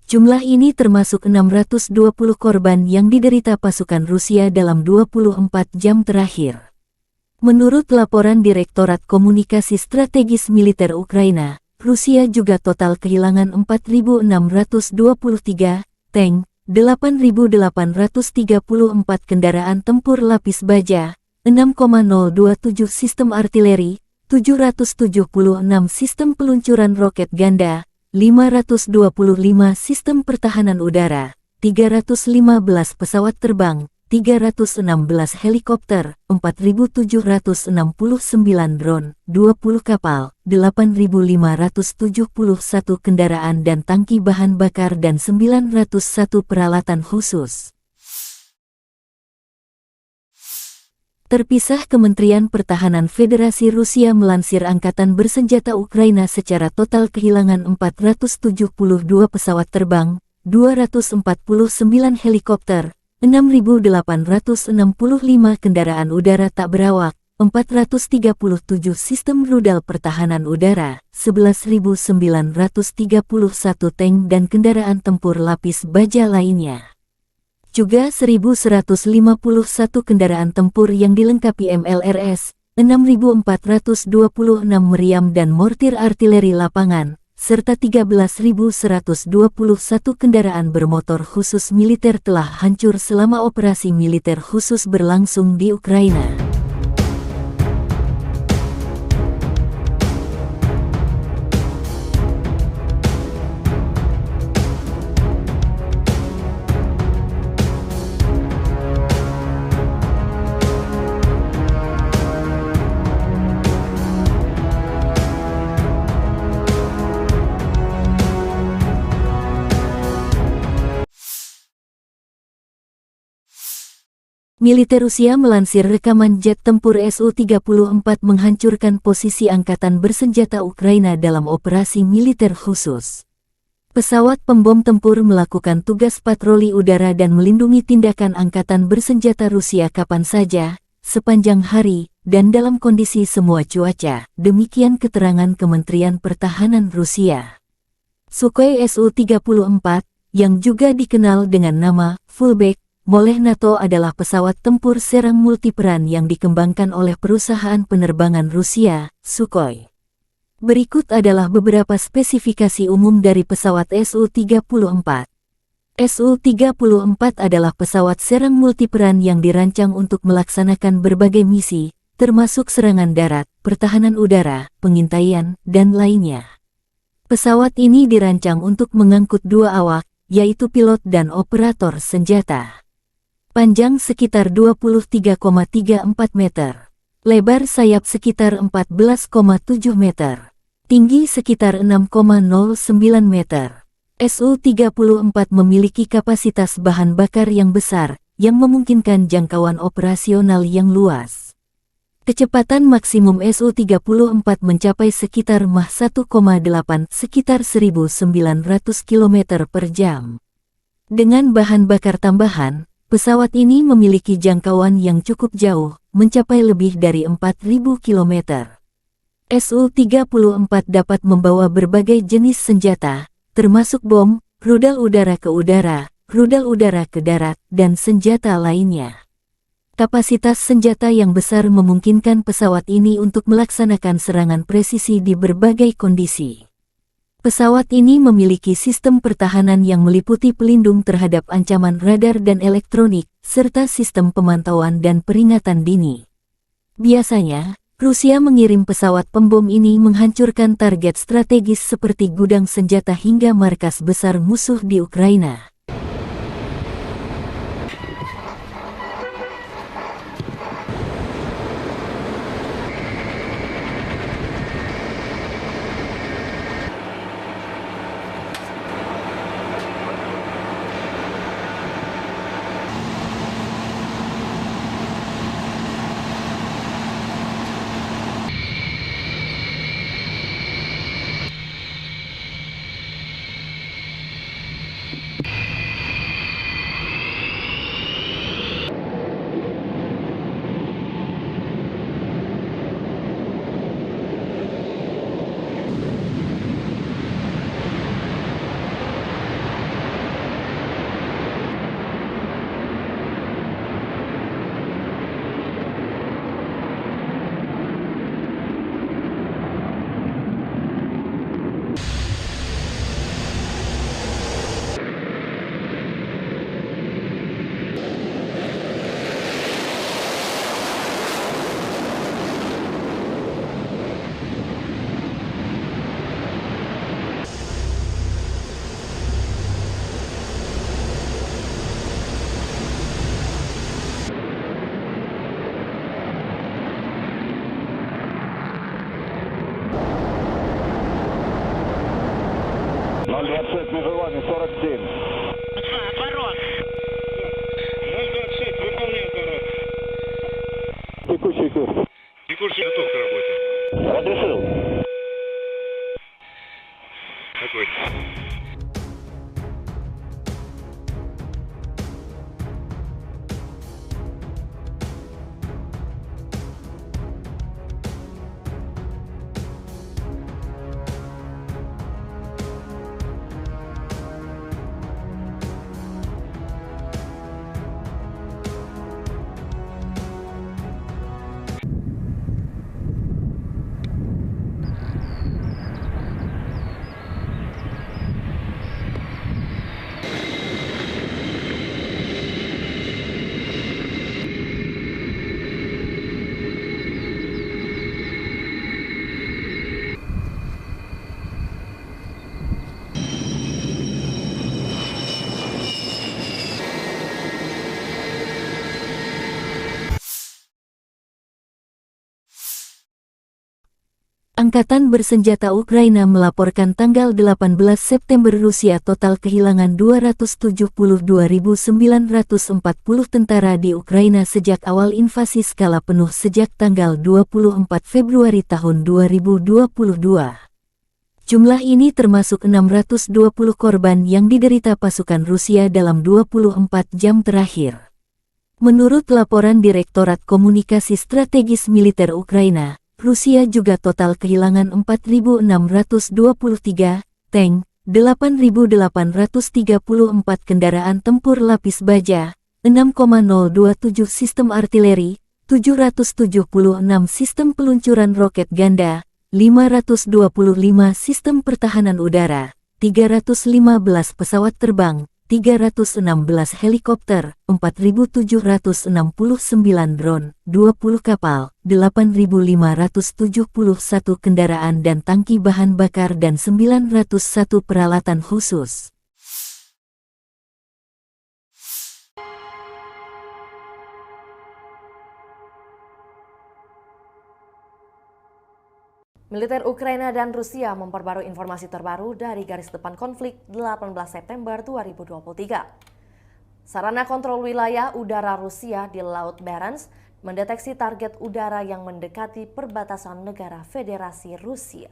S1: Jumlah ini termasuk 620 korban yang diderita pasukan Rusia dalam 24 jam terakhir. Menurut laporan Direktorat Komunikasi Strategis Militer Ukraina, Rusia juga total kehilangan 4.623 tank, 8.834 kendaraan tempur lapis baja, 6,027 sistem artileri, 776 sistem peluncuran roket ganda, 525 sistem pertahanan udara, 315 pesawat terbang, 316 helikopter, 4.769 drone, 20 kapal, 8.571 kendaraan dan tangki bahan bakar dan 901 peralatan khusus. Terpisah, Kementerian Pertahanan Federasi Rusia melansir Angkatan Bersenjata Ukraina secara total kehilangan 472 pesawat terbang, 249 helikopter, 6.865 kendaraan udara tak berawak, 437 sistem rudal pertahanan udara, 11.931 tank dan kendaraan tempur lapis baja lainnya. Juga 1.151 kendaraan tempur yang dilengkapi MLRS, 6.426 meriam dan mortir artileri lapangan, serta 13.121 kendaraan bermotor khusus militer telah hancur selama operasi militer khusus berlangsung di Ukraina. Militer Rusia melansir rekaman jet tempur Su-34 menghancurkan posisi Angkatan Bersenjata Ukraina dalam operasi militer khusus. Pesawat pembom tempur melakukan tugas patroli udara dan melindungi tindakan Angkatan Bersenjata Rusia kapan saja, sepanjang hari, dan dalam kondisi semua cuaca, demikian keterangan Kementerian Pertahanan Rusia. Sukhoi Su-34, yang juga dikenal dengan nama Fullback oleh NATO adalah pesawat tempur serang multiperan yang dikembangkan oleh perusahaan penerbangan Rusia, Sukhoi. Berikut adalah beberapa spesifikasi umum dari pesawat Su-34. Su-34 adalah pesawat serang multiperan yang dirancang untuk melaksanakan berbagai misi, termasuk serangan darat, pertahanan udara, pengintaian, dan lainnya. Pesawat ini dirancang untuk mengangkut dua awak, yaitu pilot dan operator senjata. Panjang sekitar 23,34 meter. Lebar sayap sekitar 14,7 meter. Tinggi sekitar 6,09 meter. Su-34 memiliki kapasitas bahan bakar yang besar, yang memungkinkan jangkauan operasional yang luas. Kecepatan maksimum Su-34 mencapai sekitar Mach 1,8 sekitar 1.900 km per jam. Dengan bahan bakar tambahan, pesawat ini memiliki jangkauan yang cukup jauh, mencapai lebih dari 4.000 km. Su-34 dapat membawa berbagai jenis senjata, termasuk bom, rudal udara ke udara, rudal udara ke darat, dan senjata lainnya. Kapasitas senjata yang besar memungkinkan pesawat ini untuk melaksanakan serangan presisi di berbagai kondisi. Pesawat ini memiliki sistem pertahanan yang meliputi pelindung terhadap ancaman radar dan elektronik, serta sistem pemantauan dan peringatan dini. Biasanya, Rusia mengirim pesawat pembom ini menghancurkan target strategis seperti gudang senjata hingga markas besar musuh di Ukraina.
S5: Вами 47.
S2: 026, выполняю отворот.
S5: Текущий курс.
S2: Текущий готов к работе.
S5: Разрешил.
S2: Какой?
S1: Angkatan bersenjata Ukraina melaporkan tanggal 18 September Rusia total kehilangan 272.940 tentara di Ukraina sejak awal invasi skala penuh sejak tanggal 24 Februari tahun 2022. Jumlah ini termasuk 620 korban yang diderita pasukan Rusia dalam 24 jam terakhir. Menurut laporan Direktorat Komunikasi Strategis Militer Ukraina, Rusia juga total kehilangan 4.623 tank, 8.834 kendaraan tempur lapis baja, 6,027 sistem artileri, 776 sistem peluncuran roket ganda, 525 sistem pertahanan udara, 315 pesawat terbang, 316 helikopter, 4.769 drone, 20 kapal, 8.571 kendaraan dan tangki bahan bakar dan 901 peralatan khusus.
S4: Militer Ukraina dan Rusia memperbarui informasi terbaru dari garis depan konflik 18 September 2023. Sarana kontrol wilayah udara Rusia di Laut Barents mendeteksi target udara yang mendekati perbatasan negara Federasi Rusia.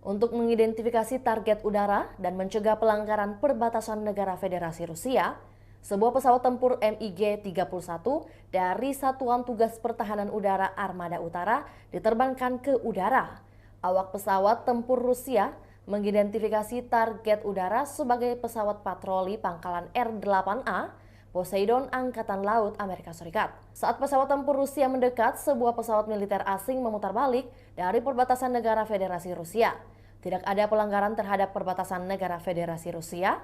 S4: Untuk mengidentifikasi target udara dan mencegah pelanggaran perbatasan negara Federasi Rusia, sebuah pesawat tempur MiG-31 dari Satuan Tugas Pertahanan Udara Armada Utara diterbangkan ke udara. Awak pesawat tempur Rusia mengidentifikasi target udara sebagai pesawat patroli pangkalan R-8A Poseidon Angkatan Laut Amerika Serikat. Saat pesawat tempur Rusia mendekat, sebuah pesawat militer asing memutar balik dari perbatasan negara Federasi Rusia. Tidak ada pelanggaran terhadap perbatasan negara Federasi Rusia.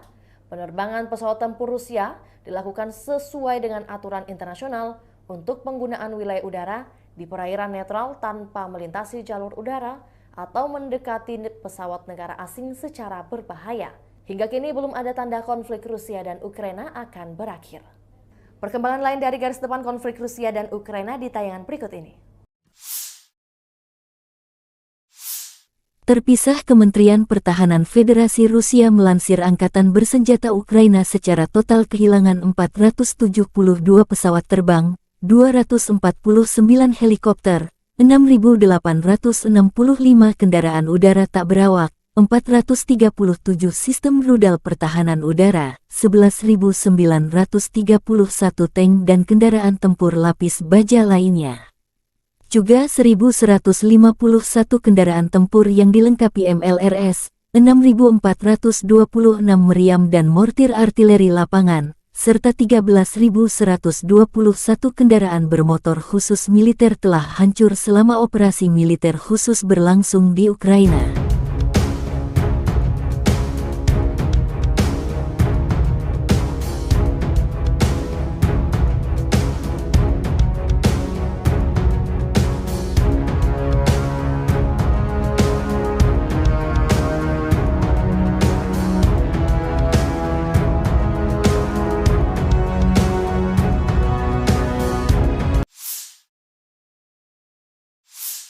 S4: Penerbangan pesawat tempur Rusia dilakukan sesuai dengan aturan internasional untuk penggunaan wilayah udara di perairan netral tanpa melintasi jalur udara atau mendekati pesawat negara asing secara berbahaya. Hingga kini belum ada tanda konflik Rusia dan Ukraina akan berakhir. Perkembangan lain dari garis depan konflik Rusia dan Ukraina di tayangan berikut ini.
S1: Terpisah, Kementerian Pertahanan Federasi Rusia melansir Angkatan Bersenjata Ukraina secara total kehilangan 472 pesawat terbang, 249 helikopter, 6.865 kendaraan udara tak berawak, 437 sistem rudal pertahanan udara, 11.931 tank dan kendaraan tempur lapis baja lainnya. Juga 1.151 kendaraan tempur yang dilengkapi MLRS, 6.426 meriam dan mortir artileri lapangan, serta 13.121 kendaraan bermotor khusus militer telah hancur selama operasi militer khusus berlangsung di Ukraina.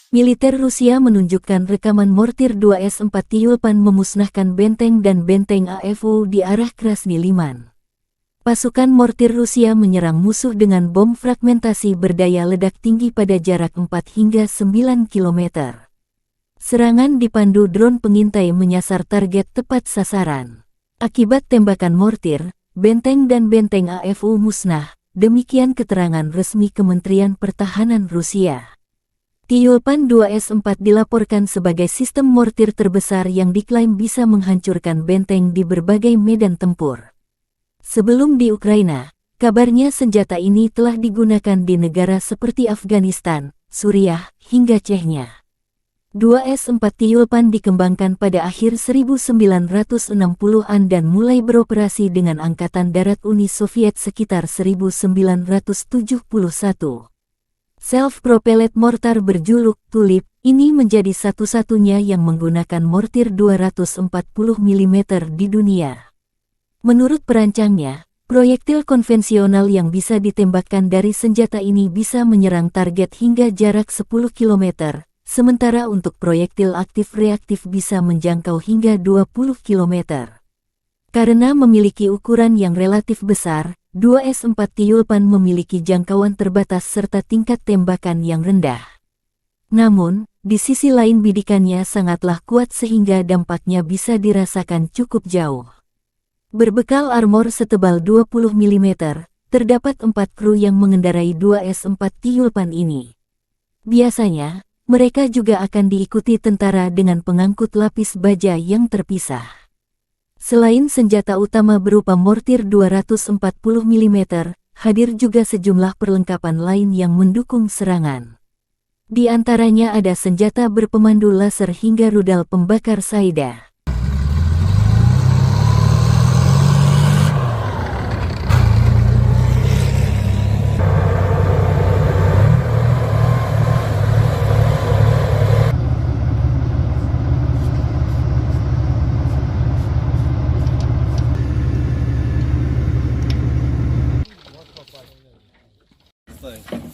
S1: Militer Rusia menunjukkan rekaman mortir 2S-4 Tyulpan memusnahkan benteng dan benteng AFU di arah Krasny Liman. Pasukan mortir Rusia menyerang musuh dengan bom fragmentasi berdaya ledak tinggi pada jarak 4 hingga 9 km. Serangan dipandu drone pengintai menyasar target tepat sasaran. Akibat tembakan mortir, benteng dan benteng AFU musnah, demikian keterangan resmi Kementerian Pertahanan Rusia. Tyulpan 2S-4 dilaporkan sebagai sistem mortir terbesar yang diklaim bisa menghancurkan benteng di berbagai medan tempur. Sebelum di Ukraina, kabarnya senjata ini telah digunakan di negara seperti Afghanistan, Suriah, hingga Chechnya. 2S-4 Tyulpan dikembangkan pada akhir 1960-an dan mulai beroperasi dengan Angkatan Darat Uni Soviet sekitar 1971. Self-propelled mortar berjuluk Tulip ini menjadi satu-satunya yang menggunakan mortir 240 mm di dunia. Menurut perancangnya, proyektil konvensional yang bisa ditembakkan dari senjata ini bisa menyerang target hingga jarak 10 km, sementara untuk proyektil aktif-reaktif bisa menjangkau hingga 20 km. Karena memiliki ukuran yang relatif besar, 2S-4 Tyulpan memiliki jangkauan terbatas serta tingkat tembakan yang rendah. Namun, di sisi lain bidikannya sangatlah kuat sehingga dampaknya bisa dirasakan cukup jauh. Berbekal armor setebal 20 mm, terdapat 4 kru yang mengendarai 2S-4 Tyulpan ini. Biasanya, mereka juga akan diikuti tentara dengan pengangkut lapis baja yang terpisah. Selain senjata utama berupa mortir 240 mm, hadir juga sejumlah perlengkapan lain yang mendukung serangan. Di antaranya ada senjata berpemandu laser hingga rudal pembakar Saida.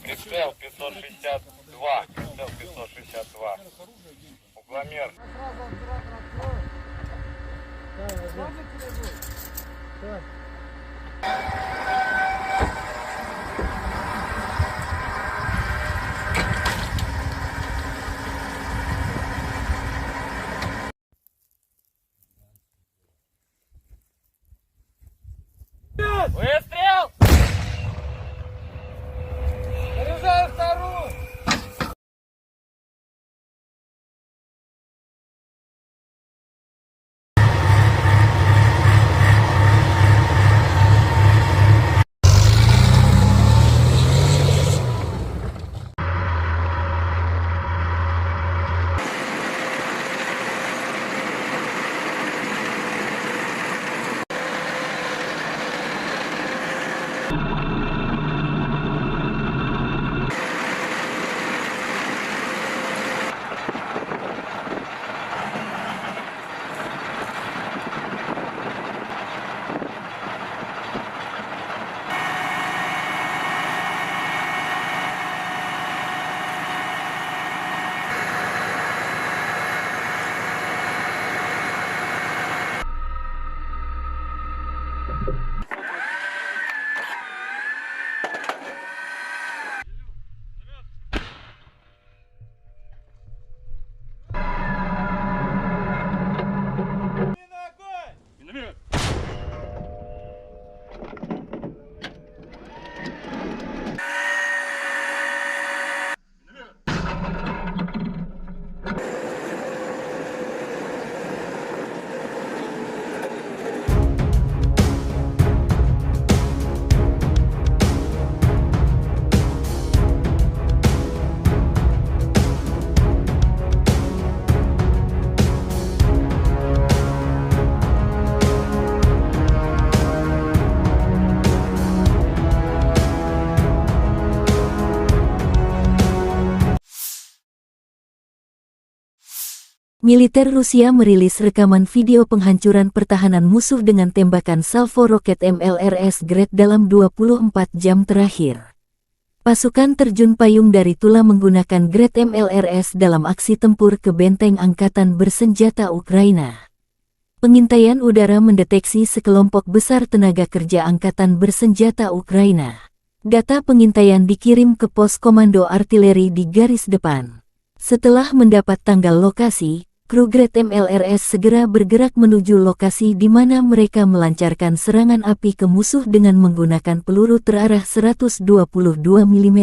S2: Прицел 562. Прицел 562. Угломер.
S3: Выстрел! Заряжаю вторую!
S1: Militer Rusia merilis rekaman video penghancuran pertahanan musuh dengan tembakan salvo roket MLRS Grad dalam 24 jam terakhir. Pasukan terjun payung dari Tula menggunakan Grad MLRS dalam aksi tempur ke benteng angkatan bersenjata Ukraina. Pengintaian udara mendeteksi sekelompok besar tenaga kerja angkatan bersenjata Ukraina. Data pengintaian dikirim ke pos komando artileri di garis depan. Setelah mendapat tanggal lokasi, kru Grad MLRS segera bergerak menuju lokasi di mana mereka melancarkan serangan api ke musuh dengan menggunakan peluru terarah 122 mm.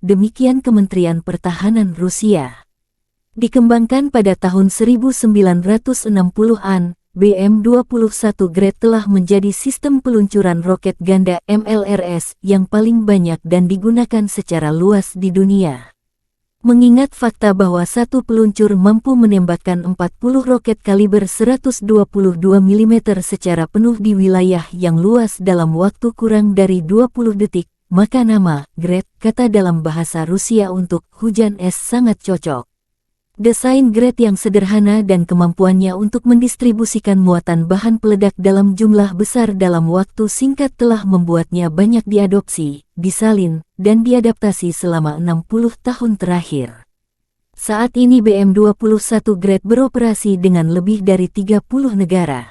S1: Demikian Kementerian Pertahanan Rusia. Dikembangkan pada tahun 1960-an, BM-21 Grad telah menjadi sistem peluncuran roket ganda MLRS yang paling banyak dan digunakan secara luas di dunia. Mengingat fakta bahwa satu peluncur mampu menembakkan 40 roket kaliber 122 mm secara penuh di wilayah yang luas dalam waktu kurang dari 20 detik, maka nama Grad, kata dalam bahasa Rusia untuk hujan es, sangat cocok. Desain Grad yang sederhana dan kemampuannya untuk mendistribusikan muatan bahan peledak dalam jumlah besar dalam waktu singkat telah membuatnya banyak diadopsi, disalin, dan diadaptasi selama 60 tahun terakhir. Saat ini BM-21 Grad beroperasi dengan lebih dari 30 negara.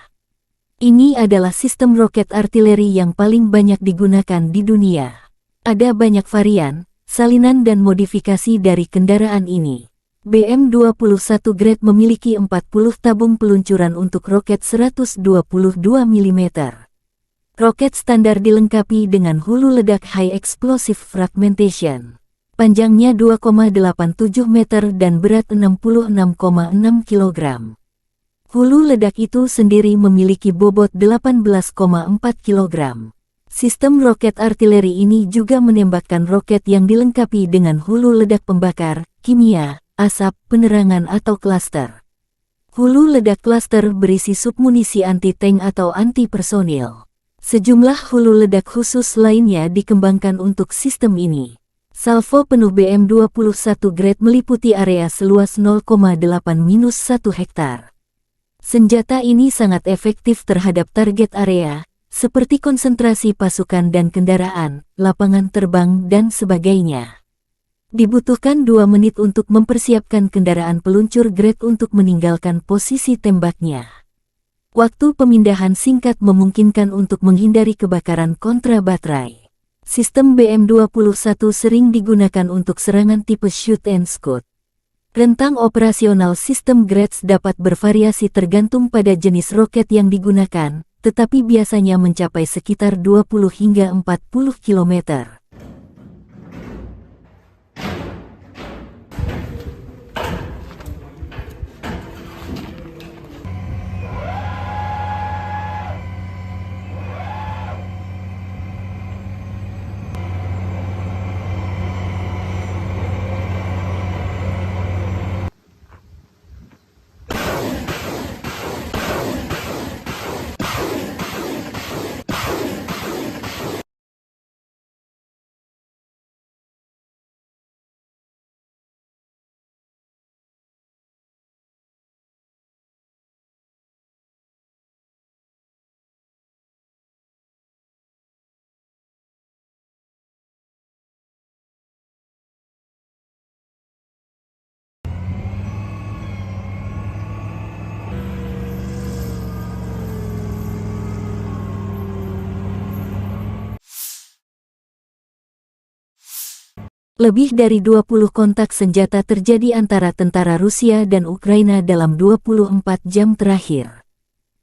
S1: Ini adalah sistem roket artileri yang paling banyak digunakan di dunia. Ada banyak varian, salinan dan modifikasi dari kendaraan ini. BM-21 Grad memiliki 40 tabung peluncuran untuk roket 122 mm. Roket standar dilengkapi dengan hulu ledak High Explosive Fragmentation. Panjangnya 2,87 meter dan berat 66,6 kg. Hulu ledak itu sendiri memiliki bobot 18,4 kg. Sistem roket artileri ini juga menembakkan roket yang dilengkapi dengan hulu ledak pembakar, kimia, asap, penerangan atau klaster. Hulu ledak klaster berisi submunisi anti-tank atau anti-personil. Sejumlah hulu ledak khusus lainnya dikembangkan untuk sistem ini. Salvo penuh BM-21 Grad meliputi area seluas 0,8-1 hektar. Senjata ini sangat efektif terhadap target area, seperti konsentrasi pasukan dan kendaraan, lapangan terbang, dan sebagainya. Dibutuhkan 2 menit untuk mempersiapkan kendaraan peluncur Grad untuk meninggalkan posisi tembaknya. Waktu pemindahan singkat memungkinkan untuk menghindari kebakaran kontra baterai. Sistem BM-21 sering digunakan untuk serangan tipe shoot and scoot. Rentang operasional sistem Grads dapat bervariasi tergantung pada jenis roket yang digunakan, tetapi biasanya mencapai sekitar 20 hingga 40 km. Lebih dari 20 kontak senjata terjadi antara tentara Rusia dan Ukraina dalam 24 jam terakhir.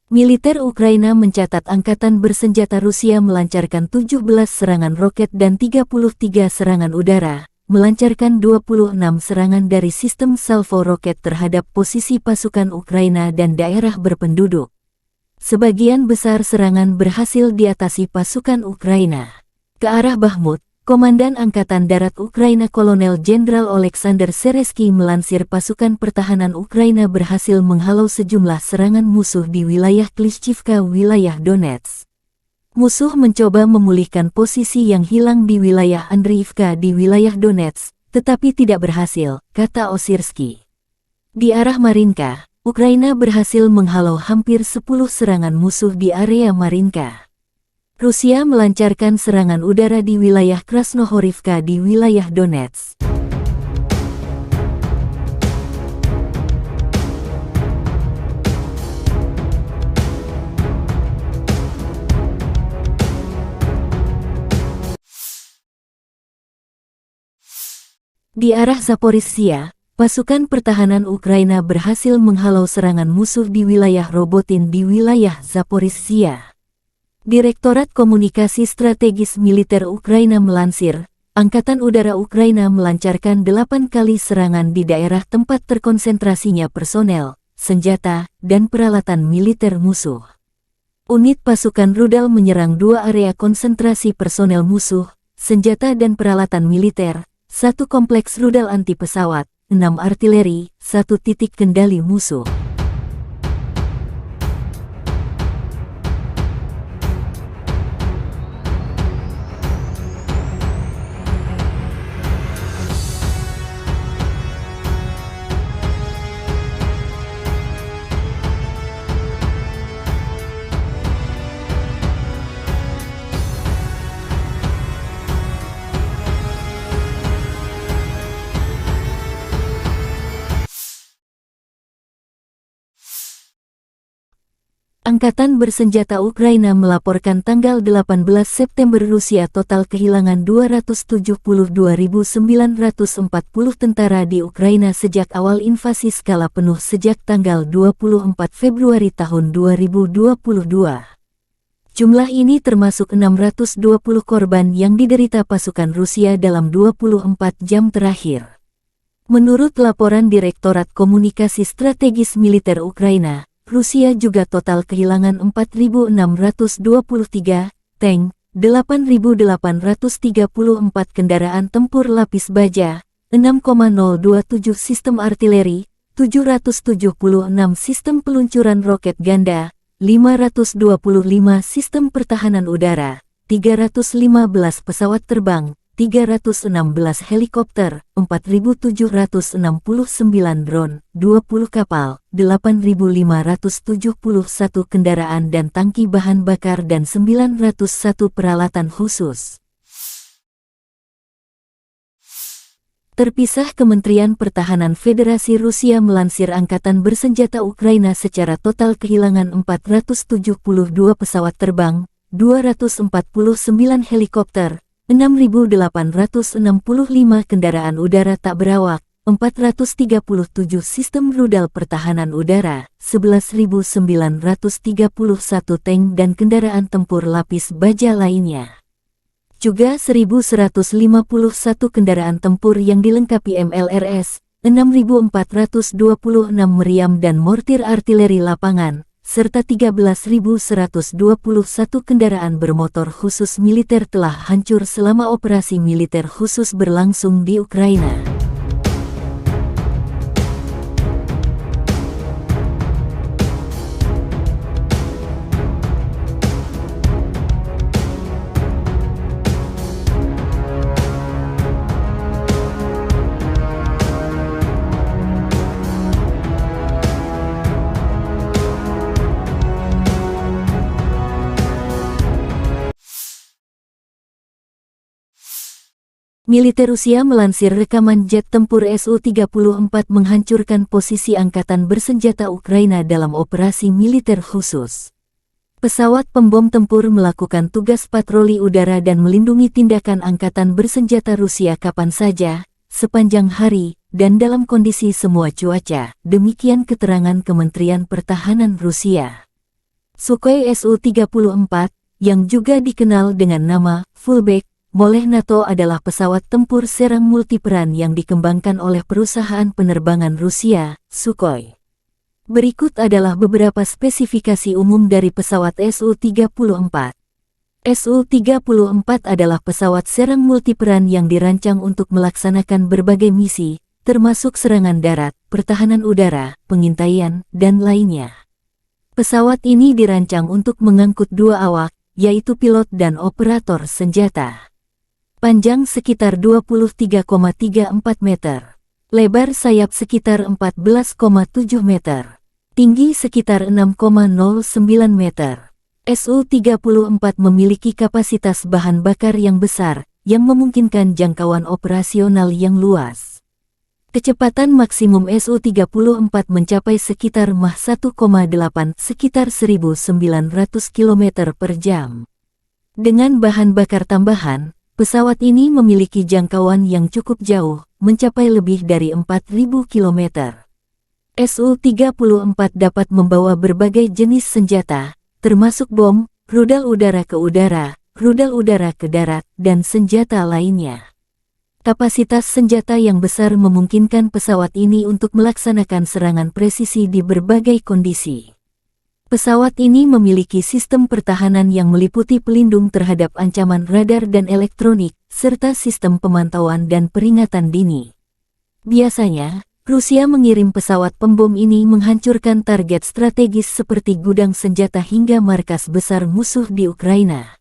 S1: Militer Ukraina mencatat angkatan bersenjata Rusia melancarkan 17 serangan roket dan 33 serangan udara, melancarkan 26 serangan dari sistem salvo roket terhadap posisi pasukan Ukraina dan daerah berpenduduk. Sebagian besar serangan berhasil diatasi pasukan Ukraina. Ke arah Bakhmut, Komandan Angkatan Darat Ukraina Kolonel Jenderal Oleksandr Seresky melansir pasukan pertahanan Ukraina berhasil menghalau sejumlah serangan musuh di wilayah Klishchivka, wilayah Donetsk. Musuh mencoba memulihkan posisi yang hilang di wilayah Andriivka di wilayah Donetsk, tetapi tidak berhasil, kata Osirsky. Di arah Marinka, Ukraina berhasil menghalau hampir 10 serangan musuh di area Marinka. Rusia melancarkan serangan udara di wilayah Krasnohorivka di wilayah Donetsk. Di arah Zaporizhzhia, pasukan pertahanan Ukraina berhasil menghalau serangan musuh di wilayah Robotin di wilayah Zaporizhzhia. Direktorat Komunikasi Strategis Militer Ukraina melansir, Angkatan Udara Ukraina melancarkan 8 kali serangan di daerah tempat terkonsentrasinya personel, senjata, dan peralatan militer musuh. Unit pasukan rudal menyerang 2 area konsentrasi personel musuh, senjata dan peralatan militer, 1 kompleks rudal anti pesawat, 6 artileri, 1 titik kendali musuh. Angkatan bersenjata Ukraina melaporkan tanggal 18 September Rusia total kehilangan 272.940 tentara di Ukraina sejak awal invasi skala penuh sejak tanggal 24 Februari tahun 2022. Jumlah ini termasuk 620 korban yang diderita pasukan Rusia dalam 24 jam terakhir. Menurut laporan Direktorat Komunikasi Strategis Militer Ukraina, Rusia juga total kehilangan 4.623 tank, 8.834 kendaraan tempur lapis baja, 6,027 sistem artileri, 776 sistem peluncuran roket ganda, 525 sistem pertahanan udara, 315 pesawat terbang, 316 helikopter, 4.769 drone, 20 kapal, 8.571 kendaraan dan tangki bahan bakar dan 901 peralatan khusus. Terpisah, Kementerian Pertahanan Federasi Rusia melansir Angkatan Bersenjata Ukraina secara total kehilangan 472 pesawat terbang, 249 helikopter, 6.865 kendaraan udara tak berawak, 437 sistem rudal pertahanan udara, 11.931 tank dan kendaraan tempur lapis baja lainnya. Juga 1.151 kendaraan tempur yang dilengkapi MLRS, 6.426 meriam dan mortir artileri lapangan, serta 13.121 kendaraan bermotor khusus militer telah hancur selama operasi militer khusus berlangsung di Ukraina. Militer Rusia melansir rekaman jet tempur Su-34 menghancurkan posisi angkatan bersenjata Ukraina dalam operasi militer khusus. Pesawat pembom tempur melakukan tugas patroli udara dan melindungi tindakan angkatan bersenjata Rusia kapan saja, sepanjang hari, dan dalam kondisi semua cuaca, demikian keterangan Kementerian Pertahanan Rusia. Sukhoi Su-34, yang juga dikenal dengan nama Fullback oleh NATO adalah pesawat tempur serang multiperan yang dikembangkan oleh perusahaan penerbangan Rusia, Sukhoi. Berikut adalah beberapa spesifikasi umum dari pesawat Su-34. Su-34 adalah pesawat serang multiperan yang dirancang untuk melaksanakan berbagai misi, termasuk serangan darat, pertahanan udara, pengintaian, dan lainnya. Pesawat ini dirancang untuk mengangkut 2 awak, yaitu pilot dan operator senjata. Panjang sekitar 23,34 meter. Lebar sayap sekitar 14,7 meter. Tinggi sekitar 6,09 meter. Su-34 memiliki kapasitas bahan bakar yang besar, yang memungkinkan jangkauan operasional yang luas. Kecepatan maksimum Su-34 mencapai sekitar Mach 1,8 sekitar 1.900 km per jam. Dengan bahan bakar tambahan, pesawat ini memiliki jangkauan yang cukup jauh, mencapai lebih dari 4.000 km. Su-34 dapat membawa berbagai jenis senjata, termasuk bom, rudal udara ke udara, rudal udara ke darat, dan senjata lainnya. Kapasitas senjata yang besar memungkinkan pesawat ini untuk melaksanakan serangan presisi di berbagai kondisi. Pesawat ini memiliki sistem pertahanan yang meliputi pelindung terhadap ancaman radar dan elektronik, serta sistem pemantauan dan peringatan dini. Biasanya, Rusia mengirim pesawat pembom ini menghancurkan target strategis seperti gudang senjata hingga markas besar musuh di Ukraina.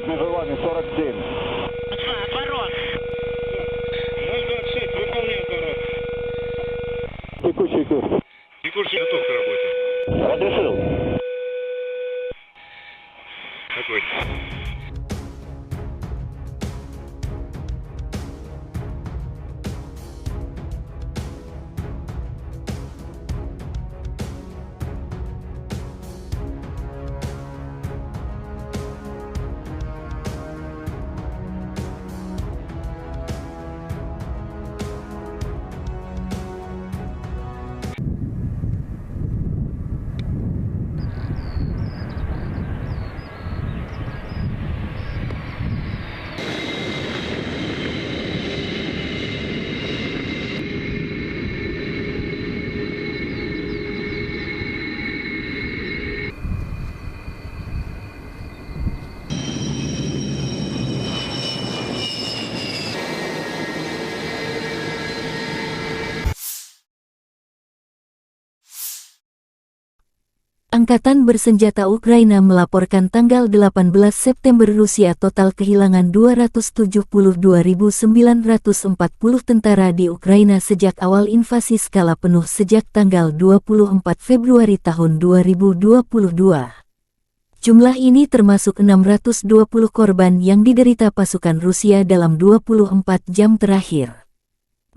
S5: Межевами 47.
S2: Отворот. 026, выполняй отворот.
S5: Текущий курс.
S2: Текущий готов к работе.
S5: Разрешил.
S2: Огонь.
S1: Angkatan bersenjata Ukraina melaporkan tanggal 18 September Rusia total kehilangan 272.940 tentara di Ukraina sejak awal invasi skala penuh sejak tanggal 24 Februari tahun 2022. Jumlah ini termasuk 620 korban yang diderita pasukan Rusia dalam 24 jam terakhir.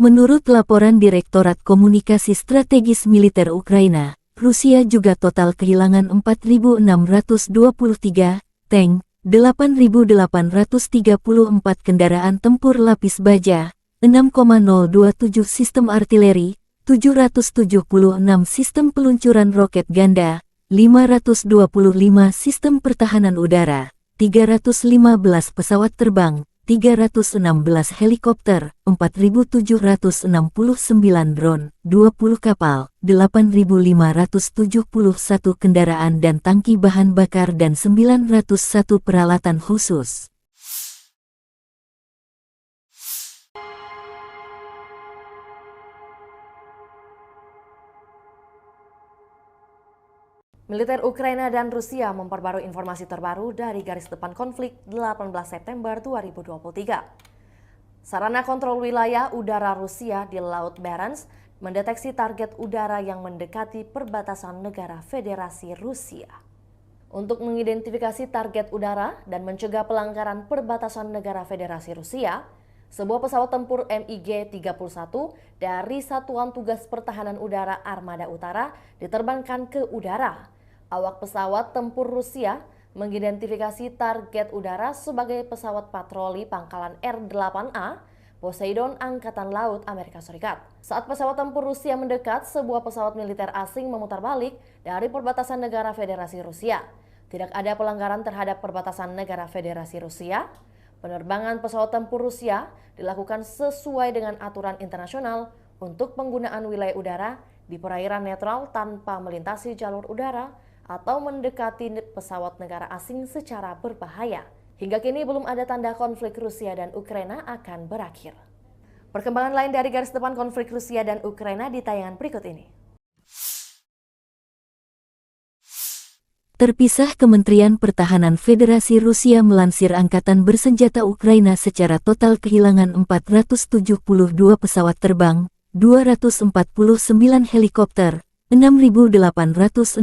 S1: Menurut laporan Direktorat Komunikasi Strategis Militer Ukraina, Rusia juga total kehilangan 4.623 tank, 8.834 kendaraan tempur lapis baja, 6,027 sistem artileri, 776 sistem peluncuran roket ganda, 525 sistem pertahanan udara, 315 pesawat terbang, 316 helikopter, 4.769 drone, 20 kapal, 8.571 kendaraan dan tangki bahan bakar dan 901 peralatan khusus.
S4: Militer Ukraina dan Rusia memperbarui informasi terbaru dari garis depan konflik 18 September 2023. Sarana kontrol wilayah udara Rusia di Laut Barents mendeteksi target udara yang mendekati perbatasan negara Federasi Rusia. Untuk mengidentifikasi target udara dan mencegah pelanggaran perbatasan negara Federasi Rusia, sebuah pesawat tempur MiG-31 dari Satuan Tugas Pertahanan Udara Armada Utara diterbangkan ke udara. Awak pesawat tempur Rusia mengidentifikasi target udara sebagai pesawat patroli pangkalan R-8A Poseidon Angkatan Laut Amerika Serikat. Saat pesawat tempur Rusia mendekat, sebuah pesawat militer asing memutar balik dari perbatasan negara Federasi Rusia. Tidak ada pelanggaran terhadap perbatasan negara Federasi Rusia. Penerbangan pesawat tempur Rusia dilakukan sesuai dengan aturan internasional untuk penggunaan wilayah udara di perairan netral tanpa melintasi jalur udara atau mendekati pesawat negara asing secara berbahaya. Hingga kini belum ada tanda konflik Rusia dan Ukraina akan berakhir. Perkembangan lain dari garis depan konflik Rusia dan Ukraina di tayangan berikut ini.
S1: Terpisah, Kementerian Pertahanan Federasi Rusia melansir Angkatan Bersenjata Ukraina secara total kehilangan 472 pesawat terbang, 249 helikopter, 6.865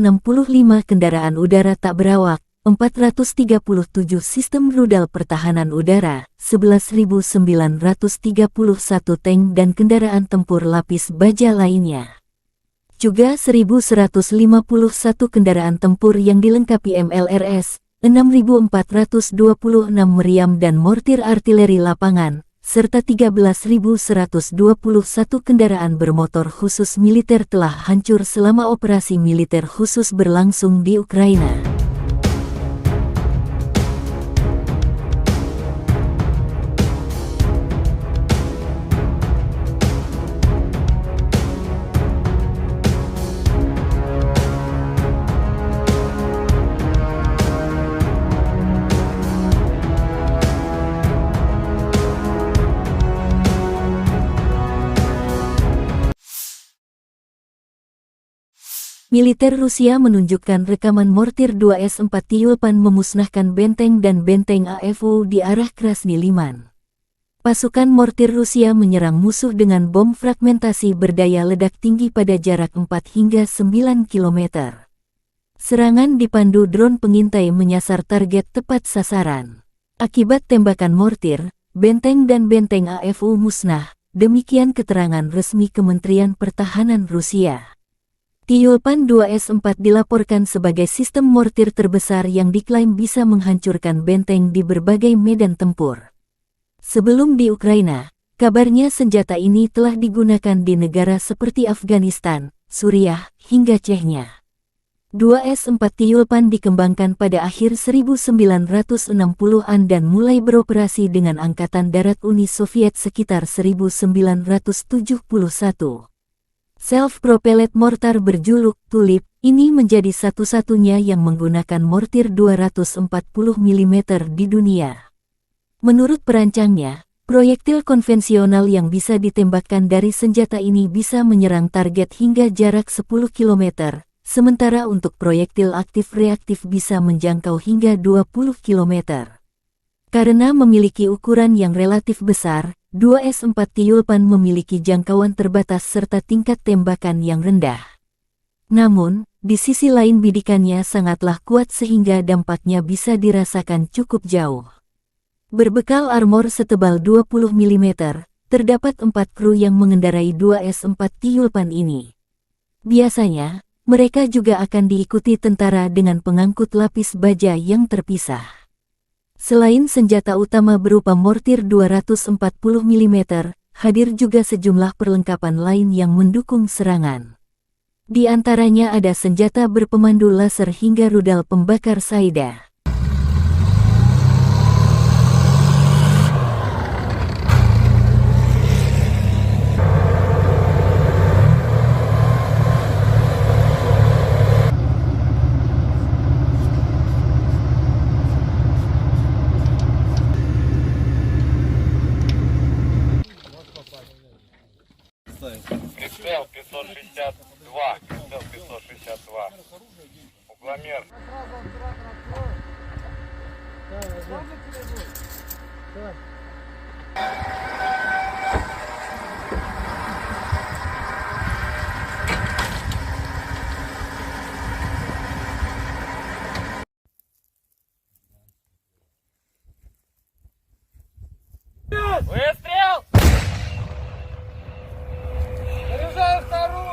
S1: kendaraan udara tak berawak, 437 sistem rudal pertahanan udara, 11.931 tank dan kendaraan tempur lapis baja lainnya. Juga 1.151 kendaraan tempur yang dilengkapi MLRS, 6.426 meriam dan mortir artileri lapangan, serta 13.121 kendaraan bermotor khusus militer telah hancur selama operasi militer khusus berlangsung di Ukraina. Militer Rusia menunjukkan rekaman mortir 2S-4 Tyulpan memusnahkan benteng dan benteng AFU di arah Krasny Liman. Pasukan mortir Rusia menyerang musuh dengan bom fragmentasi berdaya ledak tinggi pada jarak 4 hingga 9 km. Serangan dipandu drone pengintai menyasar target tepat sasaran. Akibat tembakan mortir, benteng dan benteng AFU musnah, demikian keterangan resmi Kementerian Pertahanan Rusia. Tyulpan 2S-4 dilaporkan sebagai sistem mortir terbesar yang diklaim bisa menghancurkan benteng di berbagai medan tempur. Sebelum di Ukraina, kabarnya senjata ini telah digunakan di negara seperti Afghanistan, Suriah, hingga Chechnya. 2S-4 Tyulpan dikembangkan pada akhir 1960-an dan mulai beroperasi dengan Angkatan Darat Uni Soviet sekitar 1971. Self-propelled mortar berjuluk Tulip ini menjadi satu-satunya yang menggunakan mortir 240 mm di dunia. Menurut perancangnya, proyektil konvensional yang bisa ditembakkan dari senjata ini bisa menyerang target hingga jarak 10 km, sementara untuk proyektil aktif reaktif bisa menjangkau hingga 20 km. Karena memiliki ukuran yang relatif besar, 2S-4 Tyulpan memiliki jangkauan terbatas serta tingkat tembakan yang rendah. Namun, di sisi lain bidikannya sangatlah kuat sehingga dampaknya bisa dirasakan cukup jauh. Berbekal armor setebal 20 mm, terdapat 4 kru yang mengendarai 2S-4 Tyulpan ini. Biasanya, mereka juga akan diikuti tentara dengan pengangkut lapis baja yang terpisah. Selain senjata utama berupa mortir 240 mm, hadir juga sejumlah perlengkapan lain yang mendukung serangan. Di antaranya ada senjata berpemandu laser hingga rudal pembakar Saida.
S2: Прицел 562. Прицел 562.
S3: Выстрел! Заряжаю вторую!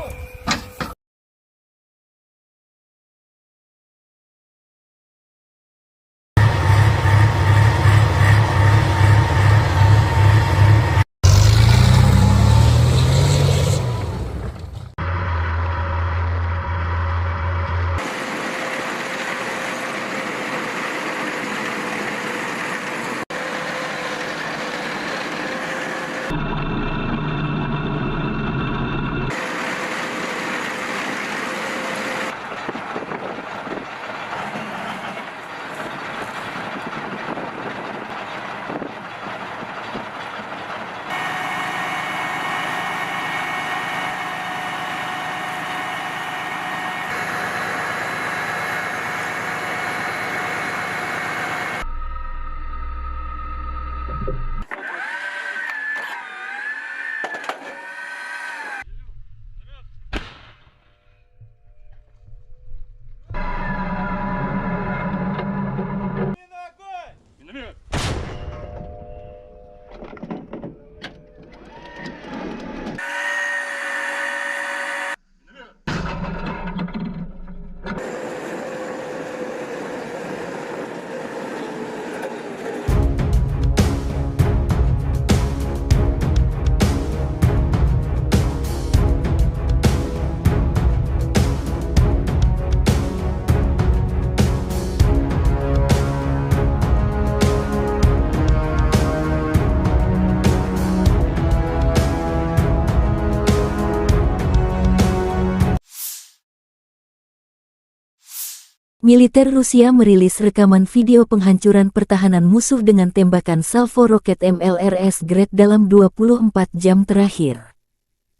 S1: Militer Rusia merilis rekaman video penghancuran pertahanan musuh dengan tembakan salvo roket MLRS Grad dalam 24 jam terakhir.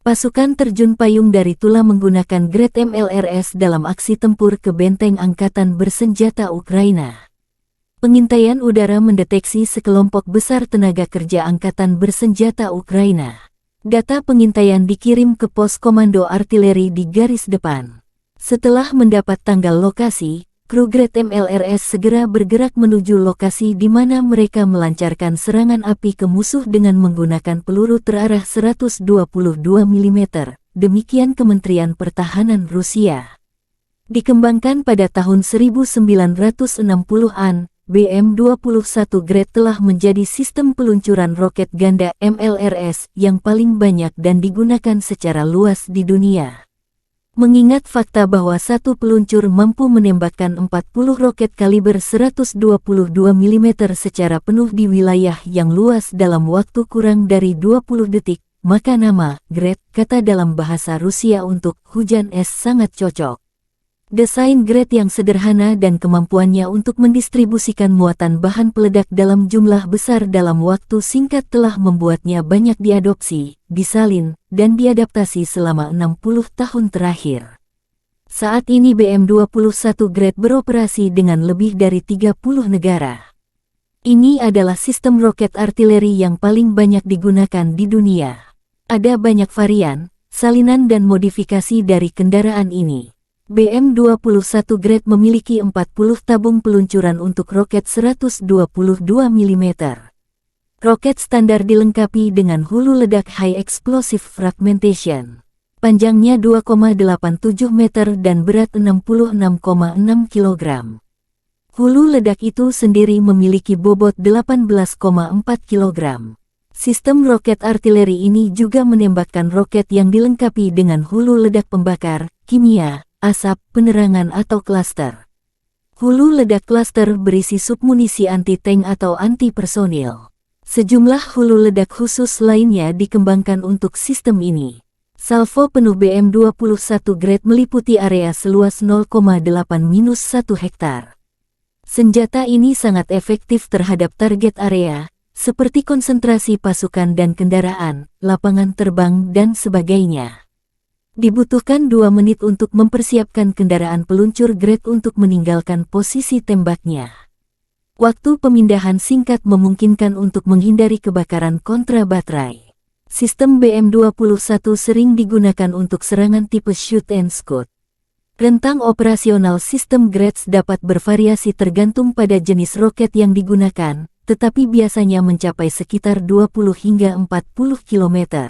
S1: Pasukan terjun payung dari Tula menggunakan Grad MLRS dalam aksi tempur ke benteng angkatan bersenjata Ukraina. Pengintaian udara mendeteksi sekelompok besar tenaga kerja angkatan bersenjata Ukraina. Data pengintaian dikirim ke pos komando artileri di garis depan. Setelah mendapat tanggal lokasi, kru Grad MLRS segera bergerak menuju lokasi di mana mereka melancarkan serangan api ke musuh dengan menggunakan peluru terarah 122 mm, demikian Kementerian Pertahanan Rusia. Dikembangkan pada tahun 1960-an, BM-21 Grad telah menjadi sistem peluncuran roket ganda MLRS yang paling banyak dan digunakan secara luas di dunia. Mengingat fakta bahwa satu peluncur mampu menembakkan 40 roket kaliber 122 mm secara penuh di wilayah yang luas dalam waktu kurang dari 20 detik, maka nama Grad, kata dalam bahasa Rusia untuk hujan es, sangat cocok. Desain Grad yang sederhana dan kemampuannya untuk mendistribusikan muatan bahan peledak dalam jumlah besar dalam waktu singkat telah membuatnya banyak diadopsi, disalin, dan diadaptasi selama 60 tahun terakhir. Saat ini BM-21 Grad beroperasi dengan lebih dari 30 negara. Ini adalah sistem roket artileri yang paling banyak digunakan di dunia. Ada banyak varian, salinan dan modifikasi dari kendaraan ini. BM-21 Grad memiliki 40 tabung peluncuran untuk roket 122 mm. Roket standar dilengkapi dengan hulu ledak High Explosive Fragmentation. Panjangnya 2,87 meter dan berat 66,6 kg. Hulu ledak itu sendiri memiliki bobot 18,4 kg. Sistem roket artileri ini juga menembakkan roket yang dilengkapi dengan hulu ledak pembakar, kimia, asap, penerangan atau klaster. Hulu ledak klaster berisi submunisi anti-tank atau anti-personil. Sejumlah hulu ledak khusus lainnya dikembangkan untuk sistem ini. Salvo penuh BM-21 Grad meliputi area seluas 0,8-1 hektar. Senjata ini sangat efektif terhadap target area, seperti konsentrasi pasukan dan kendaraan, lapangan terbang dan sebagainya. Dibutuhkan 2 menit untuk mempersiapkan kendaraan peluncur Grad untuk meninggalkan posisi tembaknya. Waktu pemindahan singkat memungkinkan untuk menghindari kebakaran kontra baterai. Sistem BM21 sering digunakan untuk serangan tipe shoot and scoot. Rentang operasional sistem Grads dapat bervariasi tergantung pada jenis roket yang digunakan, tetapi biasanya mencapai sekitar 20 hingga 40 km.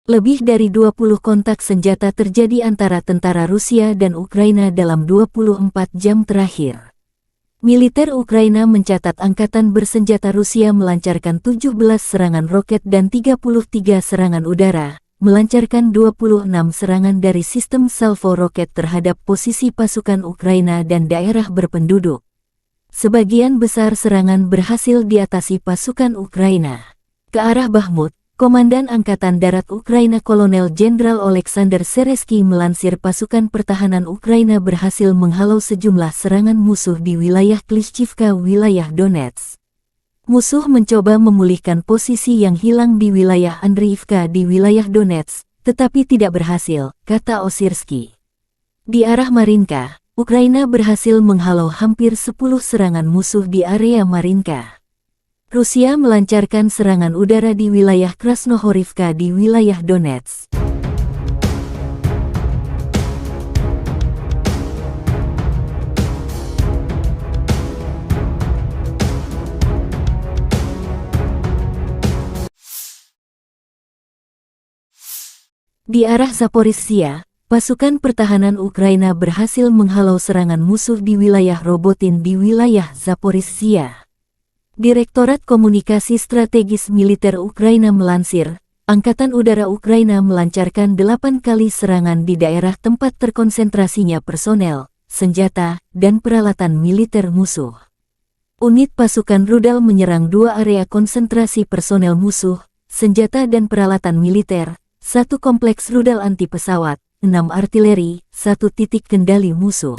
S1: Lebih dari 20 kontak senjata terjadi antara tentara Rusia dan Ukraina dalam 24 jam terakhir. Militer Ukraina mencatat angkatan bersenjata Rusia melancarkan 17 serangan roket dan 33 serangan udara, melancarkan 26 serangan dari sistem salvo roket terhadap posisi pasukan Ukraina dan daerah berpenduduk. Sebagian besar serangan berhasil diatasi pasukan Ukraina. Ke arah Bakhmut, Komandan Angkatan Darat Ukraina Kolonel Jenderal Oleksandr Seresky melansir pasukan pertahanan Ukraina berhasil menghalau sejumlah serangan musuh di wilayah Klishchivka, wilayah Donetsk. Musuh mencoba memulihkan posisi yang hilang di wilayah Andriivka di wilayah Donetsk, tetapi tidak berhasil, kata Osirsky. Di arah Marinka, Ukraina berhasil menghalau hampir 10 serangan musuh di area Marinka. Rusia melancarkan serangan udara di wilayah Krasnohorivka di wilayah Donetsk. Di arah Zaporizhzhia, pasukan pertahanan Ukraina berhasil menghalau serangan musuh di wilayah Robotin di wilayah Zaporizhzhia. Direktorat Komunikasi Strategis Militer Ukraina melansir, Angkatan Udara Ukraina melancarkan 8 kali serangan di daerah tempat terkonsentrasinya personel, senjata, dan peralatan militer musuh. Unit pasukan rudal menyerang 2 area konsentrasi personel musuh, senjata dan peralatan militer, 1 kompleks rudal anti pesawat, 6 artileri, 1 titik kendali musuh.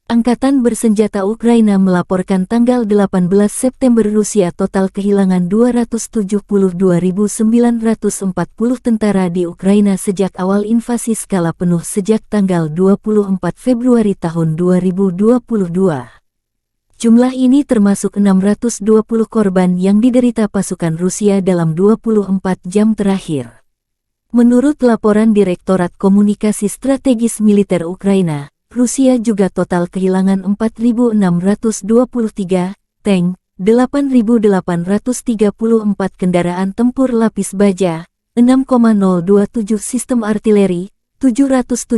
S1: Angkatan bersenjata Ukraina melaporkan tanggal 18 September Rusia total kehilangan 272.940 tentara di Ukraina sejak awal invasi skala penuh sejak tanggal 24 Februari tahun 2022. Jumlah ini termasuk 620 korban yang diderita pasukan Rusia dalam 24 jam terakhir. Menurut laporan Direktorat Komunikasi Strategis Militer Ukraina, Rusia juga total kehilangan 4.623 tank, 8.834 kendaraan tempur lapis baja, 6,027 sistem artileri, 776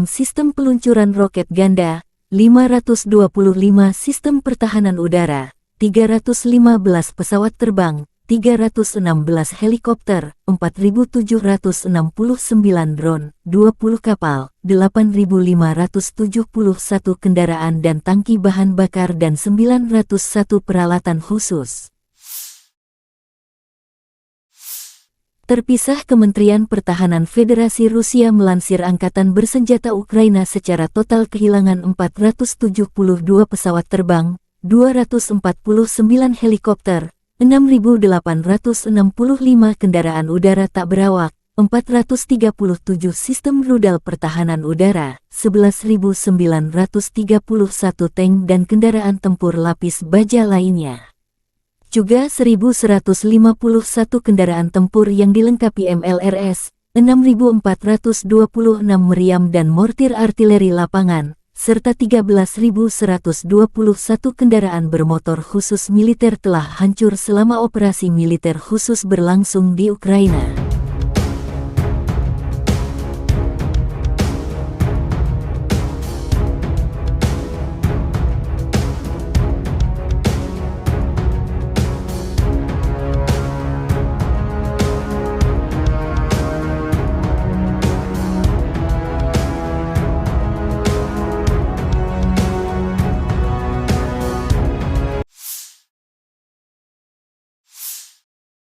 S1: sistem peluncuran roket ganda, 525 sistem pertahanan udara, 315 pesawat terbang, 316 helikopter, 4.769 drone, 20 kapal, 8.571 kendaraan dan tangki bahan bakar dan 901 peralatan khusus. Terpisah, Kementerian Pertahanan Federasi Rusia melansir Angkatan Bersenjata Ukraina secara total kehilangan 472 pesawat terbang, 249 helikopter, 6.865 kendaraan udara tak berawak, 437 sistem rudal pertahanan udara, 11.931 tank dan kendaraan tempur lapis baja lainnya. Juga 1.151 kendaraan tempur yang dilengkapi MLRS, 6.426 meriam dan mortir artileri lapangan, serta 13.121 kendaraan bermotor khusus militer telah hancur selama operasi militer khusus berlangsung di Ukraina.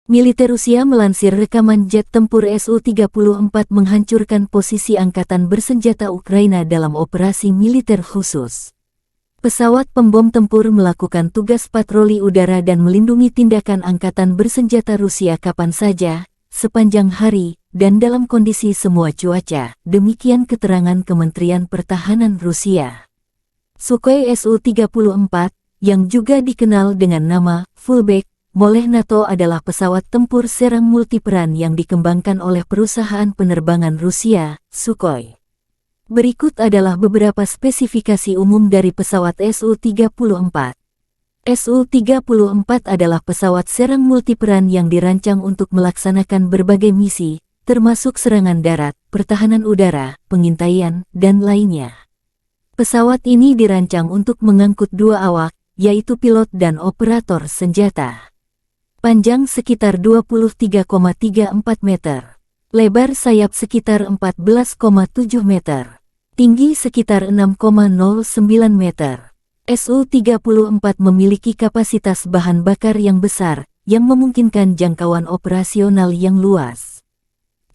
S1: Militer Rusia melansir rekaman jet tempur Su-34 menghancurkan posisi Angkatan Bersenjata Ukraina dalam operasi militer khusus. Pesawat pembom tempur melakukan tugas patroli udara dan melindungi tindakan Angkatan Bersenjata Rusia kapan saja, sepanjang hari, dan dalam kondisi semua cuaca, demikian keterangan Kementerian Pertahanan Rusia. Sukhoi Su-34, yang juga dikenal dengan nama Fullback oleh NATO adalah pesawat tempur serang multiperan yang dikembangkan oleh perusahaan penerbangan Rusia, Sukhoi. Berikut adalah beberapa spesifikasi umum dari pesawat Su-34. Su-34 adalah pesawat serang multiperan yang dirancang untuk melaksanakan berbagai misi, termasuk serangan darat, pertahanan udara, pengintaian, dan lainnya. Pesawat ini dirancang untuk mengangkut dua awak, yaitu pilot dan operator senjata. Panjang sekitar 23,34 meter. Lebar sayap sekitar 14,7 meter. Tinggi sekitar 6,09 meter. Su-34 memiliki kapasitas bahan bakar yang besar, yang memungkinkan jangkauan operasional yang luas.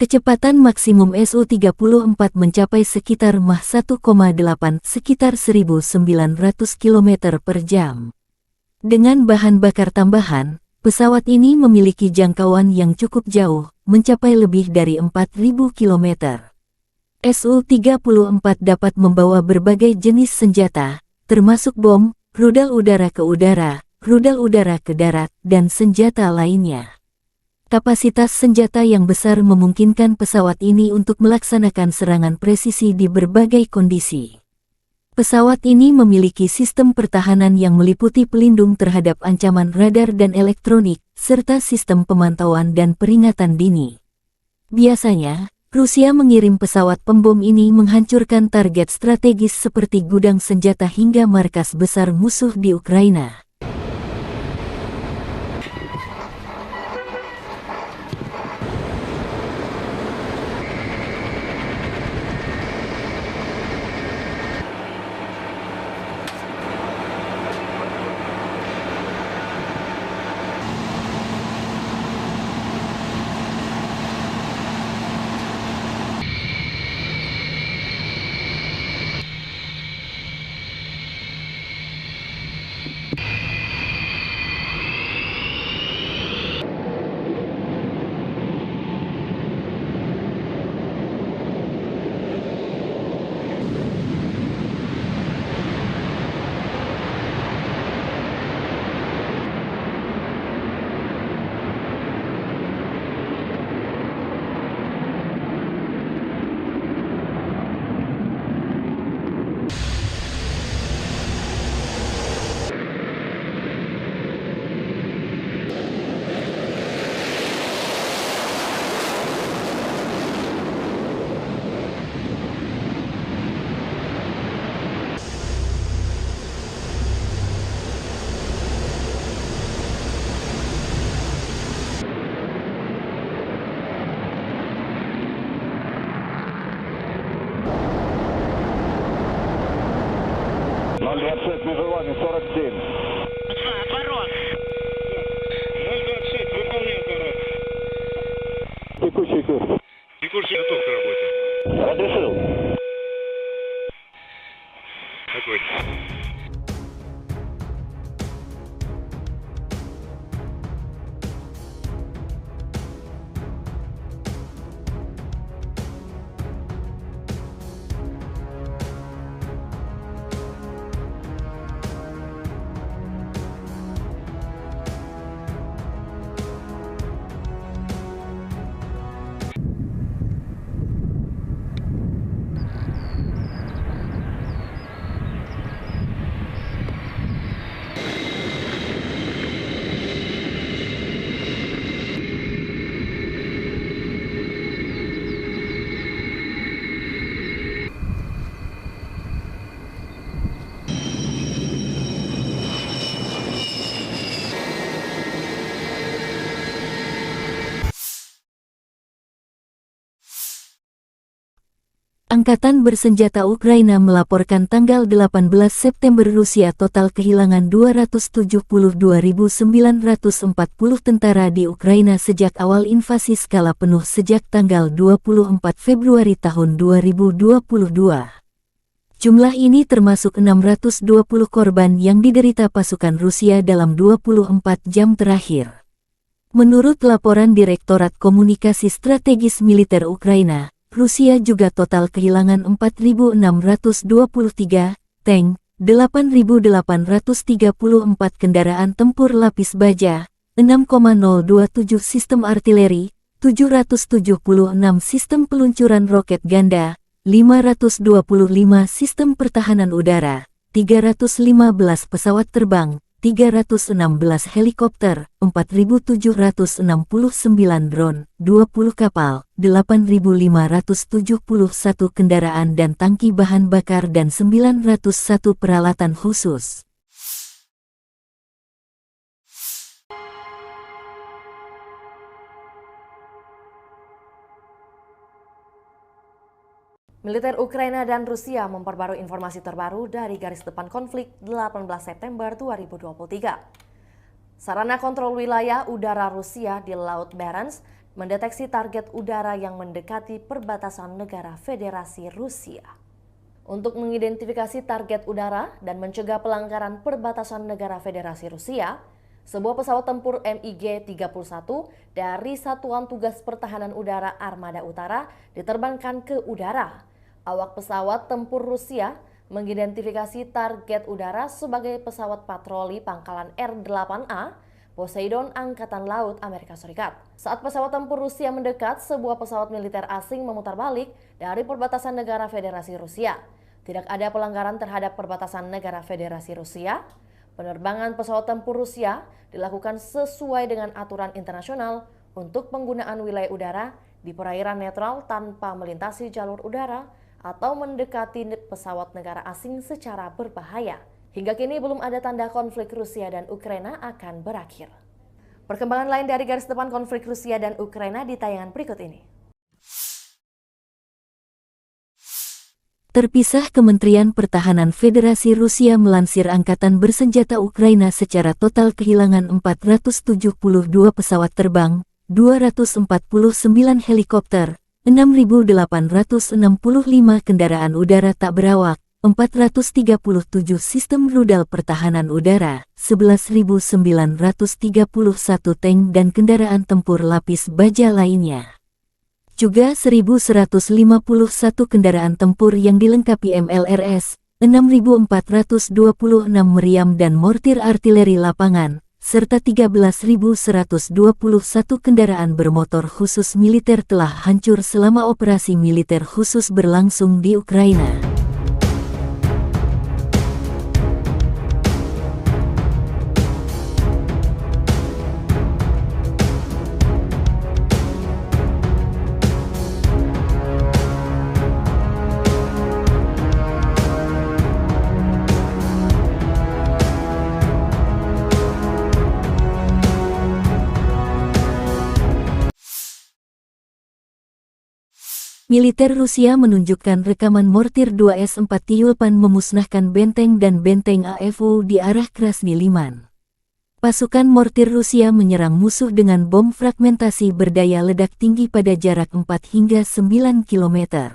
S1: Kecepatan maksimum Su-34 mencapai sekitar Mach 1,8 sekitar 1.900 km per jam. Dengan bahan bakar tambahan, pesawat ini memiliki jangkauan yang cukup jauh, mencapai lebih dari 4.000 km. Su-34 dapat membawa berbagai jenis senjata, termasuk bom, rudal udara ke udara, rudal udara ke darat, dan senjata lainnya. Kapasitas senjata yang besar memungkinkan pesawat ini untuk melaksanakan serangan presisi di berbagai kondisi. Pesawat ini memiliki sistem pertahanan yang meliputi pelindung terhadap ancaman radar dan elektronik, serta sistem pemantauan dan peringatan dini. Biasanya, Rusia mengirim pesawat pembom ini menghancurkan target strategis seperti gudang senjata hingga markas besar musuh di Ukraina.
S5: Межевание 47.
S2: Отворот. 026, выполняй отворот.
S5: курс.
S2: И курсе готов к работе.
S5: Разрешил.
S2: Огонь.
S1: Angkatan Bersenjata Ukraina melaporkan tanggal 18 September Rusia total kehilangan 272.940 tentara di Ukraina sejak awal invasi skala penuh sejak tanggal 24 Februari tahun 2022. Jumlah ini termasuk 620 korban yang diderita pasukan Rusia dalam 24 jam terakhir. Menurut laporan Direktorat Komunikasi Strategis Militer Ukraina, Rusia juga total kehilangan 4.623 tank, 8.834 kendaraan tempur lapis baja, 6,027 sistem artileri, 776 sistem peluncuran roket ganda, 525 sistem pertahanan udara, 315 pesawat terbang, 316 helikopter, 4.769 drone, 20 kapal, 8.571 kendaraan dan tangki bahan bakar dan 901 peralatan khusus.
S4: Militer Ukraina dan Rusia memperbarui informasi terbaru dari garis depan konflik 18 September 2023. Sarana kontrol wilayah udara Rusia di Laut Barents mendeteksi target udara yang mendekati perbatasan negara Federasi Rusia. Untuk mengidentifikasi target udara dan mencegah pelanggaran perbatasan negara Federasi Rusia, sebuah pesawat tempur MiG-31 dari Satuan Tugas Pertahanan Udara Armada Utara diterbangkan ke udara. Awak pesawat tempur Rusia mengidentifikasi target udara sebagai pesawat patroli pangkalan R-8A Poseidon Angkatan Laut Amerika Serikat. Saat pesawat tempur Rusia mendekat, sebuah pesawat militer asing memutar balik dari perbatasan negara Federasi Rusia. Tidak ada pelanggaran terhadap perbatasan negara Federasi Rusia. Penerbangan pesawat tempur Rusia dilakukan sesuai dengan aturan internasional untuk penggunaan wilayah udara di perairan netral tanpa melintasi jalur udara atau mendekati pesawat negara asing secara berbahaya. Hingga kini belum ada tanda konflik Rusia dan Ukraina akan berakhir. Perkembangan lain dari garis depan konflik Rusia dan Ukraina di tayangan berikut ini.
S1: Terpisah, Kementerian Pertahanan Federasi Rusia melansir Angkatan Bersenjata Ukraina secara total kehilangan 472 pesawat terbang, 249 helikopter, 6.865 kendaraan udara tak berawak, 437 sistem rudal pertahanan udara, 11.931 tank dan kendaraan tempur lapis baja lainnya. Juga 1.151 kendaraan tempur yang dilengkapi MLRS, 6.426 meriam dan mortir artileri lapangan, serta 13.121 kendaraan bermotor khusus militer telah hancur selama operasi militer khusus berlangsung di Ukraina. Militer Rusia menunjukkan rekaman mortir 2S-4 Tyulpan memusnahkan benteng dan benteng AFU di arah Krasny Liman. Pasukan mortir Rusia menyerang musuh dengan bom fragmentasi berdaya ledak tinggi pada jarak 4 hingga 9 km.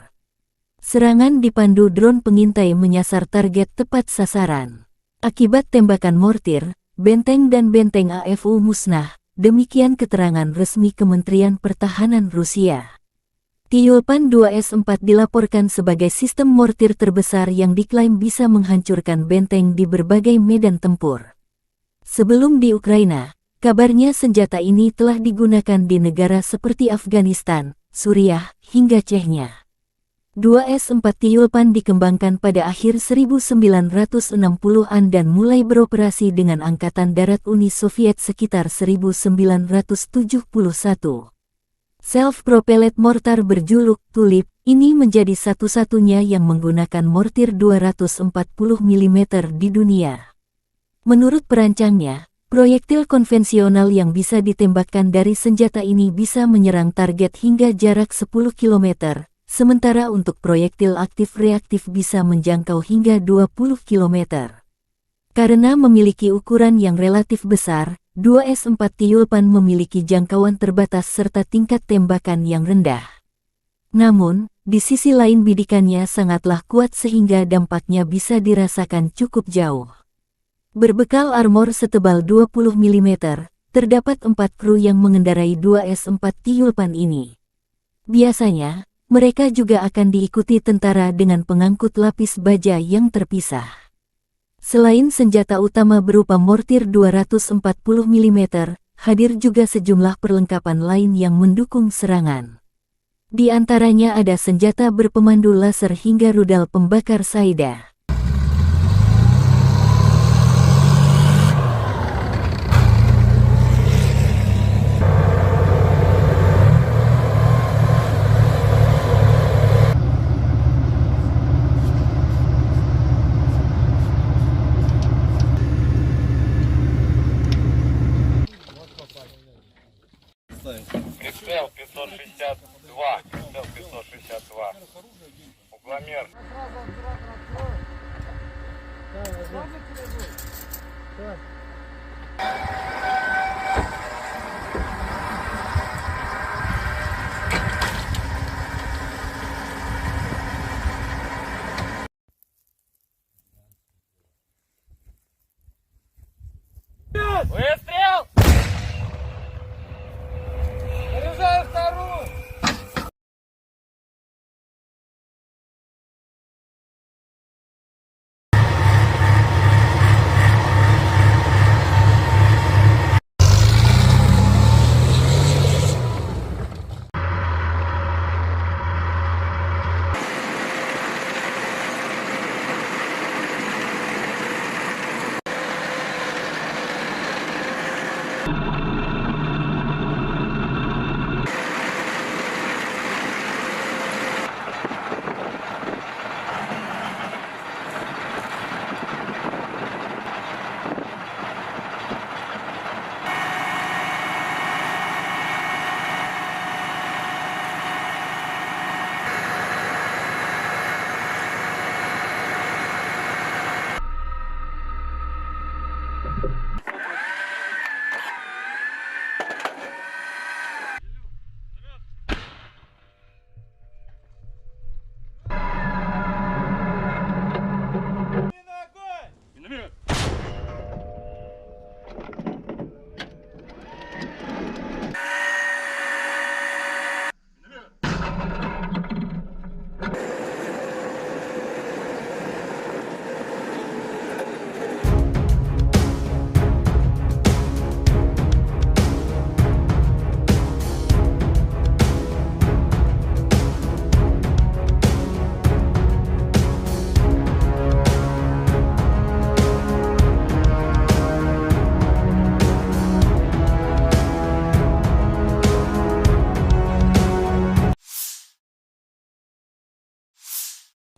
S1: Serangan dipandu drone pengintai menyasar target tepat sasaran. Akibat tembakan mortir, benteng dan benteng AFU musnah, demikian keterangan resmi Kementerian Pertahanan Rusia. Tyulpan 2S4 dilaporkan sebagai sistem mortir terbesar yang diklaim bisa menghancurkan benteng di berbagai medan tempur. Sebelum di Ukraina, kabarnya senjata ini telah digunakan di negara seperti Afghanistan, Suriah, hingga Chechnya. 2S4 Tyulpan dikembangkan pada akhir 1960-an dan mulai beroperasi dengan Angkatan Darat Uni Soviet sekitar 1971. Self-propelled mortar berjuluk Tulip ini menjadi satu-satunya yang menggunakan mortir 240 mm di dunia. Menurut perancangnya, proyektil konvensional yang bisa ditembakkan dari senjata ini bisa menyerang target hingga jarak 10 km, sementara untuk proyektil aktif reaktif bisa menjangkau hingga 20 km. Karena memiliki ukuran yang relatif besar, 2S4 Tyulpan memiliki jangkauan terbatas serta tingkat tembakan yang rendah. Namun, di sisi lain bidikannya sangatlah kuat sehingga dampaknya bisa dirasakan cukup jauh. Berbekal armor setebal 20 mm, terdapat 4 kru yang mengendarai 2S4 Tyulpan ini. Biasanya, mereka juga akan diikuti tentara dengan pengangkut lapis baja yang terpisah. Selain senjata utama berupa mortir 240 mm, hadir juga sejumlah perlengkapan lain yang mendukung serangan. Di antaranya ada senjata berpemandu laser hingga rudal pembakar Saida.
S2: Прицел 562. Прицел 562. Угломер.
S3: Выстрел! Заряжаю вторую!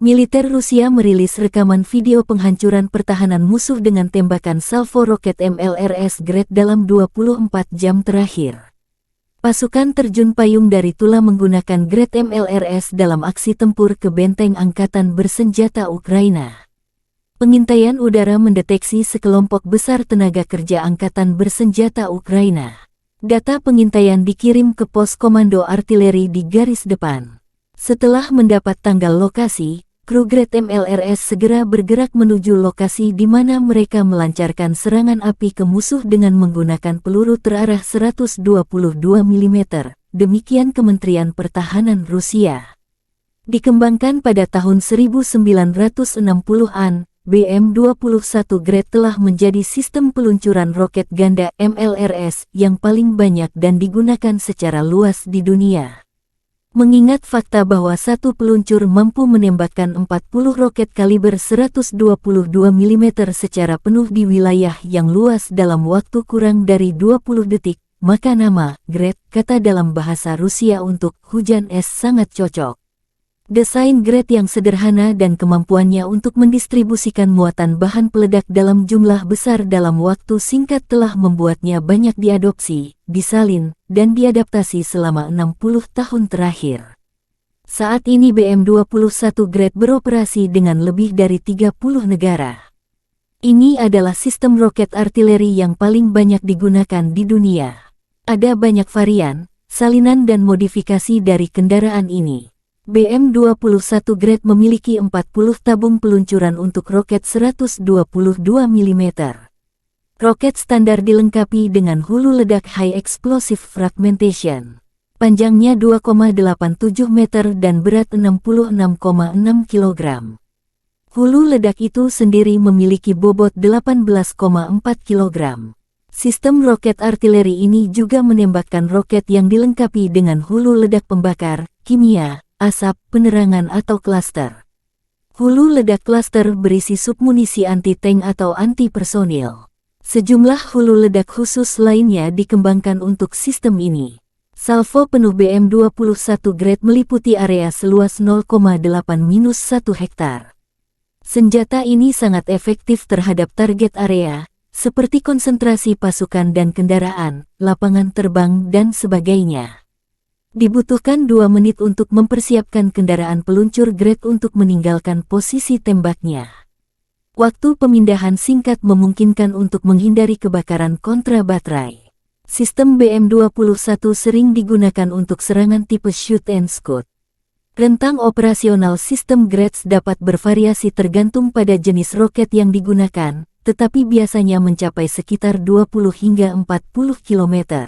S1: Militer Rusia merilis rekaman video penghancuran pertahanan musuh dengan tembakan salvo roket MLRS Grad dalam 24 jam terakhir. Pasukan terjun payung dari Tula menggunakan Grad MLRS dalam aksi tempur ke benteng angkatan bersenjata Ukraina. Pengintaian udara mendeteksi sekelompok besar tenaga kerja angkatan bersenjata Ukraina. Data pengintaian dikirim ke pos komando artileri di garis depan. Setelah mendapat tanggal lokasi, kru Gret MLRS segera bergerak menuju lokasi di mana mereka melancarkan serangan api ke musuh dengan menggunakan peluru terarah 122 mm. Demikian Kementerian Pertahanan Rusia. Dikembangkan pada tahun 1960-an, BM-21 Gret telah menjadi sistem peluncuran roket ganda MLRS yang paling banyak dan digunakan secara luas di dunia. Mengingat fakta bahwa satu peluncur mampu menembakkan 40 roket kaliber 122 mm secara penuh di wilayah yang luas dalam waktu kurang dari 20 detik, maka nama Gret, kata dalam bahasa Rusia untuk hujan es, sangat cocok. Desain Gret yang sederhana dan kemampuannya untuk mendistribusikan muatan bahan peledak dalam jumlah besar dalam waktu singkat telah membuatnya banyak diadopsi, disalin, dan diadaptasi selama 60 tahun terakhir. Saat ini BM-21 Gret beroperasi dengan lebih dari 30 negara. Ini adalah sistem roket artileri yang paling banyak digunakan di dunia. Ada banyak varian, salinan dan modifikasi dari kendaraan ini. BM-21 Gret memiliki 40 tabung peluncuran untuk roket 122 mm. Roket standar dilengkapi dengan hulu ledak High Explosive Fragmentation. Panjangnya 2,87 meter dan berat 66,6 kg. Hulu ledak itu sendiri memiliki bobot 18,4 kg. Sistem roket artileri ini juga menembakkan roket yang dilengkapi dengan hulu ledak pembakar, kimia, asap, penerangan atau klaster. Hulu ledak klaster berisi submunisi anti-tank atau anti-personil. Sejumlah hulu ledak khusus lainnya dikembangkan untuk sistem ini. Salvo penuh BM-21 Gret meliputi area seluas 0,8-1 hektar. Senjata ini sangat efektif terhadap target area, seperti konsentrasi pasukan dan kendaraan, lapangan terbang, dan sebagainya. Dibutuhkan 2 menit untuk mempersiapkan kendaraan peluncur Gret untuk meninggalkan posisi tembaknya. Waktu pemindahan singkat memungkinkan untuk menghindari kebakaran kontra baterai. Sistem BM-21 sering digunakan untuk serangan tipe shoot and scoot. Rentang operasional sistem Gret dapat bervariasi tergantung pada jenis roket yang digunakan, tetapi biasanya mencapai sekitar 20 hingga 40 km.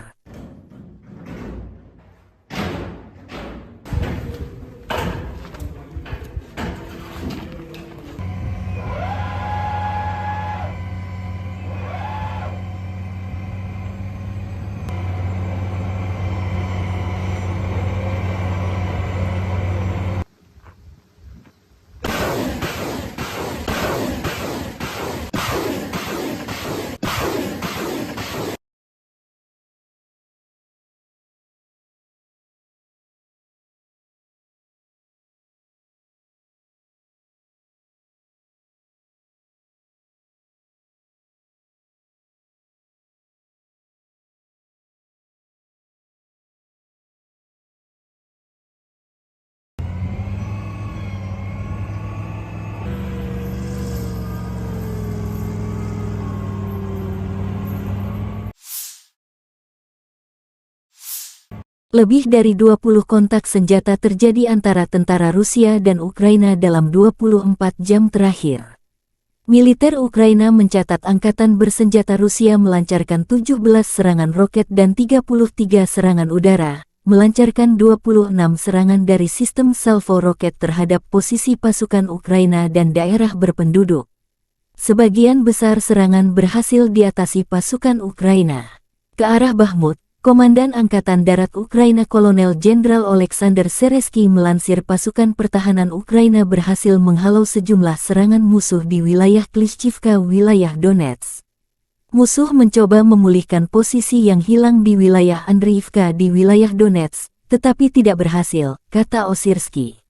S1: Lebih dari 20 kontak senjata terjadi antara tentara Rusia dan Ukraina dalam 24 jam terakhir. Militer Ukraina mencatat angkatan bersenjata Rusia melancarkan 17 serangan roket dan 33 serangan udara, melancarkan 26 serangan dari sistem salvo roket terhadap posisi pasukan Ukraina dan daerah berpenduduk. Sebagian besar serangan berhasil diatasi pasukan Ukraina. Ke arah Bakhmut, Komandan Angkatan Darat Ukraina Kolonel Jenderal Oleksandr Seresky melansir pasukan pertahanan Ukraina berhasil menghalau sejumlah serangan musuh di wilayah Klishchivka, wilayah Donetsk. Musuh mencoba memulihkan posisi yang hilang di wilayah Andriivka di wilayah Donetsk, tetapi tidak berhasil, kata Osirsky.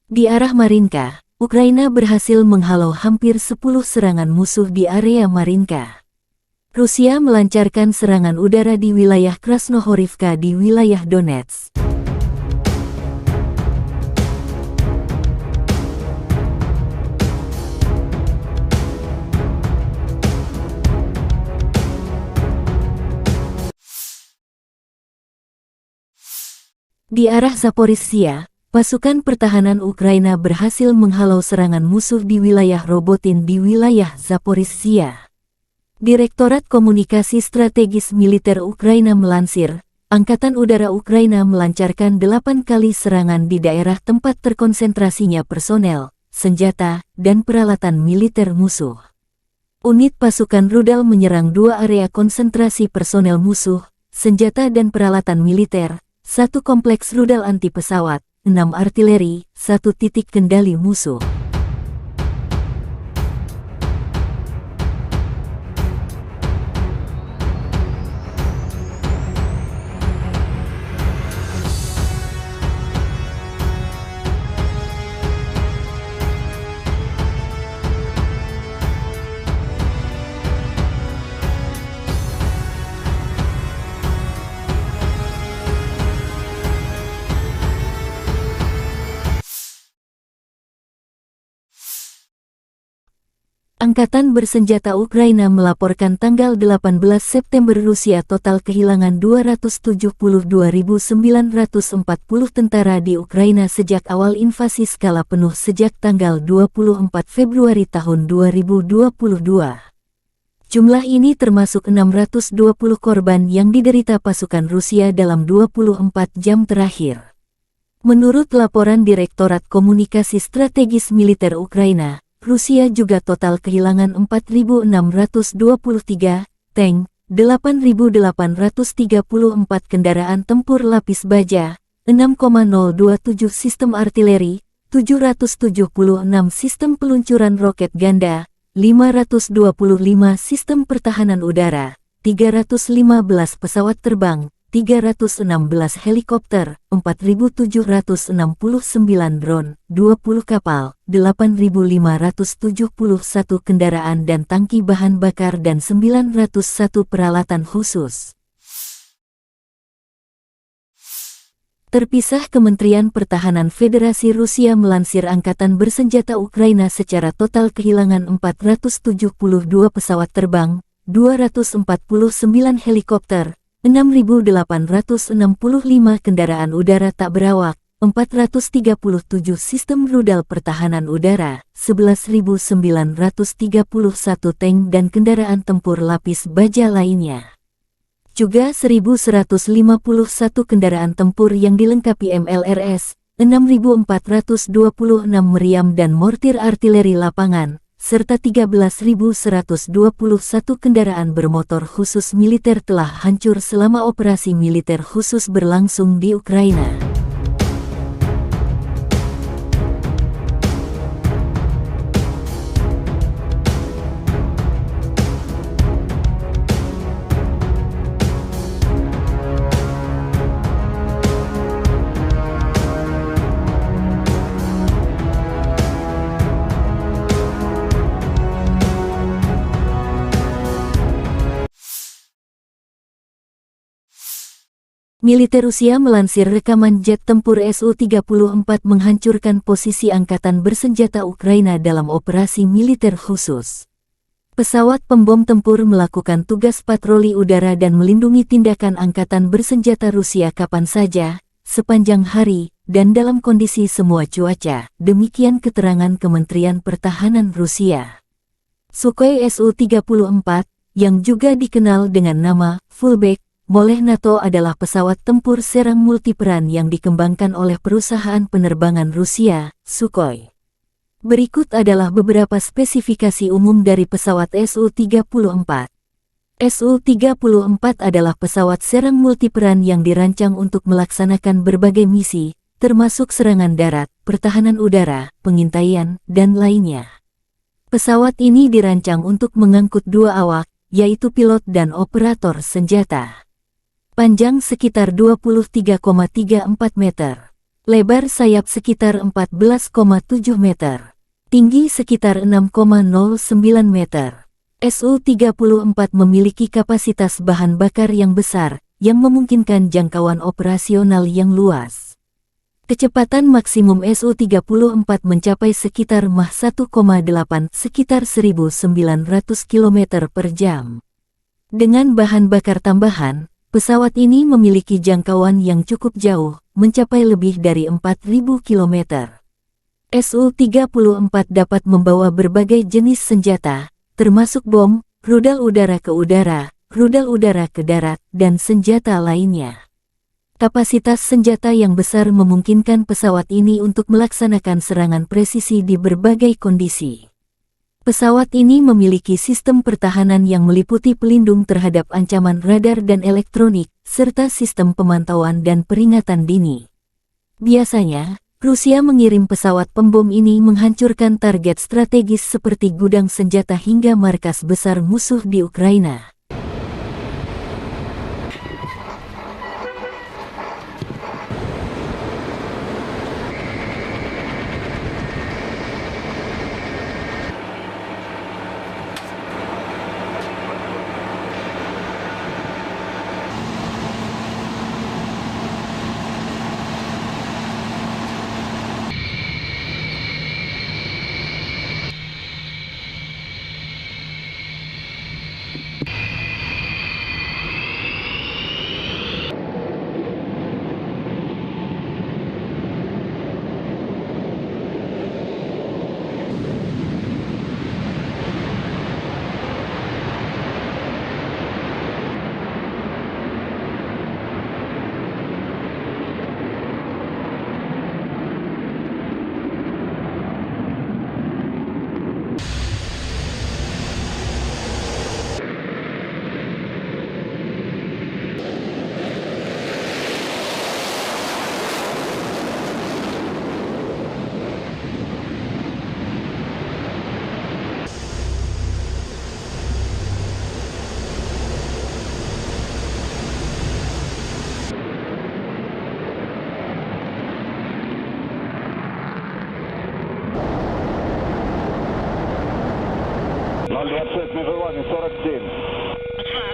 S1: Di arah Marinka, Ukraina berhasil menghalau hampir 10 serangan musuh di area Marinka. Rusia melancarkan serangan udara di wilayah Krasnohorivka di wilayah Donetsk. Di arah Zaporizhzhia, pasukan pertahanan Ukraina berhasil menghalau serangan musuh di wilayah Robotin di wilayah Zaporizhzhia. Direktorat Komunikasi Strategis Militer Ukraina melansir, Angkatan Udara Ukraina melancarkan 8 kali serangan di daerah tempat terkonsentrasinya personel, senjata, dan peralatan militer musuh. Unit pasukan rudal menyerang 2 area konsentrasi personel musuh, senjata dan peralatan militer, 1 kompleks rudal anti pesawat, 6 artileri, 1 titik kendali musuh. Angkatan bersenjata Ukraina melaporkan tanggal 18 September Rusia total kehilangan 272.940 tentara di Ukraina sejak awal invasi skala penuh sejak tanggal 24 Februari tahun 2022. Jumlah ini termasuk 620 korban yang diderita pasukan Rusia dalam 24 jam terakhir. Menurut laporan Direktorat Komunikasi Strategis Militer Ukraina, Rusia juga total kehilangan 4.623 tank, 8.834 kendaraan tempur lapis baja, 6,027 sistem artileri, 776 sistem peluncuran roket ganda, 525 sistem pertahanan udara, 315 pesawat terbang, 316 helikopter, 4.769 drone, 20 kapal, 8.571 kendaraan dan tangki bahan bakar dan 901 peralatan khusus. Terpisah, Kementerian Pertahanan Federasi Rusia melansir Angkatan Bersenjata Ukraina secara total kehilangan 472 pesawat terbang, 249 helikopter, 6.865 kendaraan udara tak berawak, 437 sistem rudal pertahanan udara, 11.931 tank dan kendaraan tempur lapis baja lainnya. Juga 1.151 kendaraan tempur yang dilengkapi MLRS, 6.426 meriam dan mortir artileri lapangan, serta 13.121 kendaraan bermotor khusus militer telah hancur selama operasi militer khusus berlangsung di Ukraina. Militer Rusia melansir rekaman jet tempur Su-34 menghancurkan posisi angkatan bersenjata Ukraina dalam operasi militer khusus. Pesawat pembom tempur melakukan tugas patroli udara dan melindungi tindakan angkatan bersenjata Rusia kapan saja, sepanjang hari, dan dalam kondisi semua cuaca, demikian keterangan Kementerian Pertahanan Rusia. Sukhoi Su-34, yang juga dikenal dengan nama Fullback oleh NATO adalah pesawat tempur serang multiperan yang dikembangkan oleh perusahaan penerbangan Rusia, Sukhoi. Berikut adalah beberapa spesifikasi umum dari pesawat Su-34. Su-34 adalah pesawat serang multiperan yang dirancang untuk melaksanakan berbagai misi, termasuk serangan darat, pertahanan udara, pengintaian, dan lainnya. Pesawat ini dirancang untuk mengangkut 2 awak, yaitu pilot dan operator senjata. Panjang sekitar 23,34 meter. Lebar sayap sekitar 14,7 meter. Tinggi sekitar 6,09 meter. Su-34 memiliki kapasitas bahan bakar yang besar, yang memungkinkan jangkauan operasional yang luas. Kecepatan maksimum Su-34 mencapai sekitar Mach 1,8 sekitar 1.900 km per jam. Dengan bahan bakar tambahan, pesawat ini memiliki jangkauan yang cukup jauh, mencapai lebih dari 4.000 km. Su-34 dapat membawa berbagai jenis senjata, termasuk bom, rudal udara ke udara, rudal udara ke darat, dan senjata lainnya. Kapasitas senjata yang besar memungkinkan pesawat ini untuk melaksanakan serangan presisi di berbagai kondisi. Pesawat ini memiliki sistem pertahanan yang meliputi pelindung terhadap ancaman radar dan elektronik, serta sistem pemantauan dan peringatan dini. Biasanya, Rusia mengirim pesawat pembom ini menghancurkan target strategis seperti gudang senjata hingga markas besar musuh di Ukraina.
S5: Межевание 47.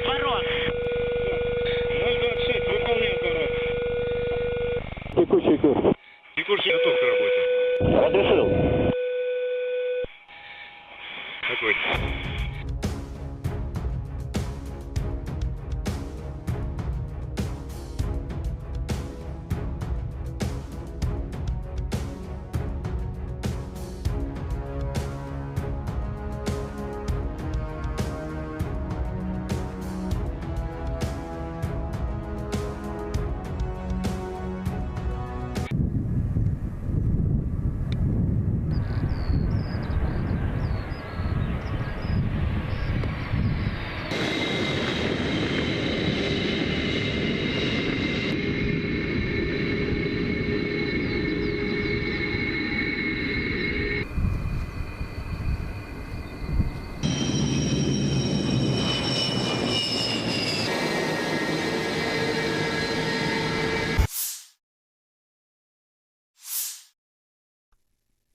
S2: Отворот. 026, выполняю отворот.
S5: Текущий курс.
S2: Текущий готов к работе.
S5: Разрешил.
S2: Какой?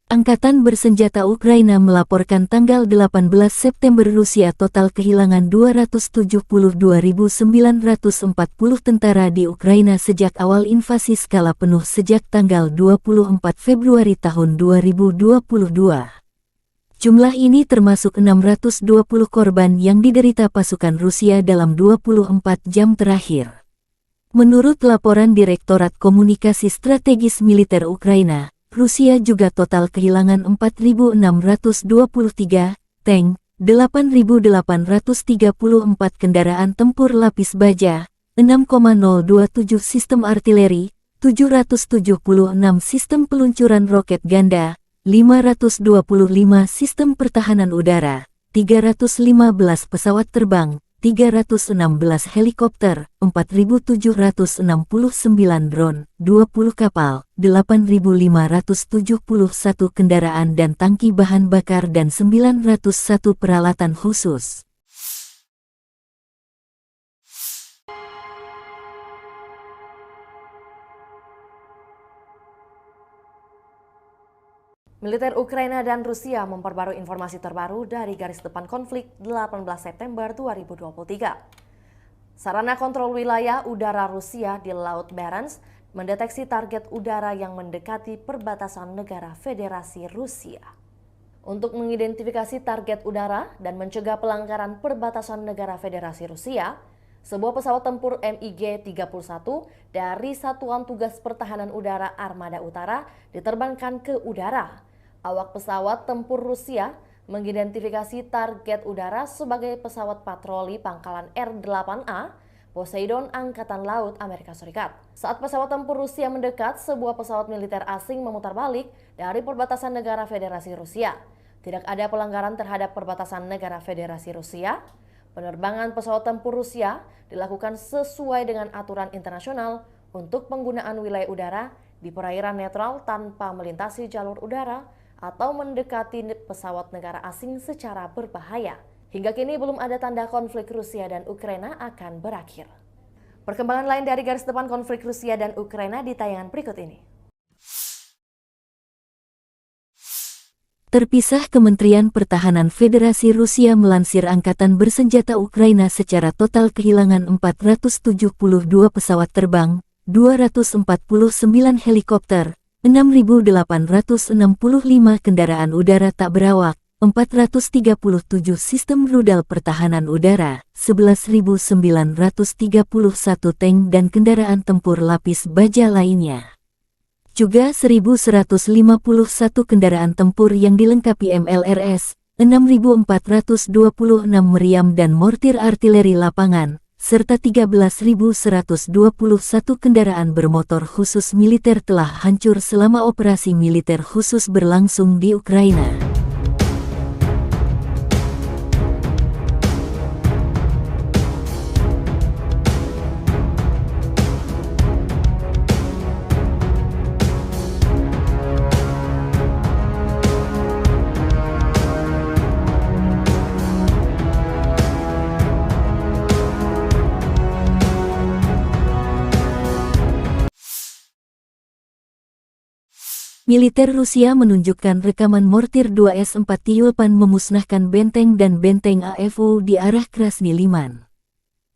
S1: Angkatan bersenjata Ukraina melaporkan tanggal 18 September Rusia total kehilangan 272.940 tentara di Ukraina sejak awal invasi skala penuh sejak tanggal 24 Februari tahun 2022. Jumlah ini termasuk 620 korban yang diderita pasukan Rusia dalam 24 jam terakhir. Menurut laporan Direktorat Komunikasi Strategis Militer Ukraina, Rusia juga total kehilangan 4.623 tank, 8.834 kendaraan tempur lapis baja, 6,027 sistem artileri, 776 sistem peluncuran roket ganda, 525 sistem pertahanan udara, 315 pesawat terbang, 316 helikopter, 4.769 drone, 20 kapal, 8.571 kendaraan dan tangki bahan bakar dan 901 peralatan khusus.
S4: Militer Ukraina dan Rusia memperbarui informasi terbaru dari garis depan konflik 18 September 2023. Sarana kontrol wilayah udara Rusia di Laut Barents mendeteksi target udara yang mendekati perbatasan negara Federasi Rusia. Untuk mengidentifikasi target udara dan mencegah pelanggaran perbatasan negara Federasi Rusia, Sebuah pesawat tempur MiG-31 dari Satuan Tugas Pertahanan Udara Armada Utara diterbangkan ke udara. Awak pesawat tempur Rusia mengidentifikasi target udara sebagai pesawat patroli pangkalan R-8A Poseidon Angkatan Laut Amerika Serikat. Saat pesawat tempur Rusia mendekat, sebuah pesawat militer asing memutar balik dari perbatasan negara Federasi Rusia. Tidak ada pelanggaran terhadap perbatasan negara Federasi Rusia. Penerbangan pesawat tempur Rusia dilakukan sesuai dengan aturan internasional untuk penggunaan wilayah udara di perairan netral tanpa melintasi jalur udara atau mendekati pesawat negara asing secara berbahaya. Hingga kini belum ada tanda konflik Rusia dan Ukraina akan berakhir. Perkembangan lain dari garis depan konflik Rusia dan Ukraina di tayangan berikut ini.
S1: Terpisah, Kementerian Pertahanan Federasi Rusia melansir angkatan bersenjata Ukraina secara total kehilangan 472 pesawat terbang, 249 helikopter, 6.865 kendaraan udara tak berawak, 437 sistem rudal pertahanan udara, 11.931 tank dan kendaraan tempur lapis baja lainnya. Juga 1.151 kendaraan tempur yang dilengkapi MLRS, 6.426 meriam dan mortir artileri lapangan, serta 13.121 kendaraan bermotor khusus militer telah hancur selama operasi militer khusus berlangsung di Ukraina. Militer Rusia menunjukkan rekaman mortir 2S-4 Tyulpan memusnahkan benteng dan benteng AFU di arah Krasny Liman.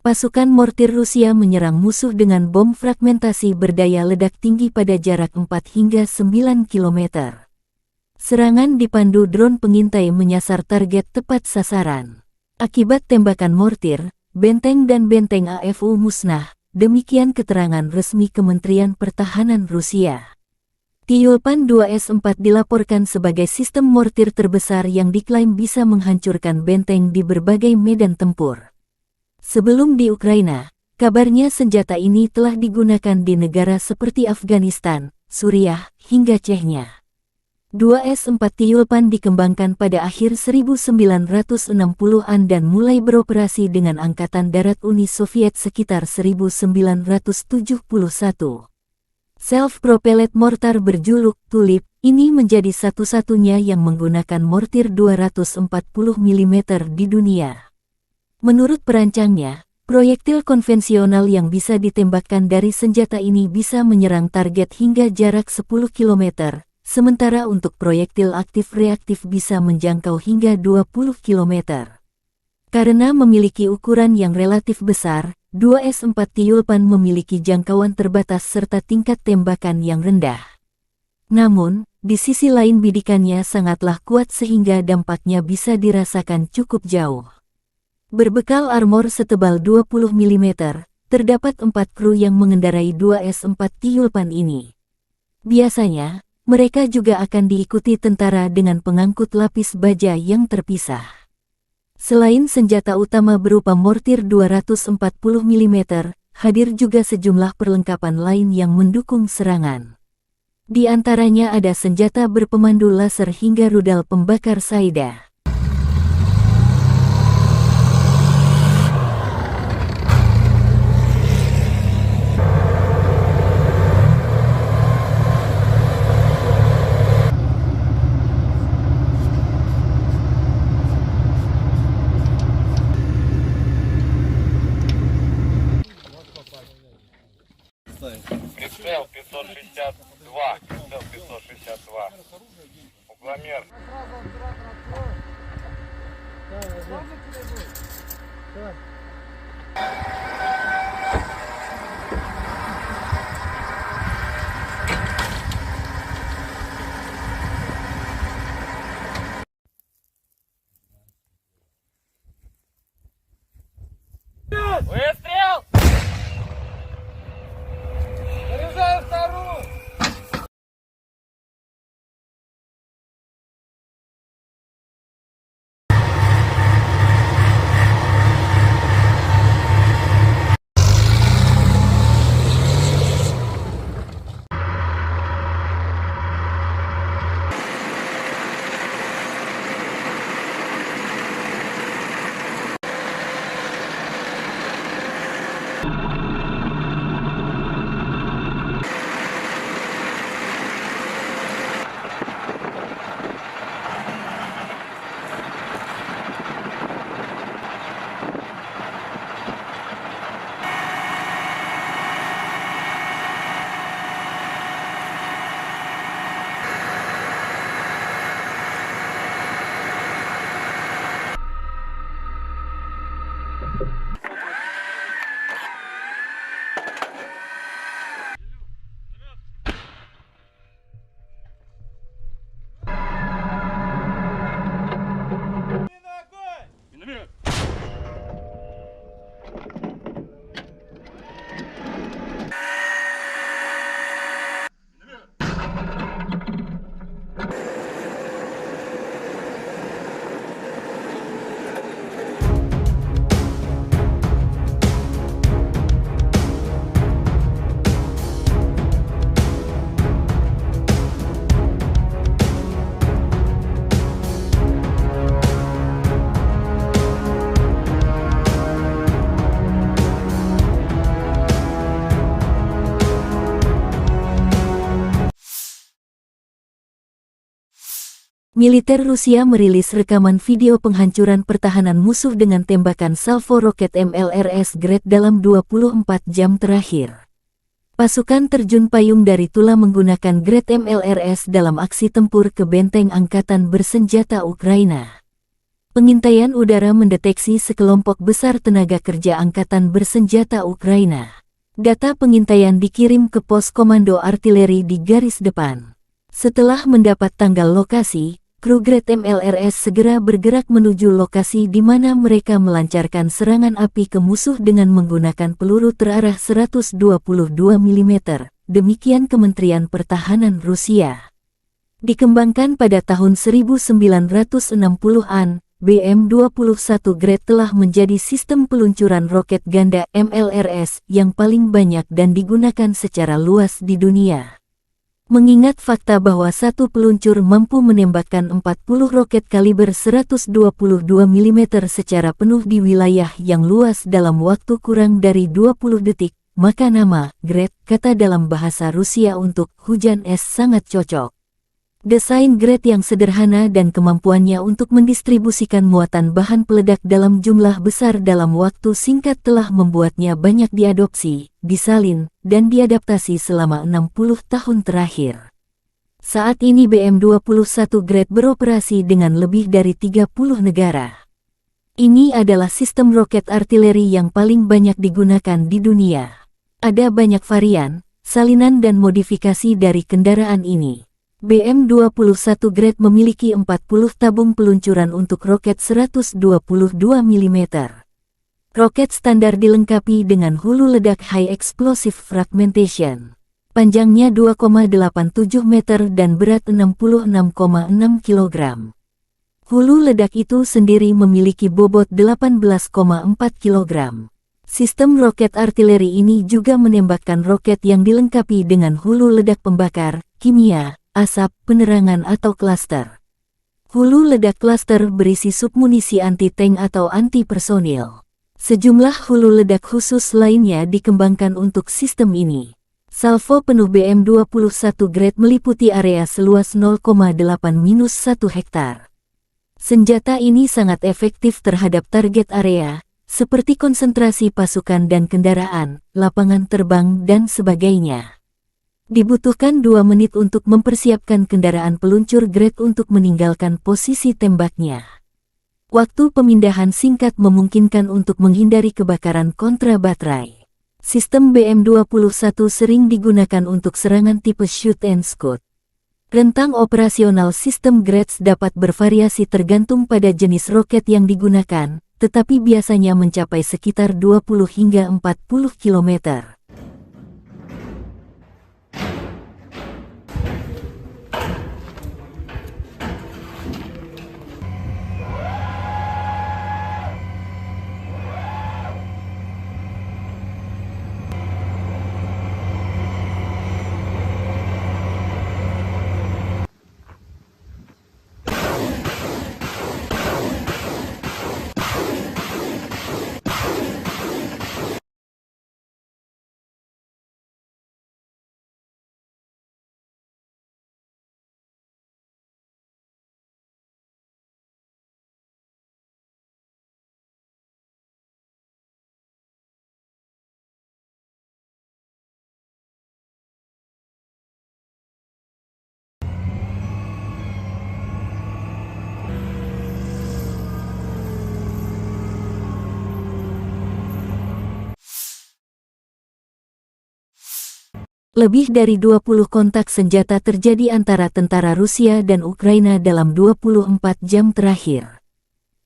S1: Pasukan mortir Rusia menyerang musuh dengan bom fragmentasi berdaya ledak tinggi pada jarak 4 hingga 9 km. Serangan dipandu drone pengintai menyasar target tepat sasaran. Akibat tembakan mortir, benteng dan benteng AFU musnah, demikian keterangan resmi Kementerian Pertahanan Rusia. Tyulpan 2S-4 dilaporkan sebagai sistem mortir terbesar yang diklaim bisa menghancurkan benteng di berbagai medan tempur. Sebelum di Ukraina, kabarnya senjata ini telah digunakan di negara seperti Afghanistan, Suriah, hingga Chechnya. 2S-4 Tyulpan dikembangkan pada akhir 1960-an dan mulai beroperasi dengan Angkatan Darat Uni Soviet sekitar 1971. Self-propelled mortar berjuluk Tulip ini menjadi satu-satunya yang menggunakan mortir 240 mm di dunia. Menurut perancangnya, proyektil konvensional yang bisa ditembakkan dari senjata ini bisa menyerang target hingga jarak 10 km, sementara untuk proyektil aktif-reaktif bisa menjangkau hingga 20 km. Karena memiliki ukuran yang relatif besar, 2S-4 Tyulpan memiliki jangkauan terbatas serta tingkat tembakan yang rendah. Namun, di sisi lain bidikannya sangatlah kuat sehingga dampaknya bisa dirasakan cukup jauh. Berbekal armor setebal 20 mm, terdapat 4 kru yang mengendarai 2S-4 Tyulpan ini. Biasanya, mereka juga akan diikuti tentara dengan pengangkut lapis baja yang terpisah. Selain senjata utama berupa mortir 240 mm, hadir juga sejumlah perlengkapan lain yang mendukung serangan. Di antaranya ada senjata berpemandu laser hingga rudal pembakar Saida.
S2: Прицел 562. Прицел 562. Угломер.
S3: Выстрел!
S1: Militer Rusia merilis rekaman video penghancuran pertahanan musuh dengan tembakan salvo roket MLRS Grad dalam 24 jam terakhir. Pasukan terjun payung dari Tula menggunakan Grad MLRS dalam aksi tempur ke benteng angkatan bersenjata Ukraina. Pengintaian udara mendeteksi sekelompok besar tenaga kerja angkatan bersenjata Ukraina. Data pengintaian dikirim ke pos komando artileri di garis depan. Setelah mendapat tanggal lokasi, kru Grad MLRS segera bergerak menuju lokasi di mana mereka melancarkan serangan api ke musuh dengan menggunakan peluru terarah 122 mm. Demikian Kementerian Pertahanan Rusia. Dikembangkan pada tahun 1960-an, BM-21 Grad telah menjadi sistem peluncuran roket ganda MLRS yang paling banyak dan digunakan secara luas di dunia. Mengingat fakta bahwa satu peluncur mampu menembakkan 40 roket kaliber 122 mm secara penuh di wilayah yang luas dalam waktu kurang dari 20 detik, maka nama Grad, kata dalam bahasa Rusia untuk hujan es, sangat cocok. Desain Grad yang sederhana dan kemampuannya untuk mendistribusikan muatan bahan peledak dalam jumlah besar dalam waktu singkat telah membuatnya banyak diadopsi, disalin, dan diadaptasi selama 60 tahun terakhir. Saat ini BM-21 Grad beroperasi dengan lebih dari 30 negara. Ini adalah sistem roket artileri yang paling banyak digunakan di dunia. Ada banyak varian, salinan dan modifikasi dari kendaraan ini. BM-21 Grad memiliki 40 tabung peluncuran untuk roket 122 mm. Roket standar dilengkapi dengan hulu ledak High Explosive Fragmentation. Panjangnya 2,87 meter dan berat 66,6 kg. Hulu ledak itu sendiri memiliki bobot 18,4 kg. Sistem roket artileri ini juga menembakkan roket yang dilengkapi dengan hulu ledak pembakar, kimia, asap, penerangan atau klaster. Hulu ledak klaster berisi submunisi anti-tank atau anti-personil. Sejumlah hulu ledak khusus lainnya dikembangkan untuk sistem ini. Salvo penuh BM-21 Grad meliputi area seluas 0,8-1 hektar. Senjata ini sangat efektif terhadap target area, seperti konsentrasi pasukan dan kendaraan, lapangan terbang, dan sebagainya. Dibutuhkan 2 menit untuk mempersiapkan kendaraan peluncur Grad untuk meninggalkan posisi tembaknya. Waktu pemindahan singkat memungkinkan untuk menghindari kebakaran kontra baterai. Sistem BM-21 sering digunakan untuk serangan tipe shoot and scoot. Rentang operasional sistem Grad dapat bervariasi tergantung pada jenis roket yang digunakan, tetapi biasanya mencapai sekitar 20 hingga 40 km. Lebih dari 20 kontak senjata terjadi antara tentara Rusia dan Ukraina dalam 24 jam terakhir.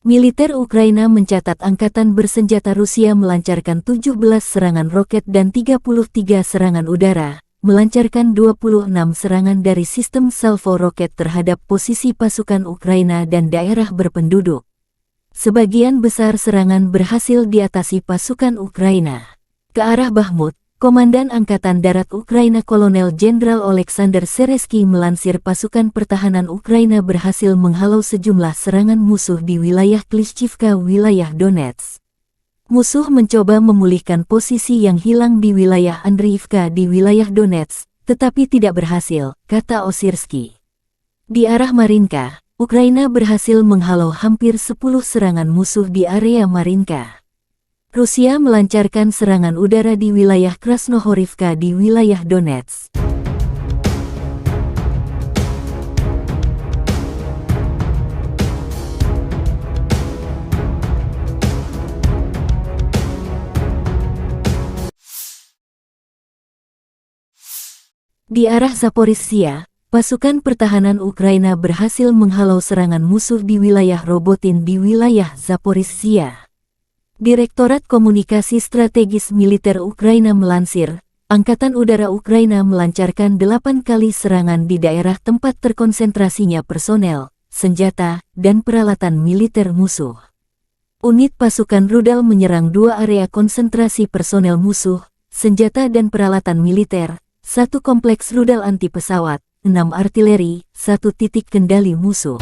S1: Militer Ukraina mencatat angkatan bersenjata Rusia melancarkan 17 serangan roket dan 33 serangan udara, melancarkan 26 serangan dari sistem salvo roket terhadap posisi pasukan Ukraina dan daerah berpenduduk. Sebagian besar serangan berhasil diatasi pasukan Ukraina. Ke arah Bakhmut, Komandan Angkatan Darat Ukraina Kolonel Jenderal Oleksandr Seresky melansir pasukan pertahanan Ukraina berhasil menghalau sejumlah serangan musuh di wilayah Klishchivka, wilayah Donetsk. Musuh mencoba memulihkan posisi yang hilang di wilayah Andriivka di wilayah Donetsk, tetapi tidak berhasil, kata Osirsky. Di arah Marinka, Ukraina berhasil menghalau hampir 10 serangan musuh di area Marinka. Rusia melancarkan serangan udara di wilayah Krasnohorivka di wilayah Donetsk. Di arah Zaporizhzhia, pasukan pertahanan Ukraina berhasil menghalau serangan musuh di wilayah Robotin di wilayah Zaporizhzhia. Direktorat Komunikasi Strategis Militer Ukraina melansir, Angkatan Udara Ukraina melancarkan 8 kali serangan di daerah tempat terkonsentrasinya personel, senjata, dan peralatan militer musuh. Unit pasukan rudal menyerang 2 area konsentrasi personel musuh, senjata dan peralatan militer, 1 kompleks rudal anti pesawat, 6 artileri, 1 titik kendali musuh.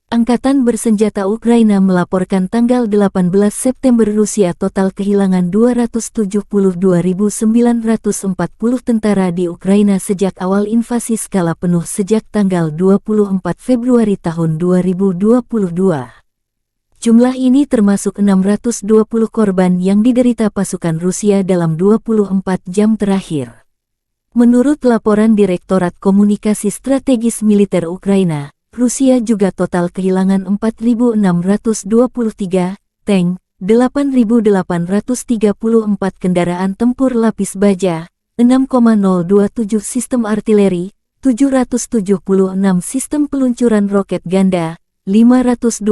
S1: Angkatan bersenjata Ukraina melaporkan tanggal 18 September Rusia total kehilangan 272.940 tentara di Ukraina sejak awal invasi skala penuh sejak tanggal 24 Februari tahun 2022. Jumlah ini termasuk 620 korban yang diderita pasukan Rusia dalam 24 jam terakhir. Menurut laporan Direktorat Komunikasi Strategis Militer Ukraina, Rusia juga total kehilangan 4.623 tank, 8.834 kendaraan tempur lapis baja, 6,027 sistem artileri, 776 sistem peluncuran roket ganda, 525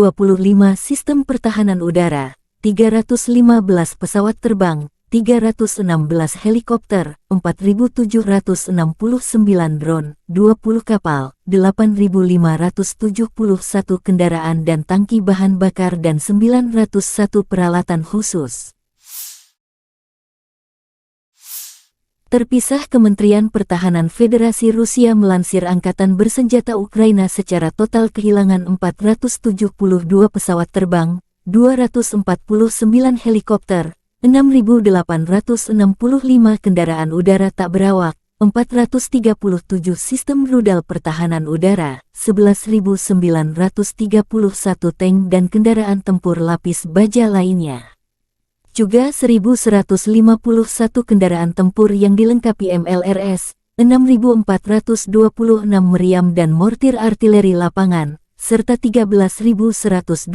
S1: sistem pertahanan udara, 315 pesawat terbang, 316 helikopter, 4.769 drone, 20 kapal, 8.571 kendaraan dan tangki bahan bakar dan 901 peralatan khusus. Terpisah, Kementerian Pertahanan Federasi Rusia melansir Angkatan Bersenjata Ukraina secara total kehilangan 472 pesawat terbang, 249 helikopter, 6.865 kendaraan udara tak berawak, 437 sistem rudal pertahanan udara, 11.931 tank dan kendaraan tempur lapis baja lainnya. Juga 1.151 kendaraan tempur yang dilengkapi MLRS, 6.426 meriam dan mortir artileri lapangan, serta 13.121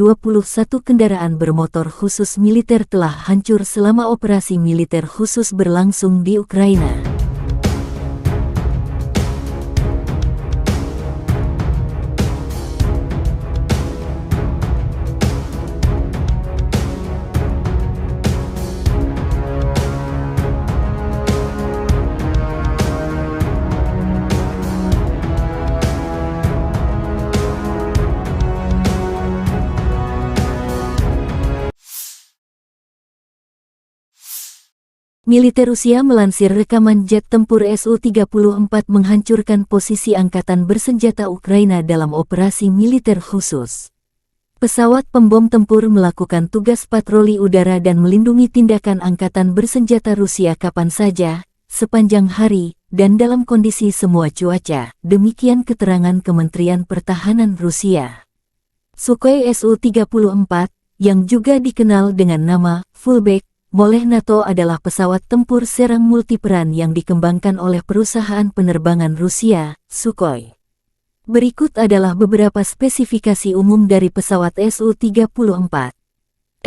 S1: kendaraan bermotor khusus militer telah hancur selama operasi militer khusus berlangsung di Ukraina. Militer Rusia melansir rekaman jet tempur Su-34 menghancurkan posisi Angkatan Bersenjata Ukraina dalam operasi militer khusus. Pesawat pembom tempur melakukan tugas patroli udara dan melindungi tindakan Angkatan Bersenjata Rusia kapan saja, sepanjang hari, dan dalam kondisi semua cuaca, demikian keterangan Kementerian Pertahanan Rusia. Sukhoi Su-34, yang juga dikenal dengan nama Fullback oleh NATO adalah pesawat tempur serang multiperan yang dikembangkan oleh perusahaan penerbangan Rusia, Sukhoi. Berikut adalah beberapa spesifikasi umum dari pesawat Su-34.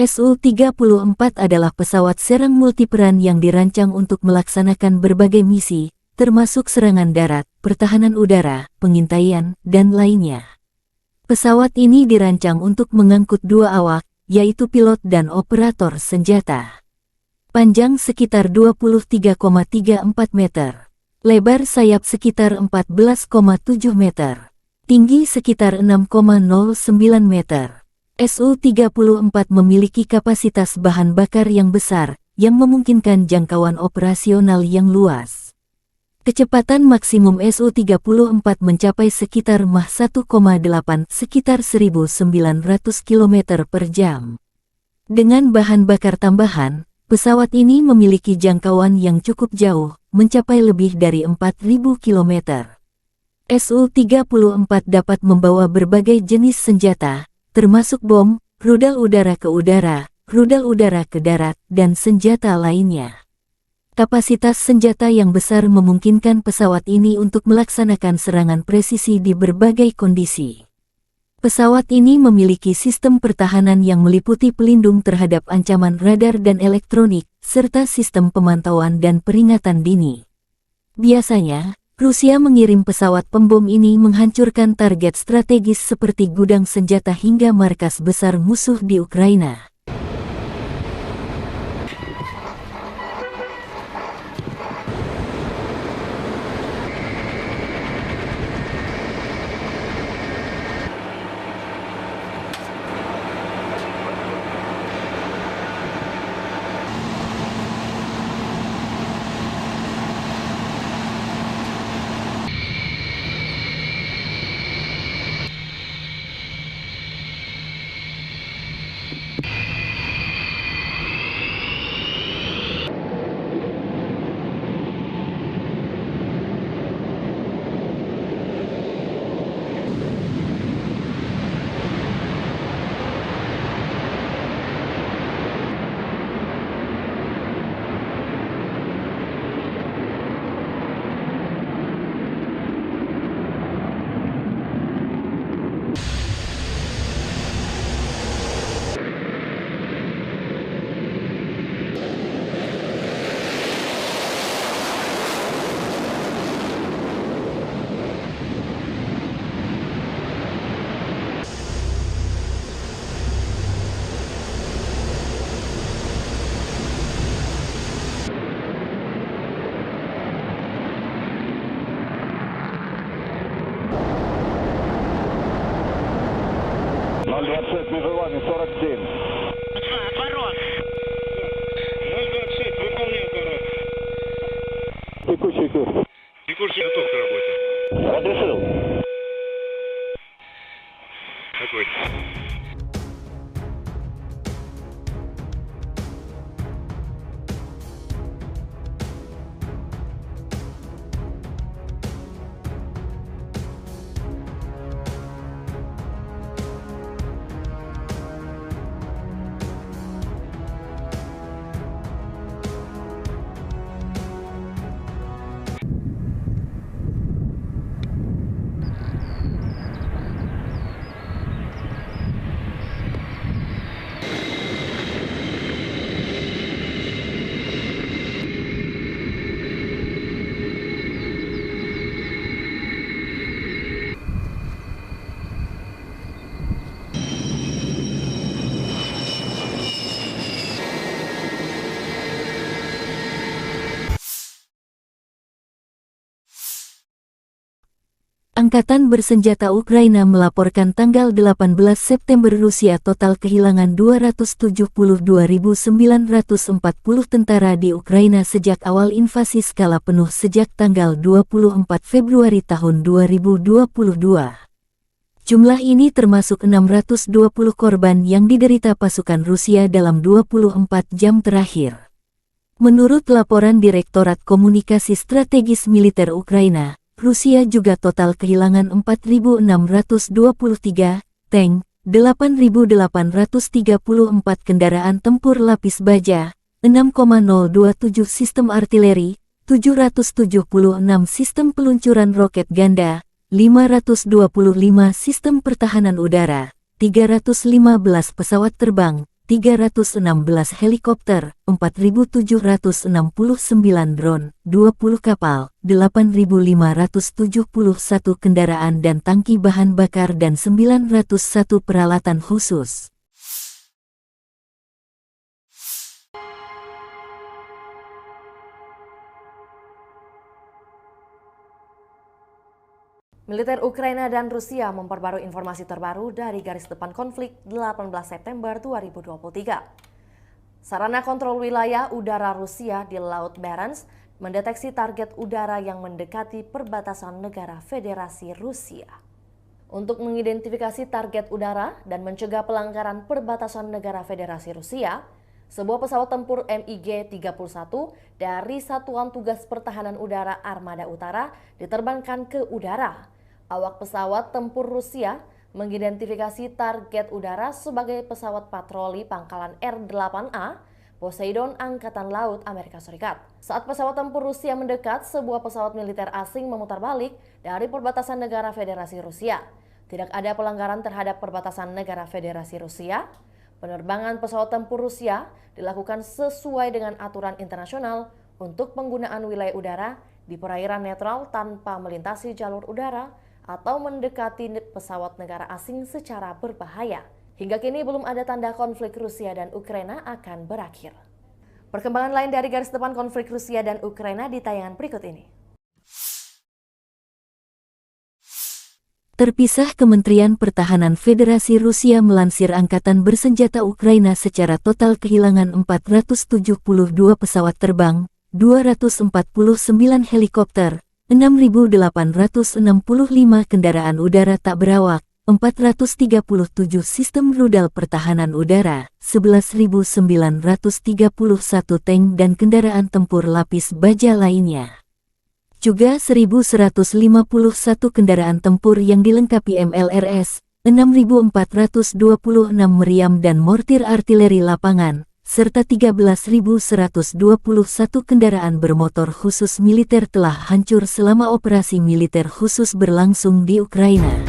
S1: Su-34 adalah pesawat serang multiperan yang dirancang untuk melaksanakan berbagai misi, termasuk serangan darat, pertahanan udara, pengintaian, dan lainnya. Pesawat ini dirancang untuk mengangkut 2 awak, yaitu pilot dan operator senjata. Panjang sekitar 23,34 meter. Lebar sayap sekitar 14,7 meter. tinggi sekitar 6,09 meter. Su-34 memiliki kapasitas bahan bakar yang besar, yang memungkinkan jangkauan operasional yang luas. Kecepatan maksimum Su-34 mencapai sekitar Mach 1,8 sekitar 1.900 km per jam. Dengan bahan bakar tambahan, pesawat ini memiliki jangkauan yang cukup jauh, mencapai lebih dari 4.000 km. Su-34 dapat membawa berbagai jenis senjata, termasuk bom, rudal udara ke udara, rudal udara ke darat, dan senjata lainnya. Kapasitas senjata yang besar memungkinkan pesawat ini untuk melaksanakan serangan presisi di berbagai kondisi. Pesawat ini memiliki sistem pertahanan yang meliputi pelindung terhadap ancaman radar dan elektronik, serta sistem pemantauan dan peringatan dini. Biasanya, Rusia mengirim pesawat pembom ini menghancurkan target strategis seperti gudang senjata hingga markas besar musuh di Ukraina.
S5: Между вами 47.
S2: Отворот. 026, выполняю отворот.
S5: Текущий курс.
S2: Текущий готов к работе.
S5: Разрешил.
S2: Какой?
S1: Angkatan Bersenjata Ukraina melaporkan tanggal 18 September Rusia total kehilangan 272.940 tentara di Ukraina sejak awal invasi skala penuh sejak tanggal 24 Februari tahun 2022. Jumlah ini termasuk 620 korban yang diderita pasukan Rusia dalam 24 jam terakhir. Menurut laporan Direktorat Komunikasi Strategis Militer Ukraina, Rusia juga total kehilangan 4.623 tank, 8.834 kendaraan tempur lapis baja, 6,027 sistem artileri, 776 sistem peluncuran roket ganda, 525 sistem pertahanan udara, 315 pesawat terbang, 316 helikopter, 4.769 drone, 20 kapal, 8.571 kendaraan dan tangki bahan bakar dan 901 peralatan khusus.
S4: Militer Ukraina dan Rusia memperbarui informasi terbaru dari garis depan konflik 18 September 2023. Sarana kontrol wilayah udara Rusia di Laut Barents mendeteksi target udara yang mendekati perbatasan negara Federasi Rusia. Untuk mengidentifikasi target udara dan mencegah pelanggaran perbatasan negara Federasi Rusia, sebuah pesawat tempur MiG-31 dari Satuan Tugas Pertahanan Udara Armada Utara diterbangkan ke udara. Awak pesawat tempur Rusia mengidentifikasi target udara sebagai pesawat patroli pangkalan R-8A Poseidon Angkatan Laut Amerika Serikat. Saat pesawat tempur Rusia mendekat, sebuah pesawat militer asing memutar balik dari perbatasan negara Federasi Rusia. Tidak ada pelanggaran terhadap perbatasan negara Federasi Rusia. Penerbangan pesawat tempur Rusia dilakukan sesuai dengan aturan internasional untuk penggunaan wilayah udara di perairan netral tanpa melintasi jalur udara atau mendekati pesawat negara asing secara berbahaya. Hingga kini belum ada tanda konflik Rusia dan Ukraina akan berakhir. Perkembangan lain dari garis depan konflik Rusia dan Ukraina di tayangan berikut ini.
S1: Terpisah, Kementerian Pertahanan Federasi Rusia melansir Angkatan Bersenjata Ukraina secara total kehilangan 472 pesawat terbang, 249 helikopter, 6.865 kendaraan udara tak berawak, 437 sistem rudal pertahanan udara, 11.931 tank dan kendaraan tempur lapis baja lainnya. Juga 1.151 kendaraan tempur yang dilengkapi MLRS, 6.426 meriam dan mortir artileri lapangan, serta 13.121 kendaraan bermotor khusus militer telah hancur selama operasi militer khusus berlangsung di Ukraina.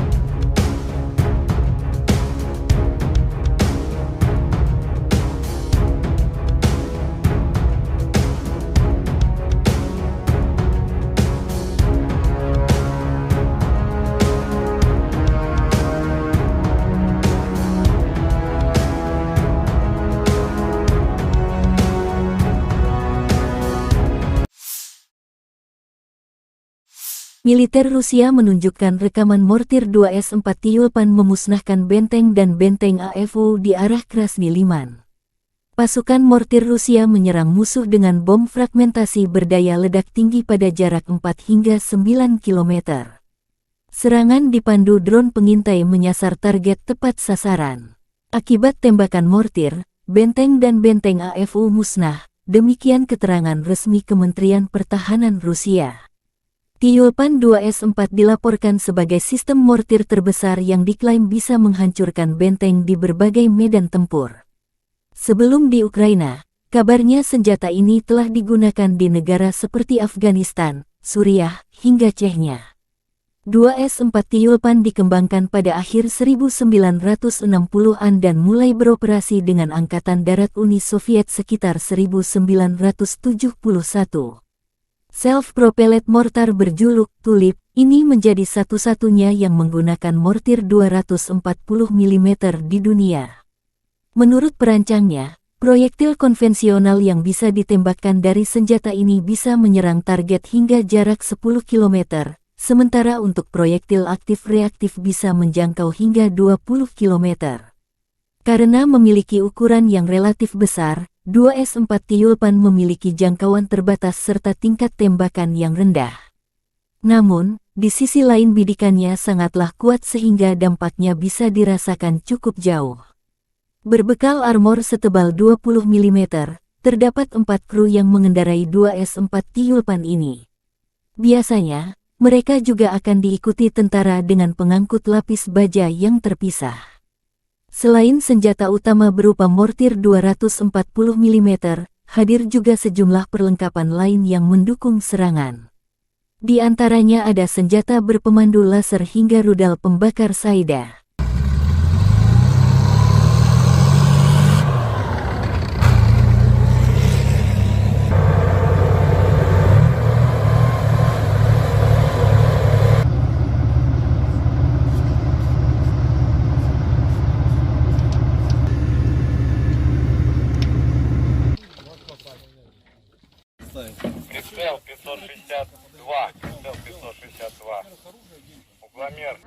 S1: Militer Rusia menunjukkan rekaman mortir 2S-4 Tyulpan memusnahkan benteng dan benteng AFU di arah Krasny Liman. Pasukan mortir Rusia menyerang musuh dengan bom fragmentasi berdaya ledak tinggi pada jarak 4 hingga 9 km. Serangan dipandu drone pengintai menyasar target tepat sasaran. Akibat tembakan mortir, benteng dan benteng AFU musnah, demikian keterangan resmi Kementerian Pertahanan Rusia. Tyulpan 2S-4 dilaporkan sebagai sistem mortir terbesar yang diklaim bisa menghancurkan benteng di berbagai medan tempur. Sebelum di Ukraina, kabarnya senjata ini telah digunakan di negara seperti Afghanistan, Suriah, hingga Chechnya. 2S-4 Tyulpan dikembangkan pada akhir 1960-an dan mulai beroperasi dengan Angkatan Darat Uni Soviet sekitar 1971. Self-propelled mortar berjuluk Tulip ini menjadi satu-satunya yang menggunakan mortir 240 mm di dunia. Menurut perancangnya, proyektil konvensional yang bisa ditembakkan dari senjata ini bisa menyerang target hingga jarak 10 km, sementara untuk proyektil aktif-reaktif bisa menjangkau hingga 20 km. Karena memiliki ukuran yang relatif besar, 2S-4 Tyulpan memiliki jangkauan terbatas serta tingkat tembakan yang rendah. Namun, di sisi lain bidikannya sangatlah kuat sehingga dampaknya bisa dirasakan cukup jauh. Berbekal armor setebal 20 mm, terdapat 4 kru yang mengendarai 2S-4 Tyulpan ini. Biasanya, mereka juga akan diikuti tentara dengan pengangkut lapis baja yang terpisah. Selain senjata utama berupa mortir 240 mm, hadir juga sejumlah perlengkapan lain yang mendukung serangan. Di antaranya ada senjata berpemandu laser hingga rudal pembakar Saida.
S2: Прицел 562. Прицел 562. инженер.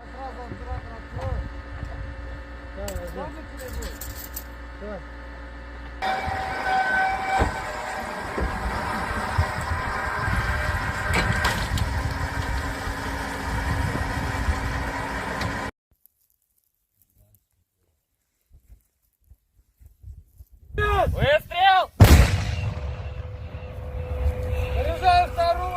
S3: Выстрел! Заряжаю вторую!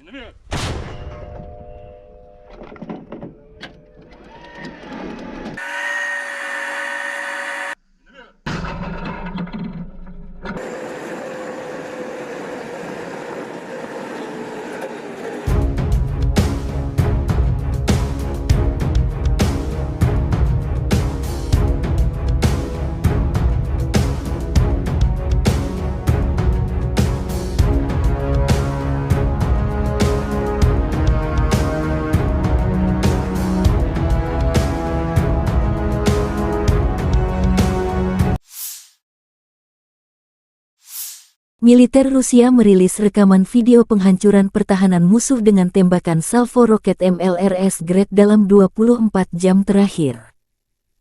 S3: Миномет!
S1: Militer Rusia merilis rekaman video penghancuran pertahanan musuh dengan tembakan salvo roket MLRS Grad dalam 24 jam terakhir.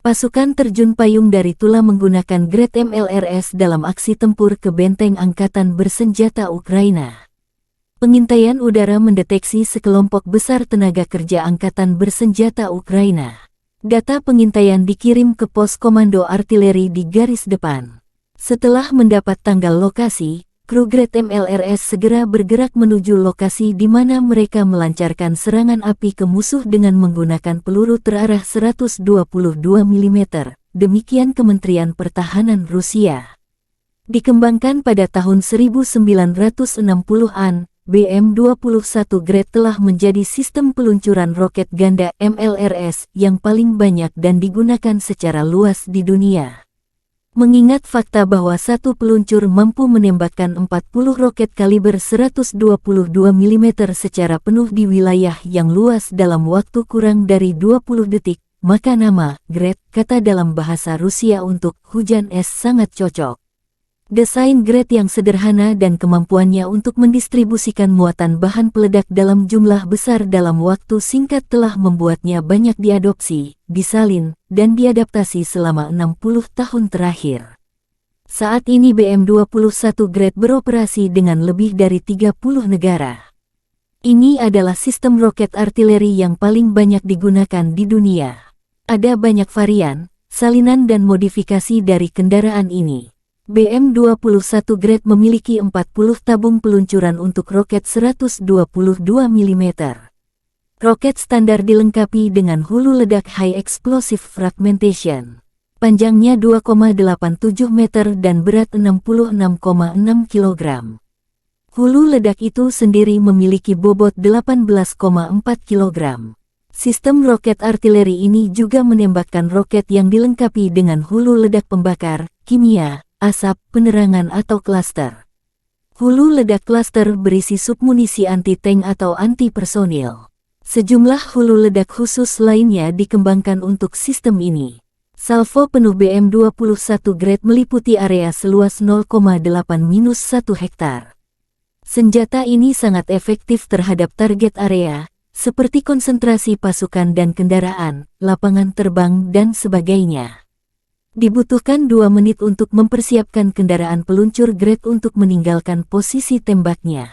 S1: Pasukan terjun payung dari Tula menggunakan Grad MLRS dalam aksi tempur ke benteng angkatan bersenjata Ukraina. Pengintaian udara mendeteksi sekelompok besar tenaga kerja angkatan bersenjata Ukraina. Data pengintaian dikirim ke pos komando artileri di garis depan. Setelah mendapat tanggal lokasi, kru Grad MLRS segera bergerak menuju lokasi di mana mereka melancarkan serangan api ke musuh dengan menggunakan peluru terarah 122 mm. Demikian Kementerian Pertahanan Rusia. Dikembangkan pada tahun 1960-an, BM-21 Grad telah menjadi sistem peluncuran roket ganda MLRS yang paling banyak dan digunakan secara luas di dunia. Mengingat fakta bahwa satu peluncur mampu menembakkan 40 roket kaliber 122 mm secara penuh di wilayah yang luas dalam waktu kurang dari 20 detik, maka nama Grad, kata dalam bahasa Rusia untuk hujan es, sangat cocok. Desain Grad yang sederhana dan kemampuannya untuk mendistribusikan muatan bahan peledak dalam jumlah besar dalam waktu singkat telah membuatnya banyak diadopsi, disalin, dan diadaptasi selama 60 tahun terakhir. Saat ini BM-21 Grad beroperasi dengan lebih dari 30 negara. Ini adalah sistem roket artileri yang paling banyak digunakan di dunia. Ada banyak varian, salinan dan modifikasi dari kendaraan ini. BM-21 Grad memiliki 40 tabung peluncuran untuk roket 122 mm. Roket standar dilengkapi dengan hulu ledak High Explosive Fragmentation. Panjangnya 2,87 meter dan berat 66,6 kg. Hulu ledak itu sendiri memiliki bobot 18,4 kg. Sistem roket artileri ini juga menembakkan roket yang dilengkapi dengan hulu ledak pembakar, kimia, asap, penerangan atau klaster. Hulu ledak klaster berisi submunisi anti-tank atau anti-personil. Sejumlah hulu ledak khusus lainnya dikembangkan untuk sistem ini. Salvo penuh BM-21 Grad meliputi area seluas 0,8-1 hektar. Senjata ini sangat efektif terhadap target area, seperti konsentrasi pasukan dan kendaraan, lapangan terbang dan sebagainya. Dibutuhkan 2 menit untuk mempersiapkan kendaraan peluncur Grad untuk meninggalkan posisi tembaknya.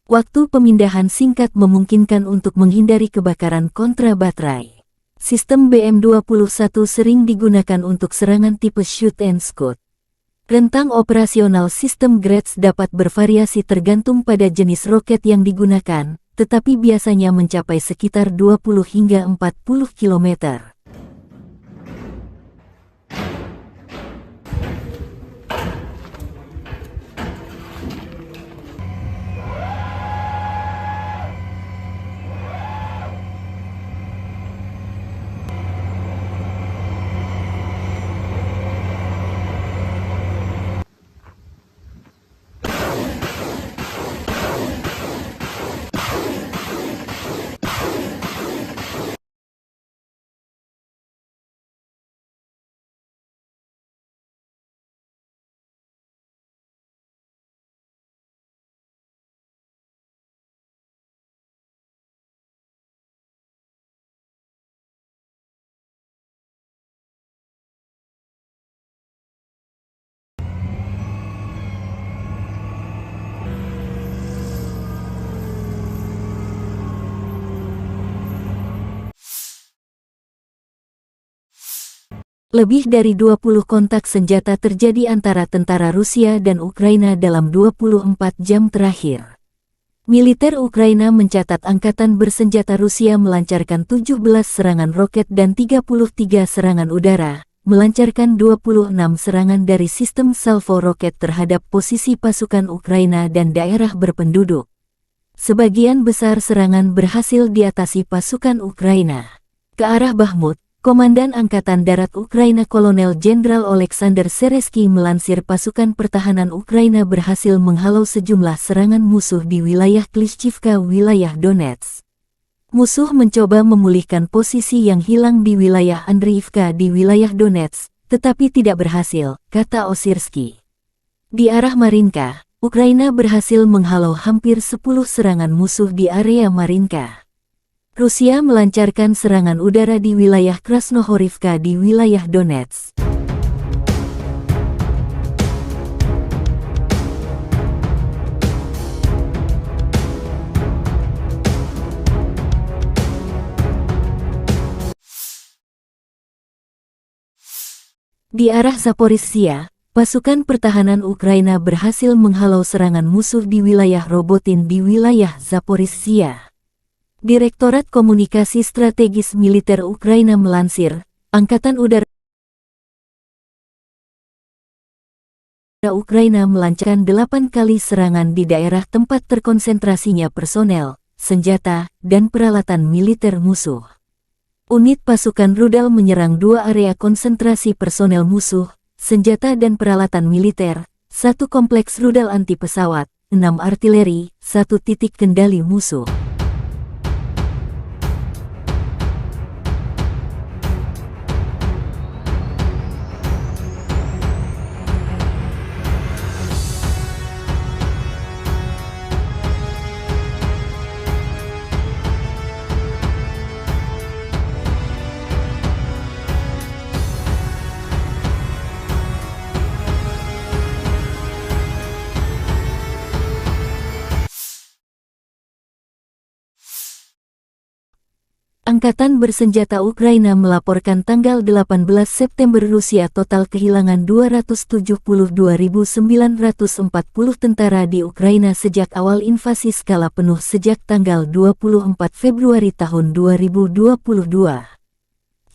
S1: Waktu pemindahan singkat memungkinkan untuk menghindari kebakaran kontra baterai. Sistem BM-21 sering digunakan untuk serangan tipe shoot and scoot. Rentang operasional sistem Grad dapat bervariasi tergantung pada jenis roket yang digunakan, tetapi biasanya mencapai sekitar 20 hingga 40 km. Lebih dari 20 kontak senjata terjadi antara tentara Rusia dan Ukraina dalam 24 jam terakhir. Militer Ukraina mencatat angkatan bersenjata Rusia melancarkan 17 serangan roket dan 33 serangan udara, melancarkan 26 serangan dari sistem salvo roket terhadap posisi pasukan Ukraina dan daerah berpenduduk. Sebagian besar serangan berhasil diatasi pasukan Ukraina. Ke arah Bakhmut, Komandan Angkatan Darat Ukraina Kolonel Jenderal Oleksandr Seresky melansir pasukan pertahanan Ukraina berhasil menghalau sejumlah serangan musuh di wilayah Klishchivka, wilayah Donetsk. Musuh mencoba memulihkan posisi yang hilang di wilayah Andriivka di wilayah Donetsk, tetapi tidak berhasil, kata Osirsky. Di arah Marinka, Ukraina berhasil menghalau hampir 10 serangan musuh di area Marinka. Rusia melancarkan serangan udara di wilayah Krasnohorivka di wilayah Donetsk. Di arah Zaporizhzhia, pasukan pertahanan Ukraina berhasil menghalau serangan musuh di wilayah Robotin di wilayah Zaporizhzhia. Direktorat Komunikasi Strategis Militer Ukraina melansir, Angkatan Udara Ukraina melancarkan 8 kali serangan di daerah tempat terkonsentrasinya personel, senjata, dan peralatan militer musuh. Unit pasukan rudal menyerang 2 area konsentrasi personel musuh, senjata dan peralatan militer, 1 kompleks rudal anti pesawat, 6 artileri, 1 titik kendali musuh. Angkatan bersenjata Ukraina melaporkan tanggal 18 September Rusia total kehilangan 272.940 tentara di Ukraina sejak awal invasi skala penuh sejak tanggal 24 Februari tahun 2022.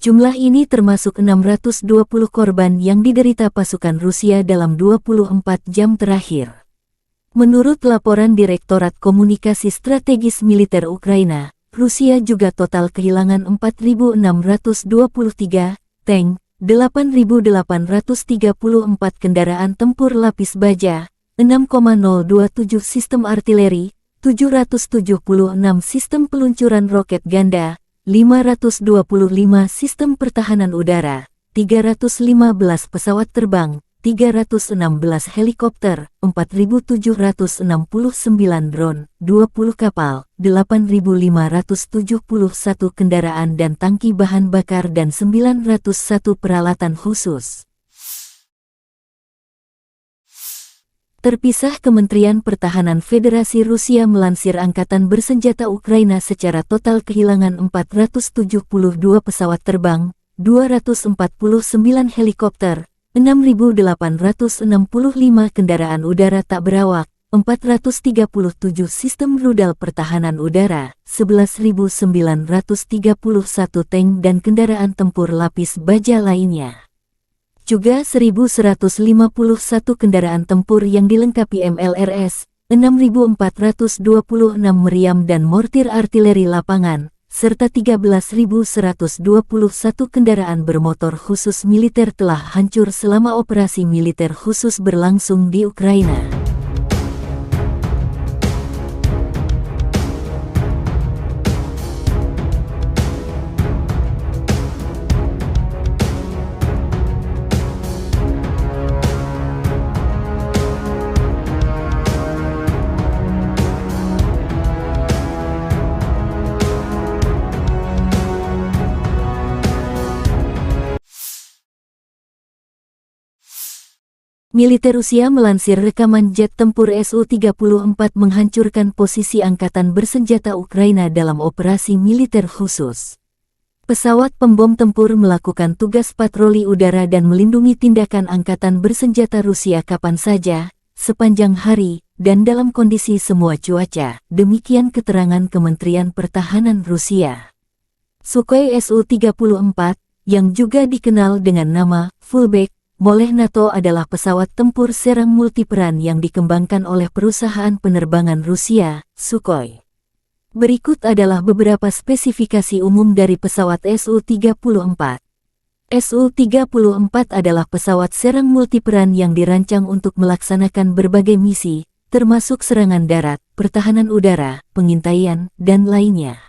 S1: Jumlah ini termasuk 620 korban yang diderita pasukan Rusia dalam 24 jam terakhir. Menurut laporan Direktorat Komunikasi Strategis Militer Ukraina, Rusia juga total kehilangan 4.623 tank, 8.834 kendaraan tempur lapis baja, 6,027 sistem artileri, 776 sistem peluncuran roket ganda, 525 sistem pertahanan udara, 315 pesawat terbang, helikopter, 4.769 drone, 20 kapal, 8.571 kendaraan dan tangki bahan bakar dan 901 peralatan khusus. Terpisah, Kementerian Pertahanan Federasi Rusia melansir Angkatan Bersenjata Ukraina secara total kehilangan 472 pesawat terbang, 249 helikopter, 6.865 kendaraan udara tak berawak, 437 sistem rudal pertahanan udara, 11.931 tank dan kendaraan tempur lapis baja lainnya. Juga 1.151 kendaraan tempur yang dilengkapi MLRS, 6.426 meriam dan mortir artileri lapangan, serta 13.121 kendaraan bermotor khusus militer telah hancur selama operasi militer khusus berlangsung di Ukraina. Militer Rusia melansir rekaman jet tempur Su-34 menghancurkan posisi Angkatan Bersenjata Ukraina dalam operasi militer khusus. Pesawat pembom tempur melakukan tugas patroli udara dan melindungi tindakan Angkatan Bersenjata Rusia kapan saja, sepanjang hari, dan dalam kondisi semua cuaca, demikian keterangan Kementerian Pertahanan Rusia. Sukhoi Su-34, yang juga dikenal dengan nama Fullback oleh NATO adalah pesawat tempur serang multiperan yang dikembangkan oleh perusahaan penerbangan Rusia, Sukhoi. Berikut adalah beberapa spesifikasi umum dari pesawat Su-34. Su-34 adalah pesawat serang multiperan yang dirancang untuk melaksanakan berbagai misi, termasuk serangan darat, pertahanan udara, pengintaian, dan lainnya.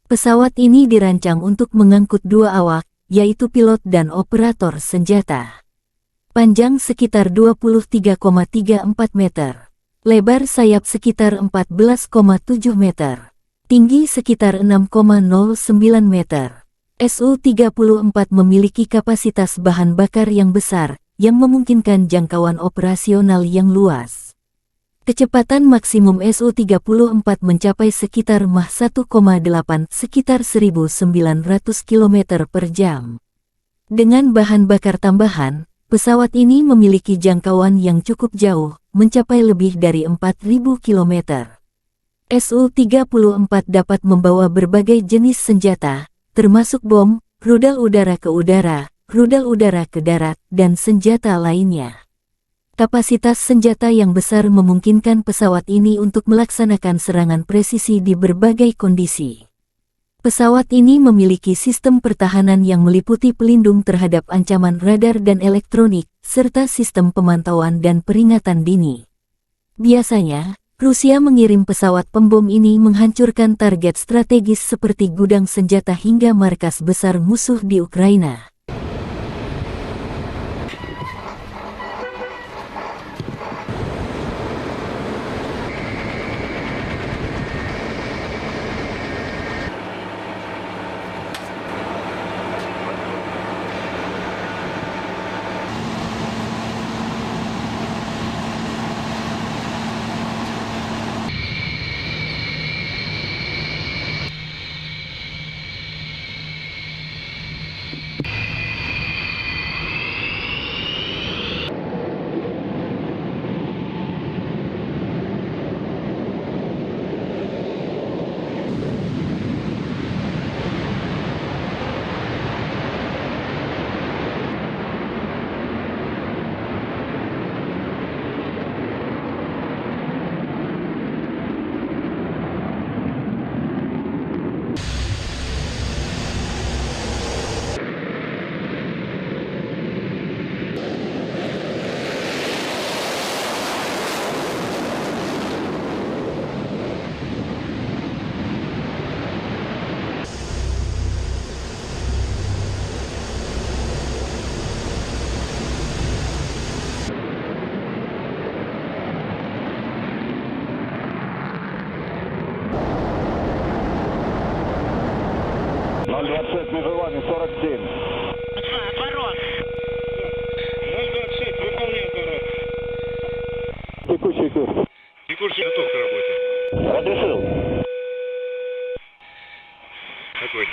S1: Pesawat ini dirancang untuk mengangkut dua awak, yaitu pilot dan operator senjata. Panjang sekitar 23,34 meter. Lebar sayap sekitar 14,7 meter. Tinggi sekitar 6,09 meter. Su-34 memiliki kapasitas bahan bakar yang besar, yang memungkinkan jangkauan operasional yang luas. Kecepatan maksimum Su-34 mencapai sekitar Mach 1,8 sekitar 1.900 km per jam. Dengan bahan bakar tambahan, pesawat ini memiliki jangkauan yang cukup jauh, mencapai lebih dari 4.000 km. Su-34 dapat membawa berbagai jenis senjata, termasuk bom, rudal udara ke udara, rudal udara ke darat, dan senjata lainnya. Kapasitas senjata yang besar memungkinkan pesawat ini untuk melaksanakan serangan presisi di berbagai kondisi. Pesawat ini memiliki sistem pertahanan yang meliputi pelindung terhadap ancaman radar dan elektronik, serta sistem pemantauan dan peringatan dini. Biasanya, Rusia mengirim pesawat pembom ini menghancurkan target strategis seperti gudang senjata hingga markas besar musuh di Ukraina.
S5: 026, между вами 47.
S2: Отворот. 026, выполняй отворот.
S5: Текущий курс.
S2: Текущий готов к работе.
S5: Разрешил.
S2: Огонь.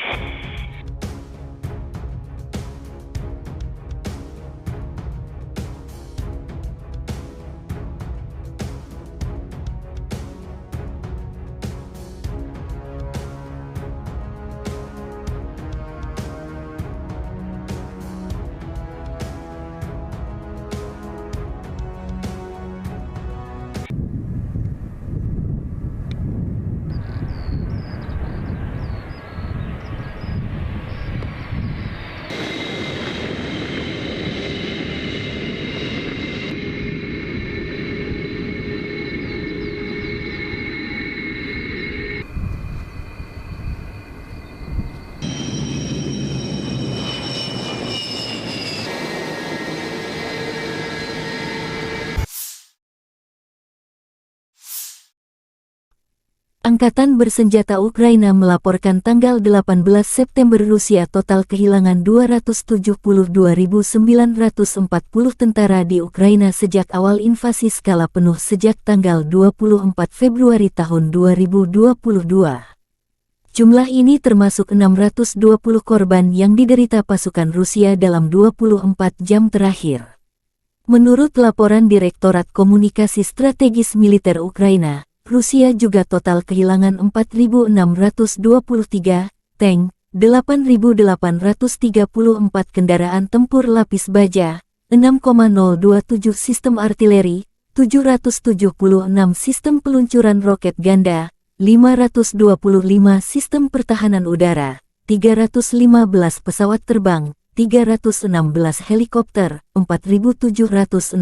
S1: Angkatan bersenjata Ukraina melaporkan tanggal 18 September Rusia total kehilangan 272.940 tentara di Ukraina sejak awal invasi skala penuh sejak tanggal 24 Februari tahun 2022. Jumlah ini termasuk 620 korban yang diderita pasukan Rusia dalam 24 jam terakhir. Menurut laporan Direktorat Komunikasi Strategis Militer Ukraina, Rusia juga total kehilangan 4.623 tank, 8.834 kendaraan tempur lapis baja, 6,027 sistem artileri, 776 sistem peluncuran roket ganda, 525 sistem pertahanan udara, 315 pesawat terbang, 316 helikopter, 4.769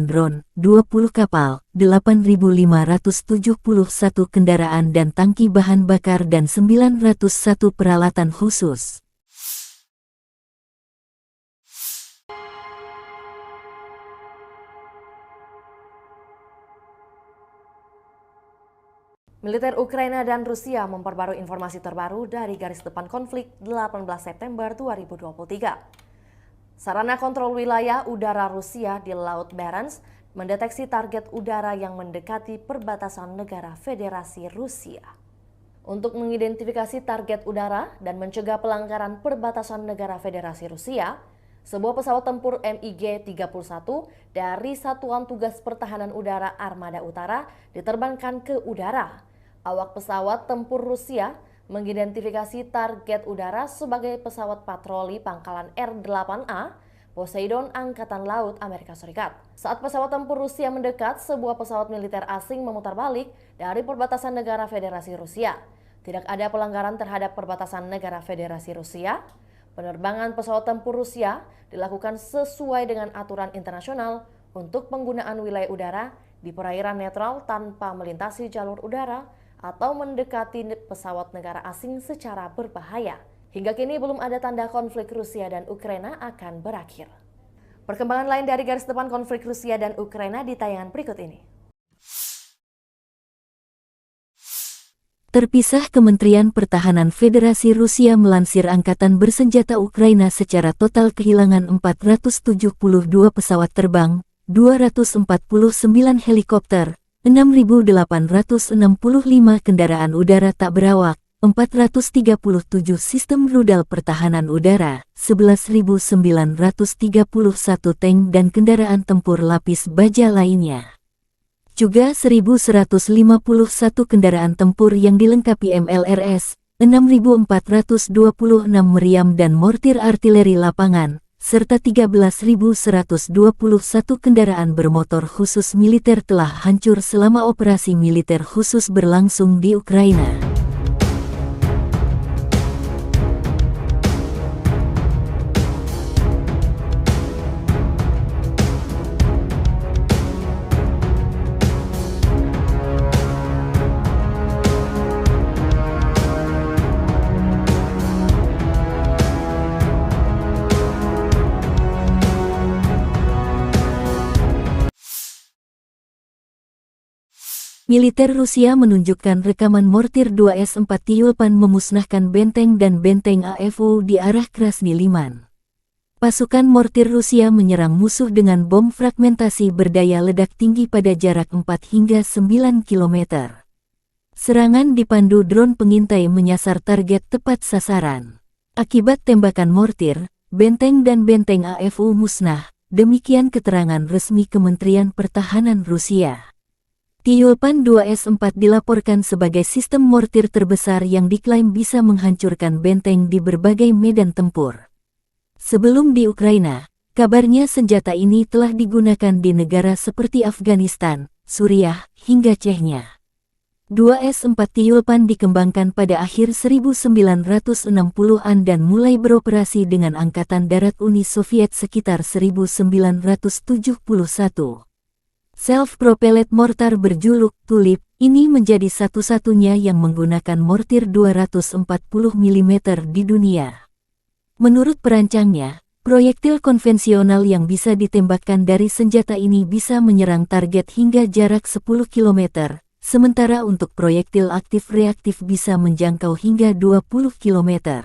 S1: drone, 20 kapal, 8.571 kendaraan dan tangki bahan bakar dan 901 peralatan khusus.
S4: Militer Ukraina dan Rusia memperbarui informasi terbaru dari garis depan konflik 18 September 2023. Sarana kontrol wilayah udara Rusia di Laut Barents mendeteksi target udara yang mendekati perbatasan negara Federasi Rusia. Untuk mengidentifikasi target udara dan mencegah pelanggaran perbatasan negara Federasi Rusia, sebuah pesawat tempur MiG-31 dari Satuan Tugas Pertahanan Udara Armada Utara diterbangkan ke udara. Awak pesawat tempur Rusia mengidentifikasi target udara sebagai pesawat patroli pangkalan R-8A Poseidon Angkatan Laut Amerika Serikat. Saat pesawat tempur Rusia mendekat, sebuah pesawat militer asing memutar balik dari perbatasan negara Federasi Rusia. Tidak ada pelanggaran terhadap perbatasan negara Federasi Rusia. Penerbangan pesawat tempur Rusia dilakukan sesuai dengan aturan internasional untuk penggunaan wilayah udara di perairan netral tanpa melintasi jalur udara atau mendekati pesawat negara asing secara berbahaya. Hingga kini belum ada tanda konflik Rusia dan Ukraina akan berakhir. Perkembangan lain dari garis depan konflik Rusia dan Ukraina di tayangan berikut ini.
S1: Terpisah, Kementerian Pertahanan Federasi Rusia melansir Angkatan Bersenjata Ukraina secara total kehilangan 472 pesawat terbang, 249 helikopter, 6.865 kendaraan udara tak berawak, 437 sistem rudal pertahanan udara, 11.931 tank dan kendaraan tempur lapis baja lainnya. Juga 1.151 kendaraan tempur yang dilengkapi MLRS, 6.426 meriam dan mortir artileri lapangan, serta 13.121 kendaraan bermotor khusus militer telah hancur selama operasi militer khusus berlangsung di Ukraina. Militer Rusia menunjukkan rekaman mortir 2S-4 Tyulpan memusnahkan benteng dan benteng AFU di arah Krasny Liman. Pasukan mortir Rusia menyerang musuh dengan bom fragmentasi berdaya ledak tinggi pada jarak 4 hingga 9 km. Serangan dipandu drone pengintai menyasar target tepat sasaran. Akibat tembakan mortir, benteng dan benteng AFU musnah, demikian keterangan resmi Kementerian Pertahanan Rusia. Tyulpan 2S-4 dilaporkan sebagai sistem mortir terbesar yang diklaim bisa menghancurkan benteng di berbagai medan tempur. Sebelum di Ukraina, kabarnya senjata ini telah digunakan di negara seperti Afghanistan, Suriah, hingga Chechnya. 2S-4 Tyulpan dikembangkan pada akhir 1960-an dan mulai beroperasi dengan Angkatan Darat Uni Soviet sekitar 1971. Self-propelled mortar berjuluk Tulip ini menjadi satu-satunya yang menggunakan mortir 240 mm di dunia. Menurut perancangnya, proyektil konvensional yang bisa ditembakkan dari senjata ini bisa menyerang target hingga jarak 10 km, sementara untuk proyektil aktif reaktif bisa menjangkau hingga 20 km.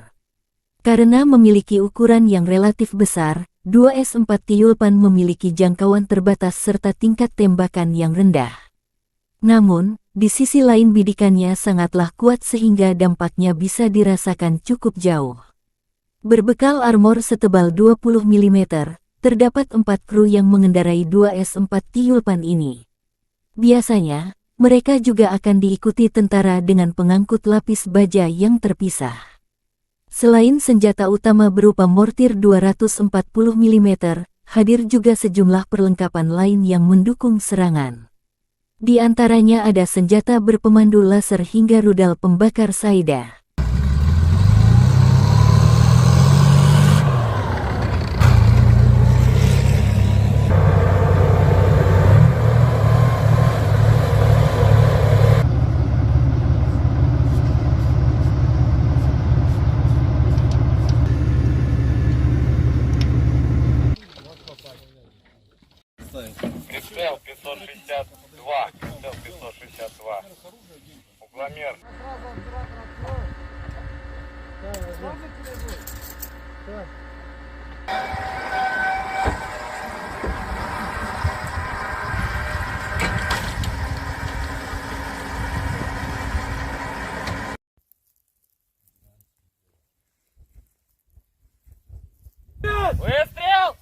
S1: Karena memiliki ukuran yang relatif besar, 2S-4 Tyulpan memiliki jangkauan terbatas serta tingkat tembakan yang rendah. Namun, di sisi lain bidikannya sangatlah kuat sehingga dampaknya bisa dirasakan cukup jauh. Berbekal armor setebal 20 mm, terdapat 4 kru yang mengendarai 2S-4 Tyulpan ini. Biasanya, mereka juga akan diikuti tentara dengan pengangkut lapis baja yang terpisah. Selain senjata utama berupa mortir 240 mm, hadir juga sejumlah perlengkapan lain yang mendukung serangan. Di antaranya ada senjata berpemandu laser hingga rudal pembakar Saida.
S2: Прицел 562. Прицел 562. Угломер.
S3: Выстрел!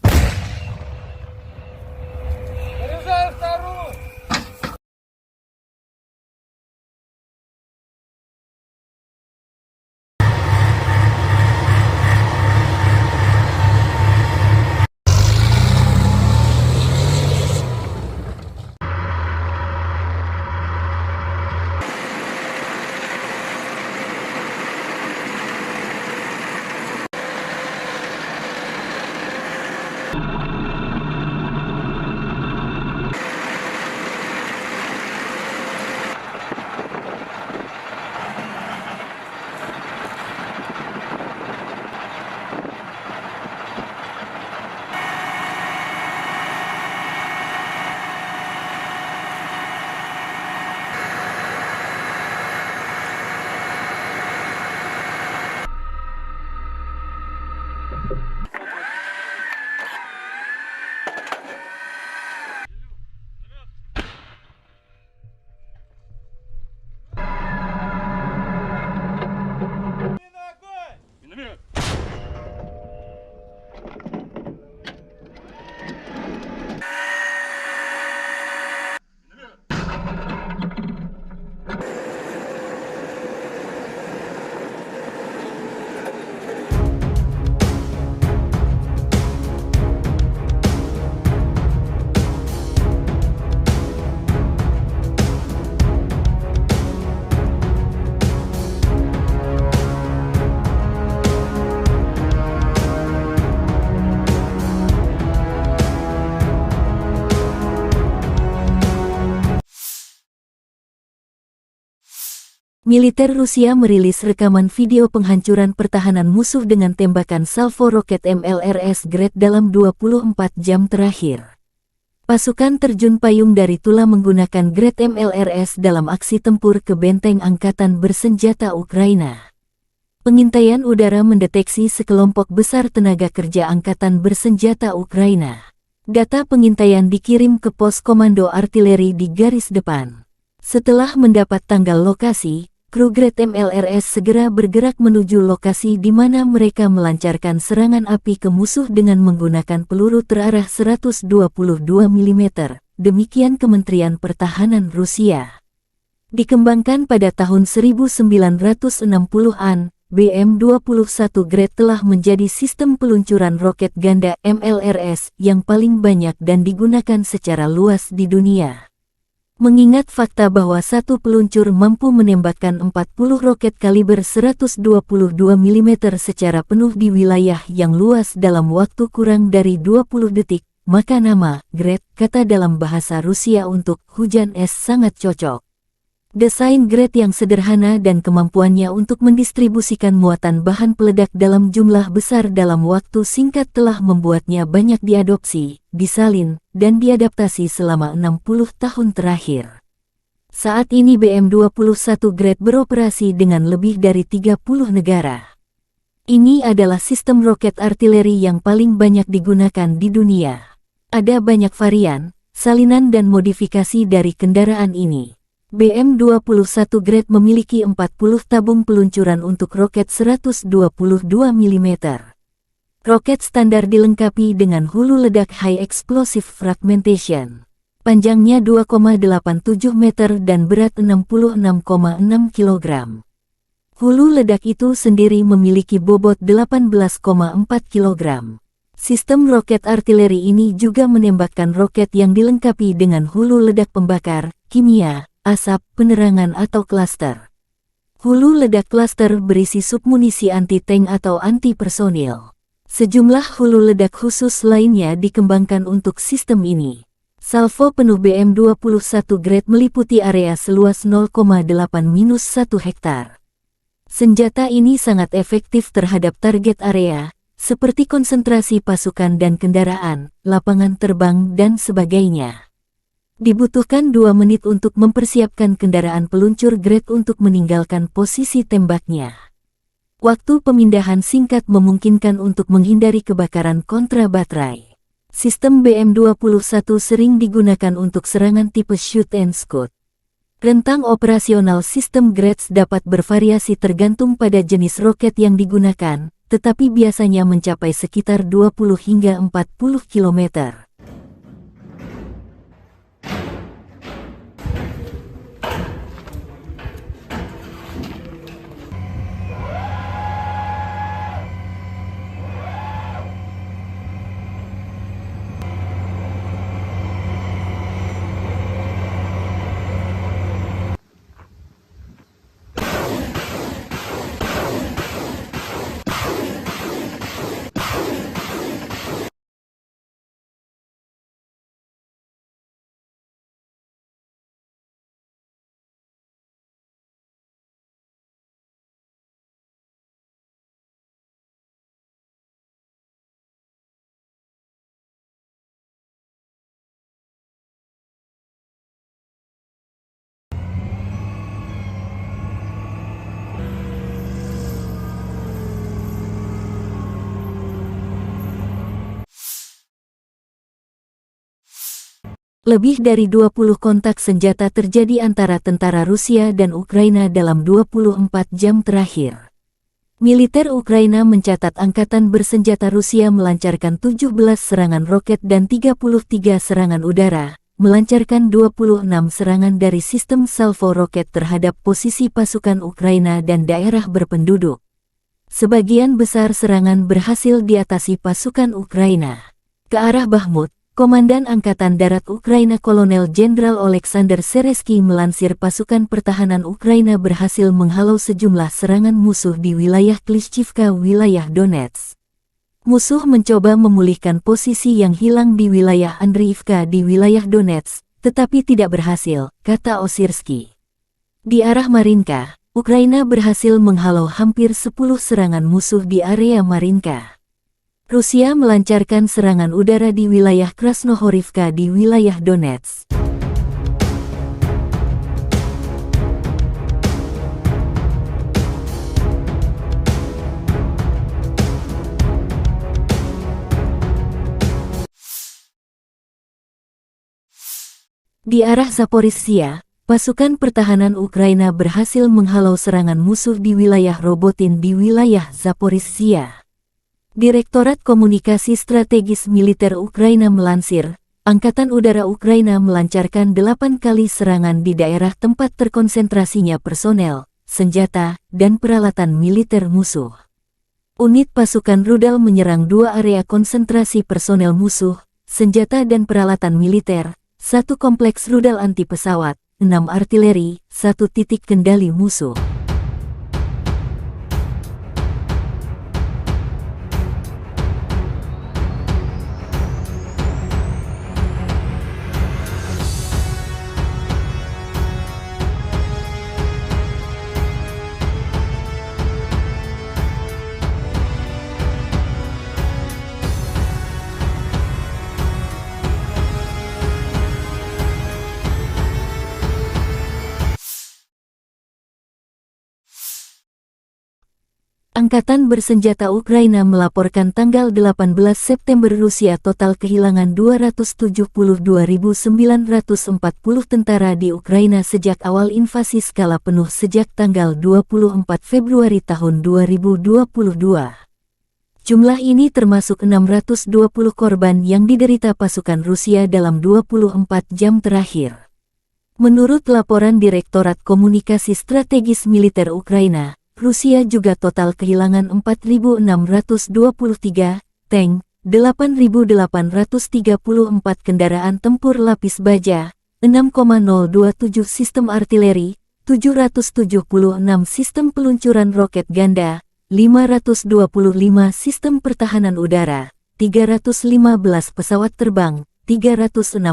S3: Заряжаю вторую! Миномет!
S1: Militer Rusia merilis rekaman video penghancuran pertahanan musuh dengan tembakan salvo roket MLRS Grad dalam 24 jam terakhir. Pasukan terjun payung dari Tula menggunakan Grad MLRS dalam aksi tempur ke benteng angkatan bersenjata Ukraina. Pengintaian udara mendeteksi sekelompok besar tenaga kerja angkatan bersenjata Ukraina. Data pengintaian dikirim ke pos komando artileri di garis depan. Setelah mendapat tanggal lokasi, kru Grad MLRS segera bergerak menuju lokasi di mana mereka melancarkan serangan api ke musuh dengan menggunakan peluru terarah 122 mm. Demikian Kementerian Pertahanan Rusia. Dikembangkan pada tahun 1960-an, BM-21 Grad telah menjadi sistem peluncuran roket ganda MLRS yang paling banyak dan digunakan secara luas di dunia. Mengingat fakta bahwa satu peluncur mampu menembakkan 40 roket kaliber 122 mm secara penuh di wilayah yang luas dalam waktu kurang dari 20 detik, maka nama Grad, kata dalam bahasa Rusia untuk hujan es, sangat cocok. Desain Grad yang sederhana dan kemampuannya untuk mendistribusikan muatan bahan peledak dalam jumlah besar dalam waktu singkat telah membuatnya banyak diadopsi, disalin, dan diadaptasi selama 60 tahun terakhir. Saat ini BM-21 Grad beroperasi dengan lebih dari 30 negara. Ini adalah sistem roket artileri yang paling banyak digunakan di dunia. Ada banyak varian, salinan dan modifikasi dari kendaraan ini. BM-21 Grad memiliki 40 tabung peluncuran untuk roket 122 mm. Roket standar dilengkapi dengan hulu ledak High Explosive Fragmentation. Panjangnya 2,87 meter dan berat 66,6 kg. Hulu ledak itu sendiri memiliki bobot 18,4 kg. Sistem roket artileri ini juga menembakkan roket yang dilengkapi dengan hulu ledak pembakar, kimia, asap, penerangan atau klaster. Hulu ledak klaster berisi submunisi anti-tank atau anti-personil. Sejumlah hulu ledak khusus lainnya dikembangkan untuk sistem ini. Salvo penuh BM-21 Grad meliputi area seluas 0,8-1 hektar. Senjata ini sangat efektif terhadap target area, seperti konsentrasi pasukan dan kendaraan, lapangan terbang, dan sebagainya. Dibutuhkan 2 menit untuk mempersiapkan kendaraan peluncur Grad untuk meninggalkan posisi tembaknya. Waktu pemindahan singkat memungkinkan untuk menghindari kebakaran kontra baterai. Sistem BM-21 sering digunakan untuk serangan tipe shoot and scoot. Rentang operasional sistem Grads dapat bervariasi tergantung pada jenis roket yang digunakan, tetapi biasanya mencapai sekitar 20 hingga 40 km. Lebih dari 20 kontak senjata terjadi antara tentara Rusia dan Ukraina dalam 24 jam terakhir. Militer Ukraina mencatat angkatan bersenjata Rusia melancarkan 17 serangan roket dan 33 serangan udara, melancarkan 26 serangan dari sistem salvo roket terhadap posisi pasukan Ukraina dan daerah berpenduduk. Sebagian besar serangan berhasil diatasi pasukan Ukraina. Ke arah Bakhmut, Komandan Angkatan Darat Ukraina Kolonel Jenderal Oleksandr Seresky melansir pasukan pertahanan Ukraina berhasil menghalau sejumlah serangan musuh di wilayah Klishchivka, wilayah Donetsk. Musuh mencoba memulihkan posisi yang hilang di wilayah Andriivka di wilayah Donetsk, tetapi tidak berhasil, kata Osirsky. Di arah Marinka, Ukraina berhasil menghalau hampir 10 serangan musuh di area Marinka. Rusia melancarkan serangan udara di wilayah Krasnohorivka di wilayah Donetsk. Di arah Zaporizhzhia, pasukan pertahanan Ukraina berhasil menghalau serangan musuh di wilayah Robotin di wilayah Zaporizhzhia. Direktorat Komunikasi Strategis Militer Ukraina melansir, Angkatan Udara Ukraina melancarkan 8 kali serangan di daerah tempat terkonsentrasinya personel, senjata, dan peralatan militer musuh. Unit pasukan rudal menyerang 2 area konsentrasi personel musuh, senjata dan peralatan militer, 1 kompleks rudal anti pesawat, 6 artileri, 1 titik kendali musuh. Angkatan bersenjata Ukraina melaporkan tanggal 18 September Rusia total kehilangan 272.940 tentara di Ukraina sejak awal invasi skala penuh sejak tanggal 24 Februari tahun 2022. Jumlah ini termasuk 620 korban yang diderita pasukan Rusia dalam 24 jam terakhir. Menurut laporan Direktorat Komunikasi Strategis Militer Ukraina, Rusia juga total kehilangan 4.623 tank, 8.834 kendaraan tempur lapis baja, 6,027 sistem artileri, 776 sistem peluncuran roket ganda, 525 sistem pertahanan udara, 315 pesawat terbang, 316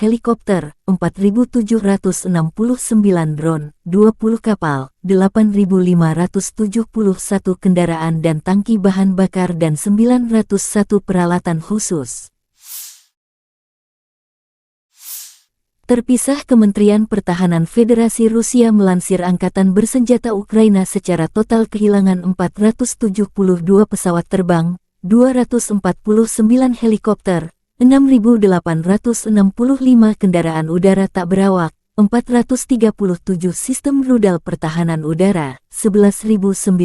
S1: helikopter, 4.769 drone, 20 kapal, 8.571 kendaraan dan tangki bahan bakar dan 901 peralatan khusus. Terpisah, Kementerian Pertahanan Federasi Rusia melansir Angkatan Bersenjata Ukraina secara total kehilangan 472 pesawat terbang, 249 helikopter, 6.865 kendaraan udara tak berawak, 437 sistem rudal pertahanan udara, 11.931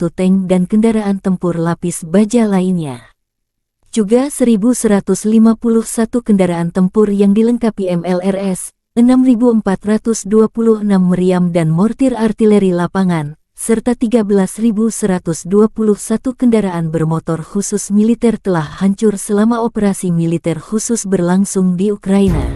S1: tank dan kendaraan tempur lapis baja lainnya. Juga 1.151 kendaraan tempur yang dilengkapi MLRS, 6.426 meriam dan mortir artileri lapangan, serta 13.121 kendaraan bermotor khusus militer telah hancur selama operasi militer khusus berlangsung di Ukraina.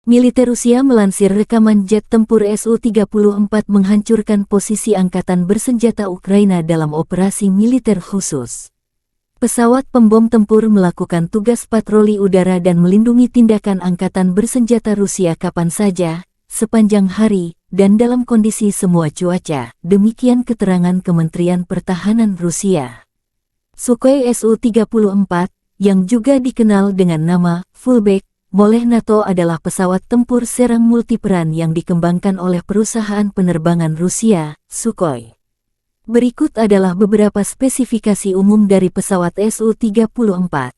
S1: Militer Rusia melansir rekaman jet tempur Su-34 menghancurkan posisi Angkatan Bersenjata Ukraina dalam operasi militer khusus. Pesawat pembom tempur melakukan tugas patroli udara dan melindungi tindakan Angkatan Bersenjata Rusia kapan saja, sepanjang hari, dan dalam kondisi semua cuaca, demikian keterangan Kementerian Pertahanan Rusia. Sukhoi Su-34, yang juga dikenal dengan nama Fullback oleh NATO adalah pesawat tempur serang multiperan yang dikembangkan oleh perusahaan penerbangan Rusia, Sukhoi. Berikut adalah beberapa spesifikasi umum dari pesawat Su-34.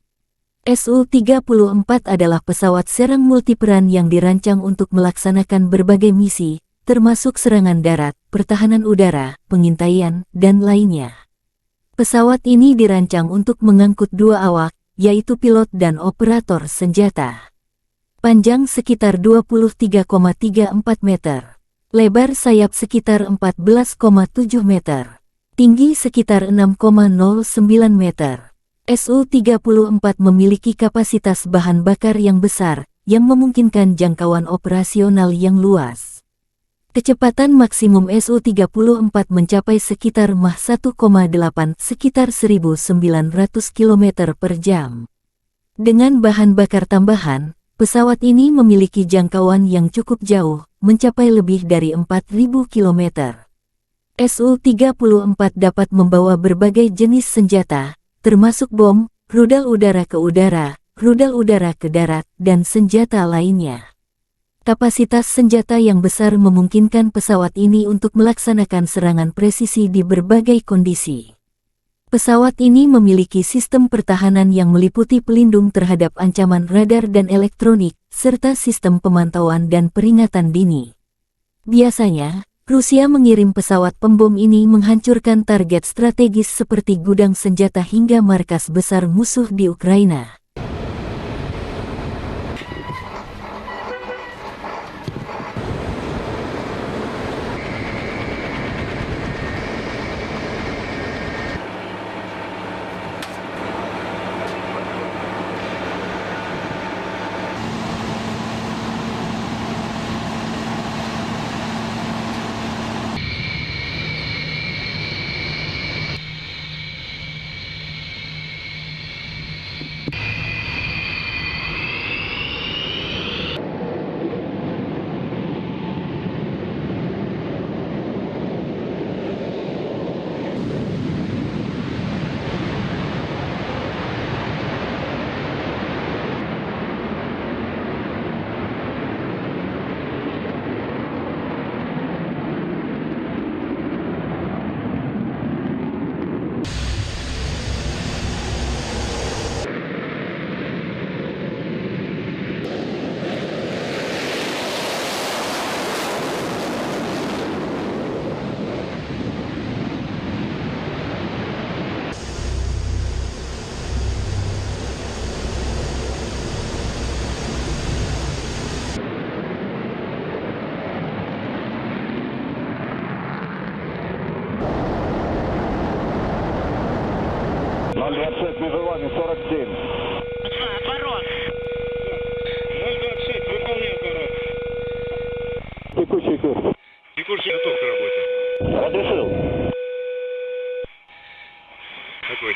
S1: Su-34 adalah pesawat serang multiperan yang dirancang untuk melaksanakan berbagai misi, termasuk serangan darat, pertahanan udara, pengintaian, dan lainnya. Pesawat ini dirancang untuk mengangkut 2 awak, yaitu pilot dan operator senjata. Panjang sekitar 23,34 meter. Lebar sayap sekitar 14,7 meter. Tinggi sekitar 6,09 meter. Su-34 memiliki kapasitas bahan bakar yang besar, yang memungkinkan jangkauan operasional yang luas. Kecepatan maksimum Su-34 mencapai sekitar Mach 1,8 sekitar 1.900 km per jam. Dengan bahan bakar tambahan, pesawat ini memiliki jangkauan yang cukup jauh, mencapai lebih dari 4.000 km. Su-34 dapat membawa berbagai jenis senjata, termasuk bom, rudal udara ke udara, rudal udara ke darat, dan senjata lainnya. Kapasitas senjata yang besar memungkinkan pesawat ini untuk melaksanakan serangan presisi di berbagai kondisi. Pesawat ini memiliki sistem pertahanan yang meliputi pelindung terhadap ancaman radar dan elektronik, serta sistem pemantauan dan peringatan dini. Biasanya, Rusia mengirim pesawat pembom ini menghancurkan target strategis seperti gudang senjata hingga markas besar musuh di Ukraina.
S5: Межевание 47.
S2: Отворот. 026, выполняй отворот.
S5: Текущий курс.
S2: Текущий готов к работе.
S5: Разрешил.
S2: Какой?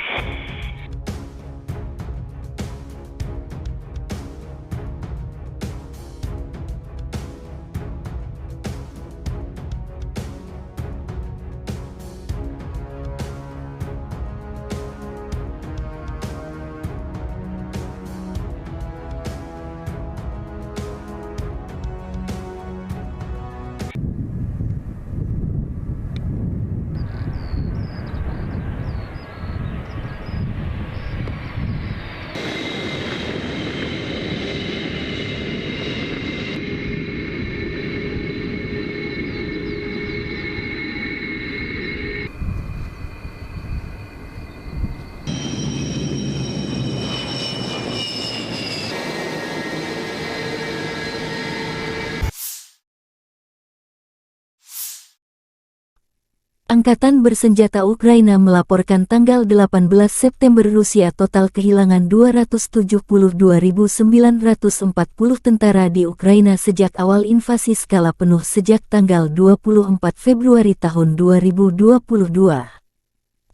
S1: Angkatan Bersenjata Ukraina melaporkan tanggal 18 September Rusia total kehilangan 272.940 tentara di Ukraina sejak awal invasi skala penuh sejak tanggal 24 Februari tahun 2022.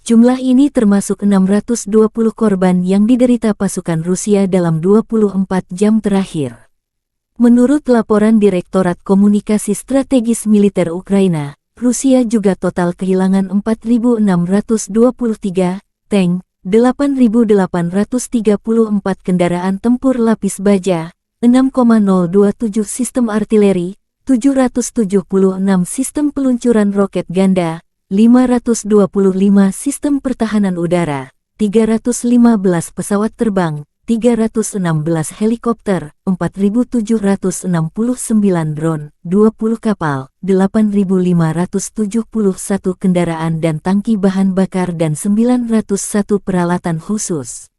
S1: Jumlah ini termasuk 620 korban yang diderita pasukan Rusia dalam 24 jam terakhir. Menurut laporan Direktorat Komunikasi Strategis Militer Ukraina, Rusia juga total kehilangan 4.623 tank, 8.834 kendaraan tempur lapis baja, 6,027 sistem artileri, 776 sistem peluncuran roket ganda, 525 sistem pertahanan udara, 315 pesawat terbang, 316 helikopter, 4.769 drone, 20 kapal, 8.571 kendaraan dan tangki bahan bakar dan 901 peralatan khusus.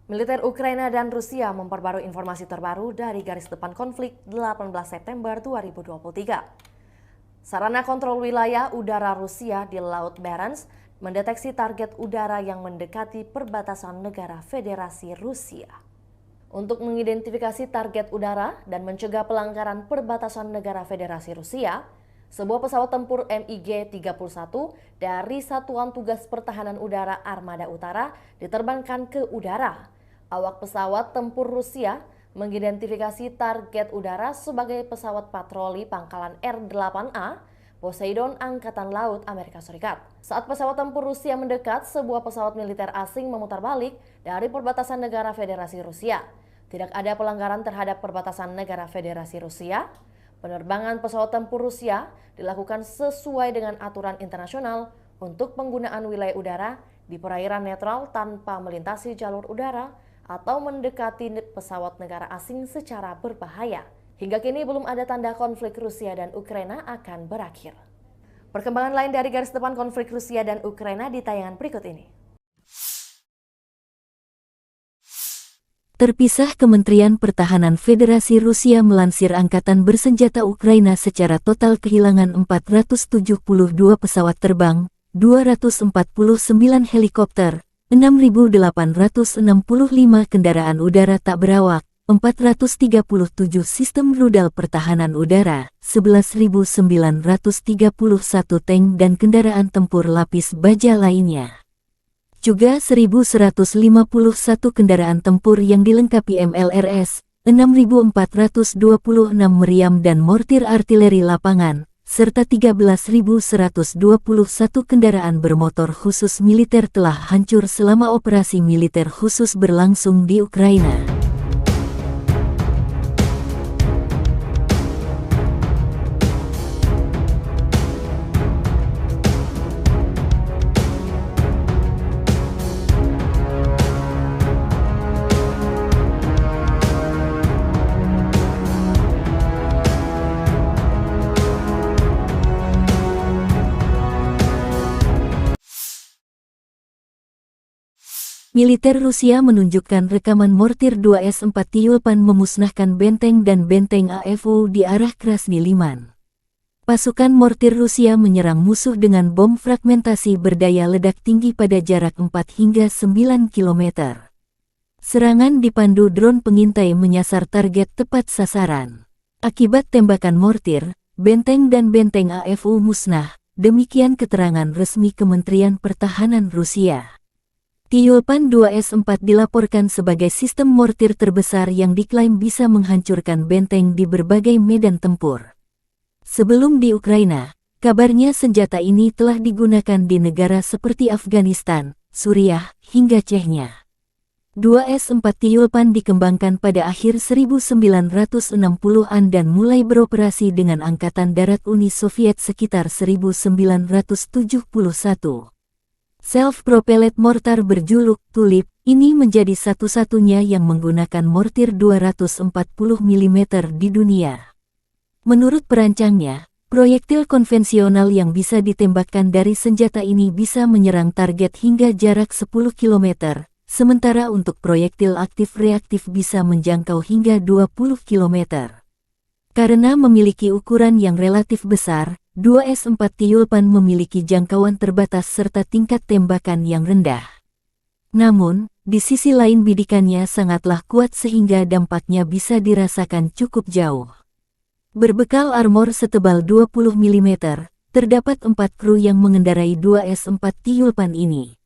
S4: Militer Ukraina dan Rusia memperbarui informasi terbaru dari garis depan konflik 18 September 2023. Sarana kontrol wilayah udara Rusia di Laut Barents mendeteksi target udara yang mendekati perbatasan negara Federasi Rusia. Untuk mengidentifikasi target udara dan mencegah pelanggaran perbatasan negara Federasi Rusia, sebuah pesawat tempur MiG-31 dari Satuan Tugas Pertahanan Udara Armada Utara diterbangkan ke udara. Awak pesawat tempur Rusia mengidentifikasi target udara sebagai pesawat patroli pangkalan R-8A Poseidon Angkatan Laut Amerika Serikat. Saat pesawat tempur Rusia mendekat, sebuah pesawat militer asing memutar balik dari perbatasan negara Federasi Rusia. Tidak ada pelanggaran terhadap perbatasan negara Federasi Rusia. Penerbangan pesawat tempur Rusia dilakukan sesuai dengan aturan internasional untuk penggunaan wilayah udara di perairan netral tanpa melintasi jalur udara atau mendekati pesawat negara asing secara berbahaya. Hingga kini belum ada tanda konflik Rusia dan Ukraina akan berakhir. Perkembangan lain dari garis depan konflik Rusia dan Ukraina di tayangan berikut ini.
S1: Terpisah, Kementerian Pertahanan Federasi Rusia melansir Angkatan Bersenjata Ukraina secara total kehilangan 472 pesawat terbang, 249 helikopter, 6.865 kendaraan udara tak berawak, 437 sistem rudal pertahanan udara, 11.931 tank dan kendaraan tempur lapis baja lainnya. Juga 1.151 kendaraan tempur yang dilengkapi MLRS, 6.426 meriam dan mortir artileri lapangan, serta 13.121 kendaraan bermotor khusus militer telah hancur selama operasi militer khusus berlangsung di Ukraina. Militer Rusia menunjukkan rekaman mortir 2S-4 Tyulpan memusnahkan benteng dan benteng AFU di arah Krasny Liman. Pasukan mortir Rusia menyerang musuh dengan bom fragmentasi berdaya ledak tinggi pada jarak 4 hingga 9 km. Serangan dipandu drone pengintai menyasar target tepat sasaran. Akibat tembakan mortir, benteng dan benteng AFU musnah, demikian keterangan resmi Kementerian Pertahanan Rusia. Tyulpan 2S-4 dilaporkan sebagai sistem mortir terbesar yang diklaim bisa menghancurkan benteng di berbagai medan tempur. Sebelum di Ukraina, kabarnya senjata ini telah digunakan di negara seperti Afghanistan, Suriah, hingga Chechnya. 2S-4 Tyulpan dikembangkan pada akhir 1960-an dan mulai beroperasi dengan Angkatan Darat Uni Soviet sekitar 1971. Self-propelled mortar berjuluk Tulip ini menjadi satu-satunya yang menggunakan mortir 240 mm di dunia. Menurut perancangnya, proyektil konvensional yang bisa ditembakkan dari senjata ini bisa menyerang target hingga jarak 10 km, sementara untuk proyektil aktif-reaktif bisa menjangkau hingga 20 km. Karena memiliki ukuran yang relatif besar, 2S-4 Tyulpan memiliki jangkauan terbatas serta tingkat tembakan yang rendah. Namun, di sisi lain bidikannya sangatlah kuat sehingga dampaknya bisa dirasakan cukup jauh. Berbekal armor setebal 20 mm, terdapat 4 kru yang mengendarai 2S-4 Tyulpan ini.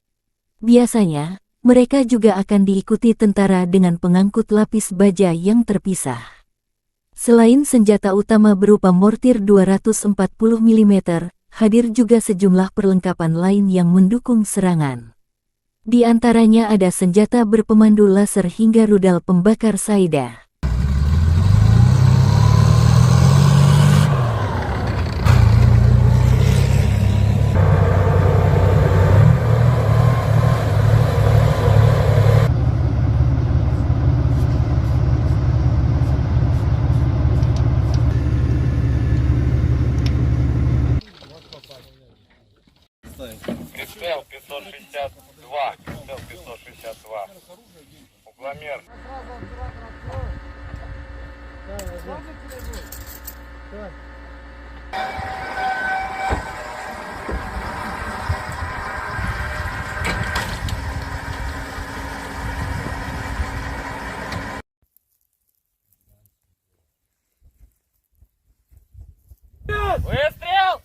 S1: Biasanya, mereka juga akan diikuti tentara dengan pengangkut lapis baja yang terpisah. Selain senjata utama berupa mortir 240 mm, hadir juga sejumlah perlengkapan lain yang mendukung serangan. Di antaranya ada senjata berpemandu laser hingga rudal pembakar Saida.
S3: Прицел 562.
S2: Вламер.
S3: Выстрел!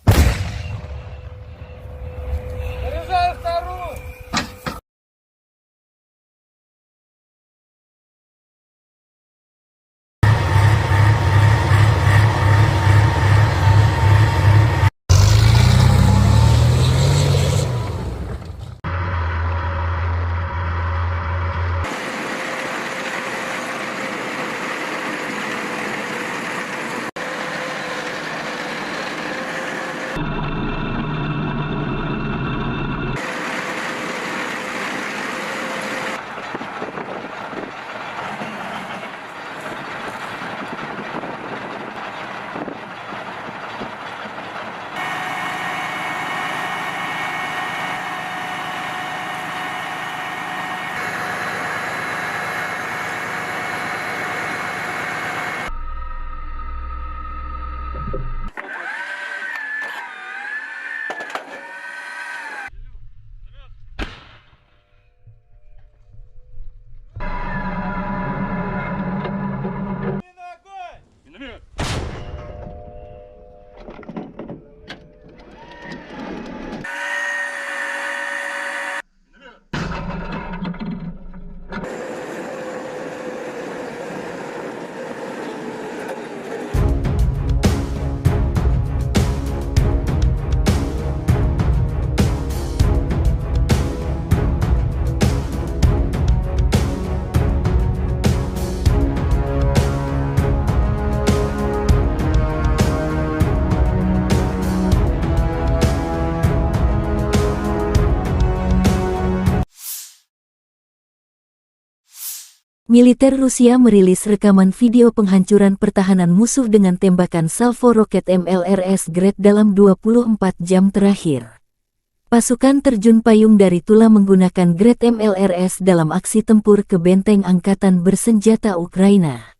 S3: Заряжаю вторую!
S2: Миномет.
S1: Militer Rusia merilis rekaman video penghancuran pertahanan musuh dengan tembakan salvo roket MLRS Grad dalam 24 jam terakhir. Pasukan terjun payung dari Tula menggunakan Grad MLRS dalam aksi tempur ke benteng angkatan bersenjata Ukraina.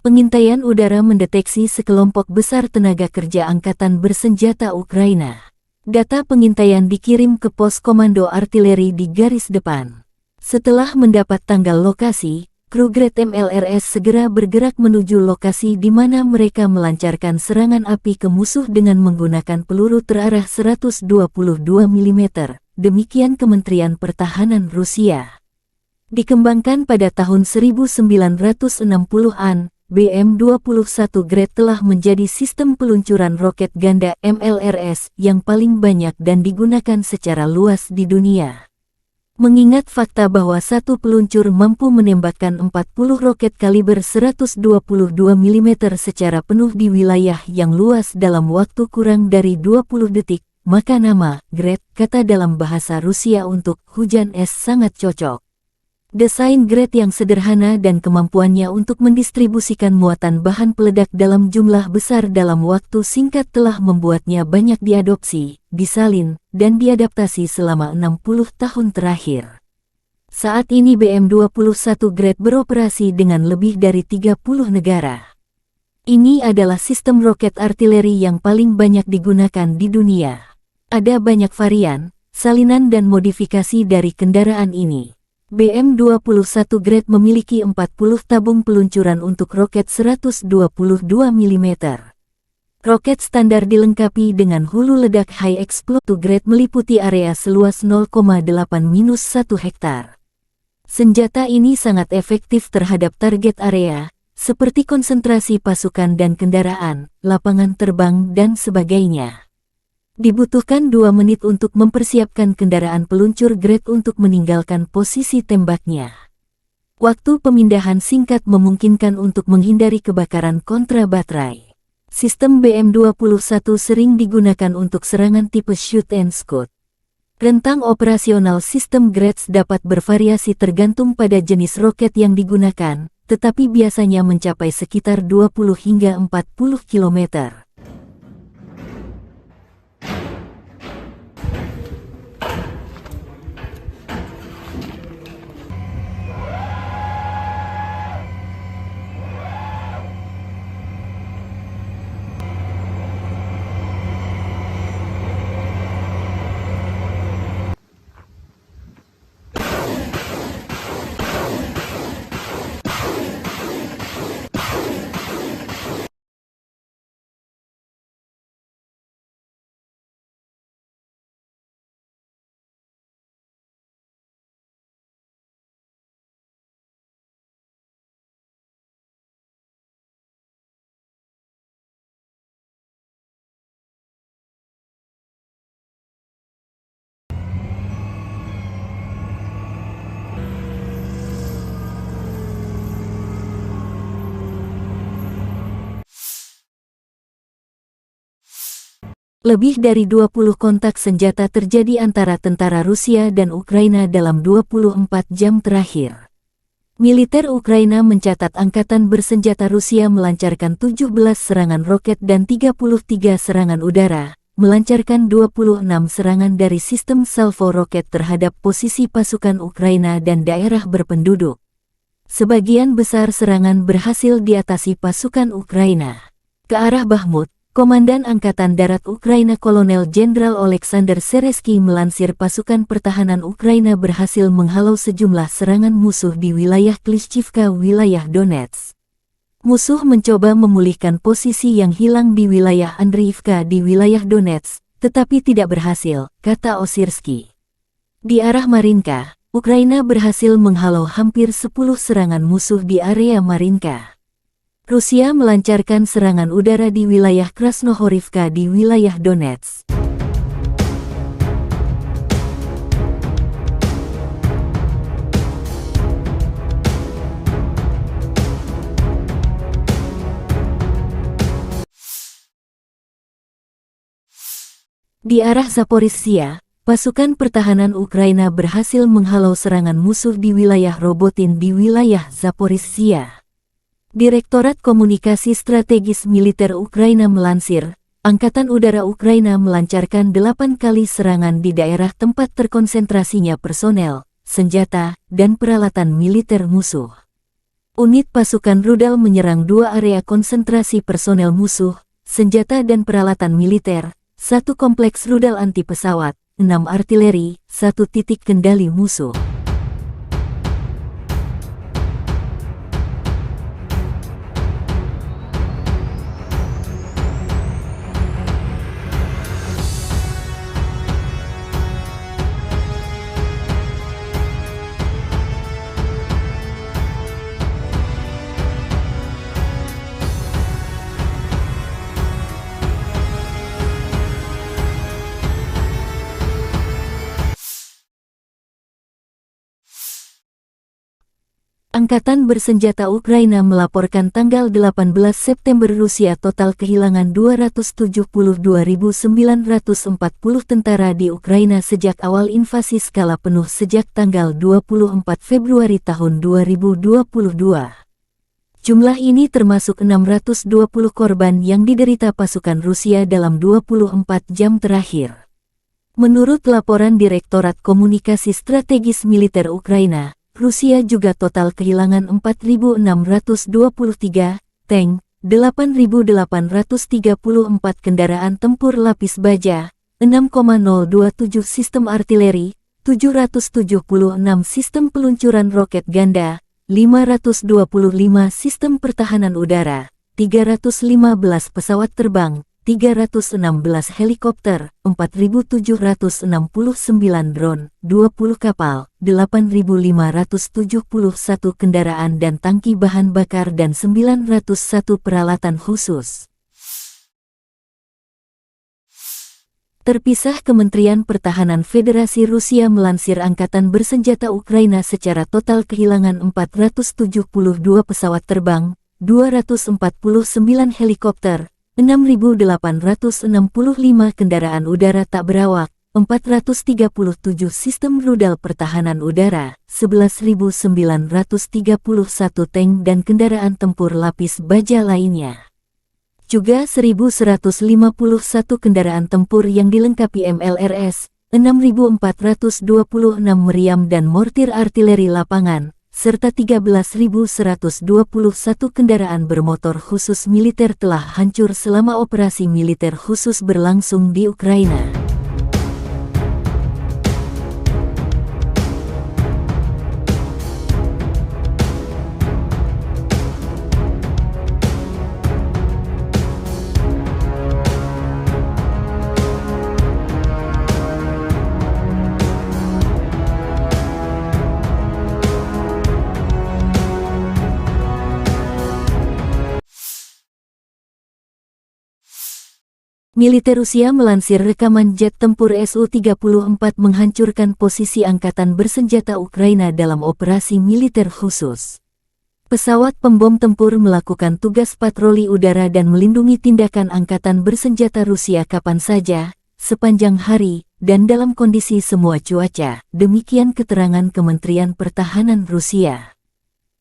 S1: Pengintaian udara mendeteksi sekelompok besar tenaga kerja angkatan bersenjata Ukraina. Data pengintaian dikirim ke pos komando artileri di garis depan. Setelah mendapat tanggal lokasi, kru Grad MLRS segera bergerak menuju lokasi di mana mereka melancarkan serangan api ke musuh dengan menggunakan peluru terarah 122 mm. Demikian Kementerian Pertahanan Rusia. Dikembangkan pada tahun 1960-an, BM-21 Grad telah menjadi sistem peluncuran roket ganda MLRS yang paling banyak dan digunakan secara luas di dunia. Mengingat fakta bahwa satu peluncur mampu menembakkan 40 roket kaliber 122 mm secara penuh di wilayah yang luas dalam waktu kurang dari 20 detik, maka nama Grad, kata dalam bahasa Rusia untuk hujan es, sangat cocok. Desain Grad yang sederhana dan kemampuannya untuk mendistribusikan muatan bahan peledak dalam jumlah besar dalam waktu singkat telah membuatnya banyak diadopsi, disalin, dan diadaptasi selama 60 tahun terakhir. Saat ini BM-21 Grad beroperasi dengan lebih dari 30 negara. Ini adalah sistem roket artileri yang paling banyak digunakan di dunia. Ada banyak varian, salinan dan modifikasi dari kendaraan ini. BM-21 Grad memiliki 40 tabung peluncuran untuk roket 122 mm. Roket standar dilengkapi dengan hulu ledak high explosive Grad meliputi area seluas 0,8-1 hektar. Senjata ini sangat efektif terhadap target area, seperti konsentrasi pasukan dan kendaraan, lapangan terbang dan sebagainya. Dibutuhkan 2 menit untuk mempersiapkan kendaraan peluncur Grad untuk meninggalkan posisi tembaknya. Waktu pemindahan singkat memungkinkan untuk menghindari kebakaran kontra baterai. Sistem BM-21 sering digunakan untuk serangan tipe shoot and scoot. Rentang operasional sistem Grad dapat bervariasi tergantung pada jenis roket yang digunakan, tetapi biasanya mencapai sekitar 20 hingga 40 km. Lebih dari 20 kontak senjata terjadi antara tentara Rusia dan Ukraina dalam 24 jam terakhir. Militer Ukraina mencatat angkatan bersenjata Rusia melancarkan 17 serangan roket dan 33 serangan udara, melancarkan 26 serangan dari sistem salvo roket terhadap posisi pasukan Ukraina dan daerah berpenduduk. Sebagian besar serangan berhasil diatasi pasukan Ukraina. Ke arah Bakhmut, Komandan Angkatan Darat Ukraina Kolonel Jenderal Oleksandr Seresky melansir pasukan pertahanan Ukraina berhasil menghalau sejumlah serangan musuh di wilayah Klishchivka, wilayah Donetsk. Musuh mencoba memulihkan posisi yang hilang di wilayah Andriivka di wilayah Donetsk, tetapi tidak berhasil, kata Osirsky. Di arah Marinka, Ukraina berhasil menghalau hampir 10 serangan musuh di area Marinka. Rusia melancarkan serangan udara di wilayah Krasnohorivka di wilayah Donetsk. Di arah Zaporizhzhia, pasukan pertahanan Ukraina berhasil menghalau serangan musuh di wilayah Robotin di wilayah Zaporizhzhia. Direktorat Komunikasi Strategis Militer Ukraina melansir, Angkatan Udara Ukraina melancarkan 8 kali serangan di daerah tempat terkonsentrasinya personel, senjata, dan peralatan militer musuh. Unit pasukan rudal menyerang 2 area konsentrasi personel musuh, senjata dan peralatan militer, 1 kompleks rudal anti pesawat, 6 artileri, 1 titik kendali musuh. Angkatan bersenjata Ukraina melaporkan tanggal 18 September Rusia total kehilangan 272.940 tentara di Ukraina sejak awal invasi skala penuh sejak tanggal 24 Februari tahun 2022. Jumlah ini termasuk 620 korban yang diderita pasukan Rusia dalam 24 jam terakhir. Menurut laporan Direktorat Komunikasi Strategis Militer Ukraina, Rusia juga total kehilangan 4.623 tank, 8.834 kendaraan tempur lapis baja, 6,027 sistem artileri, 776 sistem peluncuran roket ganda, 525 sistem pertahanan udara, 315 pesawat terbang, 316 helikopter, 4.769 drone, 20 kapal, 8.571 kendaraan dan tangki bahan bakar dan 901 peralatan khusus. Terpisah, Kementerian Pertahanan Federasi Rusia melansir Angkatan Bersenjata Ukraina secara total kehilangan 472 pesawat terbang, 249 helikopter, 6.865 kendaraan udara tak berawak, 437 sistem rudal pertahanan udara, 11.931 tank dan kendaraan tempur lapis baja lainnya. Juga 1.151 kendaraan tempur yang dilengkapi MLRS, 6.426 meriam dan mortir artileri lapangan, serta 13.121 kendaraan bermotor khusus militer telah hancur selama operasi militer khusus berlangsung di Ukraina. Militer Rusia melansir rekaman jet tempur Su-34 menghancurkan posisi angkatan bersenjata Ukraina dalam operasi militer khusus. Pesawat pembom tempur melakukan tugas patroli udara dan melindungi tindakan angkatan bersenjata Rusia kapan saja, sepanjang hari, dan dalam kondisi semua cuaca, demikian keterangan Kementerian Pertahanan Rusia.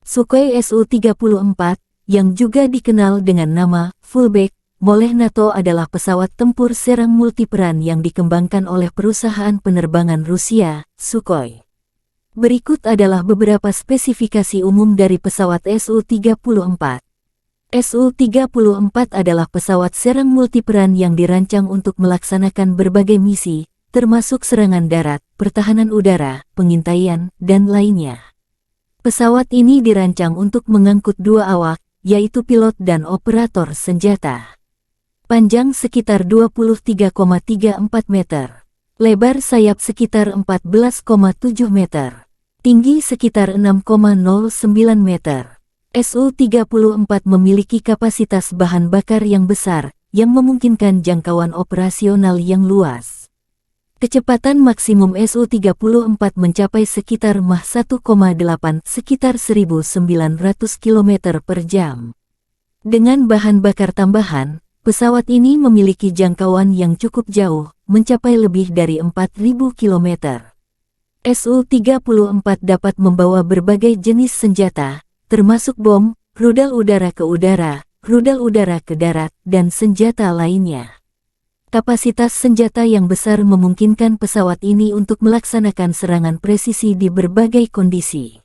S1: Sukhoi Su-34, yang juga dikenal dengan nama Fullback oleh NATO adalah pesawat tempur serang multiperan yang dikembangkan oleh perusahaan penerbangan Rusia, Sukhoi. Berikut adalah beberapa spesifikasi umum dari pesawat Su-34. Su-34 adalah pesawat serang multiperan yang dirancang untuk melaksanakan berbagai misi, termasuk serangan darat, pertahanan udara, pengintaian, dan lainnya. Pesawat ini dirancang untuk mengangkut 2 awak, yaitu pilot dan operator senjata. Panjang sekitar 23,34 meter. Lebar sayap sekitar 14,7 meter. Tinggi sekitar 6,09 meter. Su-34 memiliki kapasitas bahan bakar yang besar, yang memungkinkan jangkauan operasional yang luas. Kecepatan maksimum Su-34 mencapai sekitar Mach 1,8 sekitar 1.900 km per jam. Dengan bahan bakar tambahan, pesawat ini memiliki jangkauan yang cukup jauh, mencapai lebih dari 4.000 km. Su-34 dapat membawa berbagai jenis senjata, termasuk bom, rudal udara ke udara, rudal udara ke darat, dan senjata lainnya. Kapasitas senjata yang besar memungkinkan pesawat ini untuk melaksanakan serangan presisi di berbagai kondisi.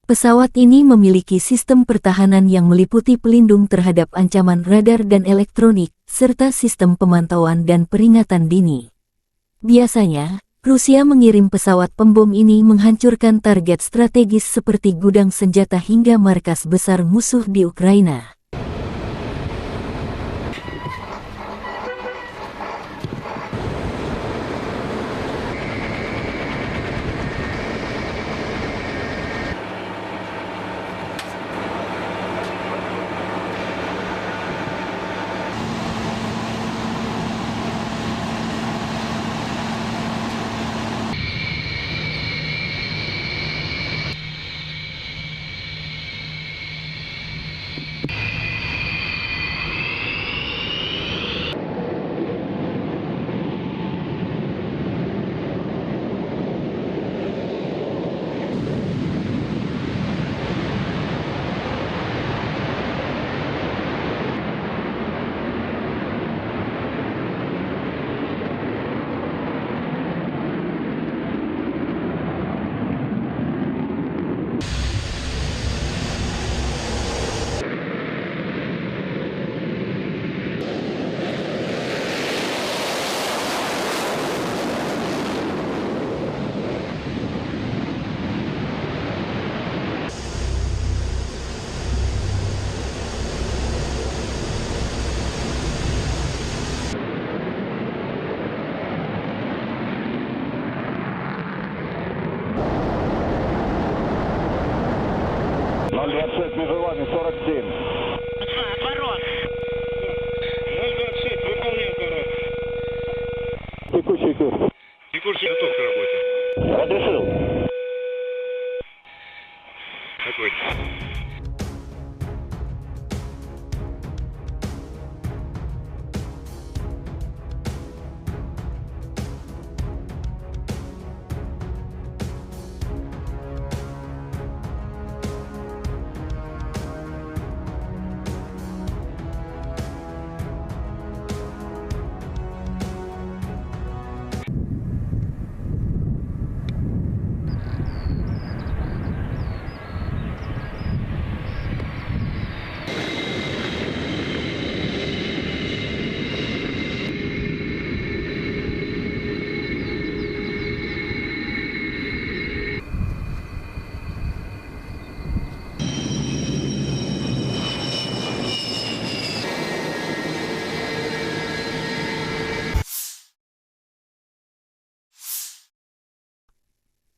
S1: Pesawat ini memiliki sistem pertahanan yang meliputi pelindung terhadap ancaman radar dan elektronik, serta sistem pemantauan dan peringatan dini. Biasanya, Rusia mengirim pesawat pembom ini menghancurkan target strategis seperti gudang senjata hingga markas besar musuh di Ukraina.
S5: Межевами 47.
S3: Отворот. 026, выполняю отворот.
S5: Текущий курс.
S3: Текущий готов к работе.
S5: Разрешил.
S3: Огонь.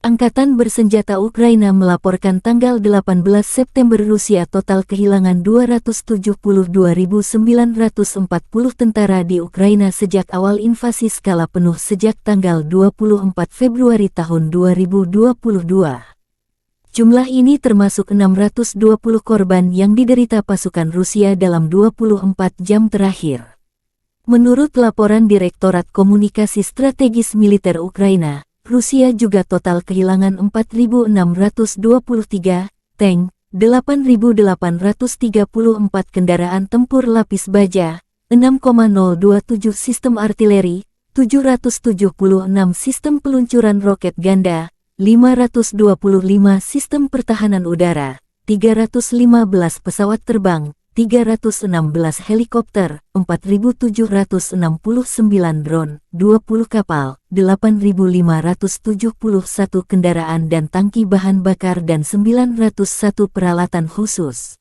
S1: Angkatan bersenjata Ukraina melaporkan tanggal 18 September Rusia total kehilangan 272.940 tentara di Ukraina sejak awal invasi skala penuh sejak tanggal 24 Februari tahun 2022. Jumlah ini termasuk 620 korban yang diderita pasukan Rusia dalam 24 jam terakhir. Menurut laporan Direktorat Komunikasi Strategis Militer Ukraina, Rusia juga total kehilangan 4.623 tank, 8.834 kendaraan tempur lapis baja, 6,027 sistem artileri, 776 sistem peluncuran roket ganda, 525 sistem pertahanan udara, 315 pesawat terbang, 316 helikopter, 4.769 drone, 20 kapal, 8.571 kendaraan dan tangki bahan bakar dan 901 peralatan khusus.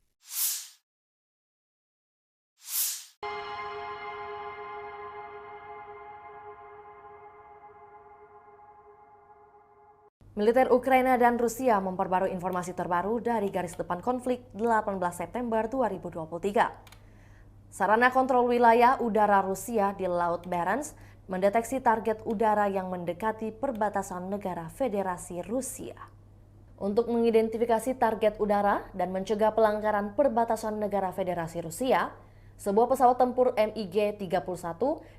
S4: Militer Ukraina dan Rusia memperbarui informasi terbaru dari garis depan konflik 18 September 2023. Sarana kontrol wilayah udara Rusia di Laut Barents mendeteksi target udara yang mendekati perbatasan negara Federasi Rusia. Untuk mengidentifikasi target udara dan mencegah pelanggaran perbatasan negara Federasi Rusia, sebuah pesawat tempur MiG-31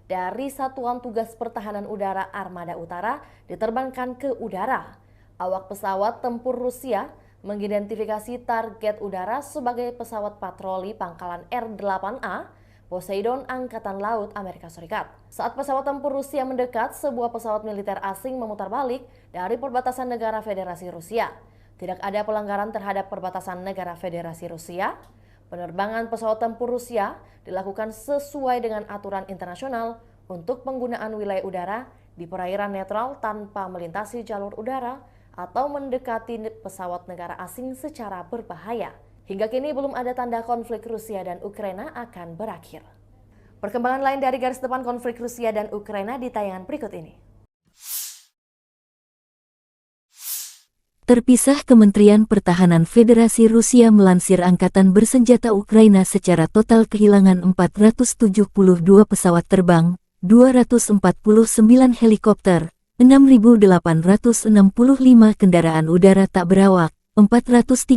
S4: dari Satuan Tugas Pertahanan Udara Armada Utara diterbangkan ke udara. Awak pesawat tempur Rusia mengidentifikasi target udara sebagai pesawat patroli pangkalan R-8A Poseidon Angkatan Laut Amerika Serikat. Saat pesawat tempur Rusia mendekat, sebuah pesawat militer asing memutar balik dari perbatasan negara Federasi Rusia. Tidak ada pelanggaran terhadap perbatasan negara Federasi Rusia. Penerbangan pesawat tempur Rusia dilakukan sesuai dengan aturan internasional untuk penggunaan wilayah udara di perairan netral tanpa melintasi jalur udara atau mendekati pesawat negara asing secara berbahaya. Hingga kini belum ada tanda konflik Rusia dan Ukraina akan berakhir. Perkembangan lain dari garis depan konflik Rusia dan Ukraina di tayangan berikut ini.
S1: Terpisah, Kementerian Pertahanan Federasi Rusia melansir Angkatan Bersenjata Ukraina secara total kehilangan 472 pesawat terbang, 249 helikopter, 6.865 kendaraan udara tak berawak, 437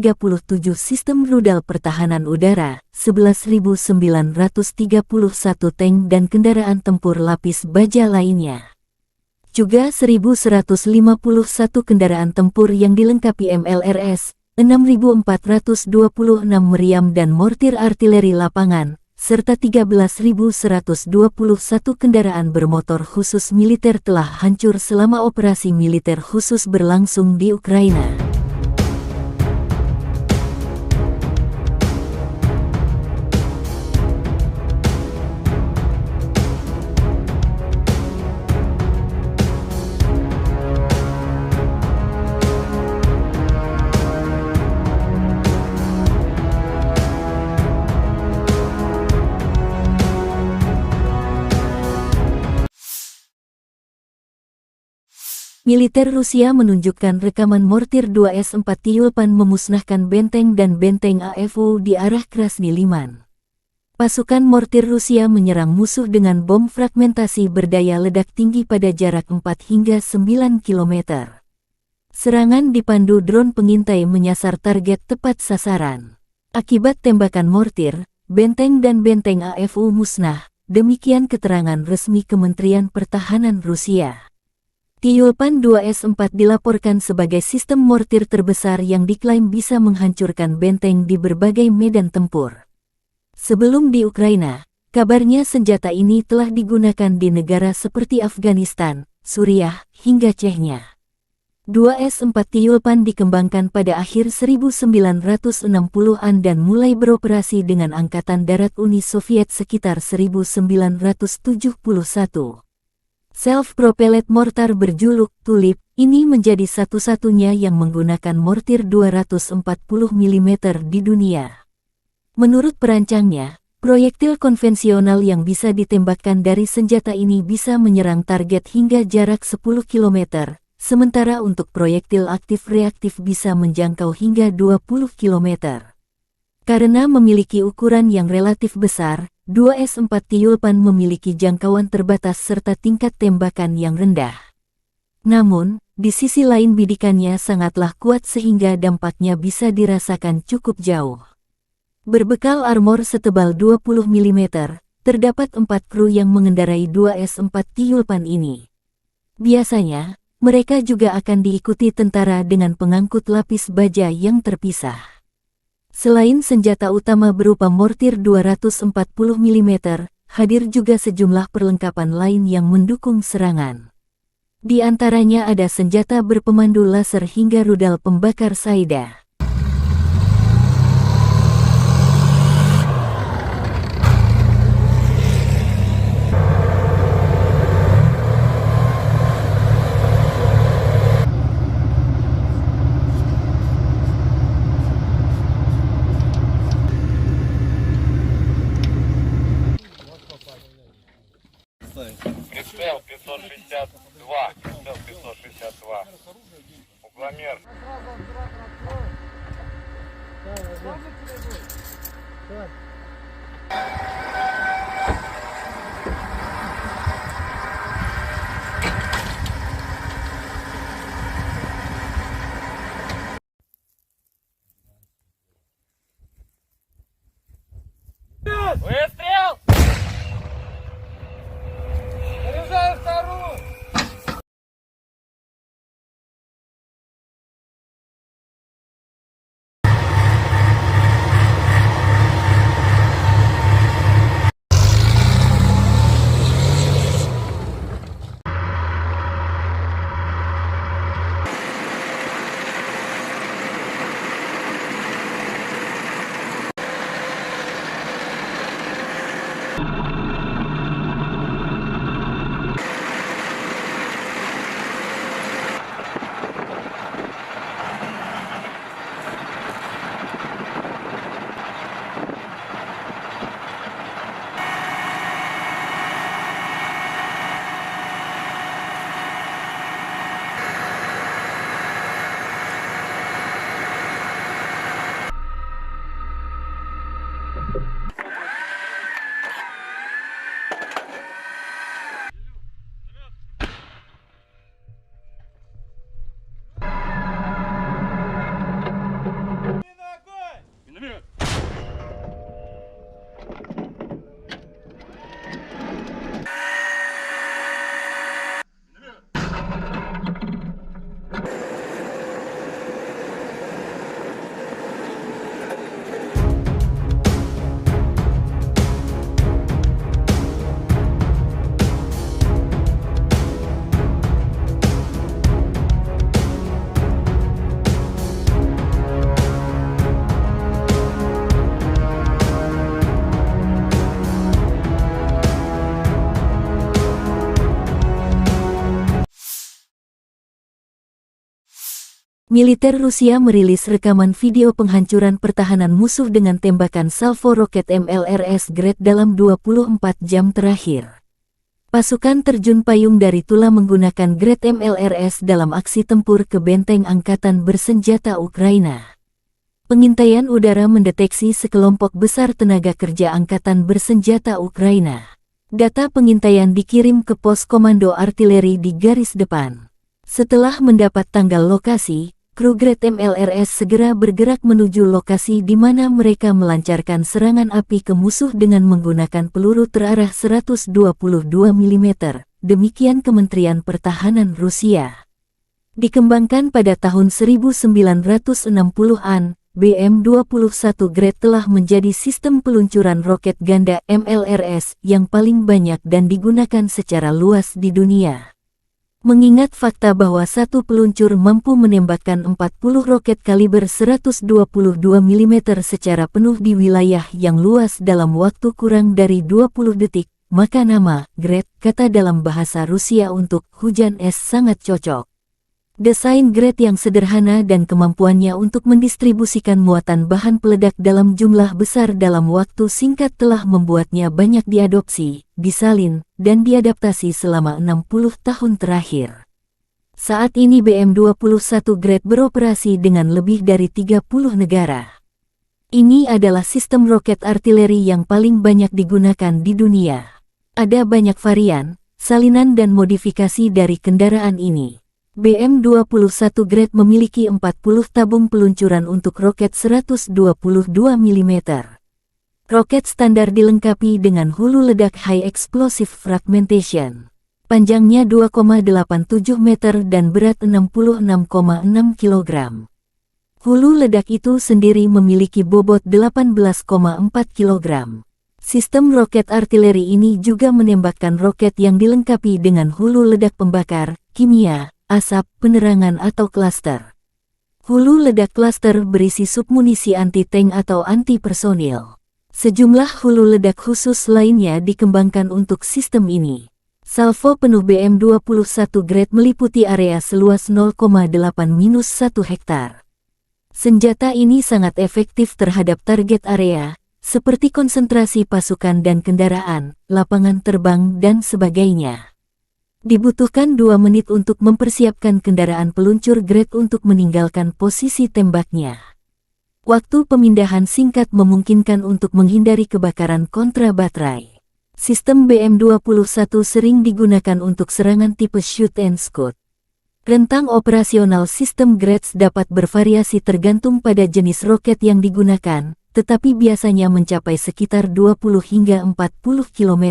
S1: sistem rudal pertahanan udara, 11.931 tank dan kendaraan tempur lapis baja lainnya. Juga 1.151 kendaraan tempur yang dilengkapi MLRS, 6.426 meriam dan mortir artileri lapangan, serta 13.121 kendaraan bermotor khusus militer telah hancur selama operasi militer khusus berlangsung di Ukraina. Militer Rusia menunjukkan rekaman mortir 2S-4 Tyulpan memusnahkan benteng dan benteng AFU di arah Krasny Liman. Pasukan mortir Rusia menyerang musuh dengan bom fragmentasi berdaya ledak tinggi pada jarak 4 hingga 9 km. Serangan dipandu drone pengintai menyasar target tepat sasaran. Akibat tembakan mortir, benteng dan benteng AFU musnah, demikian keterangan resmi Kementerian Pertahanan Rusia. Tyulpan 2S-4 dilaporkan sebagai sistem mortir terbesar yang diklaim bisa menghancurkan benteng di berbagai medan tempur. Sebelum di Ukraina, kabarnya senjata ini telah digunakan di negara seperti Afghanistan, Suriah, hingga Chechnya. 2S-4 Tyulpan dikembangkan pada akhir 1960-an dan mulai beroperasi dengan Angkatan Darat Uni Soviet sekitar 1971. Self-propelled mortar berjuluk Tulip ini menjadi satu-satunya yang menggunakan mortir 240 mm di dunia. Menurut perancangnya, proyektil konvensional yang bisa ditembakkan dari senjata ini bisa menyerang target hingga jarak 10 km, sementara untuk proyektil aktif-reaktif bisa menjangkau hingga 20 km. Karena memiliki ukuran yang relatif besar, 2S-4 Tyulpan memiliki jangkauan terbatas serta tingkat tembakan yang rendah. Namun, di sisi lain bidikannya sangatlah kuat sehingga dampaknya bisa dirasakan cukup jauh. Berbekal armor setebal 20 mm, terdapat 4 kru yang mengendarai 2 S4 Tiulpan ini. Biasanya, mereka juga akan diikuti tentara dengan pengangkut lapis baja yang terpisah. Selain senjata utama berupa mortir 240 mm, hadir juga sejumlah perlengkapan lain yang mendukung serangan. Di antaranya ada senjata berpemandu laser hingga rudal pembakar Saida.
S3: Прицел 562. Прицел 562. Угломер. Выстрел! Заряжаю вторую!
S2: Миномет!
S1: Militer Rusia merilis rekaman video penghancuran pertahanan musuh dengan tembakan salvo roket MLRS Grad dalam 24 jam terakhir. Pasukan terjun payung dari Tula menggunakan Grad MLRS dalam aksi tempur ke benteng angkatan bersenjata Ukraina. Pengintaian udara mendeteksi sekelompok besar tenaga kerja angkatan bersenjata Ukraina. Data pengintaian dikirim ke pos komando artileri di garis depan. Setelah mendapat tanggal lokasi, kru Grad MLRS segera bergerak menuju lokasi di mana mereka melancarkan serangan api ke musuh dengan menggunakan peluru terarah 122 mm, demikian Kementerian Pertahanan Rusia. Dikembangkan pada tahun 1960-an, BM-21 Grad telah menjadi sistem peluncuran roket ganda MLRS yang paling banyak dan digunakan secara luas di dunia. Mengingat fakta bahwa satu peluncur mampu menembakkan 40 roket kaliber 122 mm secara penuh di wilayah yang luas dalam waktu kurang dari 20 detik, maka nama Grad, kata dalam bahasa Rusia untuk hujan es, sangat cocok. Desain Grad yang sederhana dan kemampuannya untuk mendistribusikan muatan bahan peledak dalam jumlah besar dalam waktu singkat telah membuatnya banyak diadopsi, disalin, dan diadaptasi selama 60 tahun terakhir. Saat ini BM-21 Grad beroperasi dengan lebih dari 30 negara. Ini adalah sistem roket artileri yang paling banyak digunakan di dunia. Ada banyak varian, salinan dan modifikasi dari kendaraan ini. BM-21 Grad memiliki 40 tabung peluncuran untuk roket 122 mm. Roket standar dilengkapi dengan hulu ledak High Explosive Fragmentation. Panjangnya 2,87 meter dan berat 66,6 kg. Hulu ledak itu sendiri memiliki bobot 18,4 kg. Sistem roket artileri ini juga menembakkan roket yang dilengkapi dengan hulu ledak pembakar, kimia, asap, penerangan atau klaster. Hulu ledak klaster berisi submunisi anti-tank atau anti-personil. Sejumlah hulu ledak khusus lainnya dikembangkan untuk sistem ini. Salvo penuh BM-21 Grad meliputi area seluas 0,8-1 hektar. Senjata ini sangat efektif terhadap target area, seperti konsentrasi pasukan dan kendaraan, lapangan terbang, dan sebagainya. Dibutuhkan 2 menit untuk mempersiapkan kendaraan peluncur Grad untuk meninggalkan posisi tembaknya. Waktu pemindahan singkat memungkinkan untuk menghindari kebakaran kontra baterai. Sistem BM-21 sering digunakan untuk serangan tipe shoot and scoot. Rentang operasional sistem Grads dapat bervariasi tergantung pada jenis roket yang digunakan, tetapi biasanya mencapai sekitar 20 hingga 40 km.